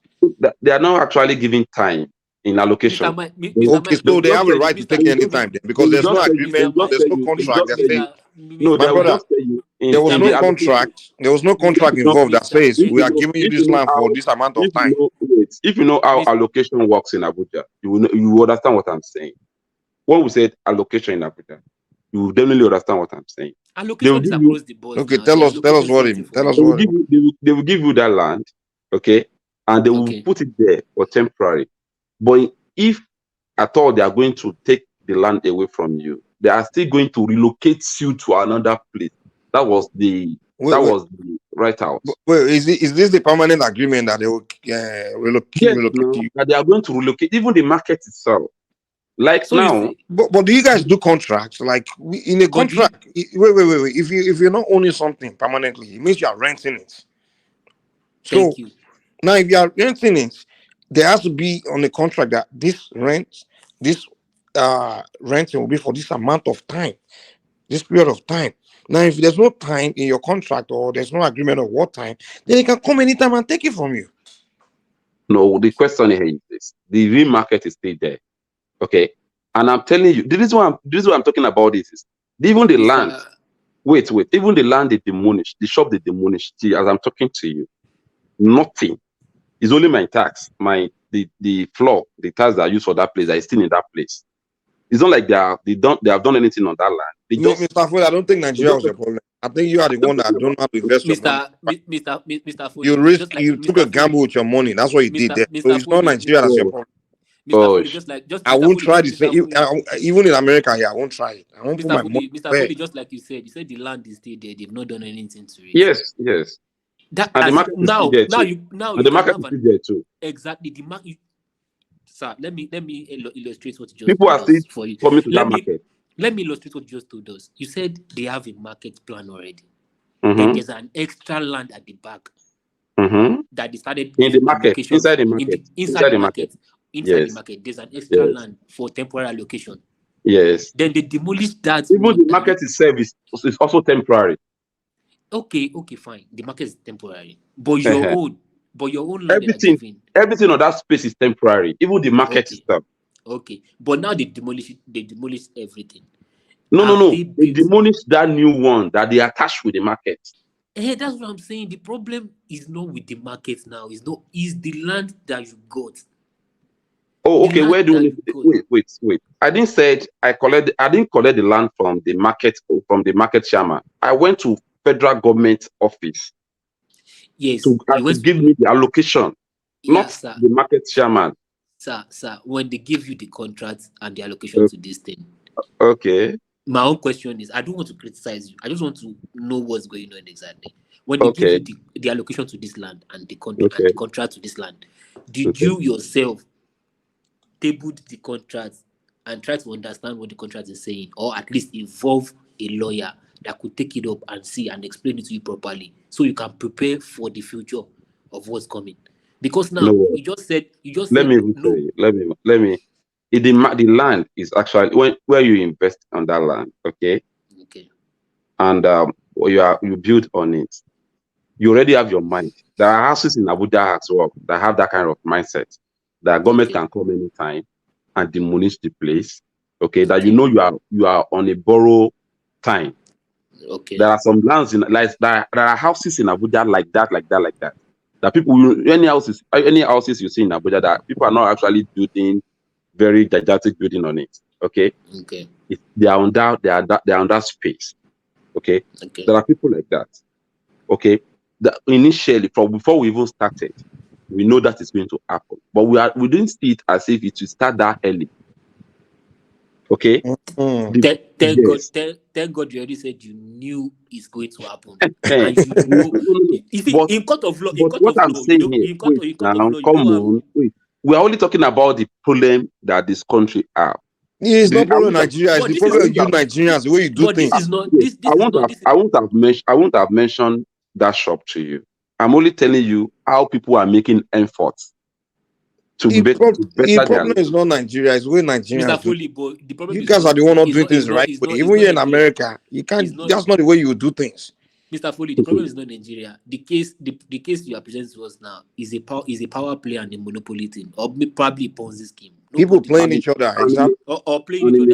they are not actually giving time in allocation. Mr. Mike, Okay, so they have a right to take any time then, because there's no agreement, there's no contract that says. My brother, there was no contract. There was no contract involved that says we are giving you this land for this amount of time. If you know how allocation works in Abuja, you will understand what I'm saying. When we said allocation in Abuja, you will definitely understand what I'm saying. Allocation is across the board. Okay, tell us what it. Tell us what they will give you that land, okay, and they will put it there for temporary. But if at all they are going to take the land away from you, they are still going to relocate you to another place. That was the right out. Wait, is this the permanent agreement that they will relocate you? That they are going to relocate even the market itself. Like so now, but do you guys do contracts? Like in a contract, wait. If you're not owning something permanently, it means you are renting it. So now, if you are renting it, there has to be on the contract that this renting will be for this amount of time, this period of time. Now, if there's no time in your contract or there's no agreement of what time, then they can come anytime and take it from you. No, the question here is this: the real market is still there, okay? And I'm telling you, this is what I'm talking about. This is even the land. Wait, even the land they demolished, the shop they demolished. See, as I'm talking to you, nothing. It's only my tax, the floor, the tax that I use for that place that is still in that place. It's not like they have done anything on that land. Mr. Floyd, I don't think Nigeria was your problem. I think you are the one that don't know how to invest your money. Mr. Foley, you took a gamble with your money. That's what you did there. So it's not Nigeria that's your problem. I won't try to say even in America here, I won't try it. I won't put my money. Mr. Foley, just like you said the land is still there. They've not done anything to it. Yes. And the market is still there too. The market is still there too. Exactly. The market. Sir, let me illustrate what you just people told are still us for you. coming to that market. Let me illustrate what you just told us. You said they have a market plan already. Then there's an extra land at the back that they started in the market, inside the market, inside the market. Inside the market, there's an extra land for temporary allocation. Yes. Then they demolished that. Even the market itself is also temporary. Okay, fine. The market is temporary, but your own land everything on that space is temporary. Even the market itself. Okay, but now they demolished everything. No. They demolished that new one that they attached with the market. That's what I'm saying. The problem is not with the market now. Is the land that you got. Oh, okay. Where do you wait? I didn't collect the land from the market chairman. I went to federal government office. Yes. To give me the allocation, not the market chairman. Sir, when they give you the contract and the allocation to this thing. Okay. My own question is, I don't want to criticize you. I just want to know what's going on exactly. When they give you the allocation to this land and the contract to this land, did you yourself tabled the contract and try to understand what the contract is saying, or at least involve a lawyer that could take it up and see and explain it to you properly, so you can prepare for the future of what's coming? Because now you just said let me the land is actually where you invest on that land, okay, and you build on it. You already have your mind. There are houses in Abuja as well that have that kind of mindset. The government can come anytime and demolish the place. Okay, that you know you are on a borrow time. Okay. There are some lands in there are houses in Abuja like that. That people any houses you see in Abuja that people are not actually building very gigantic building on it. Okay. Okay. They are on that space. Okay. Okay. There are people like that. Okay. That initially, from before we even started, we know that is going to happen, but we didn't see it as if it will start that early. Okay. Thank Yes. God you already said you knew it's going to happen. And you know, you see, But in court of law, what I'm saying here, wait now, come on, wait. We are only talking about the problem that this country have. It's not problem Nigeria. It's the problem of you Nigerians, the way you do things. This is not this. I won't have mentioned that shop to you. I'm only telling you how people are making efforts to the better problem is not Nigeria. It's the way Nigerians Mr. do. Foley, but the problem You is guys not, are the one not is doing not, things is the not, right is way. not, Even is here not in Nigeria. America, you can't. That's not the way you do things. Mr. Foley, the problem is not Nigeria. The case you are presenting to us now is a power play and a monopoly thing, or probably a Ponzi scheme. People playing each other, exactly. Or playing each other.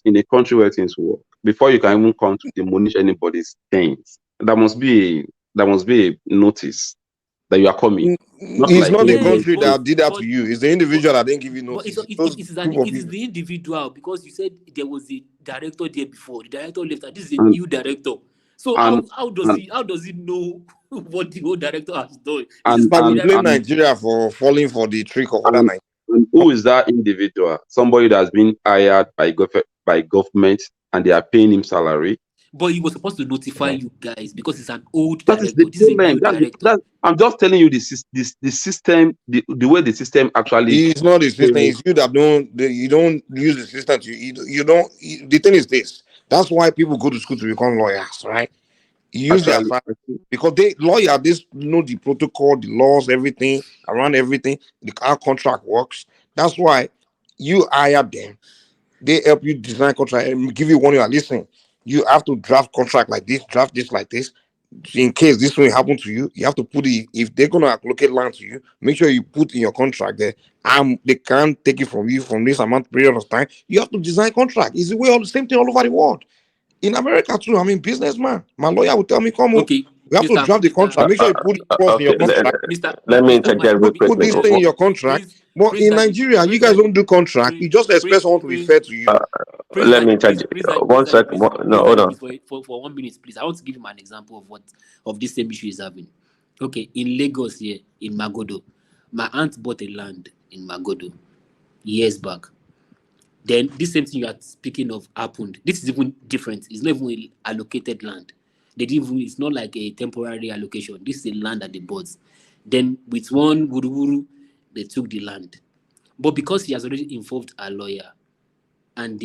In a country where things work, before you can even come to demolish anybody's things, there must be a notice that you are coming. It's not the country that did that to you. It's the individual that didn't give you notice. But it is the individual, because you said there was a director there before. The director left, and this is a new director. So how does he know what the old director has done? And blame Nigeria for falling for the trick of other Nigeria. And who is that individual? Somebody that's been hired by government and they are paying him salary. But he was supposed to notify you guys because it's an old That director. This is a new director. I'm just telling you the system, the way the system actually. It's not the system. It's you that you don't use the system. The thing is this. That's why people go to school to become lawyers, right? Use their because lawyers know the protocol, the laws, everything around everything, how contract works. That's why you hire them. They help you design contract and give you one year. Listen, you have to draft contract like this, draft this like this. In case this will happen to you, you have to put if they're gonna allocate land to you, make sure you put in your contract that they can't take it from you from this amount period of time. You have to design contract. It's the way all the same thing all over the world. In America too, I mean, businessman. My lawyer will tell me, come on. We have to draft the contract. Make sure you put it in your contract. Let me interject real quick. Put this thing in your contract. But in Nigeria, you guys don't do contract. You just expect someone to be fair to you. Let me interject. One second. No, hold on. For 1 minute, please. I want to give him an example of this same issue he's having. Okay, in Lagos here, in Magodo, my aunt bought a land in Magodo years back. Then this same thing you are speaking of happened. This is even different. It's not even allocated land. It's not like a temporary allocation. This is a land that they bought. Then with one wuru, they took the land. But because she has already involved a lawyer and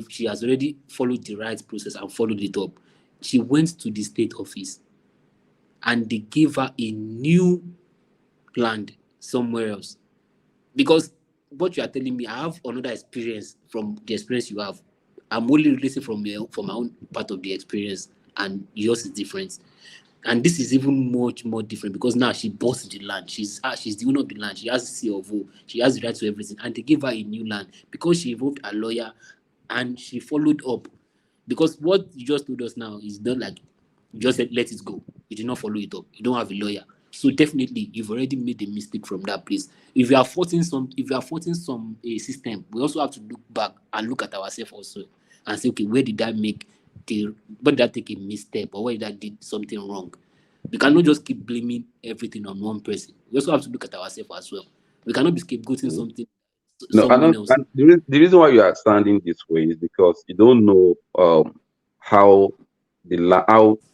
she has already followed the right process and followed it up, she went to the state office and they gave her a new land somewhere else. Because what you are telling me, I have another experience from the experience you have. I'm only relating from my own part of the experience, and yours is different. And this is even much more different because now she bought the land. She's the owner of the land. She has the CFO. She has the right to everything. And they gave her a new land because she involved a lawyer and she followed up. Because what you just told us now is not like you just said, let it go. You did not follow it up. You don't have a lawyer. So definitely, you've already made a mistake from that place. If you are faulting some system, we also have to look back and look at ourselves also and say, okay, where did I take a misstep, or where did I did something wrong? We cannot just keep blaming everything on one person. We also have to look at ourselves as well. We cannot be scapegoating something. Someone else. The reason why you are standing this way is because you don't know how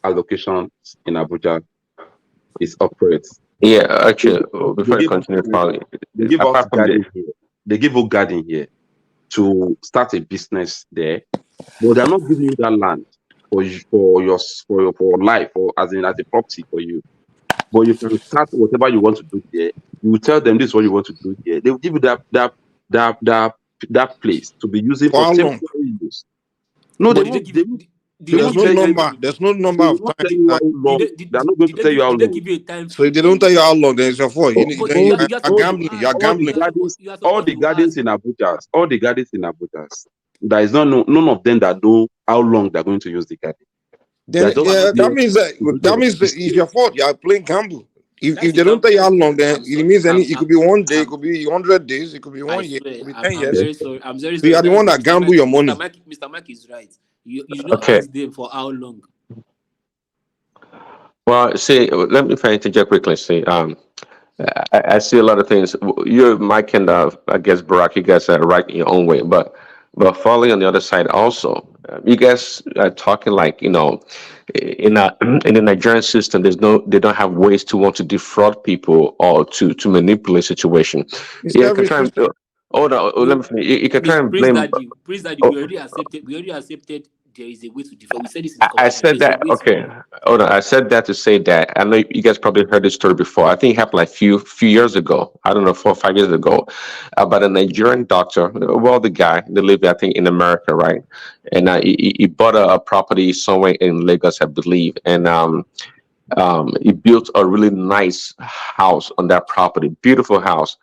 allocation in Abuja is operates. Yeah, actually, before you continue, they give us garden here. They give you garden here to start a business there, but they're not giving you that land for life, or as a property for you. But you can start whatever you want to do there. You will tell them this is what you want to do here. They will give you that place to be using for temporary use. No, they won't. There's no number of time. They're not going to tell you how long. So if they don't tell you how long, then it's your fault. You're gambling. All the gardens in Abuja, there is none of them that know how long they're going to use the garden. Then that means it's your fault. You are playing gamble. If they don't tell you how long, then it means it could be 1 day, it could be 100 days, it could be 1 year, it could be 10 I'm years. very sorry. I'm very So sorry. you are the one that gamble your money. Mr. Mike is right. You don't ask them for how long. Well, see, let me interject quickly. See, I see a lot of things. You, Mike, and I guess Barack, you guys are right in your own way, but following on the other side also, you guys are talking like, in the Nigerian system, they don't have ways to want to defraud people or to manipulate situation. Yeah, hold on, let me finish. You can try and blame. Praise Daddy, we already accepted. There is a way to defraud. We said this in the I said that. Okay, hold on. I said that to say that I know you guys probably heard this story before. I think it happened like few years ago. I don't know, 4 or 5 years ago, about a Nigerian doctor. Well, the guy they live, I think, in America, right? And he bought a property somewhere in Lagos, I believe, and he built a really nice house on that property, beautiful house.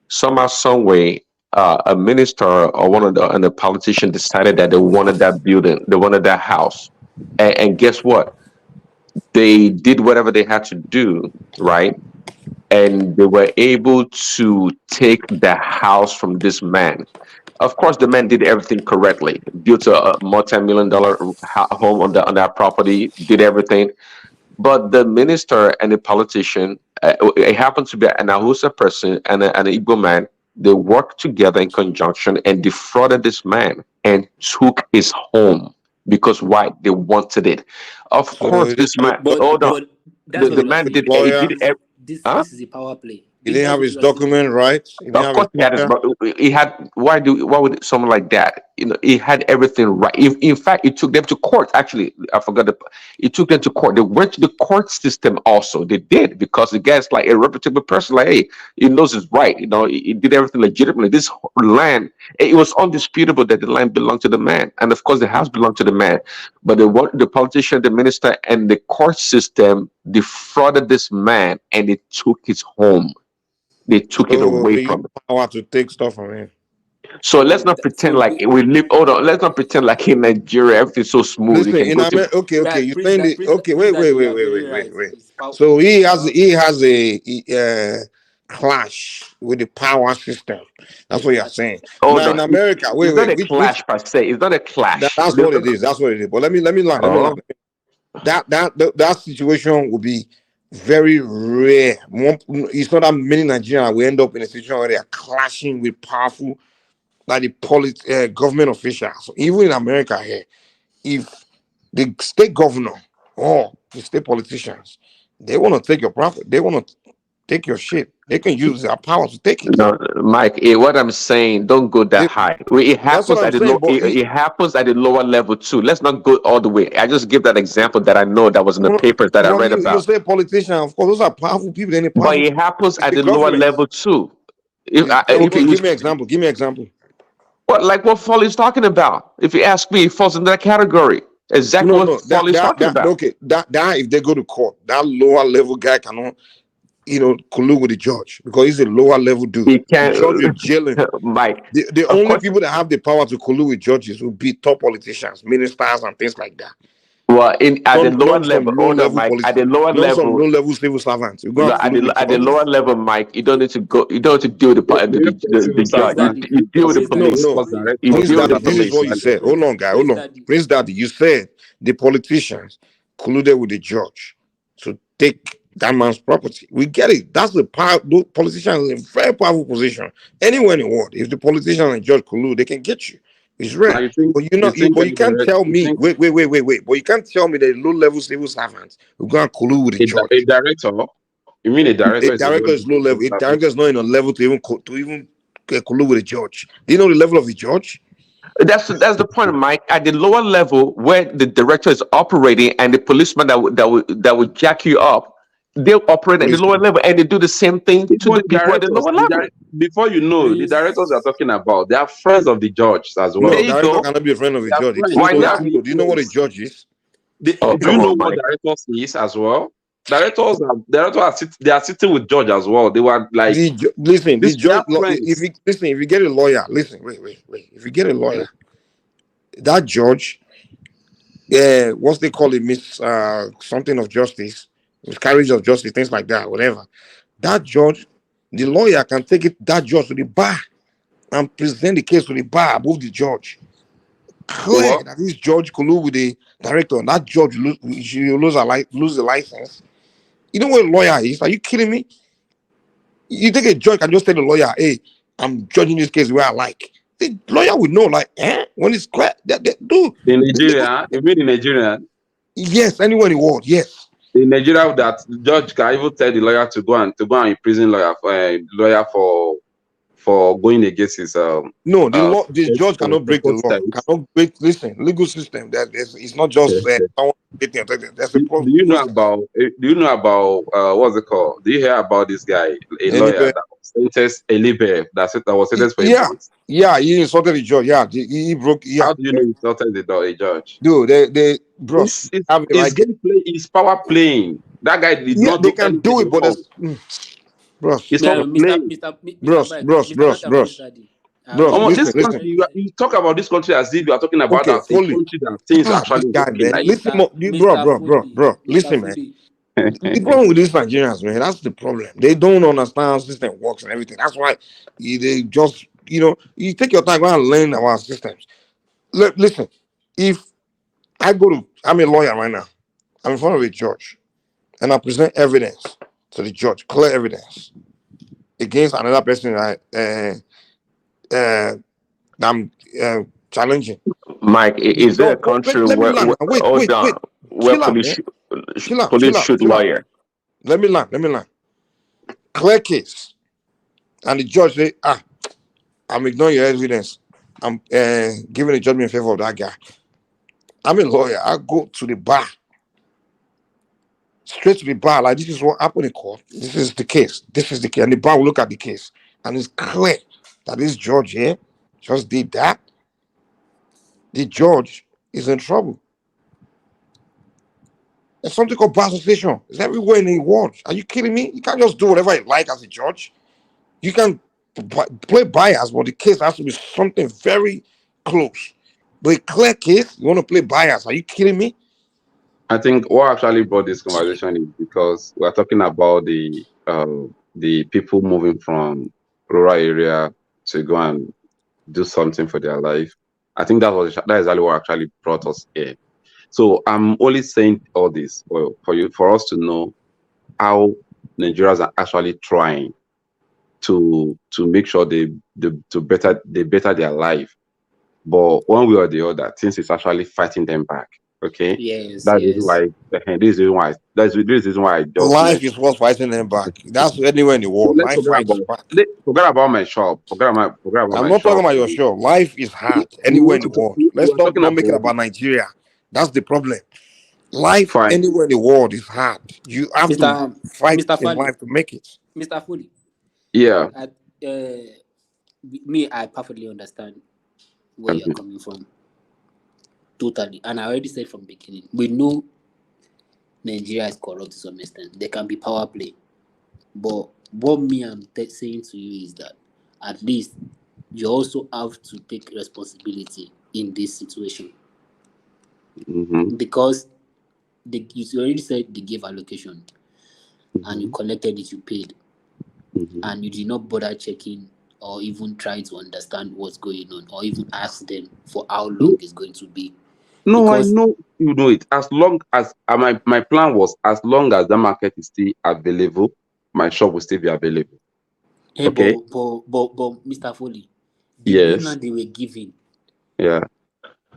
Somehow, some way, a minister or one of the politicians decided that they wanted that building, they wanted that house, and guess what? They did whatever they had to do, right? And they were able to take the house from this man. Of course, the man did everything correctly. Built a multi-million-dollar home on that property, did everything. But the minister and the politician, it happened to be an Ahusa person and an Igbo man. They worked together in conjunction and defrauded this man and took his home because why? They wanted it. Of course, this man. Hold on. The man did. This is a power play. He didn't have his document right. Of course, he had. Why would someone like that? He had everything right. In fact, it took them to court. Actually, I forgot. It took them to court. They went to the court system also. They did, because the guy's like a reputable person. Like, hey, he knows it's right. He did everything legitimately. This land, it was undisputable that the land belonged to the man, and of course, the house belonged to the man. But the politician, the minister, and the court system defrauded this man, and they took his home. They took it away from him. Power to take stuff from him. So let's not pretend like we live. Hold on, let's not pretend like in Nigeria everything's so smooth. Listen, in America, okay, you saying it? Okay, wait. So he has a clash with the power system. That's what you're saying. Now in America, it's not a clash per se. It's not a clash. That's what it is. That's what it is. But let me learn. That situation will be very rare. It's not that many Nigerians will end up in a situation where they are clashing with powerful, like the government officials. So even in America here, if the state governor or the state politicians, they want to take your profit, they want to take your shit, they can use their power to take it. No, Mike, what I'm saying, don't go that high. It happens at it happens at the lower level too. Let's not go all the way. I just give that example that I know that was in the papers that I read about. You say politician, of course, those are powerful people. But it happens at the lower level too. Give me example. Give me example. What Foley is talking about? If you ask me, it falls in that category. Exactly what Foley is talking about. Okay, that if they go to court, that lower level guy cannot, collude with the judge because he's a lower level dude. He can't. The judge is jailing. Mike. The only people that have the power to collude with judges will be top politicians, ministers, and things like that. Well, at the lower level, Mike, at the lower level, some low-level civil servants. At the lower level, Mike, you don't need to go. You don't need to deal with the judge. You deal with the police. This is what you said. Hold on, guy. Hold on. Prince Daddy, you said the politicians colluded with the judge to take that man's property. We get it. That's the power. Those politicians in a very powerful position. Anywhere in the world, if the politician and judge collude, they can get you. It's rare. But you can't tell me. Wait. But you can't tell me that low-level civil servants will go and collude with the judge. A director? You mean a director? A director is low level. A director is not in a level to even collude with a judge. Do you know the level of the judge? That's the point, Mike. At the lower level, where the director is operating, and the policeman that would jack you up, they operate at the lower level, and they do the same thing to the people at the lower level. Before you know, the directors are talking about, they are friends of the judge as well. No, the director cannot be a friend of a judge. Why not? Do you know what a judge is? Do you know what directors is as well? Directors are sitting with judge as well. They were like, listen, the judge. If you get a lawyer, listen, wait. If you get a lawyer, that judge what's they call it, something of justice, miscarriage of justice, things like that, whatever. That judge, the lawyer can take that judge to the bar and present the case to the bar above the judge. Clear What? that this judge collude with the director, and that judge lose the license. You know what a lawyer is? Are you kidding me? You think a judge can just tell the lawyer, "Hey, I'm judging this case where I like." The lawyer would know, like, when it's clear that they do. In Nigeria, you mean in Nigeria? Yes, anywhere in the world, yes. In Nigeria, that judge can even tell the lawyer to go and imprison lawyer for going against his No, the judge cannot break the support law. terms. Cannot break. Listen, legal system. It's not just someone getting affected. There's a Do problem. you know about what's it called? Do you hear about this guy, a lawyer Anyway, that was sentenced that was sentenced for a yeah, month? yeah. He insulted the judge. Yeah, he broke. Yeah, How do you know he insulted a judge? dude, they bros have it It's right there. gameplay, it's power playing. That guy did Yeah, not they do can anything do it, but wrong. bros, It's not playing. You talk about this country as if you are talking about Okay, a fully. country that things are This actually guy, working man. like Listen, bro. Listen, man. The problem with these Nigerians, man, that's the problem. They don't understand how system works and everything. That's why they just, you take your time, go and learn our systems. Listen, if I'm a lawyer right now, I'm in front of a judge, and I present evidence to the judge, clear evidence against another person I'm challenging. Mike, is there a country Let me where, land now. Wait. hold on, where Chill out, man. police shoot lawyer? Let me land. Clear case. And the judge say, I'm ignoring your evidence. I'm giving a judgment in favor of that guy. I'm a lawyer. I go to the bar. Straight to the bar. Like, this is what happened in court. This is the case. And the bar will look at the case. And it's clear that this judge here just did that. The judge is in trouble. There's something called bar association. It's everywhere in the world. Are you kidding me? You can't just do whatever you like as a judge. You can play bias, but the case has to be something very close. But a clear case, you want to play bias? Are you kidding me? I think what actually brought this conversation is because we're talking about the people moving from rural area to go and do something for their life. I think that is exactly what actually brought us here. So I'm only saying all this for us to know how Nigerians are actually trying to make sure they better their life. But one way or the other, things is actually fighting them back. Okay, Yes. this is why this is why I just Life is what's fighting them back. That's anywhere in the world. let's Life fights back. forget about my shop. Forget about I'm my not talking shop. about your show. Life is hard anywhere in the world. Let's not make it about Nigeria. That's the problem. Life anywhere in the world is hard. You have to fight in life to make it. Mr. Foley. Yeah. I perfectly understand where you're coming from. Totally. And I already said from the beginning, we know Nigeria is corrupt to some extent. There can be power play. But what I'm saying to you is that at least you also have to take responsibility in this situation. Because you already said they gave allocation and you collected it, you paid. And you did not bother checking or even try to understand what's going on or even ask them for how long it's going to be. No, because I know you know it. As long as my plan was, as long as the market is still available, my shop will still be available. Hey, okay. But Mr. Foley, the new land they were giving,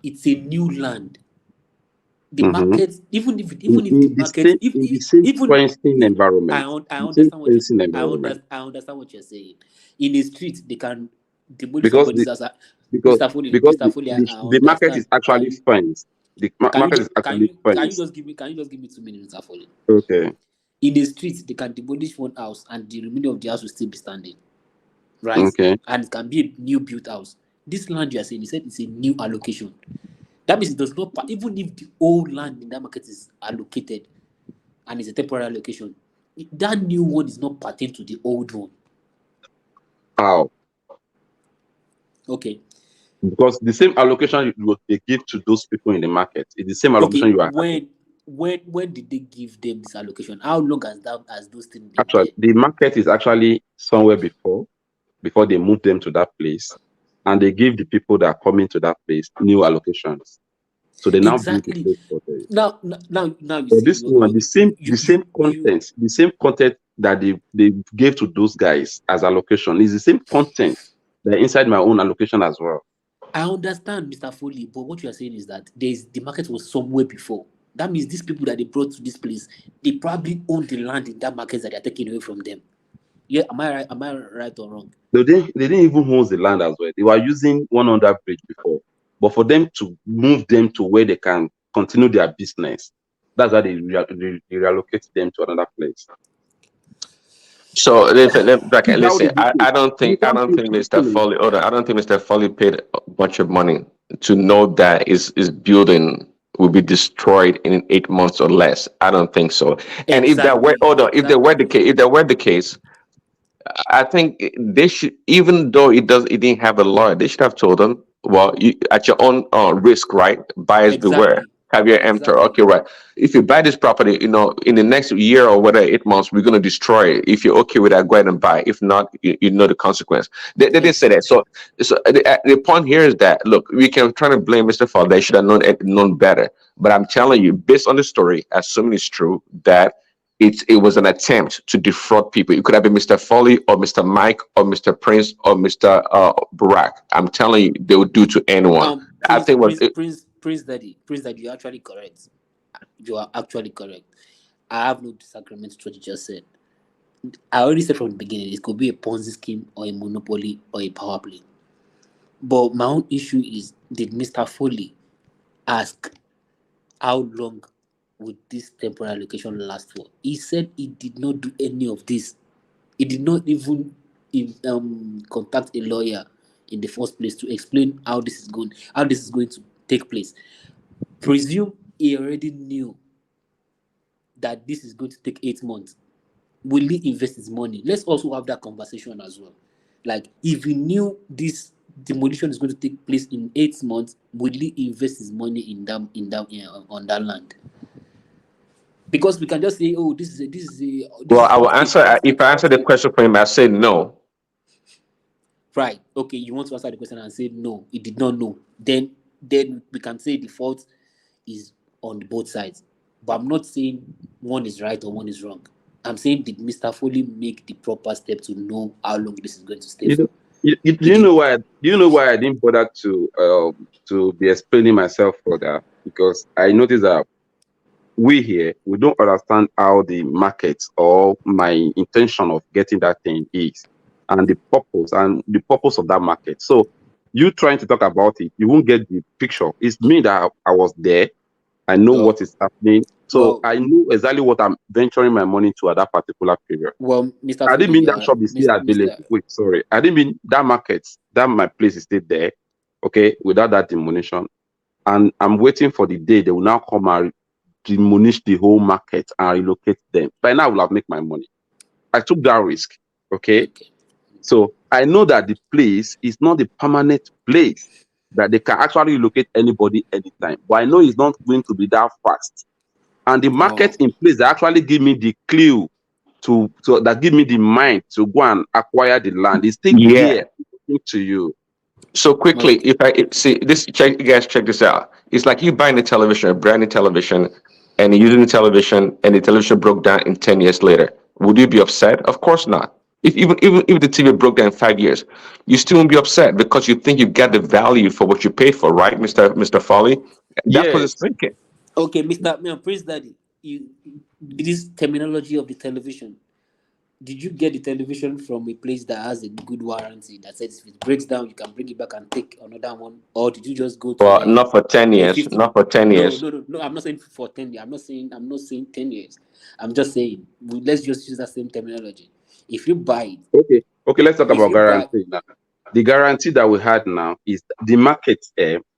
it's a new land. The market, even if the market, in the same fencing environment, I understand what you're saying. In the street, they can demolish somebody's house. Mr. Foley, the market is actually fenced. The market is actually fenced. Can you just give me 2 minutes, Mr. Foley? Okay. In the street, they can demolish one house and the remainder of the house will still be standing. Right? Okay. And it can be a new built house. This land you are saying, you said it's a new allocation. That means it does not, even if the old land in that market is allocated and it's a temporary allocation, that new one is not pertain to the old one. How? Okay. because the same allocation they give to those people in the market is the same allocation Okay, you are having. when did they give them this allocation? How long has those things been Actually, there? the market is actually somewhere before they move them to that place, and they give the people that are coming to that place new allocations. So they now build the Exactly. place for them. Now you But see this one, the same content that they gave to those guys as allocation is the same content that inside my own allocation as well. I understand, Mr. Foley, but what you are saying is that the market was somewhere before. That means these people that they brought to this place, they probably own the land in that market that they are taking away from them. Yeah, am I right? Am I right or wrong? They didn't even own the land as well. They were using one under bridge before, but for them to move them to where they can continue their business, that's why they reallocate them to another place. So listen, This is how they listen. do things. I don't You think can't Mr. Foley. Hold on. I don't think Mr. Foley paid a bunch of money to know that his building will be destroyed in 8 months or less. I don't think so. And if that were Exactly. hold on, if that were the case, I think they should, even though it didn't have a lawyer, they should have told them, well, you, at your own risk, right? Buyers beware. Exactly. Have your enter. Exactly. Okay, right. If you buy this property, in the next year or whatever, 8 months, we're going to destroy it. If you're okay with that, go ahead and buy. If not, you know the consequence. They didn't say that. So the point here is that, look, we can try to blame Mr. Fall. They should have known better. But I'm telling you, based on the story, assuming it's true, that it was an attempt to defraud people. It could have been Mr. Foley or Mr. Mike or Mr. Prince or Mr. Barack. I'm telling you, they would do to anyone. I think Prince Daddy, you're actually correct. You are actually correct. I have no disagreement with what you just said. I already said from the beginning, it could be a Ponzi scheme or a monopoly or a power play. But my own issue is, did Mr. Foley ask how long would this temporary allocation last for? He said he did not do any of this. He did not even contact a lawyer in the first place to explain how this is going to take place. Presume he already knew that this is going to take 8 months. Will he invest his money? Let's also have that conversation as well. Like, if he knew this demolition is going to take place in 8 months, will he invest his money on that land? Because we can just say, oh, this well, is I will hot cake. answer. If I answer the question for him, I say no. Right. Okay, you want to answer the question and say no, he did not know. Then we can say the fault is on both sides. But I'm not saying one is right or one is wrong. I'm saying, did Mr. Foley make the proper step to know how long this is going to stay You for? know, do you know why I didn't bother to be explaining myself further? Because I noticed that we don't understand how the market or my intention of getting that thing is, and the purpose of that market. So you trying to talk about it, you won't get the picture. It's me that I was there. I know what is happening. So I know exactly what I'm venturing my money to at that particular period. Well, Mr. I didn't Foley, mean that shop is still available. Mr. Wait, sorry. I didn't mean that market, that my place is still there, okay, without that demolition. And I'm waiting for the day they will now come and demolish the whole market and relocate them. By now, I will have made my money. I took that risk, okay? So I know that the place is not the permanent place that they can actually locate anybody anytime. But I know it's not going to be that fast. And the market in place, they actually give me the clue to that give me the mind to go and acquire the land. It's still there to you. So quickly, if I see this, check, you guys check this out. It's like you buying a television, a brand new television, and you're using the television, and the television broke down in 10 years later. Would you be upset? Of course not. Even if the TV broke down in 5 years, you still won't be upset because you think you get the value for what you paid for, right, Mr. Foley? That's what it's thinking. Okay, Prince Daddy, this terminology of the television. Did you get the television from a place that has a good warranty that says if it breaks down, you can bring it back and take another one? Or did you just go to Well, not for 10 years. Not for 10 years. No. I'm not saying for 10 years. I'm not saying 10 years. I'm just saying, let's just use that same terminology. If you buy it. Okay, let's talk about guarantee now. The guarantee that we had now is the market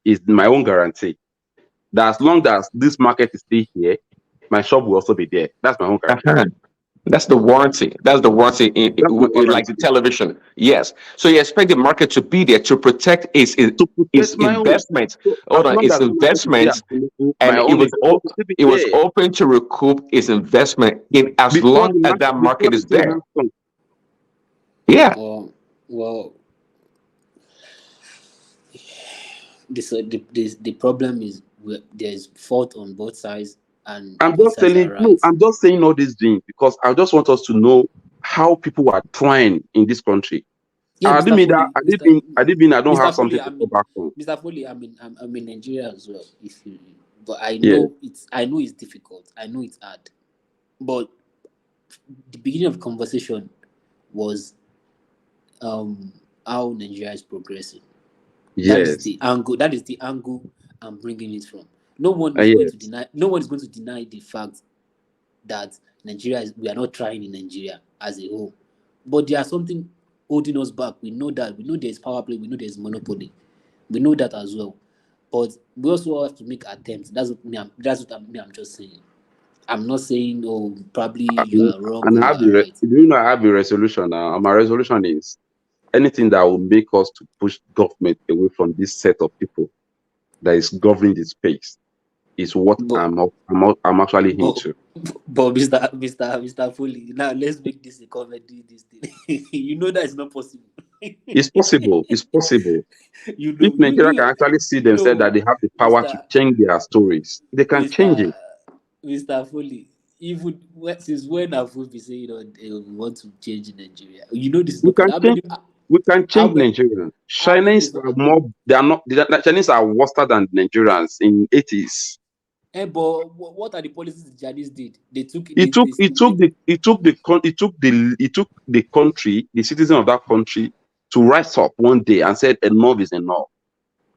is my own guarantee. That as long as this market is still here, my shop will also be there. That's my own guarantee. That's the warranty. That's the warranty That's the like the warranty. television. Yes. So you expect the market to be there to protect To its protect my own. investment. So Hold as on, long its as the market is there investment, available, and my own is supposed to still be it was there. open to recoup its investment in as Before long the as market, that before market the is thing there. happens. Yeah. Well, the problem is there's fault on both sides, and I'm both just sides are telling, no, right. I'm just saying all these things because I just want us to know how people are trying in this country. Yeah, I didn't Mr. mean that. Foley, I didn't mean I don't have Mr. something Foley, to go back on. Mr. Foley, I'm in Nigeria as well. But I Yeah. know it's difficult. I know it's hard. But the beginning of the conversation was how Nigeria is progressing. That is Yes. the angle. That is the angle I'm bringing it from. No one is going to deny. No one is going to deny the fact that we are not trying in Nigeria as a whole. But there are something holding us back. We know that. We know there's power play. We know there's monopoly. We know that as well. But we also have to make attempts. That's what I'm just saying. I'm not saying, oh, probably you are wrong And or I you have are right. do you know I have a resolution now? And my resolution is anything that will make us to push government away from this set of people that is governing the space is what I'm actually into. But Mr. Foley, now let's make this a comedy. This thing, you know that is not possible. It's possible. It's possible. You know, If Nigeria can actually see themselves that they have the power to change their stories, they can change it. Mr. Foley, even since when have we been saying we want to change Nigeria? You know this is We not can change. We can change many Nigeria. Chinese are more. They are not. The Chinese are worse than Nigerians in 80s. But what are the policies the Chinese did? They took the country, the citizen of that country, to rise up one day and said enough is enough.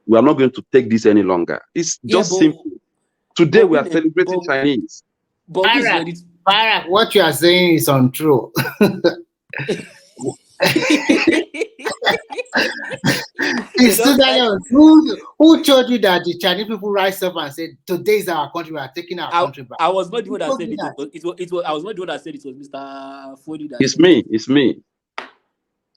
We are not going to take this any longer. It's just simple. Today we are celebrating Chinese. But who is ready? Barak, what you are saying is untrue. Who told you that the Chinese people rise up and said, today is our country, we are taking our country back? I was not the one that said it. I was not the one that said it. Was Mr. Foley that It's me. It's me.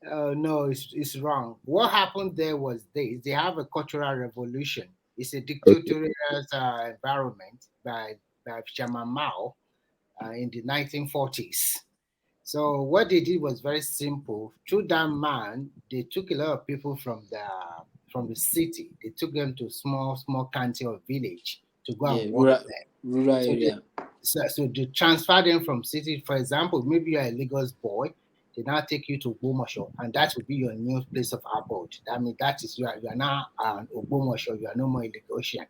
No, it's wrong. What happened there was they have a cultural revolution. It's a dictatorial environment by Chairman Mao in the 1940s. So what they did was very simple. Through that man, they took a lot of people from the city. They took them to small county or village to go and work there. Rural area. So to transfer them from city, for example, maybe you're a Lagos boy, they now take you to Ogbomoso, and that will be your new place of abode. I mean, that is you are now an Ogbomoso, you are no more a Lagosian.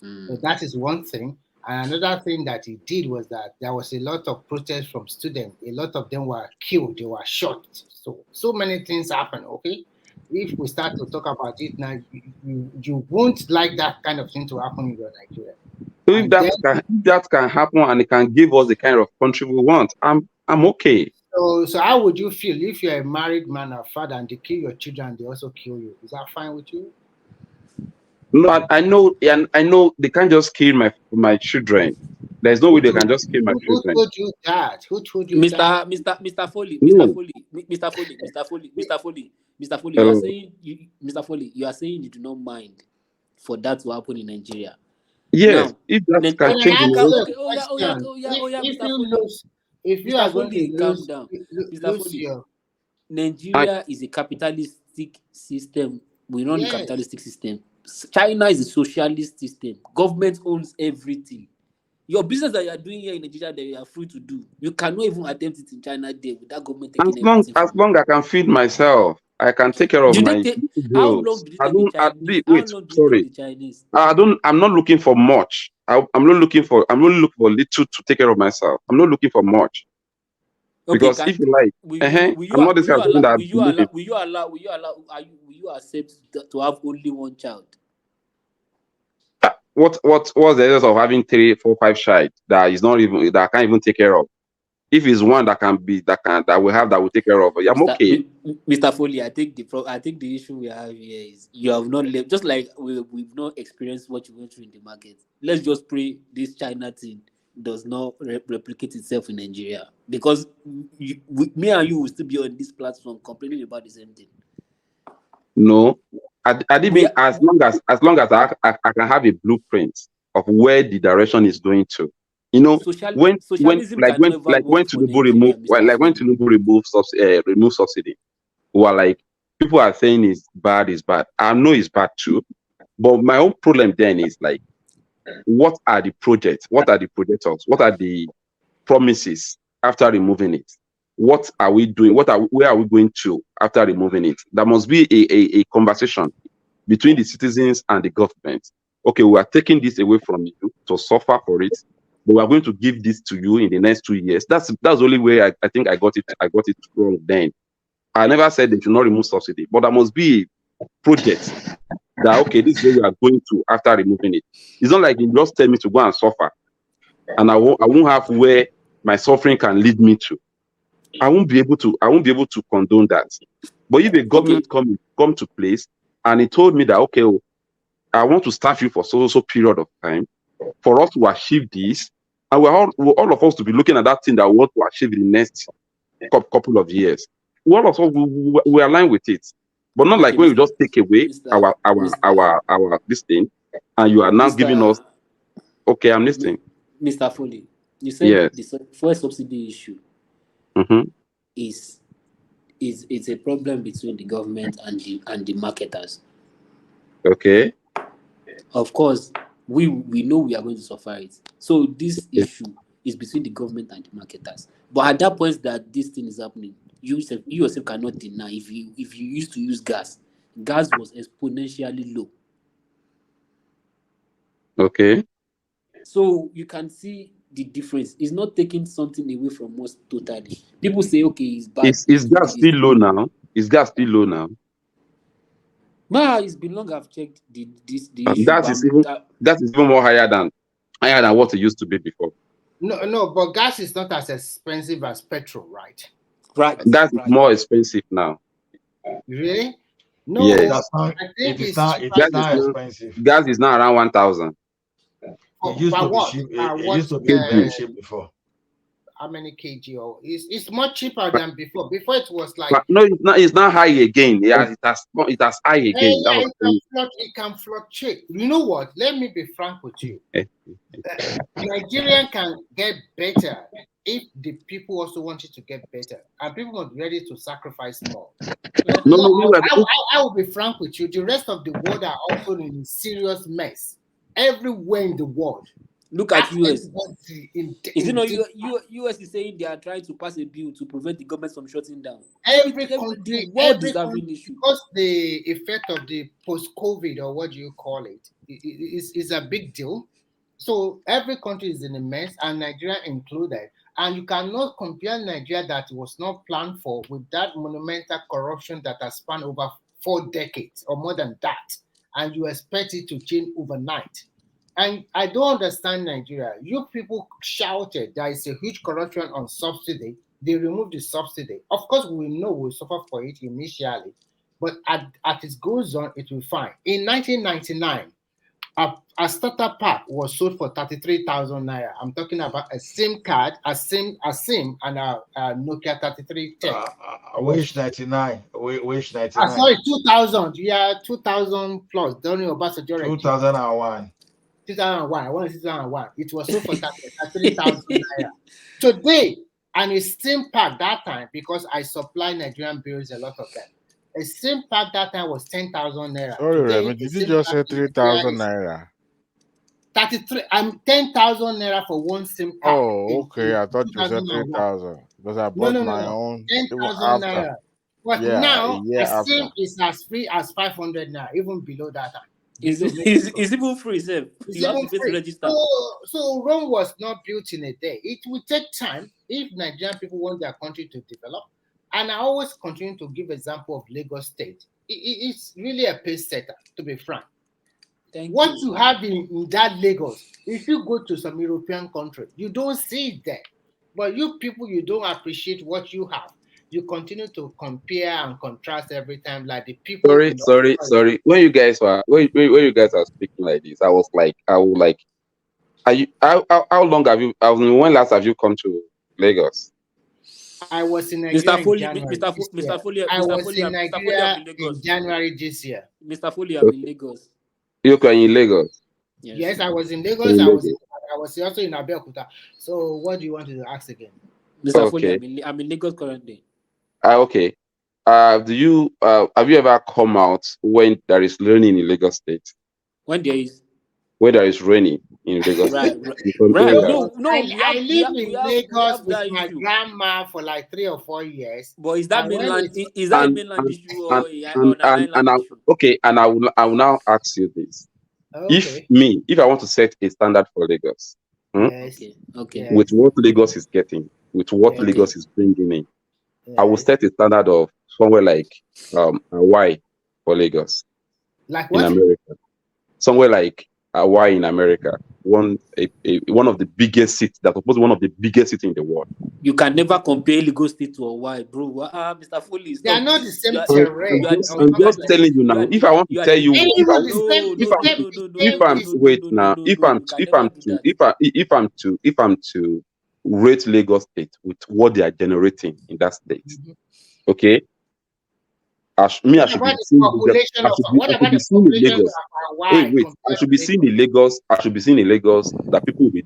So that is one thing. And another thing that he did was that there was a lot of protest from students. A lot of them were killed, they were shot. So many things happen, okay? If we start to talk about it now, you won't like that kind of thing to happen in your Nigeria. So if that can happen and it can give us the kind of country we want, I'm okay. So how would you feel if you're a married man or father and they kill your children and they also kill you? Is that fine with you? No, I know, and I know they can't just kill my children. There's no way they can just kill my children. Who told you that? Who told you that? Mr. Foley, Mr. Foley, you are saying Mr. Foley, you are saying you do not mind for that to happen in Nigeria. Yes, now, if that can change if you are going to calm down. Mr. Foley, Nigeria is a capitalistic system. We run a capitalistic system. China is a socialist system. Government owns everything. Your business that you are doing here in Nigeria that you are free to do, you cannot even attempt it in China there without government taking everything. As long as I can feed myself, I can take care of my How long did you take the Chinese? I'm not looking for much. I'm only looking for little to take care of myself. I'm not looking for much. Okay, because if you like, will you accept to have only one child? What was the essence of having 3, 4, 5 child that I can't even take care of? If it's one that will take care of, I'm okay. Mr. Foley, I think the issue we have here is you have not left, just like we've not experienced what you went through in the market. Let's just pray this China thing does not replicate itself in Nigeria, because me and you will still be on this platform complaining about the same thing. No, I didn't. As long as I can have a blueprint of where the direction is going to. You know, socialism can never when work for Tinubu Nigeria, when Tinubu remove subsidy, who are like, people are saying is bad. I know it's bad too, but my own problem then is like, what are the projects? What are the projectors? What are the promises after removing it? What are we doing? Where are we going to after removing it? There must be a conversation between the citizens and the government. Okay, we are taking this away from you to suffer for it, but we are going to give this to you in the next 2 years. That's the only way I think I got it wrong then. I never said they should not remove subsidy, but there must be projects that, okay, this is where we are going to after removing it. It's not like you just tell me to go and suffer, and I won't have where my suffering can lead me to. I won't be able to condone that. But if a government come to place and he told me that, okay, I want to staff you for so period of time for us to achieve this, and we're all of us to be looking at that thing that we want to achieve in the next couple of years. All of us we align with it, but not like when you just take away our this thing, and you are now giving us. Okay, I'm listening. Mr. Foley, you said the first subsidy issue is it's a problem between the government and the marketers. Okay. Of course, we know we are going to suffer it. So this issue is between the government and the marketers. But at that point that this thing is happening, you yourself cannot deny, if you used to use gas was exponentially low. Okay. So you can see the difference. It's not taking something away from us totally. People say, okay, it's bad. Is gas still low now? Is gas still low now? It's been long I've checked the issue. That is even more higher than what it used to be before. No, but gas is not as expensive as petrol, right? Right. That is more expensive now. Really? No, yes. I think it's not expensive. Gas is now around 1,000. It used to be cheap. It used to be very cheap before. How many kg? Or it's much cheaper than before. Before it was like no, it's not high again. Yeah, it has high again. It can fluctuate. You know what? Let me be frank with you. Nigerian can get better if the people also want it to get better, and people are ready to sacrifice more. I will be frank with you. The rest of the world are also in a serious mess. Everywhere in the world. Look at US. Is it not US is saying they are trying to pass a bill to prevent the government from shutting down? Every country, because the effect of the post-COVID, or what do you call it, is a big deal. So every country is in a mess, and Nigeria included. And you cannot compare Nigeria that was not planned for with that monumental corruption that has spanned over 4 decades or more than that. And you expect it to change overnight. And I don't understand Nigeria. You people shouted there is a huge corruption on subsidy. They removed the subsidy. Of course, we know we'll suffer for it initially. But as it goes on, it will be fine. In 1999, a starter pack was sold for 33,000 naira. I'm talking about a SIM card, a SIM, and a Nokia 3310. Wish 99. Wish 99. Sorry, 2000. Yeah, 2000 plus. Don't know about 2001. 2001. I want 2001. It was sold for 33,000 naira. Today, and a SIM pack that time, because I supply Nigerian bills, a lot of them. A SIM pack that time was 10,000 naira. Sorry, Remy, did you just say 3,000 naira? 10,000 naira for one SIM pack. Oh, okay. I thought you said 3,000 because I bought my own. 10,000 naira. But now a SIM is as free as 500 naira, even below that time. It's even free, sir. You have to register. So Rome was not built in a day. It will take time if Nigerian people want their country to develop. And I always continue to give example of Lagos State. It's really a pace setter, to be frank. What you have in that Lagos, if you go to some European country, you don't see it there. But you people, you don't appreciate what you have. You continue to compare and contrast every time, like the people. Sorry. When you guys are speaking like this, Are you, how long have you, when last have you come to Lagos? I was in Nigeria in January this year. I was in Mr. Foley, I'm Nigeria in in Lagos. January this year. Mr. Foley, I'm in Lagos. You are in Lagos. Yes, I was in Lagos. I was also in Abeokuta. So, what do you want to ask again? Mr. Foley, I'm in Lagos currently. Okay. Do you have you ever come out when there is raining in Lagos State? When there is raining in Lagos right, State. right. No, I live in Lagos with that my issue. grandma for like 3 or 4 years. But is that mainland? Is that a mainland issue or an island issue? Okay, and I will now ask you this: Okay. if I want to set a standard for Lagos, yes, okay, with what Lagos is getting, with what Lagos is bringing in, I will set a standard of somewhere like Hawaii for Lagos. Like what? In America, somewhere like Hawaii in America, one of the biggest cities, that's supposed to be one of the biggest cities in the world. You can never compare Lagos State to Hawaii, bro. Mr. Foley, they are not the same terrain. I'm just telling you now. If I want to tell you, if I'm to rate Lagos State with what they are generating in that state, okay. I should be seeing Lagos. Hey, wait! I should be seeing the Lagos. I should be seeing the Lagos that people will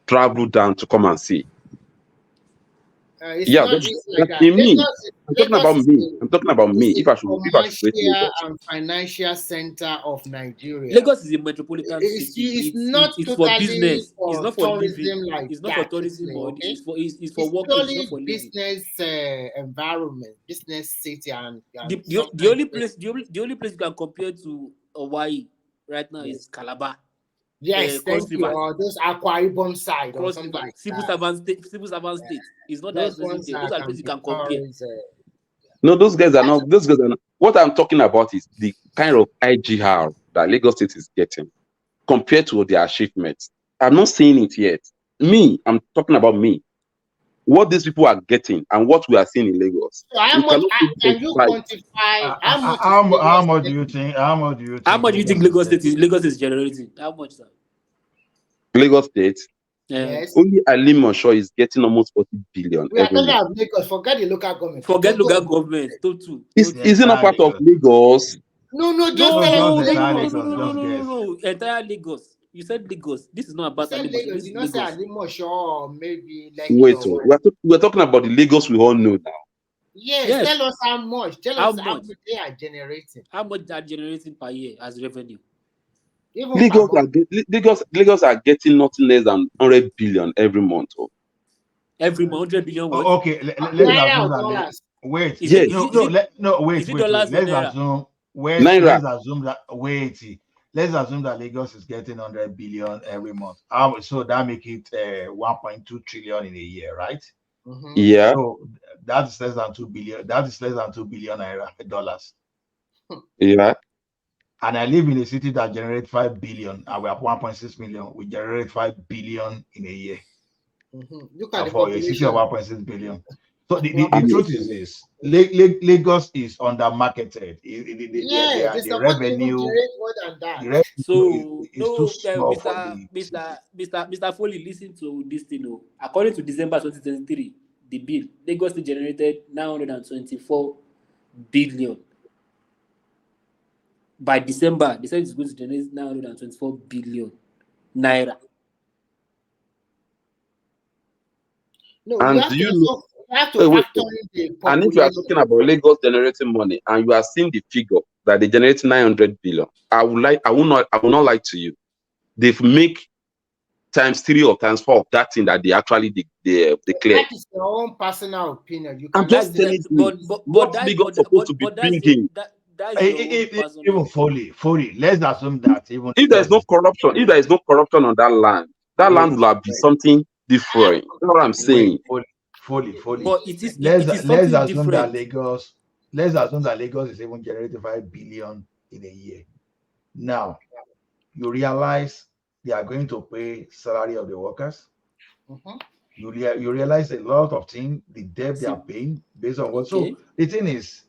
travel down to come and see. Yeah, that's in me. I'm talking about me. I'm talking about me. If I should rate Lagos, and financial center of Nigeria. Lagos is a metropolitan city. It's not it's totally for business. For it's not for tourism living. like it's not that, for tourism. okay? It's for working. It's not for living. Business environment, business city, and the only place you can compare to Hawaii right now is Calabar. Yes, thank you. Or those Akwa Ibom side or something like Civil Servant State. It's not that expensive there. Those are the places you can compare. No, those guys are not. Those guys are not. What I'm talking about is the kind of IGR that Lagos State is getting compared to their achievements. I'm not saying it yet. I'm talking about me. What these people are getting and what we are seeing in Lagos. So how much can you quantify? How much do you think? How much do you think Lagos is generating? How much, sir? Lagos State. Yes. Only Alimosho is getting almost 40 billion. We are talking about Lagos. Forget the local government. Forget local government. Is it not part of Lagos? No, entire Lagos. You said Lagos. This is not about Alimosho. This is Lagos. Say Alimosho or maybe like. Wait, we're talking about the Lagos we all know now. Yes. Tell us how much. Tell us how much they are generating. How much they are generating per year as revenue? Lagos are getting nothing less than 100 billion every month. Every month, 100 billion. What? Okay, let's assume that. Wait, wait. Let's assume that Lagos is getting 100 billion every month. So that make it 1.2 trillion in a year, right? Mm-hmm. Yeah. So that is less than 2 billion. That is less than $2 billion dollars. Yeah. And I live in a city that generates 5 billion, and we have 1.6 million. We generate 5 billion in a year. Mm-hmm. Look at for a city of 1.6 billion. So the truth is this: Lagos is undermarketed. The revenue is too small for the Mr. Foley, listen to this thing. According to December 2023, the bill, Lagos generated 924 billion. By December, they said it's going to generate 924 billion naira. No, and you have to factor in the population. And if you are talking about Lagos generating money and you are seeing the figure that they generate 900 billion, I will not lie to you. They've make times 3 or times 4 of that thing that they actually declare. That is your own personal opinion. You can just telling you what Lagos supposed to be bringing. Even Foley. Let's assume that even if there is no corruption, on that land will have be something different. That's what I'm saying. Foley. But it is let's assume different. that Lagos is even generating 5 billion in a year. Now, you realize they are going to pay salary of the workers. Mm-hmm. You realize a lot of things, the debt they are paying based on what. So the thing is,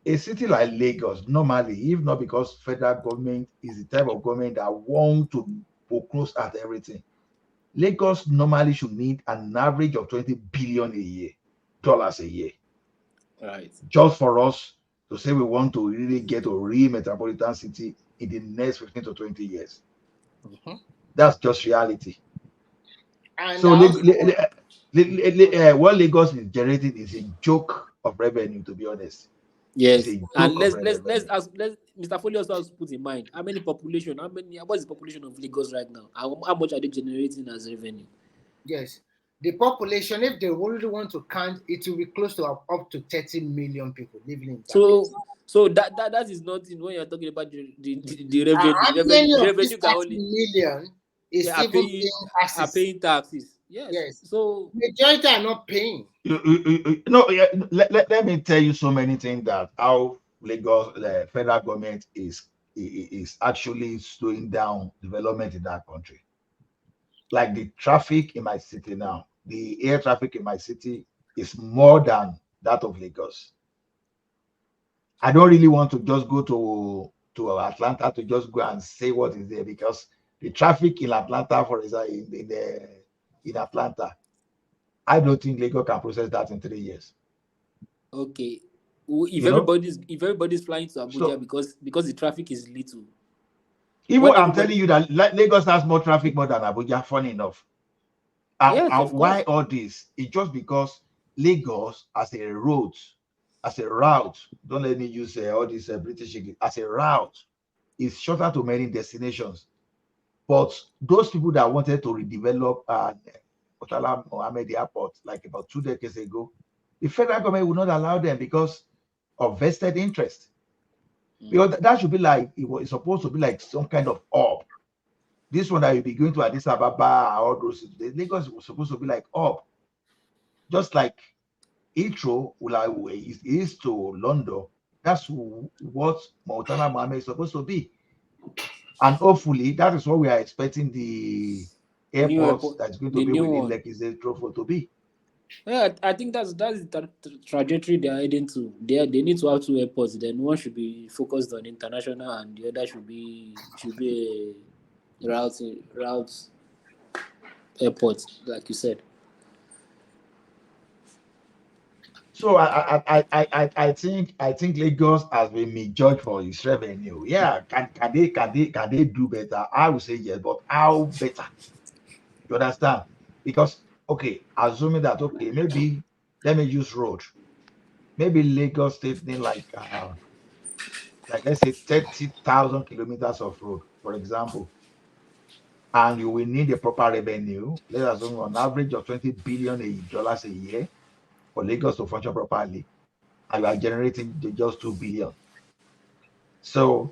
a city like Lagos, normally, if not because federal government is the type of government that want to foreclose at everything. Lagos normally should need an average of 20 billion a year, dollars a year. Right. Just for us to say we want to really get a real metropolitan city in the next 15 to 20 years. That's just reality. And So also, what Lagos is generating is a joke of revenue, to be honest. Yes, It's a and joke of let's revenue. ask Mr. Foley also has to put in mind how many population, what's the population of Lagos right now? How much are they generating as revenue? yes, the population, if they really want to count, it will be close to up to 30 million people living in that place. So that is nothing when you're talking about the revenue. How many The of these revenue can 30 only million is are even paying paying taxes? taxes. Yes. Yes. So Majority are not paying. Let me tell you so many things that how Lagos, the federal government is actually slowing down development in that country. Like the traffic in my city now, the air traffic in my city is more than that of Lagos. I don't really want to just go to Atlanta to just go and say what is there, because the traffic in Atlanta, for example, in Atlanta, I don't think Lagos can process that in 3 years. Okay, if You know, everybody's flying to Abuja so because the traffic is little. even I'm telling you that Lagos has more traffic more than Abuja. Funny enough, yes, and of why course. all this? It's just because Lagos as a route, don't let me use all this British English, as a route is shorter to many destinations. But those people that wanted to redevelop Murtala Mohammed Airport like about 2 decades ago, the federal government would not allow them because of vested interest. Because that should be like, it's supposed to be like some kind of hub. This one that you'll be going to Addis Ababa, all those, Lagos was supposed to be like hub. Just like Heathrow is to London. That's what Murtala Mohammed is supposed to be. And hopefully that is what we are expecting the airport that's going to be within Lekki Heathrow to be. Yeah, I think that's the trajectory they are heading to. They need to have 2 airports. Then one should be focused on international, and the other should be a route airport, like you said. So I think Lagos has been misjudged for its revenue. Yeah, can they do better? I would say yes, but how better? You understand? Because okay, assuming that maybe let me use road. Maybe Lagos State need like let's say 30,000 kilometers of road, for example, and you will need a proper revenue. Let's assume on average of $20 billion a year for Lagos to function properly, and you are generating just 2 billion. So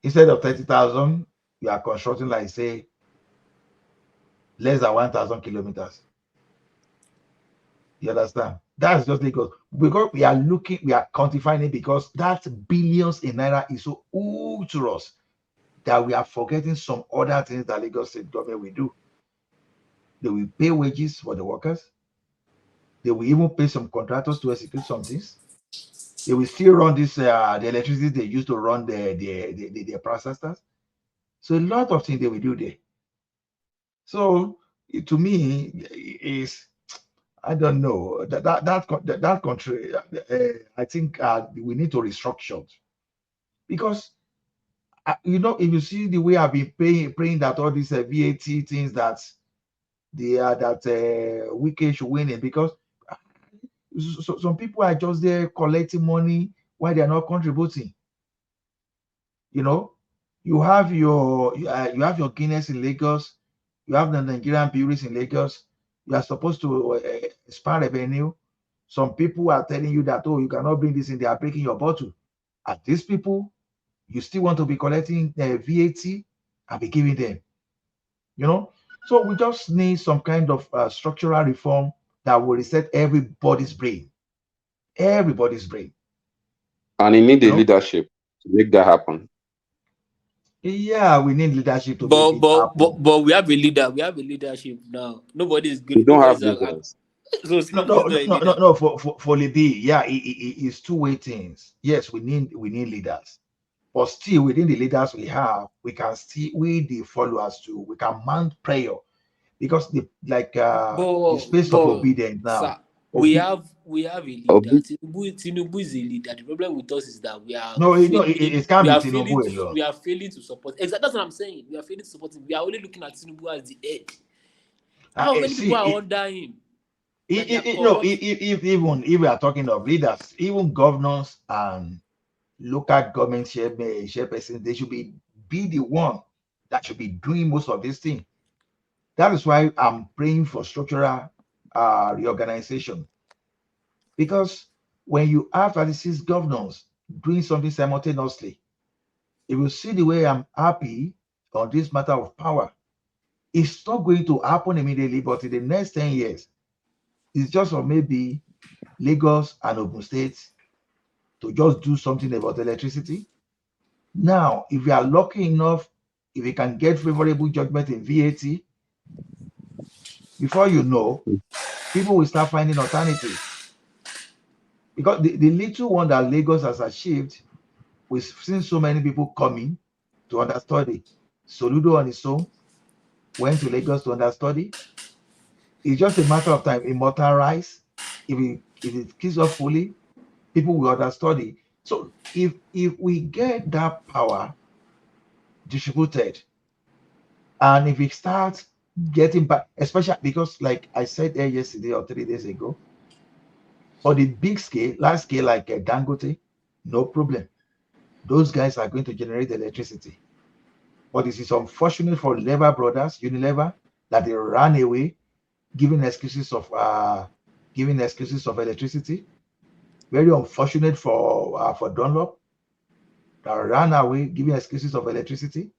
instead of 30,000, you are constructing like say less than 1,000 kilometers. You understand? That's just because we are quantifying it because that billions in naira is so huge to us that we are forgetting some other things that Lagos State government will do. They will pay wages for the workers. They will even pay some contractors to execute some things. They will still run this the electricity they use to run the processors. So a lot of things they will do there. So to me is, I don't know, that country. I think we need to restructure because if you see the way I've been praying that all these VAT things that they are that Wike should win it, because some people are just there collecting money while they are not contributing. You have your Guinness in Lagos, you have the Nigerian breweries in Lagos. You are supposed to expand revenue. Some people are telling you that, you cannot bring this in, they are breaking your bottle. And these people, you still want to be collecting VAT and be giving them, So we just need some kind of structural reform that will reset everybody's brain. Everybody's brain. And you need the leadership to make that happen. Yeah, we need leadership to make it happen. But we have a leader. We have a leadership now. Nobody is good. We don't have leaders. So Tinubu is not a leader. No. For Libby, yeah, it's two-way things. Yes, we need leaders, But still, within the leaders we have, we can still, we the followers too, we can mount prayer because the space of obedience now. Sir, we have a leader. Tinubu is a leader. The problem with us is that we are it can't be Tinubu alone. we are failing to support. Exactly, that's what I'm saying. We are failing to support him. We are only looking at Tinubu as the head. How many people are under him? If we are talking of leaders, even governors and local government chairpersons, they should be the one that should be doing most of this thing. That is why I'm praying for structural reorganization. Because when you have 36 governors doing something simultaneously, if you see the way I'm happy on this matter of power, it's not going to happen immediately, but in the next 10 years, it's just for maybe Lagos and Ogun State to just do something about electricity. Now, if we are lucky enough, if we can get favorable judgment in VAT, before you know, people will start finding alternatives. Because the little one that Lagos has achieved, we've seen so many people coming to understudy. Soludo on his own went to Lagos to understudy. It's just a matter of time. Immortal Rise, if it keeps up fully, people will understudy. So if we get that power distributed, and if we start getting back, especially because, like I said there yesterday or 3 days ago, on the big scale, large scale like Dangote, no problem. Those guys are going to generate electricity. But this is unfortunate for Lever Brothers, Unilever, that they ran away, giving excuses of electricity. Very unfortunate for Dunlop, that ran away, giving excuses of electricity.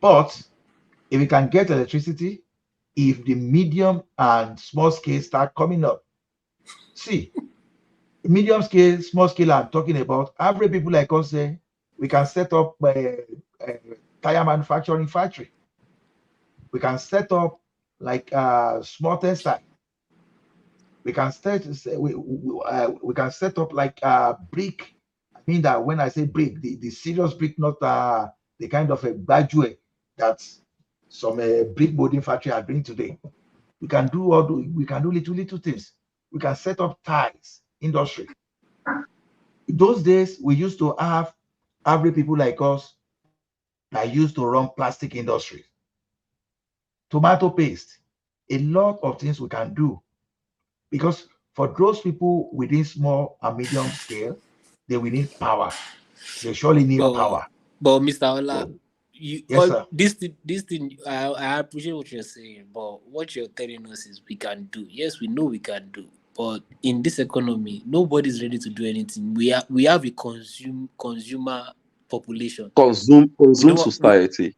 But if we can get electricity, if the medium and small scale start coming up, see, medium scale, small scale, I'm talking about, average people like us, we can set up a tire manufacturing factory. We can set up like small textile. We can we can set up like brick. I mean that when I say brick, the serious brick, not the kind of a graduate that some brick building factory are doing today. We can do little things. We can set up ties industry. In those days, we used to have average people like us that used to run plastic industry, tomato paste, a lot of things we can do. Because for those people within small and medium scale, they will need power. They surely need power. But Mr. Ola, yes, sir. This thing, I appreciate what you're saying, but what you're telling us is we can do. Yes, we know we can do. But in this economy, nobody's ready to do anything. We have a consumer population. Consume society.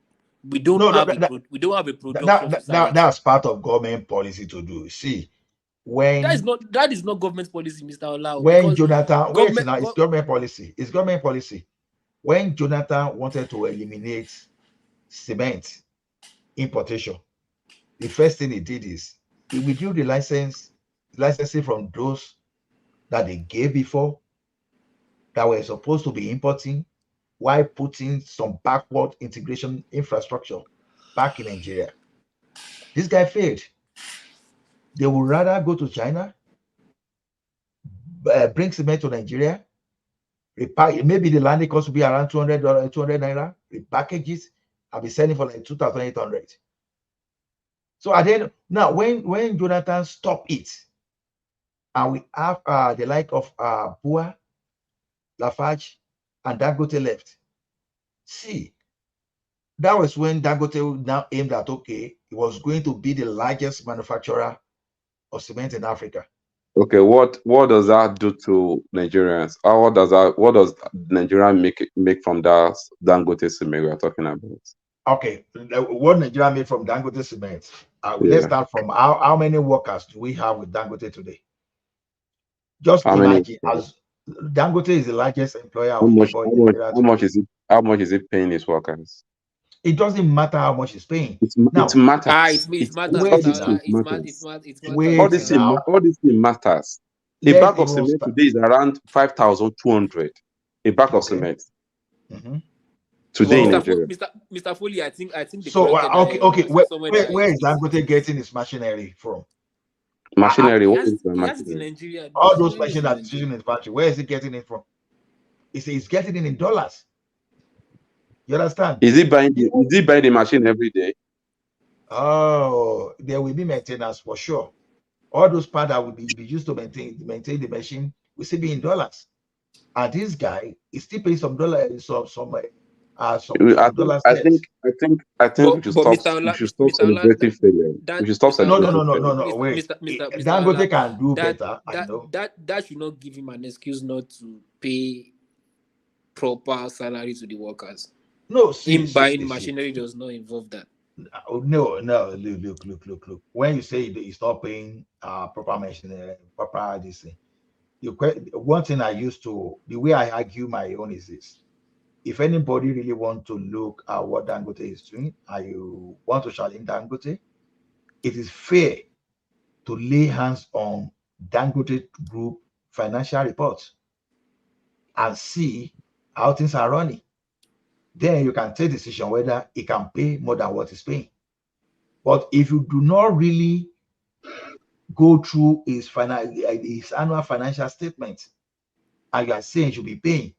We don't have a production society. That's part of government policy to do. See, when that is not government policy, Mr. Ola. When Jonathan, it's government policy. It's government policy. When Jonathan wanted to eliminate cement importation, the first thing he did is he withdrew the licensing from those that they gave before that were supposed to be importing, while putting some backward integration infrastructure back in Nigeria. This guy failed. They would rather go to China, bring cement to Nigeria, maybe the landing cost will be around 200 naira, repackage it, I'll be selling for like 2,800. So now when Jonathan stopped it, and we have the like of Bua, Lafarge, and Dangote left. See, that was when Dangote now aimed at, okay, it was going to be the largest manufacturer of cement in Africa. Okay, what does that do to Nigerians? Or what does Nigeria make from that Dangote cement we are talking about? Okay, what Nigeria made from Dangote cement? Let's start from how many workers do we have with Dangote today? Just imagine, as Dangote is the largest employer of labor in Nigeria. How much is it paying its workers? It doesn't matter how much it's paying. It matters. It matters. All this thing matters. A bag of cement today is around 5,200. A bag of cement. today in Mr. Nigeria. Mr. Foley, I think they So corrected okay, that. okay. I saw somewhere that Where is it's Dangote getting his machinery from? Machinery. What he is the has it in machinery? Nigeria. The All those machinery is machines in that Nigeria. using in the factory. Where is he getting it from? He's getting it in dollars. You understand? Is he buying the machine every day? Oh, there will be maintenance for sure. All those parts that will be used to maintain the machine will still be in dollars. And this guy is still paying some dollars, some dollars less. I think we should But stop. Mr. We Ola, should stop Mr. Ola, celebrating failure. We should stop Mr. Ola, celebrating failure. No. Wait, Mr. Dangote Ola, can do better. I know. that should not give him an excuse not to pay proper salary to the workers. No, buying machinery does not involve that. No. Look. When you say he's not paying proper machinery, proper this thing, one thing I used to, the way I argue my own is this: if anybody really want to look at what Dangote is doing, and you want to challenge Dangote, it is fair to lay hands on Dangote Group financial reports and see how things are running. Then you can take a decision whether it can pay more than what it's paying. But if you do not really go through his annual financial statement and you are saying you should be paying,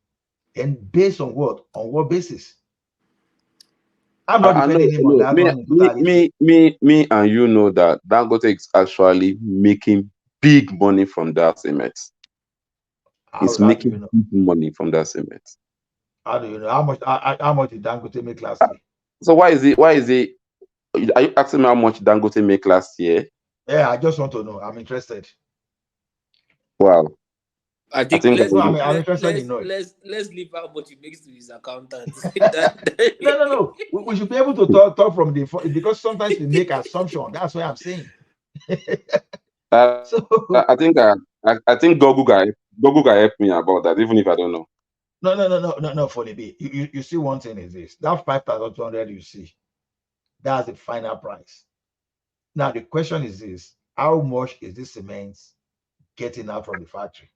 then based on what? On what basis? I'm not defending him on that one in totality. Me, and you know that Dangote is actually making big money from that cement. He's making big money from that cement. How do you know how much did Dangote make last year? So why is he? Are you asking me how much Dangote make last year? Yeah, I just want to know. I'm interested. Wow. I think I'm interested in knowing. Let's leave how much he makes to his accountant. No. We should be able to talk from because sometimes we make assumptions. That's what I'm saying. I think Google can help me about that, even if I don't know. No, Foley B. You see, one thing is this: that 5,200 you see, that's the final price. Now the question is this: how much is this cement getting out from the factory?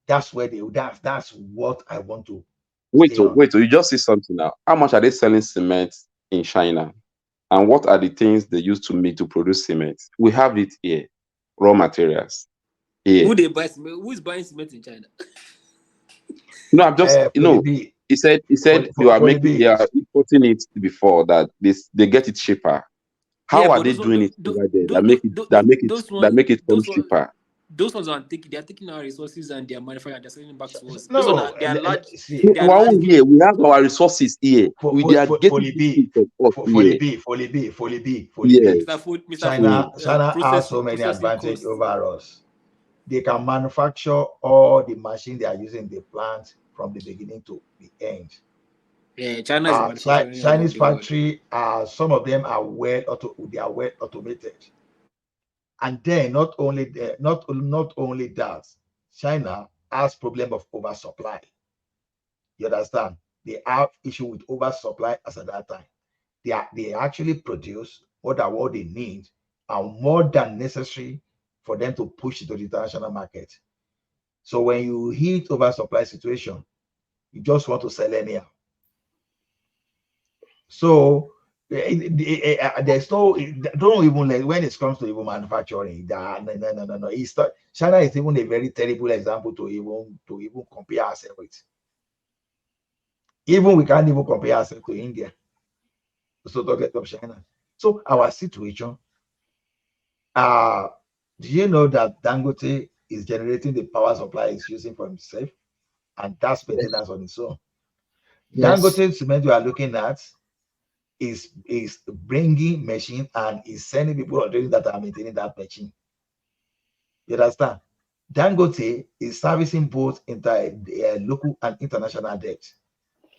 That's where that's what I want to. Wait, you just see something now. How much are they selling cement in China? And what are the things they use to make to produce cement? We have it here, raw materials. Here. Who they buy cement? Who is buying cement in China? No, I'm just he said they are importing it before that they get it cheaper. How are they doing it over there? That make it come cheaper. Those ones are taking our resources and they are manufacturing and they're selling back to us. No, they are large. Here we have our resources here. We are getting Foley B. China has so many advantages over us. They can manufacture all the machines they are using in the plant from the beginning to the end. Yeah, China is manufacturing. Chinese factory, some of them are well automated. And then not only that, China has problem of oversupply. You understand? They have issue with oversupply as at that time. They actually produce more than what they need and more than necessary for them to push it to the international market. So when you hit oversupply situation, you just want to sell anyhow. So there's no, don't even like when it comes to even manufacturing. No. China is even a very terrible example to even compare ourselves with. Even we can't even compare ourselves to India. So talk of China. So our situation. Do you know that Dangote is generating the power supply he's using for himself, and that's maintenance on its own. Yes. Dangote cement we are looking at is bringing machine and is sending people already that are maintaining that machine. You understand? Dangote is servicing both local and international debt.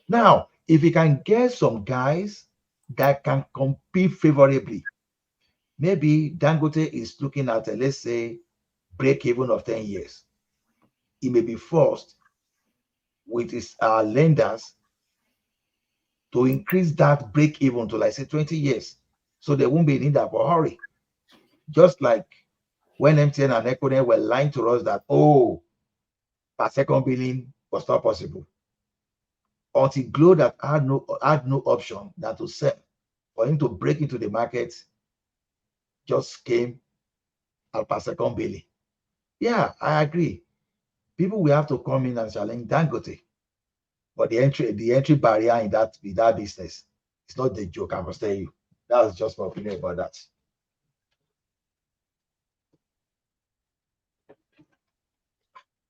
Now, if we can get some guys that can compete favorably, maybe Dangote is looking at let's say break even of 10 years. He may be forced with his lenders to increase that break even to, like, say, 20 years. So they won't be in that for a hurry. Just like when MTN and Econet were lying to us that, per second billing was not possible. until Glow that had no option than to sell. For him to break into the market, just came al per second Bailey. Yeah, I agree. People will have to come in and challenge Dangote. But the entry barrier in that business, it's not the joke, I must tell you. That's just my opinion about that.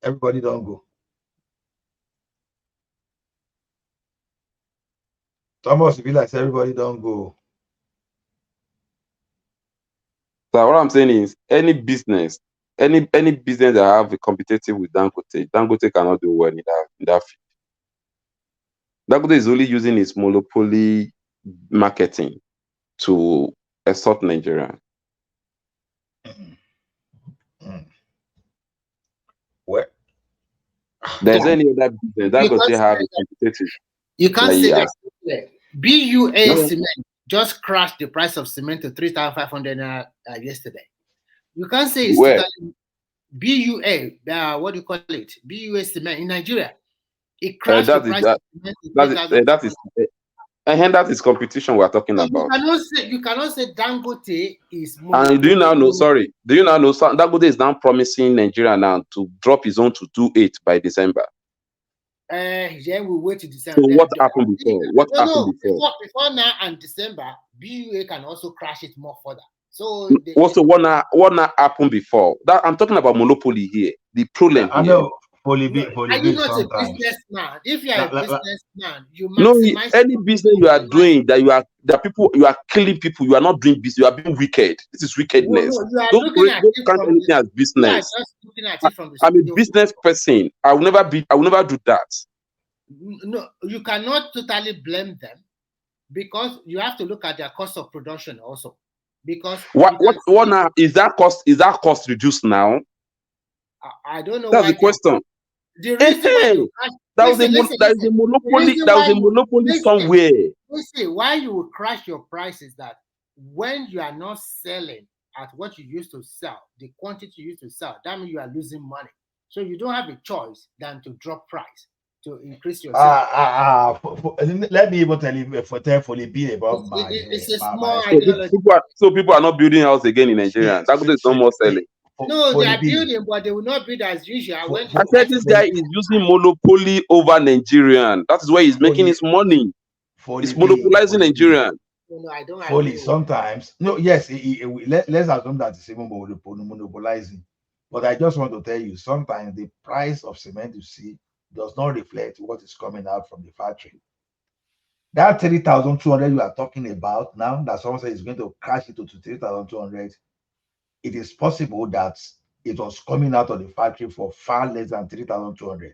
Everybody don't go. Thomas, if you like, everybody don't go. So what I'm saying is, any business that have a competitive with Dangote cannot do well in that field. Dangote is only using its monopoly marketing to extort Nigeria. Well, there's any other business Dangote have a competitive. You can't like say yes. that. BUA cement just crashed the price of cement to 3,500 yesterday. You can't say it's totally BUA. What do you call it? BUA cement in Nigeria. It crashed the price of cement to 3,500. And that is competition we are talking about. You cannot say Dangote is. And do you now know? Sorry, do you now know? Dangote is now promising Nigeria now to drop his own to 2.8 by December. Yeah, we wait to December. So what happened before? Before now and December, BUA can also crash it more further. So what now happened before? That I'm talking about monopoly here. The problem I know. Are you not a businessman? If you are a businessman, you maximize. Any business you are doing that you are killing people, you are not doing business, you are being wicked. This is wickedness. Don't count anything as business. I'm a business person. I will never do that. No, you cannot totally blame them, because you have to look at their cost of production also. Because what now is that cost? Is that cost reduced now? I don't know. That's the question. The reason why you there was a monopoly. There was a monopoly somewhere. Why you will crash your price is that when you are not selling at what you used to sell, the quantity you used to sell, that means you are losing money. So you don't have a choice than to drop price to increase your sales. Let me even tell you for being about it's a small ideology. So people are not building house again in Nigeria. Dangote is no more selling. No, they are building, but they will not build as usual. I said this guy is using monopoly over Nigerian. That is why he's making his money. He's monopolizing Nigerian. No, I don't agree. Sometimes, no, yes, let's assume that it's even monopolizing. But I just want to tell you, sometimes the price of cement you see does not reflect what is coming out from the factory. That 3,200 you are talking about now, that someone says is going to crash it to 3,200. It is possible that it was coming out of the factory for far less than 3,200.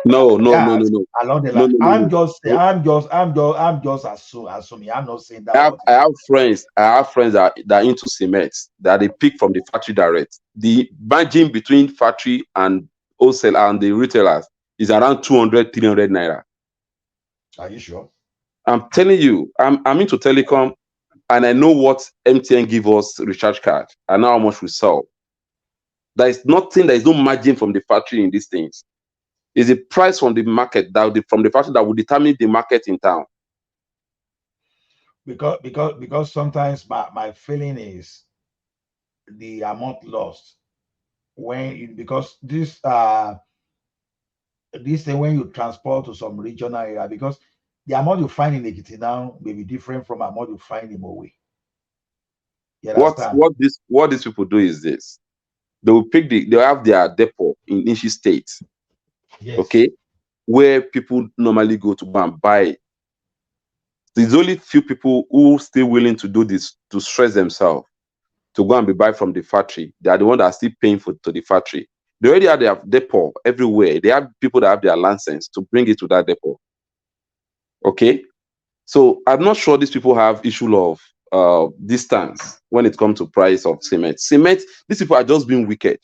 No. Along the line, I'm just assuming. I'm not saying that. I have friends that are into cement that they pick from the factory direct. The margin between factory and wholesale and the retailers is around 200, 300 naira. Are you sure? I'm telling you, I'm into telecom. And I know what MTN give us recharge card. I know how much we sell. There is nothing, there is no margin from the factory in these things. It's a price from the market from the factory that will determine the market in town. Because sometimes my feeling is the amount lost because this thing when you transport to some regional area, because the amount you find in Ekiti now may be different from the amount you find in Mowe. What these people do is this: they will they'll have their depot in each state, yes. Okay, where people normally go to go and buy. There's only few people who still willing to do this, to stress themselves to go and buy from the factory. They are the ones that are still paying to the factory. They already have their depot everywhere. They have people that have their license to bring it to that depot. Okay, so I'm not sure these people have issue of distance when it comes to price of cement. Cement, these people are just being wicked.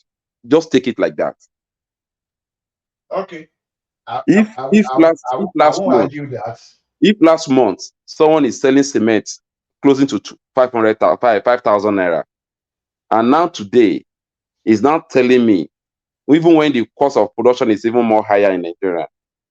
Just take it like that. Okay. If last month someone is selling cement closing to 5,000 naira, and now today is now telling me, even when the cost of production is even more higher in Nigeria,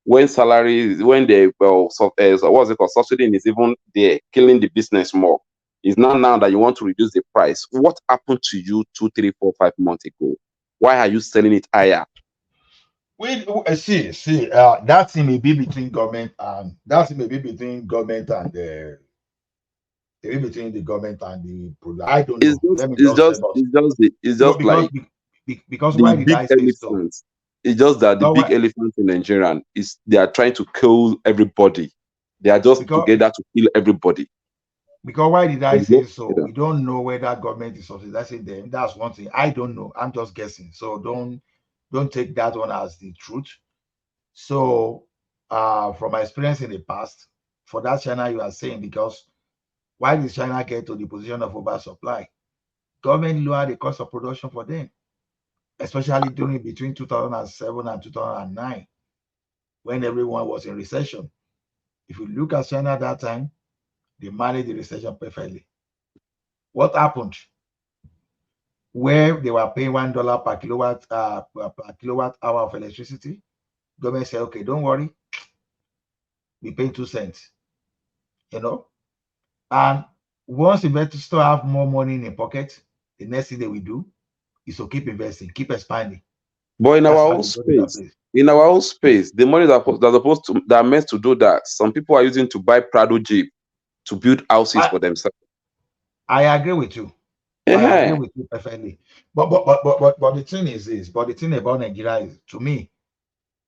when salary, when the what's it called, subsidy is even there, killing the business more. It's not now that you want to reduce the price. What happened to you 2, 3, 4, 5 months ago? Why are you selling it higher? See, that thing may be between government and between the government and the product. I don't know. Let me just say, but it's just like because the why did big I say so? elephant. It's just that the big elephant in Nigeria is they are trying to kill everybody. They are just together to kill everybody. Because why did I say so? We don't know whether government is subsidizing them. That's one thing. I don't know. I'm just guessing. So don't take that one as the truth. So from my experience in the past, for that China you are saying, because why did China get to the position of oversupply? Government lowered the cost of production for them, especially during between 2007 and 2009, when everyone was in recession. If you look at China at that time, they managed the recession perfectly. What happened? Where they were paying $1 per kilowatt hour of electricity, government said, okay, don't worry, we pay 2 cents. And once investors have more money in their pocket, the next thing they will do is to keep investing, keep expanding. But in our own space, the money that are meant to do that, some people are using to buy Prado Jeep to build houses for themselves. I agree with you. I agree with you perfectly. But the thing is this. But the thing about Nigeria is, to me,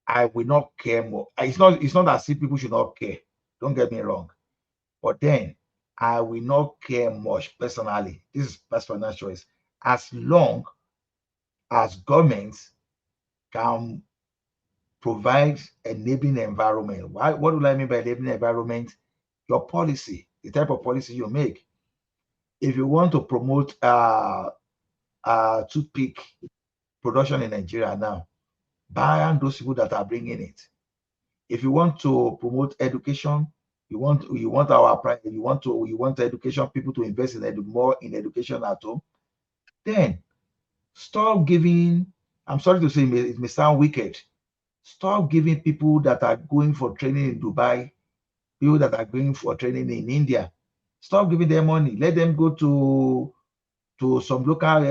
I will not care more. It's not as if people should not care. Don't get me wrong. But then I will not care much personally. This is personal choice. As long as governments can provide enabling environment. What do I mean by enabling environment? Your policy, the type of policy you make. If you want to promote toothpick production in Nigeria now, buy those people that are bringing it. If you want to promote education, you want education people to invest in more in education at home, then stop giving. I'm sorry to say, it may sound wicked. Stop giving people that are going for training in Dubai, people that are going for training in India. Stop giving them money. Let them go to some local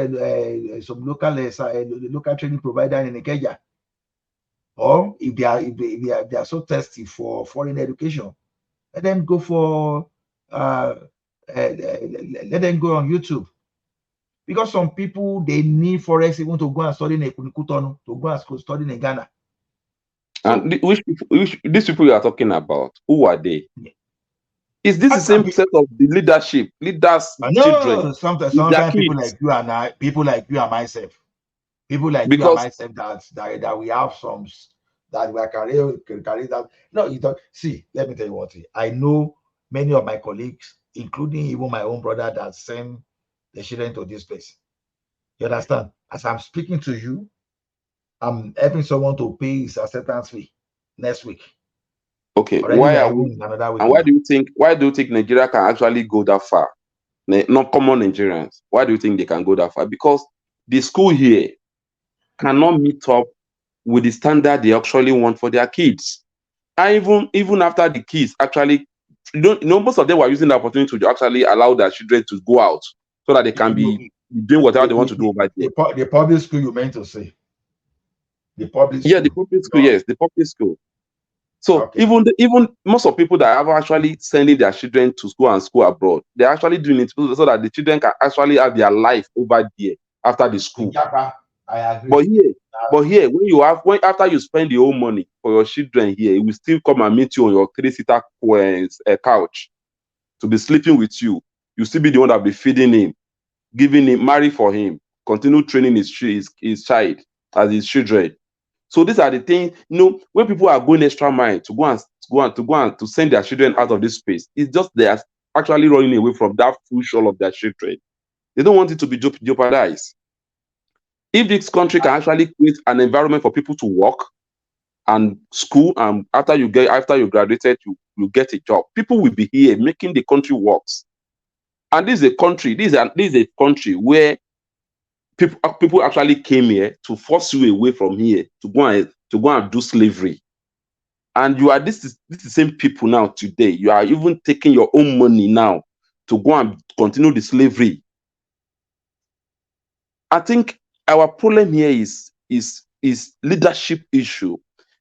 training provider in Nigeria. Or if they are so thirsty for foreign education, let them go for let them go on YouTube. Because some people, they need forex even to go and study in Kutonu, to go and study in Ghana. And these people you are talking about, who are they? Is this the same set of the leaders, children? Sometimes people like you and I, people like you and myself, that we have some that we are carrying that. No, you don't see. Let me tell you one thing. I know many of my colleagues, including even my own brother, that send the children to this place. You understand? As I'm speaking to you, I'm helping someone to pay his acceptance fee next week. Okay, why do you think Nigeria can actually go that far? Not common Nigerians. Why do you think they can go that far? Because the school here cannot meet up with the standard they actually want for their kids. And even after the kids actually, most of them were using the opportunity to actually allow their children to go out so that they can be doing whatever they want to do over there. The public school you meant to say? The public school. Yeah, the public school. Yes, the public school. So even most of people that are actually sending their children to school and school abroad, they're actually doing it so that the children can actually have their life over there after the school. I agree. But here, when after you spend the whole money for your children here, it will still come and meet you on your 3-seater couch to be sleeping with you. You still be the one that will be feeding him, giving him, marry for him, continue training his child as his children. So these are the things, when people are going extra mile to go and to send their children out of this space, it's just they are actually running away from that full soul of their children. They don't want it to be jeopardized. If this country can actually create an environment for people to work and school, and after you graduated, you get a job, people will be here making the country works. And this is a country where people actually came here to force you away from here to go and do slavery. And you are this is the same people now today. You are even taking your own money now to go and continue the slavery. I think our problem here is leadership issue.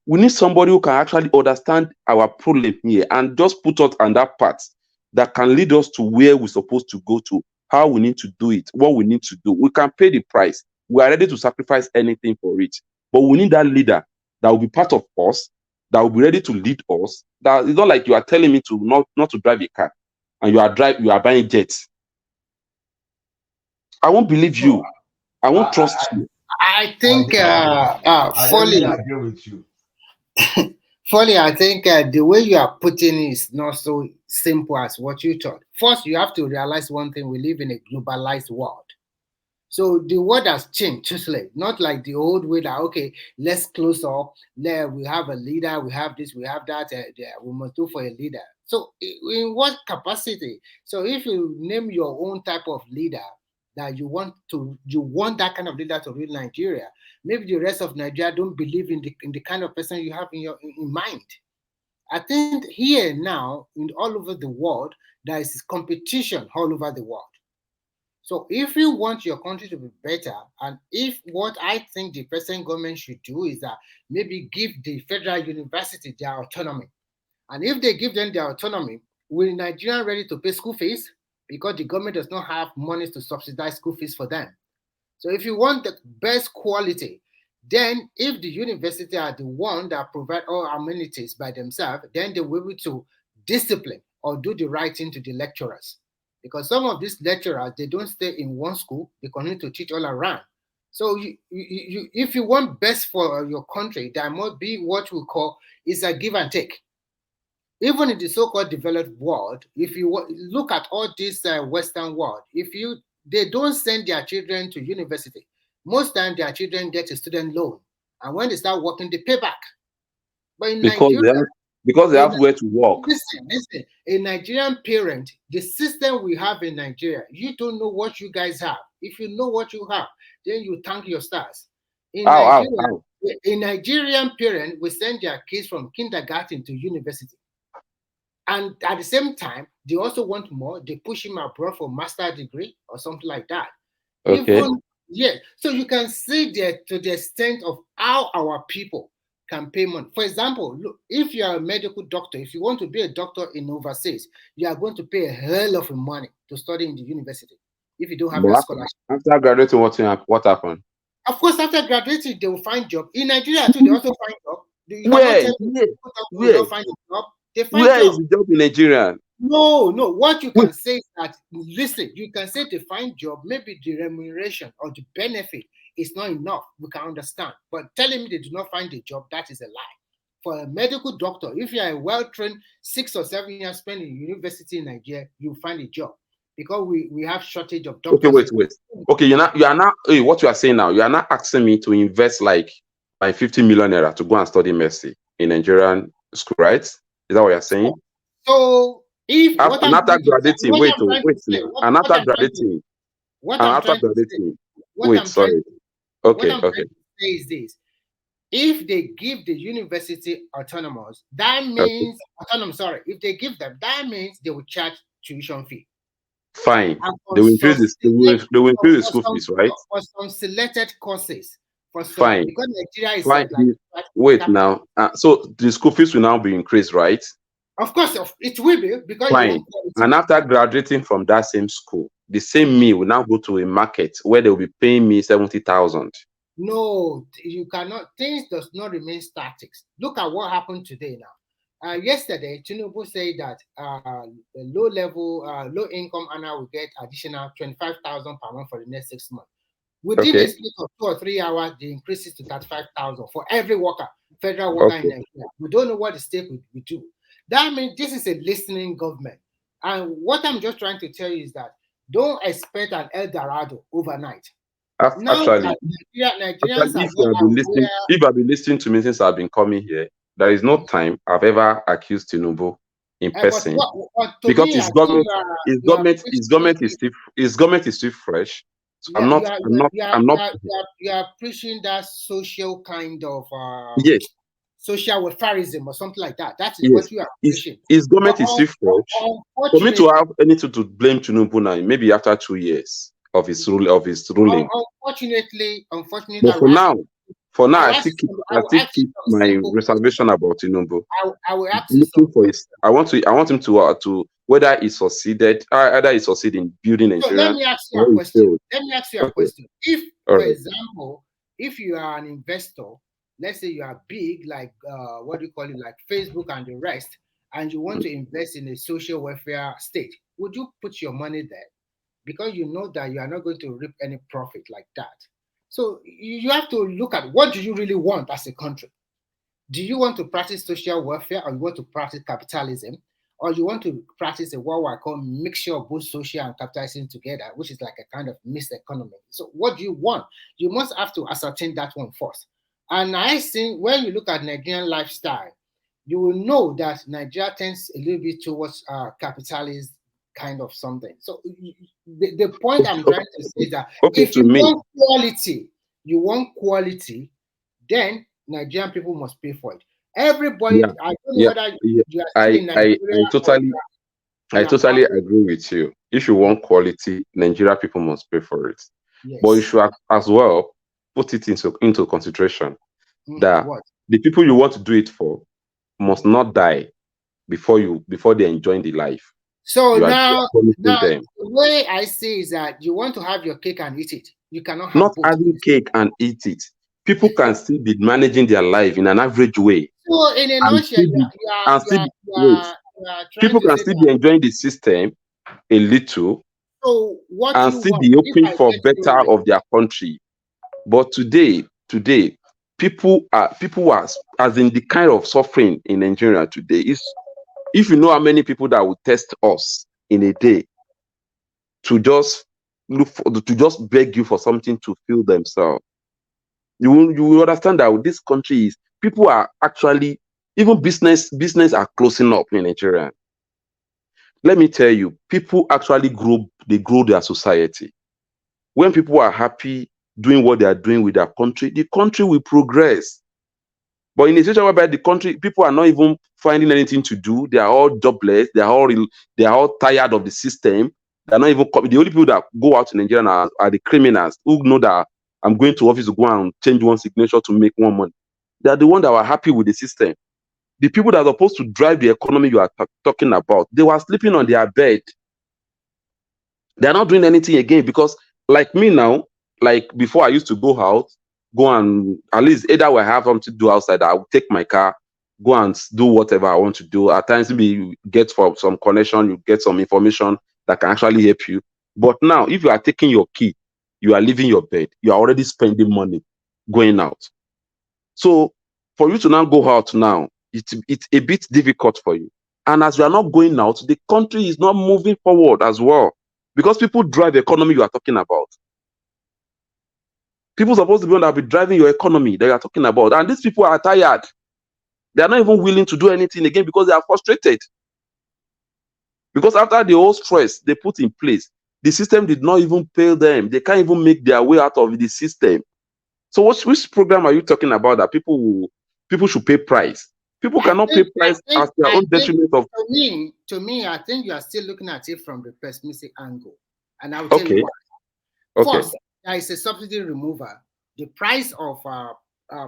We need somebody who can actually understand our problem here and just put us on that path that can lead us to where we're supposed to go to, how we need to do it, what we need to do. We can pay the price. We are ready to sacrifice anything for it. But we need that leader that will be part of us, that will be ready to lead us. That it's not like you are telling me to not to drive a car and you are buying jets. I won't believe you. I won't trust you. I think Foley, I agree with you. Foley, I think the way you are putting it is not so simple as what you thought. First, you have to realize one thing: we live in a globalized world. So the world has changed totally, not like the old way that, okay, let's close up, there we have a leader, we have this, we have that, we must do for a leader. So in what capacity? So if you name your own type of leader that you want that kind of leader to rule Nigeria, maybe the rest of Nigeria don't believe in the kind of person you have in mind. I think here now, all over the world, there is competition all over the world. So if you want your country to be better, and if what I think the present government should do is that maybe give the federal university their autonomy. And if they give them their autonomy, will Nigerians ready to pay school fees? Because the government does not have money to subsidize school fees for them. So if you want the best quality, then if the university are the one that provide all amenities by themselves, then they will be able to discipline or do the right thing to the lecturers. Because some of these lecturers, they don't stay in one school, they continue to teach all around. So if you want best for your country, there must be what we call is a give and take. Even in the so-called developed world, if you look at all this Western world, they don't send their children to university. Most times their children get a student loan. And when they start working, they pay back. But in Nigeria, because they have where to work. Listen, a Nigerian parent, the system we have in Nigeria, you don't know what you guys have. If you know what you have, then you thank your stars. A Nigerian parent will send their kids from kindergarten to university. And at the same time, they also want more. They push him abroad for master's degree or something like that. Okay. So you can see that to the extent of how our people can pay money. For example, look, if you are a medical doctor, if you want to be a doctor in overseas, you are going to pay a hell of money to study in the university if you don't have a scholarship. After graduating, what happened? Of course, after graduating, they will find job. In Nigeria too, they also find job. Where is the job in Nigeria? No. What you can say is that, listen, you can say they find job, maybe the remuneration or the benefit is not enough. We can understand. But telling me they do not find a job, that is a lie. For a medical doctor, if you are a well-trained 6 or 7 years spent in university in Nigeria, you find a job. Because we have shortage of doctors. Okay, wait. Okay, you are not what you are saying now, you are not asking me to invest like 50 million naira to go and study medicine in Nigerian school, right? Is that what you're saying? So if after graduating, is this: if they give the university autonomous, that means if they give them, that means they will charge tuition fee. Fine. They will increase the school fees, right? For some selected courses. Fine. Because Nigeria is fine. Wait now. So the school fees will now be increased, right? Of course, it will be, because fine. And after graduating from that same school, the same me will now go to a market where they will be paying me 70,000. No, you cannot. Things does not remain static. Look at what happened today now. Yesterday, Tinubu said that low income earner will get additional 25,000 per month for the next 6 months. Within a split of 2 or 3 hours, they increase it to 35,000 for every worker, federal worker in Nigeria. We don't know what the state will do. That means this is a listening government. And what I'm just trying to tell you is that don't expect an El Dorado overnight. Actually, if I've been listening to me since I've been coming here, there is no time I've ever accused Tinubu in person, because his government is still fresh. So you are preaching that social kind of yes. social welfareism or something like that. That is Yes, what you are pushing. his government is still fresh. For me to have anything to blame Tinubu now, maybe after 2 years of his ruling. Unfortunately, But for now, I ask still keep my reservation about Tinubu. I will ask you Looking for his, I want him to whether he succeeded, either he succeeded in building So Nigeria. let me ask you a question. If, for example, if you are an investor, let's say you are big, like what do you call it, like Facebook and the rest, and you want to invest in a social welfare state, would you put your money there? Because you know that you are not going to reap any profit like that. So you have to look at what do you really want as a country. Do you want to practice social welfare, or you want to practice capitalism, or you want to practice what I call mixture of both social and capitalism together, which is like a kind of mixed economy? So what do you want? You must have to ascertain that one first. And I think when you look at Nigerian lifestyle, you will know that Nigeria tends a little bit towards capitalist kind of something. So the point I'm trying to say is that if you want quality, then Nigerian people must pay for it. Everybody, I don't know whether you are still in Nigeria. I totally agree with you. If you want quality, Nigeria people must pay for it. Yes. But you should as well put it into consideration that the people you want to do it for must not die before they enjoy the life. So now the way I see is that you want to have your cake and eat it. You cannot have not both. Having cake and eat it. People can still be managing their life in an average way. So in a nutshell, people can still be enjoying the system a little, so what and still be hoping for better of their country. But today, people are as in the kind of suffering in Nigeria today is, if you know how many people that will test us in a day to just beg you for something to fill themselves, you will understand that this country is, people are actually, even business are closing up in Nigeria. Let me tell you, people actually grow their society. When people are happy doing what they are doing with their country, the country will progress. But in a situation whereby the country, people are not even finding anything to do, they are all jobless, they are all tired of the system. They're not even the only people that go out in Nigeria are the criminals who know that I'm going to office to go and change one signature to make one money. They are the ones that were happy with the system. The people that are supposed to drive the economy you are talking about, they were sleeping on their bed. They're not doing anything again, because like me now, like before I used to go out, go and at least either I have something to do outside, I will take my car, go and do whatever I want to do. At times maybe you get for some connection, you get some information that can actually help you. But now, if you are taking your key, you are leaving your bed, you are already spending money going out. So for you to now go out now, it's a bit difficult for you. And as you are not going out, the country is not moving forward as well, because people drive the economy you are talking about. People supposed to be driving your economy that you are talking about, and these people are tired. They are not even willing to do anything again because they are frustrated. Because after the whole stress they put in place, the system did not even pay them. They can't even make their way out of the system. So which program are you talking about that people should pay price? People cannot pay price as their own detriment of. To me, I think you are still looking at it from the pessimistic angle, and I will tell you why. First, there is a subsidy removal. The price of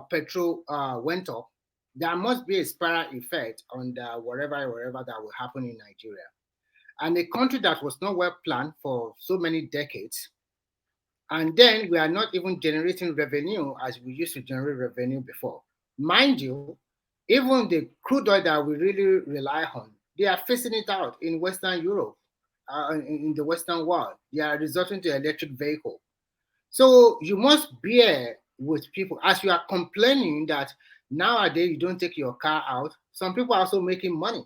petrol went up. There must be a spiral effect on the wherever that will happen in Nigeria, and a country that was not well planned for so many decades. And then we are not even generating revenue as we used to generate revenue before. Mind you, even the crude oil that we really rely on, they are phasing it out in Western Europe, in the Western world. They are resorting to electric vehicle. So you must bear with people. As you are complaining that nowadays you don't take your car out, some people are also making money.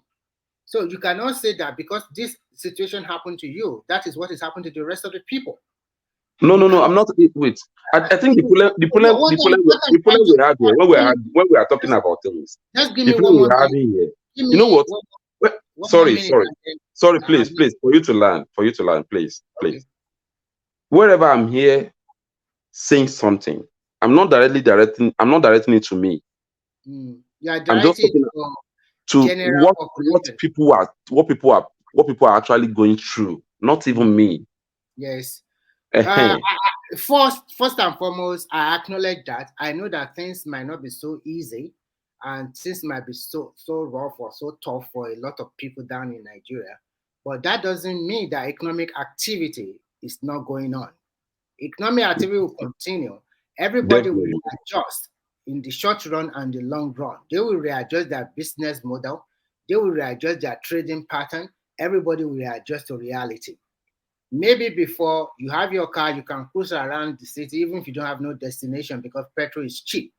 So you cannot say that because this situation happened to you, that is what is happening to the rest of the people. No, I'm not. Wait, I think the problem we have here when we are talking about things. Just give me one more minute. Here. You know what? Sorry. Please, for you to learn, please. Wherever I'm here saying something, I'm not directing it to me. I'm just talking to what people are actually going through, not even me. Yes. First and foremost, I acknowledge that. I know that things might not be so easy, and things might be so rough or so tough for a lot of people down in Nigeria. But that doesn't mean that economic activity is not going on. Economic activity will continue. Everybody will adjust in the short run and the long run. They will readjust their business model. They will readjust their trading pattern. Everybody will readjust to reality. Maybe before you have your car, you can cruise around the city, even if you don't have no destination because petrol is cheap.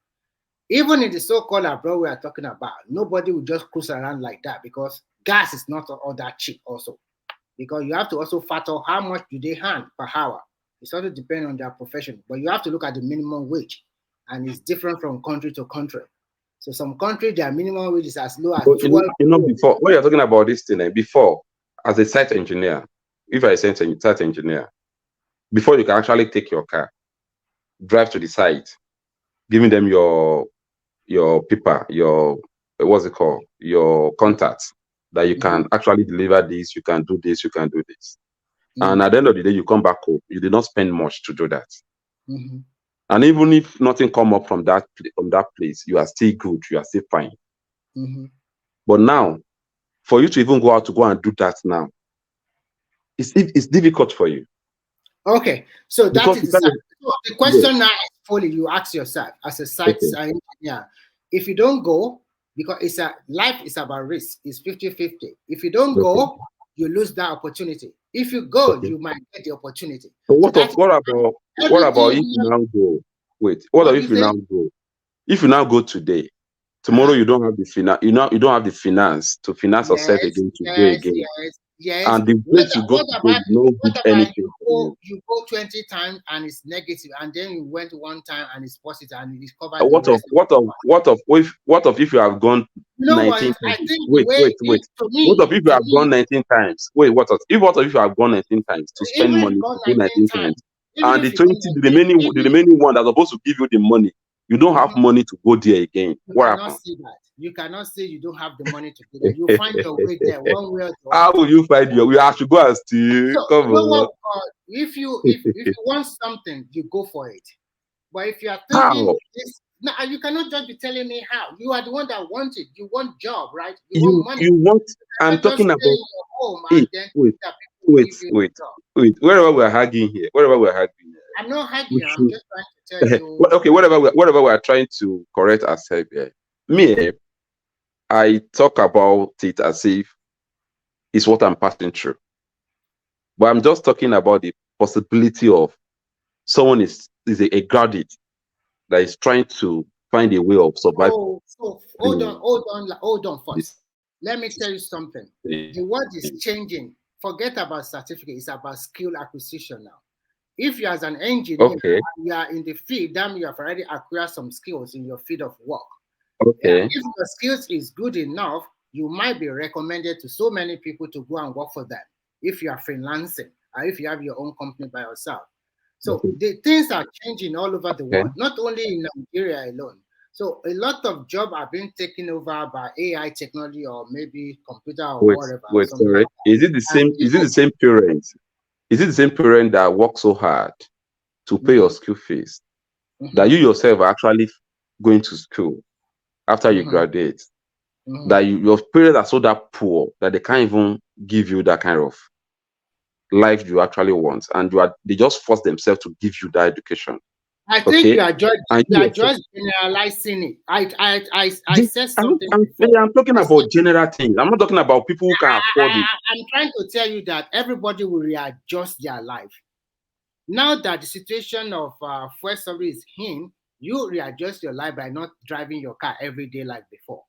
Even in the so-called abroad we are talking about, nobody will just cruise around like that because gas is not all that cheap also. Because you have to also factor how much do they earn per hour. It's also depending on their profession, but you have to look at the minimum wage, and it's different from country to country. So some countries, their minimum wage is as low as 12. Before when you're talking about this thing, before as a site engineer, if you're a site engineer, before you can actually take your car, drive to the site, giving them your paper, your what's it called, your contacts, that you can actually deliver this, you can do this, you can do this. And at the end of the day, you come back home, you did not spend much to do that. And even if nothing come up from that place, you are still good, you are still fine. But now, for you to even go out to go and do that now, it's difficult for you. Okay, so that is the question now is fully you ask yourself as a site engineer. If you don't go, because life is about risk, it's 50-50. If you don't go, you lose that opportunity. If you go, you might get the opportunity. But what about if you now go? Wait, what if you now go? If you now go today, tomorrow you don't have the finance. You don't have the finance to finance yourself again today again. Yes. And the place you go to no good anything. You go 20 times and it's negative, and then you went one time and it's positive, and you discover. What if you have gone 19 times? Wait. What if you have gone 19 times? Wait, what if you have gone 19 times to spend money to go 19 times? And the remaining one that's supposed to give you the money, you don't have money to go there again. What happened? You cannot say you don't have the money to go there. You find your way there one way or the other. How will you find your way? I should go and steal. Come on. If you want something, you go for it. But if you are thinking this, no, you cannot just be telling me how. You are the one that wants it. You want job, right? You want money. You want. I'm talking about. Wait. Wherever we're hugging here. I'm not hugging. I'm just trying to tell you. Okay. Whatever we're trying to correct ourselves here. Me, I talk about it as if it's what I'm passing through. But I'm just talking about the possibility of someone is a graduate that is trying to find a way of surviving. So hold on first. Let me tell you something. The world is changing. Forget about certificate. It's about skill acquisition now. If you as an engineer, you are in the field, then you have already acquired some skills in your field of work. If your skills is good enough, you might be recommended to so many people to go and work for them. If you are freelancing or if you have your own company by yourself. So the things are changing all over the world, not only in Nigeria alone. So a lot of jobs are being taken over by AI technology or maybe computer or whatever. Wait, sorry. Is it the same? Is it the same parent? Is it the same parent that works so hard to pay your school fees that you yourself are actually going to school after you graduate? That your parents are so that poor that they can't even give you that kind of life you actually want, and they just force themselves to give you that education. I think you are just generalizing it. I said something. I'm talking about general things. I'm not talking about people who can afford it. I'm trying to tell you that everybody will readjust their life. Now that the situation of fuel subsidy is in, you readjust your life by not driving your car every day like before,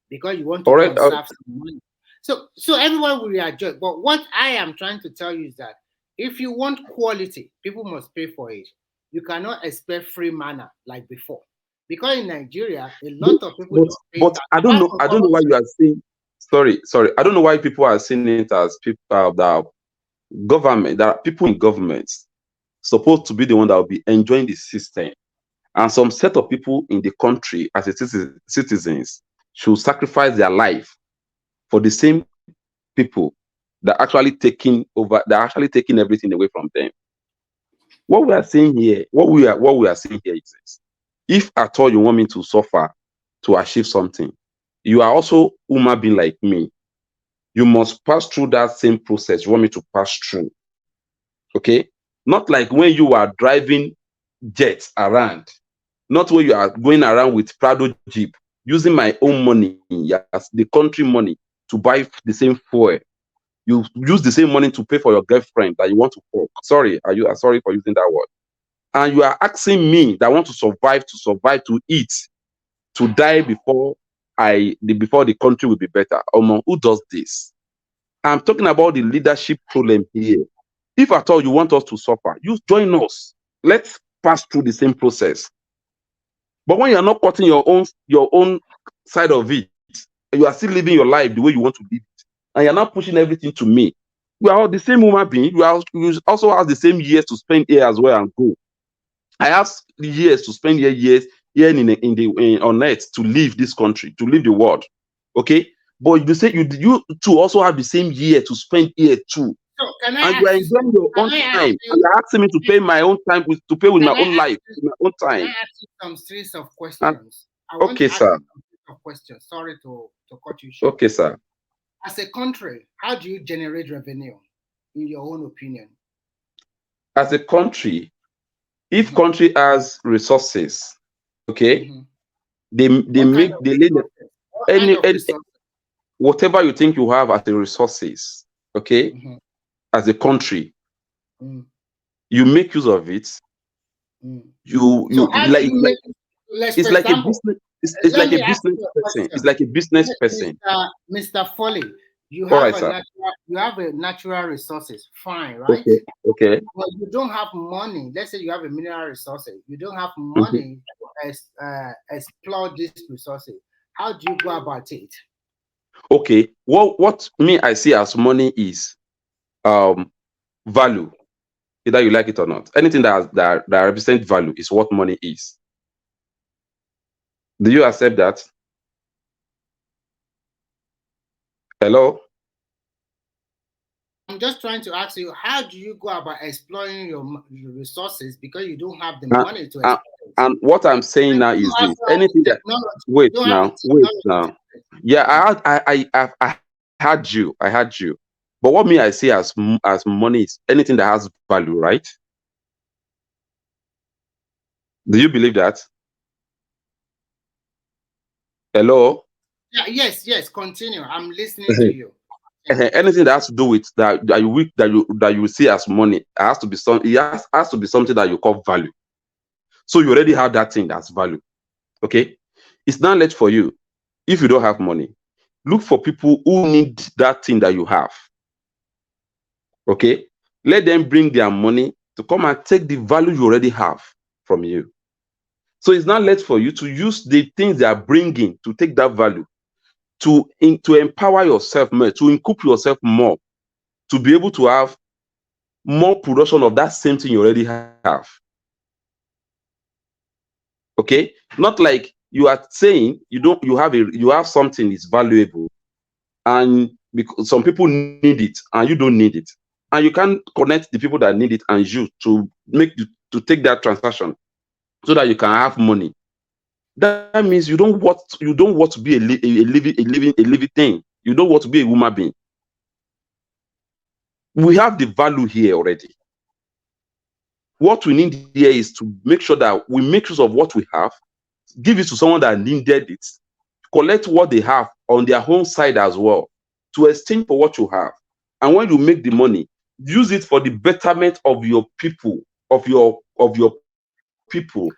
because you want to conserve some money. So everyone will readjust. But what I am trying to tell you is that if you want quality, people must pay for it. You cannot expect free manna like before, because in Nigeria, a lot of people don't pay. But I don't know why you are saying. Sorry. I don't know why people are seeing it as people that government, that people in government supposed to be the one that will be enjoying the system. And some set of people in the country as citizens should sacrifice their life for the same people that actually taking over, that are actually taking everything away from them. What we are saying here, what we are saying here is this: if at all you want me to suffer to achieve something, you are also human being like me. You must pass through that same process you want me to pass through. Okay? Not like when you are driving jets around, not when you are going around with Prado Jeep, using my own money, yes, the country money, to buy the same fuel. You use the same money to pay for your girlfriend that you want to fuck. Sorry, sorry for using that word. And you are asking me that I want to survive, to eat, to die before the country will be better. Who does this? I'm talking about the leadership problem here. If at all you want us to suffer, you join us. Let's pass through the same process. But when you're not cutting your own side of it, you are still living your life the way you want to live it, and you're not pushing everything to me. We are all the same human being. You also have the same years to spend here as well and go. I have years to spend years here on earth to live this country, to live the world. Okay, but you say you too also have the same year to spend here too. So can I and you are enjoying your own time. And you're asking me to pay my own time to pay with my own life, with my own time. Can I ask you some series of questions? Okay, sir. Of questions. Sorry to cut you short. Okay, sir. As a country, how do you generate revenue, in your own opinion? As a country, if country has resources, okay, they lay whatever you think you have as the resources, okay, as a country, you make use of it. You like it's like a business. It's like a business person. It's like a business person. Mr. Foley, you have a natural resources, fine, right? Okay. But you don't have money. Let's say you have a mineral resources. You don't have money to explore these resources. How do you go about it? Okay. What me I see as money is value, either you like it or not. Anything that represents value is what money is. Do you accept that? Hello? I'm just trying to ask you, how do you go about exploring your resources because you don't have the money to exploit? And what I'm saying now is this: anything that wait now. Yeah, I had you. But what me I see as money is anything that has value, right? Do you believe that? Hello? Yeah, yes, continue. I'm listening to you. Anything that has to do with that you see as money, it has to be something that you call value. So you already have that thing that's value. Okay? It's not late for you. If you don't have money, look for people who need that thing that you have. Okay? Let them bring their money to come and take the value you already have from you. So it's not late for you to use the things they are bringing to take that value, to empower yourself more, to equip yourself more, to be able to have more production of that same thing you already have. Okay? Not like you are saying you have something that's valuable, and because some people need it and you don't need it, and you can connect the people that need it and you to take that transaction so that you can have money. That means you don't want to be a living thing. You don't want to be a human being. We have the value here already. What we need here is to make sure that we make use of what we have, give it to someone that needed it, collect what they have on their own side as well, to exchange for what you have. And when you make the money, use it for the betterment of your people, of your people.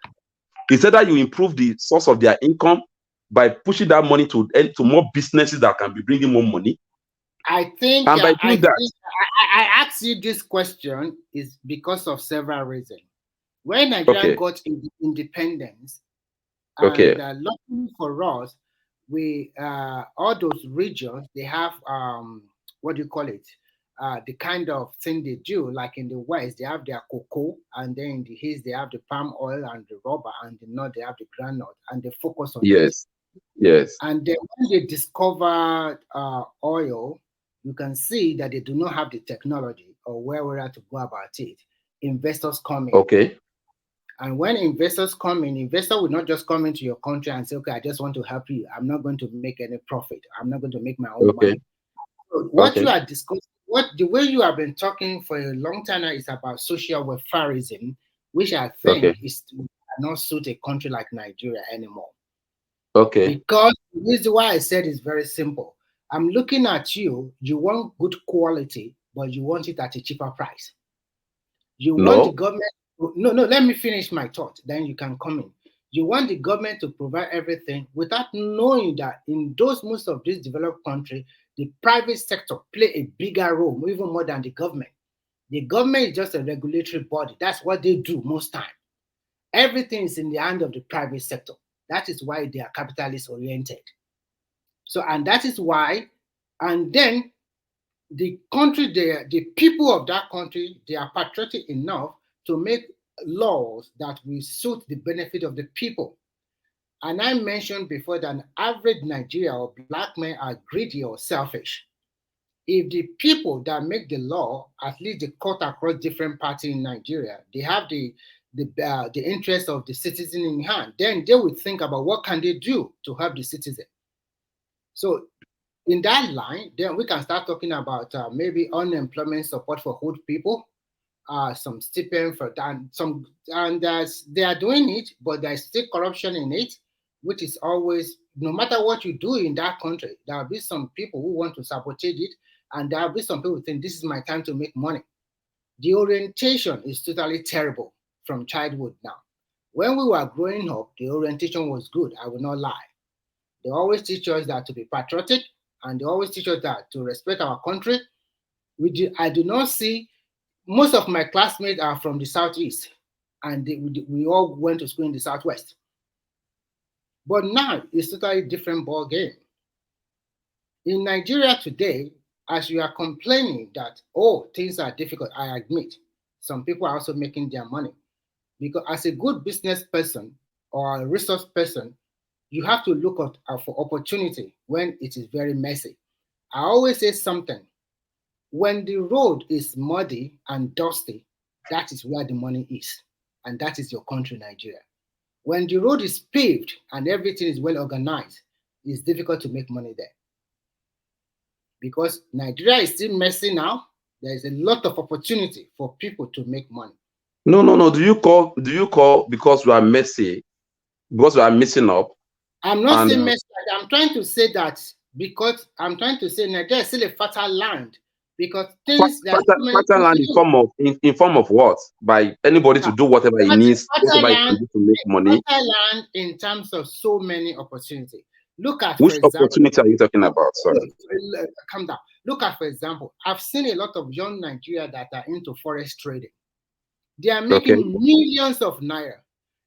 It's either you improve the source of their income by pushing that money to more businesses that can be bringing more money. I think and by doing I asked you this question is because of several reasons. When Nigeria got independence, and luckily for us, we all those regions they have what do you call it? the kind of thing they do. Like in the West, they have their cocoa, and then in the East, they have the palm oil and the rubber, and the North, they have the groundnut, and they focus on it. Yes. Yes. And then when they discovered oil, you can see that they do not have the technology or where to go about it. Investors come in. Okay. And when investors come in, investor will not just come into your country and say, okay, I just want to help you. I'm not going to make any profit. I'm not going to make my own money. So what you are discussing, the way you have been talking for a long time now is about social welfareism, which I think is not suit a country like Nigeria anymore. Okay. Because the reason why I said is very simple. I'm looking at you, you want good quality, but you want it at a cheaper price. You want the government, no, let me finish my thought, then you can come in. You want the government to provide everything without knowing that in most of these developed countries, the private sector play a bigger role, even more than the government. The government is just a regulatory body. That's what they do most time. Everything is in the hand of the private sector. That is why they are capitalist oriented. So, and that is why, and then the country, the people of that country, they are patriotic enough to make laws that will suit the benefit of the people. And I mentioned before that an average Nigerian or black men are greedy or selfish. If the people that make the law, at least they cut across different parties in Nigeria, they have the interest of the citizen in hand, then they would think about what can they do to help the citizen. So in that line, then we can start talking about maybe unemployment support for old people, some stipend for that, they are doing it, but there's still corruption in it, which is always, no matter what you do in that country, there will be some people who want to sabotage it, and there will be some people who think this is my time to make money. The orientation is totally terrible from childhood now. When we were growing up, the orientation was good, I will not lie. They always teach us that to be patriotic, and they always teach us that to respect our country. I do not see, most of my classmates are from the Southeast, and we all went to school in the Southwest. But now it's a totally different ball game. In Nigeria today, as you are complaining that, oh, things are difficult, I admit, some people are also making their money. Because as a good business person or a resource person, you have to look out for opportunity when it is very messy. I always say something. When the road is muddy and dusty, that is where the money is. And that is your country, Nigeria. When the road is paved and everything is well organized, it's difficult to make money there. Because Nigeria is still messy now, there is a lot of opportunity for people to make money. No. Do you call because we are messy, because we are messing up? I'm not saying messy. I'm trying to say that because I'm trying to say Nigeria is still a fertile land. Because things that fertile land in form of what? By anybody to do whatever he needs, whatever he can do to make money. Fertile land in terms of so many opportunities. Look at, which for example, opportunity are you talking about? Sorry. Calm down. Look at, for example, I've seen a lot of young Nigerians that are into forest trading. They are making millions of naira.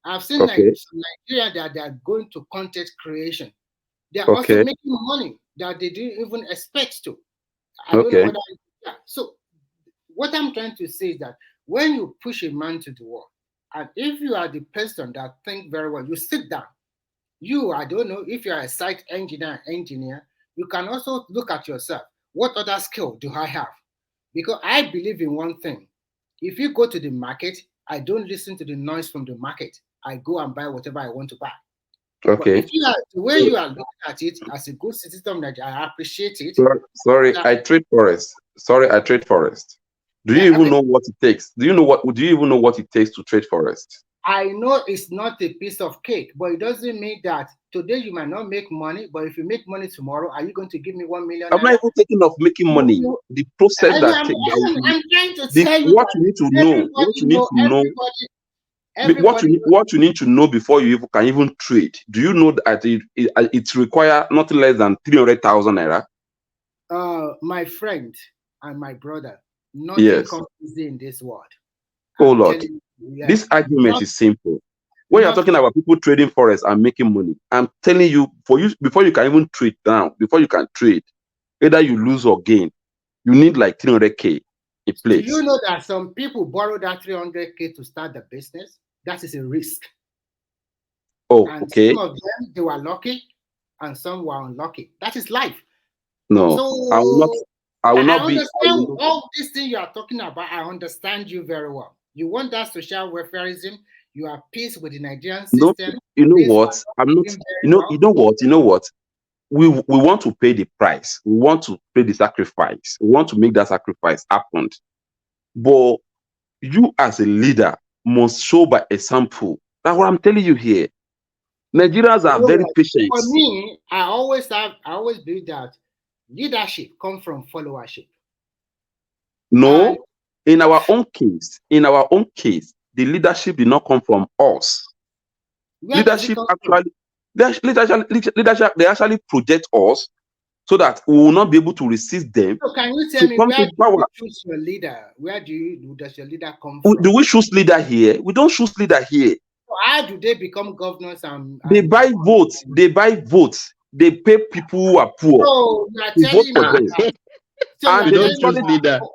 I've seen Nigerians that they are going to content creation. They are also making money that they didn't even expect to. I don't know whether. So what I'm trying to say is that when you push a man to the wall, and if you are the person that think very well, you sit down. I don't know if you are a site engineer, you can also look at yourself. What other skill do I have? Because I believe in one thing. If you go to the market, I don't listen to the noise from the market. I go and buy whatever I want to buy. But if you are the way you are looking at it as a good citizen of Nigeria, I appreciate it. Sorry, I trade forest. Do you even know what it takes? Do you even know what it takes to trade forest? I know it's not a piece of cake, but it doesn't mean that today you might not make money, but if you make money tomorrow, are you going to give me 1 million? I'm not even thinking of making money. The process I'm trying to tell you what you need to know. What you need to know before you can even trade. Do you know that it requires nothing less than 300,000 naira? My friend and my brother, nothing comes easy in this world. Oh Lord, this argument is simple. When you're talking about people trading forex and making money, I'm telling you, before you can even trade down, before you can trade, either you lose or gain, you need like 300K a Do place. you know that some people borrow that 300K to start the business? That is a risk. Oh, and okay. some of them, they were lucky, and some were unlucky. That is life. No, So I will not be. understand all these things you are talking about. I understand you very well. You want that social welfareism. You are peace with the Nigerian No, system. you know Things what? are I'm not. doing very You know. well. You know what? We want to pay the price. We want to pay the sacrifice. We want to make that sacrifice happen. But you, as a leader, must show by example. That's what I'm telling you here. Nigerians are very patient. For me, I always believe that leadership comes from followership. No, in our own case, the leadership did not come from us. Where does it Leadership come actually, leadership, they actually project us so that we will not be able to resist them. So can you tell me where do you choose your leader? Where does your leader come from? Do we choose leader here? We don't choose leader here. So how do they become governors and they buy votes? They buy votes. They pay people who are poor so you are to vote telling for me them. that, so And you they are discourage telling me leader. So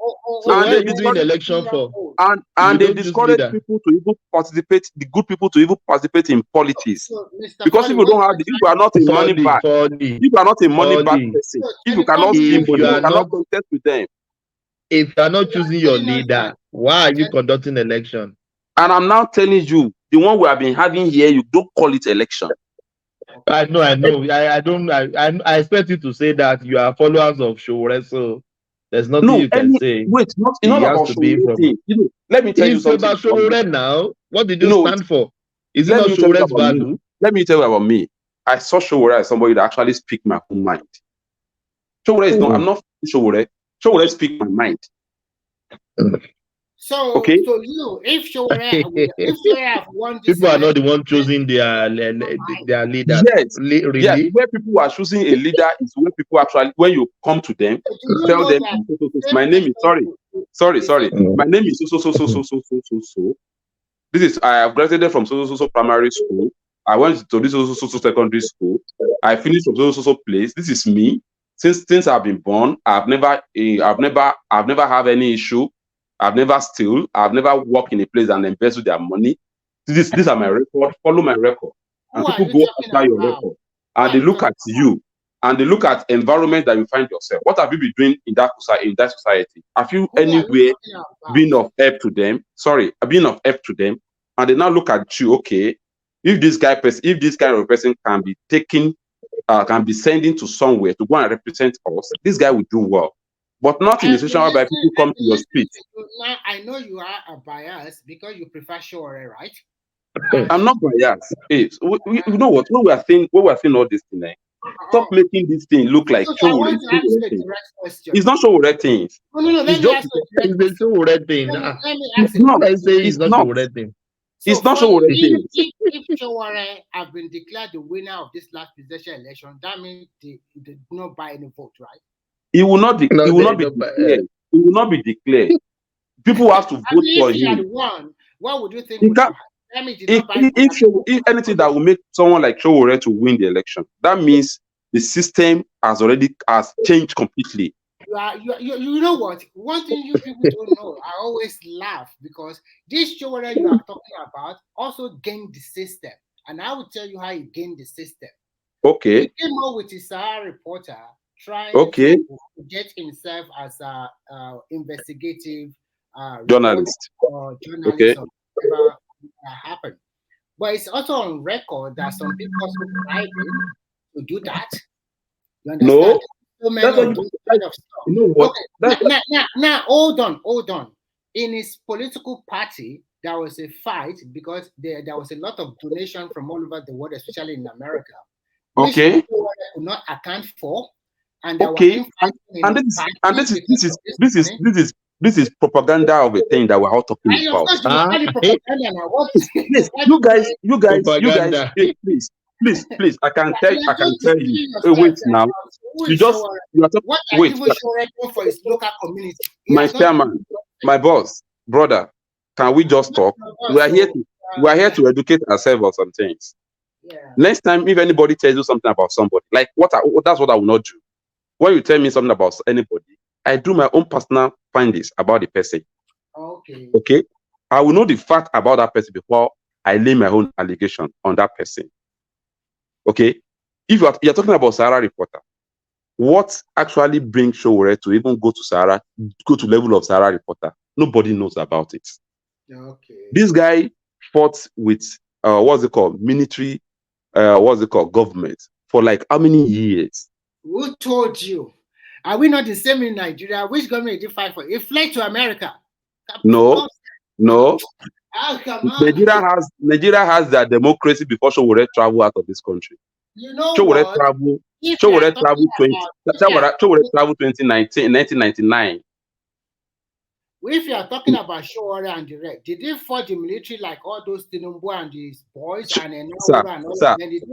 what are you doing election for? And You they don't choose discourage leader. people to even participate, the good people to even participate in politics. So, Mr. Because if Foley, you don't have, if you are not a money bag, if you are not a money bag person, if you cannot if you are cannot not, contest with them. if you are not choosing your leader, why are you conducting election? And I'm now telling you, the one we have been having here, you don't call it election. I know. I expect you to say that you are followers of Showore, so there's nothing you can say. Wait, not about Showore thing. Let me tell you something. It's about Showore now. What did you stand for? Is it not Showore's value? Let me tell you about me. I saw Showore as somebody that actually speak my own mind. Showore is not. I'm not Showore. Showore speak my mind. So, okay. So you, if Showore have won this, people are not the one choosing their leaders. Yes, really. Yes. Where people are choosing a leader is when people actually, when you come to them, tell them, my name is sorry. My name is so. This is, I have graduated from so primary school. I went to this so secondary school. I finished from so place. This is me. Since I've been born, I've never had any issue. I've never steal. I've never worked in a place and embezzled their money. These are my record. Follow my record. And people go after your record. And they look at you. And they look at environment that you find yourself. What have you been doing in that society? Have you anywhere been of help to them? Been of help to them. And they now look at you, okay, if this kind of person can be taken, can be sending to somewhere to go and represent us, this guy will do well. But not in a situation whereby people come to your street. Now, I know you are a bias because you prefer Showore, right? I'm not biased. Hey, you know what? When we are saying all this thing, stop making this thing look like Showore. It's not Showore thing. No, let me ask you it's the Showore thing. Let me ask you. It's not Showore thing. It's not Showore thing. If Showore have been declared the winner of this last presidential election, that means they did not buy any vote, right? It will not be. It will not be declared. It will not be declared. People have to vote for him. If he had won, what would you think would happen? If anything that will make someone like Showore to win the election, that means the system has changed completely. You know what? One thing you people don't know, I always laugh because this Showore you are talking about also gained the system, and I will tell you how he gained the system. Okay. He came up with his Sahara reporter trying to get himself as a investigative journalist or journalist or whatever happened. But it's also on record that some people also tried to do that. You understand? No. So many of those kind of stuff. You know what? Okay. Now, hold on. In his political party, there was a fight because there was a lot of donation from all over the world, especially in America. Which people could not account for. And this is propaganda of a thing that we're all talking about. You guys, please, I can tell you. Wait now. You are talking. Wait. For his local community. My chairman, my boss, brother, can we just talk? We are here to educate ourselves on some things. Yeah. Next time, if anybody tells you something about somebody, like that's what I will not do. When you tell me something about anybody, I do my own personal findings about the person. Okay. Okay, I will know the fact about that person before I lay my own allegation on that person. Okay, if you're talking about Sahara reporter, what actually brings Showore to even go to level of Sahara reporter? Nobody knows about it. Okay. This guy fought with what's it called, military, government for like how many years? Who told you? Are we not the same in Nigeria? Which government did you fight for? He fled to America. No. Oh, come on. Nigeria has their democracy before Showore travel out of this country. You know Showore what? travel. If you are talking Showore travel 1999. If you are talking about Showore and the rest, did they fight the military like all those Tinubu and his boys and Sir,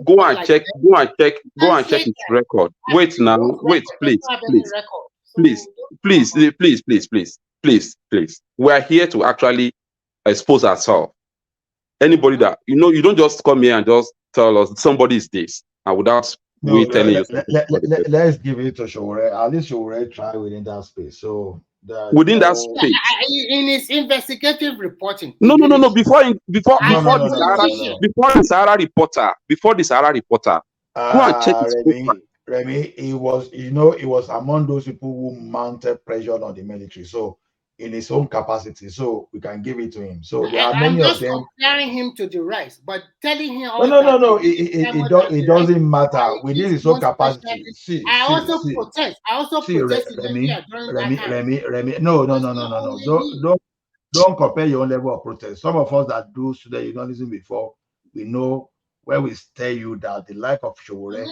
go and check his record. Wait now, wait, please. We are here to actually expose ourselves. Anybody that you don't just come here and just tell us somebody is this, and without telling you. Let's give it to Showore. At least Showore try within that space. So within that space, in his investigative reporting. No. Before the Sahara reporter, go and check his profile. Remy, he was among those people who mounted pressure on the military. So in his own capacity, so we can give it to him. So there are many of them comparing him to the rest, but telling him no. It doesn't matter within his own capacity. I also protest. Remy. No. Don't compare your own level of protest. Some of us that do student journalism before, we know where we tell you that the life of Showore,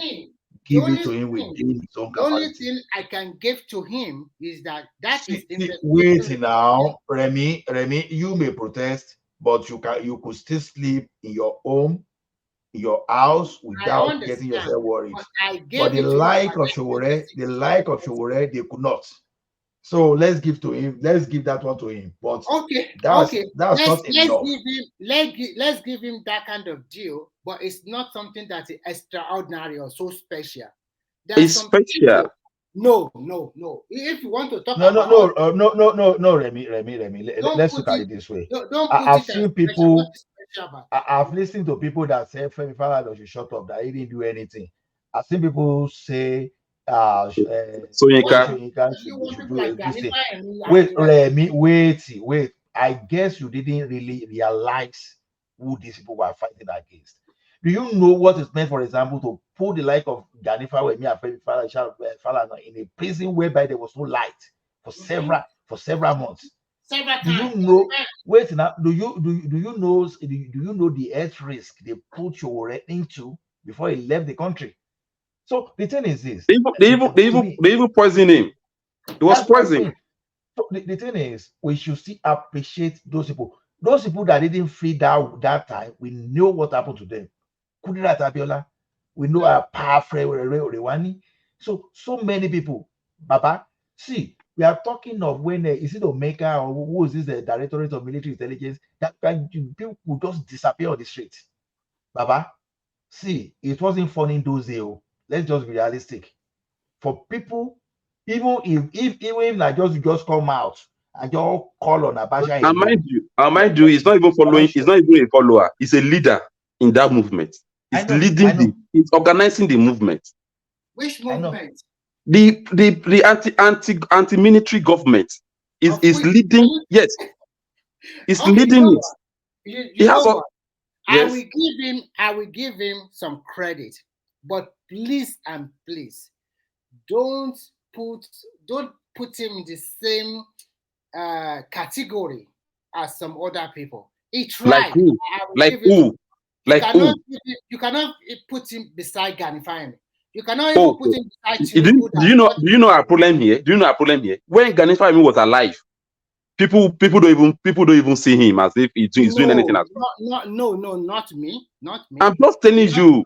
give it to him within his own capacity. The only thing I can give to him is that is wait now, Remy, you may protest, but you could still sleep in your home, in your house without getting yourself worried. But the like of Showore, they could not. So let's give that one to him. But that's not enough. Let's give him that kind of deal, but it's not something that is extraordinary or so special. It's special. No. If you want to talk no, Remy. Let's look at it this way. I've seen people. I've listened to people that say Femi Falana should shut up, that he didn't do anything. I've seen people say Soyinka should do this thing. Wait, Remy, wait. I guess you didn't really realize who these people were fighting against. Do you know what is meant, for example, to put the like of Gani Fawemi and Femi Falana in a prison whereby there was no light for several months? Do you know? Wait now. Do you know the health risk they put Showore into before he left the country? So the thing is this: they even poisoned him. It was poisoned. So the thing is, we should still appreciate those people. Those people that didn't flee that time, we know what happened to them. Kudirat Abiola, we know our powerful Rewani. So many people, Baba. See, we are talking of when is it Omeka or who is this the Directorate of Military Intelligence that people would just disappear on the street. Baba, see, it wasn't funny in those days. Let's just be realistic. For people, even if like just come out and just call on Abacha. And mind you, he's not even following. He's not even a follower. He's a leader in that movement. He's organizing the movement. Which movement? The anti-military government is leading. Yes, he's leading it. I will give him some credit, but please don't put him in the same category as some other people. He tried. You cannot put him beside Gani Fawemi. You cannot even put him beside Tinubu. Do you know our problem here? When Gani Fawemi was alive, people don't even see him as if he's doing anything as well. No, not me. I'm just telling you.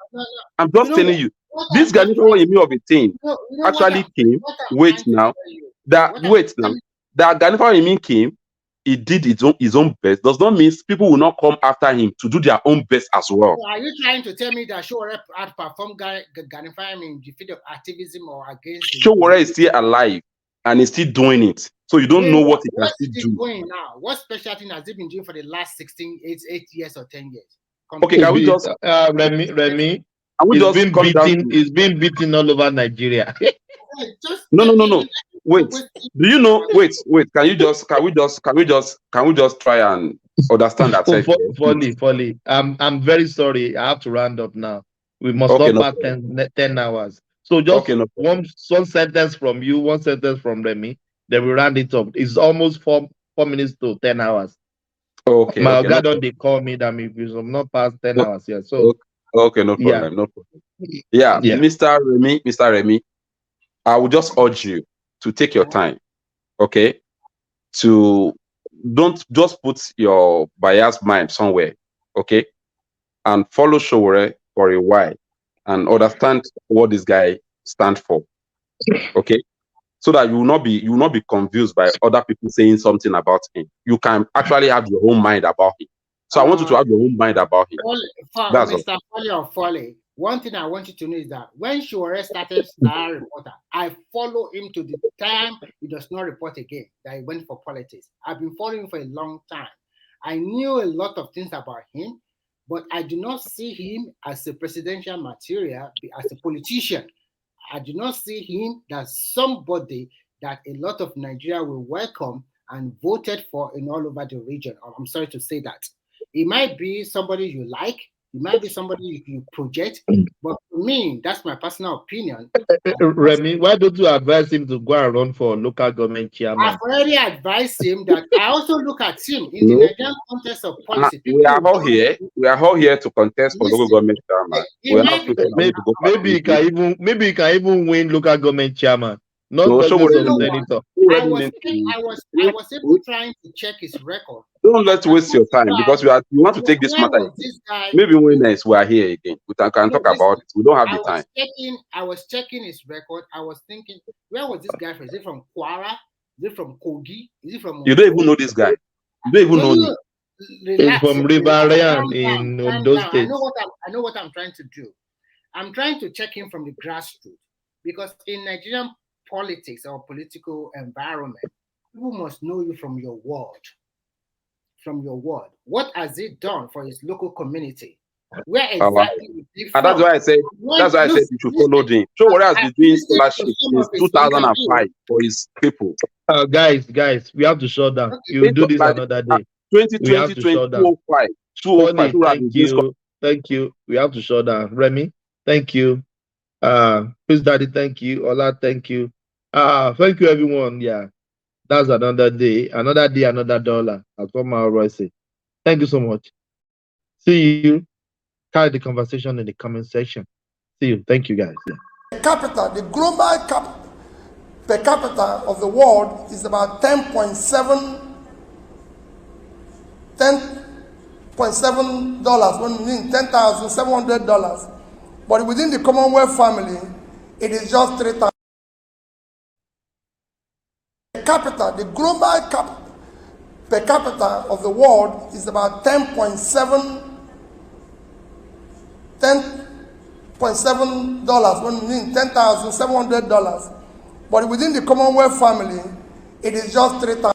This Gani Fawemi of a thing actually came. That Gani Fawemi came. He did his own best. Does not mean people will not come after him to do their own best as well. So are you trying to tell me that Showore had performed Gani Fawemi in defeat of activism or against? Showore is still alive. and he's still doing it. So you don't know what he can What's still he do. doing now? What special thing has he been doing for the last 8 years or 10 years? Okay, can we just Remy? Can we just come down to... He's been beaten all over Nigeria. No. Wait. Do you know? Wait. Can we just try and understand that? Folly. I'm very sorry. I have to round up now. We must not pass 10 hours. So just one sentence from you, one sentence from Remy, then we round it up. It's almost 4 minutes to 10 hours. Okay. My God, don't they call me that we should not pass 10 hours here. So okay, no problem. No problem. Yeah, Mr. Remy, I would just urge you to take your time, okay? Don't just put your biased mind somewhere, okay? And follow Showore for a while and understand what this guy stands for, okay? So that you will not be confused by other people saying something about him. You can actually have your own mind about him. So I want you to have your own mind about him. That's Mr. Foley, one thing I want you to know is that when Showore started Star Reporter, I follow him to the time he does not report again, that he went for politics. I've been following him for a long time. I knew a lot of things about him, but I do not see him as a presidential material, as a politician. I do not see him as somebody that a lot of Nigeria will welcome and voted for in all over the region. I'm sorry to say that. It might be somebody you like, it might be somebody you project, but for me, that's my personal opinion. Remy, why don't you advise him to go and run for local government chairman? I've already advised him that I also look at him in the Nigerian contest of policy. We are all here to contest for local government chairman. Maybe he can even win local government chairman. Not no, senator. I was able trying to check his record. Don't let's waste your time because we want to take this matter. Maybe when next we are here again, we can talk about it. We don't have the time. I was checking his record. I was thinking, where was this guy from? Is it from Kwara? Is it from Kogi? Is it from? You don't even know this guy. You don't even know him. He's from Rivarian in Ondo State. I know what I'm trying to do. I'm trying to check him from the grassroots because in Nigerian politics or political environment, people must know you from your ward. From your ward, what has he done for his local community? Where exactly? And that's why I said. That's why I said you should follow him. Showore has been doing scholarship since 2005 for his people. Guys, we have to shut down. You do this another day. 2020, 2005, 205. Thank you. We have to shut down. Remy, thank you. Please, Daddy, thank you. Ola, thank you. Thank you, everyone. Yeah. That's another day, another dollar. As what my Roy say. Thank you so much. See you. Carry the conversation in the comment section. See you. Thank you, guys. Yeah. The global per capita of the world is about $10.7, when we mean $10,700. But within the Commonwealth family, it is just 3,000. The global per capita of the world is about $10.7, when we mean $10,700. But within the Commonwealth family, it is just 3,000.